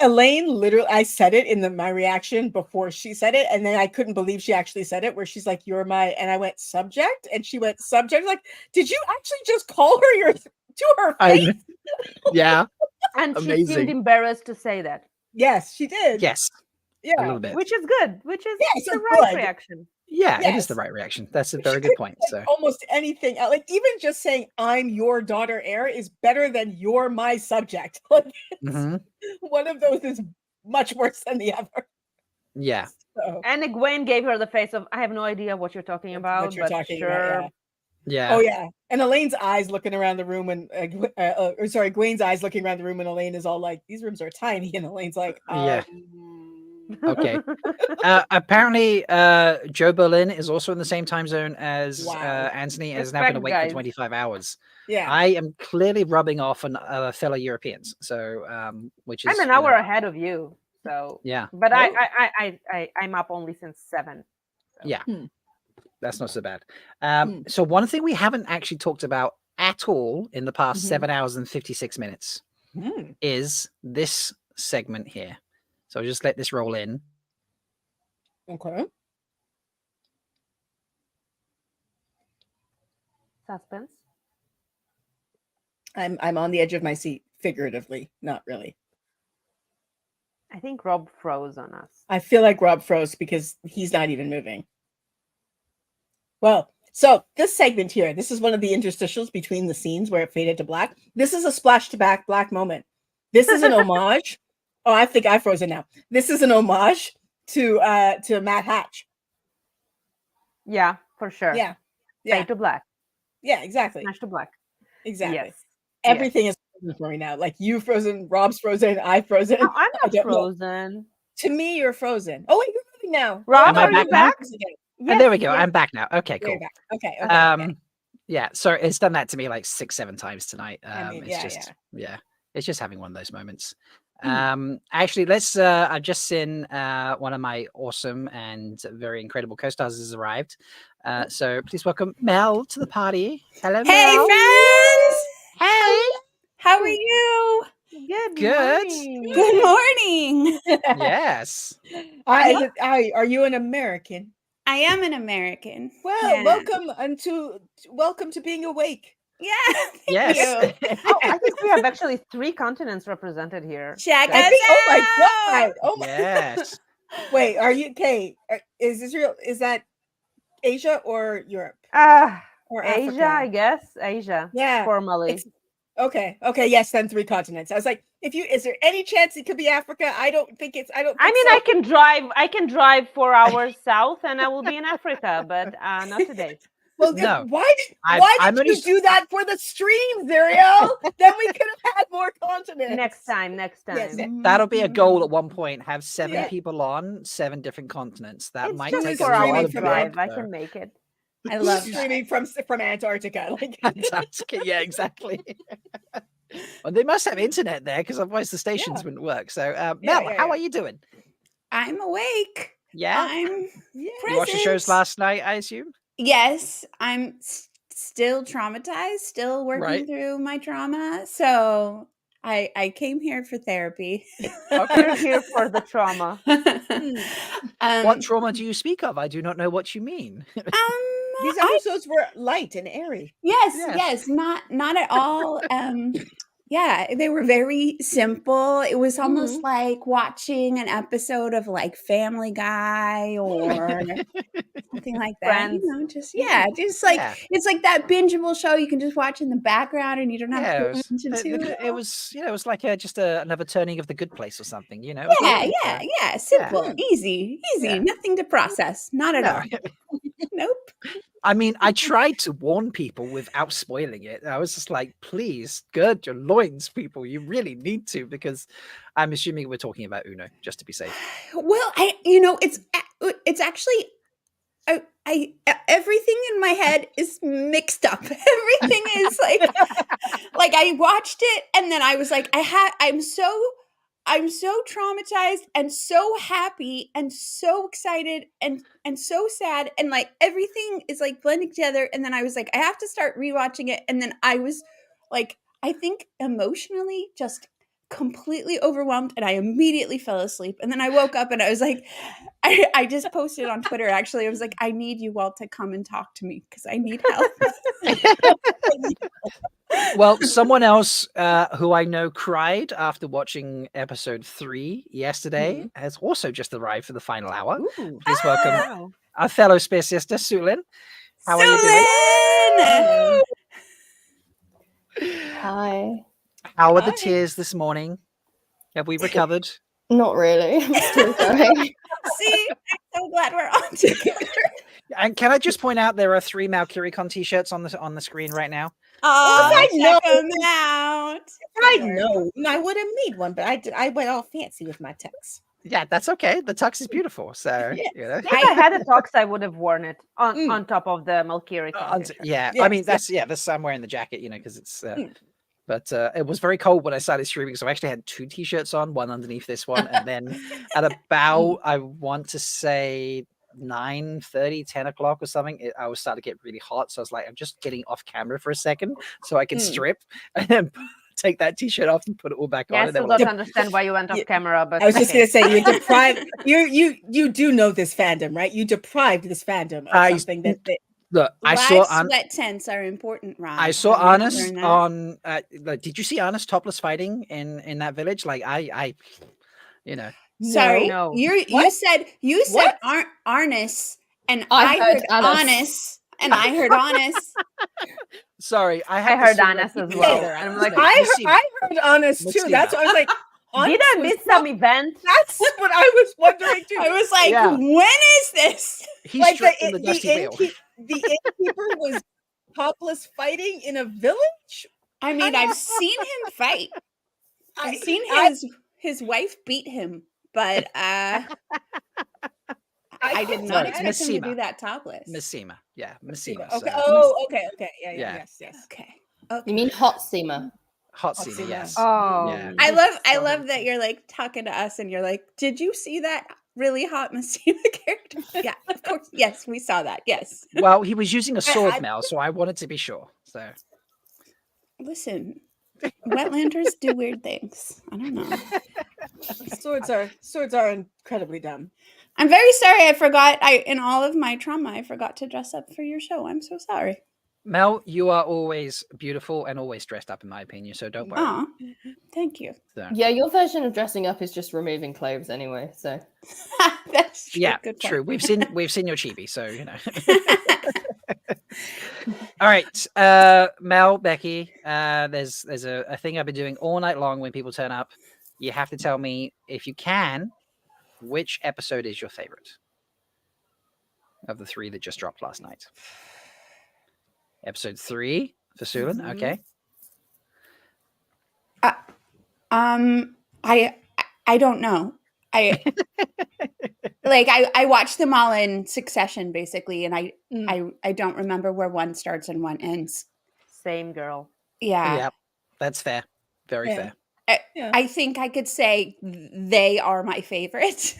Elaine literally, I said it in my reaction before she said it, and then I couldn't believe she actually said it, where she's like, "You're my," and I went subject, and she went subject. Like, did you actually just call her to her face? Yeah, and she amazing. seemed embarrassed to say that. Yes, she did. Yes, yeah, a little bit. Which is good. Which is so the right good. reaction. Yeah, it is Yes. the right reaction. That's a very good point. So Almost anything, like even just saying "I'm your daughter heir" is better than "you're my subject." Like Mhm. one of those is much worse than the other. yeah. So And Egwene gave her the face of, I have no idea what you're talking about, what you're but talking sure. about, Yeah. Oh yeah, and Elaine's eyes looking around the room, and Gwen's eyes looking around the room, and Elaine is all like, "These rooms are tiny," and Elaine's like, Yeah. Okay. Apparently, Joe Berlin is also in the same time zone as Wow. Anthony, and has now been Respect, awake for guys. 25 hours. Yeah. I am clearly rubbing off on fellow Europeans. So, which is I'm an hour ahead of you, so Yeah. But I'm up only since 7. Yeah. That's not so bad. So one thing we haven't actually talked about at all in the past 7 hours and 56 minutes is this segment here. So I'll just let this roll in. Okay. Suspense. I'm on the edge of my seat, figuratively, not really. I think Rob froze on us. I feel like Rob froze because he's not even moving. Well, so this segment here, this is one of the interstitials between the scenes where it faded to black. This is a splash to black moment. This is an homage. Oh, I think I froze it now. This is an homage to Matt Hatch. Yeah, for sure. Yeah. Fade to black. Yeah, exactly. Smash to black. Exactly. Yes. Everything is frozen for me now. Like you frozen, Rob's frozen, I frozen. No, I'm I not don't know. frozen. To me, you're frozen. Oh wait, you're moving now. Rob, Am I are you back now? back? And there we go. I'm back now. Okay, You're cool. back. Okay. Yeah, sorry, it's done that to me like 6-7 times tonight. mean, It's yeah, just it's just having one of those moments. Hmm. Actually, let's I've just seen one of my awesome and very incredible co-stars has arrived. So please welcome Mel to the party. Hello, Hey, Mel. friends! Hey. How are you? Good. Good morning. Yes. Are you an American? I am an American. Well, Yeah. welcome to being awake. Yeah. Yes. Oh, I think we have actually 3 continents represented here. Check I us think, oh my out. god! Oh my. Yes. Wait, are you okay? Is this real? Is that Asia or Europe or Asia, Africa? I guess. Asia. Yeah. Formally. Okay. Yes, then 3 continents. I was like, is there any chance it could be Africa? I don't think so. I can drive 4 hours south and I will be in Africa, but not today. Well, No. why did you do that for the stream, Zuriel? Then we could have had more continents. Next time. Yes. That'll be a goal at one point. Have 7 Yeah. people on 7 different continents. That It's might just take 4 a lot hours of drive. I work, can though. make it. I love streaming from Antarctica. Like Antarctica, yeah, exactly. Well, they must have internet there because otherwise the stations wouldn't work. So, Mel, how are you doing? I'm awake. Yeah. I'm You watched the shows present. last night, I assume. Yes, I'm still traumatized, still working Right. through my trauma. So I came here for therapy. You're here for the trauma. What trauma do you speak of? I do not know what you mean. These episodes were light and airy. Yes, not at all. Yeah, they were very simple. It was almost like watching an episode of like Family Guy or something like that. Friends. You know, just like it's like that bingeable show you can just watch in the background and you don't have to pay attention to. It was like just another turning of The Good Place or something, you know. It was lovely. Yeah, simple, easy, nothing to process, not at all. Nope. I mean, I tried to warn people without spoiling it. I was just like, please, gird your loins, people. You really need to, because I'm assuming we're talking about Uno, just to be safe. Well, it's actually I everything in my head is mixed up. Everything is like I watched it and then I was like, I'm so traumatized and so happy and so excited and so sad and like everything is like blending together. And then I was like, I have to start rewatching it. And then I was like, I think emotionally just completely overwhelmed and I immediately fell asleep. And then I woke up and I was like, I just posted on Twitter actually. I was like, I need you all to come and talk to me because I need help. Well, someone else who I know cried after watching episode 3 yesterday has also just arrived for the final hour. Ooh. Please welcome our fellow space sister, Sulin. How are you doing? Hi. How are the tears this morning? Have we recovered? Not really. I'm still going. See, I'm so glad we're on together. And can I just point out there are 3 MalkyRicon t-shirts on the screen right now. Well, if I check know, 'em out. If I know, I would have made one, but I went all fancy with my tux. Yeah, that's okay. The tux is beautiful. So Yes. you know. If I had a tux, I would have worn it on top of the Malkiri. Yeah, I mean that's I'm wearing the jacket, you know, because it's. But it was very cold when I started streaming, so I actually had 2 t-shirts on, one underneath this one, and then at about I want to say 9:30, 10 o'clock or something, I was starting to get really hot. So I was like, I'm just getting off camera for a second so I can strip and then take that t-shirt off and put it all back on. I and still then don't understand why you went off camera, but I was just gonna say you're deprived. You do know this fandom, right? You deprived this fandom of something that. Look, I Why saw sweat tents are important, Ron. I saw Have you Arnis learned that? on. Like, did you see Arnis topless fighting in that village? Like I, you know. Sorry, No. you said Arnis, and I heard Honest, and I heard Honest. Sorry, I heard Honest as well. And I'm like, I heard Honest too. That's why I was like, did I miss some event? That's what I was wondering too. I was like, when is this? He's like stripped in the dusty wheel. The innkeeper was topless fighting in a village. I mean, I've seen him fight. I've seen his wife beat him, but I did not expect him to do that topless. Missima. Yeah, Missima. Okay. So. Oh, okay. Yeah. Yeah. Yes. Okay. You mean hot simmer? Hot Seema, yes. Oh, yeah. I love that you're like talking to us and you're like, did you see that really hot Messina character? Yeah, of course. Yes, we saw that. Yes. Well, he was using a sword, Mel, so I wanted to be sure. So listen, wetlanders do weird things. I don't know. Swords are incredibly dumb. I'm very sorry. I forgot. In all of my trauma, I forgot to dress up for your show. I'm so sorry. Mel, you are always beautiful and always dressed up, in my opinion. So don't worry. Aw, thank you. So. Yeah, your version of dressing up is just removing clothes anyway. So that's true. Yeah, Good true. point. We've seen your chibi, so you know. All right, Mel, Becky. There's a thing I've been doing all night long when people turn up. You have to tell me, if you can, which episode is your favorite of the 3 that just dropped last night. Episode 3 for Sulin. Okay. I don't know. I watched them all in succession basically, and I don't remember where one starts and one ends. Same girl. Yeah. Yep. That's fair. Very fair. I think I could say they are my favorite.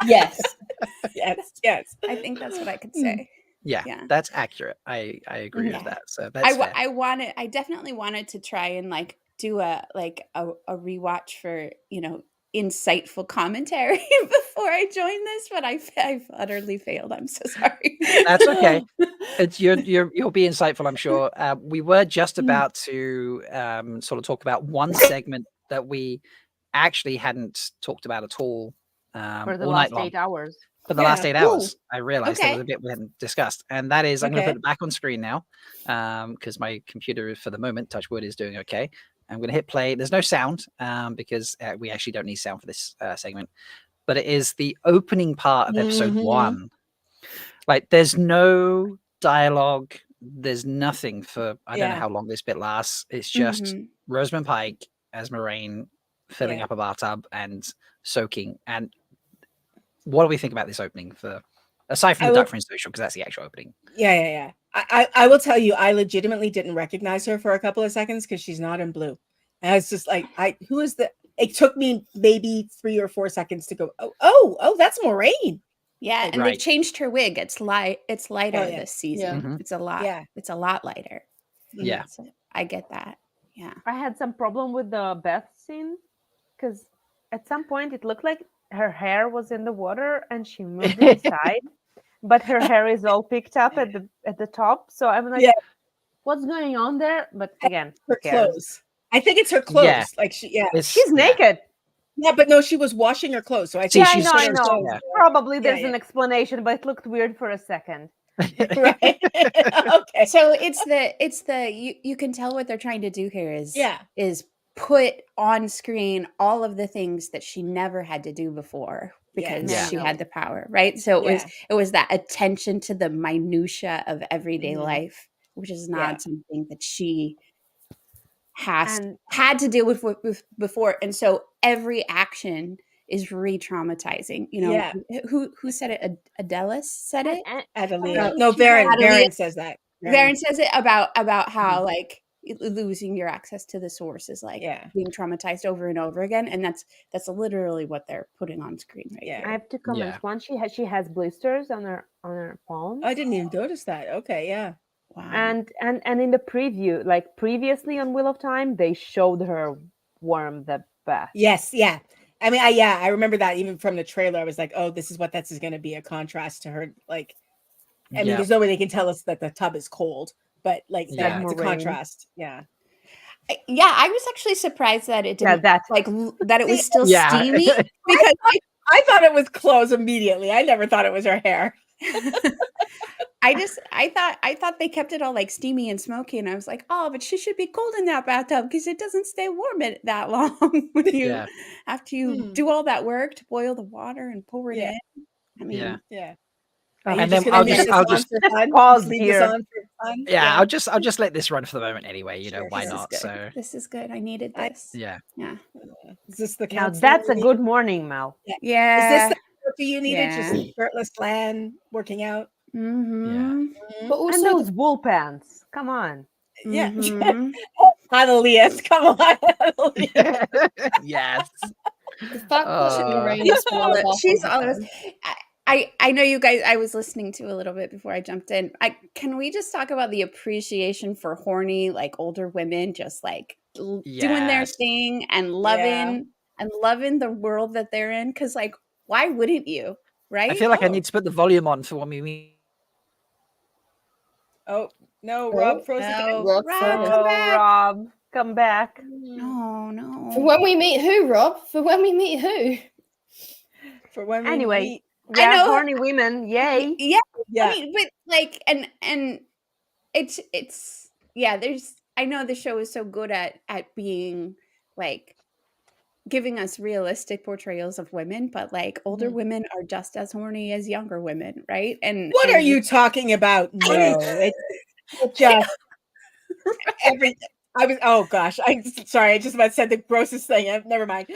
Yes. I think that's what I could say. Yeah, that's accurate. I agree with that. So that's fair. I definitely wanted to try and like do a rewatch for, you know, insightful commentary before I joined this, but I've utterly failed. I'm so sorry. That's okay. You'll be insightful, I'm sure. We were just about to sort of talk about one segment that we actually hadn't talked about at all for the all last night long. 8 hours. For the last 8 hours, I realized there was a bit we hadn't discussed, and that is I'm going to put it back on screen now because my computer, for the moment, touch wood, is doing okay. I'm going to hit play. There's no sound because we actually don't need sound for this segment, but it is the opening part of episode 1. Like, there's no dialogue. There's nothing for I don't know how long this bit lasts. It's just Rosamund Pike as Moiraine filling up a bathtub and soaking. And what do we think about this opening? For aside from the Duck Friends social, because that's the actual opening. Yeah. I will tell you, I legitimately didn't recognize her for a couple of seconds because she's not in blue. And I was just like, who is the? It took me maybe 3 or 4 seconds to go. Oh, that's Moiraine. Yeah, and they changed her wig. It's lighter this season. Yeah. It's a lot. Yeah, it's a lot lighter. Yeah, so I get that. Yeah, I had some problem with the bath scene because at some point it looked like her hair was in the water and she moved inside, but her hair is all picked up at the top. So I'm like, what's going on there. But again, Her who cares? clothes. I think it's her clothes. Yeah. Like She's naked. Yeah, but no, she was washing her clothes. So I See, think Yeah, she's I know. yeah. Probably Yeah, there's yeah. an explanation, but it looked weird for a second. Right. Okay. So it's the you can tell what they're trying to do here is put on screen all of the things that she never had to do before because Yeah. she had the power, right? So it was that attention to the minutia of everyday life, which is not something that she had to deal with before, and so every action is re-traumatizing. You know, Yeah. who said it? Adelis said it. Adelia. No, Verin says that. Verin says it about how like losing your access to the source is like being traumatized over and over again, and that's literally what they're putting on screen right here. I have two comments. One, she has blisters on her palm. I didn't even notice that. Okay, yeah. Wow. And in the preview, like previously on Wheel of Time, they showed her warm the bath. Yes, yeah. I mean, I remember that even from the trailer. I was like, oh, this is going to be a contrast to her. Like, I mean, there's no way they can tell us that the tub is cold, but like it's a contrast. Yeah. Yeah, I was actually surprised that it didn't that it was still Yeah. steamy because I thought it was clothes immediately. I never thought it was her hair. I thought they kept it all like steamy and smoky, and I was like, oh, but she should be cold in that bathtub because it doesn't stay warm that long when you after you do all that work to boil the water and pour it in. I mean, And then I'll just pause leave here. this on for fun. Yeah, I'll just let this run for the moment anyway. You know, why not? So this is good. I needed this. yeah. Is this the Now council? that's a good morning, Mel. Yeah. Is this the you needed? Just shirtless Lan working out. Mm-hmm. But And those wool pants. Come on. Yeah. Mhm. Hallelujah. Come on. Hallelujah. Yes. The fact that Moiraine is swallowed off She's of all the of us. I know you guys. I was listening to a little bit before I jumped in. Can we just talk about the appreciation for horny, like older women, just like doing their Yes. thing and loving the world that they're in? Because like, why wouldn't you? Right? I feel like I need to put the volume on for when we meet. Oh no, Rob froze again. Rob Rob, froze. come back. Rob, come back. No. For when we meet who, Rob? For when we meet who? For when we Anyway, meet. yeah, I know. horny women. Yay. Yeah. Yeah. I mean, but like, and it's there's. I know the show is so good at being like giving us realistic portrayals of women, but like older women are just as horny as younger women, right? And What are you talking about? No, it's just everything. I was. Oh gosh, sorry. I just about said the grossest thing. Never mind.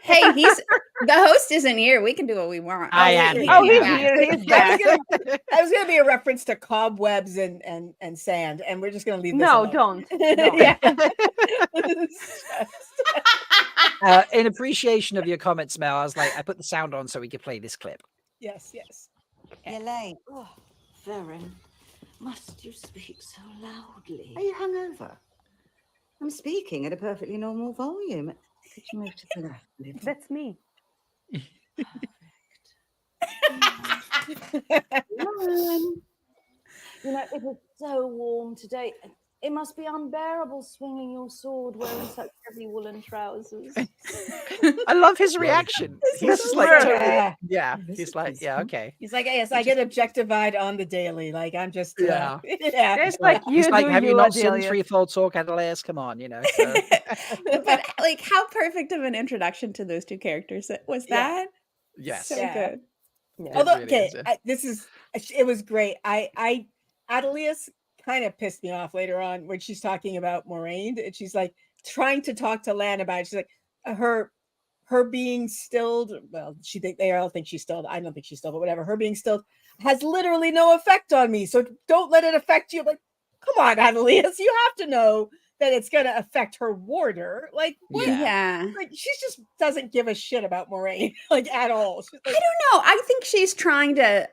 Hey, the host isn't here. We can do what we want. I am. He's Yeah. here. He's back. I was gonna be a reference to cobwebs and sand, and we're just gonna leave this. No, alone. don't. Yeah. In appreciation of your comments, Mel, I was like, I put the sound on so we could play this clip. Yes. You're late. Oh, Verin, must you speak so loudly? Are you hungover? I'm speaking at a perfectly normal volume. Could you move to the left a little? That's me. You know, it was so warm today. It must be unbearable swinging your sword wearing such heavy woolen trousers. I love his reaction. He's just like, Yeah. yeah. He's like, yeah, okay. He's like, yes, I get objectified on the daily. Like I'm just, Yeah. yeah. It's like you He's like, do have you you, not seen Adelia. Threefold Talk Adelaide? Come on, you know. So. But like, how perfect of an introduction to those two characters was that? Yes. So Yeah. good. Yeah. Although, really okay, is, yeah. it was great. Adelius kind of pissed me off later on when she's talking about Moiraine, and she's like trying to talk to Lan about it. She's like, her being stilled. Well, they all think she's stilled. I don't think she's stilled, but whatever. Her being stilled has literally no effect on me. So don't let it affect you. Like, come on, Adelius, you have to know that it's going to affect her warder. Like, what? Yeah. Like, she just doesn't give a shit about Moiraine, like at all. She's like, I don't know. I think she's trying to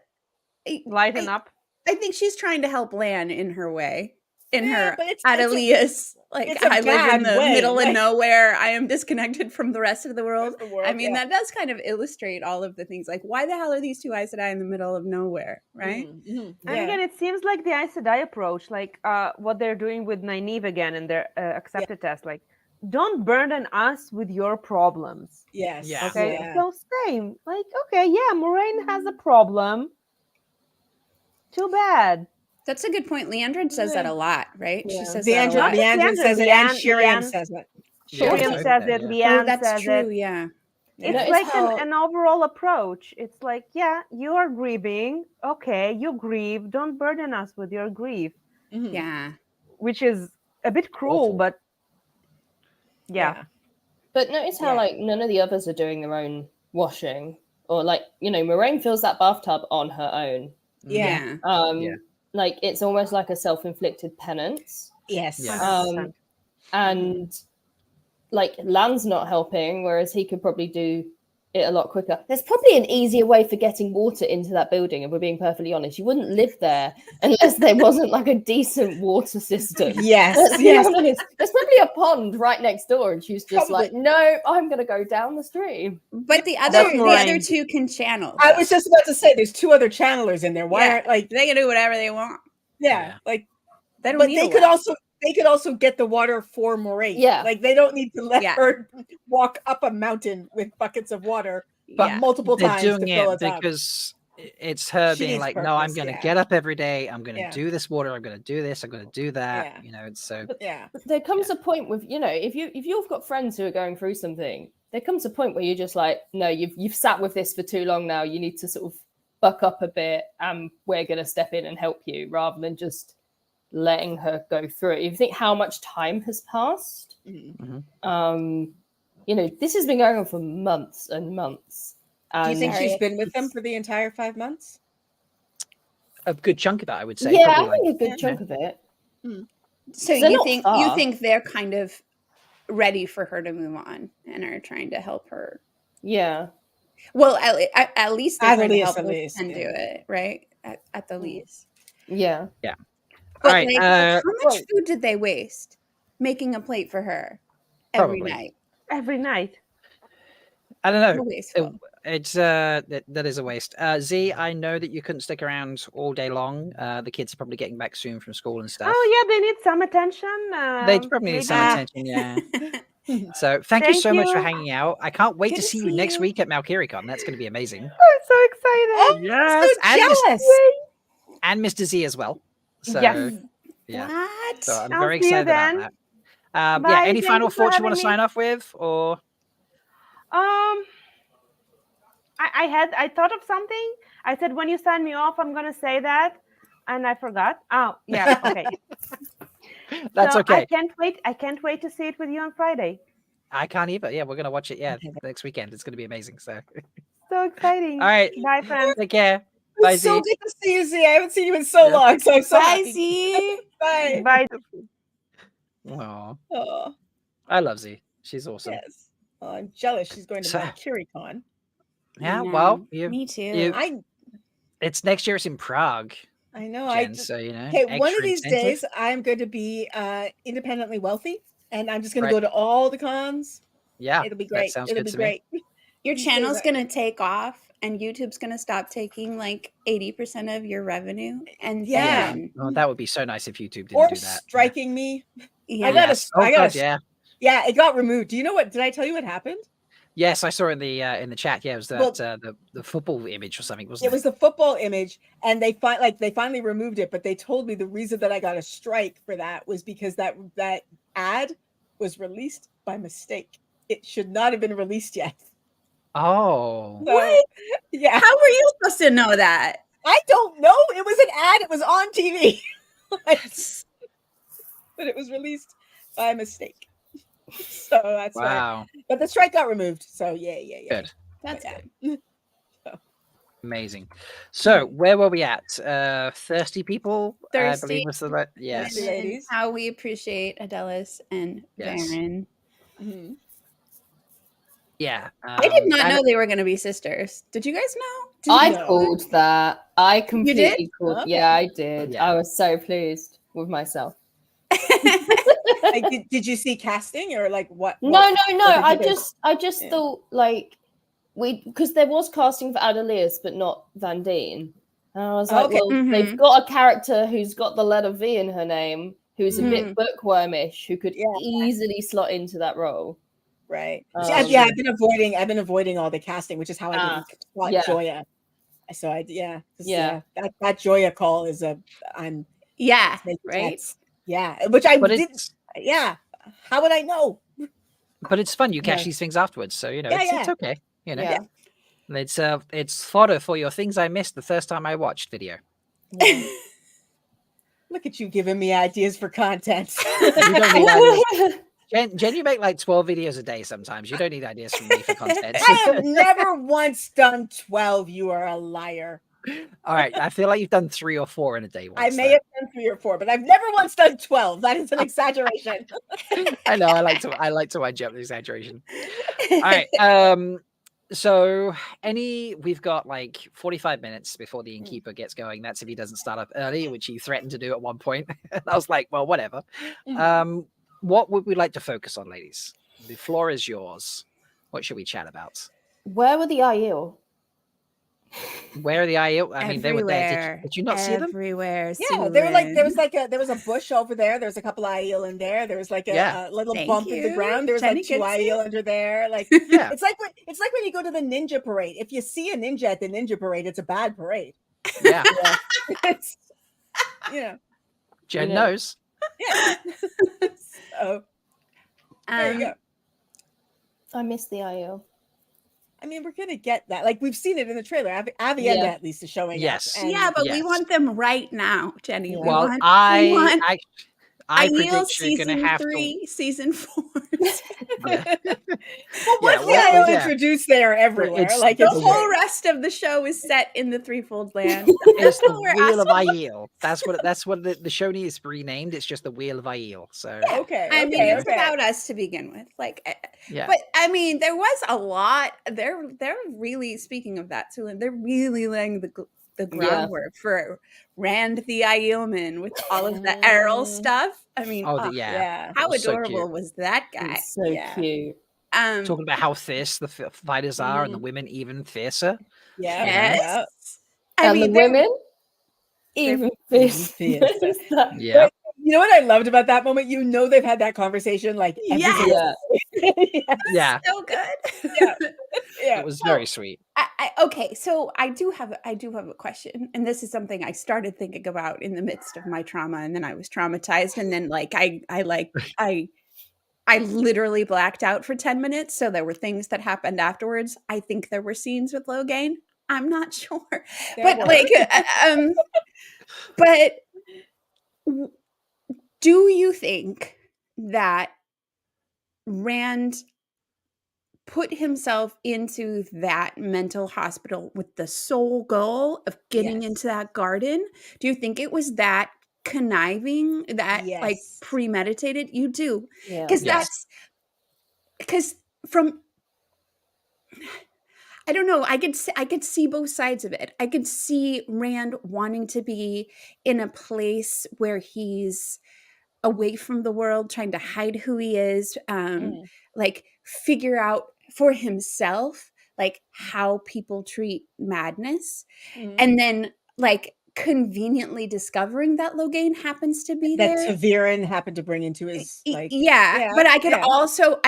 Lighten up. I think she's trying to help Lan in her way. in her but it's Adelius. Like, it's a I live in bad the way, middle of like- nowhere. I am disconnected from the rest of the world. I mean, yeah. that does kind of illustrate all of the things. Like, why the hell are these two Aes Sedai in the middle of nowhere, right? And again, it seems like the Aes Sedai approach, like what they're doing with Nynaeve again in their accepted test, like, don't burden us with your problems. Yes. Yeah. Okay. Yeah. So same. Like, okay, yeah, Moiraine has a problem. Too bad. That's a good point. Leandrin says that a lot, right? She says Leandrin, that a lot. Leandrin says it, and Shiriam says it. Shiriam says it. Leanne that's says true. it. Yeah. It's Notice like how- an overall approach. It's like, yeah, you are grieving. Okay, you grieve. Don't burden us with your grief. Yeah. Which is a bit cruel, but yeah. But notice how like none of the others are doing their own washing, or like Moiraine fills that bathtub on her own. Yeah. Like it's almost like a self-inflicted penance. Yes. And like Lan's not helping, whereas he could probably do it a lot quicker. There's probably an easier way for getting water into that building, if we're being perfectly honest. You wouldn't live there unless there wasn't like a decent water system. Yes, Let's be yes. honest. There's probably a pond right next door, and she's just like, no, I'm gonna go down the stream. But the other two can channel. I was just about to say, there's two other channelers in there. Why aren't like they can do whatever they want? Yeah, like they don't but need they a could well. also get the water for Moiraine. Yeah. Like they don't need to let her walk up a mountain with buckets of water multiple They're times doing to fill it it up. because it's her She being needs like, no, I'm purpose, going to yeah. get up every day. I'm going to Yeah. do this water. I'm going to do this. I'm going to do that. Yeah. You know, it's so. But there comes a point with if you've got friends who are going through something, there comes a point where you're just like, no, you've sat with this for too long now. You need to sort of buck up a bit, and we're going to step in and help you, rather than just letting her go through it. You think how much time has passed. This has been going on for months and months. Do you think And she's been with them for the entire 5 months? A good chunk of that, I would say. Yeah, probably I think like, a good chunk of it. So They're you not think far. they're kind of ready for her to move on and are trying to help her? Yeah. Well, at least they're At trying to least, help at her least, and yeah. do it right at the least. Yeah. Yeah. But All right, like, how much food did they waste making a plate for her every Probably. night? Every night. I don't know. Wasteful. It's that is a waste. Z, I know that you couldn't stick around all day long. The kids are probably getting back soon from school and stuff. Oh yeah, they need some attention. They probably need some maybe- attention, yeah. So thank you Thank so much for you. hanging out. I can't wait Good to to see you see next you. week at Malkiricon. That's going to be amazing. I'm so excited. Yes, I'm so jealous. and Mr. Z as well. So Yes. yeah, What? so I'm I'll very see you excited about then. that. Yeah, Bye, any thank final you for thoughts you want to having sign me. off with, or I thought of something. I said when you sign me off, I'm gonna say that, and I forgot. Oh yeah, okay. That's So okay. I can't wait to see it with you on Friday. I can't either. Yeah, we're gonna watch it. Yeah, next weekend. It's gonna be amazing. So, So exciting. all right, Bye, friends. take care. Bye, It's so Z. good to see you, Z. I haven't seen you in so long, so I'm so Bye, happy. Z. Bye. Bye. Aw, Oh, I love Z. She's awesome. yes. Oh, I'm jealous. She's going to So- Valkyricon. Yeah, know. well, you, Me too. you- it's next year. It's in Prague. I know. Jen, so you know. Okay, one of extra these incentive. days I'm going to be independently wealthy, and I'm just going Right. to go to all the cons. Yeah, It'll be that great. sounds It'll good be to me. great. Your You say channel's that. gonna take off, and YouTube's gonna stop taking like 80% of your revenue, and Yeah. then Oh, that would be so nice if YouTube didn't Or do that. striking me. yeah. I got Yes. a. I Oh, got God, a. yeah. Yeah, it got removed. Do you know what? Did I tell you what happened? Yes, I saw in the chat. Yeah, it was that Well- the football image or something, wasn't It was the football image, and they finally removed it. But they told me the reason that I got a strike for that was because that ad was released by mistake. It should not have been released yet. Oh, So, What? Yeah, How were you supposed to know that? I don't know. It was an ad. It was on TV, but it was released by mistake. So that's why. wow, But the strike got removed. So yeah. good, That's Yeah. good. amazing. So where were we at? 30 people, I Thirsty. believe was the yes. Thirsty. And Ladies. how we appreciate Adelis and Yes. Verin. Mhm. Yeah, I did not and- know they were going to be sisters. Did you guys know? Did I you know? called that. I completely called. Okay. Yeah, I did. Yeah. I was so pleased with myself. Like, did you see casting or like what? No. what did you I just Yeah. thought like because there was casting for Adelius, but not Van Dien. And I was like, Okay. well, they've got a character who's got the letter V in her name, who's a bit bookwormish, who could easily slot into that role. Right. See, I've been avoiding all the casting, which is how I didn't spot yeah. Joya. So that Joya call is I'm Yeah, making right? sense. Yeah, which I But did. Yeah, how would I know? But it's fun. You Yeah. catch these things afterwards, so you know Yeah, it's yeah. okay. You know, Yeah. it's fodder for your things I missed the first time I watched video. Look at you giving me ideas for content. You don't need ideas. Jen, you make like 12 videos a day sometimes. You don't need ideas from me for content. I have never once done 12. You are a liar. All right, I feel like you've done 3 or 4 in a day. I Once, may have done 3 or 4, but I've never once done 12. That is an exaggeration. I know. I like to wind you up with exaggeration. All right. So we've got like 45 minutes before the innkeeper gets going. That's if he doesn't start up early, which he threatened to do at one point. I was like, well, whatever. What would we like to focus on, ladies? The floor is yours. What should we chat about? Where were the Aiel? Where are the Aiel? I mean, they were there. Did you not see them? Everywhere. Yeah, they were like there was a bush over there. There was a couple of Aiel in there. There was like a little bump in the ground. There was like 2 Aiel under there. Like it's like when you go to the ninja parade. If you see a ninja at the ninja parade, it's a bad parade. Yeah. It's, you know. Jen knows. Yeah. So there you go. I miss the Aiel. I mean, we're gonna get that. Like we've seen it in the trailer. Avienda at least is showing Yes. up. And Yeah, but we want them right now, Jenny. We Well, want, I Aiel predict you're season going to have 3, season 4. Well, what's the Aiel introduced there everywhere? It's Like the it's whole rest of the show is set in the Threefold Land. It's the We're Wheel of asking- Aiel. That's what the show needs renamed. It's just the Wheel of Aiel. So okay. I mean, it's about us to begin with. Like, Yeah. But I mean, there was a lot. They're really, speaking of that too, and they're really laying the groundwork for Rand the Aielman with all of the Errol stuff. I mean, how So adorable cute. was that guy? It's so cute. Talking about how fierce the fighters are and the women even fiercer. Yes. And the women even fiercer. Yeah. But you know what I loved about that moment? You know they've had that conversation like every single Yeah. So good. Yeah. It was very sweet. Okay, so I do have a question, and this is something I started thinking about in the midst of my trauma, and then I was traumatized, and then like I literally blacked out for 10 minutes. So there were things that happened afterwards. I think there were scenes with Logain. I'm not sure, but do you think that Rand put himself into that mental hospital with the sole goal of getting into that garden? Do you think it was that conniving, that like premeditated? You do, because because from I don't know, I could see both sides of it. I could see Rand wanting to be in a place where he's away from the world, trying to hide who he is, like figure out for himself like how people treat madness, and then like conveniently discovering that Logain happens to be that there. Verin happened to bring into his like But I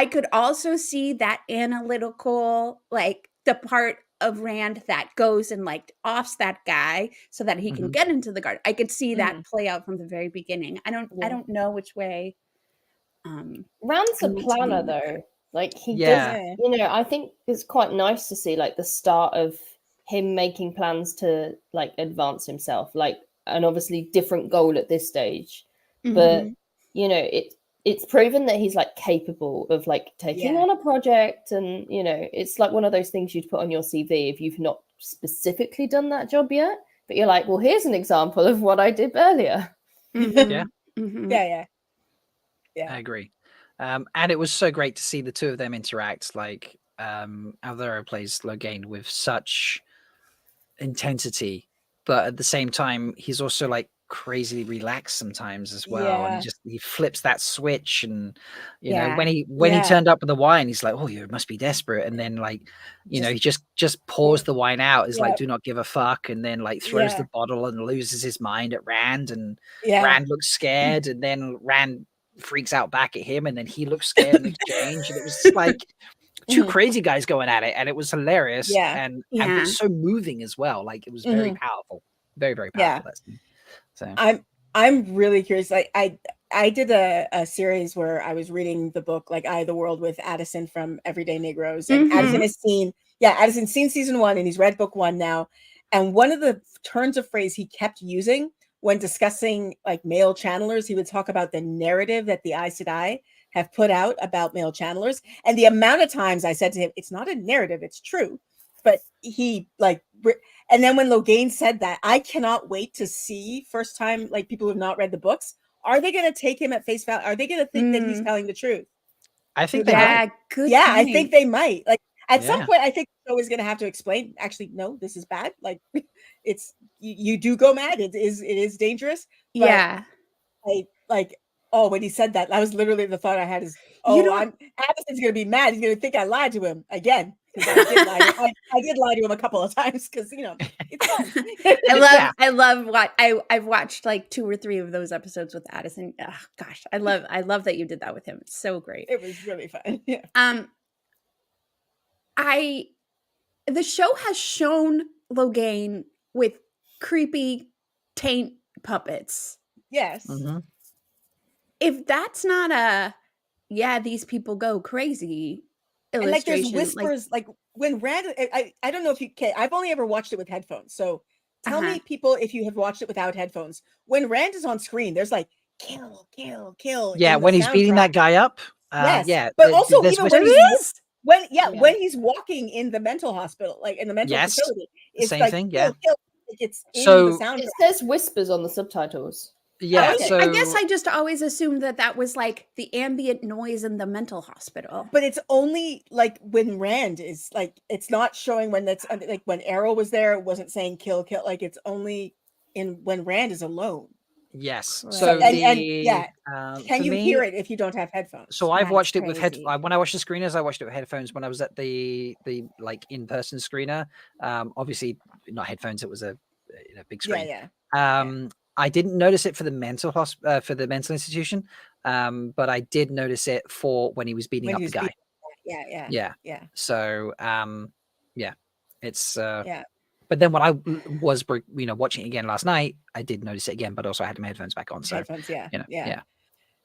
could also see that analytical, like the part of Rand that goes and like offs that guy so that he can get into the garden. I could see that play out from the very beginning. I don't know which way. Rand's a planner though. Like he does, I think it's quite nice to see like the start of him making plans to like advance himself, like, and obviously different goal at this stage, but it's proven that he's like capable of like taking on a project, and it's like one of those things you'd put on your CV if you've not specifically done that job yet, but you're like, well, here's an example of what I did earlier. Yeah. Yeah. I agree. And it was so great to see the two of them interact. Like Alvaro plays Logain with such intensity, but at the same time, he's also like crazily relaxed sometimes as well, and he flips that switch, and you know, Yeah. when he turned up with the wine, he's like, oh, you must be desperate, and then like, you know, he just pours the wine out, is like, do not give a fuck, and then like throws the bottle and loses his mind at Rand, and Rand looks scared, and then Rand freaks out back at him, and then he looks scared in exchange, and it was just like two crazy guys going at it, and it was hilarious, and it's so moving as well. Like it was very powerful, very, very powerful. That scene. So I'm really curious. Like I did a series where I was reading the book like Eye of the World with Addison from Everyday Negroes, and Addison's seen season 1, and he's read book 1 now. And one of the turns of phrase he kept using when discussing like male channelers, he would talk about the narrative that the Aes Sedai have put out about male channelers, and the amount of times I said to him, "It's not a narrative; it's true." But he like. And then when Logain said that, I cannot wait to see first time, like people who have not read the books, are they going to take him at face value? Are they going to think that he's telling the truth? I think they might. Good. Yeah, I think they might. Like at some Yeah. point, I think the show is going to have to explain. Actually, no, this is bad. Like it's you do go mad. It is dangerous. But Yeah. I like. Oh, when he said that, that was literally the thought I had. Is Addison's going to be mad. He's going to think I lied to him again. I did lie to him a couple of times because you know it's fun. I love what I've watched like 2 or 3 of those episodes with Addison. Oh, gosh, I love that you did that with him. It's so great. It was really fun. Yeah. The show has shown Logain with creepy taint puppets. Yes. If that's not these people go crazy. And like there's illustration, whispers like when Rand I don't know if you can, I've only ever watched it with headphones, so tell me people if you have watched it without headphones. When Rand is on screen, there's like kill Yeah, when he's beating that guy up. Yes. But also even when he's walking in the mental hospital, like in the mental facility, it's same like thing. kill. Like it's in So- the soundtrack. It says whispers on the subtitles. Yeah, I guess I just always assumed that was like the ambient noise in the mental hospital. But it's only like when Rand is like, it's not showing when that's like when Errol was there, it wasn't saying kill. Like it's only when Rand is alone. Yes. Right. So Can for you me- hear it if you don't have headphones? So I've That's watched it with crazy. when I watched the screeners, I watched it with headphones. When I was at the like in-person screener, obviously not headphones, it was a big screen. I didn't notice it for the mental for the mental institution, but I did notice it for when he was beating up the guy. Yeah. So it's But then when I was watching it again last night, I did notice it again, but also I had my headphones back on. So Headphones, yeah.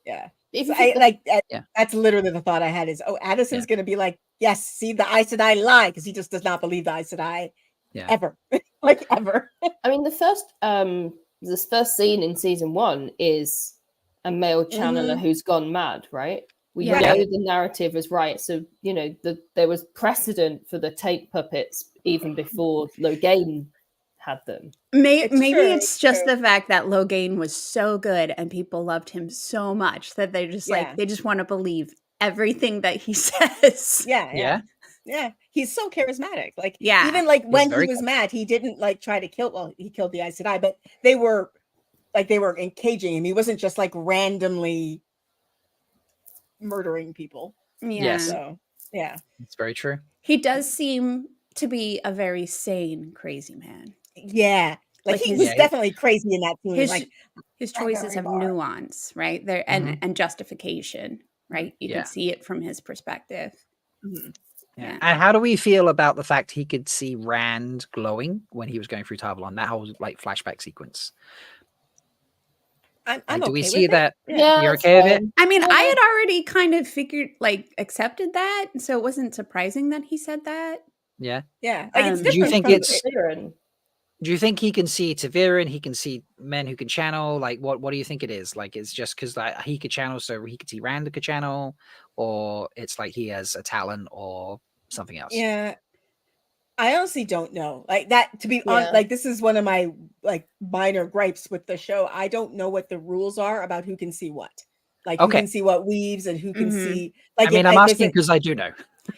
So that's literally the thought I had is, Addison's going to be like, yes, see the Aes Sedai lie, because he just does not believe the Aes Sedai ever, like ever. I mean, this first scene in season 1 is a male channeler who's gone mad, right? We know the narrative is right. So, there was precedent for the tape puppets even before Logain had them. Maybe it's just the fact that Logain was so good and people loved him so much that they just they just want to believe everything that he says. Yeah. He's so charismatic. Like, Yeah. even like when very he was cool. mad, he didn't like try to kill. Well, he killed the Aes Sedai, but they were encaging him. He wasn't just like randomly murdering people. Yes. So yeah, It's very true. He does seem to be a very sane, crazy man. Yeah. Like he was definitely crazy in that scene. His choices have nuance, right? There and justification, right? You Yeah. can see it from his perspective. Yeah. And how do we feel about the fact he could see Rand glowing when he was going through Tarvalon? That whole like flashback sequence. I'm do we okay see with that? it. You're okay with it? I mean, I had already kind of figured, accepted that, so it wasn't surprising that he said that. Yeah. Yeah. Like it's Do you different think from it's? Verin. Do you think he can see to Verin? He can see men who can channel. Like, what do you think it is? Like, it's just because like he could channel, so he could see Rand could channel, or it's like he has a talent or something else. Yeah. I honestly don't know. Like that, to be honest, like this is one of my like minor gripes with the show. I don't know what the rules are about who can see what. Like who can see what weaves and who can see. Like I mean, I'm asking because I do know.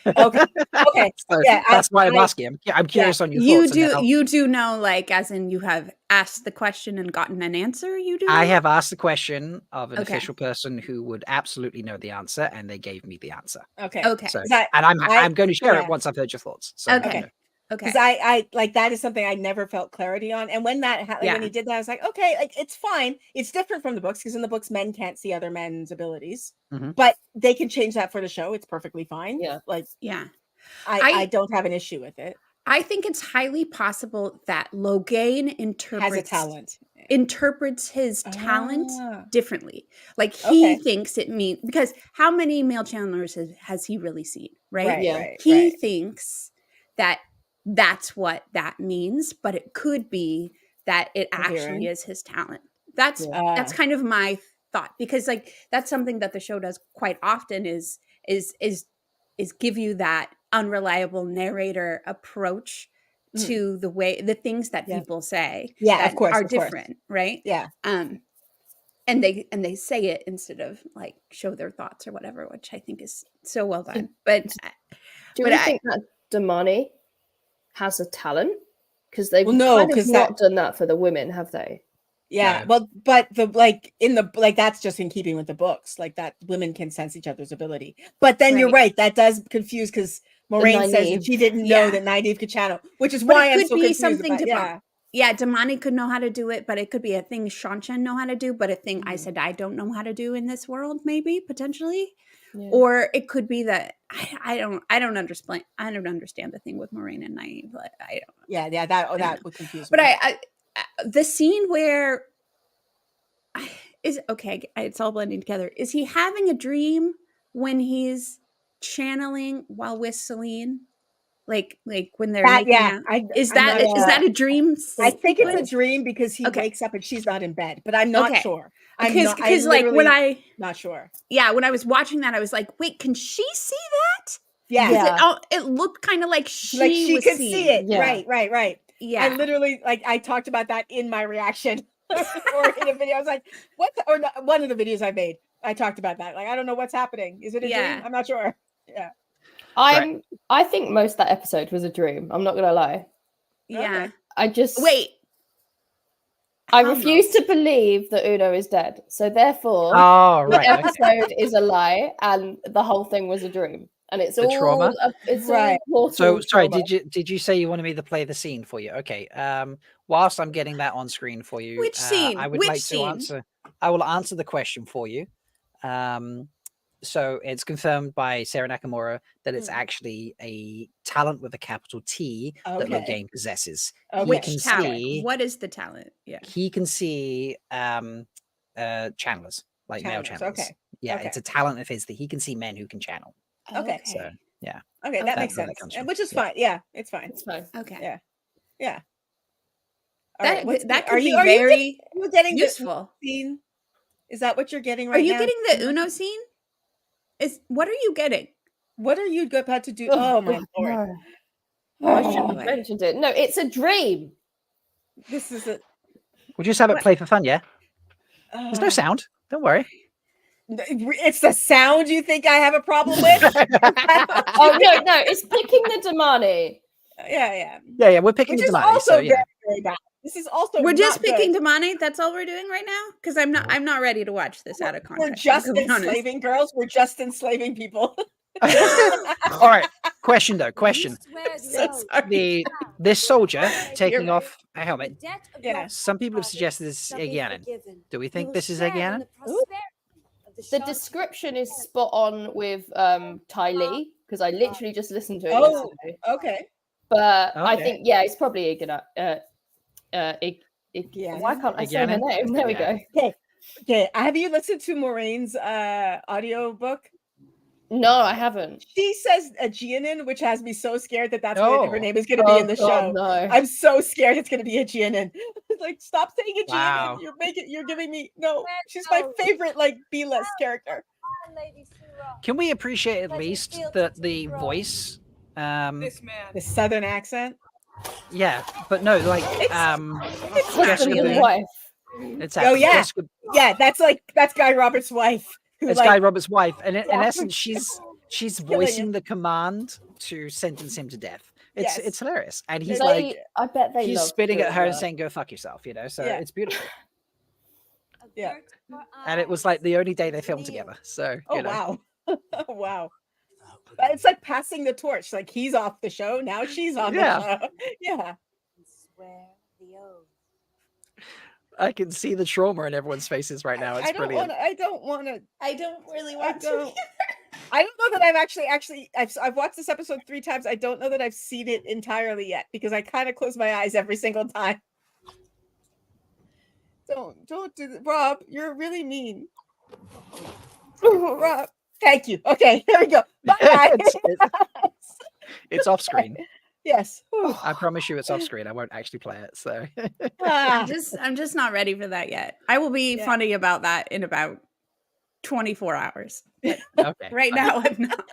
Okay. Okay. So Yeah. that's why I'm asking. I'm curious on your You thoughts. and do how- you do know, like, as in you have asked the question and gotten an answer? You do? I know? have asked the question of an Okay. official person who would absolutely know the answer, and they gave me the answer. Okay. Okay. So, 'Cause I- and I'm going to share yeah. it once I've heard your thoughts. So, Okay. you know. Okay. Because I like that is something I never felt clarity on. And when that Yeah. when he did that, I was like, okay, like it's fine. It's different from the books because in the books, men can't see other men's abilities, Mhm. but they can change that for the show. It's perfectly fine. Yeah. Like, Yeah. I don't have an issue with it. I think it's highly possible that Logain interprets his talent differently. Like he Okay. thinks it means, because how many male channelers has he really seen, right? Right, Yeah. right, He right. thinks that that's what that means, but it could be that it actually Verin? is his talent. That's Yeah. kind of my thought, because like that's something that the show does quite often is give you that unreliable narrator approach to the things that people say Yeah, that of course, are of course. different, right? Yeah. And they say it instead of like show their thoughts or whatever, which I think is so well done. But Do but we I- think that Damani has a talent? Because they've Well, no, kind of 'cause not done that for the women, have they? Yeah, well, but the that's just in keeping with the books, like that women can sense each other's ability. But then you're right, that does confuse because Moiraine says that Nynaeve. she didn't know Yeah. that Nynaeve could channel, which is But why it I'm could so be confused something about, different. Yeah, Damani could know how to do it, but it could be a thing Shanshan know how to do, but a thing Mm-hmm. I said I don't know how to do in this world, maybe potentially. Yeah. Or it could be that I don't understand. I don't understand the thing with Moiraine and Nynaeve. Like, I don't. Yeah, that would confuse But me. I the scene where is okay. It's all blending together. Is he having a dream when he's channeling while with Celine? Like when they're That, making yeah, out? Is I'm that not is that sure. a dream? I think it's a sequence? dream because he Okay. wakes up and she's not in bed, but I'm not Okay. sure. I'm Because like when literally I not sure. yeah, when I was watching that, I was like, wait, can she see that? Yeah. Because it looked kind of like she was could seeing. see it. Yeah. Right. Yeah. I literally I talked about that in my reaction or in a video. I was like, what? Or no, one of the videos I made, I talked about that. Like, I don't know what's happening. Is it a Yeah. dream? I'm not sure. Yeah. I think most of that episode was a dream. I'm not gonna lie. Yeah. I just Wait. I refuse to believe that Uno is dead. So therefore, Oh, the right, okay. episode is a lie, and the whole thing was a dream. And it's The all trauma? it's Right. all So sorry, trauma. did you say you wanted me to play the scene for you? Okay. Whilst I'm getting that on screen for you, Which scene? I would Which like scene? to answer. I will answer the question for you. So it's confirmed by Sarah Nakamura that it's actually a talent with a capital T that Okay. Logain possesses. Okay. He Which can talent? see. What is the talent? Yeah. He can see channelers, like male Channelers, channelers. okay. Yeah, Okay. it's a talent of his that he can see men who can channel. Okay. So yeah. Okay, that That's makes where that sense. comes from. Which is Yeah. fine. Yeah, it's fine. It's fine. Okay. Yeah. Yeah. All That right, what's that the- could be are you very you getting useful. the scene? Is that what you're getting Are right you now? getting the Uno scene? What are you getting? What are you about to do? Oh my lord. No. I shouldn't have mentioned it. No, it's a dream. This is a We'll just have it What? play for fun, yeah? There's no sound. Don't worry. It's the sound you think I have a problem with? Oh no, it's picking the Damani. Yeah. Yeah, we're picking Which the is Damani, also so yeah. very, very bad. This is also We're just not good. picking Damani. That's all we're doing right now. Because I'm not ready to watch this out of context. We're I'm just gonna be honest. enslaving girls. We're just enslaving people. All right. Question though. Question. So sorry. This soldier taking off a helmet. Yeah. Some people have suggested this is Egyanin. Do we think this is Egyanin? The description is spot on with Ty Lee because I literally just listened to it Oh, yesterday. okay. But I Okay. think it's probably Igana. Why can't I say her Igyanin? name? There we go. Okay. Have you listened to Moraine's audio book? No, I haven't. She says Aegeanin, which has me so scared that that's Oh. what her name is going to be in the God, show. no. I'm so scared it's going to be Aegeanin. Like, stop saying Aegeanin. Wow. You're giving me no. She's my favorite like B-list character. Can we appreciate at least that the voice? The southern accent. Yeah, but no, like Husband Jessica and Boone. wife. It's Oh yeah, Jessica, yeah. That's Guy Roberts' wife. Who, it's like, Guy Roberts' wife, and in essence, she's she's Killing voicing him. the command to sentence him to death. It's Yes. hilarious, and he's They- like, I bet they he's love spitting at doing her and that. saying, "Go fuck yourself," you know. So Yeah. it's beautiful. Yeah. And it was like the only day they filmed together. So Oh you know. wow. Wow. But it's like passing the torch. Like he's off the show. Now she's on Yeah. the show. Yeah. Swear the oath. I can see the trauma in everyone's faces right now. It's I don't brilliant. want to. I don't want to. I don't really I want to. don't. I don't know that I've actually I've watched this episode 3 times. I don't know that I've seen it entirely yet because I kind of close my eyes every single time. Don't do that, Rob. You're really mean. Rob, thank you. Okay, there we go. Bye. It's off screen. Yes. I promise you, it's off screen. I won't actually play it. So Ah. I'm just not ready for that yet. I will be funny about that in about 24 hours. But okay. right now, I'm not.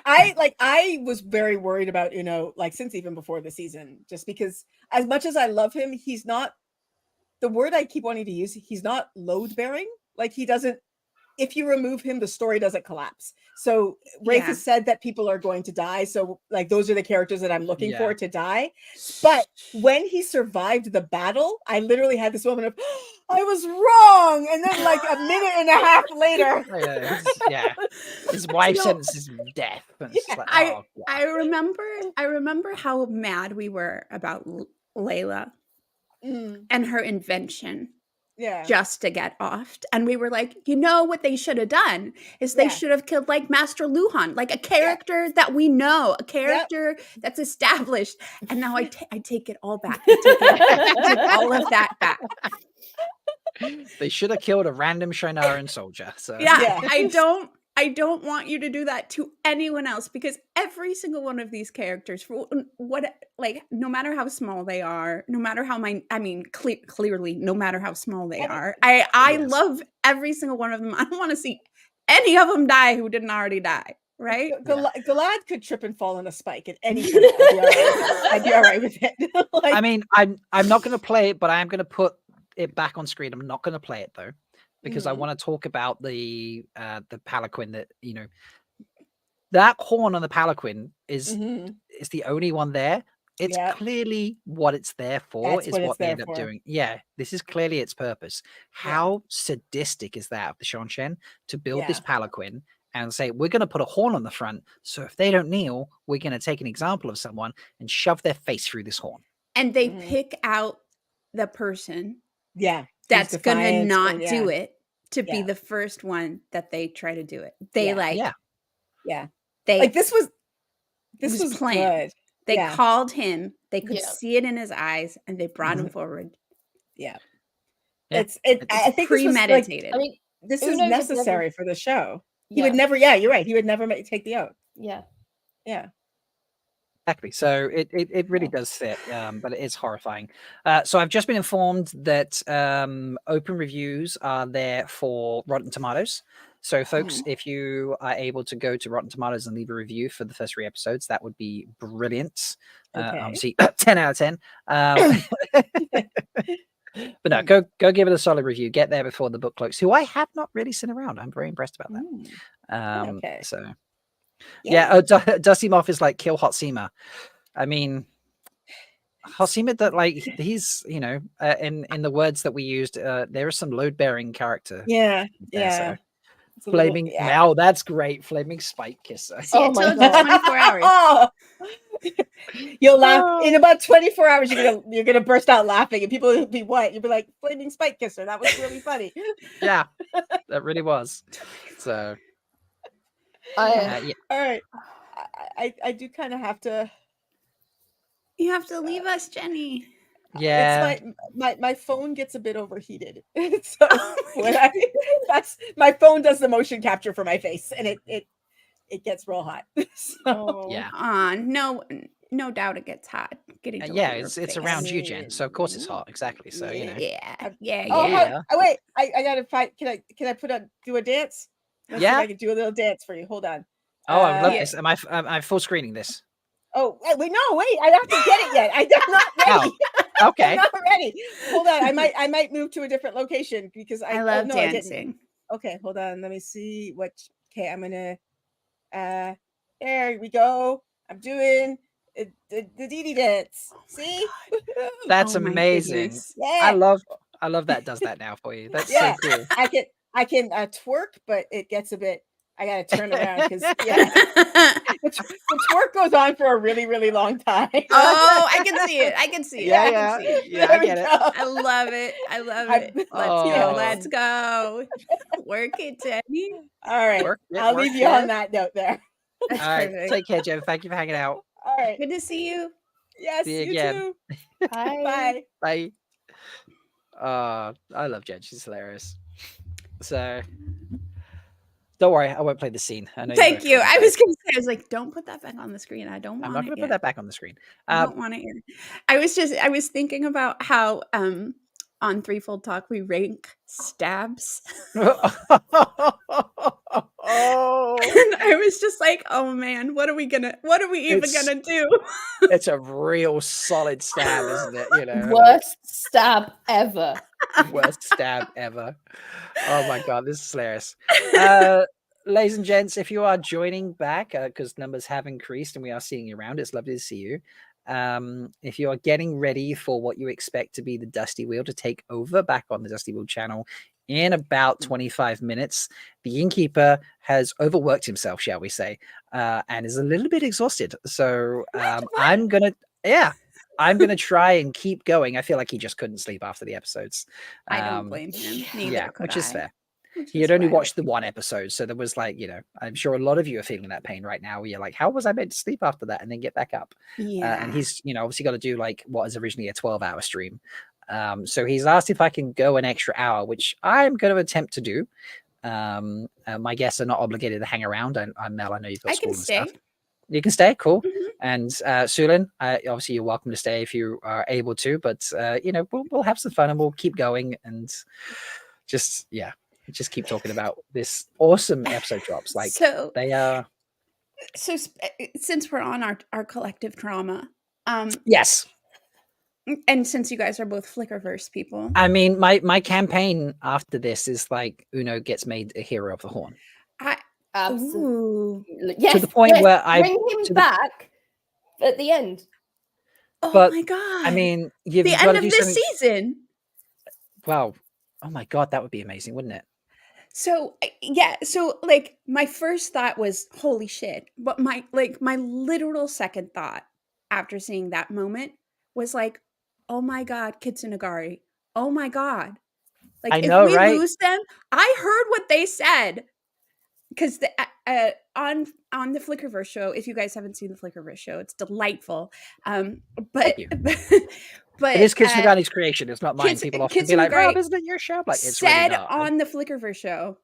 I was very worried about, like since even before the season, just because as much as I love him, he's not the word I keep wanting to use. He's not load bearing. Like he doesn't, if you remove him, the story doesn't collapse. So Rafe has said that people are going to die. So like those are the characters that I'm looking for to die. But when he survived the battle, I literally had this moment of, I was wrong. And then like a minute and a half later. His wife sentences him death. And it's just like, I oh, God. I remember how mad we were about Layla and her invention. Yeah. Just to get offed. And we were like, you know what they should have done is they should have killed like Master Luhan, like a character that we know, a character that's established. And now I take it all back. I take all of that back. They should have killed a random Shinaran soldier. So Yeah. I don't want you to do that to anyone else because every single one of these characters, for what, like, no matter how small they are, no matter how clearly, no matter how small they are, I love every single one of them. I don't want to see any of them die who didn't already die. Right? Galad could trip and fall on a spike at any point. I'd be all right with it. I mean, I'm not going to play it, but I am going to put it back on screen. I'm not going to play it though, because I want to talk about the palanquin that, that horn on the palanquin is the only one there. It's clearly what it's there for. That's is what it's what they there end up for. doing. Yeah, this is clearly its purpose. How sadistic is that of the Shanshen to build this palanquin and say, we're going to put a horn on the front, so if they don't kneel, we're going to take an example of someone and shove their face through this horn. And they pick out the person that's going to not and, do it to be the first one that they try to do it. They they like this was planned. good. They called him. They could Yeah. see it in his eyes, and they brought him forward. Yeah. Yeah. I think premeditated. I mean, this is Uno would necessary never- for the show. He Yeah. would never. Yeah, you're right. He would never take the oath. Yeah. Yeah. Exactly. So it really does fit, but it is horrifying. So I've just been informed that open reviews are there for Rotten Tomatoes. So folks, if you are able to go to Rotten Tomatoes and leave a review for the first 3 episodes, that would be brilliant. Okay. Obviously, 10 out of 10. But no, go give it a solid review. Get there before the book close, who I have not really seen around. I'm very impressed about that. Okay. So Dusty Moth is like, kill Hotsima. I mean, Hotsima, that like he's in the words that we used, there is some load bearing character. Yeah. there, Yeah. so. Flaming that's great. Flaming spike kisser. See, I told you 24 hours. Oh. You'll laugh in about 24 hours. You're gonna burst out laughing, and people will be what? You'll be like, "Flaming spike kisser." That was really funny. Yeah, that really was. So, All right. I do kind of have to. You have to leave us, Jenny. yeah. It's my phone gets a bit overheated. So when my phone does the motion capture for my face, and it gets real hot. So Yeah. No doubt it gets hot. Getting to Yeah, look at your it's face. around you, Jen. So of course it's hot. Exactly. So Yeah. Oh, wait! I gotta find. Can I do a dance? Let's see if Yeah. I can do a little dance for you. Hold on. Oh, I love this. Am I full screening this? Oh, wait! No, wait! I don't have to get it yet. I'm not ready. Okay. I'm not ready. Hold on. I might move to a different location because I love no, I didn't. dancing. Okay, hold on. Let me see what Okay, I'm gonna. There we go. I'm doing the Dee Dee dance. See? That's Oh my amazing. goodness. I Yeah. love that does that now for you. That's Yeah. so cool. I can twerk, but it gets a bit. I gotta turn around because yeah, the twerk goes on for a really, really long time. Oh, I can see it. I can see it. Yeah, I yeah, can see it. yeah. I There we get it. go. I love it. I love I- it. Let's go. Oh. Let's go. Work it, Jenny. All right. Work it, I'll work leave you on it. that note there. That's All right, perfect. take care, Jen. Thank you for hanging out. All right. Good to see you. Yes, See you you again. too. Bye. Bye. Bye. I love Jen. She's hilarious. So don't worry, I won't play the scene. I know Thank both you. wanna I play was it. gonna say, I was like, don't put that back on the screen. I don't I'm want not it gonna put yet. that back on the screen. I don't want it yet. I was thinking about how on Threefold Talk we rank stabs. Oh, And I was just like, oh man, what are we even It's- gonna do? it's a real solid stab, isn't it? You know, Worst stab ever. worst stab ever. Oh my god, this is hilarious. Ladies and gents, if you are joining back, because numbers have increased and we are seeing you around, it's lovely to see you. If you are getting ready for what you expect to be the Dusty Wheel to take over back on the Dusty Wheel channel in about 25 minutes, the innkeeper has overworked himself, shall we say, and is a little bit exhausted. So I'm gonna try and keep going. I feel like he just couldn't sleep after the episodes. I don't blame him. Neither Yeah, could which is I. fair. Which He is had only why I watched the one episode, so there was like, I'm sure a lot of you are feeling that pain right now. Where you're like, how was I meant to sleep after that and then get back up? Yeah. And he's, obviously got to do like what is originally a 12-hour stream. So he's asked if I can go an extra hour, which I'm going to attempt to do. My guests are not obligated to hang around. I'm Mel. I know you've got I school can and stay. stuff. You can stay, cool. Mhm. And Sulin, obviously you're welcome to stay if you are able to. But we'll have some fun and we'll keep going and just keep talking about this awesome episode drops. Like So- they are. So since we're on our collective trauma, Yes. and since you guys are both Flickerverse people, I mean, my campaign after this is like Uno gets made a hero of the Horn. Absolutely. Yes, To the point where I bring him back at the end. oh but, my god! I mean, you've the got end to of do this something. season. Wow. Oh my god, that would be amazing, wouldn't it? So yeah, so like my first thought was holy shit, but my literal second thought after seeing that moment was like, oh my god, Kitsunagari, oh my god, like I if know, we right? lose them, I heard what they said because on the Flickerverse show, if you guys haven't seen the Flickerverse show, it's delightful. But but It is Kitsunagani's creation. It's not mine. People often be like, Kitsunagari Rob, isn't it your show? Like, it's really said not. on the Flickerverse show,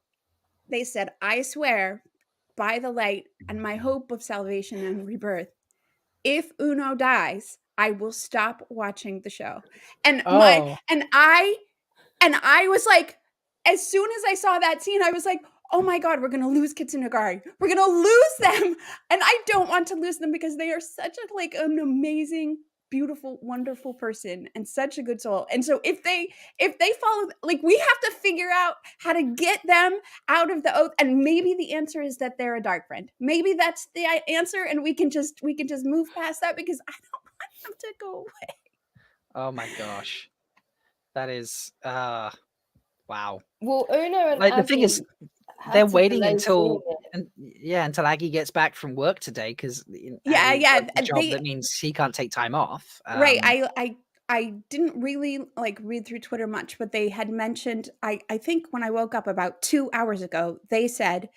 they said, I swear by the light and my hope of salvation and rebirth, if Uno dies, I will stop watching the show. And I was like, as soon as I saw that scene, I was like, oh my god, we're gonna lose Kitsunagari. We're gonna lose them. And I don't want to lose them because they are such an amazing, beautiful, wonderful person and such a good soul. And so if they follow, like, we have to figure out how to get them out of the oath. And maybe the answer is that they're a dark friend. Maybe that's the answer, and we can just move past that because I don't want them to go away. Oh my gosh. That is wow. Well, Uno and Like the thing is, had they're to waiting delay until seeing until Aggie gets back from work today because Yeah, job that means he can't take time off. Right. I didn't really read through Twitter much, but they had mentioned, I think when I woke up about 2 hours ago, they said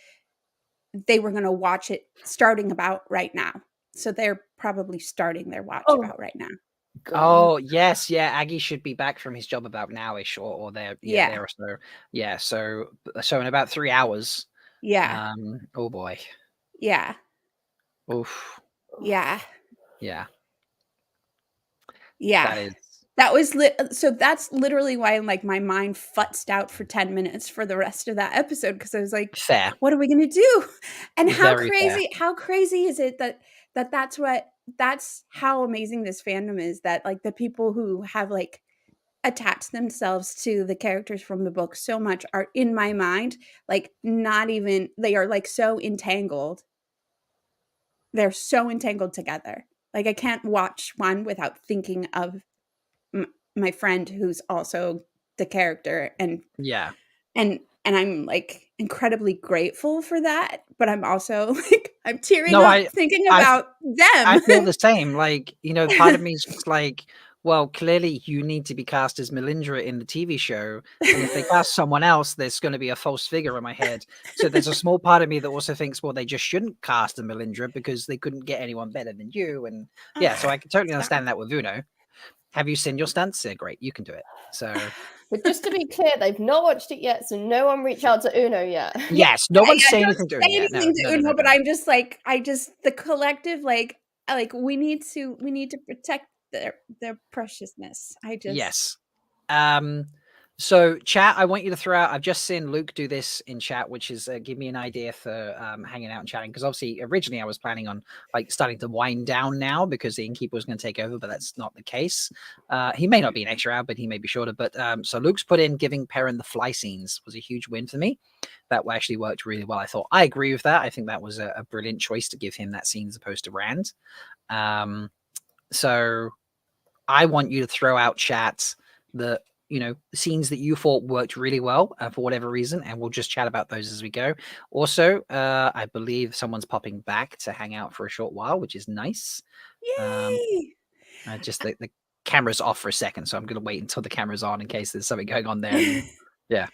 they were going to watch it starting about right now. So they're probably starting their watch about right now. Oh yes, yeah. Aggie should be back from his job about nowish, or there, Yeah. there or so. Yeah, so in about 3 hours. Yeah. Oh boy. Yeah. Oof. Yeah. Yeah. Yeah. That is. That was so that's literally why my mind futzed out for 10 minutes for the rest of that episode, because I was like, fair. What are we gonna do? And Very fair. how crazy is it that's how amazing this fandom is, that the people who have attach themselves to the characters from the book so much are in my mind like not even, they are like so entangled. They're so entangled together. Like I can't watch one without thinking of my friend who's also the character, and Yeah. and I'm like incredibly grateful for that, but I'm also like I'm tearing No, up thinking about I feel them. the same. Like, you know, part of me is just like, well, clearly you need to be cast as Melindra in the TV show. And if they cast someone else, there's going to be a false figure in my head. So there's a small part of me that also thinks, well, they just shouldn't cast a Melindra because they couldn't get anyone better than you. And yeah, so I can totally understand that with Uno. Have you seen your stunts? Yeah, great. You can do it. So But just to be clear, they've not watched it yet, so no one reach out to Uno yet. yes, no one's saying Don't anything to say Uno yet. No, anything to no, no, Uno, no, but no. I'm just like the collective like we need to protect their preciousness. I just Yes. So chat, I want you to throw out, I've just seen Luke do this in chat, which is give me an idea for hanging out and chatting, because obviously originally I was planning on like starting to wind down now because the innkeeper was going to take over, but that's not the case. He may not be an extra hour, but he may be shorter. But so Luke's put in giving Perrin the fly scenes was a huge win for me. That actually worked really well. I thought I agree with that. I think that was a brilliant choice to give him that scene as opposed to Rand. So I want you to throw out chats that, you know, scenes that you thought worked really well for whatever reason, and we'll just chat about those as we go. Also, I believe someone's popping back to hang out for a short while, which is nice. Yay! Just the camera's off for a second, so I'm going to wait until the camera's on in case there's something going on there. Yeah.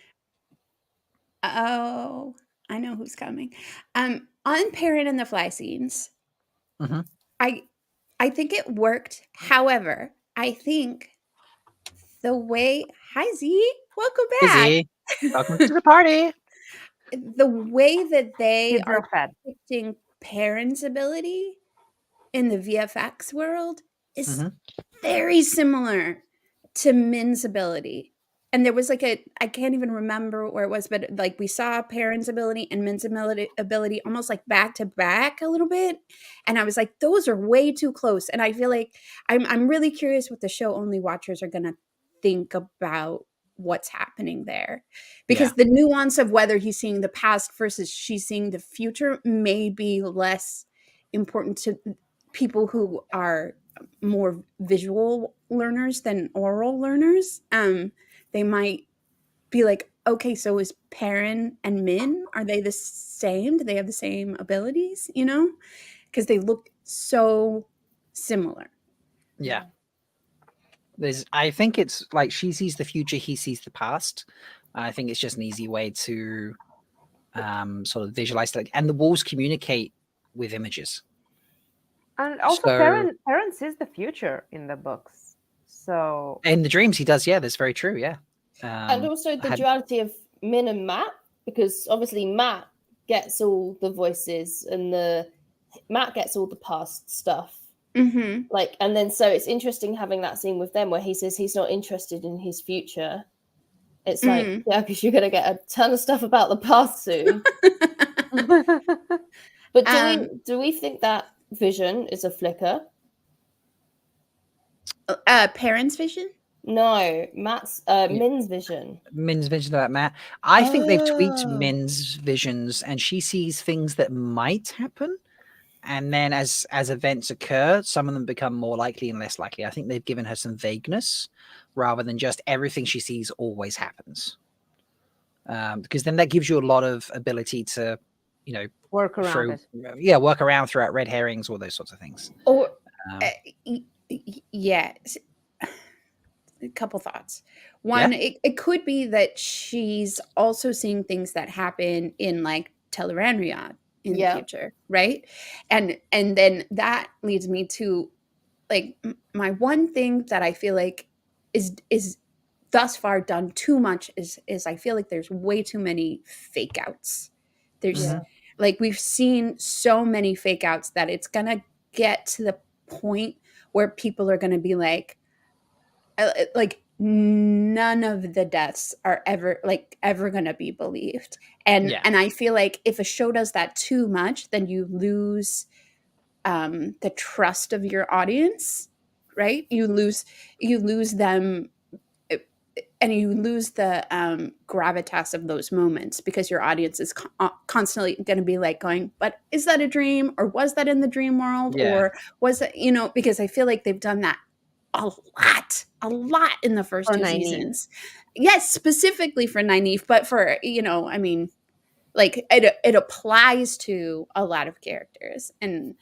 Oh, I know who's coming. On Perrin and the fly scenes, Mm-hmm. I think it worked. However, I think the way hi Z, welcome back. Izzy, welcome to the party. The way that they Kids are are fed. depicting Perrin's ability in the VFX world is very similar to Min's ability. And there was like I can't even remember where it was, but like we saw Perrin's ability and Min's ability almost like back to back a little bit. And I was like, those are way too close. And I feel like I'm really curious what the show only watchers are gonna think about what's happening there. Because the nuance of whether he's seeing the past versus she's seeing the future may be less important to people who are more visual learners than oral learners. They might be like, okay, so is Perrin and Min, are they the same? Do they have the same abilities? You know, because they look so similar. Yeah. I think it's like she sees the future, he sees the past. I think it's just an easy way to sort of visualize that. And the walls communicate with images. And also, So- Perrin sees the future in the books. So In the dreams, he does. Yeah, that's very true. Yeah. And also the duality of Min and Matt, because obviously Matt gets all the voices and Matt gets all the past stuff. Mm-hmm. Like, and then so it's interesting having that scene with them where he says he's not interested in his future. It's like, yeah, because you're gonna get a ton of stuff about the past soon. But do we think that vision is a flicker? Perrin's vision? No, Matt's Min's vision. Min's vision about Matt. I think they've tweaked Min's visions, and she sees things that might happen. And then as events occur, some of them become more likely and less likely. I think they've given her some vagueness rather than just everything she sees always happens. Because then that gives you a lot of ability to, you know, work around it. Yeah, work around throughout red herrings, all those sorts of things. Or yeah, a couple thoughts. One, it could be that she's also seeing things that happen in like Tel'aran'rhiod in the future, right? And then that leads me to like my one thing that I feel like is thus far done too much is I feel like there's way too many fake outs. There's like we've seen so many fake outs that it's gonna get to the point where people are gonna be like none of the deaths are ever gonna be believed. And I feel like if a show does that too much, then you lose the trust of your audience, right? You lose them and you lose the gravitas of those moments because your audience is constantly going to be like going, but is that a dream, or was that in the dream world, Yeah. or was it, you know, because I feel like they've done that a lot in the first For two Nynaeve. seasons. Yes, specifically for Nynaeve, but for, you know, I mean, like it applies to a lot of characters, and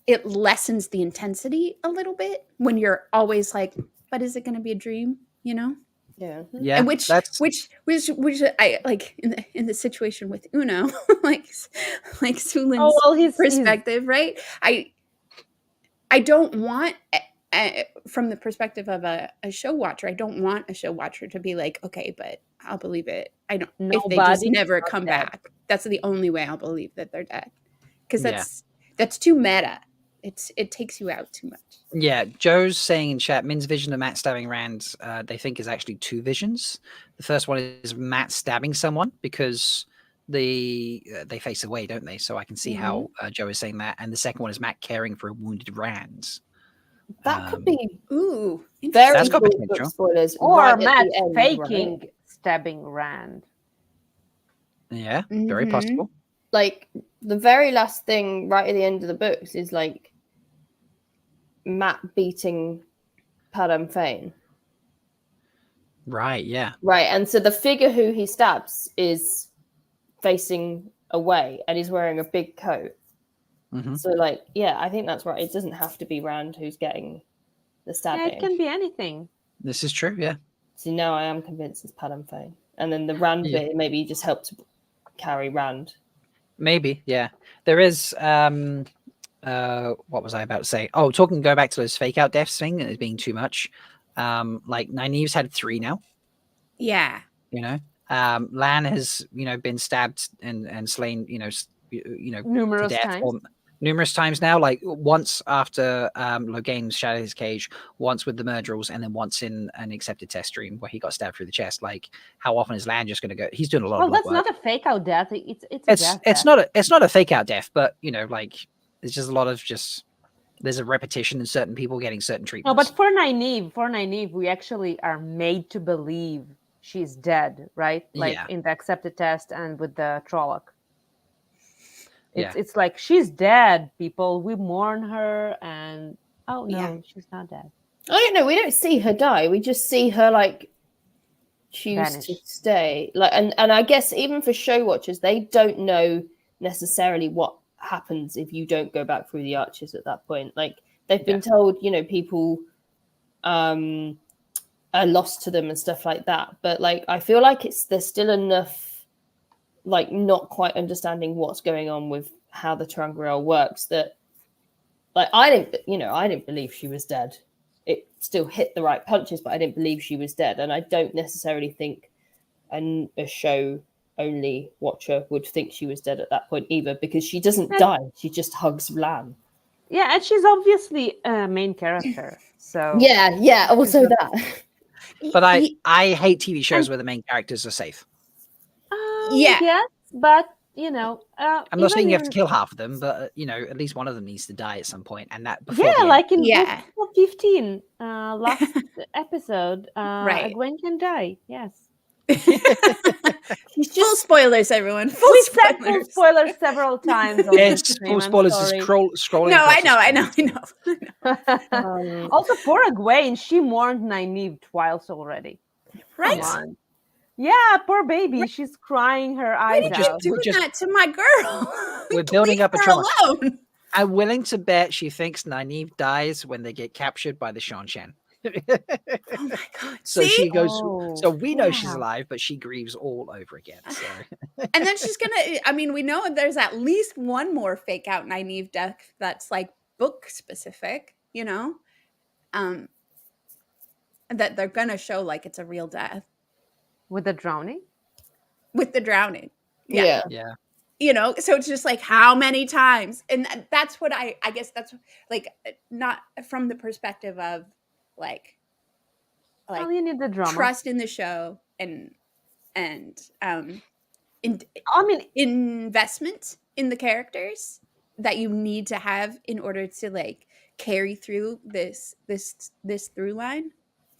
it lessens the intensity a little bit when you're always like, but is it going to be a dream, you know? Yeah. And which I like in the situation with Uno, like Sulin's perspective, right? I don't want, from the perspective of a show watcher, I don't want a show watcher to be like, okay, but I'll believe it. I don't. If they just Nobody never is come dead. back, that's the only way I'll believe that they're dead, because Yeah. that's too meta. It takes you out too much. Yeah, Joe's saying in chat, Min's vision of Matt stabbing Rand, they think is actually two visions. The first one is Matt stabbing someone because they face away, don't they? So I can see how Joe is saying that. And the second one is Matt caring for a wounded Rand. That could be very That's got cool potential. book spoilers. Or right at Matt the end, faking right? stabbing Rand. Yeah, very possible. Like the very last thing right at the end of the books is like Matt beating Padam Fane. Right, yeah. Right, and so the figure who he stabs is facing away and he's wearing a big coat. Mm-hmm. So like, yeah, I think that's right. It doesn't have to be Rand who's getting the stabbing. Yeah, it can be anything. This is true, yeah. So now I am convinced it's Padam Fane. And then the Rand Yeah. bit maybe just helped carry Rand. Maybe, yeah. There is what was I about to say? Oh, go back to those fake out deaths thing as being too much. Like Nynaeve's had 3 now. Yeah. You know, Lan has, you know, been stabbed and slain, you know, Numerous to death times. numerous times now. Like once after Logain shattered his cage, once with the murderals, and then once in an accepted test stream where he got stabbed through the chest. Like, how often is Lan just going to go? He's doing a lot Well, of blood that's work. not a fake out death. It's a death. It's not a fake out death, but you know, like it's just a lot of there's a repetition in certain people getting certain No, treatments. but for Nynaeve, we actually are made to believe she's dead, right? Like Yeah. in the accepted test and with the Trolloc. Yeah. It's like she's dead, people. We mourn her, and oh no, she's not dead. I don't know. We don't see her die. We just see her like choose to Vanish. stay. Like, and I guess even for show watchers, they don't know necessarily what happens if you don't go back through the arches at that point. Like they've been told, you know, people are lost to them and stuff like that. But like, I feel like there's still enough like not quite understanding what's going on with how the Terangriel works that like I didn't believe she was dead. It still hit the right punches, but I didn't believe she was dead. And I don't necessarily think a show only watcher would think she was dead at that point either, because she doesn't die. She just hugs Lan. Yeah, and she's obviously a main character. So Yeah, also that. But I hate TV shows where the main characters are safe. Yes, but you know, I'm not saying you have to kill half of them, but you know, at least one of them needs to die at some point, and that before Yeah, the end. like in book 15, last episode, Right. Egwene can die. Yes. Full spoilers, everyone. Full We spoilers. said full spoilers several times. On It's the stream, full I'm spoilers. Just sorry. scrolling. No, across I the know. screen. Also, poor Egwene, she mourned Nynaeve twice already. Right? Come on. Yeah, poor baby. She's crying her eyes Why did out. you do that to my girl? We're building up a her trauma. alone. I'm willing to bet she thinks Nynaeve dies when they get captured by the Shan-Shan. Oh my god! So See? she goes. Oh, So we know she's wow. alive, but she grieves all over again. So. And then she's gonna. I mean, we know there's at least one more fake out Nynaeve death that's like book specific. You know, that they're gonna show like it's a real death With the drowning? with the drowning. Yeah. Yeah. You know, so it's just like how many times, and that's what I guess that's like not from the perspective of like Well, you need the drama. trust in the show and I mean, investment in the characters that you need to have in order to like carry through this through line.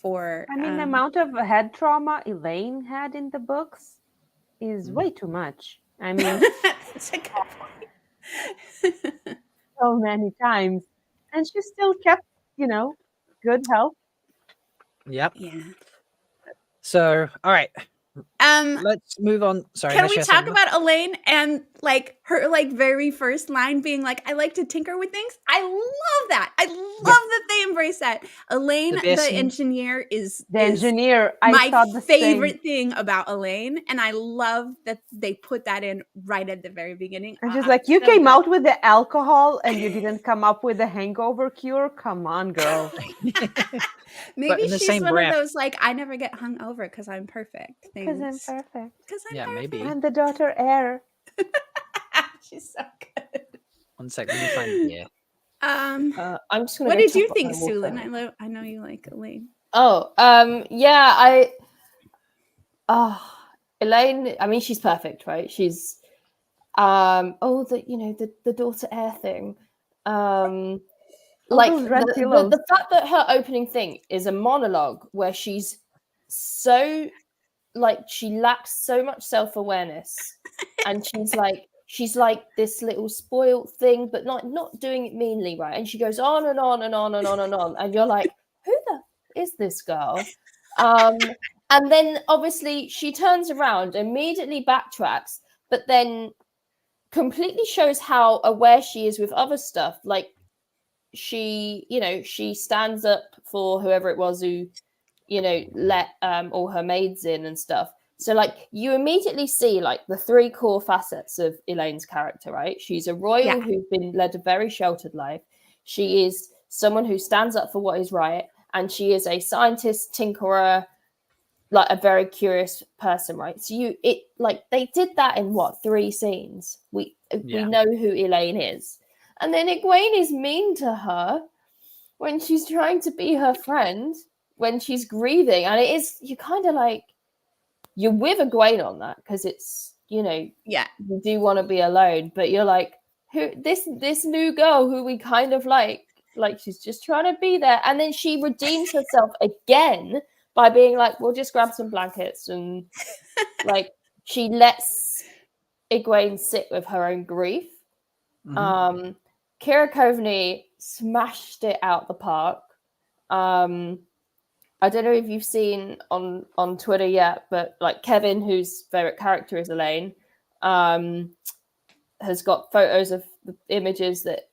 for. I mean, the amount of head trauma Elaine had in the books is way too much. I mean, That's a good point. so many times, and she still kept, good health. Yep. Yeah. So, all right. Let's move on. Sorry. Can unless we you have talk something else? about Elaine and like her like very first line being like, "I like to tinker with things." I love that. I love that they embrace that. Elaine, the engineer, is engineer. I my thought the favorite thing about Elaine, and I love that they put that in right at the very beginning. And she's like, "You came out with the alcohol, and you didn't come up with the hangover cure. Come on, girl." Maybe in the she's same one breath- of those like, "I never get hung over because I'm perfect." Because I'm things. perfect. Because I'm Yeah, perfect. maybe. I'm the daughter heir. She's so good. 1 second. Let me find it here. I'm just gonna What go did you top up think, my water. Sulin? I know you like Elaine. Oh, Elaine, I mean, she's perfect, right? She's the daughter heir thing. Like those red the pillows. fact that her opening thing is a monologue where she's so like she lacks so much self-awareness, and she's like this little spoiled thing, but not doing it meanly, right? And she goes on and on and on and on and on, and you're like, who the is this girl? And then obviously she turns around, immediately backtracks, but then completely shows how aware she is with other stuff. Like she stands up for whoever it was who, let all her maids in and stuff. So like you immediately see like the 3 core facets of Elaine's character, right? She's a royal who's been led a very sheltered life. She is someone who stands up for what is right, and she is a scientist, tinkerer, like a very curious person, right? So they did that in 3 scenes. We know who Elaine is. And then Egwene is mean to her when she's trying to be her friend, when she's grieving. And it is, you kind of like, you're with Egwene on that because it's, you do want to be alone, but you're like, who this new girl who we kind of like she's just trying to be there. And then she redeems herself again by being like, we'll just grab some blankets, and like she lets Egwene sit with her own grief. Mhm. Kira Coveney smashed it out the park. I don't know if you've seen on Twitter yet, but like Kevin, whose favorite character is Elaine, has got photos of the images that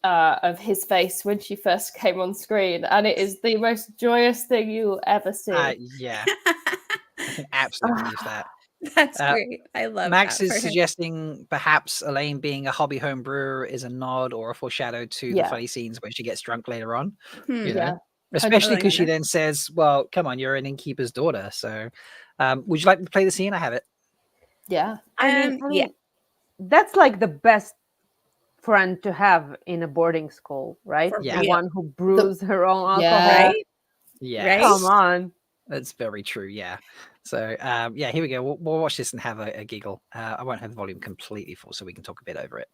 of his face when she first came on screen, and it is the most joyous thing you will ever see. Yeah, I can absolutely believe that. That's great. I love Max that is for him. suggesting perhaps Elaine being a hobby home brewer is a nod or a foreshadow to the funny scenes when she gets drunk later on. You know? Especially because she then says, well, come on, you're an innkeeper's daughter. So would you like to play the scene? I have it. Yeah. I mean, that's like the best friend to have in a boarding school, right? Yeah. The one who brews her own alcohol. Right? Yes. Come on. That's very true. Yeah. So here we go. We'll watch this and have a giggle. I won't have the volume completely full, so we can talk a bit over it.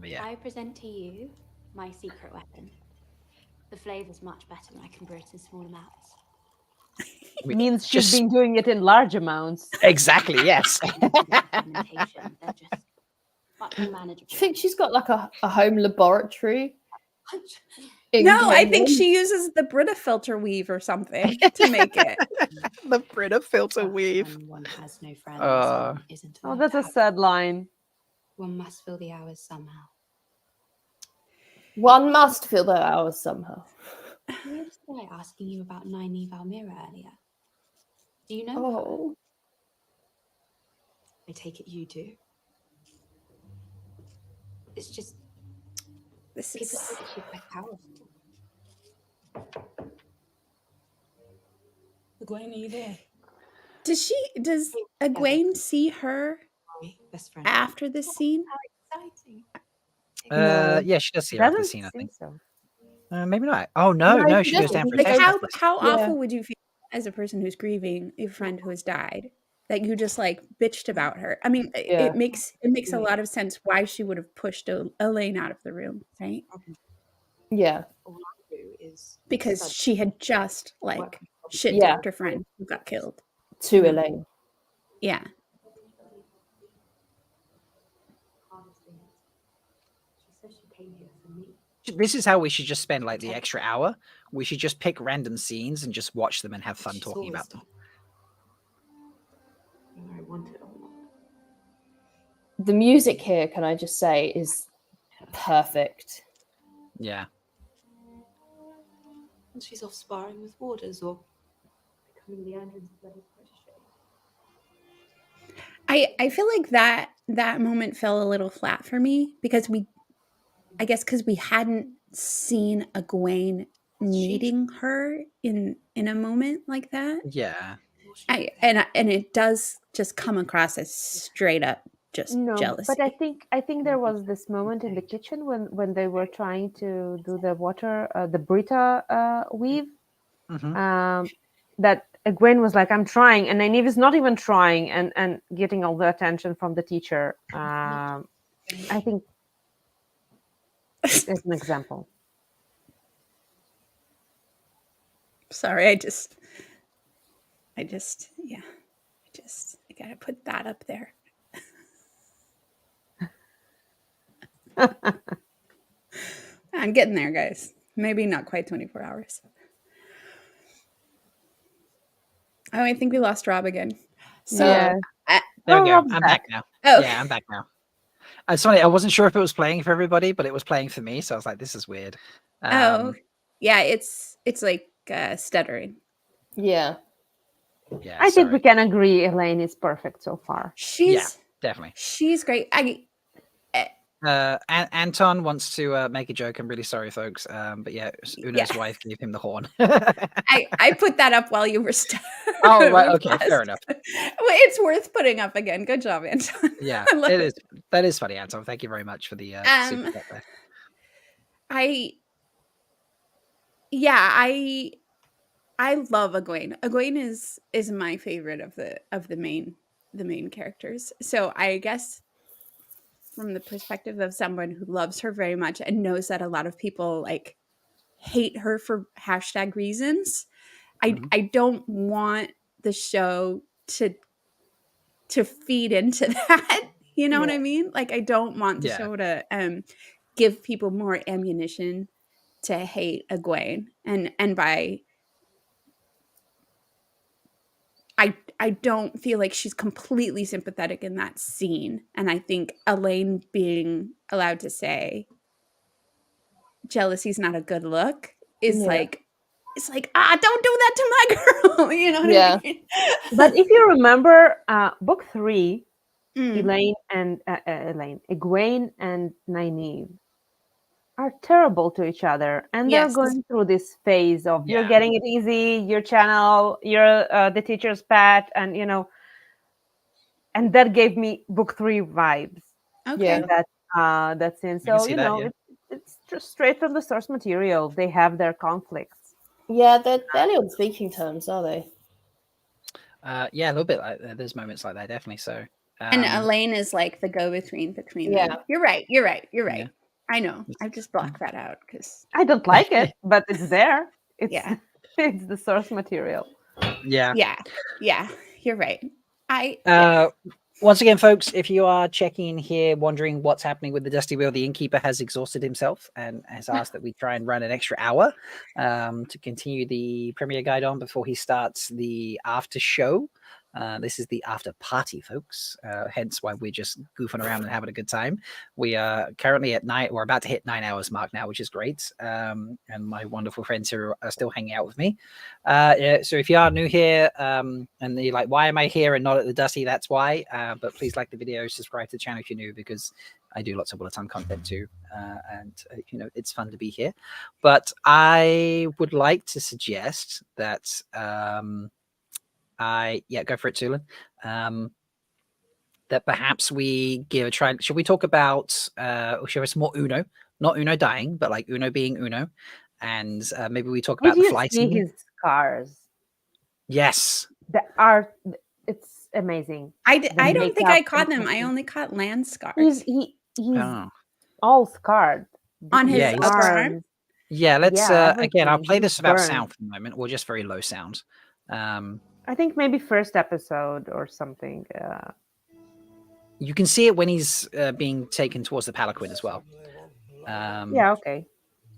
But yeah. I present to you my secret weapon. The flavor's much better when I can brew it in small amounts. Means she's been doing it in large amounts. Exactly. Yes. Fermentation, they're just much more manageable. Do you think she's got like a home laboratory? No, I think she uses the Brita filter weave or something to make it. The Brita filter weave. One has no friends and isn't Oh, that's a sad line. One must fill the hours somehow. One must fill the hours somehow. You started asking you about Nynaeve Almira earlier. Do you know her? I take it you do. It's just people say that she's quite powerful. Egwene, are you there? Does Egwene see her best friend after this scene? How exciting. Yeah, she does see her after the scene, I think. So. Maybe not. Oh no, she goes down for a test. How awful would you feel as a person who's grieving your friend who has died, that you just like bitched about her? I mean, it makes a lot of sense why she would have pushed Elaine out of the room, right? Yeah. All I do is because she had just like shit Yeah. talked her friend who got killed. To Elaine. Yeah. This is how we should just spend like the extra hour. We should just pick random scenes and just watch them and have fun talking about them. Whether I want it or not. The music here, can I just say, is perfect. Yeah. And she's off sparring with warders or becoming Liandrin's bloody protege. I feel like that moment fell a little flat for me because we hadn't seen Egwene needing her in a moment like that. Yeah. And it does just come across as straight up just jealousy. But I think there was this moment in the kitchen when they were trying to do the water, the Brita weave, that Egwene was like, "I'm trying," and Nynaeve is not even trying, and getting all the attention from the teacher. I think as an example. Sorry, I gotta put that up there. I'm getting there, guys. Maybe not quite 24 hours. Oh, I think we lost Rob again. So Yeah. There we go. Rob's I'm back. back now. Oh. Yeah, I'm back now. It's funny. I wasn't sure if it was playing for everybody, but it was playing for me. So I was like, "This is weird." Yeah, it's like stuttering. Yeah. Yeah. I think we can agree Elaine is perfect so far. Definitely. She's great. Anton wants to make a joke. I'm really sorry, folks. But yeah, Uno's wife gave him the horn. I put that up while you were Oh, right. Okay, fair enough. Well, it's worth putting up again. Good job, Anton. Yeah, I love it is. That is funny, Anton. Thank you very much for the super chat there. I love Egwene. Egwene is my favorite of the main characters. So I guess from the perspective of someone who loves her very much and knows that a lot of people like hate her for hashtag reasons, I don't want the show to feed into that. You know what I mean? Like I don't want the show to give people more ammunition to hate Egwene. And by I don't feel like she's completely sympathetic in that scene. And I think Elaine being allowed to say jealousy is not a good look is like, it's like, don't do that to my girl. You know what I mean? But if you remember book 3, Egwene and Nynaeve are terrible to each other, and they're going through this phase of you're getting it easy, your channel, you're the teacher's pet, and and that gave me book 3 vibes. Okay. That scene. So it's just straight from the source material. They have their conflicts. Yeah, they're barely on speaking terms, are they? Yeah, a little bit like there's moments like that, definitely. So and Elaine is like the go-between between them. You're right. Yeah. I know. I've just blocked that out because I don't like it, but it's there. It's the source material. Yeah. You're right. Once again, folks, if you are checking here, wondering what's happening with the Dusty Wheel, the innkeeper has exhausted himself and has asked that we try and run an extra hour to continue the premiere guide on before he starts the after show. This is the after party, folks. Hence why we're just goofing around and having a good time. We are currently at night. We're about to hit 9 hours mark now, which is great. And my wonderful friends here are still hanging out with me. So if you are new here and you're like, why am I here and not at the Dusty? That's why. But please like the video, subscribe to the channel if you're new, because I do lots of bullet time content too. And it's fun to be here. But I would like to suggest that go for it, Tulin. That perhaps we give a try. Should we talk about or show us more Uno? Not Uno dying, but like Uno being Uno. And maybe we talk about the fly see scene. his scars? Yes. The art, it's amazing. I don't think I caught them. I only caught land scars. He's all scarred on his upper arm. Yeah, let's Yeah, again. I'll everything. play He's this without burned. sound for the moment, or just very low sound. I think maybe first episode or something. You can see it when he's being taken towards the palanquin as well. Yeah, okay.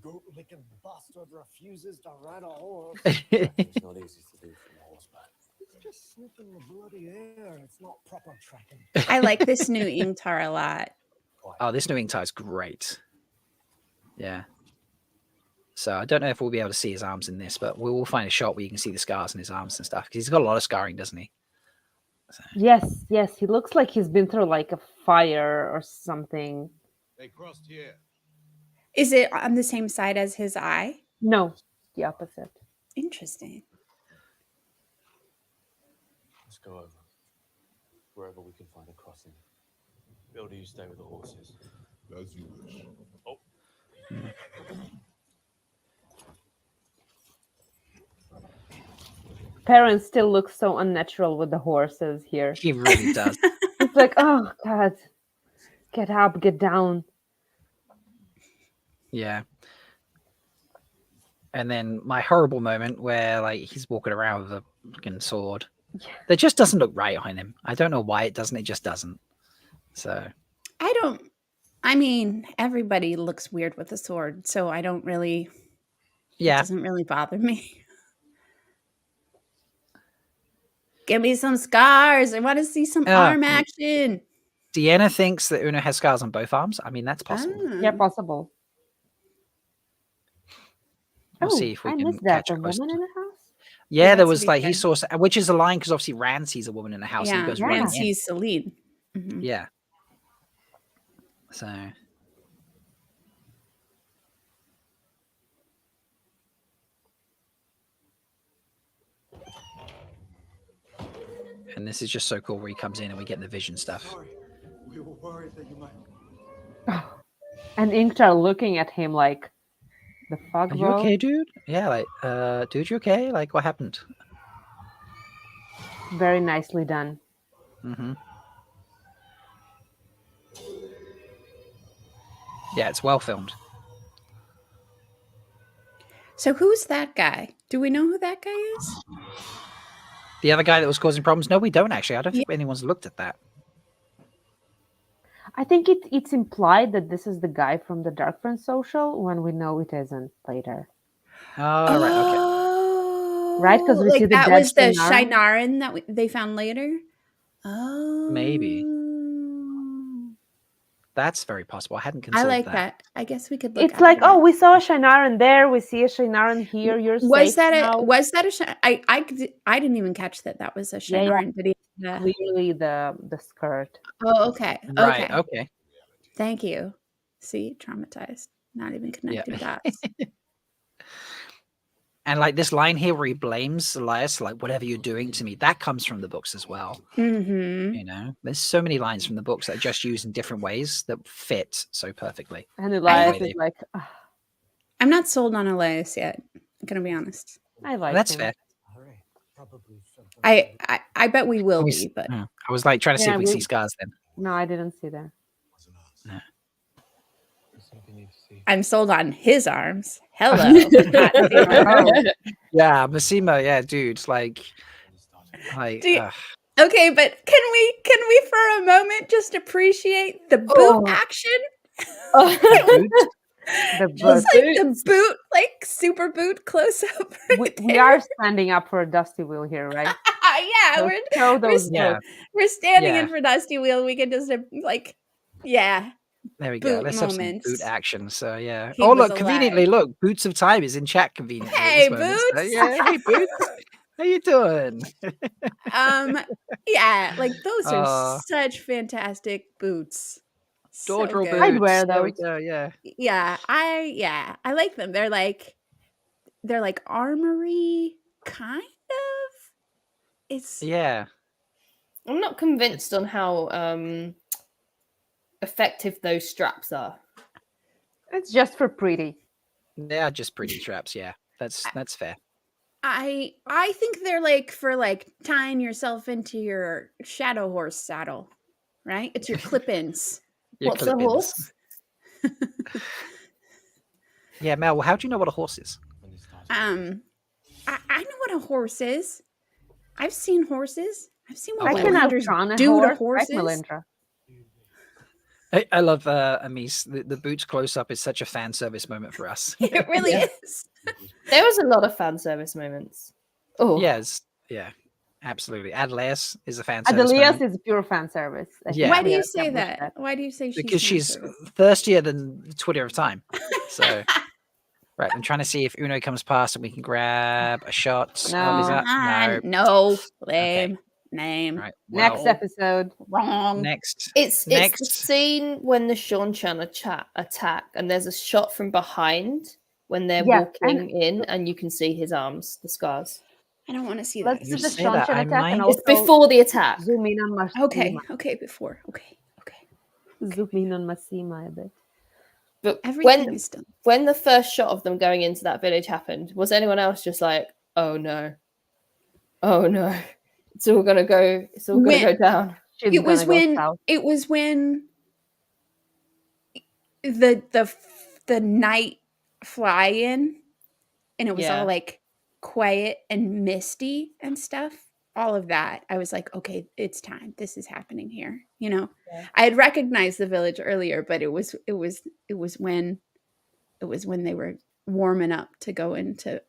Goat-licking bastard refuses to ride a horse. It's not easy to do from horseback. It's just sniffing the bloody air. It's not proper tracking. I like this new Ingtar a lot. Oh, this new Ingtar is great. Yeah. So I don't know if we'll be able to see his arms in this, but we will find a shot where you can see the scars in his arms and stuff, because he's got a lot of scarring, doesn't he? Yes, yes. He looks like he's been through like a fire or something. They crossed here. Is it on the same side as his eye? No, the opposite. Interesting. Let's go over. Wherever we can find a crossing. Builder, you stay with the horses. As you wish. Oh. Perrin still looks so unnatural with the horses here. He really does. It's like, oh God, get up, get down. Yeah. And then my horrible moment where like he's walking around with a fucking sword. Yeah. That just doesn't look right on him. I don't know why it doesn't. It just doesn't. So I mean, everybody looks weird with a sword, so I don't really. Yeah. It doesn't really bother me. Give me some scars. I want to see some arm action. Deanna thinks that Una has scars on both arms. I mean, that's possible. Yeah, possible. We'll see if we I can missed that. catch A a close. woman in the house? Yeah, Yeah, there that's was like he weird. saw, which is a line because obviously Rand sees a woman in the house and he Yeah, goes running Rand in. sees Celine. Mhm. Yeah. So. And this is just so cool where he comes in and we get the vision stuff. Sorry. We were worried that you might. And Ingtar looking at him like, the fuck, Are you bro? okay, dude? Yeah, like, dude, you okay? Like, what happened? Very nicely done. Mm-hmm. Yeah, it's well filmed. So who's that guy? Do we know who that guy is? The other guy that was causing problems? No, we don't actually. I don't think anyone's looked at that. I think it's implied that this is the guy from the Dark Friend social when we know it isn't later. Oh, right, okay. Right? Because we see the that dead was the Shinaran. Shinaran that they found later. Oh, Maybe. That's very possible. I hadn't considered I like that. I guess we could look. It's like, oh, we saw a Shinaran there. We see a Shinaran here. You're Was safe that now. I didn't even catch that. That was a Yeah, yeah. Shinaran. Did he? Clearly the skirt. Oh, okay. Right, Okay. okay. Thank you. See, traumatized. Not even connecting dots. And like this line here where he blames Elias, like, whatever you're doing to me, that comes from the books as well. Mm-hmm. You know, there's so many lines from the books that are just used in different ways that fit so perfectly. And Elias They- is like, I'm not sold on Elias yet. I'm gonna be honest. I like That's him. fair. I bet we will I be, but was like trying to see Yeah, if we we- see scars then. No, I didn't see that. I'm sold on his arms. Hello. Not zero. Yeah, Massimo, yeah, dude, like Do you- Okay, but can we for a moment just appreciate the boot action? The Just boot. like the boot, like super boot close up. We are standing up for a Dusty Wheel here, right? Yeah, So show those Yeah. we're standing Yeah. in for Dusty Wheel. We can just like, yeah. There we go. Boot Let's moments. have some boot action. So yeah. He Oh was look, conveniently, alive. look, Boots of Time is in chat conveniently. at Hey, this moment. So, Boots. yeah, hey Boots. How you doing? Yeah, like those are Aw. such fantastic boots. So Dordrel good. boots. I'd wear There we those. go, yeah. Yeah, I like them. They're like armory kind of. It's Yeah. I'm not convinced on how effective those straps are. It's just for pretty. They are just pretty straps, yeah. That's fair. I think they're like for like tying yourself into your shadow horse saddle, right? It's your clip-ins. Your What's a clip-ins. horse? Yeah, Mel. How do you know what a horse is? I know what a horse is. I've seen horses. I've seen what I White can Hunters outrun a do horse, to right, horses. Melindra? I love Amis. The boots close up is such a fan service moment for us. It really is. There was a lot of fan service moments. Oh, Yes, yeah, absolutely. Adeleas is a fan service Adelias moment. is pure fan service. I think Yeah. Why do we you have say established that? Why do you say she's Because fan she's service? thirstier than the Twitter of time. So, right, I'm trying to see if Uno comes past and we can grab a shot. Of his No, lame. Name. Right. Next well, episode. Wrong. Next. it's the Next. scene when the Sean-chan attack, and there's a shot from behind when they're Yes, walking in, and you can see his arms, the scars. I don't want to see Let's that. do the say that, Sean-chan I attack and might- also It's before the attack. zoom in on Masima. Okay, before. Okay. Zoom in on Masima a bit. But Everything is done. when the first shot of them going into that village happened, was anyone else just like, "Oh no, it's all gonna go down"? She's It was gonna go when south. the night fly in, and it was Yeah. all like quiet and misty and stuff. All of that, I was like, okay, it's time. This is happening here. You know, Yeah. I had recognized the village earlier, but it was when they were warming up to go into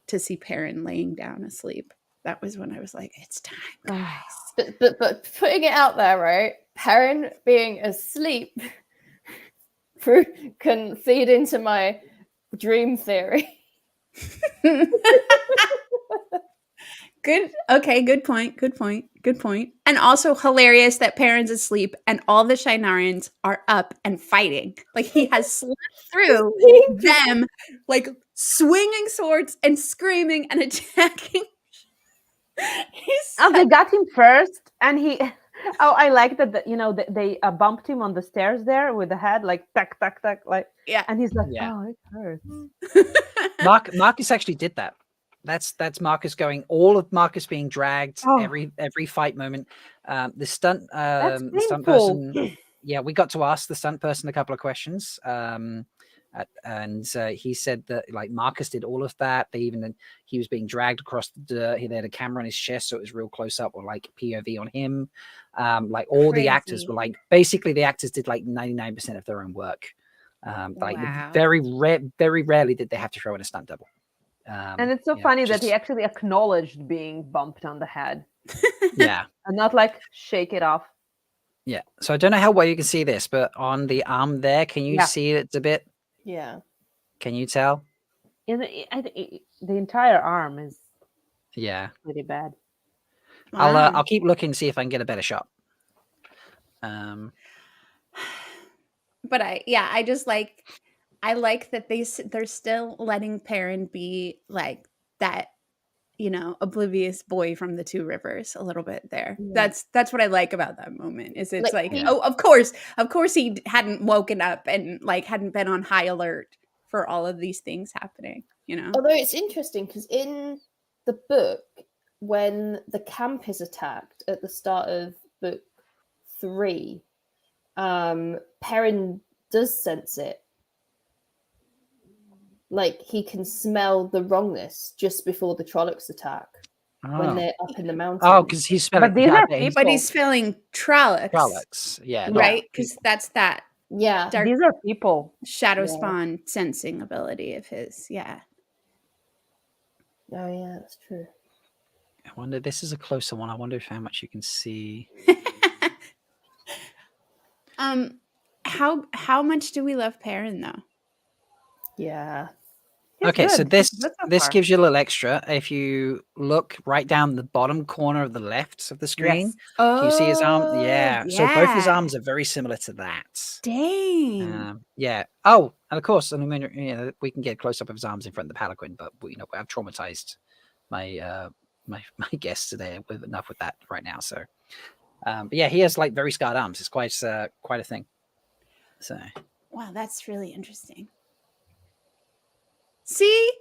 to see Perrin laying down asleep. That was when I was like, it's time, guys. But putting it out there, right? Perrin being asleep can feed into my dream theory. Good. Okay. Good point. And also hilarious that Perrin's asleep and all the Shinarians are up and fighting. Like he has slept through them, like swinging swords and screaming and attacking. Oh, they got him first, and he. Oh, I like that. They bumped him on the stairs there with the head, like tack, tack, tack, like. Yeah. And he's like, Yeah. "Oh, it hurts." Marcus actually did that. That's Marcus going. All of Marcus being dragged Oh. every fight moment. The stunt painful. person. Yeah, we got to ask the stunt person a couple of questions. And he said that like Marcus did all of that. He was being dragged across the dirt. He had a camera on his chest, so it was real close up or like POV on him. Like all the actors were like basically the actors did like 99% of their own work. Like Wow. very rarely did they have to throw in a stunt double. And it's so funny that he actually acknowledged being bumped on the head. Yeah. And not like shake it off. Yeah. So I don't know how well you can see this, but on the arm there, can you Yeah. see it's a bit? Yeah. Can you tell? The entire arm is Yeah. pretty bad. I'll keep looking, see if I can get a better shot. But I just like, I like that they're still letting Perrin be like that, oblivious boy from the Two Rivers a little bit there. Yeah. That's what I like about that moment. Is it's Like, like, yeah. oh, of course he hadn't woken up and like hadn't been on high alert for all of these things happening. Although it's interesting because in the book, when the camp is attacked at the start of book 3, Perrin does sense it. Like he can smell the wrongness just before the Trollocs attack when they're up in the mountains. Oh, because he's spelling. But he's spelling Trollocs. Trollocs, yeah, right? Because that's that. Yeah, dark these are people. Shadow Yeah. spawn sensing ability of his. Yeah. Oh yeah, that's true. I wonder. This is a closer one. I wonder if how much you can see. How much do we love Perrin though? Yeah. Okay, so good. this He's good so this far. gives you a little extra. If you look right down the bottom corner of the left of the screen, Yes. can you see his arm? Oh, Yeah. So both his yeah. arms are very similar to that. Dang. Yeah. Oh, and of course, I mean, we can get close up of his arms in front of the Palanquin, but I've traumatized my my guests today with enough with that right now. So, but yeah, he has like very scarred arms. It's quite a thing. So. Wow, that's really interesting. See,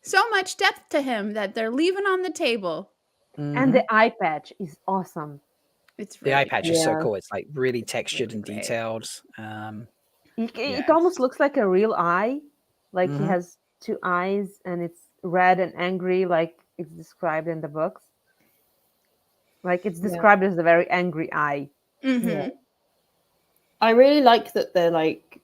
so much depth to him that they're leaving on the table. And the eye patch is awesome. It's The eye patch is so Yeah. cool. It's like really textured and detailed. It almost looks like a real eye. Like he Mhm. has two eyes and it's red and angry, like it's described in the books. Like it's Yeah. described as a very angry eye. Yeah. I really like that they're like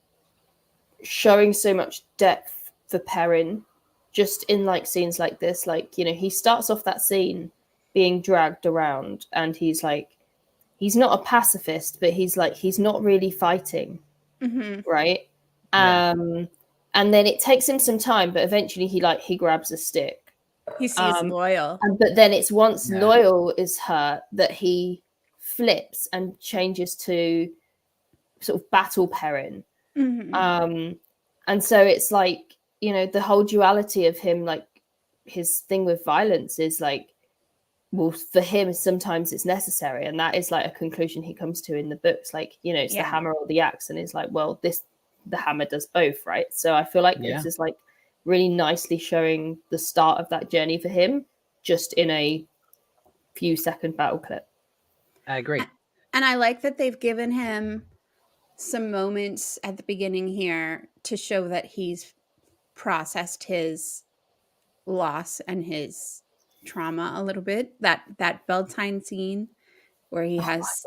showing so much depth for Perrin just in like scenes like this. Like, you know, he starts off that scene being dragged around and he's like, he's not a pacifist, but he's like, he's not really fighting, right? Yeah. And then it takes him some time, but eventually he grabs a stick. He sees Loial. But then it's once Yeah. Loial is hurt that he flips and changes to sort of battle Perrin. And so it's like, you know, the whole duality of him, like his thing with violence is like, well, for him sometimes it's necessary, and that is like a conclusion he comes to in the books. Like, you know, it's the Yeah. hammer or the axe, and it's like, well, the hammer does both, right? So I feel like Yeah. this is like really nicely showing the start of that journey for him, just in a few second battle clip. I agree. And I like that they've given him some moments at the beginning here to show that he's processed his loss and his trauma a little bit. That Beltane scene where he has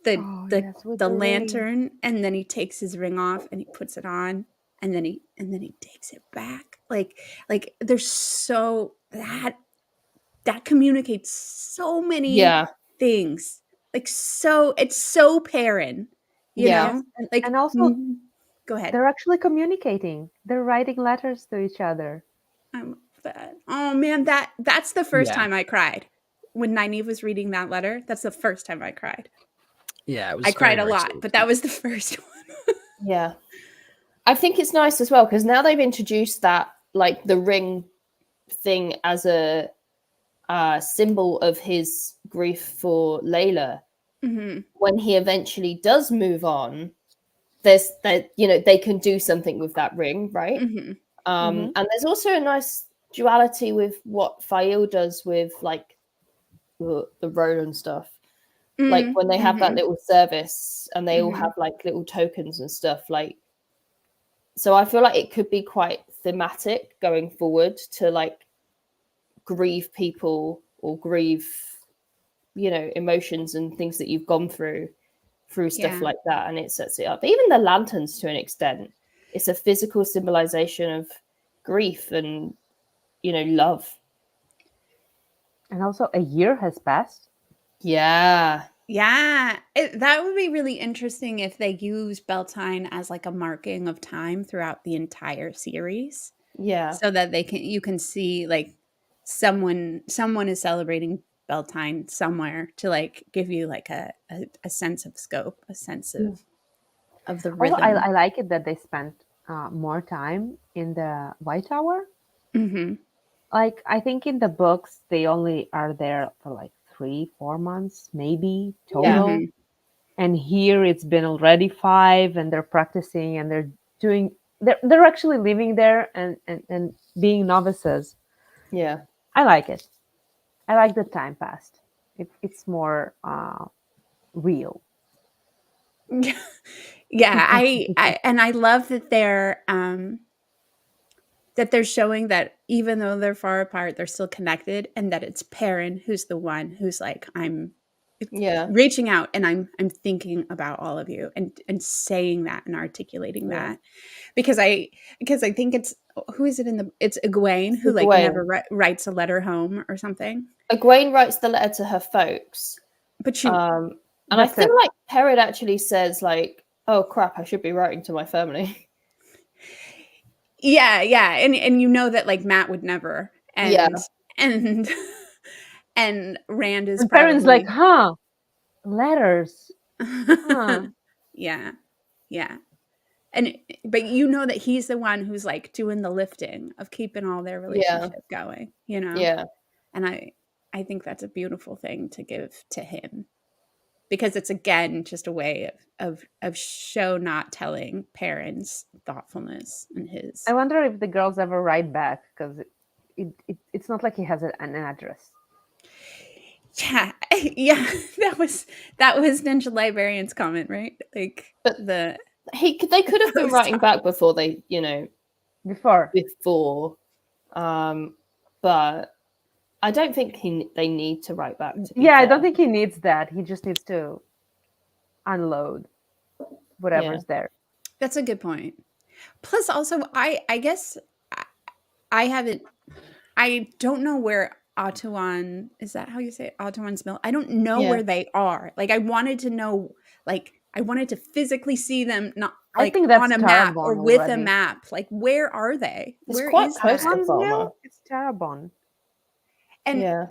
the with the ring. lantern, and then he takes his ring off and he puts it on, and then he takes it back. Like there's so that communicates so many things. Like so it's so Perrin, you know? Like And also go ahead. they're actually communicating. They're writing letters to each other. Oh man, that's the first Yeah. time I cried. When Nynaeve was reading that letter, that's the first time I cried. Yeah, it was I cried very, a very lot, sweet. but that was the first one. Yeah. I think it's nice as well because now they've introduced that, like the ring thing as a symbol of his grief for Layla. When he eventually does move on, there's that, you know, they can do something with that ring, right? And there's also a nice duality with what Fail does with like the road and stuff. Like when they have that little service and they all have like little tokens and stuff, like, so I feel like it could be quite thematic going forward to like grieve people or grieve, you know, emotions and things that you've gone through stuff Yeah. like that, and it sets it up. Even the lanterns, to an extent, it's a physical symbolization of grief and, you know, love. And also a year has passed. Yeah. Yeah, that would be really interesting if they use Beltane as like a marking of time throughout the entire series. Yeah. So that you can see like someone is celebrating Beltane somewhere to like give you like a sense of scope, a sense of the Also, rhythm. I like it that they spent more time in the White Tower. Like I think in the books they only are there for like 3-4 months maybe total. And here it's been already 5, and they're practicing and they're actually living there and being novices. Yeah. I like it. I like the time passed. It's more real. Yeah, I love that they're showing that even though they're far apart, they're still connected, and that it's Perrin who's the one who's like, I'm reaching out and I'm thinking about all of you and saying that and articulating that. Because I think it's who is it it's Egwene who like Egwene. never writes a letter home or something. Egwene writes the letter to her folks. But she and I think like Perrin actually says like, oh crap, I should be writing to my family. Yeah, and you know that like Matt would never, and and Rand is And Perrin's like, probably- letters. Huh. yeah, but you know that he's the one who's like doing the lifting of keeping all their relationship going, you know. Yeah. And I think that's a beautiful thing to give to him, because it's again just a way of show not telling Perrin's thoughtfulness and his. I wonder if the girls ever write back, because it's not like he has an address. Yeah, that was Ninja Librarian's comment, right? Like they could have been writing back before they, you know, before. But I don't think they need to write back. To be Yeah, I fair. don't think he needs that. He just needs to unload whatever's there. That's a good point. Plus, also, I guess I haven't. I don't know where Ottawan, is that how you say it? Ottowan's Mill? I don't know Yeah. where they are. Like, I wanted to know, like, I wanted to physically see them, not I like think that's on a map or Tarabon with a already. map. Like, where are they? It's Where quite is close that? to Farmer. It's Tarabon. And Yeah.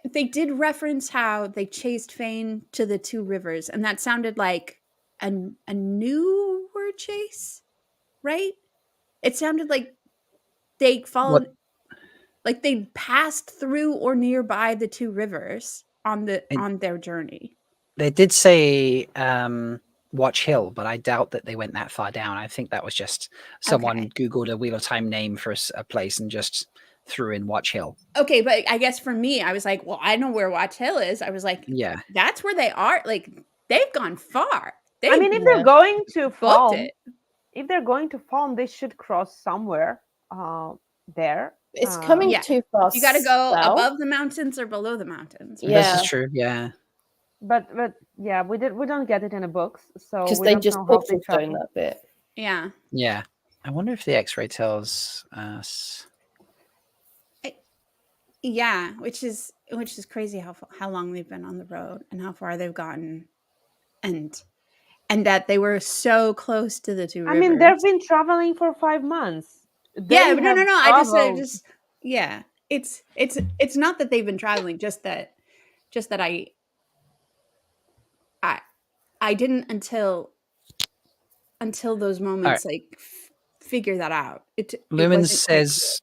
they did reference how they chased Fane to the two rivers, and that sounded like a newer chase, right? It sounded like they followed, like they passed through or nearby the two rivers on their journey. They did say Watch Hill, but I doubt that they went that far down. I think that was just someone Googled a Wheel of Time name for a place and just threw in Watch Hill. Okay, but I guess for me, I was like, well, I know where Watch Hill is. I was like, Yeah. that's where they are. Like, they've gone far. I mean, if they're going to booked Falm, it. if they're going to Falm, they should cross somewhere there. It's coming too fast. You got to go south. above the mountains or below the mountains. Yeah. This is true. Yeah. But yeah, we don't get it in the books, so Because we they don't just know how they bottled travel. that bit. Yeah. Yeah. I wonder if the X-ray tells us. Yeah, which is crazy how long they've been on the road and how far they've gotten, and that they were so close to the two I rivers. mean, they've been traveling for 5 months. Yeah, but no. have I traveled. just yeah. It's not that they've been traveling, just that I didn't until those moments like figure that out. It Lumens wasn't quite clear. says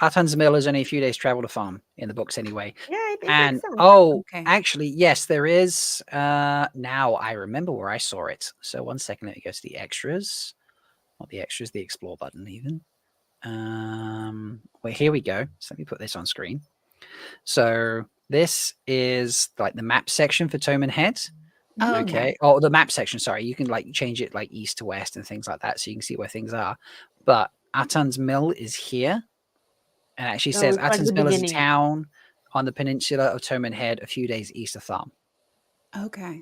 Attan's Mill is only a few days travel to Farm in the books anyway. Yeah, it And makes sense. actually, yes, there is. Now I remember where I saw it. So 1 second, let me go to the extras. Not the extras, the explore button even. Well, here we go. So let me put this on screen. So this is like the map section for Tome and Head. Oh, Okay. Oh, the map section. Sorry, you can like change it like east to west and things like that, so you can see where things are. But Attan's Mill is here, and actually Oh, says it's like Attan's the Mill is a beginning. town on the peninsula of Tome and Head, a few days east of Thumb. Okay.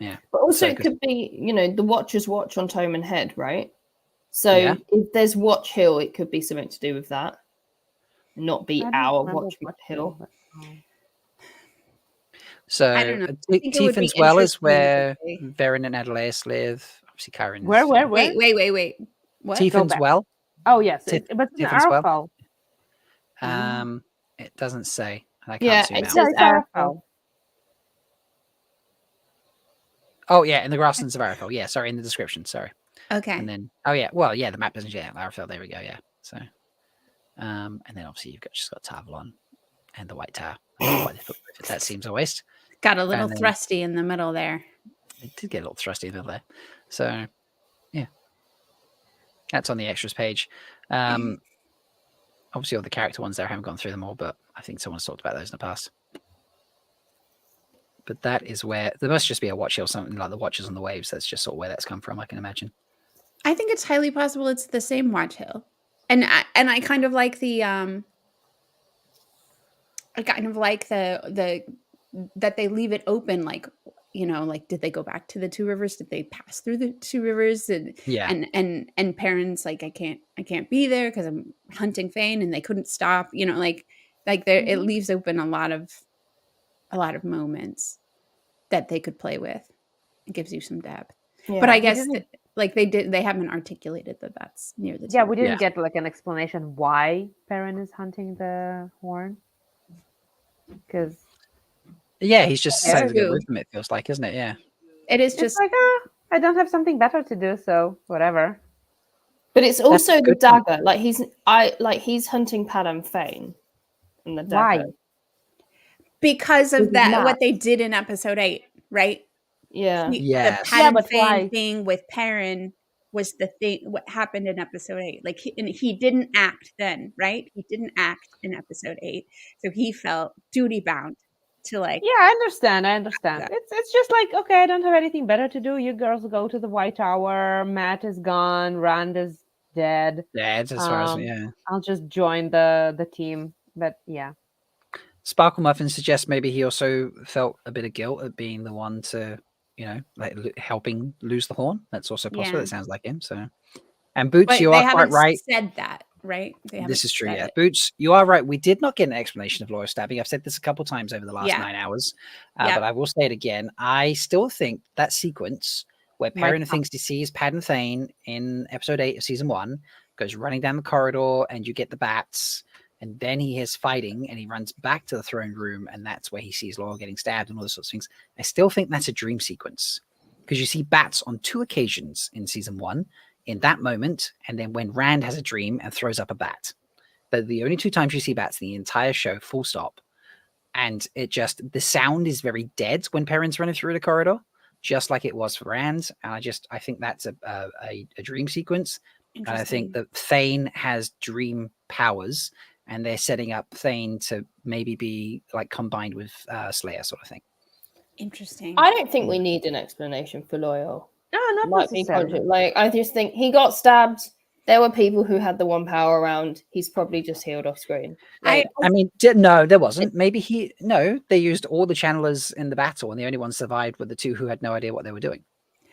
Yeah. But also, So it could be, the Watcher's Watch on Tome and Head, right? So Yeah. if there's Watch Hill, it could be something to do with that. Not be I don't our remember Watch Hill. but, So I don't know. I think it would be Tiffin's Well is interesting where to see. Verin and Adelaus live. Obviously, Karen. Where? Wait. What? Tiffin's back. Well. Oh yes, Tif- but it's in Tiffin's Well. Arafel. It doesn't say. I can't Yeah, zoom it out. says it's Arafel. Arafel. Oh yeah, in the grasslands of Arafel. Yeah, sorry, in the description. Sorry. Okay. And then the map doesn't show Arafel. There we go. Yeah. So, and then obviously you've just got Tarvalon and the White Tower. I don't know why they put both, that seems a waste. Got a little And then- thrusty in the middle there. It did get a little thrusty in the middle there. So, yeah, that's on the extras page. Obviously, all the character ones there, I haven't gone through them all, but I think someone's talked about those in the past. But that is where there must just be a watch hill, something like the Watchers on the Waves. That's just sort of where that's come from, I can imagine. I think it's highly possible it's the same Watch Hill, and I kind of like the that they leave it open, like did they go back to the two rivers? Did they pass through the two rivers? And Perrin's like I can't be there because I'm hunting Fane, and they couldn't stop. It leaves open a lot of moments that they could play with. It gives you some depth. Yeah, but I we guess didn't- they haven't articulated that that's near the Yeah, two we didn't rivers. get like an explanation why Perrin is hunting the horn. Because Yeah, he's just Yeah, saying to go true. with them, it feels like, isn't it? Yeah. It is it's just like, I don't have something better to do, so whatever. But it's also the good point. dagger. He's hunting Padam Fane. And the Why? dagger. because of With that Matt. what they did in episode 8, right? Yeah. The Yes. Yeah, Padam but Fane why? thing with Perrin was the thing what happened in episode 8. Like he didn't act then, right? He didn't act in episode 8, so he felt duty bound to Yeah, I understand. Yeah. It's just like, okay, I don't have anything better to do. You girls go to the White Tower. Matt is gone. Rand is dead. Dead, as far as yeah. I'll just join the team. But yeah. Sparkle Muffin suggests maybe he also felt a bit of guilt at being the one to, like helping lose the horn. That's also possible. Yeah. It sounds like him. So, and Boots, But you they are quite haven't right. said that, right? They haven't This is true, said yeah. it. Boots, you are right. We did not get an explanation of Loial stabbing. I've said this a couple times over the last Yeah. 9 hours, Yep. but I will say it again. I still think that sequence where Might Perrin come. thinks he sees Pad and Thane in episode 8 of season 1, goes running down the corridor, and you get the bats, and then he hears fighting, and he runs back to the throne room, and that's where he sees Loial getting stabbed and all those sorts of things. I still think that's a dream sequence because you see bats on 2 occasions in season 1, in that moment, and then when Rand has a dream and throws up a bat. But the only 2 times you see bats in the entire show, full stop. And the sound is very dead when Perrin's running through the corridor, just like it was for Rand. And I think that's a dream sequence. And I think that Thane has dream powers, and they're setting up Thane to maybe be like combined with Slayer sort of thing. Interesting. I don't think we need an explanation for Loial. No, not Might be necessarily. conscious. Like, I just think he got stabbed. There were people who had the one power around. He's probably just healed off screen. Like, I mean, no, there wasn't. Maybe they used all the channelers in the battle, and the only ones survived were the 2 who had no idea what they were doing.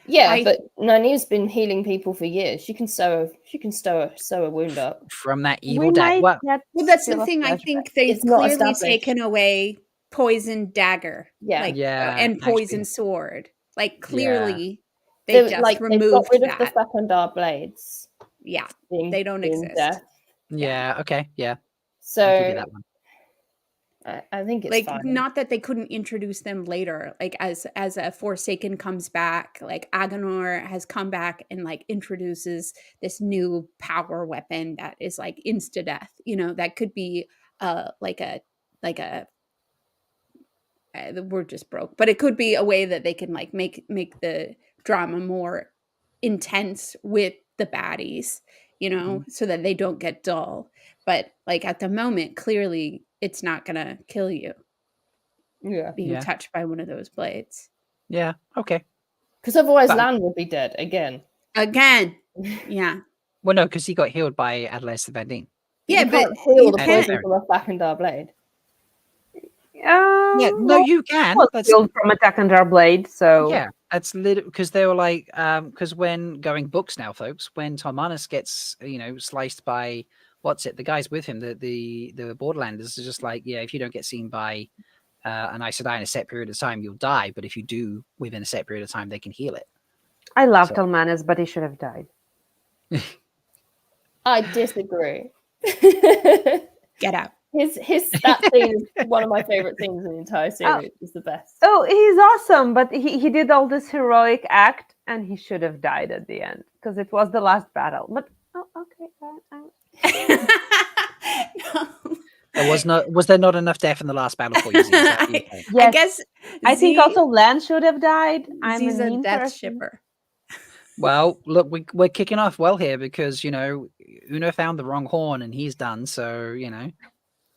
yeah, but Nynaeve's been healing people for years. She can sew a wound up From that evil dagger. Well, that's the thing. I think they've It's not clearly established. taken away poison dagger, Yeah. and poison sword. Like clearly, They they just they've got removed rid of that. the Fecundar blades. Yeah, being- they don't being exist. death. Yeah. Okay. Yeah. So I'll give you that one. I think it's Like, fine. not that they couldn't introduce them later, like as a Forsaken comes back, like Agonor has come back and like introduces this new power weapon that is like insta death. That could be the word just broke, but it could be a way that they can like make the drama more intense with the baddies, so that they don't get dull. But like at the moment, clearly it's not gonna kill you. Yeah. Being touched by one of those blades. Yeah. Okay. Because otherwise, But- Lan would be dead again. Yeah. Well, no, because he got healed by Adelaide Van Dien. Yeah, You but can't heal you the can't. poison from a Fecundar blade. Yeah, no, you can. Was That's killed from Attack and Our Blade, so yeah. That's literally because they were like, because when going books now, folks, when Tormanus gets sliced by the guys with him, the Borderlanders are just like, yeah, if you don't get seen by an Aes Sedai in a set period of time, you'll die. But if you do within a set period of time, they can heal it. I love So- Talmanis, but he should have died. I disagree. Get out. That scene is one of my favorite things in the entire series. It's the best. Oh, he's awesome, but he did all this heroic act, and he should have died at the end because it was the last battle. But okay. Was there not enough death in the last battle for you? Z? Is that what you're saying? Yes. I guess I think also Lan should have died. I'm Z's a a mean death person. shipper. Well, look, we're kicking off well here because Uno found the wrong horn and he's done. So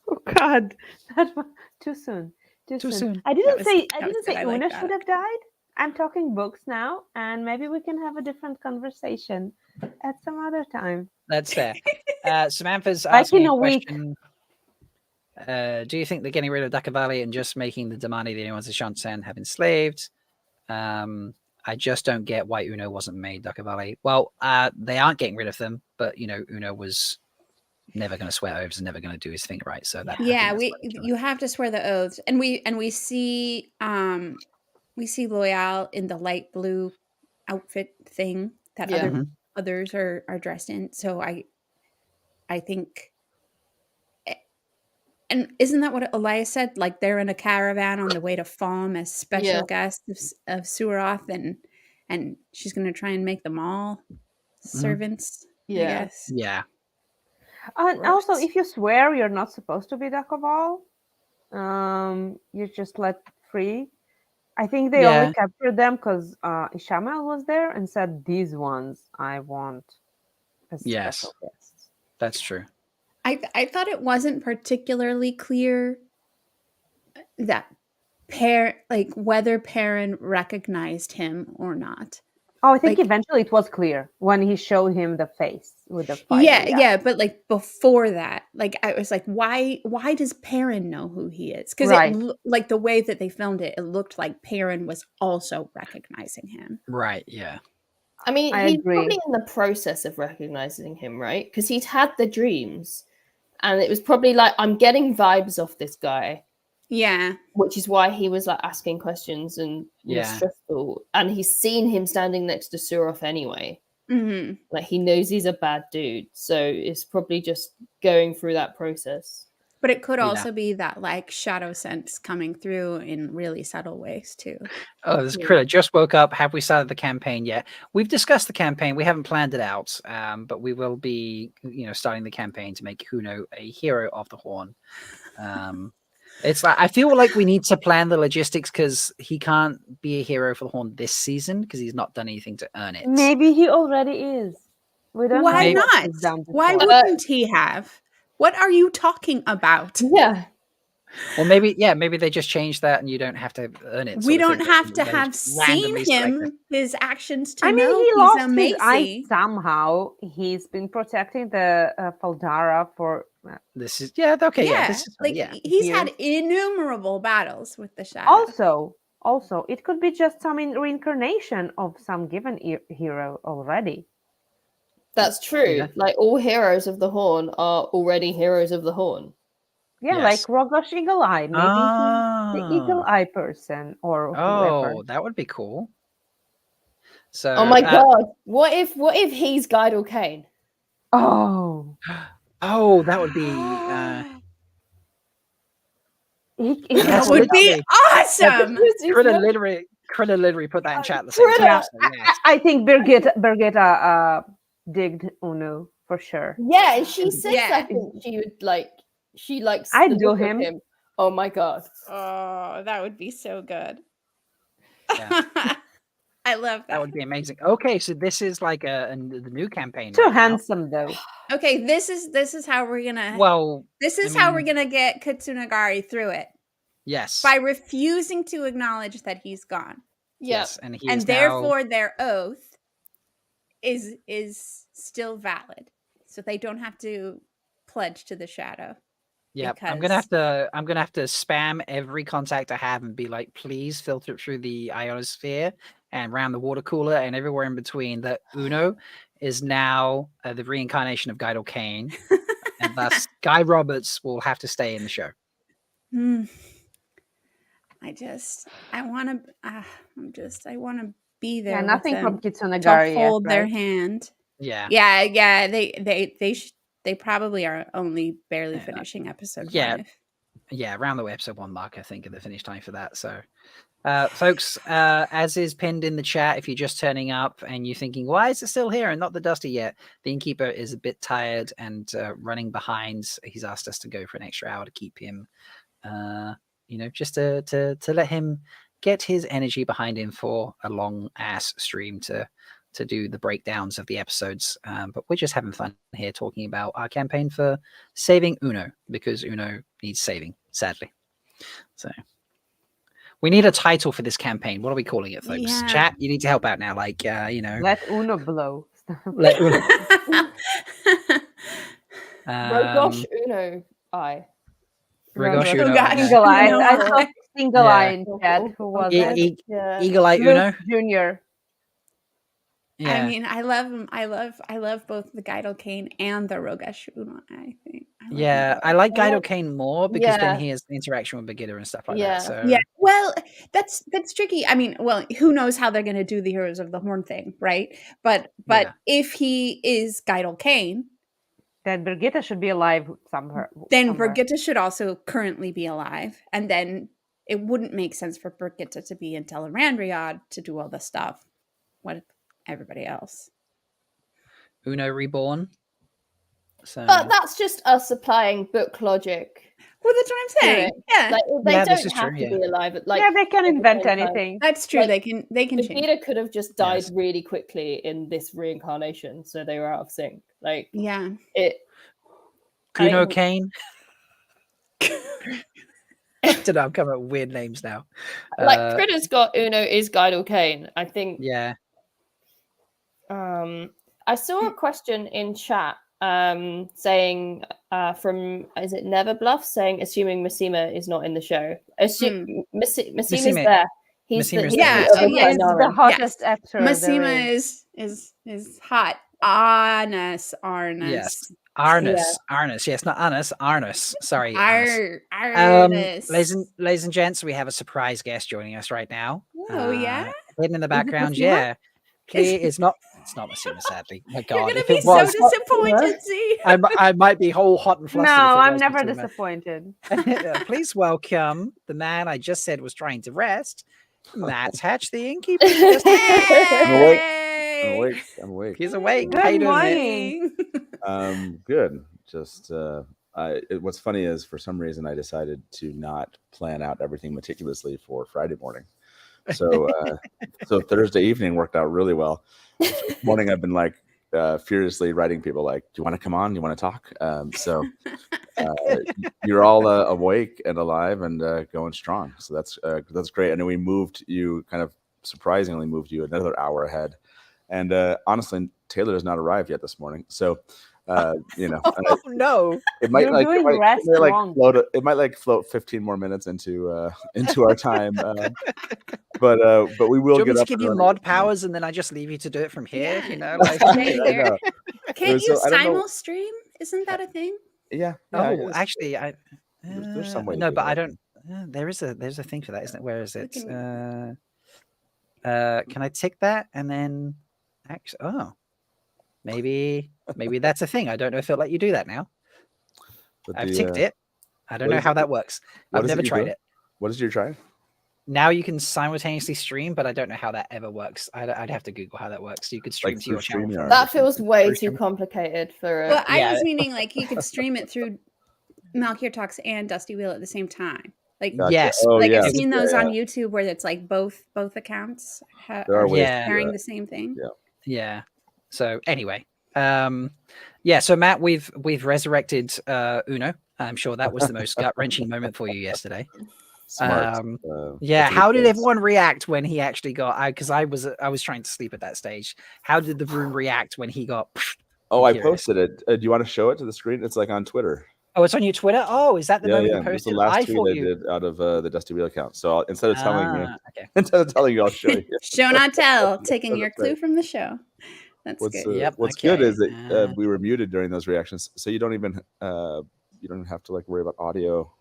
Oh God, that was too soon. Too soon. I didn't was- say that was good. I Una like that. should have died. I'm talking books now, and maybe we can have a different conversation at some other time. that's fair. Samantha's Like asking in a a week. question. Do you think they're getting rid of Dakavali and just making the Damani the only ones that Shantan have enslaved? I just don't get why Uno wasn't made Dakavali. Well, they aren't getting rid of them, but Uno was never going to swear oaths and never going to do his thing right. So that Yeah, you have to swear the oaths, and we see Loial in the light blue outfit thing that Yeah. Mhm. others are dressed in. So I think, and isn't that what Elias said? Like they're in a caravan on the way to Falm as special Yeah. guests of Suroth, and she's going to try and make them all servants. I Yeah. guess. Yeah. And also, Gross. if you swear you're not supposed to be Dakoval, you're just let free. I think they Yeah. only captured them because Ishamel was there and said, "These ones I want as Yes. special guests." That's true. I thought it wasn't particularly clear that whether Perrin recognized him or not. Oh, I think Like- eventually it was clear when he showed him the face with the fire. Yeah, but like before that, like I was like, why does Perrin know who he is? Because Right. like the way that they filmed it, it looked like Perrin was also recognizing him. Right. Yeah. I mean, I he's agree. probably in the process of recognizing him, right? Because he'd had the dreams, and it was probably like, I'm getting vibes off this guy. Yeah. Which is why he was like asking questions and was Yeah. stressful. And he's seen him standing next to Suroth anyway. Mm-hmm. Like he knows he's a bad dude. So it's probably just going through that process. But it could Yeah. also be that like shadow sense coming through in really subtle ways too. Oh, this Yeah. critter just woke up. Have we started the campaign yet? We've discussed the campaign. We haven't planned it out, but we will be, starting the campaign to make Huno a hero of the Horn. It's like I feel like we need to plan the logistics because he can't be a hero for the Horn this season because he's not done anything to earn it. Maybe he already is. We don't Why know what not? he's done Why before. wouldn't he have? What are you talking about? Yeah. Or maybe they just changed that and you don't have to earn it. We sort of don't thing. have to They have just seen randomly select it. him, his actions to I mean, know he he's lost amazing. his eyes somehow. He's been protecting the Faldara for. This is okay. Yeah, Yeah, this is like yeah. he's Years. had innumerable battles with the shadow. Also, it could be just some reincarnation of some given hero already. That's true. Yeah. Like all heroes of the Horn are already heroes of the Horn. Yeah, Yes. like Rogosh Eagle Eye. Maybe he's the Eagle Ah. Eye person or whoever. Oh, that would be cool. So, Oh my god. What if he's Guidal Kane? Oh, that would be. That would be awesome. Critter literally put that in chat at the same Critter. time. So, yes. I think Birgitta digged Uno for sure. Yeah, and she said Yeah. I think she would like she likes I'd the do look of him. Oh my god. Oh, that would be so good. Yeah. I love that. That would be amazing. Okay, so this is like the new campaign. Too right now. handsome though. Okay, this is how we're gonna. Well, this is I how we're mean- gonna get Katsunagari through it Yes. by refusing to acknowledge that he's gone, Yes, and he and is now. therefore their oath is still valid, so they don't have to pledge to the shadow. Yeah, I'm gonna have to spam every contact I have and be like, please filter it through the ionosphere and around the water cooler and everywhere in between that Uno is now the reincarnation of Guidal Kane, and thus Guy Roberts will have to stay in the show. I want to be there. Yeah, with nothing them from Katsunagari to yet, hold their right? hand. Yeah. Yeah. They probably are only barely finishing episode Yeah. 5. Yeah, around the episode 1 mark, I think, of the finish time for that. So, folks, as is pinned in the chat, if you're just turning up and you're thinking, why is it still here and not the Dusty yet? The Innkeeper is a bit tired and running behind. He's asked us to go for an extra hour to keep him, just to let him get his energy behind him for a long ass stream to do the breakdowns of the episodes. But we're just having fun here talking about our campaign for saving Uno, because Uno needs saving, sadly. So we need a title for this campaign. What are we calling it, folks? Yeah. Chat, you need to help out now. Like, Let Uno blow. let Uno. Rogosh Uno Eye. Rogosh Uno. Single Eye. No. I saw Single Yeah. Eye in chat. Who was it? Eagle Eye Uno. Luke Jr. Yeah. I mean, I love them. I love both the Guidal Kane and the Rogesh Uno. I think. Yeah, I like Guidal Kane more because Yeah. then he has interaction with Birgitta and stuff like Yeah. that. So Yeah. Well, that's tricky. I mean, well, who knows how they're going to do the Heroes of the Horn thing, right? But Yeah. if he is Guidal Kane, then Birgitta should be alive somewhere. then Birgitta should also currently be alive, and then it wouldn't make sense for Birgitta to be in Tel'aran'rhiod to do all the stuff. What everybody else? Uno Reborn. So But that's just us applying book logic. Well, that's what I'm saying. Yeah. Like they Yeah, this don't is have true, to yeah. be alive. Like Yeah, they can at the invent same time. anything. That's true. Like, they can change. Birgitta could have just died really quickly in this reincarnation, so they were out of sync. Like Yeah. it. Kuno Kane. I don't know, I'm coming up with weird names now. Like Critter's got Uno is Guidal Kane. I think. Yeah. I saw a question in chat saying from is it Never Bluff saying assuming Massima is not in the show. Massima's there. He's the the hottest actor. Massima is hot. Arnus. Yes. Arnus. Yes, not Anus. Arnus. Sorry. Arnus. Ladies and gents, we have a surprise guest joining us right now. Oh yeah. Hidden in the background. Massima? Yeah. It's not Massima, sadly. My God. You're gonna if be it so was, disappointed, Z. I might be whole hot and flustered. No, if it I'm was never Massima. disappointed. Please welcome the man I just said was trying to rest, Matt Hatch, the innkeeper. Hey! I'm awake. He's awake. Good How you doing, morning. Good. Just what's funny is for some reason I decided to not plan out everything meticulously for Friday morning. So so Thursday evening worked out really well. This morning I've been like furiously writing people like, do you want to come on? Do you want to talk? So you're all awake and alive and going strong. So that's great. I know we moved you kind of surprisingly moved you another hour ahead. And honestly, Taylor has not arrived yet this morning. So you know, no, it might You're it might float 15 more minutes into our time. But we will Do you want get me up to give and you running. mod powers and then I just leave you to do it from here? You know, like I know. Can't So you I don't know- simul stream? Isn't that a thing? Yeah. I Oh, guess. actually, There's some way to no, do but that. I don't. There's a thing for that, isn't it? Where is it? can- Can I tick that and then actually? Oh, maybe that's a thing. I don't know if it'll let you do that now. But I've the, ticked it. I don't what know is how it- that works. what I've is it never you tried do? it. What is your try? Now you can simultaneously stream, but I don't know how that ever works. I'd have to Google how that works. You could stream Like to your through channel. StreamYard. That feels way Through too Stream- complicated for Well, I Yeah. was meaning like you could stream it through Malkier Talks and Dusty Wheel at the same time. Like Gotcha. Yes. Oh, like yeah. I've seen those Yeah, on YouTube where it's like both accounts There are are ways to Yeah. do sharing that. the same thing. Yeah. Yeah. So anyway, yeah. So Matt, we've resurrected Uno. I'm sure that was the most gut wrenching moment for you yesterday. Smart. Yeah. that's a good How did choice. everyone react when he actually got? Because I was trying to sleep at that stage. How did the room react when he got? Oh, I'm I curious. posted it. Do you want to show it to the screen? It's like on Twitter. Oh, it's on your Twitter. Oh, is that the Yeah, moment yeah. you This is the posted? last I tweet thought I you. did out of the Dusty Wheel account. So instead of telling you, Okay. instead of telling you, I'll show you. Show not tell, taking That's your right. clue from the show. That's What's good. Yep, what's okay. good is that we were muted during those reactions, so you don't even have to like worry about audio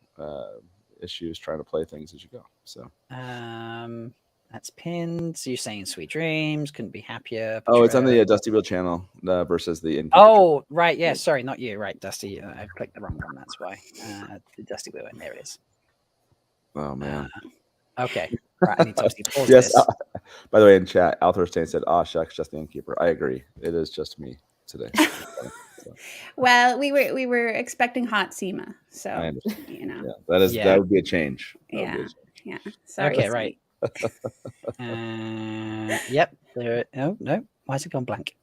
issues trying to play things as you go. So That's pinned. So you're saying Sweet Dreams, couldn't be happier. oh, it's on the Betrayal. Dusty Wheel channel versus the Innkeeper Oh, right. Yeah. Sorry, not you. Right, Dusty. I clicked the wrong one. That's why. The Dusty Wheel, and there it is. channel. Oh man. Okay. Right. I need to obviously pause Yes. this. By the way, in chat, Althorstein said, "Ah, shucks, just the Innkeeper." I agree. It is just me today. Well, we were expecting hot Seema, so I understand. you know. Yeah, Yeah. that would be a change. That would be a Yeah. change. Yeah. Sorry, Okay. Seema. Right. Yep. There. Oh no. Why has it gone blank?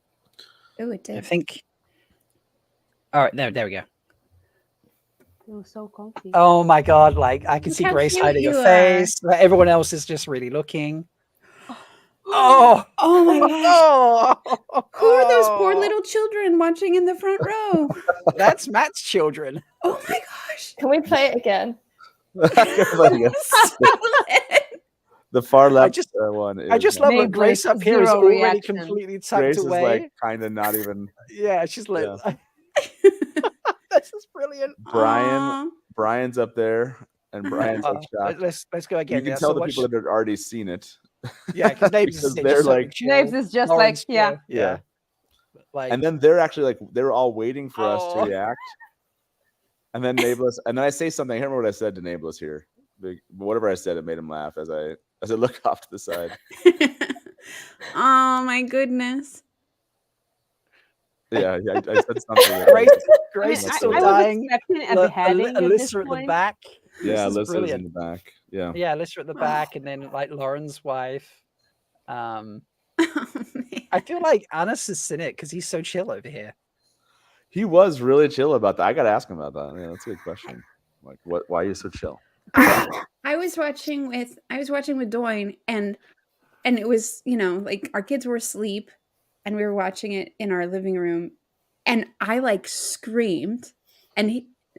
Oh, it I did. think. All right. There we go. It was so comfy. Oh my God! Like I can Look see how Grace cute hiding you her are. face. But everyone else is just really looking. Oh. Oh my gosh. Oh. Who are those poor little children watching in the front row? That's Matt's children. Oh my gosh. Can we play it again? The far left just- one. I just love that Grace up here is zero already reaction. completely tucked Grace away. is like kind of not even. Yeah, she's like, Yeah. this is brilliant. Brian's up there, and Brian's like shocked. Let's go again. You can Yeah, tell so the watch- people that had already seen it. Yeah, because Naves because is they're just so like, chill. Naves is just Lauren's like, yeah. chill. Yeah. Like, and then they're actually like they're all waiting for us to Oh. react. And then Nameless, and then I say something. I can't remember what I said to Nameless here. But whatever I said, it made him laugh as I look off to the side. Oh my goodness. Yeah, I said something. Grace is still I was dying. expecting a beheading at this Alyssa at the point. back. Yeah, This is Alyssa's in brilliant. the back. Yeah. Yeah, Alyssa at the back, and then like Lauren's wife. I feel like Anas is in it because he's so chill over here. He was really chill about that. I got to ask him about that. Yeah, that's a good question. Like, why are you so chill? I was watching with Doyne, and it was, you know, like our kids were asleep, and we were watching it in our living room, and I like screamed, and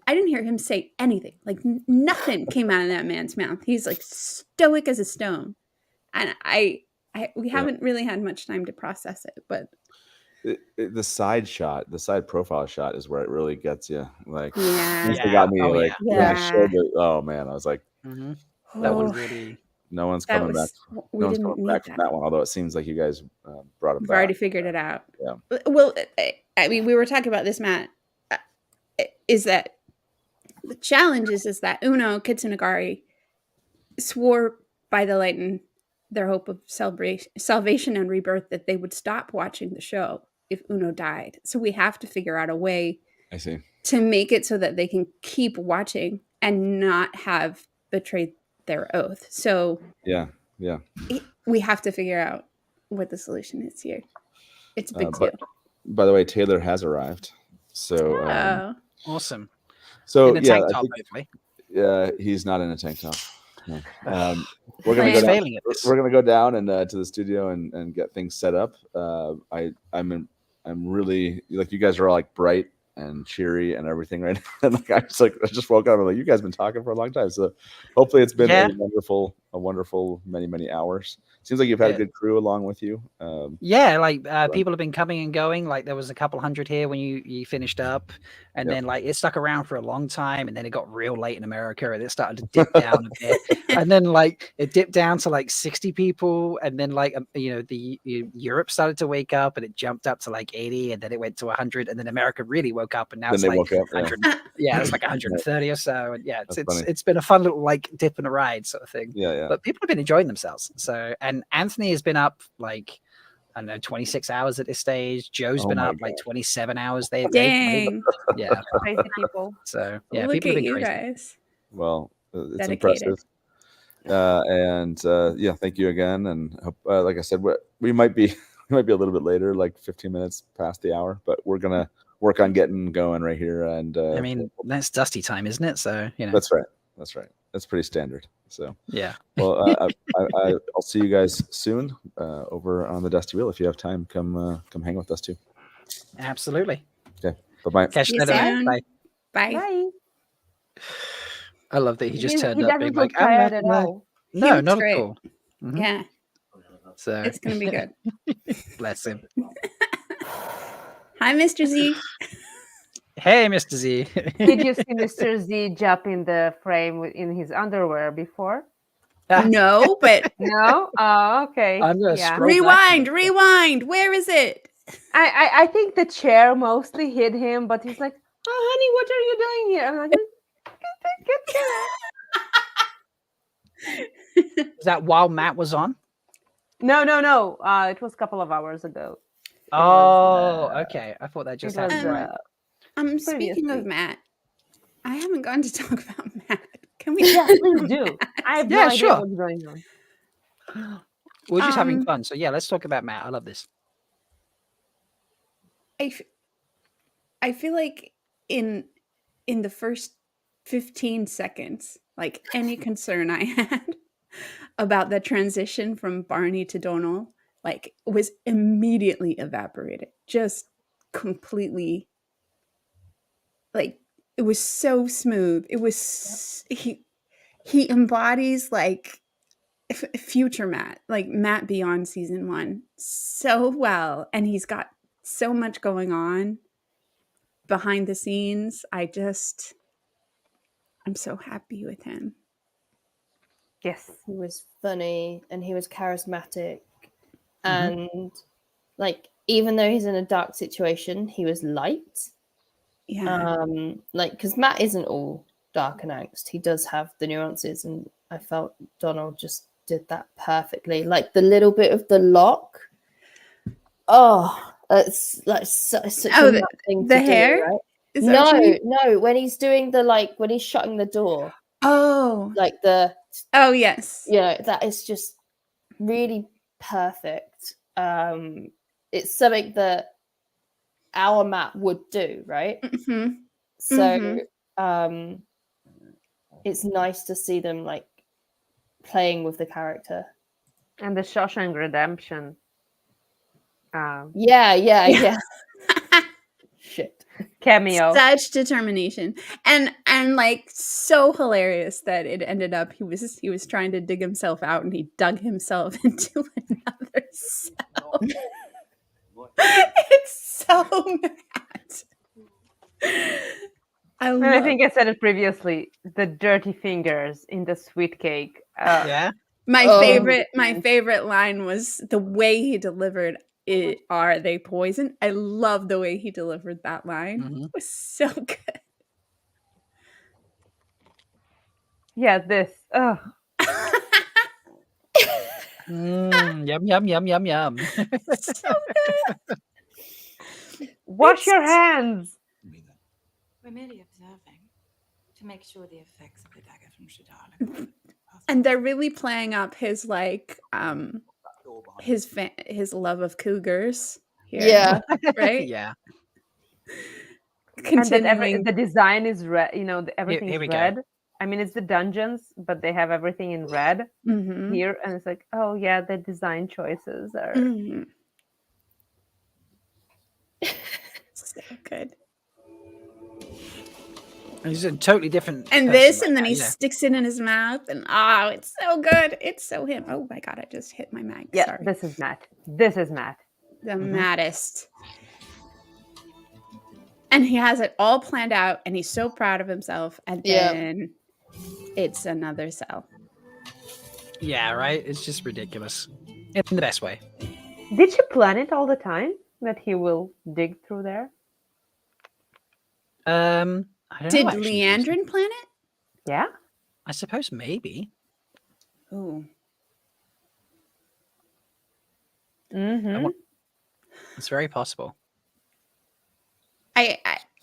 I didn't hear him say anything. Like nothing came out of that man's mouth. He's like stoic as a stone, and we haven't really had much time to process it, but the side shot, the side profile shot, is where it really gets you. Like, Yeah. it got me. Oh, like yeah. when I Yeah. showed it, oh man, I was like, That was really. no one's That coming back. was- we No one's didn't coming need back from that one. Although it seems like you guys brought it we've back. already figured it out. Yeah. Well, I mean, we were talking about this, Matt. Is that the challenge is that Uno Kitsunagari swore by the light and their hope of salvation and rebirth that they would stop watching the show if Uno died. So we have to figure out a way I see. to make it so that they can keep watching and not have betrayed their oath. So Yeah. we have to figure out what the solution is here. It's a big deal. But by the way, Taylor has arrived. So Oh. Awesome. So In a yeah, tank I top, think- hopefully. yeah, he's not in a tank top. No. We're He's gonna go failing down, at this. we're gonna go down and to the studio and get things set up. I'm really, like, you guys are all like bright and cheery and everything right now. And like I just woke up and I'm like, you guys been talking for a long time. So hopefully it's been Yeah. a wonderful many hours. Seems like you've had a Yeah. good crew along with you. Yeah, like people have been coming and going. Like there was a couple hundred here when you finished up, and Yep. then like it stuck around for a long time, and then it got real late in America, and it started to dip down a bit, and then like it dipped down to like 60 people, and then like Europe started to wake up, and it jumped up to like 80, and then it went to 100, and then America really woke up, and now Then it's they like woke up, yeah. 100. Yeah, it's like 130 or so, and yeah, That's funny. it's been a fun little like dip and a ride sort of thing. Yeah. But people have been enjoying themselves. So, and Anthony has been up like, I don't know, 26 hours at this stage. Joe's Oh been my up like 27 hours. They Dang. yeah. Crazy people. So yeah, Look people at have been you crazy. guys. Well, it's Dedicated. impressive. Yeah, thank you again. And hope, like I said, we might be a little bit later, like 15 minutes past the hour, but we're gonna work on getting going right here. And I mean, that's Dusty time, isn't it? So you know. that's right. That's pretty standard. So Yeah. Well, I'll see you guys soon over on the Dusty Wheel. If you have time, come hang with us too. Absolutely. Okay. Bye. Catch you See you later. soon. Bye. Bye. I love that he just turned He up doesn't being like, look tired at no, all. He no, looks not great. at all. Mhm. Yeah, So it's gonna be good. bless him. Hi, Mr. Z. Hey, Mr. Z. Did you see Mr. Z jump in the frame in his underwear before? No, but No? Oh, okay. I'm gonna Yeah. scroll back. Rewind. Where is it? I think the chair mostly hid him, but he's like, "Oh, honey, what are you doing here?" I'm like, Is that while Matt was on? No. It was a couple of hours ago. Oh, okay. I thought that just it was, happened. Right. Speaking of Previously. Matt, I haven't gone to talk about Matt. Can we? Yeah, please do. I have no Yeah, idea sure. what's going on. We're just having Um, fun. So yeah, let's talk about Matt. I love this. I feel like in the first 15 seconds, like any concern I had about the transition from Barney to Donal, like was immediately evaporated. Just completely, like it was so smooth. It was he embodies like future Matt, like Matt beyond season 1 so well, and he's got so much going on behind the scenes. I'm so happy with him. Yes. He was funny and he was charismatic. Mhm. And like, even though he's in a dark situation, he was light. Yeah. Like, because Matt isn't all dark and angst. He does have the nuances, and I felt Donald just did that perfectly. Like the little bit of the lock. Oh, it's like such a Matt thing the to hair? do, right? Is that what you mean? No, when he's doing when he's shutting the door. Oh. Like Oh, yes. that is just really perfect. It's something that our Matt would do, right? Mm-hmm. So it's nice to see them like playing with the character. And the Shawshank Redemption. Yeah. Shit. Cameo. Such determination. And like so hilarious that it ended up he was trying to dig himself out and he dug himself into another cell. It's so mad. I think I said it previously. The dirty fingers in the sweet cake. Yeah. My favorite line was the way he delivered it. Are they poison? I love the way he delivered that line. It was so good. Yeah, this. Oh. Yum. So good. Wash your hands. We're merely observing to make sure the effects of the dagger from Shadala. And they're really playing up his like his love of cougars here. Yeah. Right? Yeah. Continuing. And the design is red, everything's here we go. red. I mean, it's the dungeons, but they have everything in red here, and it's like, oh yeah, the design choices are so good. He's a totally different. And person this, right and then now, he yeah. sticks it in his mouth, and it's so good. It's so him. Oh my god, I just hit my mic. Yeah, Sorry. this is Matt. This is Matt. The maddest. And he has it all planned out, and he's so proud of himself. And then it's another cell. Yeah, right. It's just ridiculous in the best way. Did you plan it all the time that he will dig through there? I don't Did know, actually. Liandrin plan it? Yeah. I suppose maybe. Ooh. It's very possible.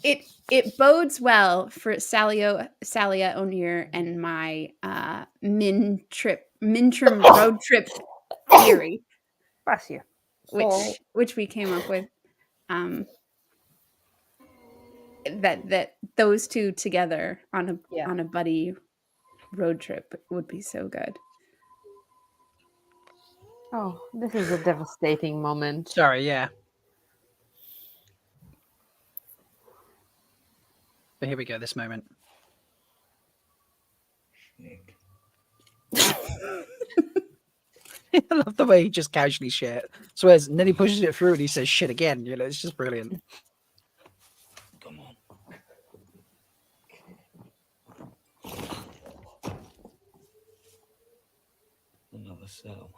It bodes well for Salia O'Neill and my Mintrim road trip theory. Bless you. Which we came up with. That those two together on a buddy road trip would be so good. Oh, this is a devastating moment. Sorry, yeah. But here we go, this moment. I love the way he just casually shit. Swears, and then he pushes it through and he says shit again. It's just brilliant. Come on. Another cell.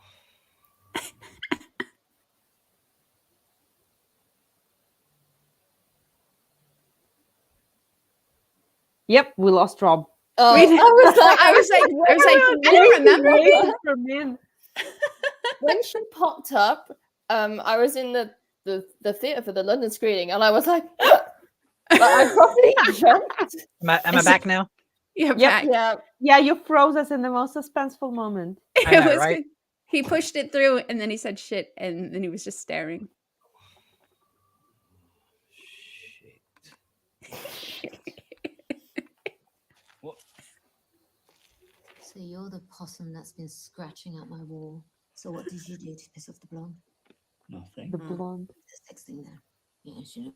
Yep, we lost Rob. Oh, I don't remember. From in. When she popped up, I was in the theater for the London screening, and I was like, I probably jumped. Am I back now? Yeah, Yep. Yeah, you froze us in the most suspenseful moment. I know, It was right? good. He pushed it through, and then he said shit, and then he was just staring. So you're the possum that's been scratching at my wall. So what did you do to piss off the blonde? Nothing. The blonde. There's a sex thing there. Yeah, she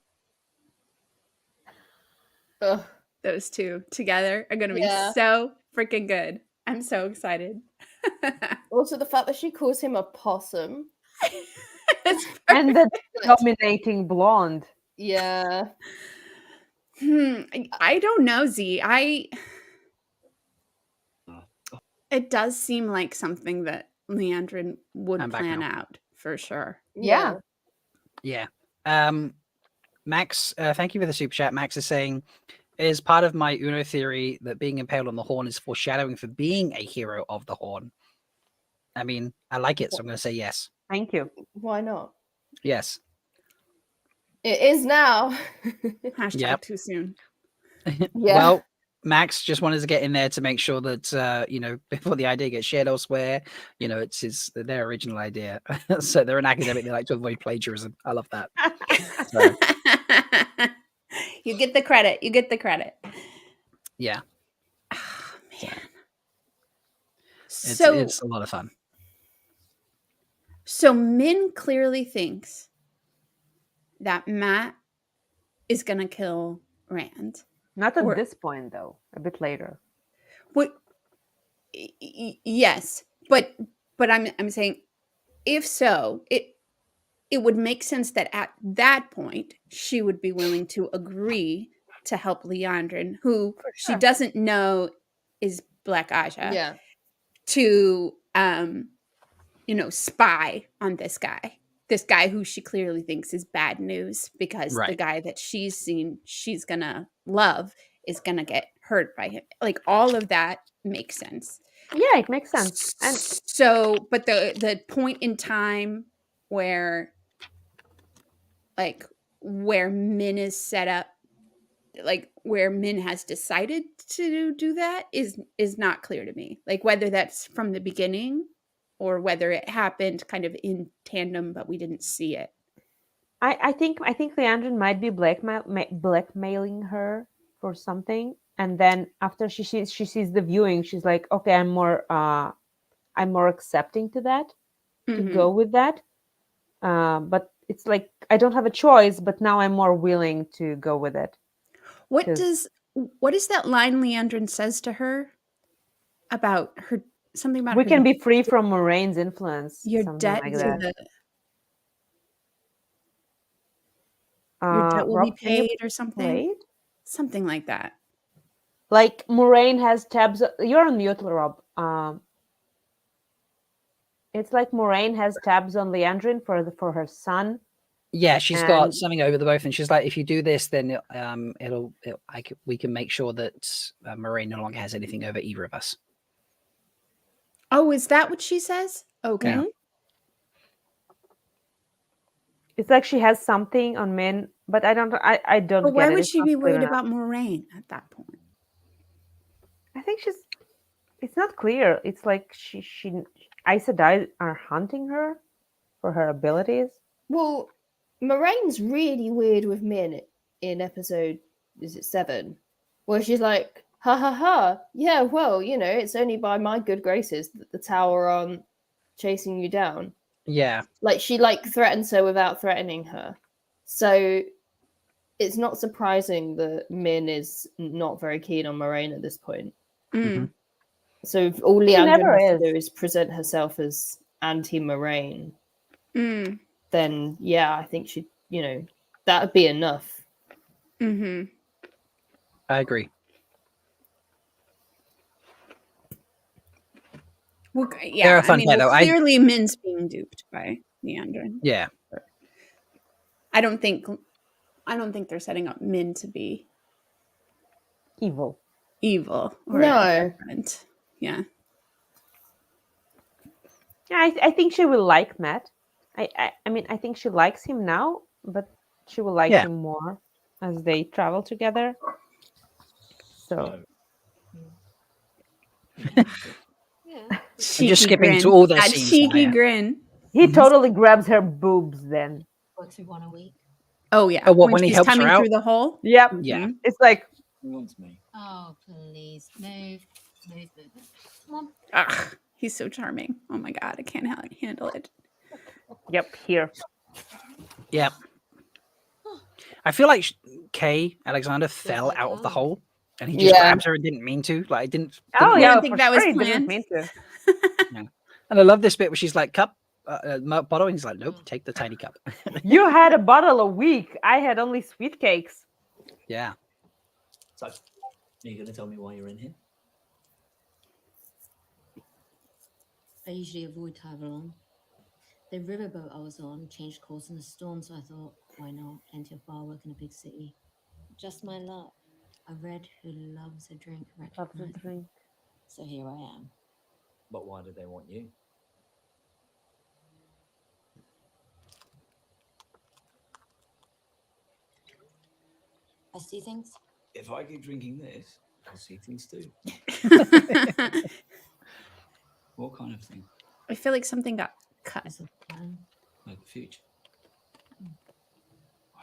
Those two together are gonna be so freaking good. I'm so excited. Also, the fact that she calls him a possum. And the dominating blonde. Yeah. I don't know, Z. It does seem like something that Liandrin would I'm back plan now. out for sure. Yeah. Yeah. Max, thank you for the super chat. Max is saying, is part of my Uno theory that being impaled on the horn is foreshadowing for being a hero of the horn. I mean, I like it, so I'm going to say yes. Thank you. Why not? Yes. It is now. Hashtag too soon. Well, Max just wanted to get in there to make sure that before the idea gets shared elsewhere, it's their original idea. So they're an academic. They like to avoid plagiarism. I love that. So, You get the credit. You get the credit. yeah. Oh, man. It's a lot of fun. So Min clearly thinks that Matt is gonna kill Rand. Not at Or- this point, though. A bit later. What? Yes, but I'm saying, if so, it would make sense that at that point she would be willing to agree to help Liandrin, who she doesn't know is Black Aja, Yeah. to spy on this guy who she clearly thinks is bad news, because the Right. guy that she's seen she's gonna love is gonna get hurt by him. Like, all of that makes sense. Yeah, it makes sense. And So, but the point in time where Min is set up, like where Min has decided to do that is not clear to me. Like, whether that's from the beginning or whether it happened kind of in tandem, but we didn't see it. I think Liandrin might be blackmailing her for something, and then after she sees the viewing, she's like, okay, I'm more accepting to that, to go with that. But it's like I don't have a choice, but now I'm more willing to go with it. What is that line Liandrin says to her about her, something about We her, can be free from Moiraine's influence. your something debt like to that. your debt will be Rob, can you paid or something? play it? Something like that. Like Moiraine has tabs. You're on mute, Rob. It's like Moiraine has tabs on Liandrin for her son. Yeah, she's got And- something over the both, and she's like, if you do this, then we can make sure that Moiraine no longer has anything over either of us. Oh, is that what she says? Okay. Yeah. It's like she has something on Min, but I don't. I don't. But why get it. would It's she not be clear worried enough. about Moiraine at that point? I think she's. It's not clear. It's like she Aes Sedai are hunting her for her abilities. Well, Moraine's really weird with Min in episode, is it 7? Where she's like, ha ha ha, yeah, well, it's only by my good graces that the tower aren't chasing you down. Yeah. Like, she threatens her without threatening her. So it's not surprising that Min is not very keen on Moiraine at this point. Mm. So if all She Liandrin never has to do is present herself as anti-Moiraine, Mm. then yeah, I think she, that would be enough. Mm-hmm. I agree. Well, They're yeah, a fun pair, though. clearly Min's being duped by Liandrin. Yeah. I don't think they're setting up Min to be evil. Or No. different. Yeah. Yeah, I think she will like Matt. I mean, I think she likes him now, but she will like him more as they travel together. So. I'm just skipping to all their that scenes. cheeky now, yeah. grin. He totally grabs her boobs then. Works through one a week. Oh yeah. Oh, what, when he she's helps her coming out? through the hole? Yep. Yeah. It's like Who wants me? Oh, please. Move. Move. Come on. Ugh, he's so charming. Oh my god, I can't handle it. Yep, here. Yeah. I feel like Kay Alexander fell out of the hole, and he just grabs her and didn't mean to. Like, didn't Oh I yeah, don't think for that was sure he didn't planned. mean to. No. And I love this bit where she's like, cup, bottle, and he's like, nope, take the tiny cup. You had a bottle a week. I had only sweet cakes. Yeah. So, are you going to tell me why you're in here? I usually avoid Tyvalon. The riverboat I was on changed course in a storm, so I thought, why not? Plenty of bar work in a big city. Just my luck. A red who loves a drink Loves a recognized me. drink. So here I am. But why do they want you? I see things. If I keep drinking this, I'll see things too. What kind of thing? I feel like something got cut. Like the future? Wow.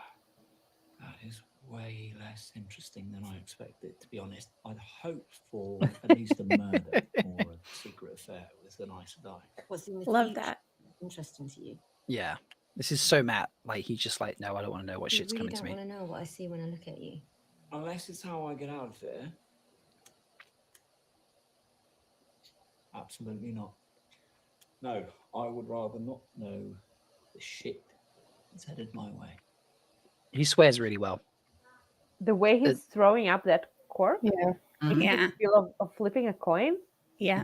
That is way less interesting than I expected, to be honest. I'd hoped for at least a murder or a secret affair with an Aes Sedai. What's in the Love future that. interesting to you? Yeah. This is so Matt. Like he's just like, no, I don't want to know what You shit's really coming to don't me. want to know what I see when I look at you. Unless it's how I get out of there. Absolutely not. No, I would rather not know the shit that's headed my way. He swears really well. The way he's throwing up that corpse, yeah, makes Yeah. you feel of flipping a coin. Yeah.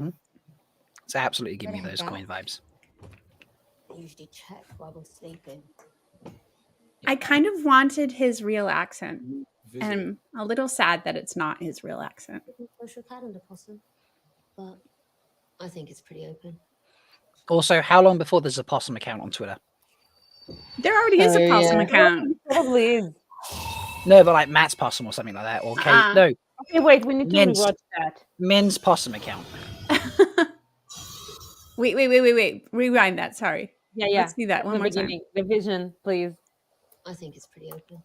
It's absolutely giving me Better those head coin back. vibes. Usually check while we're sleeping. I kind of wanted his real accent. Visit. And I'm a little sad that it's not his real accent. Social calendar, possum. But I think it's pretty open. Also, how long before there's a possum account on Twitter? There already is a possum yeah. account. Probably is. No, but like Matt's possum or something like that. Or Kate. Uh-uh. No, Okay, wait, we need to Min's, rewatch that. Min's possum account. Wait. Rewind that. Sorry. Yeah. Let's see that From one the more time. beginning. The vision, please. I think it's pretty open.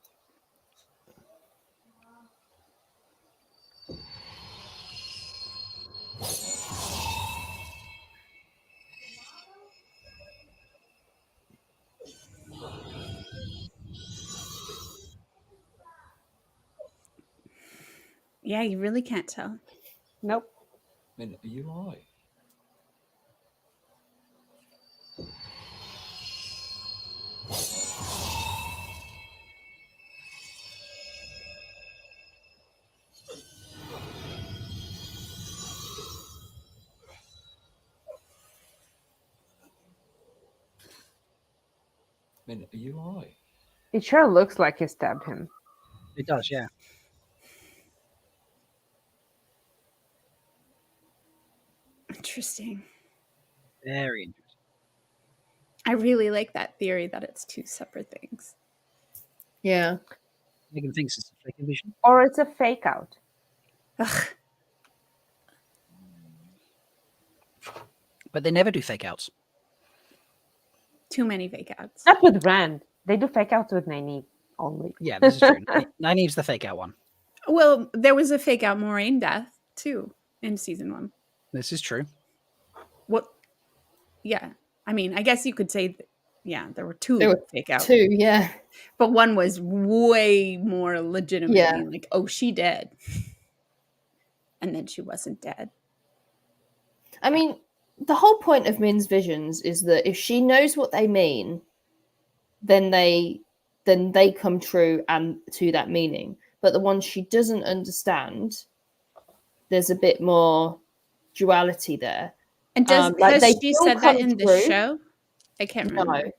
Yeah, you really can't tell. Nope. Min, are you alright? Min, are you alright? It sure looks like he stabbed him. It does, yeah. Interesting. Very interesting. I really like that theory that it's two separate things. Yeah. Megan thinks it's a fake vision. Or it's a fake out. Ugh. But they never do fake outs. Too many fake outs. Not with Rand. They do fake outs with Nynaeve only. Yeah, this is true. Nynaeve's the fake out one. Well, there was a fake out Moiraine death too in season 1. This is true. What? Yeah. I mean, I guess you could say, yeah, there were two There were fake outs. two, yeah. But one was way more legitimately Yeah. like, oh, she dead. And then she wasn't dead. I mean, the whole point of Min's visions is that if she knows what they mean, then they come true and to that meaning. But the ones she doesn't understand, there's a bit more duality there. And does like, has they she still said that come in the true. show? I can't remember. No,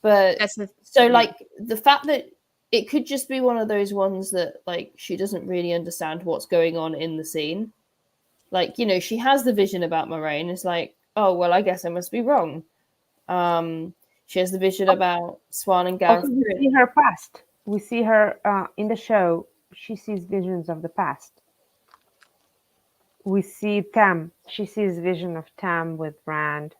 but That's the, so yeah. like the fact that it could just be one of those ones that like she doesn't really understand what's going on in the scene. Like, you know, she has the vision about Moiraine. It's like, oh well, I guess I must be wrong. She has the vision about Swan and Gareth. Also, we see her past. We see her in the show. She sees visions of the past. We see Tam. She sees vision of Tam with Rand.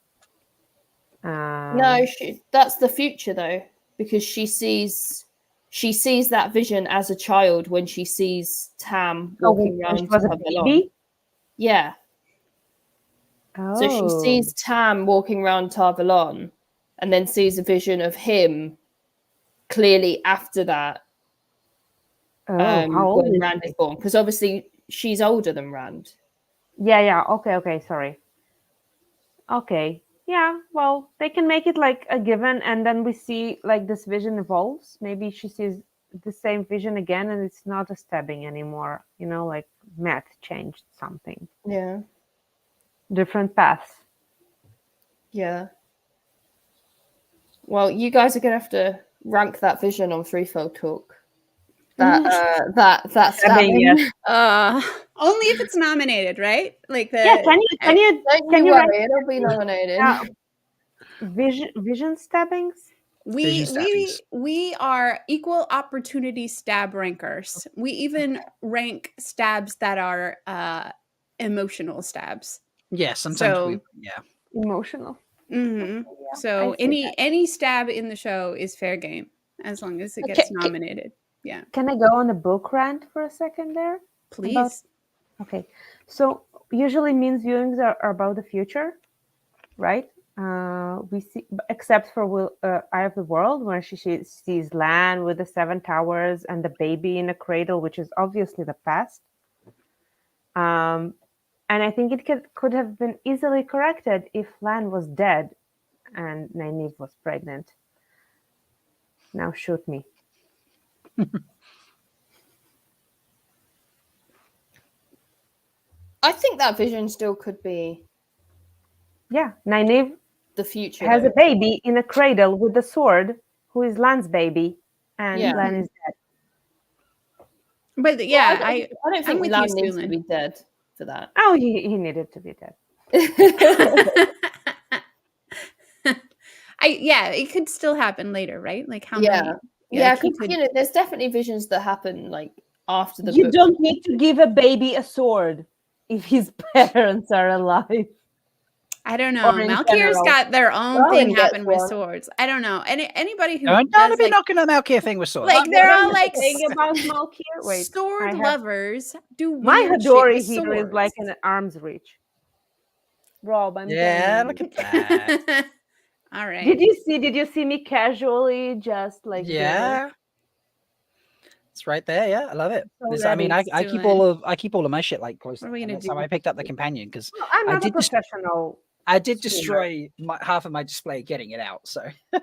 No, that's the future though, because she sees that vision as a child when she sees Tam walking when around. she was a Tarvalon. baby? Yeah. So she Oh. sees Tam walking around Tarvalon, and then sees a vision of him clearly after that. How old when is Rand she? is born, because obviously she's older than Rand. Yeah. Okay. Sorry. Okay. Yeah. Well, they can make it like a given, and then we see like this vision evolves. Maybe she sees the same vision again, and it's not a stabbing anymore. You know, like Matt changed something. Yeah. Different paths. Yeah. Well, you guys are gonna have to rank that vision on Threefold Talk. That stabbing. Yes. Only if it's nominated, right? Like the Yeah. Can you Don't you rank worry, it'll be nominated. vision stabbings? We are equal opportunity stab rankers. We even rank stabs that are emotional stabs. Yeah, sometimes So- we yeah. Emotional. Mhm. So I see any stab in the show is fair game as long as it Okay, gets nominated. Yeah, Can I go on a book rant for a second there? please. Okay. So usually means viewings are about the future, right? We see, except for Eye of the World, where she sees Lan with the 7 towers and the baby in a cradle, which is obviously the past. And I think it could have been easily corrected if Lan was dead and Nynaeve was pregnant. Now shoot me. I think that vision still could be. Yeah, Nynaeve the future has though. a baby in a cradle with a sword, who is Lan's baby, and Yeah. Lan is dead. But yeah, I don't I'm think with Lan you, needs to Sulin. be dead for that. Oh, he needed to be dead. It could still happen later, right? Like how Yeah. many? Yeah, like, he because you know, there's definitely visions that happen like after the You book. don't need to give a baby a sword if his parents are alive. I don't know. Or in Malkir's general. got their own Rowan thing gets happen with one. swords. I don't know. Anybody who Don't does be like knocking on that Malkir thing with swords. like they're all What are you like saying about Malkir? Wait, sword I have- lovers do My weird shit Hadori with here swords. is like an arm's reach. Rob, I'm Yeah, telling look you. at that. All right. Did you see me casually just like Yeah. It's right there. Yeah, I love it. So I mean, I ready, keep Sulin. I keep all of my shit like close. What are we gonna That's how do? I picked up the companion because Well, I'm I not a did professional. I did swimmer. destroy half of my display getting it out. So No,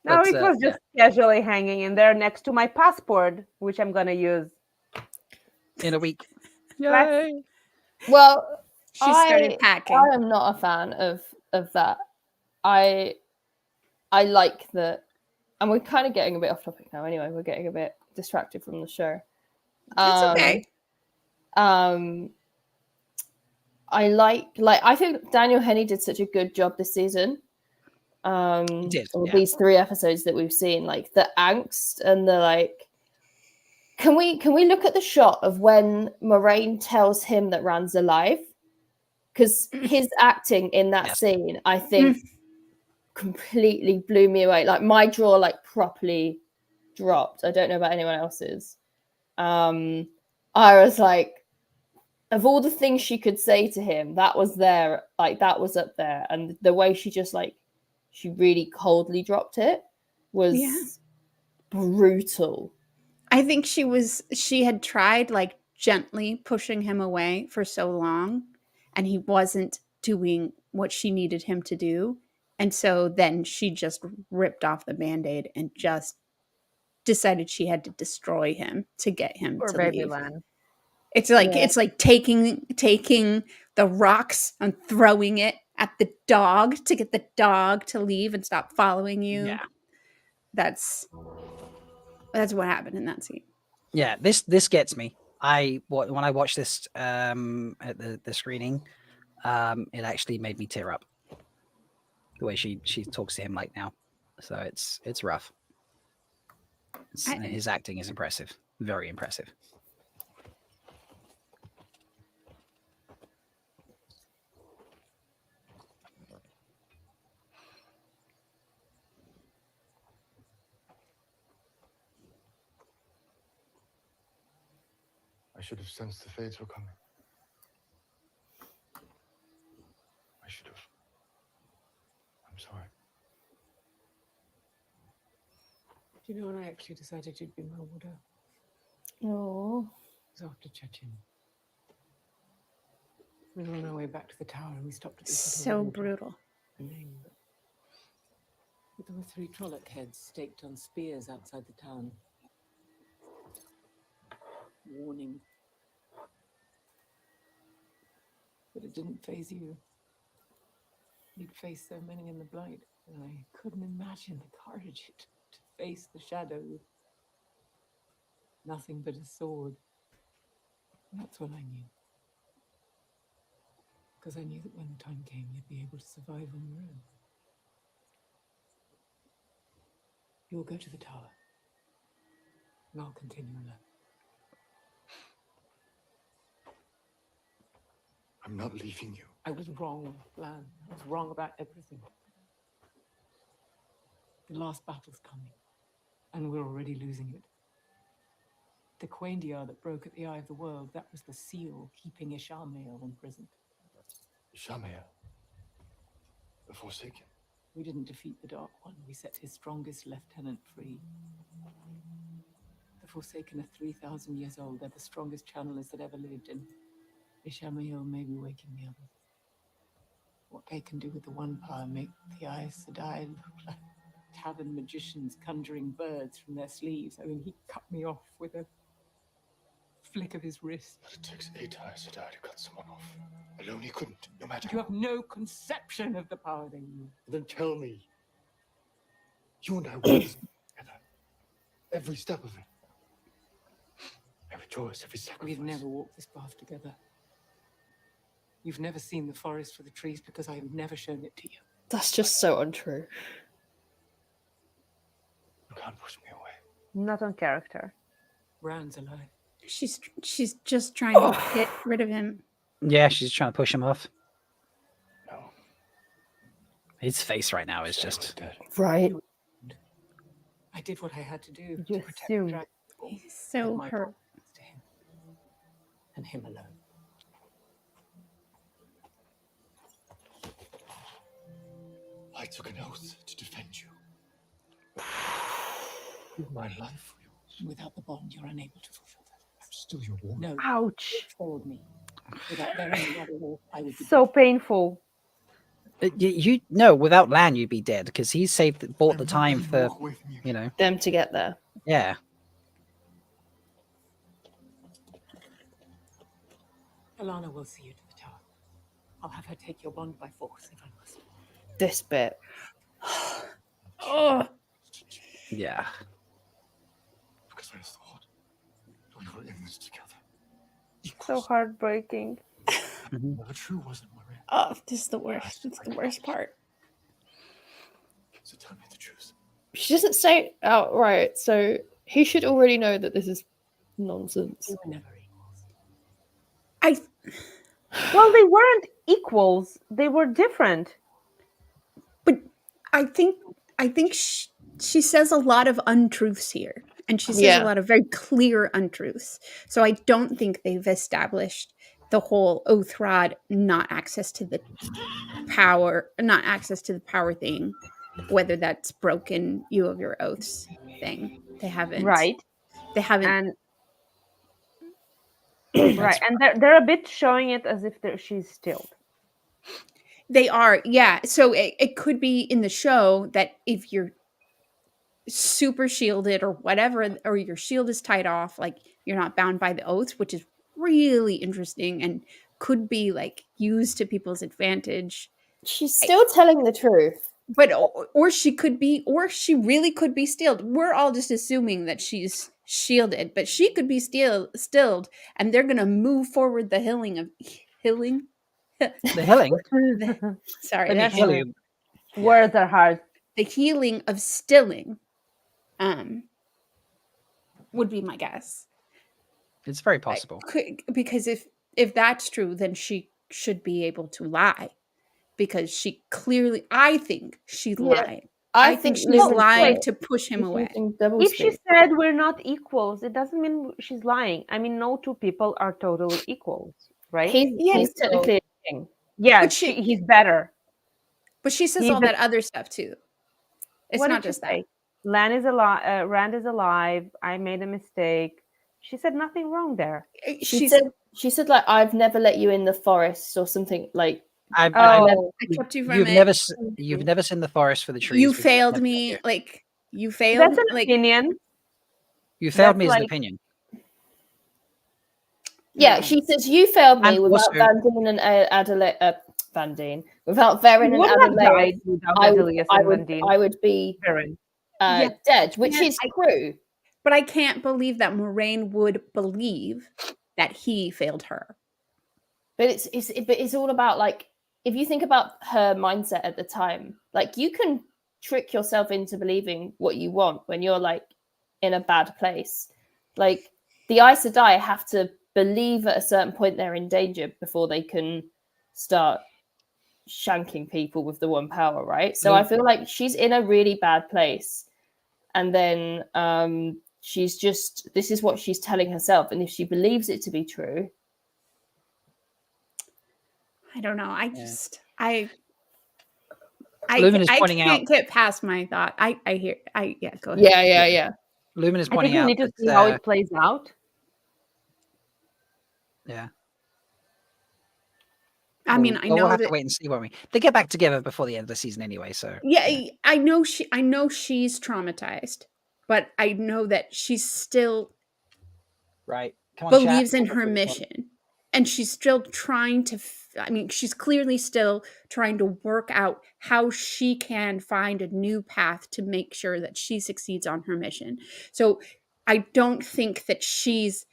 But, it was just casually hanging in there next to my passport, which I'm gonna use in a week. Yay. Well, She started packing. I am not a fan of that. I like that, and we're kind of getting a bit off topic now. Anyway, we're getting a bit distracted from the show. It's okay. I like I think Daniel Henney did such a good job this season. These 3 episodes that we've seen, like the angst and the like. Can we look at the shot of when Moiraine tells him that Rand's alive? Because his acting in that scene, I think, completely blew me away. Like my jaw, like properly dropped. I don't know about anyone else's. I was like, of all the things she could say to him, that was there. Like that was up there, and the way she just like, she really coldly dropped it was brutal. I think she had tried like gently pushing him away for so long, and he wasn't doing what she needed him to do. And so then she just ripped off the Band-Aid and just decided she had to destroy him to get him Poor to baby leave. Lan. It's like it's like taking the rocks and throwing it at the dog to get the dog to leave and stop following you. Yeah. That's what happened in that scene. Yeah, this gets me. When I watched this at the screening, it actually made me tear up. The way she talks to him like now, so it's rough. His acting is impressive, very impressive. I should have sensed the fades were coming. I should have. I'm sorry. Do you know when I actually decided you'd be my widow? Oh. It was after Chechen. We were on our way back to the tower and we stopped at this So little brutal. name. But there were 3 Trolloc heads staked on spears outside the town. Warning. But it didn't faze you. You'd faced so many in the Blight, and I couldn't imagine the courage it took to face the shadow with nothing but a sword. And that's what I knew. Because I knew that when the time came, you'd be able to survive on your own. You will go to the tower, and I'll continue alone. I'm not leaving you. I was wrong, Lan. I was wrong about everything. The last battle's coming, and we're already losing it. The Quaindiar that broke at the Eye of the World, that was the seal keeping Ishamael imprisoned. Ishamael? The Forsaken. We didn't defeat the Dark One. We set his strongest lieutenant free. The Forsaken are 3,000 years old. They're the strongest channelers that ever lived, and Ishamael may be waking the others. What they can do with the one power make the Aes Sedai look like tavern magicians conjuring birds from their sleeves. I mean, he cut me off with a flick of his wrist. But it takes 8 Aes Sedai to cut someone off. Alone he couldn't, no matter You have no conception of the power they use. Then tell me. You and I work together. Every step of it. Every choice, every sacrifice. We've never walked this path together. You've never seen the forest for the trees because I have never shown it to you. That's just so untrue. You can't push me away. Not on character. Rand's alive. She's just trying to get rid of him. Yeah, she's trying to push him off. No. His face right now is just right. I did what I had to do You to protect the assume. dragon. He's so My hurt. promise to him. And him alone. I took an oath to defend you. My life for yours. Without the bond, you're unable to fulfill that. I'm still your woman. No. Ouch. You failed me. Without Verin and Loial, I would be So painful. you no, without Lan, you'd be dead because he bought the time for them to get there. Yeah. Alana will see you to the tower. I'll have her take your bond by force if I must. This bit. Oh. Yeah. Because I thought we were in this together. So heartbreaking. Never true, wasn't it, Maria? Oh, this is the worst. It's the worst part. So tell me the truth. She doesn't say it outright, so he should already know that this is nonsense. We were never equals. Well, they weren't equals. They were different. But I think she says a lot of untruths here, and she says a lot of very clear untruths. So I don't think they've established the whole oath rod, not access to the power thing, whether that's broken you of your oaths thing. They haven't. Right. They haven't. Right, and they're a bit showing it as if she's stilled. They are, yeah. So it could be in the show that if you're super shielded or whatever, or your shield is tied off, like you're not bound by the oaths, which is really interesting and could be like used to people's advantage. She's still telling the truth. But or she could be, or she really could be stilled. We're all just assuming that she's shielded, but she could be stilled, and they're gonna move forward the healing. The healing. Sorry, That's healing. Words are hard. The healing of stilling, would be my guess. It's very possible. Because if that's true, then she should be able to lie. Because she clearly, I think she lied. I think she's lying to push him away. If she said we're not equals, it doesn't mean she's lying. I mean, no two people are totally equals, right? He's technically a king. Yeah, But he's better. But she says He's all a- that other stuff too. It's What not did she just that. say? Lan is alive. Rand is alive. I made a mistake. She said nothing wrong there. She said like, I've never let you in the forest or something like. I kept you from You've it. you've never seen the forest for the trees. You because failed never me. you. Like you failed. That's an like opinion. You failed That's me as an like- opinion. Yeah, she says you failed me And without also- Vandine and Adelaide. Vandine without Verin and would have Adelaide. died without Adelius and Vandine. I would be Verin. dead, which Yeah, is true. But I can't believe that Moiraine would believe that he failed her. But it's all about like, if you think about her mindset at the time, like you can trick yourself into believing what you want when you're like in a bad place. Like the Aes Sedai have to believe at a certain point they're in danger before they can start shanking people with the one power, right? So I feel like she's in a really bad place. And then she's just, this is what she's telling herself. And if she believes it to be true, I don't know. Lumen is I pointing can't out. get past my thought. I hear. Yeah. Go ahead. Yeah. Lumen is I think pointing we out need to that. see how it plays out. Yeah. I mean, I We'll know have to that. wait and see when they get back together before the end of the season anyway. So Yeah, I know she's traumatized, but I know that she's still right. Come on, believes chat. in her mission, and she's still trying to. I mean, she's clearly still trying to work out how she can find a new path to make sure that she succeeds on her mission. So I don't think that she's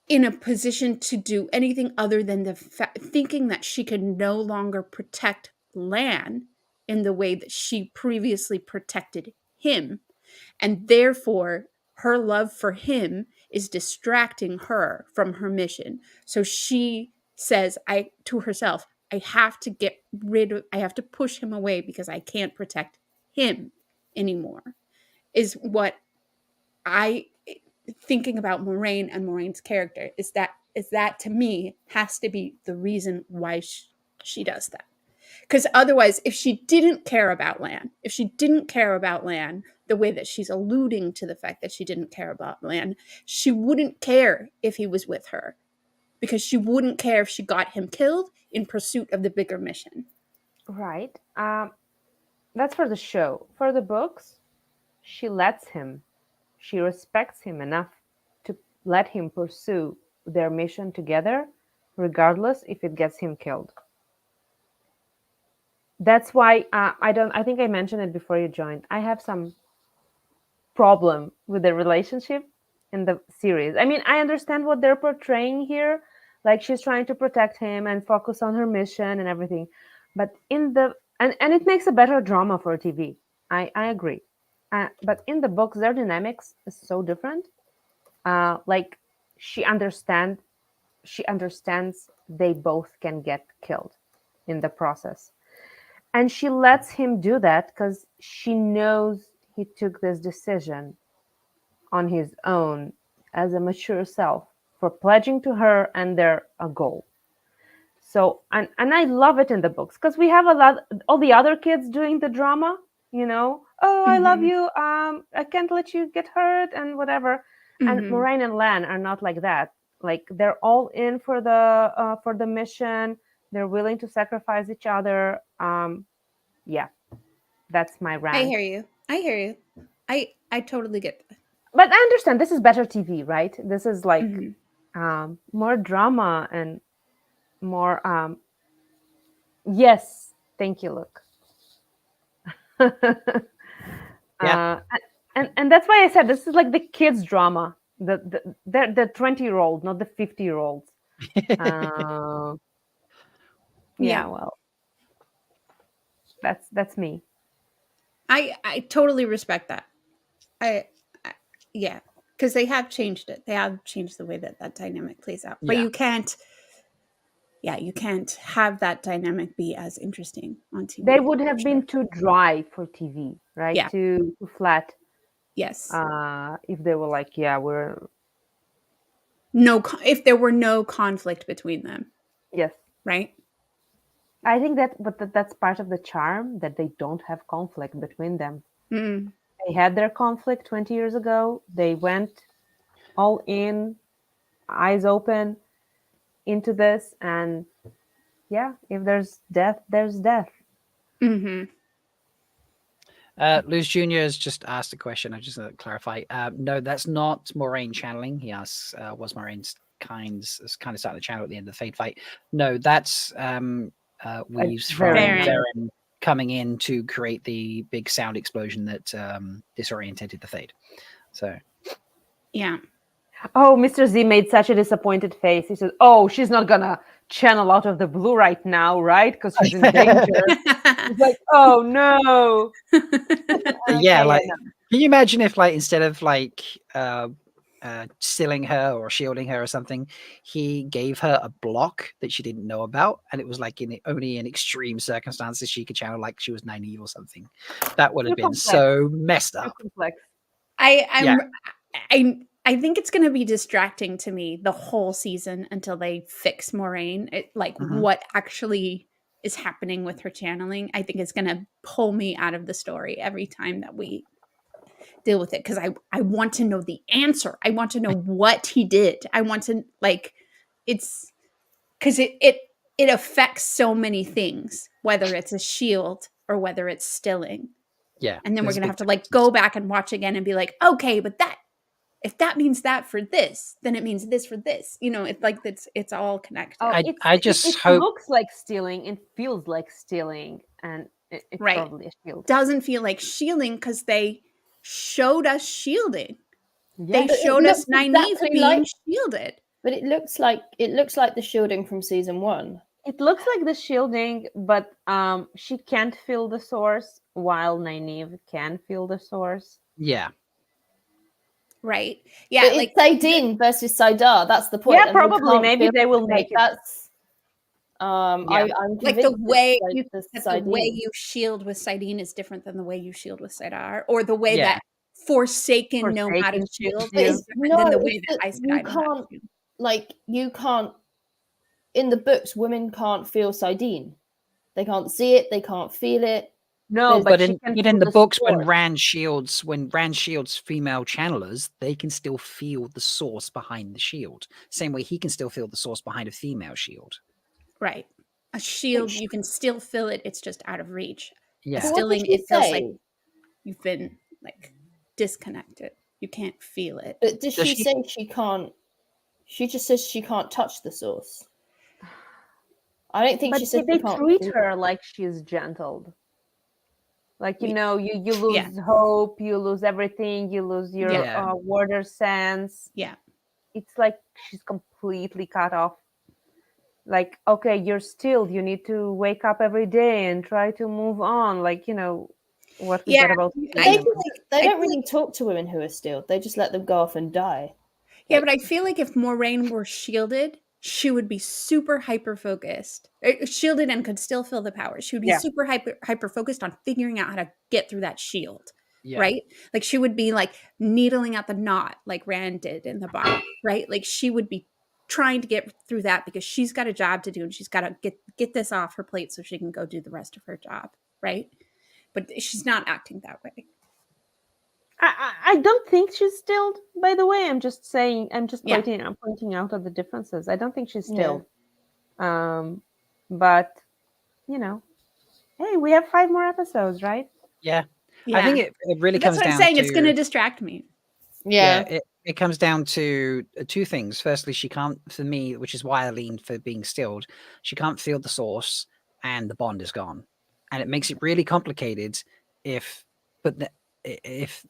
in a position to do anything other than thinking that she can no longer protect Lan in the way that she previously protected him. And therefore, her love for him is distracting her from her mission. So she says to herself, I have to push him away because I can't protect him anymore, is what I thinking about Moiraine and Moraine's character is that to me has to be the reason why she does that. Because otherwise, if she didn't care about Lan, the way that she's alluding to the fact that she didn't care about Lan, she wouldn't care if he was with her, because she wouldn't care if she got him killed in pursuit of the bigger mission. Right. That's for the show. For the books, she lets him. She respects him enough to let him pursue their mission together, regardless if it gets him killed. That's why I think I mentioned it before you joined. I have some problem with the relationship in the series. I mean, I understand what they're portraying here. Like, she's trying to protect him and focus on her mission and everything. But and it makes a better drama for TV. I agree. But in the books, their dynamics is so different. Like, she understands they both can get killed in the process. And she lets him do that because she knows he took this decision on his own as a mature self for pledging to her and their goal. So, and I love it in the books because we have all the other kids doing the drama, oh, I love you, I can't let you get hurt and whatever. And Moiraine and Lan are not like that. Like, they're all in for the mission. They're willing to sacrifice each other. Yeah, that's my rant. I hear you. I totally get that. But I understand this is better TV, right? This is like more drama and more. Yes, thank you, Luke. Yeah. And that's why I said this is like the kids' drama. The 20-year-old, not the 50-year-olds. Yeah, well, that's me. I totally respect that. Yeah, because they have changed it. They have changed the way that dynamic plays out. But you can't have that dynamic be as interesting on TV. They would have been too dry for TV, right? Yeah. Too flat. Yes. If they were like, we're if there were no conflict between them. Yes. Right? I think that's part of the charm, that they don't have conflict between them. They had their conflict 20 years ago. They went all in, eyes open into this, and if there's death, there's death. Luz Jr. has just asked a question. I just want to clarify. No, that's not Moiraine channeling. He asks, was Moraine's kind of starting the channel at the end of the Fade fight? No, that's Weaves from Verin coming in to create the big sound explosion that disorientated the Fade. So, yeah. Oh, Mr. Z made such a disappointed face. He said, "Oh, she's not gonna channel out of the blue right now, right? Because she's in danger." He's like, "Oh no." Yeah, like, can you imagine if, like, instead of like stilling her or shielding her or something, he gave her a block that she didn't know about, and it was like only in extreme circumstances she could channel, like she was Nynaeve or something. That would have been so messed up. I think it's going to be distracting to me the whole season until they fix Moiraine. What actually is happening with her channeling, I think it's going to pull me out of the story every time that we deal with it, because I want to know the answer. I want to know what he did. I want to, like, it's because it affects so many things, whether it's a shield or whether it's stilling. Yeah. And then we're there's going to big have to like go back and watch again and be like, okay, but that, if that means that for this, then it means this for this. You know, it's like it's all connected. Oh, it looks like stealing. It feels like stealing, and it's Right. probably a shield. Doesn't feel like shielding because they showed us shielding. Yeah. They But it showed us looks Nynaeve exactly being like- shielded. But it looks like the shielding from season 1. It looks like the shielding, but she can't feel the source, while Nynaeve can feel the source. Yeah. Right. Yeah. But like it's Saidin versus Saidar. That's the point. Yeah, and they probably. can't Maybe feel they will it. make it. That's Yeah. I'm like the convinced way it's you the that the way Saidin. you shield with Saidin is different than the way you shield with Saidar, or the way Yeah. that Forsaken know how to Forsaken shield But is it's, different no, than the way it's that that Aes you Sedai know how to can't shield. you can't in the books. Women can't feel Saidin. They can't see it. They can't feel it. No, But she in can but feel in the the books, source. when Rand shields female channelers, they can still feel the source behind the shield. Same way he can still feel the source behind a female shield. Right. A shield, you can still feel it. It's just out of reach. Yeah. A But what did stilling, she it feels like say? you've been like disconnected. You can't feel it. But does she say she can't? She just says she can't touch the source. I don't think But she said they she can't. treat feel- her like she's gentled. Like, you We- know, you lose Yeah. hope, you lose everything, you lose your Yeah. water sense. Yeah. It's like she's completely cut off. Like, okay, you're stilled. You need to wake up every day and try to move on. Like, you know, what we Yeah, get about They, freedom. they don't really talk to women who are stilled. They just let them go off and die. Yeah, but I feel like if Moiraine were shielded, she would be super hyper focused. Shielded and could still feel the power. She would be Yeah. super hyper focused on figuring out how to get through that shield. Yeah. Right? Like she would be like needling out the knot like Rand did in the bottom, right? Like she would be trying to get through that because she's got a job to do and she's got to get this off her plate so she can go do the rest of her job, right? But she's not acting that way. I don't think she's stilled, by the way. I'm just saying, I'm Yeah. pointing out the differences. I don't think she's Yeah. stilled. But, you know, hey, we have 5 more episodes, right? Yeah. Yeah. I think it really But that's comes what down I'm saying. to It's going to distract me. yeah, it comes down to two things. Firstly, she can't, for me, which is why I lean for being stilled, she can't feel the source and the bond is gone. And it makes it really complicated if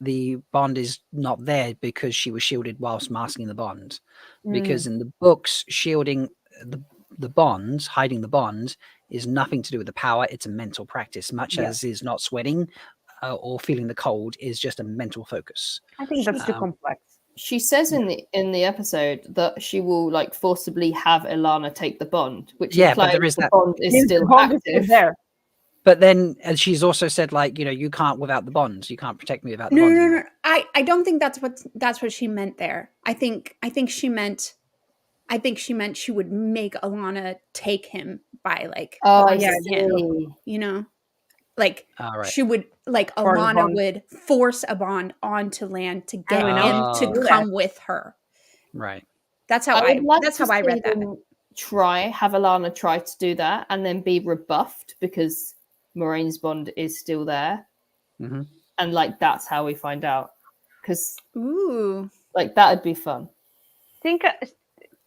the bond is not there because she was shielded whilst masking the bond. Because in the books, shielding the bond, hiding the bond, is nothing to do with the power. It's a mental practice, much Yeah. as is not sweating or feeling the cold is just a mental focus. I think that's too complex. She says in the episode that she will like forcibly have Ilana take the bond, which Yeah, but implies there is the that- bond is Means still the bond is active. still there. But then, and she's also said, like, you know, you can't without the bonds. You can't protect me without the No, bonds. no, anymore. no. I don't think that's what she meant there. I think she meant she would make Alana take him by like Oh, I force see. him, you know, like All right. she would like Force Alana bond. would force a bond onto Lan to get we him know to she do come that. with her. Right. That's how would like that's to how I read see that. them have Alana try to do that and then be rebuffed because Moraine's bond is still there. Mm-hmm. And like that's how we find out. Because Ooh, like that would be fun. Think,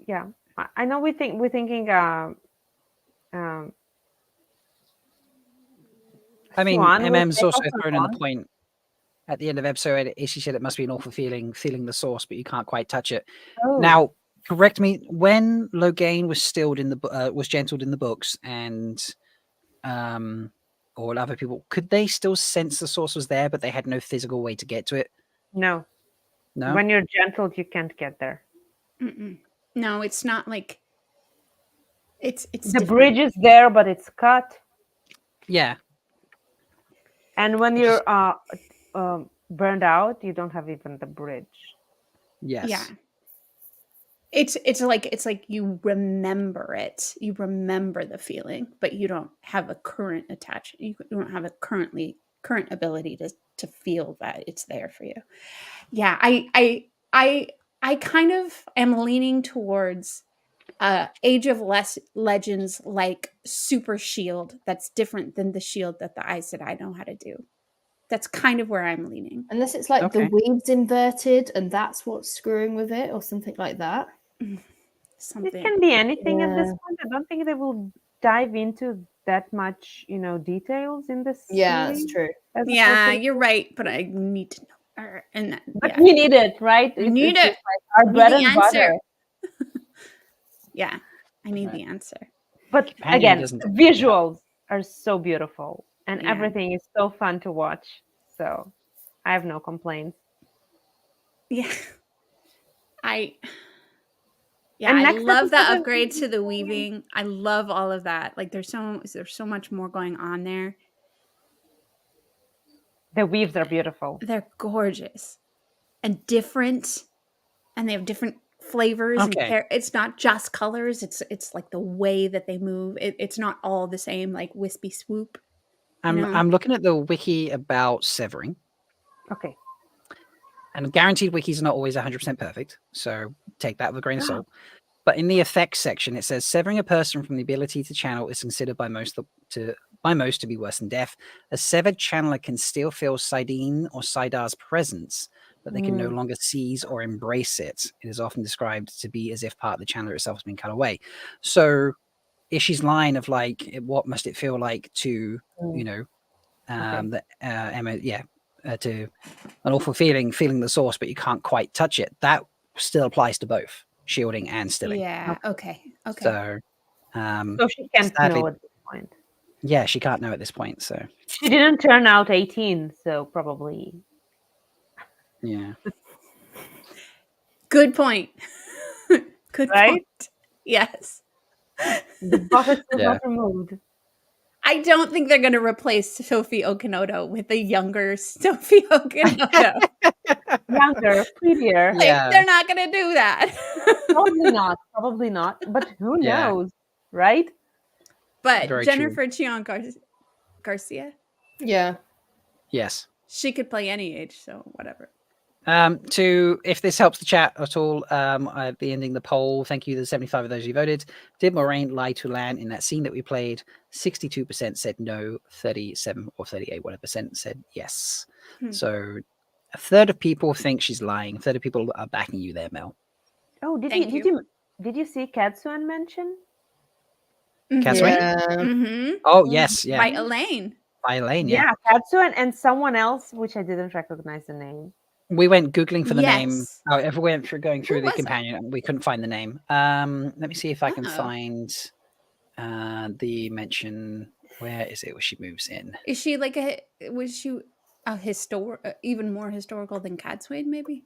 yeah. I know we're thinking. I mean, Swan will MM's take also off her thrown in the bond. point at the end of episode 8. She said it must be an awful feeling the source, but you can't quite touch it. Oh. Now, correct me, when Logain was stilled in the was gentled in the books, and all other people, could they still sense the source was there, but they had no physical way to get to it? No. No. When you're gentled, you can't get there. mm-mm. No, it's not like it's The different. bridge is there, but it's cut. Yeah. And when you're burned out, you don't have even the bridge. Yes. Yeah. it's like you remember it. You remember the feeling, but you don't have a current attachment. You don't have a current ability to feel that it's there for you. Yeah, I kind of am leaning towards Age of Legends like super shield that's different than the shield that the Aes Sedai know how to do. That's kind of where I'm leaning. Unless it's like the weave's inverted and that's what's screwing with it or something like that. It can be anything at this Yeah. point. I don't think they will dive into that much, details in this. Yeah, that's series, true. as Yeah, opposed to- you're right, but I need to know. And that, But yeah. we need it, right? We need it's it. just like our Need bread the and answer. butter. Yeah, I need the answer. But Companion again, doesn't- visuals are so beautiful, and Yeah. everything is so fun to watch. So I have no complaints. Yeah. I And next love the episode is- upgrade to the weaving. I love all of that. Like there's so much more going on there. The weaves are beautiful. They're gorgeous and different, and they have different flavors. Okay. And it's not just colors. It's like the way that they move. It's not all the same, like wispy swoop. I'm looking at the wiki about severing, Okay. and guaranteed wikis are not always 100% perfect, so take that with a grain of salt. But in the effects section, it says severing a person from the ability to channel is considered by most to be worse than death. A severed channeler can still feel Sidene or Sidar's presence, but they can no longer seize or embrace it. It is often described to be as if part of the channeler itself has been cut away. So Ishi's line of like, what must it feel like to, Emma, to an awful feeling the source, but you can't quite touch it. That still applies to both shielding and stilling. Yeah. Okay. So, So she can't sadly- know at this point. yeah, she can't know at this point. So, She didn't turn out 18, so probably. yeah. Good point. Good Right? point. Yes. The buff is still Yeah. not removed. I don't think they're going to replace Sophie Okinoto with a younger Sophie Okinoto. Younger, prettier. Like, they're not going to do that. Probably not. Probably not. But who Yeah. knows, right? But Very true. Jennifer Chion Garcia, Yeah. Yes. she could play any age, so whatever. If this helps the chat at all, I'll be ending the poll. Thank you to the 75 of those who voted. Did Moiraine lie to Lan in that scene that we played? 62% said no, 37 or 38, whatever percent said yes. So a third of people think she's lying. A third of people are backing you there, Mel. Oh, did Thank you see Katsuan mention? Katsuan? Mm-hmm. Oh, yes, yeah. By Elaine. By Elaine, yeah. Katsuan and someone else, which I didn't recognize the name. We went Googling for the name. Yes. Oh, if we went through going through Who the was it? companion, and we couldn't find the name. Let me see if I can Oh. find the mention. Where is it? Where she moves in? Is she like was she a even more historical than Cadsuane, maybe?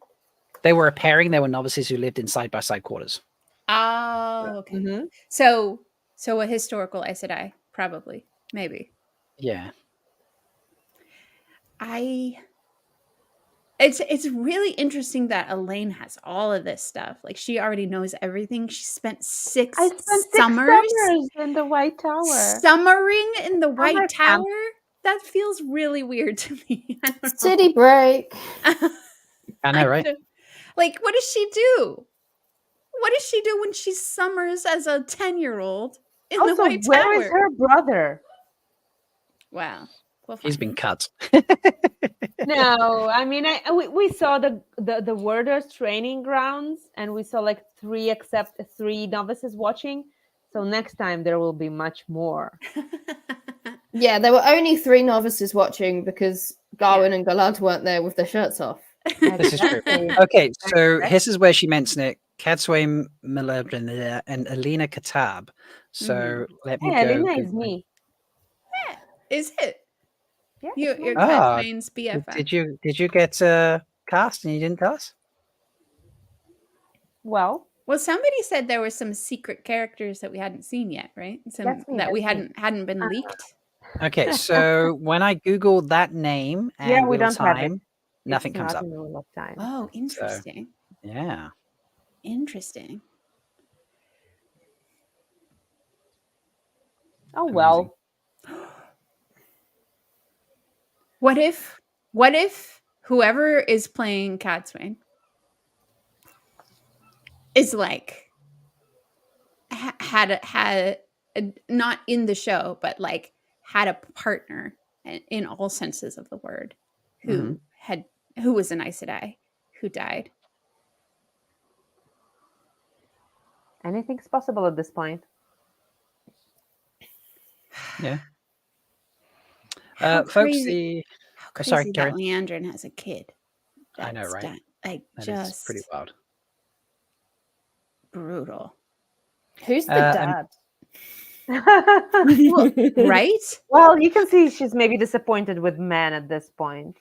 They were a pairing. They were novices who lived in side-by-side quarters. Oh, okay. Mm-hmm. So a historical Aes Sedai, probably, maybe. Yeah. It's really interesting that Elaine has all of this stuff. Like she already knows everything. She spent six summers in the White Tower. summering in the White Summer Tower. camp. That feels really weird to me. I don't know. City break. I know, right? Like, what does she do? What does she do when she summers as a 10-year-old in the Also, White where Tower? is her brother? Wow. Well, He's been cut. No, I mean, we saw the Warders training grounds, and we saw like three novices watching. So next time there will be much more. Yeah, there were only 3 novices watching because Garwin and Galad weren't there with their shirts off. This is true. Okay, so this is where she mentioned it. Katsway Milabrin and Alina Katab. So let me Hey, go. Alina is me. Is it? Yeah, You're Ah, Cadsuane's BFF. Did you get cast and you didn't tell us? Well, somebody said there were some secret characters that we hadn't seen yet, right? Some That's me, that we that's me. hadn't been leaked. Okay, so when I googled that name and Yeah, we Wheel of don't have it. Time, nothing It's comes not up. in the Wheel of Time. Oh, interesting. Yeah. Interesting. Oh well. What if whoever is playing Catswain is like had a not in the show, but like had a partner in all senses of the word who was an Aes Sedai who died. Anything's possible at this point. Yeah. How Folks, crazy, how oh, sorry, crazy carry that on. Leandrin has a kid. I know, right? Like That is just pretty wild. brutal. Who's the dad? Well, right? Well, you can see she's maybe disappointed with men at this point.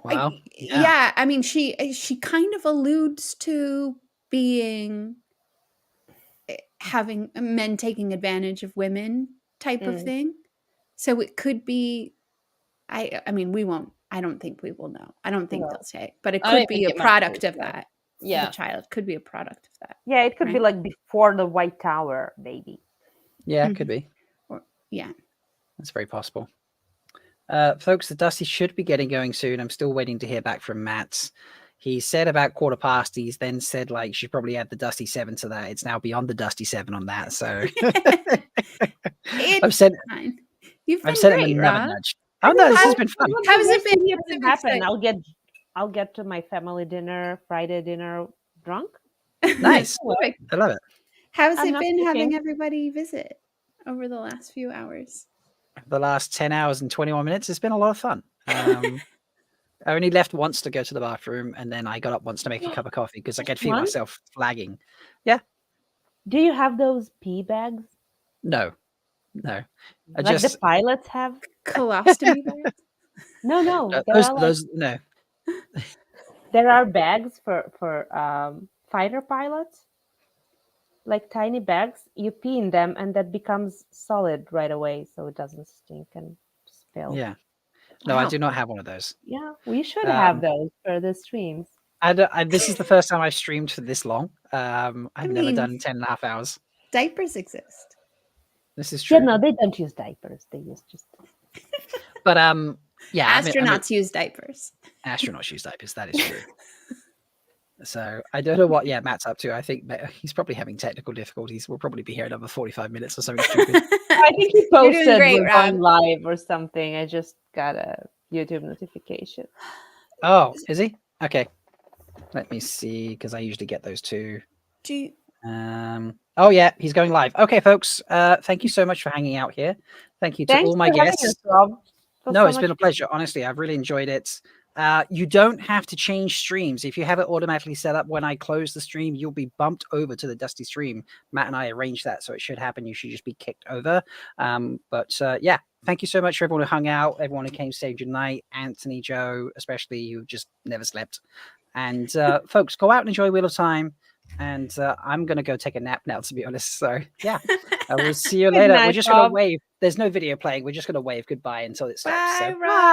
Wow. Yeah, I mean, she kind of alludes to being having men taking advantage of women type of thing. So it could be. I mean, we won't. I don't think we will know. I don't think No. they'll say, but it I don't could be think a it product matters, of that. Yeah. The child could be a product of that. Yeah, it could be right? like before the White Tower, maybe. Yeah, it could be. Yeah. That's very possible. Folks, the Dusty should be getting going soon. I'm still waiting to hear back from Matt. He said about 15:15. He's then said like she probably add the Dusty 7 to that. It's now beyond the Dusty 7 on that. So I've said fine. You've been I've sent him great, another Rob. nudge. Oh no, this has been fun. How's it been? It doesn't happen. I'll get to my family dinner, Friday dinner drunk. Nice. Perfect. I love it. How's I'm it not been having cooking. everybody visit over the last few hours? The last 10 hours and 21 minutes, it's been a lot of fun. I only left once to go to the bathroom, and then I got up once to make a cup of coffee because I could feel Once? myself flagging. Yeah. Do you have those pee bags? No. I Like just the pilots have? Colostomy bags? No. no. There are bags for fighter pilots, like tiny bags. You pee in them, and that becomes solid right away, so it doesn't stink and spill. Yeah. No, I Wow. do not have one of those. Yeah, we should have those for the streams. This is the first time I've streamed for this long. I've never mean- done 10.5 hours. Diapers exist. This is true. Yeah, no, they don't use diapers. They use just. But yeah, Astronauts use diapers. Astronauts use diapers. That is true. So I don't know what Matt's up to. I think he's probably having technical difficulties. We'll probably be here another 45 minutes or something stupid. I think he You're doing posted great, we're Rob. going live or something. I just got a YouTube notification. Oh, is he? Okay. Let me see, because I usually get those too. Oh yeah, he's going live. Okay, folks. Thank you so much for hanging out here. Thank you to Thanks all my for having guests. us, Rob. It was No, so it's been a much pleasure. Honestly, I've really enjoyed it. You don't have to change streams. If you have it automatically set up, when I close the stream, you'll be bumped over to the Dusty stream. Matt and I arranged that, so it should happen. You should just be kicked over. But yeah, thank you so much for everyone who hung out, everyone who came stage tonight, Anthony, Joe, especially, who just never slept. And folks, go out and enjoy Wheel of Time. And I'm going to go take a nap now, to be honest. So yeah, I will see you Good later. night, We're just going Rob. to wave. There's no video playing. We're just going to wave goodbye until it stops. Bye, So. Rob.